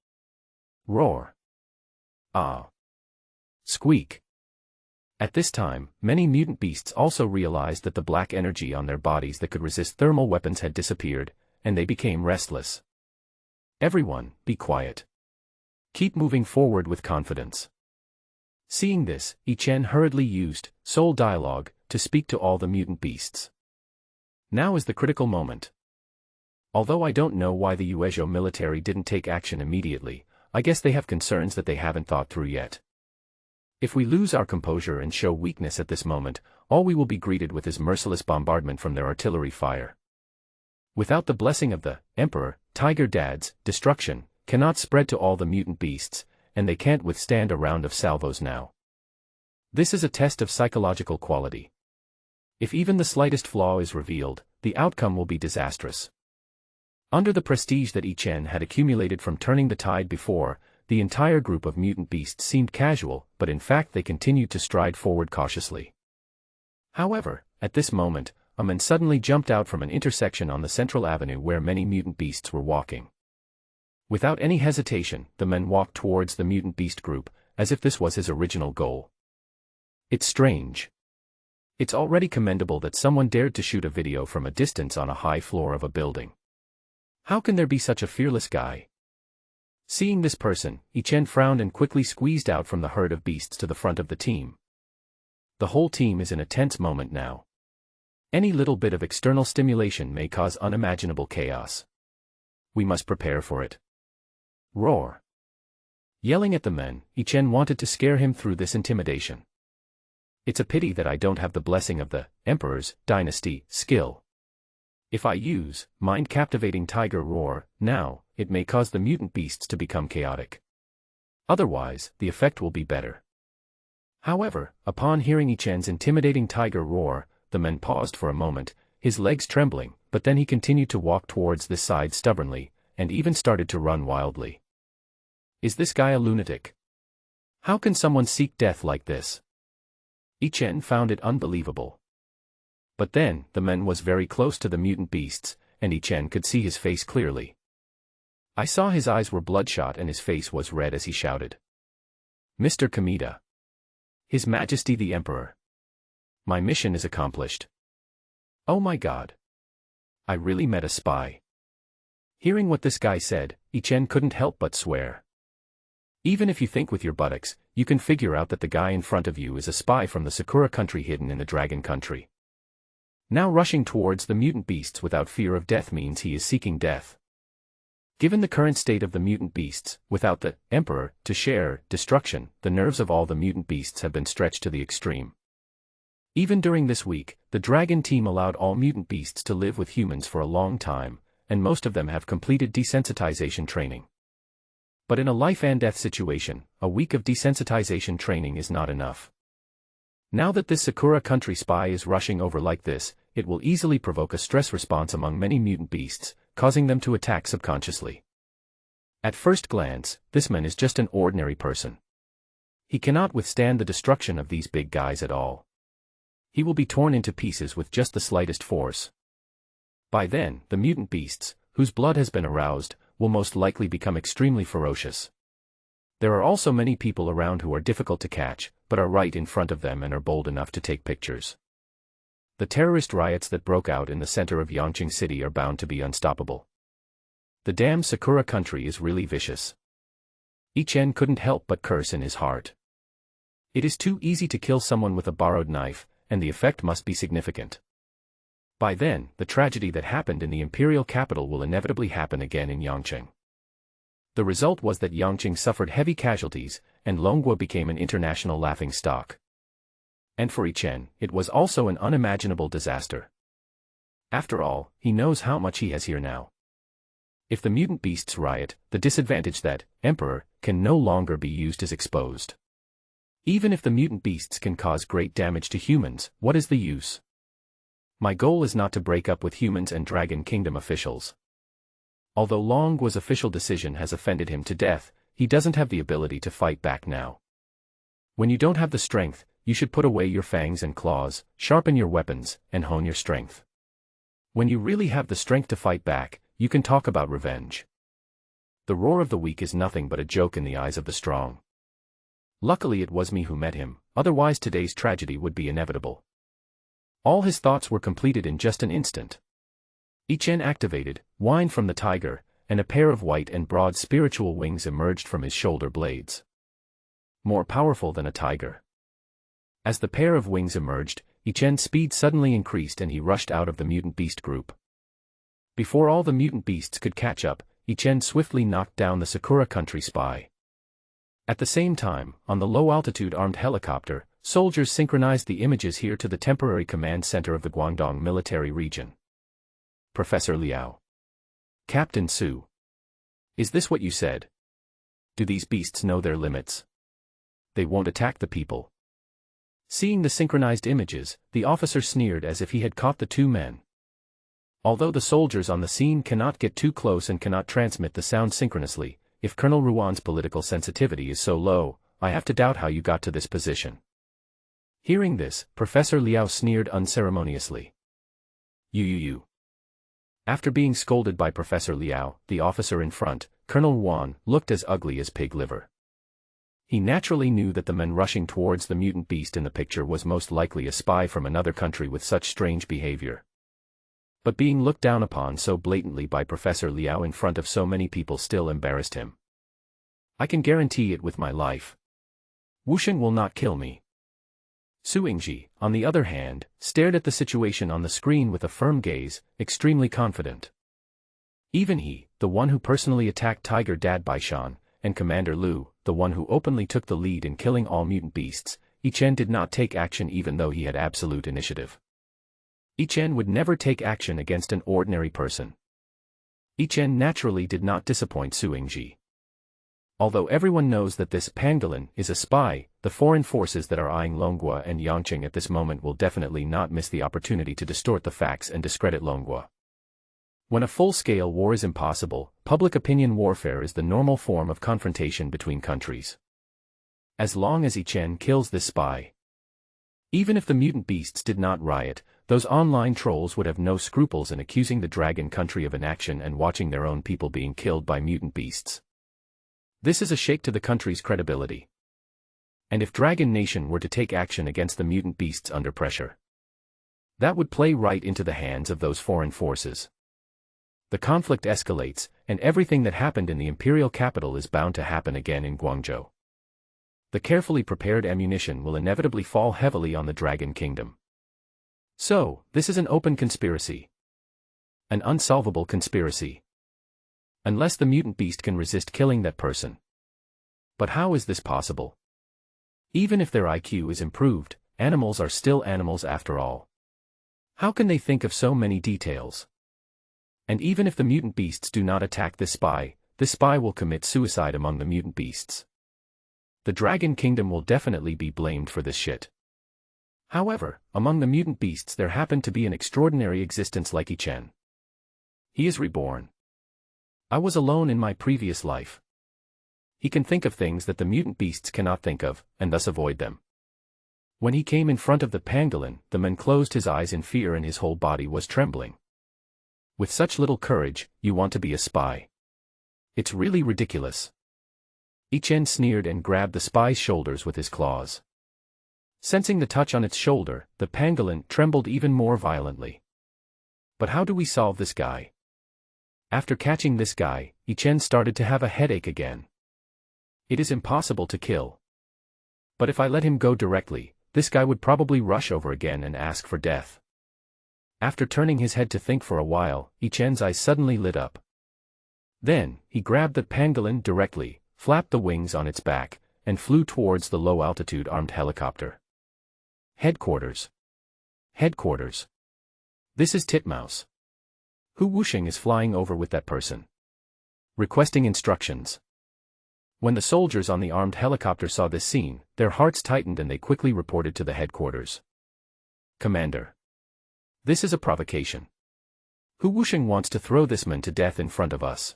Roar! Ah! Squeak! At this time, many mutant beasts also realized that the black energy on their bodies that could resist thermal weapons had disappeared, and they became restless. Everyone, be quiet. Keep moving forward with confidence. Seeing this, Yichen hurriedly used soul dialogue to speak to all the mutant beasts. Now is the critical moment. Although I don't know why the Uezhou military didn't take action immediately, I guess they have concerns that they haven't thought through yet. If we lose our composure and show weakness at this moment, all we will be greeted with is merciless bombardment from their artillery fire. Without the blessing of the Emperor, Tiger Dad's destruction cannot spread to all the mutant beasts, and they can't withstand a round of salvos now. This is a test of psychological quality. If even the slightest flaw is revealed, the outcome will be disastrous. Under the prestige that Yi Chen had accumulated from turning the tide before, the entire group of mutant beasts seemed casual, but in fact they continued to stride forward cautiously. However, at this moment, a man suddenly jumped out from an intersection on the central avenue where many mutant beasts were walking. Without any hesitation, the man walked towards the mutant beast group, as if this was his original goal. It's strange. It's already commendable that someone dared to shoot a video from a distance on a high floor of a building. How can there be such a fearless guy? Seeing this person, Yi Chen frowned and quickly squeezed out from the herd of beasts to the front of the team. The whole team is in a tense moment now. Any little bit of external stimulation may cause unimaginable chaos. We must prepare for it. Roar. Yelling at the men, Yi Chen wanted to scare him through this intimidation. It's a pity that I don't have the blessing of the Emperor's dynasty skill. If I use mind-captivating Tiger Roar now, it may cause the mutant beasts to become chaotic. Otherwise, the effect will be better. However, upon hearing Yi Chen's intimidating Tiger Roar, the man paused for a moment, his legs trembling, but then he continued to walk towards this side stubbornly, and even started to run wildly. Is this guy a lunatic? How can someone seek death like this? Yi Chen found it unbelievable. But then, the man was very close to the mutant beasts, and Yi Chen could see his face clearly. I saw his eyes were bloodshot and his face was red as he shouted. Mr. Kameda. His Majesty the Emperor. My mission is accomplished. Oh my God. I really met a spy. Hearing what this guy said, Yi Chen couldn't help but swear. Even if you think with your buttocks, you can figure out that the guy in front of you is a spy from the Sakura country hidden in the Dragon Country. Now rushing towards the mutant beasts without fear of death means he is seeking death. Given the current state of the mutant beasts, without the Emperor to share destruction, the nerves of all the mutant beasts have been stretched to the extreme. Even during this week, the Dragon team allowed all mutant beasts to live with humans for a long time, and most of them have completed desensitization training. But in a life-and-death situation, a week of desensitization training is not enough. Now that this Sakura country spy is rushing over like this, it will easily provoke a stress response among many mutant beasts, causing them to attack subconsciously. At first glance, this man is just an ordinary person. He cannot withstand the destruction of these big guys at all. He will be torn into pieces with just the slightest force. By then, the mutant beasts, whose blood has been aroused, will most likely become extremely ferocious. There are also many people around who are difficult to catch, but are right in front of them and are bold enough to take pictures. The terrorist riots that broke out in the center of Yangqing City are bound to be unstoppable. The damn Sakura country is really vicious. Yi Chen couldn't help but curse in his heart. It is too easy to kill someone with a borrowed knife, and the effect must be significant. By then, the tragedy that happened in the imperial capital will inevitably happen again in Yangqing. The result was that Yangqing suffered heavy casualties, and Longhua became an international laughingstock. And for Yi Chen, it was also an unimaginable disaster. After all, he knows how much he has here now. If the mutant beasts riot, the disadvantage that Emperor can no longer be used is exposed. Even if the mutant beasts can cause great damage to humans, what is the use? My goal is not to break up with humans and Dragon Kingdom officials. Although Longhua's official decision has offended him to death, he doesn't have the ability to fight back now. When you don't have the strength, you should put away your fangs and claws, sharpen your weapons, and hone your strength. When you really have the strength to fight back, you can talk about revenge. The roar of the weak is nothing but a joke in the eyes of the strong. Luckily it was me who met him, otherwise today's tragedy would be inevitable. All his thoughts were completed in just an instant. Yi Chen activated Wine from the Tiger, and a pair of white and broad spiritual wings emerged from his shoulder blades. More powerful than a tiger. As the pair of wings emerged, Yi Chen's speed suddenly increased and he rushed out of the mutant beast group. Before all the mutant beasts could catch up, Yi Chen swiftly knocked down the Sakura country spy. At the same time, on the low-altitude armed helicopter, soldiers synchronized the images here to the temporary command center of the Guangdong military region. Professor Liao. Captain Su. Is this what you said? Do these beasts know their limits? They won't attack the people. Seeing the synchronized images, the officer sneered as if he had caught the two men. Although the soldiers on the scene cannot get too close and cannot transmit the sound synchronously, if Colonel Ruan's political sensitivity is so low, I have to doubt how you got to this position. Hearing this, Professor Liao sneered unceremoniously. You. After being scolded by Professor Liao, the officer in front, Colonel Ruan, looked as ugly as pig liver. He naturally knew that the man rushing towards the mutant beast in the picture was most likely a spy from another country with such strange behavior. But being looked down upon so blatantly by Professor Liao in front of so many people still embarrassed him. I can guarantee it with my life. Wusheng will not kill me. Su Yingji, on the other hand, stared at the situation on the screen with a firm gaze, extremely confident. Even he, the one who personally attacked Tiger Dad Baishan, and Commander Lu, the one who openly took the lead in killing all mutant beasts, Yi Chen did not take action even though he had absolute initiative. Yi Chen would never take action against an ordinary person. Yi Chen naturally did not disappoint Su Yingji. Although everyone knows that this pangolin is a spy, the foreign forces that are eyeing Longhua and Yangqing at this moment will definitely not miss the opportunity to distort the facts and discredit Longhua. When a full-scale war is impossible, public opinion warfare is the normal form of confrontation between countries. As long as Yi Chen kills this spy. Even if the mutant beasts did not riot, those online trolls would have no scruples in accusing the Dragon Country of inaction and watching their own people being killed by mutant beasts. This is a shake to the country's credibility. And if Dragon Nation were to take action against the mutant beasts under pressure, that would play right into the hands of those foreign forces. The conflict escalates, and everything that happened in the imperial capital is bound to happen again in Guangzhou. The carefully prepared ammunition will inevitably fall heavily on the Dragon Kingdom. So, this is an open conspiracy. An unsolvable conspiracy. Unless the mutant beast can resist killing that person. But how is this possible? Even if their IQ is improved, animals are still animals after all. How can they think of so many details? And even if the mutant beasts do not attack this spy will commit suicide among the mutant beasts. The Dragon Kingdom will definitely be blamed for this shit. However, among the mutant beasts there happened to be an extraordinary existence like Yi Chen. He is reborn. I was alone in my previous life. He can think of things that the mutant beasts cannot think of, and thus avoid them. When he came in front of the pangolin, the man closed his eyes in fear and his whole body was trembling. With such little courage, you want to be a spy. It's really ridiculous. Yi Chen sneered and grabbed the spy's shoulders with his claws. Sensing the touch on its shoulder, the pangolin trembled even more violently. But how do we solve this guy? After catching this guy, Yi Chen started to have a headache again. It is impossible to kill. But if I let him go directly, this guy would probably rush over again and ask for death. After turning his head to think for a while, Yi Chen's eyes suddenly lit up. Then, he grabbed the pangolin directly, flapped the wings on its back, and flew towards the low-altitude armed helicopter. Headquarters. Headquarters. This is Titmouse. Hu Wusheng is flying over with that person. Requesting instructions. When the soldiers on the armed helicopter saw this scene, their hearts tightened and they quickly reported to the headquarters. Commander. This is a provocation. Hu Wusheng wants to throw this man to death in front of us.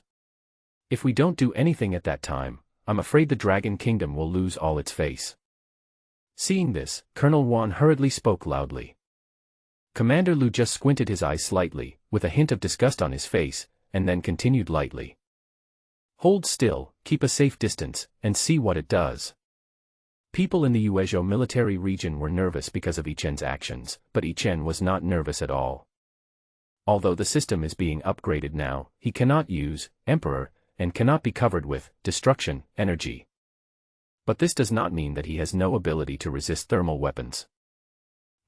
If we don't do anything at that time, I'm afraid the Dragon Kingdom will lose all its face. Seeing this, Colonel Wan hurriedly spoke loudly. Commander Lu just squinted his eyes slightly, with a hint of disgust on his face, and then continued lightly. Hold still, keep a safe distance, and see what it does. People in the Yuezhou military region were nervous because of Yi Chen's actions, but Yi Chen was not nervous at all. Although the system is being upgraded now, he cannot use Emperor, and cannot be covered with destruction energy. But this does not mean that he has no ability to resist thermal weapons.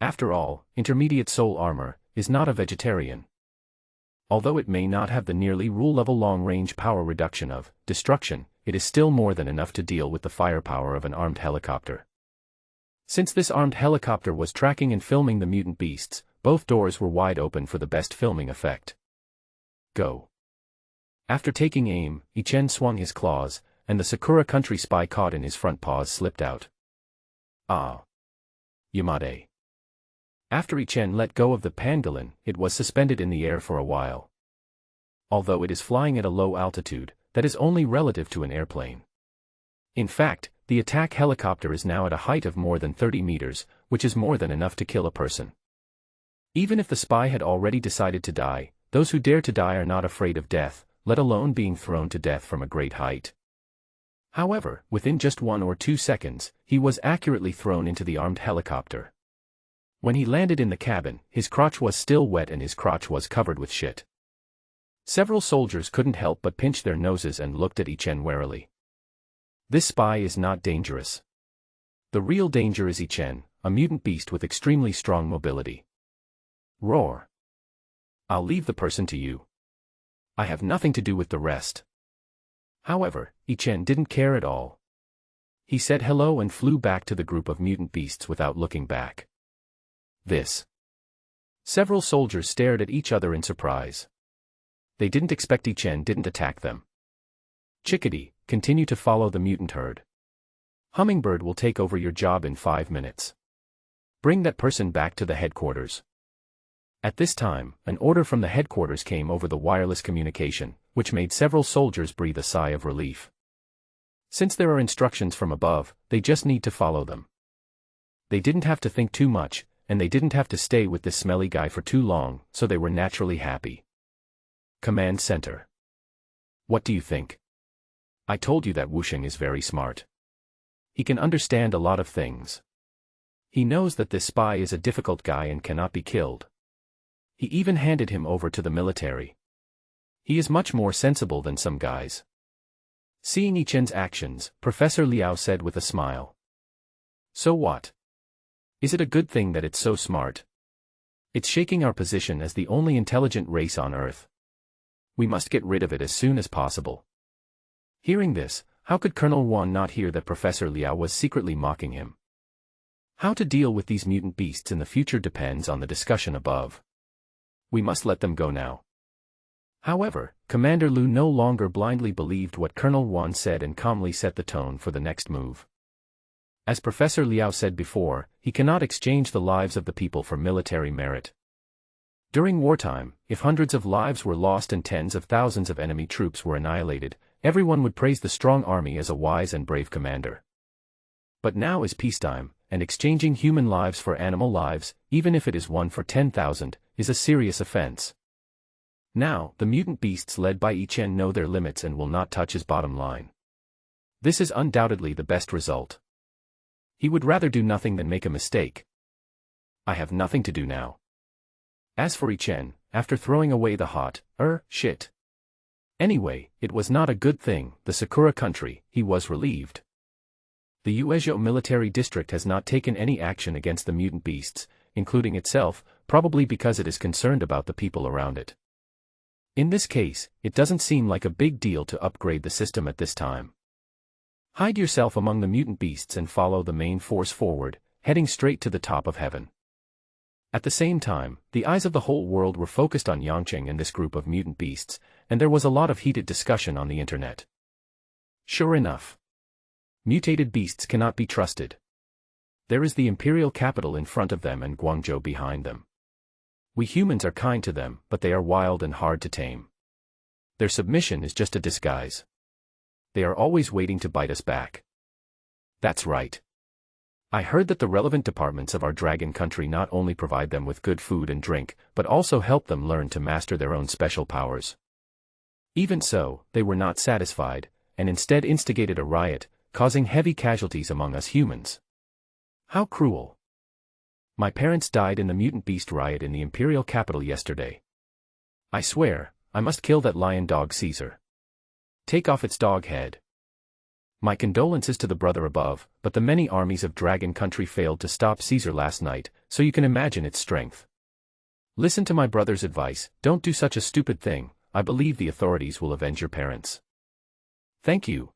After all, intermediate soul armor is not a vegetarian. Although it may not have the nearly rule-level long-range power reduction of destruction, it is still more than enough to deal with the firepower of an armed helicopter. Since this armed helicopter was tracking and filming the mutant beasts, both doors were wide open for the best filming effect. Go. After taking aim, Ichen swung his claws, and the Sakura Country spy caught in his front paws slipped out. Ah. Yamade. After Ichen let go of the pangolin, it was suspended in the air for a while. Although it is flying at a low altitude, that is only relative to an airplane. In fact, the attack helicopter is now at a height of more than 30 meters, which is more than enough to kill a person. Even if the spy had already decided to die, those who dare to die are not afraid of death, let alone being thrown to death from a great height. However, within just 1 or 2 seconds, he was accurately thrown into the armed helicopter. When he landed in the cabin, his crotch was still wet and his crotch was covered with shit. Several soldiers couldn't help but pinch their noses and looked at Ichen warily. This spy is not dangerous. The real danger is Ichen, a mutant beast with extremely strong mobility. Roar. I'll leave the person to you. I have nothing to do with the rest. However, Ichen didn't care at all. He said hello and flew back to the group of mutant beasts without looking back. This. Several soldiers stared at each other in surprise. They didn't expect Ichen didn't attack them. Chickadee, continue to follow the mutant herd. Hummingbird will take over your job in 5 minutes. Bring that person back to the headquarters. At this time, an order from the headquarters came over the wireless communication, which made several soldiers breathe a sigh of relief. Since there are instructions from above, they just need to follow them. They didn't have to think too much, and they didn't have to stay with this smelly guy for too long, so they were naturally happy. Command Center. What do you think? I told you that Wusheng is very smart. He can understand a lot of things. He knows that this spy is a difficult guy and cannot be killed. He even handed him over to the military. He is much more sensible than some guys. Seeing Ichen's actions, Professor Liao said with a smile. So what? Is it a good thing that it's so smart? It's shaking our position as the only intelligent race on Earth. We must get rid of it as soon as possible. Hearing this, how could Colonel Wan not hear that Professor Liao was secretly mocking him? How to deal with these mutant beasts in the future depends on the discussion above. We must let them go now. However, Commander Lu no longer blindly believed what Colonel Wan said and calmly set the tone for the next move. As Professor Liao said before, he cannot exchange the lives of the people for military merit. During wartime, if hundreds of lives were lost and tens of thousands of enemy troops were annihilated, everyone would praise the strong army as a wise and brave commander. But now is peacetime, and exchanging human lives for animal lives, even if it is 1 for 10,000, is a serious offense. Now, the mutant beasts led by Ichen know their limits and will not touch his bottom line. This is undoubtedly the best result. He would rather do nothing than make a mistake. I have nothing to do now. As for Ichen, after throwing away the hot, shit. Anyway, it was not a good thing, the Sakura Country, he was relieved. The Uezhou military district has not taken any action against the mutant beasts, including itself, probably because it is concerned about the people around it. In this case, it doesn't seem like a big deal to upgrade the system at this time. Hide yourself among the mutant beasts and follow the main force forward, heading straight to the top of heaven. At the same time, the eyes of the whole world were focused on Yangcheng and this group of mutant beasts, and there was a lot of heated discussion on the internet. Sure enough. Mutated beasts cannot be trusted. There is the imperial capital in front of them and Guangzhou behind them. We humans are kind to them, but they are wild and hard to tame. Their submission is just a disguise. They are always waiting to bite us back. That's right. I heard that the relevant departments of our dragon country not only provide them with good food and drink, but also help them learn to master their own special powers. Even so, they were not satisfied, and instead instigated a riot, causing heavy casualties among us humans. How cruel. My parents died in the mutant beast riot in the imperial capital yesterday. I swear, I must kill that lion dog Caesar. Take off its dog head. My condolences to the brother above, but the many armies of Dragon Country failed to stop Caesar last night, so you can imagine its strength. Listen to my brother's advice, don't do such a stupid thing, I believe the authorities will avenge your parents. Thank you.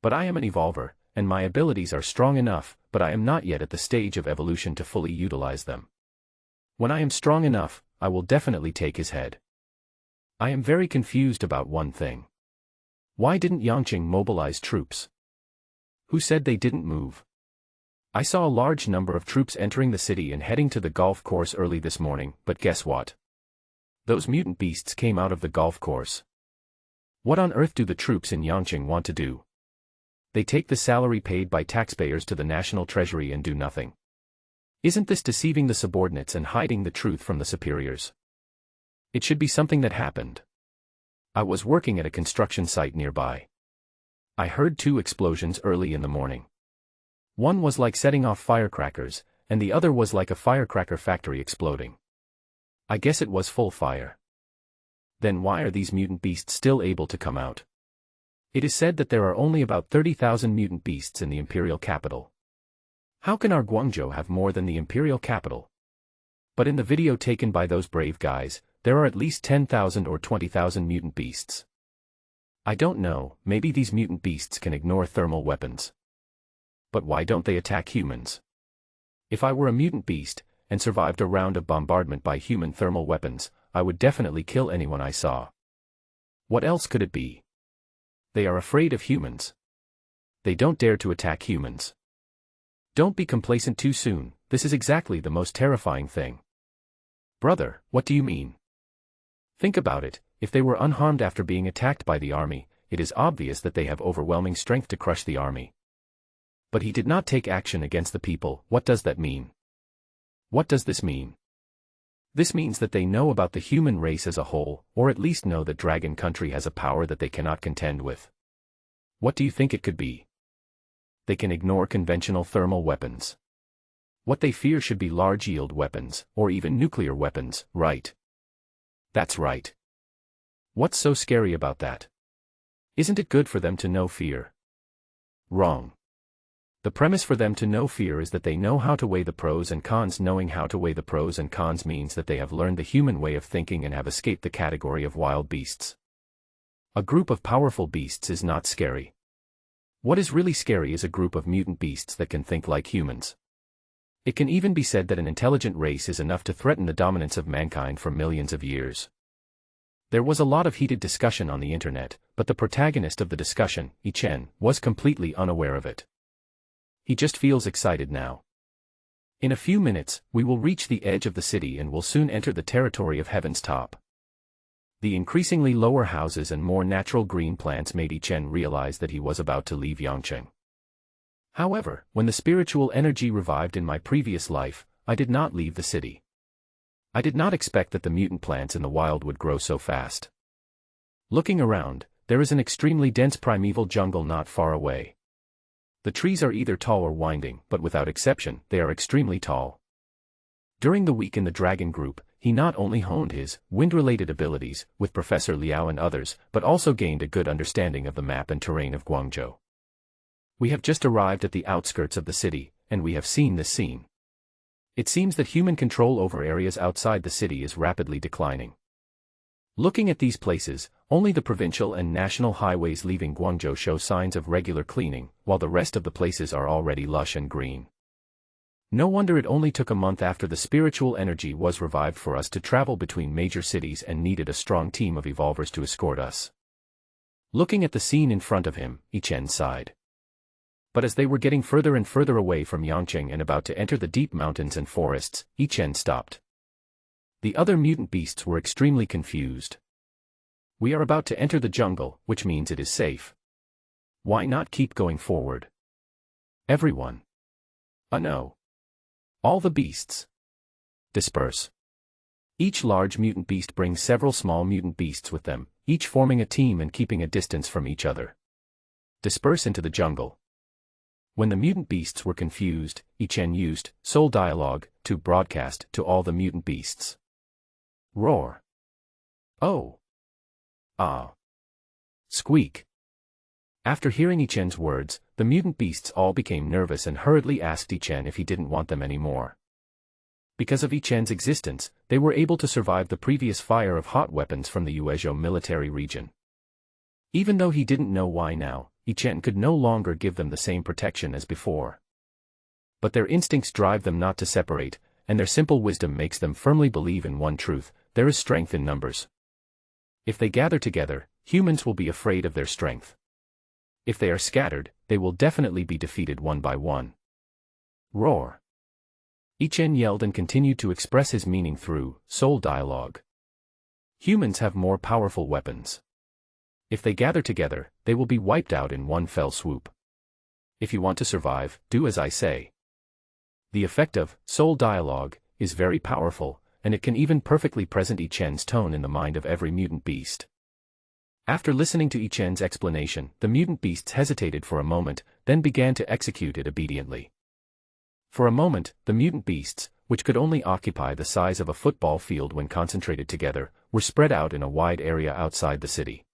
But I am an evolver, and my abilities are strong enough, but I am not yet at the stage of evolution to fully utilize them. When I am strong enough, I will definitely take his head. I am very confused about one thing. Why didn't Yangqing mobilize troops? Who said they didn't move? I saw a large number of troops entering the city and heading to the golf course early this morning, but guess what? Those mutant beasts came out of the golf course. What on earth do the troops in Yangqing want to do? They take the salary paid by taxpayers to the national treasury and do nothing. Isn't this deceiving the subordinates and hiding the truth from the superiors? It should be something that happened. I was working at a construction site nearby. I heard 2 explosions early in the morning. One was like setting off firecrackers, and the other was like a firecracker factory exploding. I guess it was full fire. Then why are these mutant beasts still able to come out? It is said that there are only about 30,000 mutant beasts in the imperial capital. How can our Guangzhou have more than the imperial capital? But in the video taken by those brave guys, there are at least 10,000 or 20,000 mutant beasts. I don't know, maybe these mutant beasts can ignore thermal weapons. But why don't they attack humans? If I were a mutant beast, and survived a round of bombardment by human thermal weapons, I would definitely kill anyone I saw. What else could it be? They are afraid of humans. They don't dare to attack humans. Don't be complacent too soon, this is exactly the most terrifying thing. Brother, what do you mean? Think about it, if they were unharmed after being attacked by the army, it is obvious that they have overwhelming strength to crush the army. But he did not take action against the people. What does that mean? What does this mean? This means that they know about the human race as a whole, or at least know that Dragon Country has a power that they cannot contend with. What do you think it could be? They can ignore conventional thermal weapons. What they fear should be large-yield weapons, or even nuclear weapons, right? That's right. What's so scary about that? Isn't it good for them to know fear? Wrong. The premise for them to know fear is that they know how to weigh the pros and cons. Knowing how to weigh the pros and cons means that they have learned the human way of thinking and have escaped the category of wild beasts. A group of powerful beasts is not scary. What is really scary is a group of mutant beasts that can think like humans. It can even be said that an intelligent race is enough to threaten the dominance of mankind for millions of years. There was a lot of heated discussion on the internet, but the protagonist of the discussion, Yi Chen, was completely unaware of it. He just feels excited now. In a few minutes, we will reach the edge of the city and will soon enter the territory of Heaven's Top. The increasingly lower houses and more natural green plants made Yi Chen realize that he was about to leave Yangqing. However, when the spiritual energy revived in my previous life, I did not leave the city. I did not expect that the mutant plants in the wild would grow so fast. Looking around, there is an extremely dense primeval jungle not far away. The trees are either tall or winding, but without exception, they are extremely tall. During the week in the Dragon Group, he not only honed his wind-related abilities with Professor Liao and others, but also gained a good understanding of the map and terrain of Guangzhou. We have just arrived at the outskirts of the city, and we have seen this scene. It seems that human control over areas outside the city is rapidly declining. Looking at these places, only the provincial and national highways leaving Guangzhou show signs of regular cleaning, while the rest of the places are already lush and green. No wonder it only took a month after the spiritual energy was revived for us to travel between major cities and needed a strong team of evolvers to escort us. Looking at the scene in front of him, Yi Chen sighed. But as they were getting further and further away from Yangqing and about to enter the deep mountains and forests, Yi Chen stopped. The other mutant beasts were extremely confused. We are about to enter the jungle, which means it is safe. Why not keep going forward? Everyone. No. All the beasts. Disperse. Each large mutant beast brings several small mutant beasts with them, each forming a team and keeping a distance from each other. Disperse into the jungle. When the mutant beasts were confused, Yi Chen used soul dialogue to broadcast to all the mutant beasts. Roar. Oh. Ah. Squeak. After hearing Yi Chen's words, the mutant beasts all became nervous and hurriedly asked Yi Chen if he didn't want them anymore. Because of Yi Chen's existence, they were able to survive the previous fire of hot weapons from the Yuezhou military region. Even though he didn't know why now, Yichen could no longer give them the same protection as before. But their instincts drive them not to separate, and their simple wisdom makes them firmly believe in one truth: there is strength in numbers. If they gather together, humans will be afraid of their strength. If they are scattered, they will definitely be defeated one by one. Roar! Yichen yelled and continued to express his meaning through soul dialogue. Humans have more powerful weapons. If they gather together, they will be wiped out in one fell swoop. If you want to survive, do as I say. The effect of soul dialogue is very powerful, and it can even perfectly present Yichen's tone in the mind of every mutant beast. After listening to Yichen's explanation, the mutant beasts hesitated for a moment, then began to execute it obediently. For a moment, the mutant beasts, which could only occupy the size of a football field when concentrated together, were spread out in a wide area outside the city.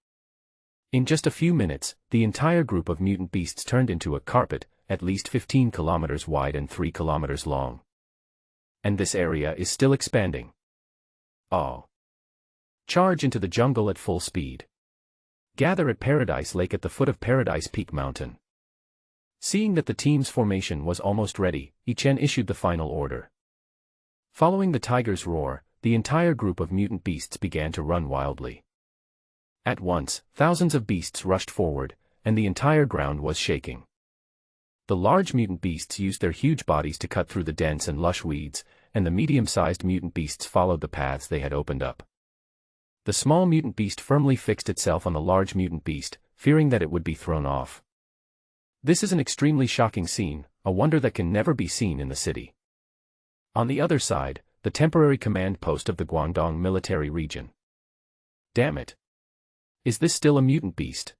In just a few minutes, the entire group of mutant beasts turned into a carpet, at least 15 kilometers wide and 3 kilometers long. And this area is still expanding. Oh! Charge into the jungle at full speed. Gather at Paradise Lake at the foot of Paradise Peak Mountain. Seeing that the team's formation was almost ready, Yichen issued the final order. Following the tiger's roar, the entire group of mutant beasts began to run wildly. At once, thousands of beasts rushed forward, and the entire ground was shaking. The large mutant beasts used their huge bodies to cut through the dense and lush weeds, and the medium-sized mutant beasts followed the paths they had opened up. The small mutant beast firmly fixed itself on the large mutant beast, fearing that it would be thrown off. This is an extremely shocking scene, a wonder that can never be seen in the city. On the other side, the temporary command post of the Guangdong military region. Damn it! Is this still a mutant beast?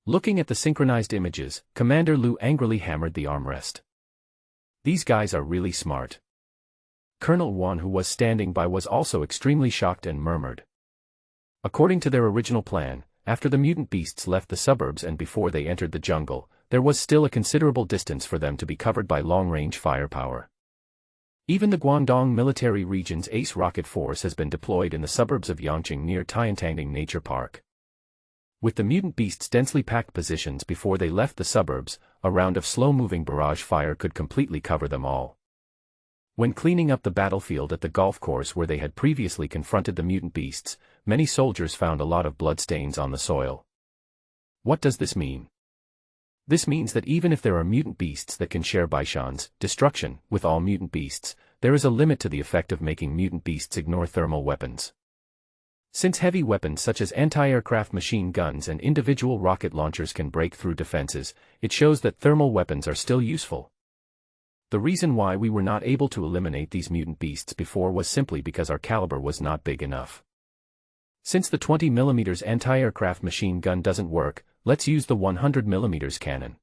Looking at the synchronized images, Commander Lu angrily hammered the armrest. These guys are really smart. Colonel Wan, who was standing by, was also extremely shocked and murmured. According to their original plan, after the mutant beasts left the suburbs and before they entered the jungle, there was still a considerable distance for them to be covered by long-range firepower. Even the Guangdong military region's ace rocket force has been deployed in the suburbs of Yangqing near Tiantangding Nature Park. With the mutant beasts' densely packed positions before they left the suburbs, a round of slow-moving barrage fire could completely cover them all. When cleaning up the battlefield at the golf course where they had previously confronted the mutant beasts, many soldiers found a lot of bloodstains on the soil. What does this mean? This means that even if there are mutant beasts that can share Baishan's destruction with all mutant beasts, there is a limit to the effect of making mutant beasts ignore thermal weapons. Since heavy weapons such as anti-aircraft machine guns and individual rocket launchers can break through defenses, it shows that thermal weapons are still useful. The reason why we were not able to eliminate these mutant beasts before was simply because our caliber was not big enough. Since the 20mm anti-aircraft machine gun doesn't work, let's use the 100mm cannon.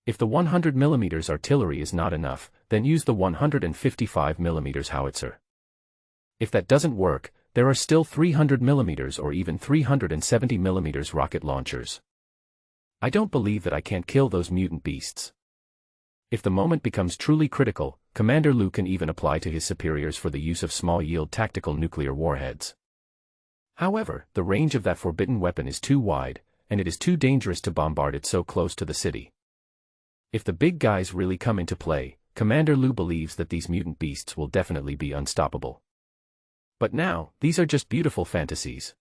If the 100mm artillery is not enough, then use the 155mm howitzer. If that doesn't work, there are still 300mm or even 370mm rocket launchers. I don't believe that I can't kill those mutant beasts. If the moment becomes truly critical, Commander Lu can even apply to his superiors for the use of small-yield tactical nuclear warheads. However, the range of that forbidden weapon is too wide, and it is too dangerous to bombard it so close to the city. If the big guys really come into play, Commander Lu believes that these mutant beasts will definitely be unstoppable. But now, these are just beautiful fantasies.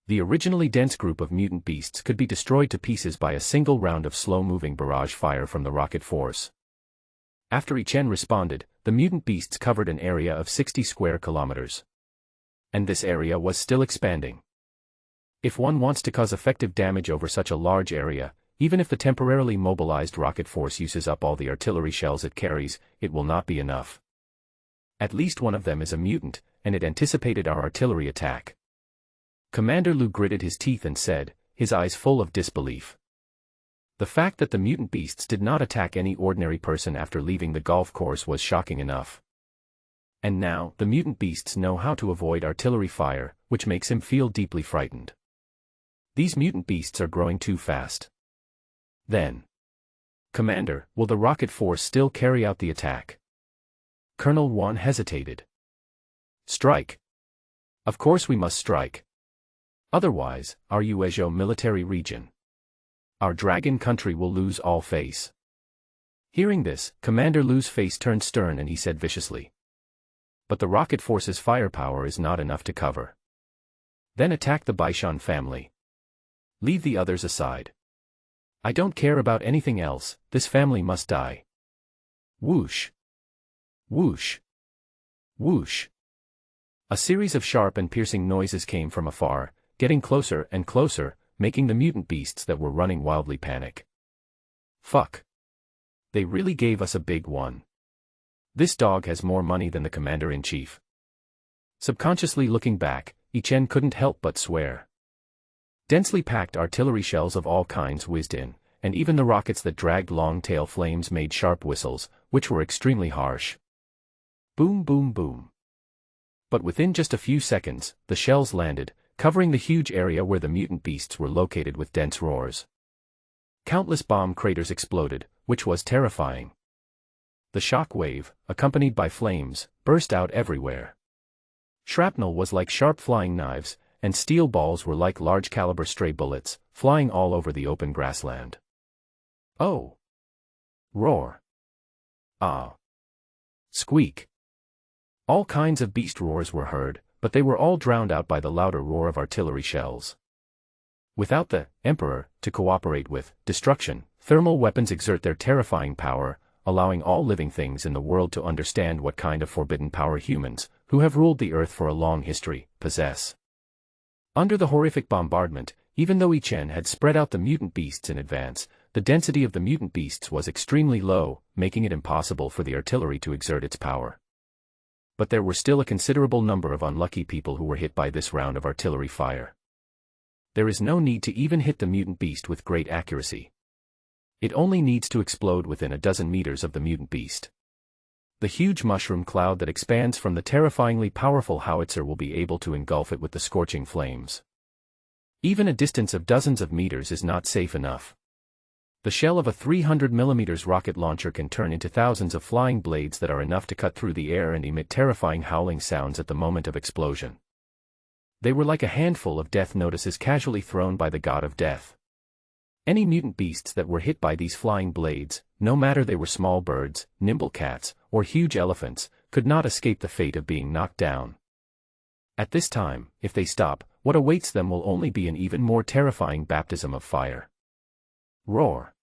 The originally dense group of mutant beasts could be destroyed to pieces by a single round of slow-moving barrage fire from the rocket force. After Yichen responded, the mutant beasts covered an area of 60 square kilometers. And this area was still expanding. If one wants to cause effective damage over such a large area, even if the temporarily mobilized rocket force uses up all the artillery shells it carries, it will not be enough. At least one of them is a mutant, and it anticipated our artillery attack. Commander Lu gritted his teeth and said, his eyes full of disbelief. The fact that the mutant beasts did not attack any ordinary person after leaving the golf course was shocking enough. And now, the mutant beasts know how to avoid artillery fire, which makes him feel deeply frightened. These mutant beasts are growing too fast. Then, Commander, will the rocket force still carry out the attack? Colonel Wan hesitated. Strike. Of course we must strike. Otherwise, our Yuezhou military region. Our dragon country will lose all face. Hearing this, Commander Lu's face turned stern and he said viciously. But the rocket force's firepower is not enough to cover. Then attack the Baishan family. Leave the others aside. I don't care about anything else, this family must die. Whoosh. Whoosh. Whoosh. A series of sharp and piercing noises came from afar, getting closer and closer, making the mutant beasts that were running wildly panic. Fuck. They really gave us a big one. This dog has more money than the commander-in-chief. Subconsciously looking back, Yi Chen couldn't help but swear. Densely packed artillery shells of all kinds whizzed in, and even the rockets that dragged long-tail flames made sharp whistles, which were extremely harsh. Boom boom boom. But within just a few seconds, the shells landed, covering the huge area where the mutant beasts were located with dense roars. Countless bomb craters exploded, which was terrifying. The shock wave, accompanied by flames, burst out everywhere. Shrapnel was like sharp flying knives, and steel balls were like large-caliber stray bullets, flying all over the open grassland. Oh! Roar! Ah! Squeak! All kinds of beast roars were heard, but they were all drowned out by the louder roar of artillery shells. Without the Emperor to cooperate with destruction, thermal weapons exert their terrifying power, allowing all living things in the world to understand what kind of forbidden power humans, who have ruled the earth for a long history, possess. Under the horrific bombardment, even though Yi Chen had spread out the mutant beasts in advance, the density of the mutant beasts was extremely low, making it impossible for the artillery to exert its power. But there were still a considerable number of unlucky people who were hit by this round of artillery fire. There is no need to even hit the mutant beast with great accuracy. It only needs to explode within a dozen meters of the mutant beast. The huge mushroom cloud that expands from the terrifyingly powerful howitzer will be able to engulf it with the scorching flames. Even a distance of dozens of meters is not safe enough. The shell of a 300mm rocket launcher can turn into thousands of flying blades that are enough to cut through the air and emit terrifying howling sounds at the moment of explosion. They were like a handful of death notices casually thrown by the god of death. Any mutant beasts that were hit by these flying blades, no matter they were small birds, nimble cats, or huge elephants, could not escape the fate of being knocked down. At this time, if they stop, what awaits them will only be an even more terrifying baptism of fire. Roar!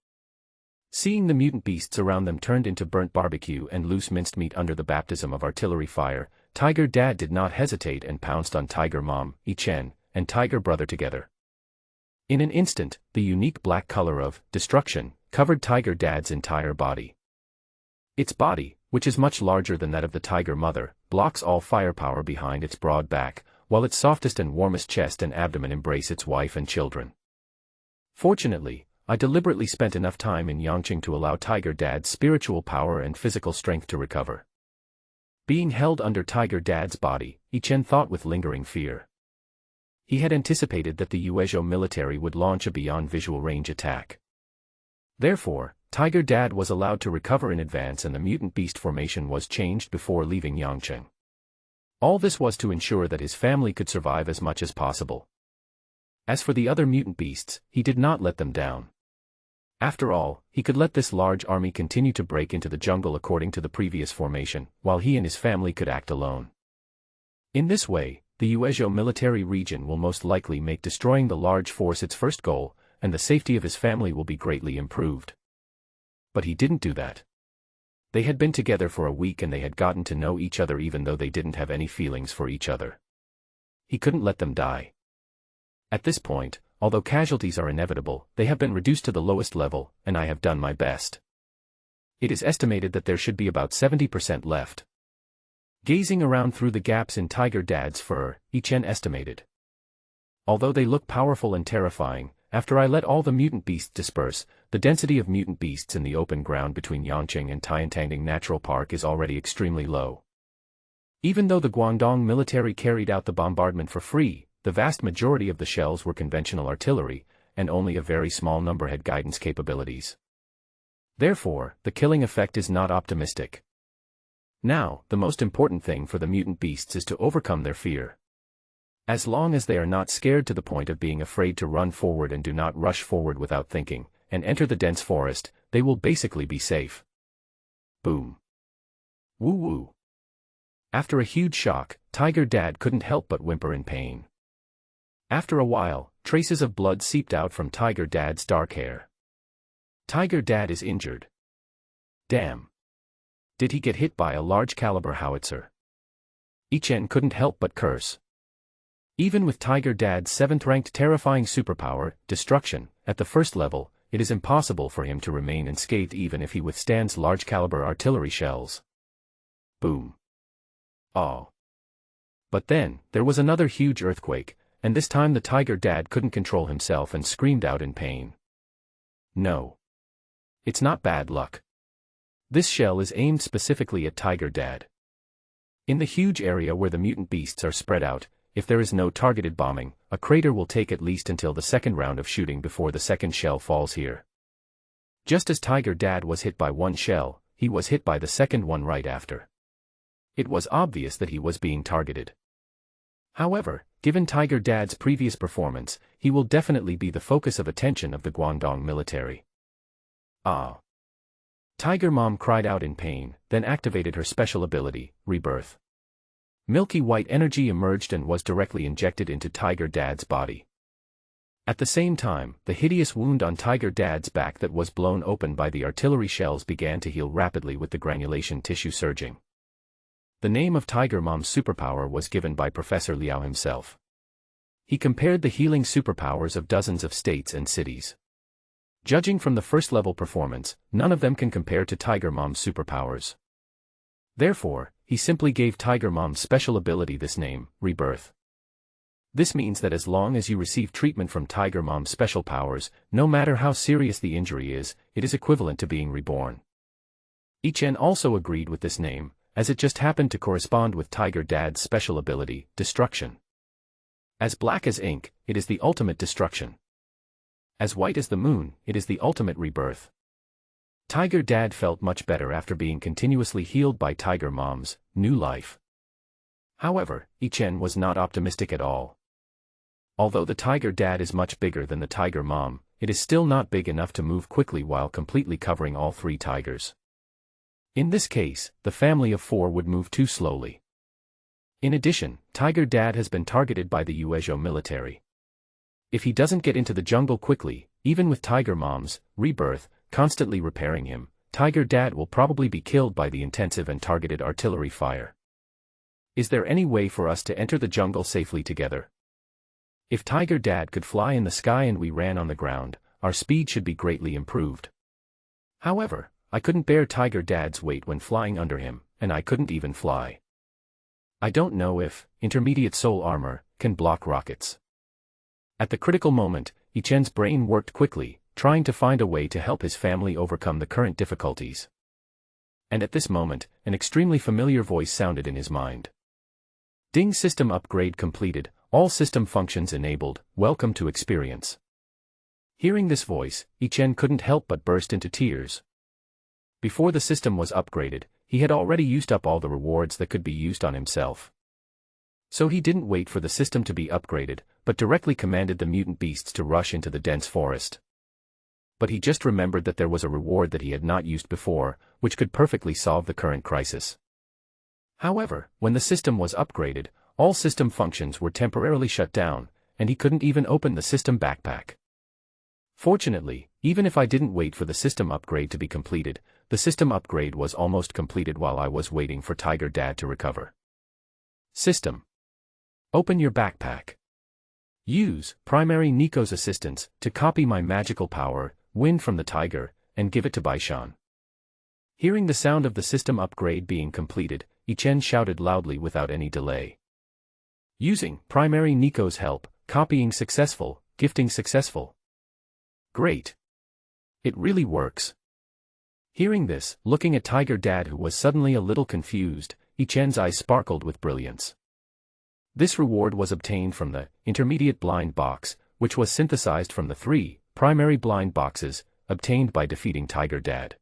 Seeing the mutant beasts around them turned into burnt barbecue and loose minced meat under the baptism of artillery fire, Tiger Dad did not hesitate and pounced on Tiger Mom, Yi Chen, and Tiger Brother together. In an instant, the unique black color of destruction covered Tiger Dad's entire body. Its body, which is much larger than that of the Tiger Mother, blocks all firepower behind its broad back, while its softest and warmest chest and abdomen embrace its wife and children. Fortunately, I deliberately spent enough time in Yangqing to allow Tiger Dad's spiritual power and physical strength to recover. Being held under Tiger Dad's body, Yi Chen thought with lingering fear. He had anticipated that the Yuezhou military would launch a beyond visual range attack. Therefore, Tiger Dad was allowed to recover in advance and the mutant beast formation was changed before leaving Yangqing. All this was to ensure that his family could survive as much as possible. As for the other mutant beasts, he did not let them down. After all, he could let this large army continue to break into the jungle according to the previous formation, while he and his family could act alone. In this way, the Yuezhou military region will most likely make destroying the large force its first goal, and the safety of his family will be greatly improved. But he didn't do that. They had been together for a week and they had gotten to know each other even though they didn't have any feelings for each other. He couldn't let them die. At this point, although casualties are inevitable, they have been reduced to the lowest level, and I have done my best. It is estimated that there should be about 70% left. Gazing around through the gaps in Tiger Dad's fur, Yi Chen estimated. Although they look powerful and terrifying, after I let all the mutant beasts disperse, the density of mutant beasts in the open ground between Yangqing and Tiantangding Natural Park is already extremely low. Even though the Guangdong military carried out the bombardment for free, the vast majority of the shells were conventional artillery, and only a very small number had guidance capabilities. Therefore, the killing effect is not optimistic. Now, the most important thing for the mutant beasts is to overcome their fear. As long as they are not scared to the point of being afraid to run forward and do not rush forward without thinking, and enter the dense forest, they will basically be safe. Boom. Woo woo. After a huge shock, Tiger Dad couldn't help but whimper in pain. After a while, traces of blood seeped out from Tiger Dad's dark hair. Tiger Dad is injured. Damn. Did he get hit by a large caliber howitzer? Ichen couldn't help but curse. Even with Tiger Dad's 7th-ranked terrifying superpower, destruction, at the first level, it is impossible for him to remain unscathed even if he withstands large-caliber artillery shells. Boom. Oh. But then, there was another huge earthquake, and this time the Tiger Dad couldn't control himself and screamed out in pain. No. It's not bad luck. This shell is aimed specifically at Tiger Dad. In the huge area where the mutant beasts are spread out, if there is no targeted bombing, a crater will take at least until the second round of shooting before the second shell falls here. Just as Tiger Dad was hit by one shell, he was hit by the second one right after. It was obvious that he was being targeted. However, given Tiger Dad's previous performance, he will definitely be the focus of attention of the Guangdong military. Ah. Tiger Mom cried out in pain, then activated her special ability, Rebirth. Milky white energy emerged and was directly injected into Tiger Dad's body. At the same time, the hideous wound on Tiger Dad's back that was blown open by the artillery shells began to heal rapidly with the granulation tissue surging. The name of Tiger Mom's superpower was given by Professor Liao himself. He compared the healing superpowers of dozens of states and cities. Judging from the first-level performance, none of them can compare to Tiger Mom's superpowers. Therefore, he simply gave Tiger Mom's special ability this name, Rebirth. This means that as long as you receive treatment from Tiger Mom's special powers, no matter how serious the injury is, it is equivalent to being reborn. Ichen also agreed with this name, as it just happened to correspond with Tiger Dad's special ability, Destruction. As black as ink, it is the ultimate destruction. As white as the moon, it is the ultimate rebirth. Tiger Dad felt much better after being continuously healed by Tiger Mom's new life. However, Ichen was not optimistic at all. Although the Tiger Dad is much bigger than the Tiger Mom, it is still not big enough to move quickly while completely covering all three tigers. In this case, the family of 4 would move too slowly. In addition, Tiger Dad has been targeted by the Yuezhou military. If he doesn't get into the jungle quickly, even with Tiger Mom's Rebirth constantly repairing him, Tiger Dad will probably be killed by the intensive and targeted artillery fire. Is there any way for us to enter the jungle safely together? If Tiger Dad could fly in the sky and we ran on the ground, our speed should be greatly improved. However, I couldn't bear Tiger Dad's weight when flying under him, and I couldn't even fly. I don't know if intermediate soul armor can block rockets. At the critical moment, Ichen's brain worked quickly, trying to find a way to help his family overcome the current difficulties. And at this moment, an extremely familiar voice sounded in his mind. Ding, system upgrade completed, all system functions enabled, welcome to experience. Hearing this voice, Ichen couldn't help but burst into tears. Before the system was upgraded, he had already used up all the rewards that could be used on himself. So he didn't wait for the system to be upgraded, but directly commanded the mutant beasts to rush into the dense forest. But he just remembered that there was a reward that he had not used before, which could perfectly solve the current crisis. However, when the system was upgraded, all system functions were temporarily shut down, and he couldn't even open the system backpack. Fortunately, even if I didn't wait for the system upgrade to be completed, the system upgrade was almost completed while I was waiting for Tiger Dad to recover. System. Open your backpack. Use primary Nico's assistance to copy my magical power, Wind from the Tiger, and give it to Baishan. Hearing the sound of the system upgrade being completed, Ichen shouted loudly without any delay. Using primary Nico's help, copying successful, gifting successful. Great. It really works. Hearing this, looking at Tiger Dad who was suddenly a little confused, Ichen's eyes sparkled with brilliance. This reward was obtained from the intermediate blind box, which was synthesized from the 3 primary blind boxes, obtained by defeating Tiger Dad.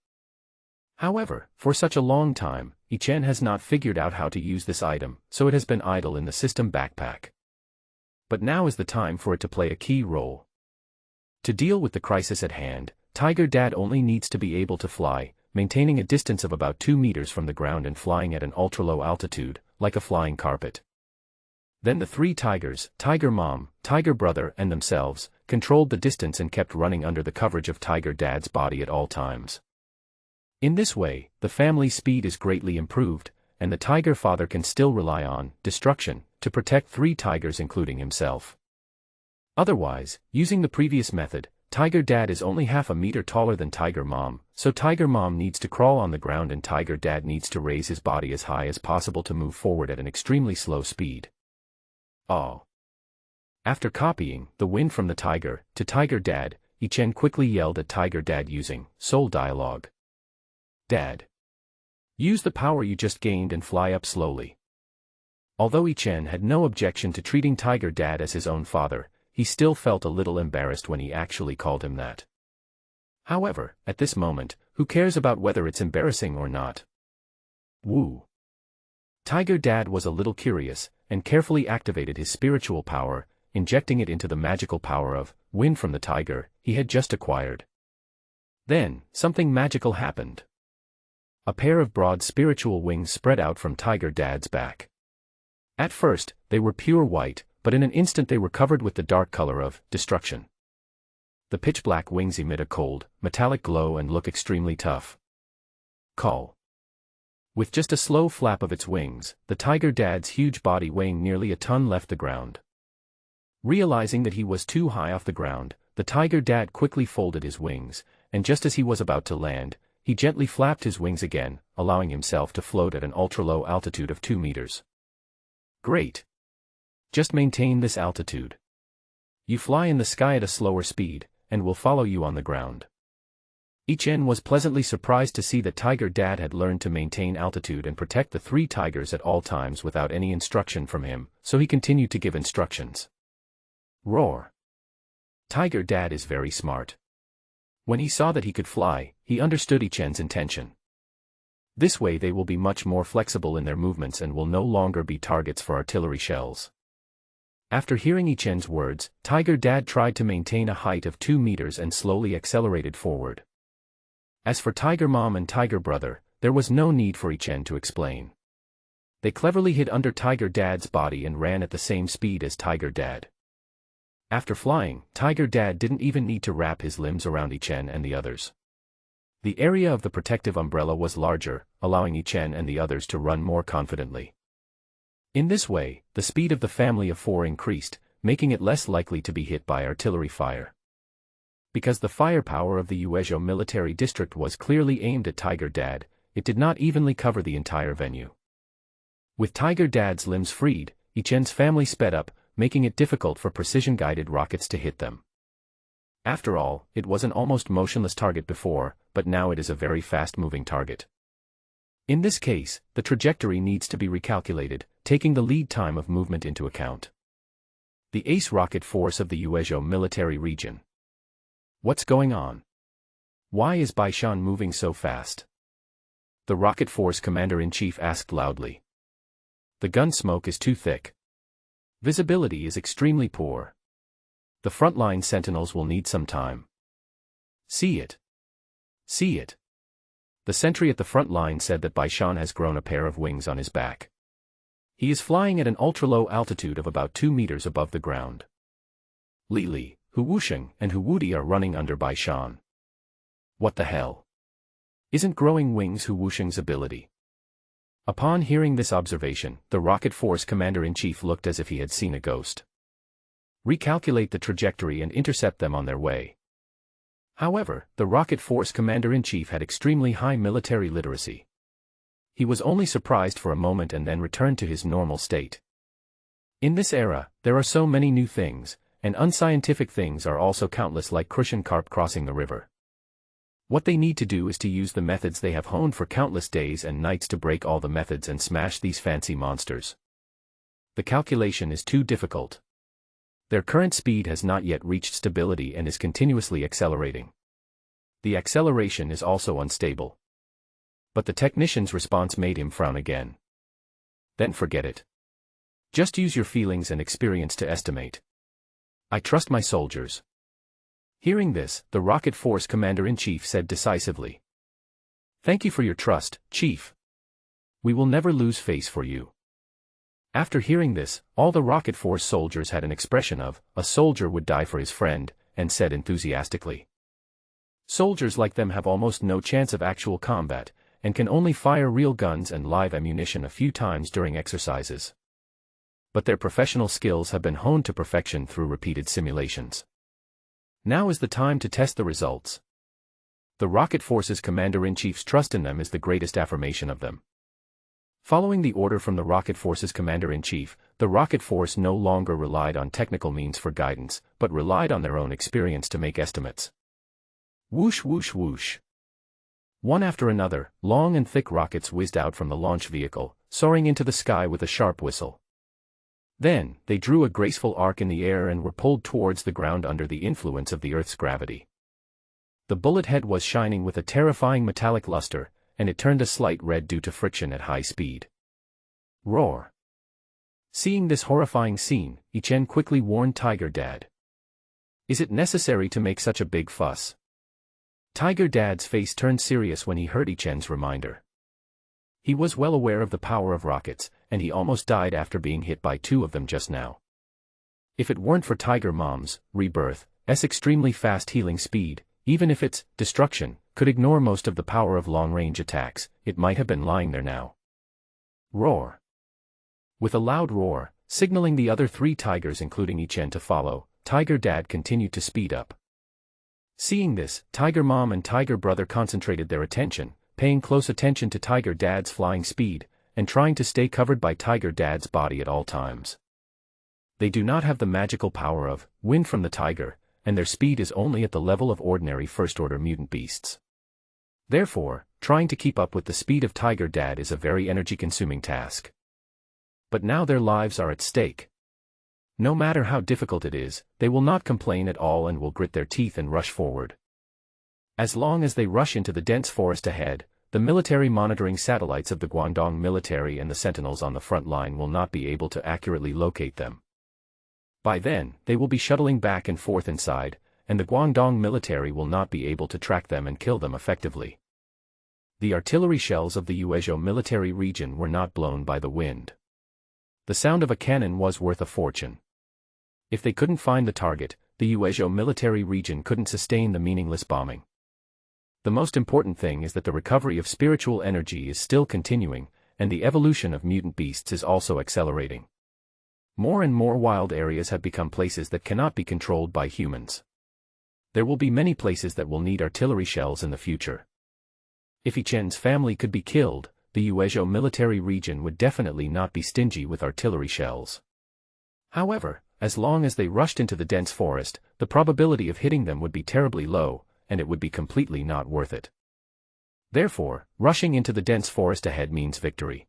However, for such a long time, Ichen has not figured out how to use this item, so it has been idle in the system backpack. But now is the time for it to play a key role. To deal with the crisis at hand, Tiger Dad only needs to be able to fly, maintaining a distance of about 2 meters from the ground and flying at an ultra-low altitude, like a flying carpet. Then the 3 tigers, Tiger Mom, Tiger Brother and themselves, controlled the distance and kept running under the coverage of Tiger Dad's body at all times. In this way, the family's speed is greatly improved, and the Tiger Father can still rely on destruction to protect 3 tigers including himself. Otherwise, using the previous method, Tiger Dad is only half a meter taller than Tiger Mom, so Tiger Mom needs to crawl on the ground and Tiger Dad needs to raise his body as high as possible to move forward at an extremely slow speed. Oh. After copying the win from the tiger to Tiger Dad, Ichen quickly yelled at Tiger Dad using soul dialogue. Dad. Use the power you just gained and fly up slowly. Although Ichen had no objection to treating Tiger Dad as his own father, he still felt a little embarrassed when he actually called him that. However, at this moment, who cares about whether it's embarrassing or not? Woo. Tiger Dad was a little curious, and carefully activated his spiritual power, injecting it into the magical power of wind from the tiger he had just acquired. Then, something magical happened. A pair of broad spiritual wings spread out from Tiger Dad's back. At first, they were pure white, but in an instant they were covered with the dark color of destruction. The pitch-black wings emit a cold, metallic glow and look extremely tough. Call. With just a slow flap of its wings, the Tiger Dad's huge body weighing nearly a ton left the ground. Realizing that he was too high off the ground, the Tiger Dad quickly folded his wings, and just as he was about to land, he gently flapped his wings again, allowing himself to float at an ultra-low altitude of 2 meters. Great. Just maintain this altitude. You fly in the sky at a slower speed, and we'll follow you on the ground. Ichen was pleasantly surprised to see that Tiger Dad had learned to maintain altitude and protect the 3 tigers at all times without any instruction from him, so he continued to give instructions. Roar. Tiger Dad is very smart. When he saw that he could fly, he understood Ichen's intention. This way they will be much more flexible in their movements and will no longer be targets for artillery shells. After hearing Ichen's words, Tiger Dad tried to maintain a height of 2 meters and slowly accelerated forward. As for Tiger Mom and Tiger Brother, there was no need for Ichen to explain. They cleverly hid under Tiger Dad's body and ran at the same speed as Tiger Dad. After flying, Tiger Dad didn't even need to wrap his limbs around Ichen and the others. The area of the protective umbrella was larger, allowing Ichen and the others to run more confidently. In this way, the speed of the family of 4 increased, making it less likely to be hit by artillery fire. Because the firepower of the Uezhou military district was clearly aimed at Tiger Dad, it did not evenly cover the entire venue. With Tiger Dad's limbs freed, Ichen's family sped up, making it difficult for precision-guided rockets to hit them. After all, it was an almost motionless target before, but now it is a very fast-moving target. In this case, the trajectory needs to be recalculated, taking the lead time of movement into account. The Ace rocket force of the Uezhou military region. What's going on? Why is Baishan moving so fast? The rocket force commander-in-chief asked loudly. The gun smoke is too thick. Visibility is extremely poor. The frontline sentinels will need some time. See it. See it. The sentry at the front line said that Baishan has grown a pair of wings on his back. He is flying at an ultra-low altitude of about 2 meters above the ground. Li Li, Hu Wusheng, and Hu Wudi are running under Baishan. What the hell? Isn't growing wings Hu Wusheng's ability? Upon hearing this observation, the rocket force commander-in-chief looked as if he had seen a ghost. Recalculate the trajectory and intercept them on their way. However, the rocket force commander-in-chief had extremely high military literacy. He was only surprised for a moment and then returned to his normal state. In this era, there are so many new things, and unscientific things are also countless, like Crucian carp crossing the river. What they need to do is to use the methods they have honed for countless days and nights to break all the methods and smash these fancy monsters. The calculation is too difficult. Their current speed has not yet reached stability and is continuously accelerating. The acceleration is also unstable. But the technician's response made him frown again. Then forget it. Just use your feelings and experience to estimate. I trust my soldiers. Hearing this, the Rocket Force Commander-in-Chief said decisively. Thank you for your trust, Chief. We will never lose face for you. After hearing this, all the Rocket Force soldiers had an expression of, a soldier would die for his friend, and said enthusiastically. Soldiers like them have almost no chance of actual combat, and can only fire real guns and live ammunition a few times during exercises. But their professional skills have been honed to perfection through repeated simulations. Now is the time to test the results. The Rocket Force's Commander-in-Chief's trust in them is the greatest affirmation of them. Following the order from the Rocket Force's Commander-in-Chief, the Rocket Force no longer relied on technical means for guidance, but relied on their own experience to make estimates. Whoosh whoosh whoosh. One after another, long and thick rockets whizzed out from the launch vehicle, soaring into the sky with a sharp whistle. Then, they drew a graceful arc in the air and were pulled towards the ground under the influence of the Earth's gravity. The bullet head was shining with a terrifying metallic luster, and it turned a slight red due to friction at high speed. Roar! Seeing this horrifying scene, Ichen quickly warned Tiger Dad. Is it necessary to make such a big fuss? Tiger Dad's face turned serious when he heard Ichen's reminder. He was well aware of the power of rockets, and he almost died after being hit by 2 of them just now. If it weren't for Tiger Mom's rebirth's extremely fast healing speed, even if its destruction could ignore most of the power of long-range attacks, it might have been lying there now. Roar! With a loud roar, signaling the other 3 tigers including Ichen to follow, Tiger Dad continued to speed up. Seeing this, Tiger Mom and Tiger Brother concentrated their attention, paying close attention to Tiger Dad's flying speed, and trying to stay covered by Tiger Dad's body at all times. They do not have the magical power of wind from the tiger, and their speed is only at the level of ordinary first-order mutant beasts. Therefore, trying to keep up with the speed of Tiger Dad is a very energy-consuming task. But now their lives are at stake. No matter how difficult it is, they will not complain at all and will grit their teeth and rush forward. As long as they rush into the dense forest ahead, the military monitoring satellites of the Guangdong military and the sentinels on the front line will not be able to accurately locate them. By then, they will be shuttling back and forth inside, and the Guangdong military will not be able to track them and kill them effectively. The artillery shells of the Uezhou military region were not blown by the wind. The sound of a cannon was worth a fortune. If they couldn't find the target, the Uezhou military region couldn't sustain the meaningless bombing. The most important thing is that the recovery of spiritual energy is still continuing, and the evolution of mutant beasts is also accelerating. More and more wild areas have become places that cannot be controlled by humans. There will be many places that will need artillery shells in the future. If Ichen's family could be killed, the Uezhou military region would definitely not be stingy with artillery shells. However, as long as they rushed into the dense forest, the probability of hitting them would be terribly low, and it would be completely not worth it. Therefore, rushing into the dense forest ahead means victory.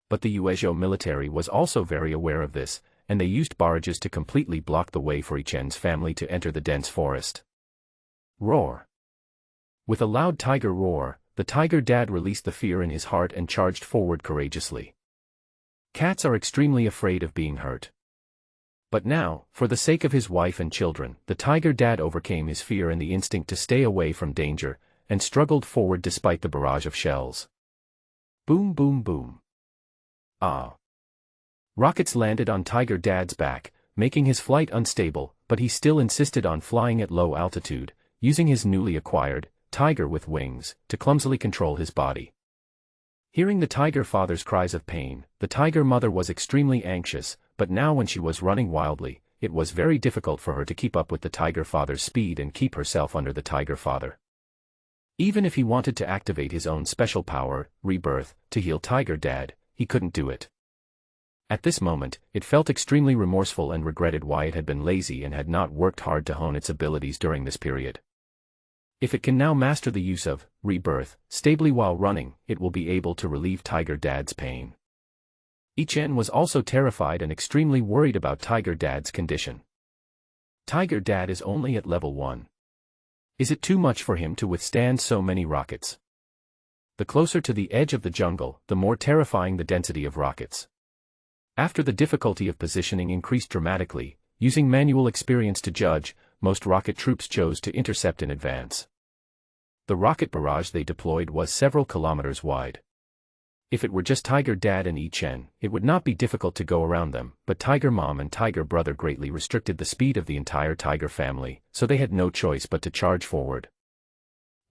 But the Uezhou military was also very aware of this, and they used barrages to completely block the way for Ichen's family to enter the dense forest. Roar! With a loud tiger roar, the Tiger Dad released the fear in his heart and charged forward courageously. Cats are extremely afraid of being hurt. But now, for the sake of his wife and children, the Tiger Dad overcame his fear and the instinct to stay away from danger, and struggled forward despite the barrage of shells. Boom boom boom. Ah! Rockets landed on Tiger Dad's back, making his flight unstable, but he still insisted on flying at low altitude, using his newly acquired tiger with wings to clumsily control his body. Hearing the tiger father's cries of pain, the tiger mother was extremely anxious, but now when she was running wildly, it was very difficult for her to keep up with the tiger father's speed and keep herself under the tiger father. Even if he wanted to activate his own special power, rebirth, to heal Tiger Dad, he couldn't do it. At this moment, it felt extremely remorseful and regretted why it had been lazy and had not worked hard to hone its abilities during this period. If it can now master the use of rebirth stably while running, it will be able to relieve Tiger Dad's pain. Ichen was also terrified and extremely worried about Tiger Dad's condition. Tiger Dad is only at level 1. Is it too much for him to withstand so many rockets? The closer to the edge of the jungle, the more terrifying the density of rockets. After the difficulty of positioning increased dramatically, using manual experience to judge, most rocket troops chose to intercept in advance. The rocket barrage they deployed was several kilometers wide. If it were just Tiger Dad and Yi Chen, it would not be difficult to go around them, but Tiger Mom and Tiger Brother greatly restricted the speed of the entire Tiger family, so they had no choice but to charge forward.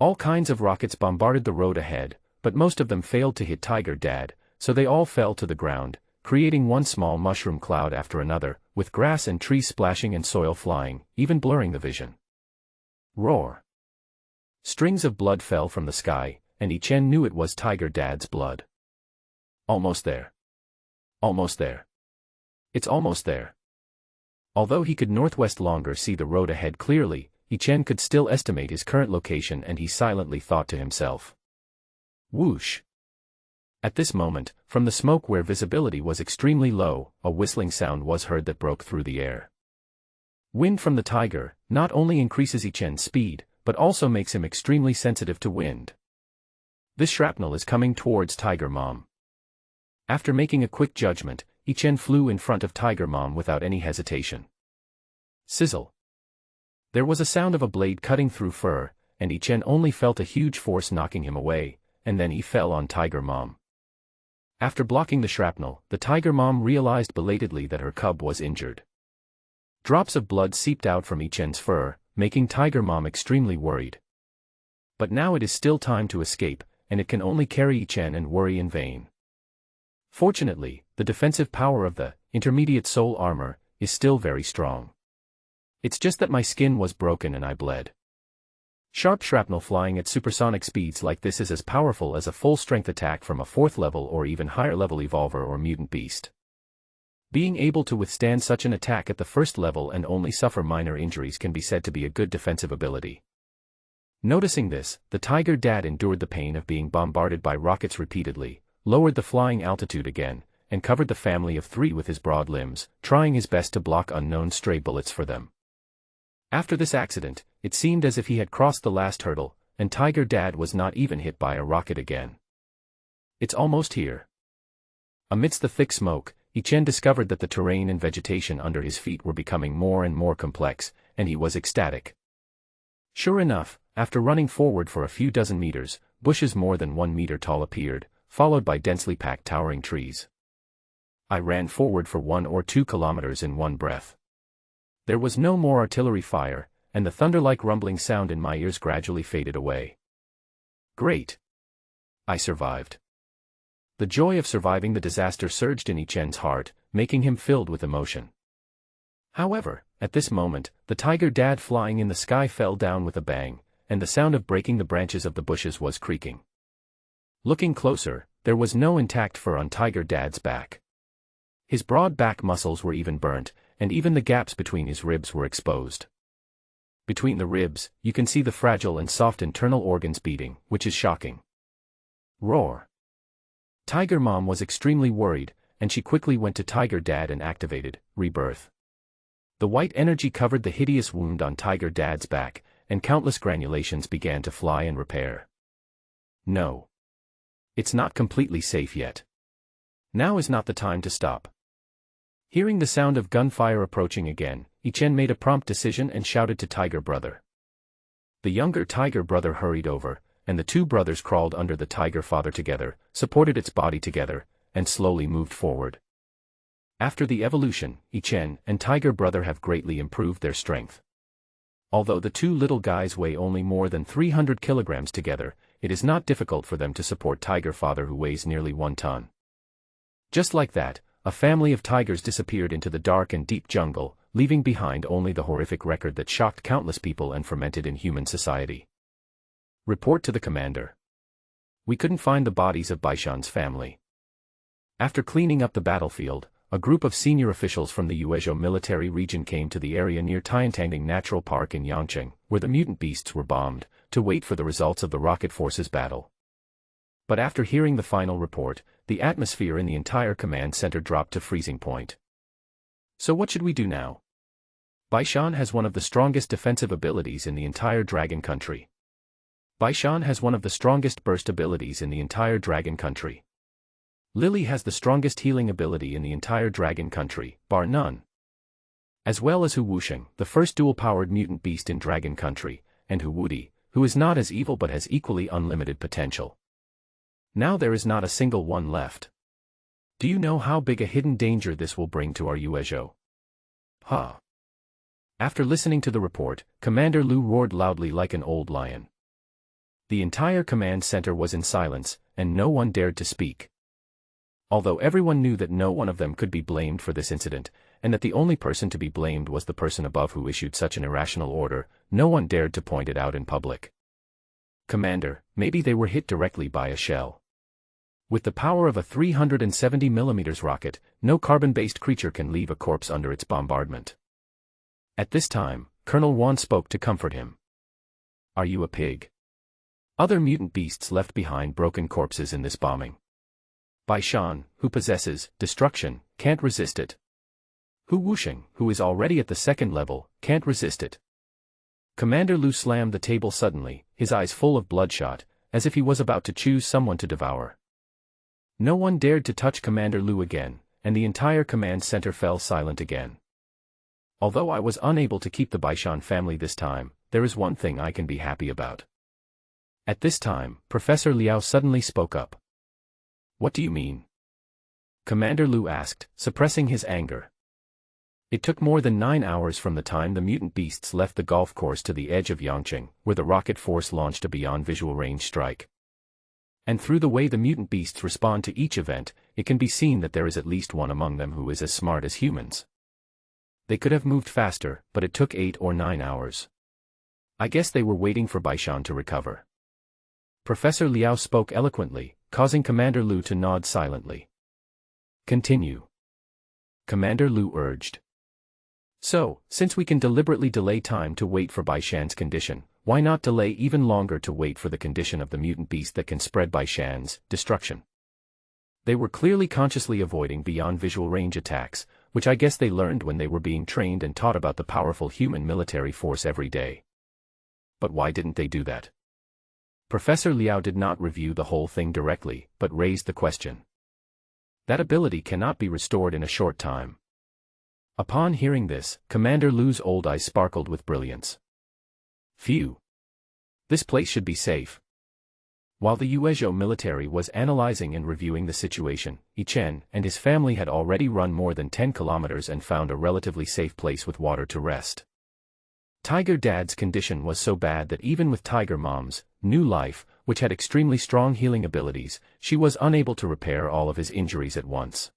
All kinds of rockets bombarded the road ahead, but most of them failed to hit Tiger Dad, so they all fell to the ground, creating one small mushroom cloud after another, with grass and trees splashing and soil flying, even blurring the vision. Roar! Strings of blood fell from the sky, and Yi Chen knew it was Tiger Dad's blood. Almost there. Almost there. It's almost there. Although he could northwest longer see the road ahead clearly, Yi Chen could still estimate his current location, and he silently thought to himself. Whoosh! At this moment, from the smoke where visibility was extremely low, a whistling sound was heard that broke through the air. Wind from the Tiger not only increases Yi Chen's speed, but also makes him extremely sensitive to wind. This shrapnel is coming towards Tiger Mom. After making a quick judgment, Yi Chen flew in front of Tiger Mom without any hesitation. Sizzle! There was a sound of a blade cutting through fur, and Yi Chen only felt a huge force knocking him away, and then he fell on Tiger Mom. After blocking the shrapnel, the Tiger Mom realized belatedly that her cub was injured. Drops of blood seeped out from Yi Chen's fur, making Tiger Mom extremely worried. But now it is still time to escape, and it can only carry Yi Chen and worry in vain. Fortunately, the defensive power of the intermediate soul armor is still very strong. It's just that my skin was broken and I bled. Sharp shrapnel flying at supersonic speeds like this is as powerful as a full-strength attack from a 4th level or even higher level evolver or mutant beast. Being able to withstand such an attack at the 1st level and only suffer minor injuries can be said to be a good defensive ability. Noticing this, the Tiger Dad endured the pain of being bombarded by rockets repeatedly, lowered the flying altitude again, and covered the family of 3 with his broad limbs, trying his best to block unknown stray bullets for them. After this accident, it seemed as if he had crossed the last hurdle, and Tiger Dad was not even hit by a rocket again. It's almost here. Amidst the thick smoke, Yi Chen discovered that the terrain and vegetation under his feet were becoming more and more complex, and he was ecstatic. Sure enough, after running forward for a few dozen meters, bushes more than 1 meter tall appeared, followed by densely packed towering trees. I ran forward for 1 or 2 kilometers in one breath. There was no more artillery fire, and the thunder-like rumbling sound in my ears gradually faded away. Great! I survived. The joy of surviving the disaster surged in Yi Chen's heart, making him filled with emotion. However, at this moment, the Tiger Dad flying in the sky fell down with a bang, and the sound of breaking the branches of the bushes was creaking. Looking closer, there was no intact fur on Tiger Dad's back. His broad back muscles were even burnt, and even the gaps between his ribs were exposed. Between the ribs, you can see the fragile and soft internal organs beating, which is shocking. Roar! Tiger Mom was extremely worried, and she quickly went to Tiger Dad and activated Rebirth. The white energy covered the hideous wound on Tiger Dad's back, and countless granulations began to fly and repair. No. It's not completely safe yet. Now is not the time to stop. Hearing the sound of gunfire approaching again, Yi Chen made a prompt decision and shouted to Tiger Brother. The younger Tiger Brother hurried over, and the 2 brothers crawled under the Tiger Father together, supported its body together, and slowly moved forward. After the evolution, Yi Chen and Tiger Brother have greatly improved their strength. Although the 2 little guys weigh only more than 300 kilograms together, it is not difficult for them to support Tiger Father who weighs nearly 1 ton. Just like that, a family of tigers disappeared into the dark and deep jungle, leaving behind only the horrific record that shocked countless people and fermented in human society. Report to the commander. We couldn't find the bodies of Baishan's family. After cleaning up the battlefield, a group of senior officials from the Yuezhou military region came to the area near Tiantangding Natural Park in Yangcheng, where the mutant beasts were bombed, to wait for the results of the rocket forces battle. But after hearing the final report, the atmosphere in the entire command center dropped to freezing point. So what should we do now? Baishan has one of the strongest defensive abilities in the entire Dragon Country. Baishan has one of the strongest burst abilities in the entire Dragon Country. Lily has the strongest healing ability in the entire dragon country, bar none. As well as Hu Wusheng, the first dual-powered mutant beast in Dragon Country, and Hu Wudi, who is not as evil but has equally unlimited potential. Now there is not a single one left. Do you know how big a hidden danger this will bring to our Yuezhou? Huh. After listening to the report, Commander Lu roared loudly like an old lion. The entire command center was in silence, and no one dared to speak. Although everyone knew that no one of them could be blamed for this incident, and that the only person to be blamed was the person above who issued such an irrational order, no one dared to point it out in public. Commander, maybe they were hit directly by a shell. With the power of a 370mm rocket, no carbon-based creature can leave a corpse under its bombardment. At this time, Colonel Wan spoke to comfort him. Are you a pig? Other mutant beasts left behind broken corpses in this bombing. Bai Shan, who possesses destruction, can't resist it. Hu Wusheng, who is already at the second level, can't resist it. Commander Lu slammed the table suddenly, his eyes full of bloodshot, as if he was about to choose someone to devour. No one dared to touch Commander Lu again, and the entire command center fell silent again. Although I was unable to keep the Bai Shan family this time, there is one thing I can be happy about. At this time, Professor Liao suddenly spoke up. What do you mean? Commander Lu asked, suppressing his anger. It took more than 9 hours from the time the mutant beasts left the golf course to the edge of Yangcheng, where the rocket force launched a beyond visual range strike. And through the way the mutant beasts respond to each event, it can be seen that there is at least one among them who is as smart as humans. They could have moved faster, but it took 8 or 9 hours. I guess they were waiting for Bai Shan to recover. Professor Liao spoke eloquently, causing Commander Lu to nod silently. Continue. Commander Lu urged. So, since we can deliberately delay time to wait for Bai Shan's condition, why not delay even longer to wait for the condition of the mutant beast that can spread Bai Shan's destruction? They were clearly consciously avoiding beyond visual range attacks, which I guess they learned when they were being trained and taught about the powerful human military force every day. But why didn't they do that? Professor Liao did not review the whole thing directly, but raised the question. That ability cannot be restored in a short time. Upon hearing this, Commander Lu's old eyes sparkled with brilliance. Phew. This place should be safe. While the Yuezhou military was analyzing and reviewing the situation, Yichen and his family had already run more than 10 kilometers and found a relatively safe place with water to rest. Tiger Dad's condition was so bad that even with Tiger Mom's new life, which had extremely strong healing abilities, she was unable to repair all of his injuries at once.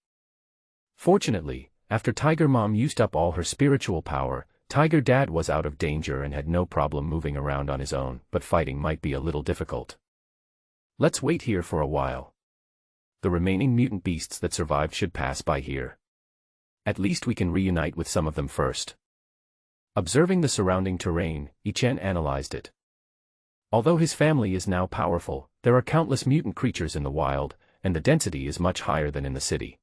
Fortunately, after Tiger Mom used up all her spiritual power, Tiger Dad was out of danger and had no problem moving around on his own, but fighting might be a little difficult. Let's wait here for a while. The remaining mutant beasts that survived should pass by here. At least we can reunite with some of them first. Observing the surrounding terrain, Yichen analyzed it. Although his family is now powerful, there are countless mutant creatures in the wild, and the density is much higher than in the city.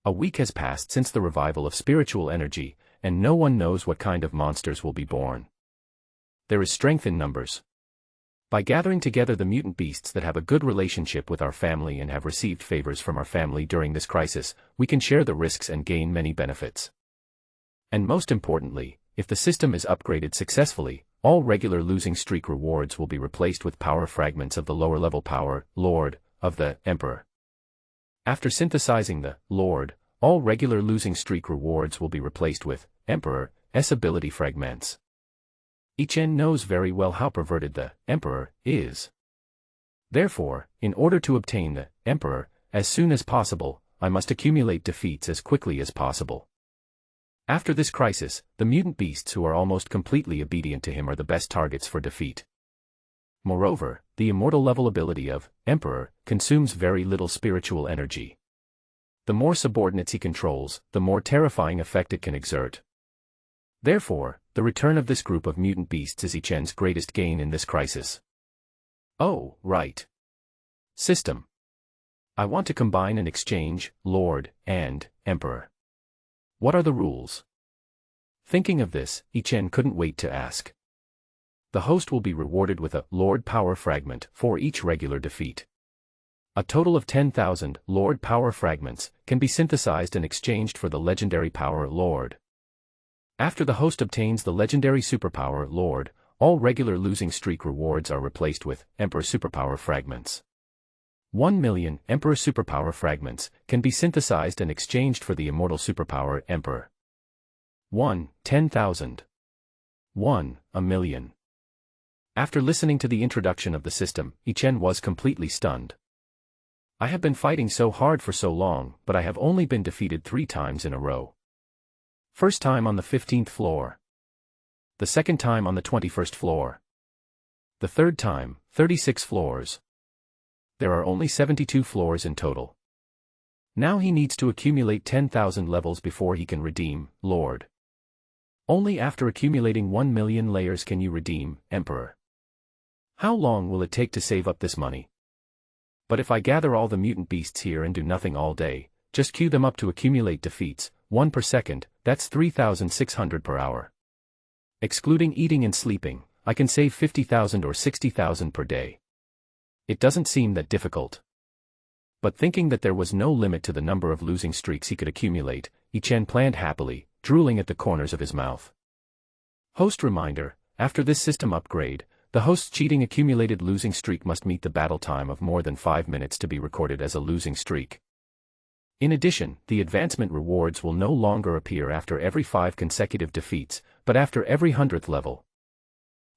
A week has passed since the revival of spiritual energy, and no one knows what kind of monsters will be born. There is strength in numbers. By gathering together the mutant beasts that have a good relationship with our family and have received favors from our family during this crisis, we can share the risks and gain many benefits. And most importantly, if the system is upgraded successfully, all regular losing streak rewards will be replaced with power fragments of the lower-level power, Lord, of the Emperor. After synthesizing the Lord, all regular losing streak rewards will be replaced with Emperor's ability fragments. Yichen knows very well how perverted the Emperor is. Therefore, in order to obtain the Emperor as soon as possible, I must accumulate defeats as quickly as possible. After this crisis, the mutant beasts who are almost completely obedient to him are the best targets for defeat. Moreover, the immortal level ability of Emperor consumes very little spiritual energy. The more subordinates he controls, the more terrifying effect it can exert. Therefore, the return of this group of mutant beasts is Yichen's greatest gain in this crisis. Oh, right. System. I want to combine and exchange Lord and Emperor. What are the rules? Thinking of this, Yichen couldn't wait to ask. The host will be rewarded with a Lord Power Fragment for each regular defeat. A total of 10,000 Lord power fragments can be synthesized and exchanged for the legendary power Lord. After the host obtains the legendary superpower Lord, all regular losing streak rewards are replaced with Emperor superpower fragments. 1 million Emperor superpower fragments can be synthesized and exchanged for the immortal superpower Emperor. 1. 10,000. 1. A million. After listening to the introduction of the system, Ichen was completely stunned. I have been fighting so hard for so long, but I have only been defeated 3 times in a row. First time on the 15th floor. The second time on the 21st floor. The third time, 36 floors. There are only 72 floors in total. Now he needs to accumulate 10,000 levels before he can redeem Lord. Only after accumulating 1 million layers can you redeem Emperor. How long will it take to save up this money? But if I gather all the mutant beasts here and do nothing all day, just queue them up to accumulate defeats, 1 per second, that's 3,600 per hour. Excluding eating and sleeping, I can save 50,000 or 60,000 per day. It doesn't seem that difficult. But thinking that there was no limit to the number of losing streaks he could accumulate, Ichen planned happily, drooling at the corners of his mouth. Host reminder: after this system upgrade, the host's cheating accumulated losing streak must meet the battle time of more than 5 minutes to be recorded as a losing streak. In addition, the advancement rewards will no longer appear after every 5 consecutive defeats, but after every 100th level.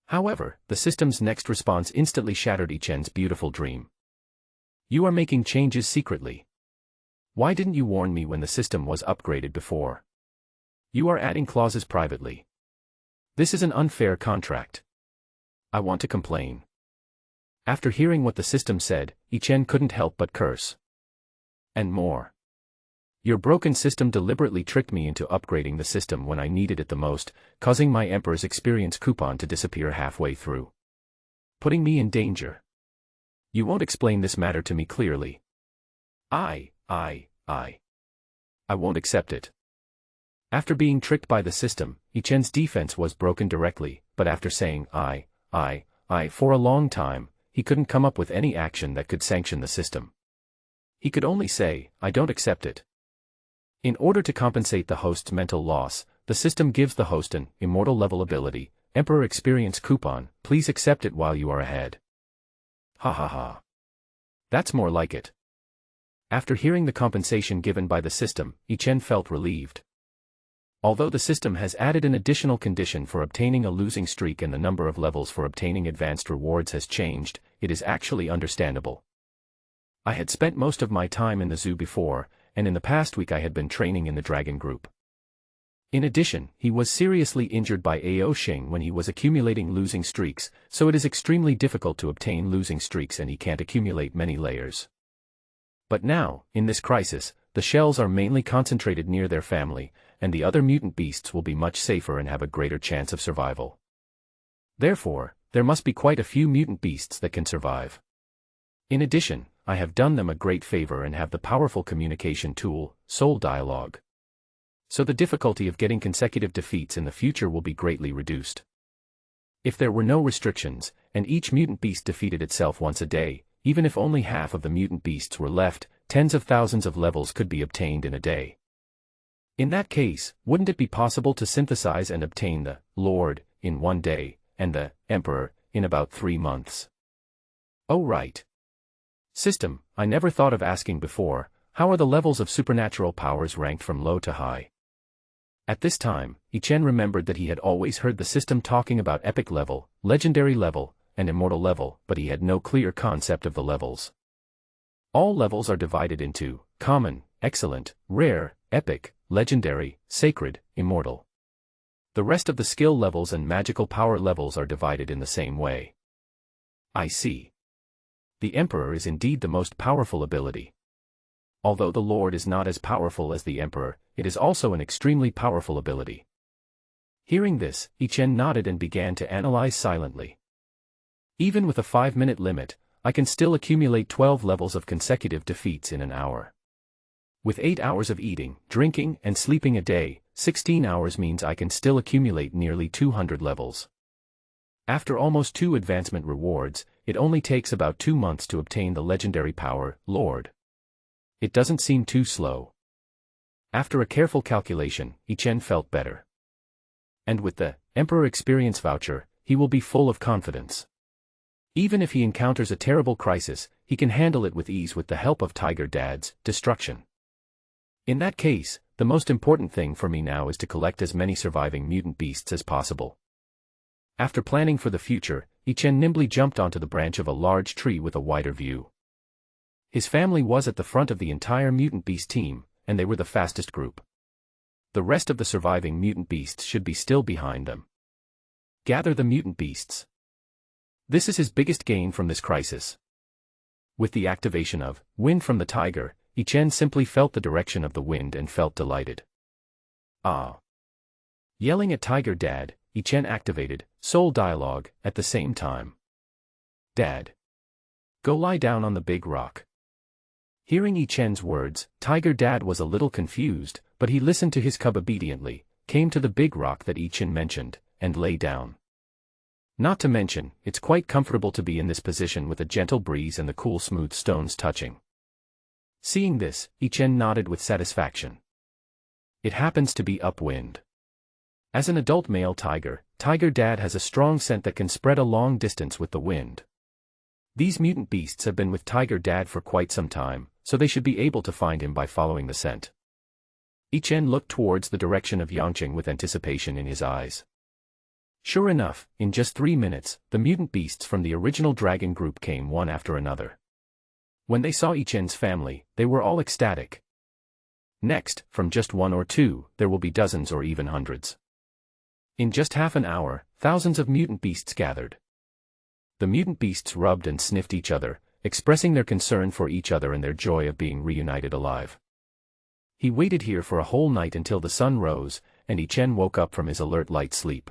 However, the system's next response instantly shattered Ichen's beautiful dream. You are making changes secretly. Why didn't you warn me when the system was upgraded before? You are adding clauses privately. This is an unfair contract. I want to complain. After hearing what the system said, Ichen couldn't help but curse. And more. Your broken system deliberately tricked me into upgrading the system when I needed it the most, causing my Emperor's experience coupon to disappear halfway through. Putting me in danger. You won't explain this matter to me clearly. I won't accept it. After being tricked by the system, Ichen's defense was broken directly, but after saying I for a long time, he couldn't come up with any action that could sanction the system. He could only say, I don't accept it. In order to compensate the host's mental loss, the system gives the host an immortal level ability, Emperor Experience Coupon. Please accept it while you are ahead. Ha ha ha. That's more like it. After hearing the compensation given by the system, Ichen felt relieved. Although the system has added an additional condition for obtaining a losing streak and the number of levels for obtaining advanced rewards has changed, it is actually understandable. I had spent most of my time in the zoo before, and in the past week I had been training in the dragon group. In addition, he was seriously injured by Ao Xing when he was accumulating losing streaks, so it is extremely difficult to obtain losing streaks and he can't accumulate many layers. But now, in this crisis, the shells are mainly concentrated near their family, and the other mutant beasts will be much safer and have a greater chance of survival. Therefore, there must be quite a few mutant beasts that can survive. In addition, I have done them a great favor and have the powerful communication tool, Soul Dialogue. So the difficulty of getting consecutive defeats in the future will be greatly reduced. If there were no restrictions, and each mutant beast defeated itself once a day, even if only half of the mutant beasts were left, tens of thousands of levels could be obtained in a day. In that case, wouldn't it be possible to synthesize and obtain the Lord in 1 day, and the Emperor in about 3 months? Oh right. System, I never thought of asking before, how are the levels of supernatural powers ranked from low to high? At this time, Ichen remembered that he had always heard the system talking about epic level, legendary level, and immortal level, but he had no clear concept of the levels. All levels are divided into common, excellent, rare, epic, legendary, sacred, immortal. The rest of the skill levels and magical power levels are divided in the same way. I see. The Emperor is indeed the most powerful ability. Although the Lord is not as powerful as the Emperor, it is also an extremely powerful ability. Hearing this, Ichen nodded and began to analyze silently. Even with a 5-minute limit, I can still accumulate 12 levels of consecutive defeats in an hour. With 8 hours of eating, drinking, and sleeping a day, 16 hours means I can still accumulate nearly 200 levels. After almost 2 advancement rewards, it only takes about 2 months to obtain the legendary power, Lord. It doesn't seem too slow. After a careful calculation, Yichen felt better. And with the Emperor Experience Voucher, he will be full of confidence. Even if he encounters a terrible crisis, he can handle it with ease with the help of Tiger Dad's destruction. In that case, the most important thing for me now is to collect as many surviving mutant beasts as possible. After planning for the future, Yichen nimbly jumped onto the branch of a large tree with a wider view. His family was at the front of the entire mutant beast team, and they were the fastest group. The rest of the surviving mutant beasts should be still behind them. Gather the mutant beasts. This is his biggest gain from this crisis. With the activation of Wind from the Tiger, Yichen simply felt the direction of the wind and felt delighted. Ah! Yelling at Tiger Dad, Yichen activated Soul Dialogue at the same time. Dad! Go lie down on the big rock. Hearing Yichen's words, Tiger Dad was a little confused, but he listened to his cub obediently, came to the big rock that Yichen mentioned, and lay down. Not to mention, it's quite comfortable to be in this position with a gentle breeze and the cool smooth stones touching. Seeing this, Yichen nodded with satisfaction. It happens to be upwind. As an adult male tiger, Tiger Dad has a strong scent that can spread a long distance with the wind. These mutant beasts have been with Tiger Dad for quite some time, so they should be able to find him by following the scent. Yichen looked towards the direction of Yangqing with anticipation in his eyes. Sure enough, in just 3 minutes, the mutant beasts from the original dragon group came one after another. When they saw Yichen's family, they were all ecstatic. Next, from just 1 or 2, there will be dozens or even hundreds. In just half an hour, thousands of mutant beasts gathered. The mutant beasts rubbed and sniffed each other, expressing their concern for each other and their joy of being reunited alive. He waited here for a whole night until the sun rose, and Yichen woke up from his alert light sleep.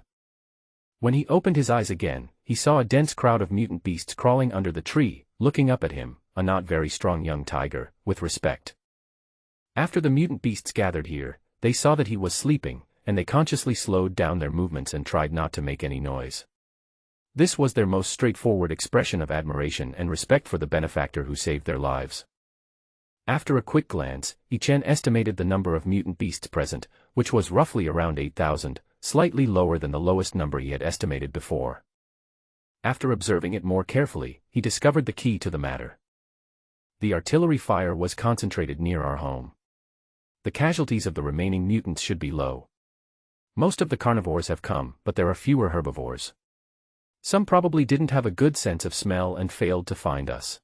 When he opened his eyes again, he saw a dense crowd of mutant beasts crawling under the tree, looking up at him, a not very strong young tiger, with respect. After the mutant beasts gathered here, they saw that he was sleeping, and they consciously slowed down their movements and tried not to make any noise. This was their most straightforward expression of admiration and respect for the benefactor who saved their lives. After a quick glance, Yichen estimated the number of mutant beasts present, which was roughly around 8,000, slightly lower than the lowest number he had estimated before. After observing it more carefully, he discovered the key to the matter. The artillery fire was concentrated near our home. The casualties of the remaining mutants should be low. Most of the carnivores have come, but there are fewer herbivores. Some probably didn't have a good sense of smell and failed to find us.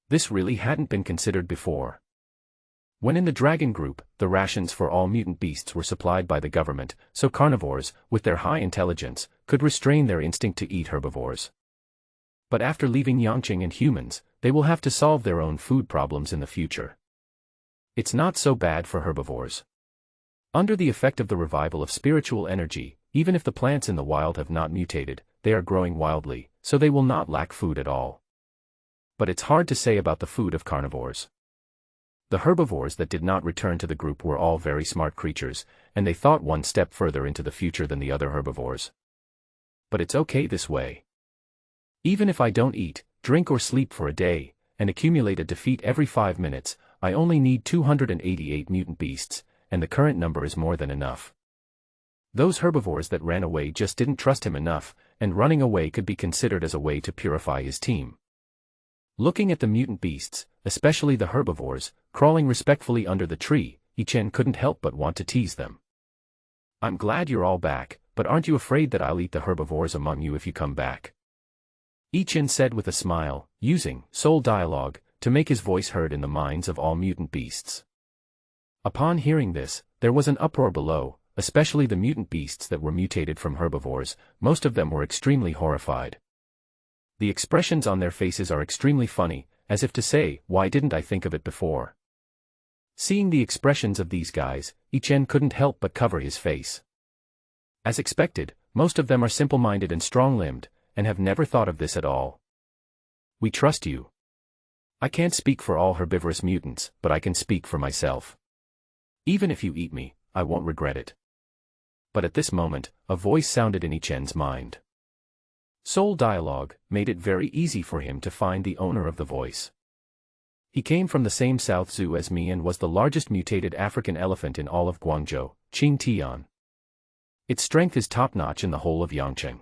This really hadn't been considered before. When in the dragon group, the rations for all mutant beasts were supplied by the government, so carnivores, with their high intelligence, could restrain their instinct to eat herbivores. But after leaving Yangqing and humans, they will have to solve their own food problems in the future. It's not so bad for herbivores. Under the effect of the revival of spiritual energy, even if the plants in the wild have not mutated, they are growing wildly, so they will not lack food at all. But it's hard to say about the food of carnivores. The herbivores that did not return to the group were all very smart creatures, and they thought one step further into the future than the other herbivores. But it's okay this way. Even if I don't eat, drink or sleep for a day, and accumulate a defeat every 5 minutes, I only need 288 mutant beasts, and the current number is more than enough. Those herbivores that ran away just didn't trust him enough, and running away could be considered as a way to purify his team. Looking at the mutant beasts, especially the herbivores, crawling respectfully under the tree, Yichen couldn't help but want to tease them. I'm glad you're all back, but aren't you afraid that I'll eat the herbivores among you if you come back? Yichen said with a smile, using soul dialogue to make his voice heard in the minds of all mutant beasts. Upon hearing this, there was an uproar below, especially the mutant beasts that were mutated from herbivores. Most of them were extremely horrified. The expressions on their faces are extremely funny, as if to say, why didn't I think of it before? Seeing the expressions of these guys, Yichen couldn't help but cover his face. As expected, most of them are simple-minded and strong-limbed, and have never thought of this at all. We trust you. I can't speak for all herbivorous mutants, but I can speak for myself. Even if you eat me, I won't regret it. But at this moment, a voice sounded in Yichen's mind. Soul Dialogue made it very easy for him to find the owner of the voice. He came from the same South Zoo as me and was the largest mutated African elephant in all of Guangzhou, Qingtian. Its strength is top-notch in the whole of Yangcheng.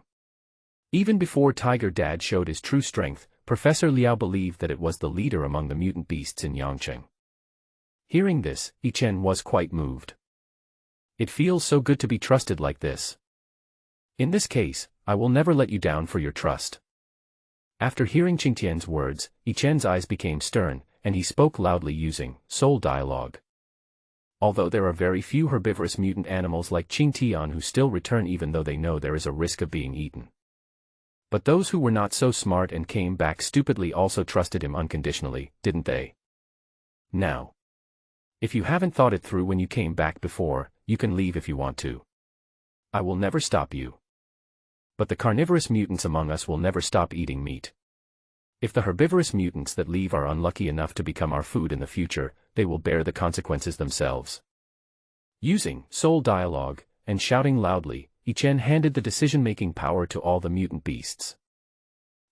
Even before Tiger Dad showed his true strength, Professor Liao believed that it was the leader among the mutant beasts in Yangcheng. Hearing this, Yichen was quite moved. It feels so good to be trusted like this. In this case, I will never let you down for your trust. After hearing Qingtian's words, Yichen's eyes became stern, and he spoke loudly using Soul Dialogue. Although there are very few herbivorous mutant animals like Qingtian who still return even though they know there is a risk of being eaten. But those who were not so smart and came back stupidly also trusted him unconditionally, didn't they? Now, if you haven't thought it through when you came back before, you can leave if you want to. I will never stop you. But the carnivorous mutants among us will never stop eating meat. If the herbivorous mutants that leave are unlucky enough to become our food in the future, they will bear the consequences themselves. Using Soul Dialogue and shouting loudly, Yichen handed the decision-making power to all the mutant beasts.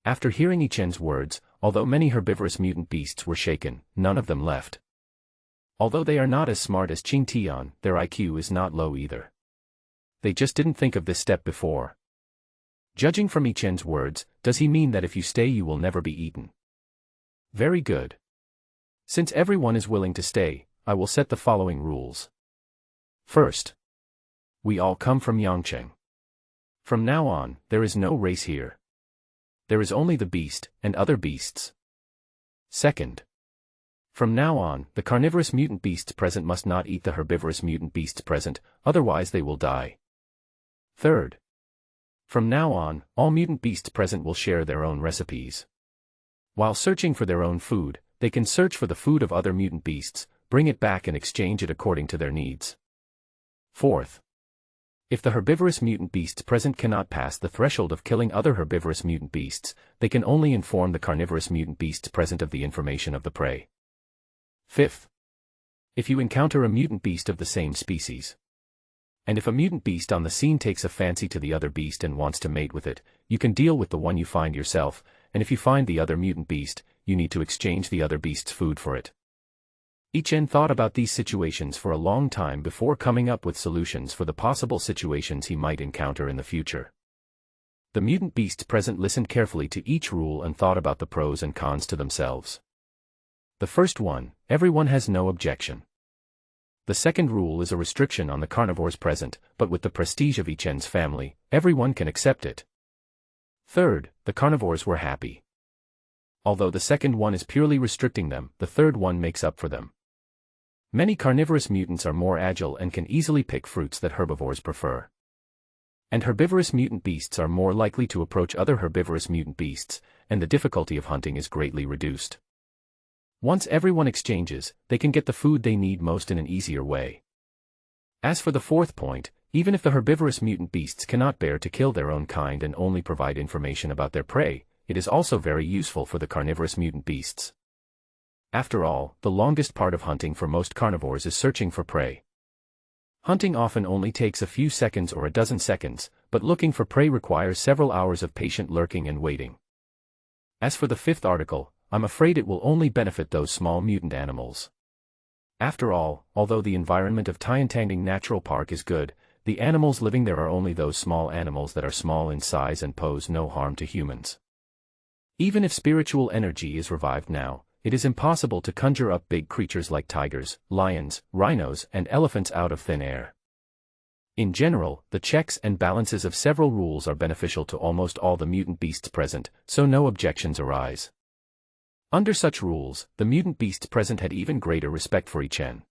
After hearing Yichen's words, although many herbivorous mutant beasts were shaken, none of them left. Although they are not as smart as Qingtian, their IQ is not low either. They just didn't think of this step before. Judging from Yichen's words, does he mean that if you stay you will never be eaten? Very good. Since everyone is willing to stay, I will set the following rules. First, we all come from Yangcheng. From now on, there is no race here. There is only the beast, and other beasts. Second, from now on, the carnivorous mutant beasts present must not eat the herbivorous mutant beasts present, otherwise they will die. Third, from now on, all mutant beasts present will share their own recipes. While searching for their own food, they can search for the food of other mutant beasts, bring it back and exchange it according to their needs. Fourth, if the herbivorous mutant beasts present cannot pass the threshold of killing other herbivorous mutant beasts, they can only inform the carnivorous mutant beasts present of the information of the prey. Fifth, if you encounter a mutant beast of the same species, and if a mutant beast on the scene takes a fancy to the other beast and wants to mate with it, you can deal with the one you find yourself, and if you find the other mutant beast, you need to exchange the other beast's food for it. Yichen thought about these situations for a long time before coming up with solutions for the possible situations he might encounter in the future. The mutant beasts present listened carefully to each rule and thought about the pros and cons to themselves. The first one, everyone has no objection. The second rule is a restriction on the carnivores present, but with the prestige of Yichen's family, everyone can accept it. Third, the carnivores were happy. Although the second one is purely restricting them, the third one makes up for them. Many carnivorous mutants are more agile and can easily pick fruits that herbivores prefer. And herbivorous mutant beasts are more likely to approach other herbivorous mutant beasts, and the difficulty of hunting is greatly reduced. Once everyone exchanges, they can get the food they need most in an easier way. As for the fourth point, even if the herbivorous mutant beasts cannot bear to kill their own kind and only provide information about their prey, it is also very useful for the carnivorous mutant beasts. After all, the longest part of hunting for most carnivores is searching for prey. Hunting often only takes a few seconds or a dozen seconds, but looking for prey requires several hours of patient lurking and waiting. As for the fifth article, I'm afraid it will only benefit those small mutant animals. After all, although the environment of Tiantangding Natural Park is good, the animals living there are only those small animals that are small in size and pose no harm to humans. Even if spiritual energy is revived now, it is impossible to conjure up big creatures like tigers, lions, rhinos, and elephants out of thin air. In general, the checks and balances of several rules are beneficial to almost all the mutant beasts present, so no objections arise. Under such rules, the mutant beasts present had even greater respect for Yichen.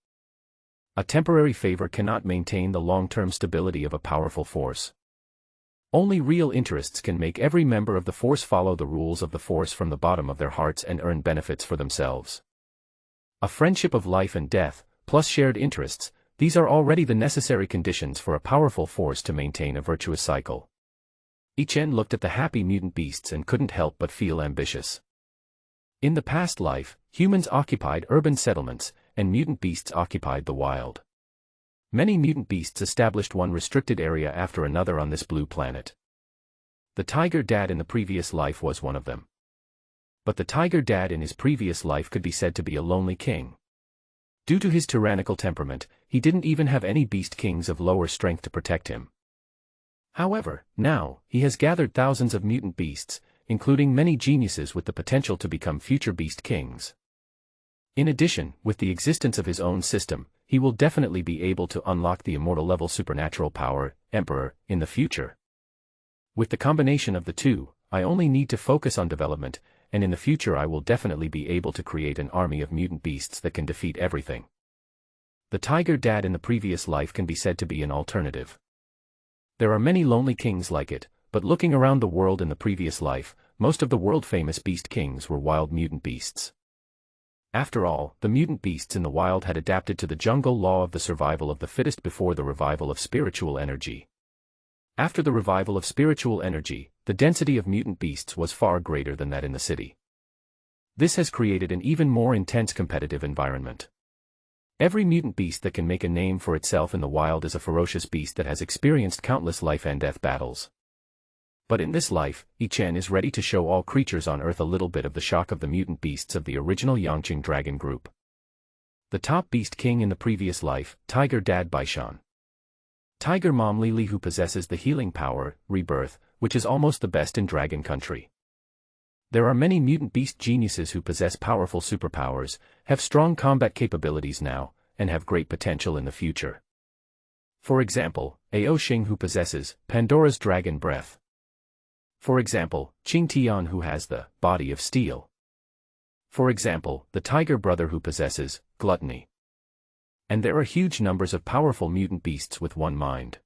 A temporary favor cannot maintain the long-term stability of a powerful force. Only real interests can make every member of the force follow the rules of the force from the bottom of their hearts and earn benefits for themselves. A friendship of life and death, plus shared interests, these are already the necessary conditions for a powerful force to maintain a virtuous cycle. Yichen looked at the happy mutant beasts and couldn't help but feel ambitious. In the past life, humans occupied urban settlements, and mutant beasts occupied the wild. Many mutant beasts established one restricted area after another on this blue planet. The tiger dad in the previous life was one of them. But the tiger dad in his previous life could be said to be a lonely king. Due to his tyrannical temperament, he didn't even have any beast kings of lower strength to protect him. However, now, he has gathered thousands of mutant beasts, including many geniuses with the potential to become future beast kings. In addition, with the existence of his own system, he will definitely be able to unlock the immortal level supernatural power, Emperor, in the future. With the combination of the two, I only need to focus on development, and in the future I will definitely be able to create an army of mutant beasts that can defeat everything. The tiger dad in the previous life can be said to be an alternative. There are many lonely kings like it, but looking around the world in the previous life, most of the world-famous beast kings were wild mutant beasts. After all, the mutant beasts in the wild had adapted to the jungle law of the survival of the fittest before the revival of spiritual energy. After the revival of spiritual energy, the density of mutant beasts was far greater than that in the city. This has created an even more intense competitive environment. Every mutant beast that can make a name for itself in the wild is a ferocious beast that has experienced countless life and death battles. But in this life, I-Chen is ready to show all creatures on Earth a little bit of the shock of the mutant beasts of the original Yangqing dragon group. The top beast king in the previous life, Tiger Dad Baishan. Tiger Mom Lily, who possesses the healing power, Rebirth, which is almost the best in Dragon Country. There are many mutant beast geniuses who possess powerful superpowers, have strong combat capabilities now, and have great potential in the future. For example, Ao Xing, who possesses Pandora's Dragon Breath. For example, Qing Tian, who has the Body of Steel. For example, the Tiger Brother, who possesses Gluttony. And there are huge numbers of powerful mutant beasts with one mind.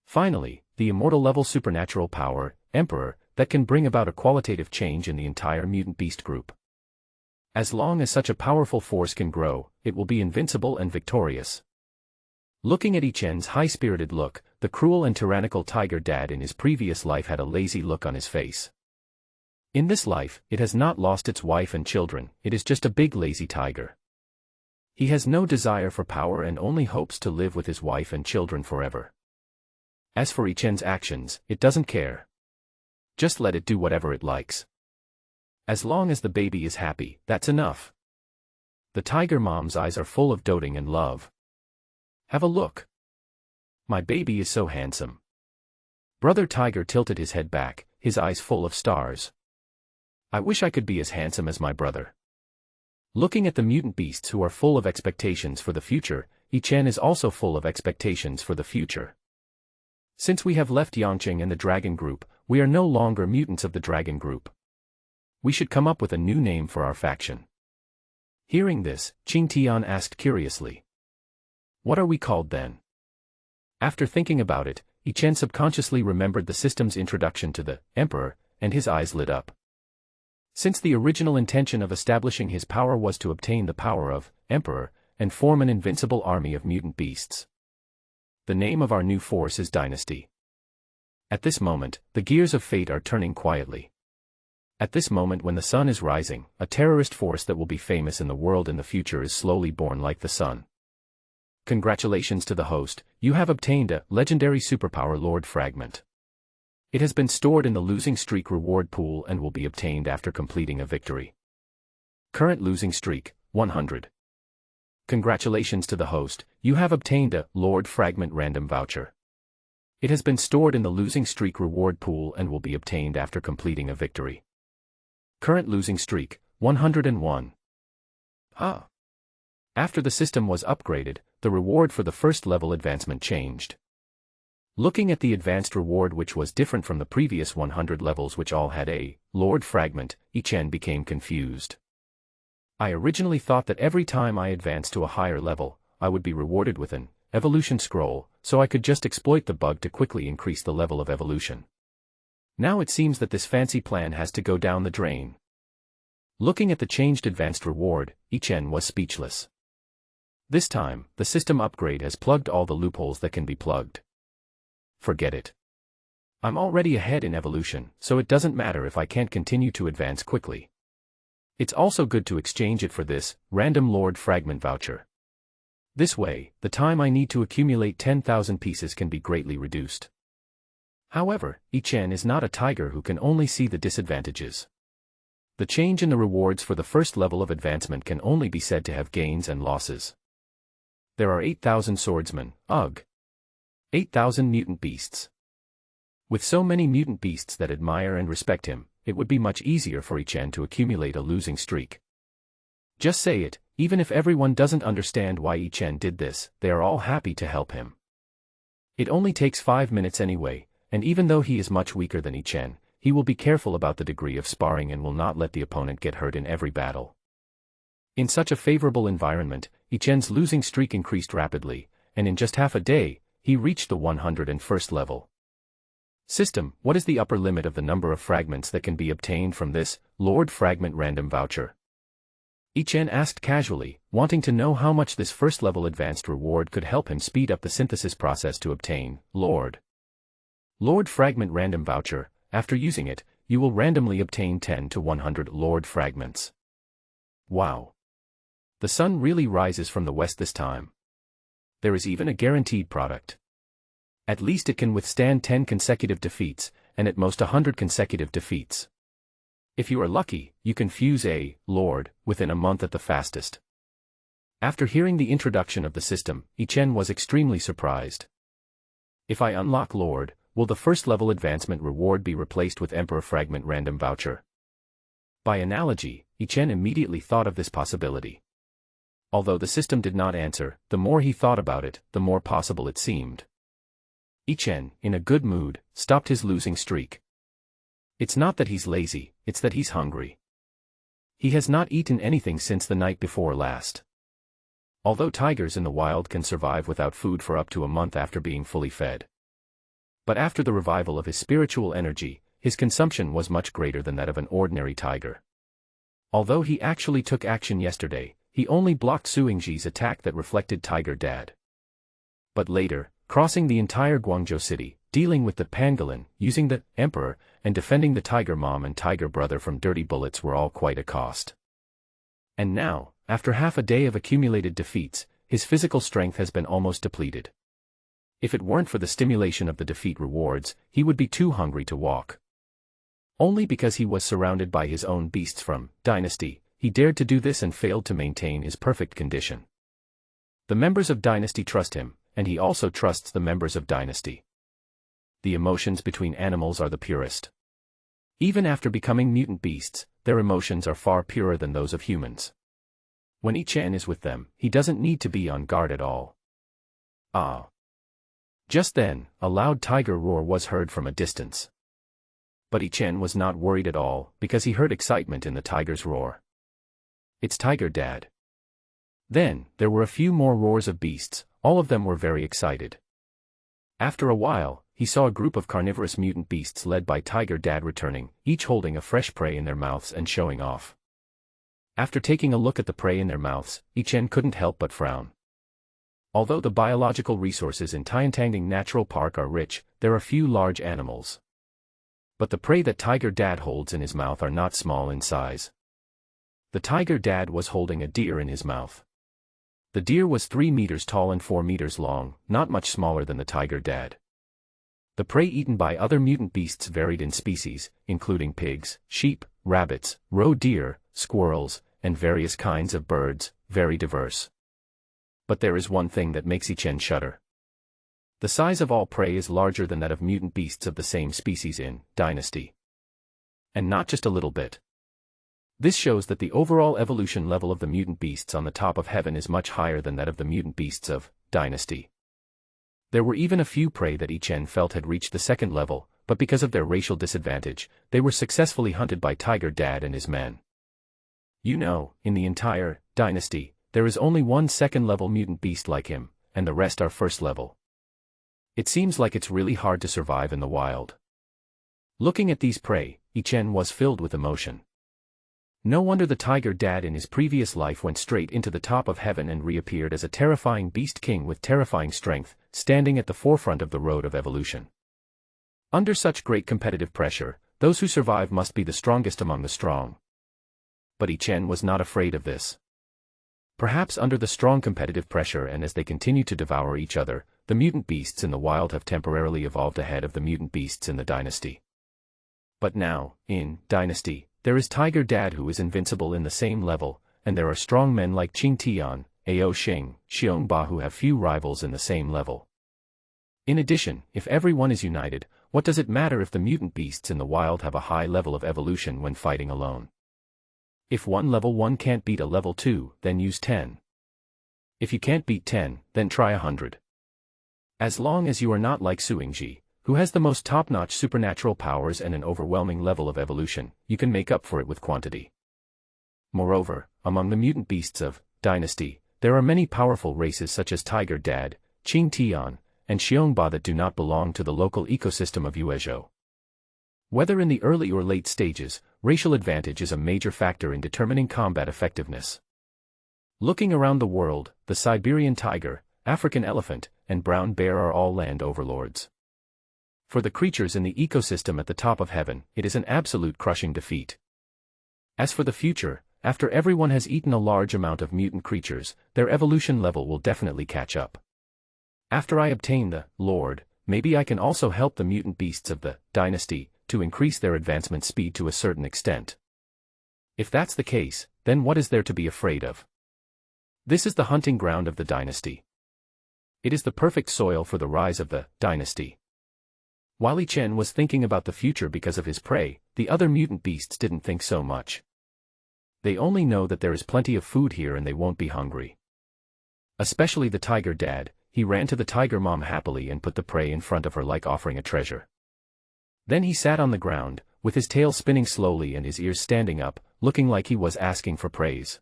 Finally, the immortal level supernatural power, Emperor, that can bring about a qualitative change in the entire mutant beast group. As long as such a powerful force can grow, it will be invincible and victorious. Looking at I-Chen's high-spirited look, the cruel and tyrannical tiger dad in his previous life had a lazy look on his face. In this life, it has not lost its wife and children, it is just a big lazy tiger. He has no desire for power and only hopes to live with his wife and children forever. As for I-Chen's actions, it doesn't care. Just let it do whatever it likes. As long as the baby is happy, that's enough. The tiger mom's eyes are full of doting and love. Have a look. My baby is so handsome. Brother Tiger tilted his head back, his eyes full of stars. I wish I could be as handsome as my brother. Looking at the mutant beasts who are full of expectations for the future, I-Chen is also full of expectations for the future. Since we have left Yangqing and the Dragon Group, we are no longer mutants of the Dragon Group. We should come up with a new name for our faction. Hearing this, Qing Tian asked curiously. What are we called then? After thinking about it, I-Chen subconsciously remembered the system's introduction to the Emperor, and his eyes lit up. Since the original intention of establishing his power was to obtain the power of Emperor, and form an invincible army of mutant beasts. The name of our new force is Dynasty. At this moment, the gears of fate are turning quietly. At this moment when the sun is rising, a terrorist force that will be famous in the world in the future is slowly born like the sun. Congratulations to the host, you have obtained a legendary superpower Lord Fragment. It has been stored in the losing streak reward pool and will be obtained after completing a victory. Current losing streak, 100. Congratulations to the host, you have obtained a Lord Fragment random voucher. It has been stored in the losing streak reward pool and will be obtained after completing a victory. Current losing streak, 101. After the system was upgraded, the reward for the first level advancement changed. Looking at the advanced reward, which was different from the previous 100 levels which all had a Lord Fragment, I-Chen became confused. I originally thought that every time I advanced to a higher level, I would be rewarded with an evolution scroll, so I could just exploit the bug to quickly increase the level of evolution. Now it seems that this fancy plan has to go down the drain. Looking at the changed advanced reward, I-Chen was speechless. This time, the system upgrade has plugged all the loopholes that can be plugged. Forget it. I'm already ahead in evolution, so it doesn't matter if I can't continue to advance quickly. It's also good to exchange it for this random Lord Fragment voucher. This way, the time I need to accumulate 10,000 pieces can be greatly reduced. However, Ichen is not a tiger who can only see the disadvantages. The change in the rewards for the first level of advancement can only be said to have gains and losses. There are 8,000 swordsmen, ugh. 8,000 mutant beasts. With so many mutant beasts that admire and respect him, it would be much easier for Ichen to accumulate a losing streak. Just say it, even if everyone doesn't understand why Ichen did this, they are all happy to help him. It only takes 5 minutes anyway, and even though he is much weaker than Ichen, he will be careful about the degree of sparring and will not let the opponent get hurt in every battle. In such a favorable environment, Ichen's losing streak increased rapidly, and in just half a day, he reached the 101st level. System, what is the upper limit of the number of fragments that can be obtained from this Lord Fragment random voucher? Ichen asked casually, wanting to know how much this first-level advanced reward could help him speed up the synthesis process to obtain Lord Fragment random voucher. After using it, you will randomly obtain 10 to 100 Lord Fragments. Wow! The sun really rises from the west this time. There is even a guaranteed product. At least it can withstand 10 consecutive defeats, and at most 100 consecutive defeats. If you are lucky, you can fuse a Lord within a month at the fastest. After hearing the introduction of the system, Ichen was extremely surprised. If I unlock Lord, will the first level advancement reward be replaced with Emperor Fragment random voucher? By analogy, Ichen immediately thought of this possibility. Although the system did not answer, the more he thought about it, the more possible it seemed. Ichen, in a good mood, stopped his losing streak. It's not that he's lazy, it's that he's hungry. He has not eaten anything since the night before last. Although tigers in the wild can survive without food for up to a month after being fully fed. But after the revival of his spiritual energy, his consumption was much greater than that of an ordinary tiger. Although he actually took action yesterday, he only blocked Suingji's attack that reflected Tiger Dad. But later, crossing the entire Guangzhou city, dealing with the pangolin, using the Emperor, and defending the Tiger Mom and Tiger Brother from dirty bullets were all quite a cost. And now, after half a day of accumulated defeats, his physical strength has been almost depleted. If it weren't for the stimulation of the defeat rewards, he would be too hungry to walk. Only because he was surrounded by his own beasts from Dynasty, he dared to do this and failed to maintain his perfect condition. The members of Dynasty trust him, and he also trusts the members of Dynasty. The emotions between animals are the purest. Even after becoming mutant beasts, their emotions are far purer than those of humans. When Ichen is with them, he doesn't need to be on guard at all. Ah! Just then, a loud tiger roar was heard from a distance. But Ichen was not worried at all, because he heard excitement in the tiger's roar. It's Tiger Dad. Then, there were a few more roars of beasts, all of them were very excited. After a while, he saw a group of carnivorous mutant beasts led by Tiger Dad returning, each holding a fresh prey in their mouths and showing off. After taking a look at the prey in their mouths, Ichen couldn't help but frown. Although the biological resources in Tiantangding Natural Park are rich, there are few large animals. But the prey that Tiger Dad holds in his mouth are not small in size. The Tiger Dad was holding a deer in his mouth. The deer was 3 meters tall and 4 meters long, not much smaller than the Tiger Dad. The prey eaten by other mutant beasts varied in species, including pigs, sheep, rabbits, roe deer, squirrels, and various kinds of birds, very diverse. But there is one thing that makes Ichen shudder. The size of all prey is larger than that of mutant beasts of the same species in Dynasty. And not just a little bit. This shows that the overall evolution level of the mutant beasts on the top of heaven is much higher than that of the mutant beasts of Dynasty. There were even a few prey that Ichen felt had reached the second level, but because of their racial disadvantage, they were successfully hunted by Tiger Dad and his men. You know, in the entire Dynasty, there is only one second-level mutant beast like him, and the rest are first-level. It seems like it's really hard to survive in the wild. Looking at these prey, Ichen was filled with emotion. No wonder the Tiger Dad in his previous life went straight into the top of heaven and reappeared as a terrifying beast king with terrifying strength, standing at the forefront of the road of evolution. Under such great competitive pressure, those who survive must be the strongest among the strong. But Ichen was not afraid of this. Perhaps under the strong competitive pressure and as they continue to devour each other, the mutant beasts in the wild have temporarily evolved ahead of the mutant beasts in the dynasty. But now, in Dynasty, there is Tiger Dad who is invincible in the same level, and there are strong men like Qing Tian, Ao Sheng, Xiong Ba who have few rivals in the same level. In addition, if everyone is united, what does it matter if the mutant beasts in the wild have a high level of evolution when fighting alone? If one level 1 can't beat a level 2, then use 10. If you can't beat 10, then try 100. As long as you are not like Suingji, who has the most top-notch supernatural powers and an overwhelming level of evolution, you can make up for it with quantity. Moreover, among the mutant beasts of Dynasty, there are many powerful races such as Tiger Dad, Qing Tian, and Xiongba that do not belong to the local ecosystem of Yuezhou. Whether in the early or late stages, racial advantage is a major factor in determining combat effectiveness. Looking around the world, the Siberian tiger, African elephant, and brown bear are all land overlords. For the creatures in the ecosystem at the top of heaven, it is an absolute crushing defeat. As for the future, after everyone has eaten a large amount of mutant creatures, their evolution level will definitely catch up. After I obtain the Lord, maybe I can also help the mutant beasts of the Dynasty to increase their advancement speed to a certain extent. If that's the case, then what is there to be afraid of? This is the hunting ground of the Dynasty. It is the perfect soil for the rise of the Dynasty. While Li Chen was thinking about the future because of his prey, the other mutant beasts didn't think so much. They only know that there is plenty of food here and they won't be hungry. Especially the Tiger Dad. He ran to the tiger mom happily and put the prey in front of her like offering a treasure. Then he sat on the ground, with his tail spinning slowly and his ears standing up, looking like he was asking for praise.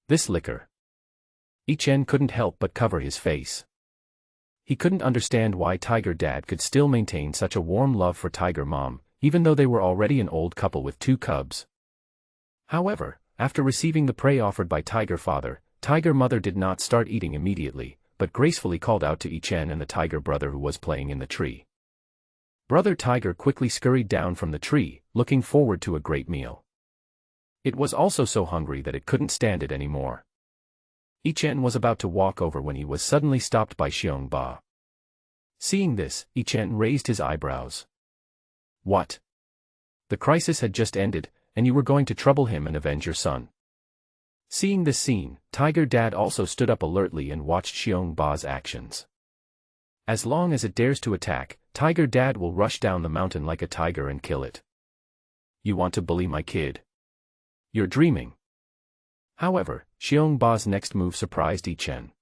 This liquor. Li Chen couldn't help but cover his face. He couldn't understand why Tiger Dad could still maintain such a warm love for Tiger Mom, even though they were already an old couple with 2 cubs. However, after receiving the prey offered by Tiger Father, Tiger Mother did not start eating immediately, but gracefully called out to Li Chen and the tiger brother who was playing in the tree. Brother Tiger quickly scurried down from the tree, looking forward to a great meal. It was also so hungry that it couldn't stand it anymore. Li Chen was about to walk over when he was suddenly stopped by Xiong Ba. Seeing this, Li Chen raised his eyebrows. What? The crisis had just ended, and you were going to trouble him and avenge your son. Seeing this scene, Tiger Dad also stood up alertly and watched Xiong Ba's actions. As long as it dares to attack, Tiger Dad will rush down the mountain like a tiger and kill it. You want to bully my kid? You're dreaming. However, Xiong Ba's next move surprised Li Chen.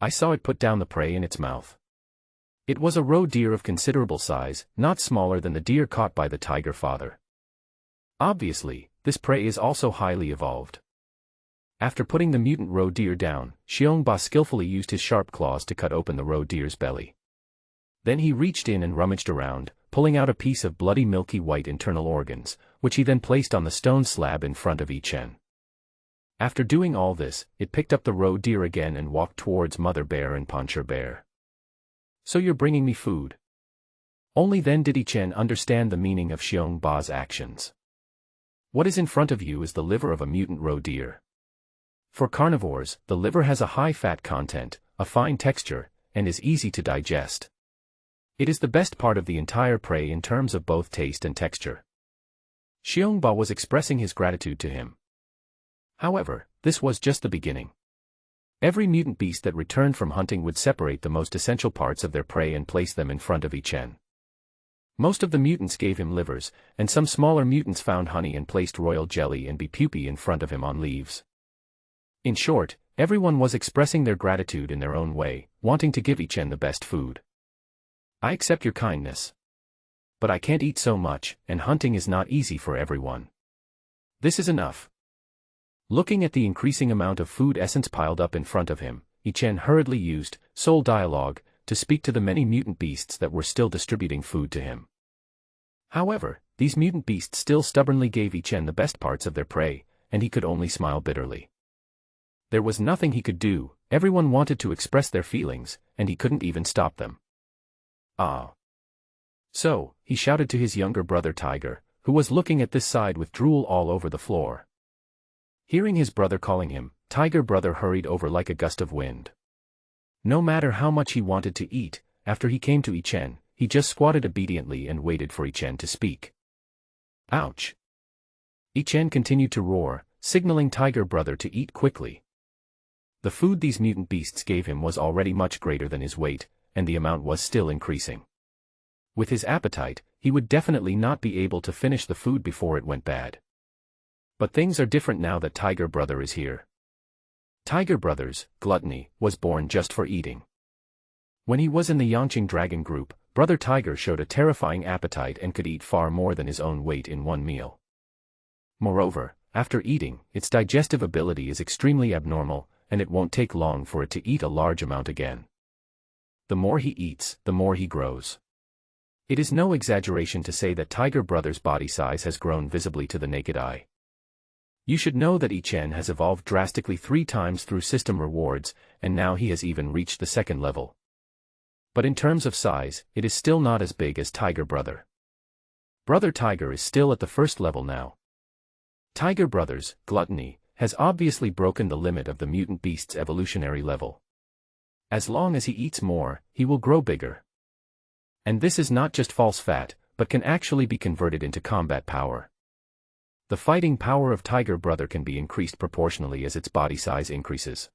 I saw it put down the prey in its mouth. It was a roe deer of considerable size, not smaller than the deer caught by the tiger father. Obviously, this prey is also highly evolved. After putting the mutant roe deer down, Xiong Ba skillfully used his sharp claws to cut open the roe deer's belly. Then he reached in and rummaged around, pulling out a piece of bloody milky white internal organs, which he then placed on the stone slab in front of Li Chen. After doing all this, it picked up the roe deer again and walked towards Mother Bear and Poncher Bear. So you're bringing me food? Only then did Li Chen understand the meaning of Xiong Ba's actions. What is in front of you is the liver of a mutant roe deer. For carnivores, the liver has a high fat content, a fine texture, and is easy to digest. It is the best part of the entire prey in terms of both taste and texture. Xiong Ba was expressing his gratitude to him. However, this was just the beginning. Every mutant beast that returned from hunting would separate the most essential parts of their prey and place them in front of Li Chen. Most of the mutants gave him livers, and some smaller mutants found honey and placed royal jelly and bee pupae in front of him on leaves. In short, everyone was expressing their gratitude in their own way, wanting to give Li Chen the best food. I accept your kindness. But I can't eat so much, and hunting is not easy for everyone. This is enough. Looking at the increasing amount of food essence piled up in front of him, Li Chen hurriedly used soul dialogue to speak to the many mutant beasts that were still distributing food to him. However, these mutant beasts still stubbornly gave Li Chen the best parts of their prey, and he could only smile bitterly. There was nothing he could do, everyone wanted to express their feelings, and he couldn't even stop them. Ah. So, he shouted to his younger brother Tiger, who was looking at this side with drool all over the floor. Hearing his brother calling him, Tiger Brother hurried over like a gust of wind. No matter how much he wanted to eat, after he came to Ichen, he just squatted obediently and waited for Ichen to speak. Ouch! Ichen continued to roar, signaling Tiger Brother to eat quickly. The food these mutant beasts gave him was already much greater than his weight, and the amount was still increasing. With his appetite, he would definitely not be able to finish the food before it went bad. But things are different now that Tiger Brother is here. Tiger Brother's gluttony was born just for eating. When he was in the Yangqing Dragon group, Brother Tiger showed a terrifying appetite and could eat far more than his own weight in one meal. Moreover, after eating, its digestive ability is extremely abnormal, and it won't take long for it to eat a large amount again. The more he eats, the more he grows. It is no exaggeration to say that Tiger Brother's body size has grown visibly to the naked eye. You should know that Ichen has evolved drastically 3 times through system rewards, and now he has even reached the 2nd level. But in terms of size, it is still not as big as Tiger Brother. Brother Tiger is still at the 1st level now. Tiger Brother's gluttony has obviously broken the limit of the mutant beast's evolutionary level. As long as he eats more, he will grow bigger. And this is not just false fat, but can actually be converted into combat power. The fighting power of Tiger Brother can be increased proportionally as its body size increases.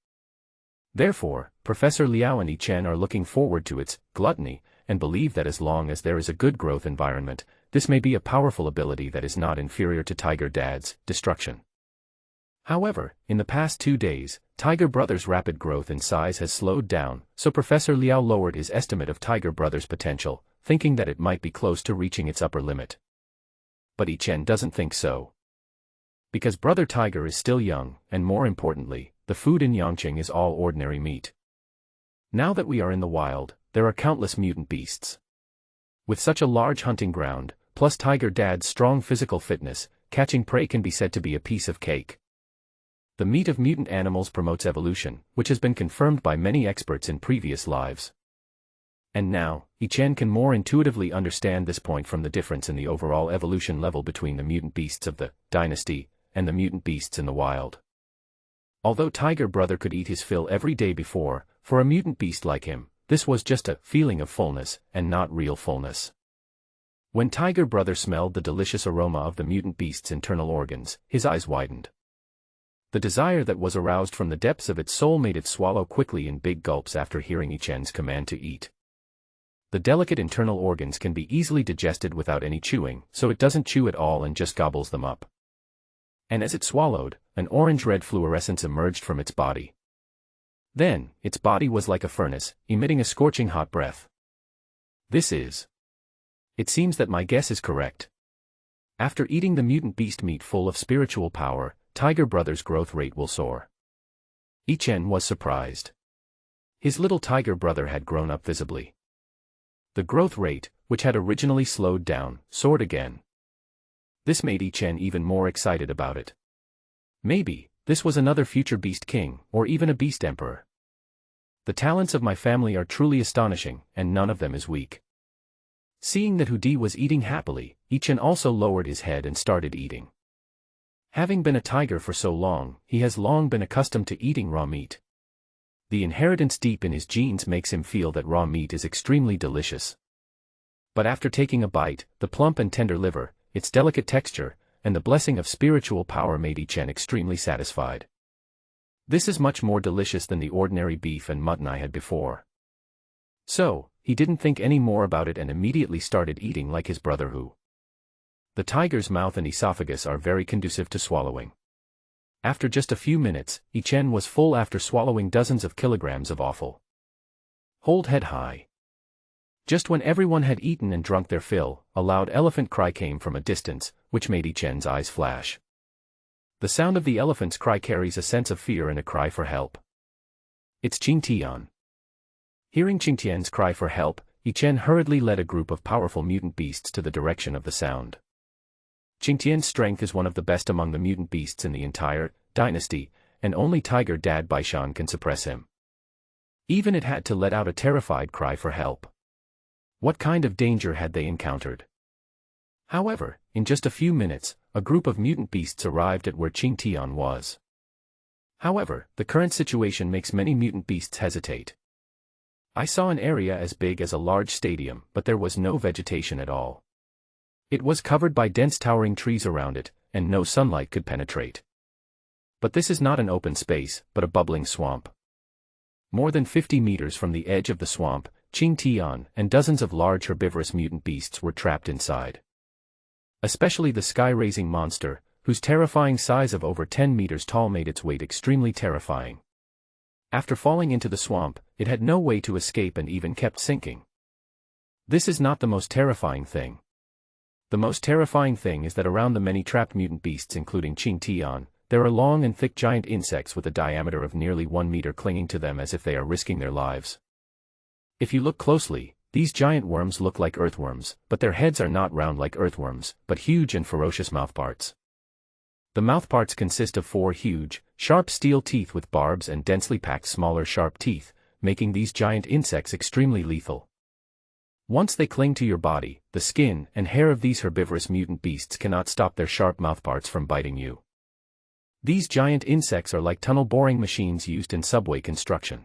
Therefore, Professor Liao and Ichen are looking forward to its gluttony, and believe that as long as there is a good growth environment, this may be a powerful ability that is not inferior to Tiger Dad's destruction. However, in the past 2 days, Tiger Brother's rapid growth in size has slowed down, so Professor Liao lowered his estimate of Tiger Brother's potential, thinking that it might be close to reaching its upper limit. But Ichen doesn't think so. Because Brother Tiger is still young, and more importantly, the food in Yangqing is all ordinary meat. Now that we are in the wild, there are countless mutant beasts. With such a large hunting ground, plus Tiger Dad's strong physical fitness, catching prey can be said to be a piece of cake. The meat of mutant animals promotes evolution, which has been confirmed by many experts in previous lives. And now, Ichen can more intuitively understand this point from the difference in the overall evolution level between the mutant beasts of the dynasty and the mutant beasts in the wild. Although Tiger Brother could eat his fill every day before, for a mutant beast like him, this was just a feeling of fullness, and not real fullness. When Tiger Brother smelled the delicious aroma of the mutant beast's internal organs, his eyes widened. The desire that was aroused from the depths of its soul made it swallow quickly in big gulps after hearing Ichen's command to eat. The delicate internal organs can be easily digested without any chewing, so it doesn't chew at all and just gobbles them up. And as it swallowed, an orange-red fluorescence emerged from its body. Then, its body was like a furnace, emitting a scorching hot breath. It seems that my guess is correct. After eating the mutant beast meat full of spiritual power, Tiger Brother's growth rate will soar. Ichen was surprised. His little Tiger Brother had grown up visibly. The growth rate, which had originally slowed down, soared again. This made Ichen even more excited about it. Maybe, this was another future Beast King, or even a Beast Emperor. The talents of my family are truly astonishing, and none of them is weak. Seeing that Hudi was eating happily, Ichen also lowered his head and started eating. Having been a tiger for so long, he has long been accustomed to eating raw meat. The inheritance deep in his genes makes him feel that raw meat is extremely delicious. But after taking a bite, the plump and tender liver, its delicate texture, and the blessing of spiritual power made Ichen extremely satisfied. This is much more delicious than the ordinary beef and mutton I had before. So, he didn't think any more about it and immediately started eating like his brother Hu. The tiger's mouth and esophagus are very conducive to swallowing. After just a few minutes, Ichen was full after swallowing dozens of kilograms of offal. Hold head high. Just when everyone had eaten and drunk their fill, a loud elephant cry came from a distance, which made Ichen's eyes flash. The sound of the elephant's cry carries a sense of fear and a cry for help. It's Qingtian. Hearing Qingtian's cry for help, Ichen hurriedly led a group of powerful mutant beasts to the direction of the sound. Qingtian's strength is one of the best among the mutant beasts in the entire dynasty, and only Tiger Dad Baishan can suppress him. Even it had to let out a terrified cry for help. What kind of danger had they encountered? However, in just a few minutes, a group of mutant beasts arrived at where Qingtian was. However, the current situation makes many mutant beasts hesitate. I saw an area as big as a large stadium, but there was no vegetation at all. It was covered by dense towering trees around it, and no sunlight could penetrate. But this is not an open space, but a bubbling swamp. More than 50 meters from the edge of the swamp, Qing Tian and dozens of large herbivorous mutant beasts were trapped inside. Especially the sky-raising monster, whose terrifying size of over 10 meters tall made its weight extremely terrifying. After falling into the swamp, it had no way to escape and even kept sinking. This is not the most terrifying thing. The most terrifying thing is that around the many trapped mutant beasts including Qing Tian, there are long and thick giant insects with a diameter of nearly 1 meter clinging to them as if they are risking their lives. If you look closely, these giant worms look like earthworms, but their heads are not round like earthworms, but huge and ferocious mouthparts. The mouthparts consist of 4 huge, sharp steel teeth with barbs and densely packed smaller sharp teeth, making these giant insects extremely lethal. Once they cling to your body, the skin and hair of these herbivorous mutant beasts cannot stop their sharp mouthparts from biting you. These giant insects are like tunnel boring machines used in subway construction.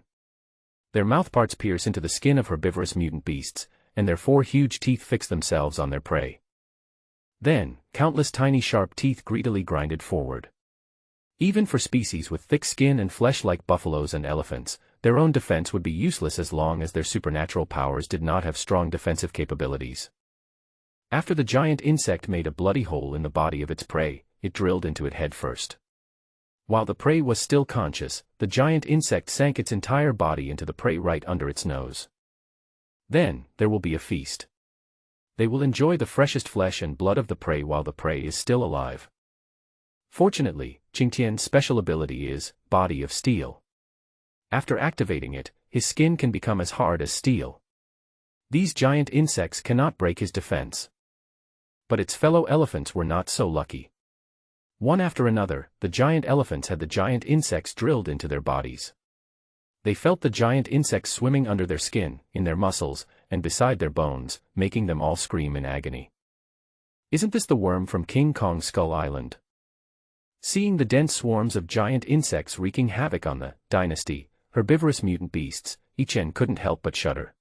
Their mouthparts pierce into the skin of herbivorous mutant beasts, and their 4 huge teeth fix themselves on their prey. Then, countless tiny sharp teeth greedily grinded forward. Even for species with thick skin and flesh like buffaloes and elephants, their own defense would be useless as long as their supernatural powers did not have strong defensive capabilities. After the giant insect made a bloody hole in the body of its prey, it drilled into it head first. While the prey was still conscious, the giant insect sank its entire body into the prey right under its nose. Then, there will be a feast. They will enjoy the freshest flesh and blood of the prey while the prey is still alive. Fortunately, Qing Tian's special ability is Body of Steel. After activating it, his skin can become as hard as steel. These giant insects cannot break his defense. But its fellow elephants were not so lucky. One after another, the giant elephants had the giant insects drilled into their bodies. They felt the giant insects swimming under their skin, in their muscles, and beside their bones, making them all scream in agony. Isn't this the worm from King Kong's Skull Island? Seeing the dense swarms of giant insects wreaking havoc on the dynasty, herbivorous mutant beasts, Yi Chen couldn't help but shudder.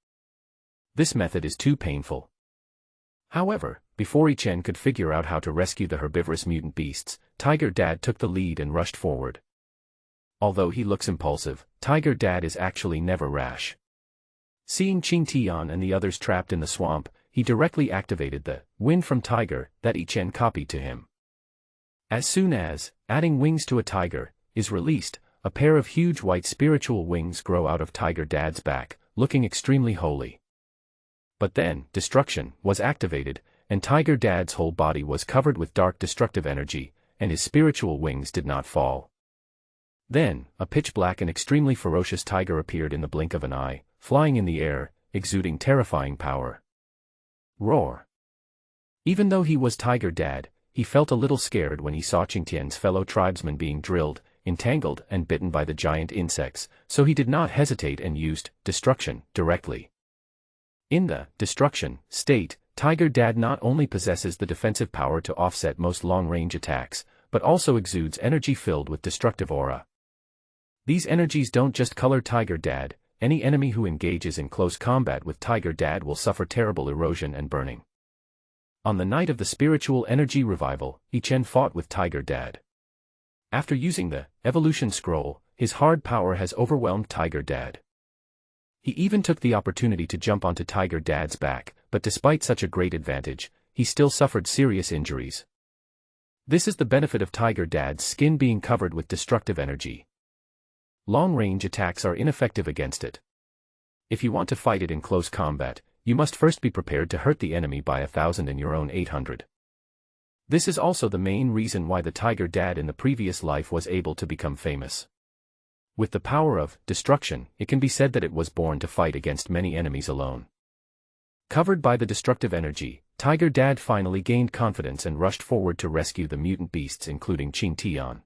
This method is too painful. However, before Yi Chen could figure out how to rescue the herbivorous mutant beasts, Tiger Dad took the lead and rushed forward. Although he looks impulsive, Tiger Dad is actually never rash. Seeing Qing Tian and the others trapped in the swamp, he directly activated the wind from Tiger that Yi Chen copied to him. As soon as adding wings to a tiger is released, a pair of huge white spiritual wings grow out of Tiger Dad's back, looking extremely holy. But then, destruction was activated, and Tiger Dad's whole body was covered with dark destructive energy, and his spiritual wings did not fall. Then, a pitch-black and extremely ferocious tiger appeared in the blink of an eye, flying in the air, exuding terrifying power. Roar! Even though he was Tiger Dad, he felt a little scared when he saw Qing Tian's fellow tribesmen being drilled, entangled and bitten by the giant insects, so he did not hesitate and used destruction directly. In the destruction state, Tiger Dad not only possesses the defensive power to offset most long-range attacks, but also exudes energy filled with destructive aura. These energies don't just color Tiger Dad, any enemy who engages in close combat with Tiger Dad will suffer terrible erosion and burning. On the night of the spiritual energy revival, Yi Chen fought with Tiger Dad. After using the evolution scroll, his hard power has overwhelmed Tiger Dad. He even took the opportunity to jump onto Tiger Dad's back, but despite such a great advantage, he still suffered serious injuries. This is the benefit of Tiger Dad's skin being covered with destructive energy. Long-range attacks are ineffective against it. If you want to fight it in close combat, you must first be prepared to hurt the enemy by 1,000 and your own 800. This is also the main reason why the Tiger Dad in the previous life was able to become famous. With the power of destruction, it can be said that it was born to fight against many enemies alone. Covered by the destructive energy, Tiger Dad finally gained confidence and rushed forward to rescue the mutant beasts including Qing Tian.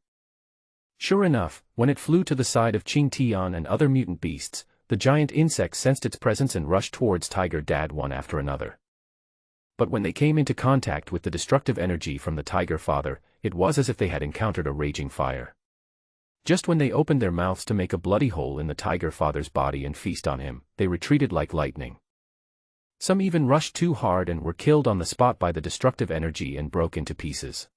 Sure enough, when it flew to the side of Qing Tian and other mutant beasts, the giant insects sensed its presence and rushed towards Tiger Dad one after another. But when they came into contact with the destructive energy from the Tiger Father, it was as if they had encountered a raging fire. Just when they opened their mouths to make a bloody hole in the tiger father's body and feast on him, they retreated like lightning. Some even rushed too hard and were killed on the spot by the destructive energy and broke into pieces.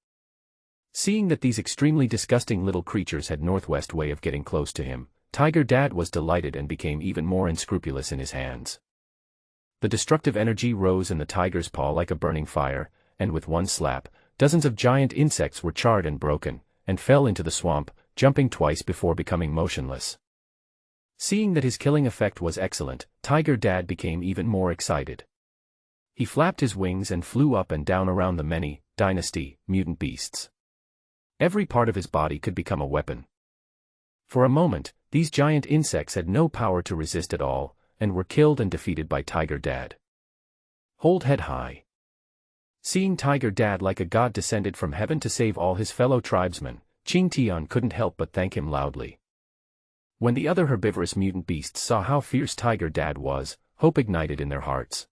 Seeing that these extremely disgusting little creatures had Northwest way of getting close to him, Tiger Dad was delighted and became even more unscrupulous in his hands. The destructive energy rose in the tiger's paw like a burning fire, and with one slap, dozens of giant insects were charred and broken, and fell into the swamp, jumping twice before becoming motionless. Seeing that his killing effect was excellent, Tiger Dad became even more excited. He flapped his wings and flew up and down around the many, dynasty, mutant beasts. Every part of his body could become a weapon. For a moment, these giant insects had no power to resist at all, and were killed and defeated by Tiger Dad. Hold head high. Seeing Tiger Dad like a god descended from heaven to save all his fellow tribesmen, Qing Tian couldn't help but thank him loudly. When the other herbivorous mutant beasts saw how fierce Tiger Dad was, hope ignited in their hearts.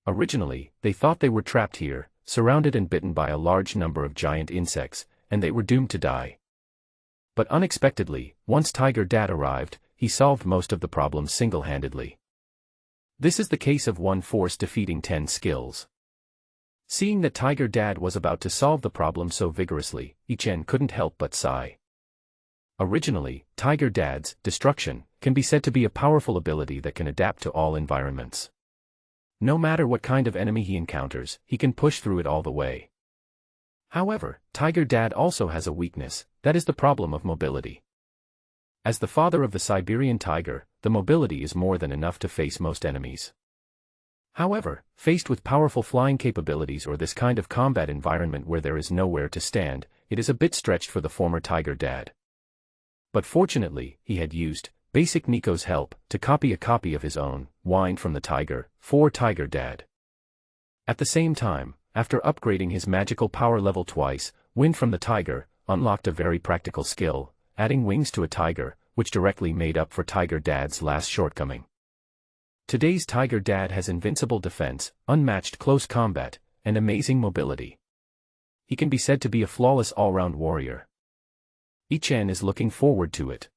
Originally, they thought they were trapped here, surrounded and bitten by a large number of giant insects, and they were doomed to die. But unexpectedly, once Tiger Dad arrived, he solved most of the problems single-handedly. This is the case of one force defeating 10 skills. Seeing that Tiger Dad was about to solve the problem so vigorously, Ichen couldn't help but sigh. Originally, Tiger Dad's destruction can be said to be a powerful ability that can adapt to all environments. No matter what kind of enemy he encounters, he can push through it all the way. However, Tiger Dad also has a weakness, that is the problem of mobility. As the father of the Siberian tiger, the mobility is more than enough to face most enemies. However, faced with powerful flying capabilities or this kind of combat environment where there is nowhere to stand, it is a bit stretched for the former Tiger Dad. But fortunately, he had used Basic Nico's help to copy a copy of his own, Wind from the Tiger, for Tiger Dad. At the same time, after upgrading his magical power level twice, Wind from the Tiger unlocked a very practical skill, adding wings to a tiger, which directly made up for Tiger Dad's last shortcoming. Today's Tiger Dad has invincible defense, unmatched close combat, and amazing mobility. He can be said to be a flawless all-round warrior. Ichen is looking forward to it.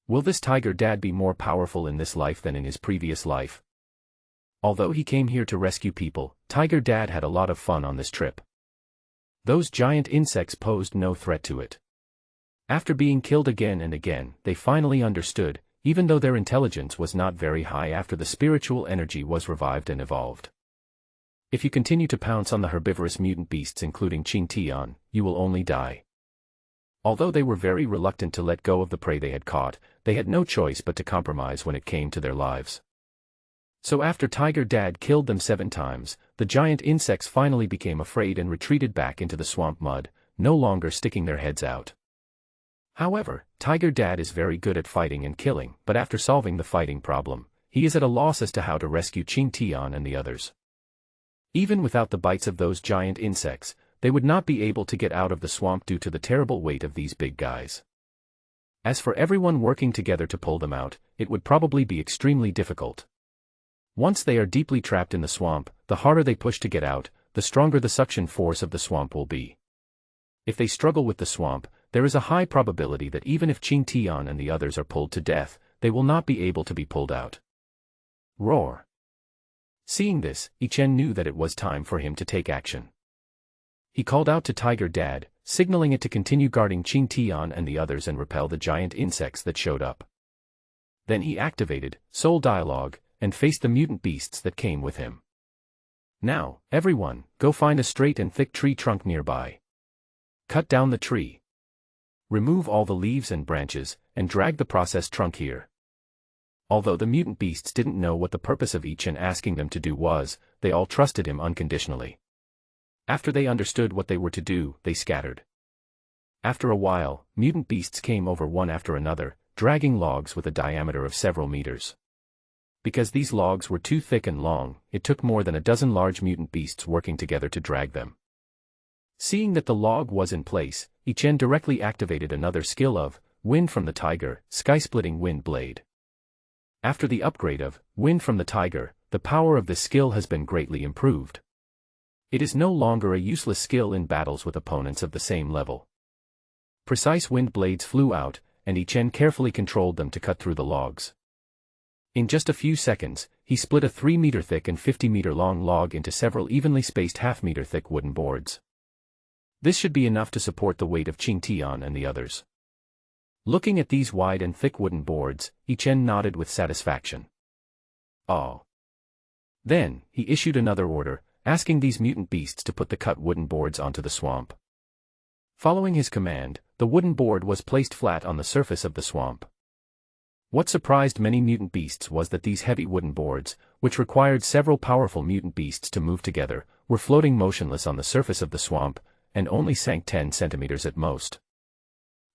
Will this Tiger Dad be more powerful in this life than in his previous life? Although he came here to rescue people, Tiger Dad had a lot of fun on this trip. Those giant insects posed no threat to it. After being killed again and again, they finally understood, even though their intelligence was not very high after the spiritual energy was revived and evolved. If you continue to pounce on the herbivorous mutant beasts including Qing Tian, you will only die. Although they were very reluctant to let go of the prey they had caught, they had no choice but to compromise when it came to their lives. So after Tiger Dad killed them 7 times, the giant insects finally became afraid and retreated back into the swamp mud, no longer sticking their heads out. However, Tiger Dad is very good at fighting and killing, but after solving the fighting problem, he is at a loss as to how to rescue Qing Tian and the others. Even without the bites of those giant insects, they would not be able to get out of the swamp due to the terrible weight of these big guys. As for everyone working together to pull them out, it would probably be extremely difficult. Once they are deeply trapped in the swamp, the harder they push to get out, the stronger the suction force of the swamp will be. If they struggle with the swamp, there is a high probability that even if Qing Tian and the others are pulled to death, they will not be able to be pulled out. Roar! Seeing this, Ichen knew that it was time for him to take action. He called out to Tiger Dad, signaling it to continue guarding Qing Tian and the others and repel the giant insects that showed up. Then he activated Soul Dialogue and faced the mutant beasts that came with him. Now, everyone, go find a straight and thick tree trunk nearby. Cut down the tree. Remove all the leaves and branches, and drag the processed trunk here. Although the mutant beasts didn't know what the purpose of Ichen asking them to do was, they all trusted him unconditionally. After they understood what they were to do, they scattered. After a while, mutant beasts came over one after another, dragging logs with a diameter of several meters. Because these logs were too thick and long, it took more than a dozen large mutant beasts working together to drag them. Seeing that the log was in place, Ichen directly activated another skill of Wind from the Tiger, Sky-Splitting Wind Blade. After the upgrade of Wind from the Tiger, the power of this skill has been greatly improved. It is no longer a useless skill in battles with opponents of the same level. Precise wind blades flew out, and Yi-Chen carefully controlled them to cut through the logs. In just a few seconds, he split a 3-meter thick and 50-meter long log into several evenly spaced half-meter thick wooden boards. This should be enough to support the weight of Qing Tian and the others. Looking at these wide and thick wooden boards, Yi-Chen nodded with satisfaction. Oh. Then, he issued another order, asking these mutant beasts to put the cut wooden boards onto the swamp. Following his command, the wooden board was placed flat on the surface of the swamp. What surprised many mutant beasts was that these heavy wooden boards, which required several powerful mutant beasts to move together, were floating motionless on the surface of the swamp, and only sank 10 centimeters at most.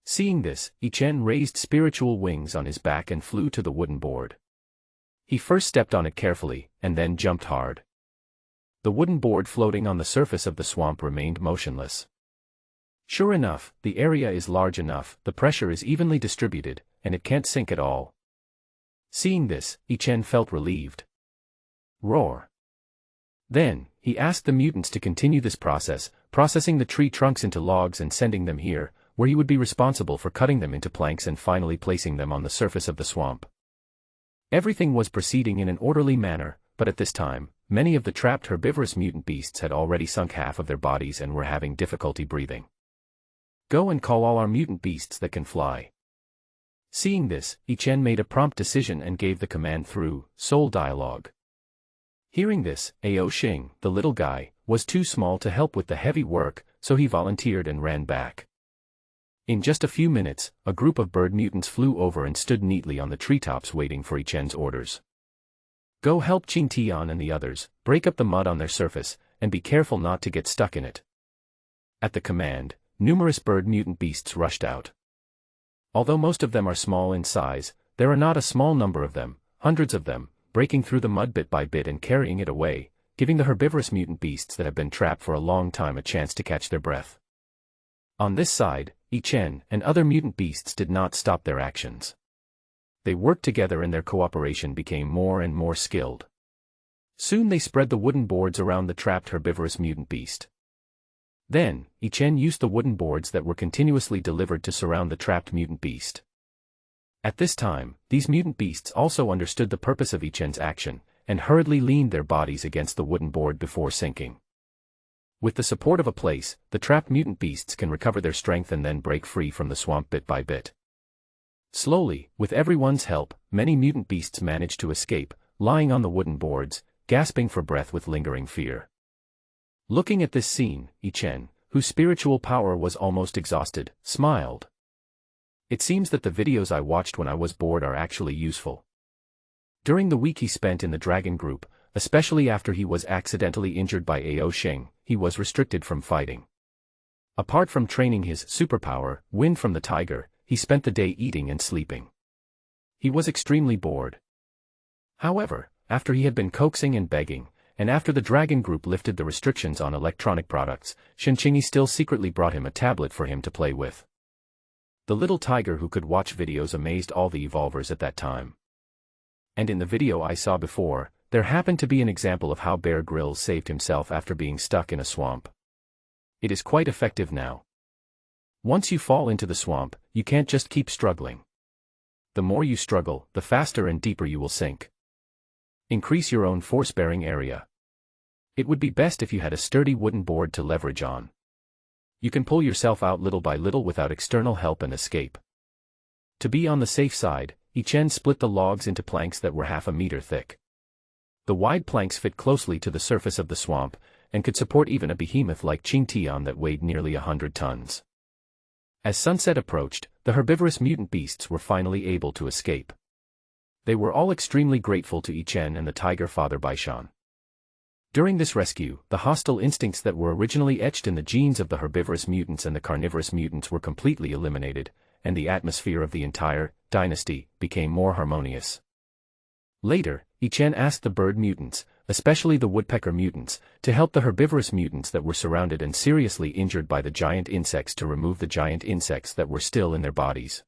Seeing this, Yi-Chen raised spiritual wings on his back and flew to the wooden board. He first stepped on it carefully, and then jumped hard. The wooden board floating on the surface of the swamp remained motionless. Sure enough, the area is large enough, the pressure is evenly distributed, and it can't sink at all. Seeing this, Yi-Chen felt relieved. Roar. Then, he asked the mutants to continue this process, processing the tree trunks into logs and sending them here, where he would be responsible for cutting them into planks and finally placing them on the surface of the swamp. Everything was proceeding in an orderly manner, but at this time, many of the trapped herbivorous mutant beasts had already sunk half of their bodies and were having difficulty breathing. Go and call all our mutant beasts that can fly. Seeing this, Yi-Chen made a prompt decision and gave the command through soul dialogue. Hearing this, Ao Xing, the little guy, was too small to help with the heavy work, so he volunteered and ran back. In just a few minutes, a group of bird mutants flew over and stood neatly on the treetops waiting for Yi-Chen's orders. Go help Qing Tian and the others, break up the mud on their surface, and be careful not to get stuck in it. At the command, numerous bird mutant beasts rushed out. Although most of them are small in size, there are not a small number of them, hundreds of them, breaking through the mud bit by bit and carrying it away, giving the herbivorous mutant beasts that have been trapped for a long time a chance to catch their breath. On this side, Yi-Chen and other mutant beasts did not stop their actions. They worked together and their cooperation became more and more skilled. Soon they spread the wooden boards around the trapped herbivorous mutant beast. Then, Yi-Chen used the wooden boards that were continuously delivered to surround the trapped mutant beast. At this time, these mutant beasts also understood the purpose of Yi-Chen's action, and hurriedly leaned their bodies against the wooden board before sinking. With the support of a place, the trapped mutant beasts can recover their strength and then break free from the swamp bit by bit. Slowly, with everyone's help, many mutant beasts managed to escape, lying on the wooden boards, gasping for breath with lingering fear. Looking at this scene, Yi-Chen, whose spiritual power was almost exhausted, smiled. It seems that the videos I watched when I was bored are actually useful. During the week he spent in the Dragon Group, especially after he was accidentally injured by Ao Xing, he was restricted from fighting. Apart from training his superpower, Wind from the Tiger, he spent the day eating and sleeping. He was extremely bored. However, after he had been coaxing and begging, and after the Dragon Group lifted the restrictions on electronic products, Shenqingi still secretly brought him a tablet for him to play with. The little tiger who could watch videos amazed all the evolvers at that time. And in the video I saw before, there happened to be an example of how Bear Grylls saved himself after being stuck in a swamp. It is quite effective now. Once you fall into the swamp, you can't just keep struggling. The more you struggle, the faster and deeper you will sink. Increase your own force-bearing area. It would be best if you had a sturdy wooden board to leverage on. You can pull yourself out little by little without external help and escape. To be on the safe side, Yi-Chen split the logs into planks that were half a meter thick. The wide planks fit closely to the surface of the swamp, and could support even a behemoth like Qing Tian that weighed nearly 100 tons. As sunset approached, the herbivorous mutant beasts were finally able to escape. They were all extremely grateful to Yi-Chen and the tiger father Baishan. During this rescue, the hostile instincts that were originally etched in the genes of the herbivorous mutants and the carnivorous mutants were completely eliminated, and the atmosphere of the entire dynasty became more harmonious. Later, Yi-Chen asked the bird mutants, especially the woodpecker mutants, to help the herbivorous mutants that were surrounded and seriously injured by the giant insects to remove the giant insects that were still in their bodies.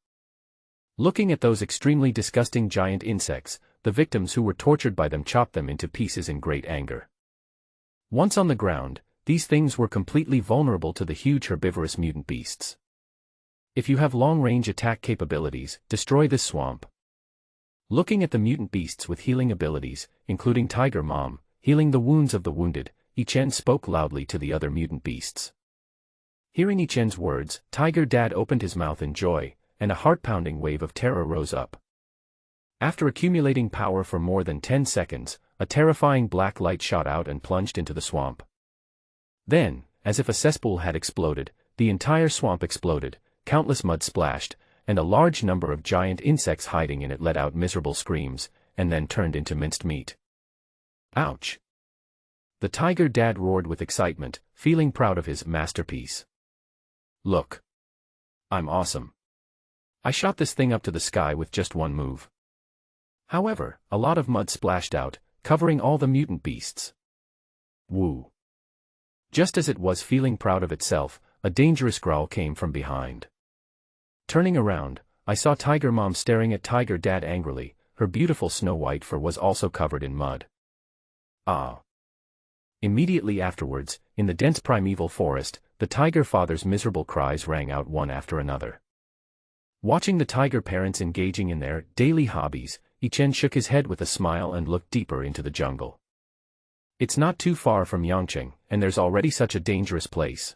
Looking at those extremely disgusting giant insects, the victims who were tortured by them chopped them into pieces in great anger. Once on the ground, these things were completely vulnerable to the huge herbivorous mutant beasts. If you have long-range attack capabilities, destroy this swamp. Looking at the mutant beasts with healing abilities, including Tiger Mom, healing the wounds of the wounded, Ichen spoke loudly to the other mutant beasts. Hearing Ichen's words, Tiger Dad opened his mouth in joy, and a heart-pounding wave of terror rose up. After accumulating power for more than 10 seconds, a terrifying black light shot out and plunged into the swamp. Then, as if a cesspool had exploded, the entire swamp exploded, countless mud splashed, and a large number of giant insects hiding in it let out miserable screams, and then turned into minced meat. Ouch! The Tiger Dad roared with excitement, feeling proud of his masterpiece. Look! I'm awesome. I shot this thing up to the sky with just one move. However, a lot of mud splashed out, covering all the mutant beasts. Woo! Just as it was feeling proud of itself, a dangerous growl came from behind. Turning around, I saw Tiger Mom staring at Tiger Dad angrily. Her beautiful snow-white fur was also covered in mud. Ah! Immediately afterwards, in the dense primeval forest, the tiger father's miserable cries rang out one after another. Watching the tiger parents engaging in their daily hobbies, Ichen shook his head with a smile and looked deeper into the jungle. It's not too far from Yangcheng, and there's already such a dangerous place.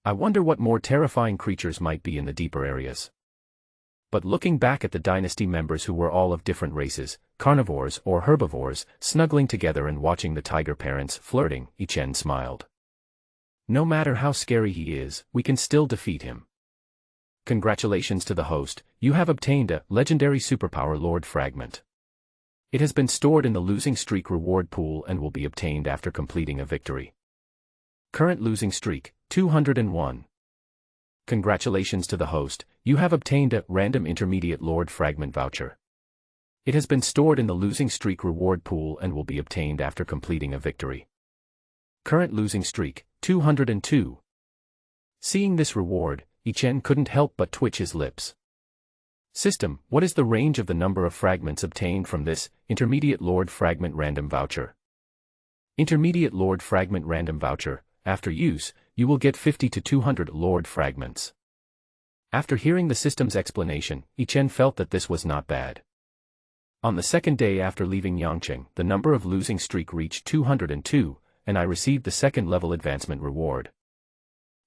I wonder what more terrifying creatures might be in the deeper areas. But looking back at the dynasty members who were all of different races, carnivores or herbivores, snuggling together and watching the tiger parents flirting, Ichen smiled. No matter how scary he is, we can still defeat him. Congratulations to the host, you have obtained a legendary superpower Lord Fragment. It has been stored in the losing streak reward pool and will be obtained after completing a victory. Current losing streak, 201. Congratulations to the host, you have obtained a random intermediate Lord Fragment voucher. It has been stored in the losing streak reward pool and will be obtained after completing a victory. Current losing streak, 202. Seeing this reward, Ichen couldn't help but twitch his lips. System, what is the range of the number of fragments obtained from this intermediate Lord Fragment random voucher? Intermediate Lord Fragment random voucher, after use, you will get 50 to 200 Lord Fragments. After hearing the system's explanation, Ichen felt that this was not bad. On the second day after leaving Yangcheng, the number of losing streak reached 202, and I received the second level advancement reward.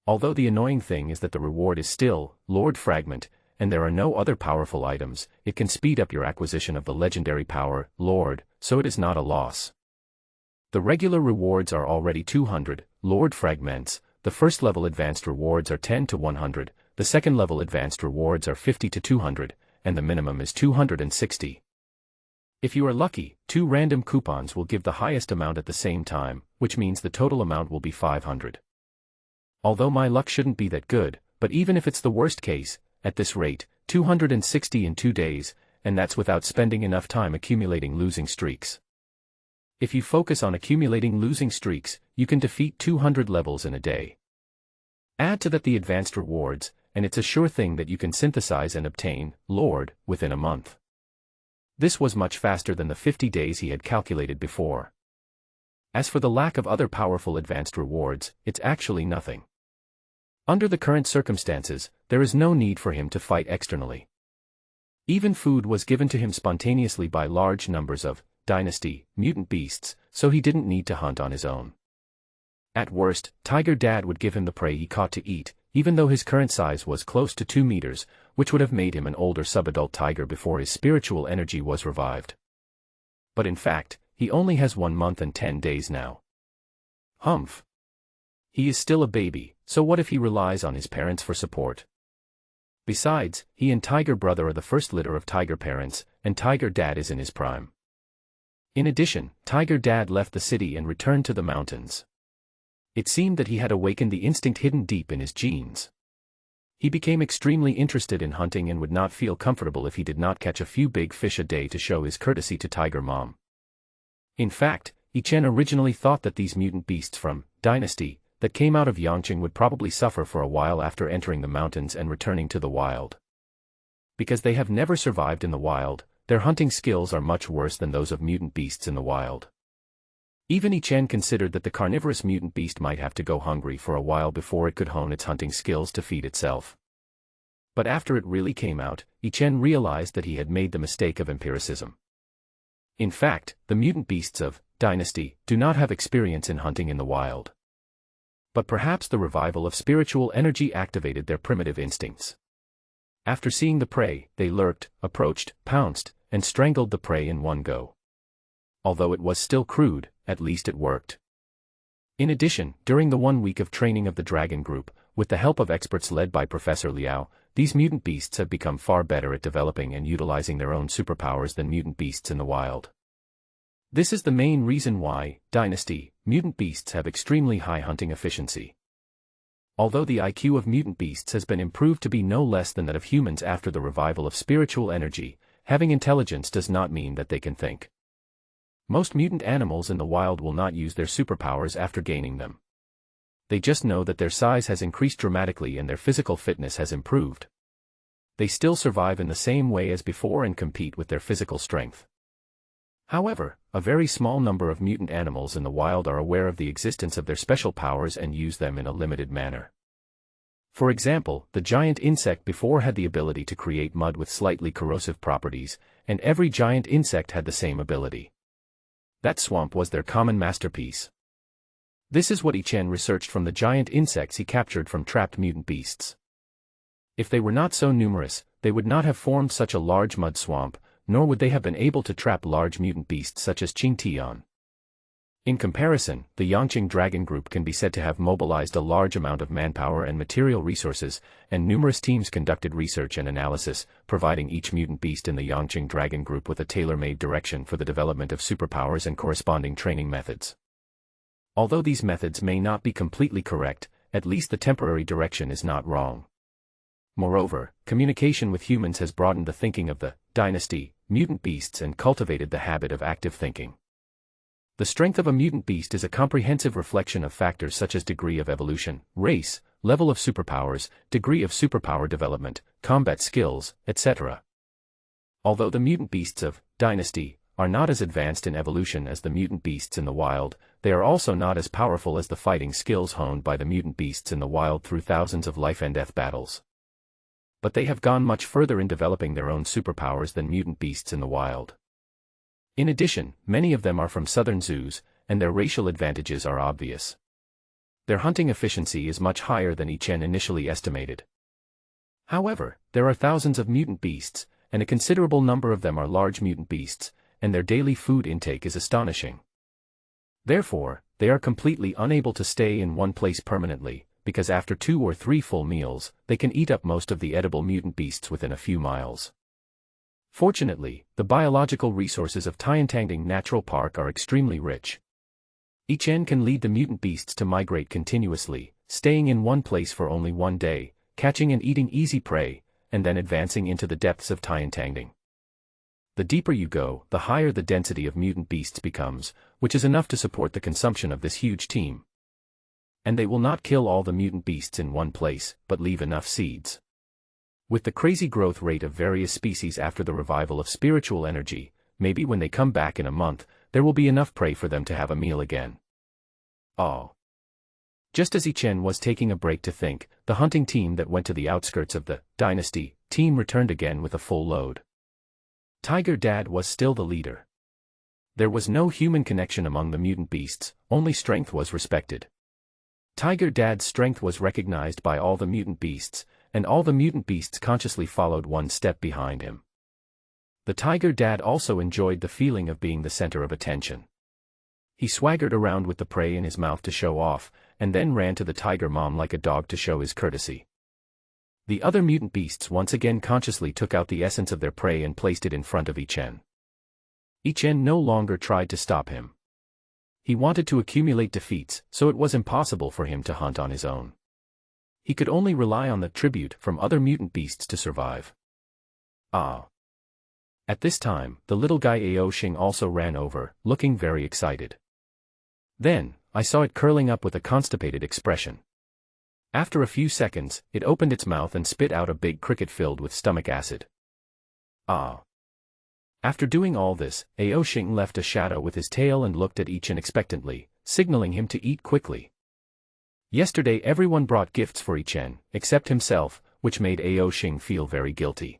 Although the annoying thing is that the reward is still Lord Fragment, and there are no other powerful items, it can speed up your acquisition of the legendary power, Lord, so it is not a loss. The regular rewards are already 200, Lord Fragments, the first level advanced rewards are 10 to 100, the second level advanced rewards are 50 to 200, and the minimum is 260. If you are lucky, 2 random coupons will give the highest amount at the same time, which means the total amount will be 500. Although my luck shouldn't be that good, but even if it's the worst case, at this rate, 260 in 2 days, and that's without spending enough time accumulating losing streaks. If you focus on accumulating losing streaks, you can defeat 200 levels in a day. Add to that the advanced rewards, and it's a sure thing that you can synthesize and obtain Lord within a month. This was much faster than the 50 days he had calculated before. As for the lack of other powerful advanced rewards, it's actually nothing. Under the current circumstances, there is no need for him to fight externally. Even food was given to him spontaneously by large numbers of dynasty mutant beasts, so he didn't need to hunt on his own. At worst, Tiger Dad would give him the prey he caught to eat, even though his current size was close to 2 meters, which would have made him an older subadult tiger before his spiritual energy was revived. But in fact, he only has 1 month and 10 days now. Humph. He is still a baby, so what if he relies on his parents for support? Besides, he and Tiger Brother are the first litter of tiger parents, and Tiger Dad is in his prime. In addition, Tiger Dad left the city and returned to the mountains. It seemed that he had awakened the instinct hidden deep in his genes. He became extremely interested in hunting and would not feel comfortable if he did not catch a few big fish a day to show his courtesy to Tiger Mom. In fact, Ichen originally thought that these mutant beasts from Dynasty that came out of Yangcheng would probably suffer for a while after entering the mountains and returning to the wild. Because they have never survived in the wild, their hunting skills are much worse than those of mutant beasts in the wild. Even Ichen considered that the carnivorous mutant beast might have to go hungry for a while before it could hone its hunting skills to feed itself. But after it really came out, Ichen realized that he had made the mistake of empiricism. In fact, the mutant beasts of Dynasty do not have experience in hunting in the wild. But perhaps the revival of spiritual energy activated their primitive instincts. After seeing the prey, they lurked, approached, pounced, and strangled the prey in one go. Although it was still crude, at least it worked. In addition, during the 1 week of training of the Dragon Group, with the help of experts led by Professor Liao, these mutant beasts have become far better at developing and utilizing their own superpowers than mutant beasts in the wild. This is the main reason why, Dynasty, mutant beasts have extremely high hunting efficiency. Although the IQ of mutant beasts has been improved to be no less than that of humans after the revival of spiritual energy, having intelligence does not mean that they can think. Most mutant animals in the wild will not use their superpowers after gaining them. They just know that their size has increased dramatically and their physical fitness has improved. They still survive in the same way as before and compete with their physical strength. However, a very small number of mutant animals in the wild are aware of the existence of their special powers and use them in a limited manner. For example, the giant insect before had the ability to create mud with slightly corrosive properties, and every giant insect had the same ability. That swamp was their common masterpiece. This is what Ichen researched from the giant insects he captured from trapped mutant beasts. If they were not so numerous, they would not have formed such a large mud swamp, nor would they have been able to trap large mutant beasts such as Qing Tian. In comparison, the Yangqing Dragon Group can be said to have mobilized a large amount of manpower and material resources, and numerous teams conducted research and analysis, providing each mutant beast in the Yangqing Dragon Group with a tailor-made direction for the development of superpowers and corresponding training methods. Although these methods may not be completely correct, at least the temporary direction is not wrong. Moreover, communication with humans has broadened the thinking of the Dynasty, mutant beasts and cultivated the habit of active thinking. The strength of a mutant beast is a comprehensive reflection of factors such as degree of evolution, race, level of superpowers, degree of superpower development, combat skills, etc. Although the mutant beasts of Dynasty are not as advanced in evolution as the mutant beasts in the wild, they are also not as powerful as the fighting skills honed by the mutant beasts in the wild through thousands of life and death battles. But they have gone much further in developing their own superpowers than mutant beasts in the wild. In addition, many of them are from southern zoos, and their racial advantages are obvious. Their hunting efficiency is much higher than Ichen initially estimated. However, there are thousands of mutant beasts, and a considerable number of them are large mutant beasts, and their daily food intake is astonishing. Therefore, they are completely unable to stay in one place permanently, because after 2 or 3 full meals, they can eat up most of the edible mutant beasts within a few miles. Fortunately, the biological resources of Tiantangding Natural Park are extremely rich. Ichen can lead the mutant beasts to migrate continuously, staying in one place for only 1 day, catching and eating easy prey, and then advancing into the depths of Tiantangding. The deeper you go, the higher the density of mutant beasts becomes, which is enough to support the consumption of this huge team. And they will not kill all the mutant beasts in one place, but leave enough seeds. With the crazy growth rate of various species after the revival of spiritual energy, maybe when they come back in a month, there will be enough prey for them to have a meal again. Oh. Just as Ichen was taking a break to think, the hunting team that went to the outskirts of the Dynasty team returned again with a full load. Tiger Dad was still the leader. There was no human connection among the mutant beasts, only strength was respected. Tiger Dad's strength was recognized by all the mutant beasts, and all the mutant beasts consciously followed one step behind him. The Tiger Dad also enjoyed the feeling of being the center of attention. He swaggered around with the prey in his mouth to show off, and then ran to the Tiger Mom like a dog to show his courtesy. The other mutant beasts once again consciously took out the essence of their prey and placed it in front of Ichen. Ichen no longer tried to stop him. He wanted to accumulate defeats, so it was impossible for him to hunt on his own. He could only rely on the tribute from other mutant beasts to survive. Ah. At this time, the little guy Ao Xing also ran over, looking very excited. Then, I saw it curling up with a constipated expression. After a few seconds, it opened its mouth and spit out a big cricket filled with stomach acid. Ah. After doing all this, Ao Xing left a shadow with his tail and looked at Ichen expectantly, signaling him to eat quickly. Yesterday everyone brought gifts for Ichen, except himself, which made Ao Xing feel very guilty.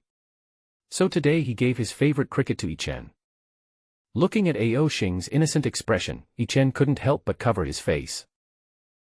So today he gave his favorite cricket to Yichen. Looking at Ao Xing's innocent expression, Yichen couldn't help but cover his face.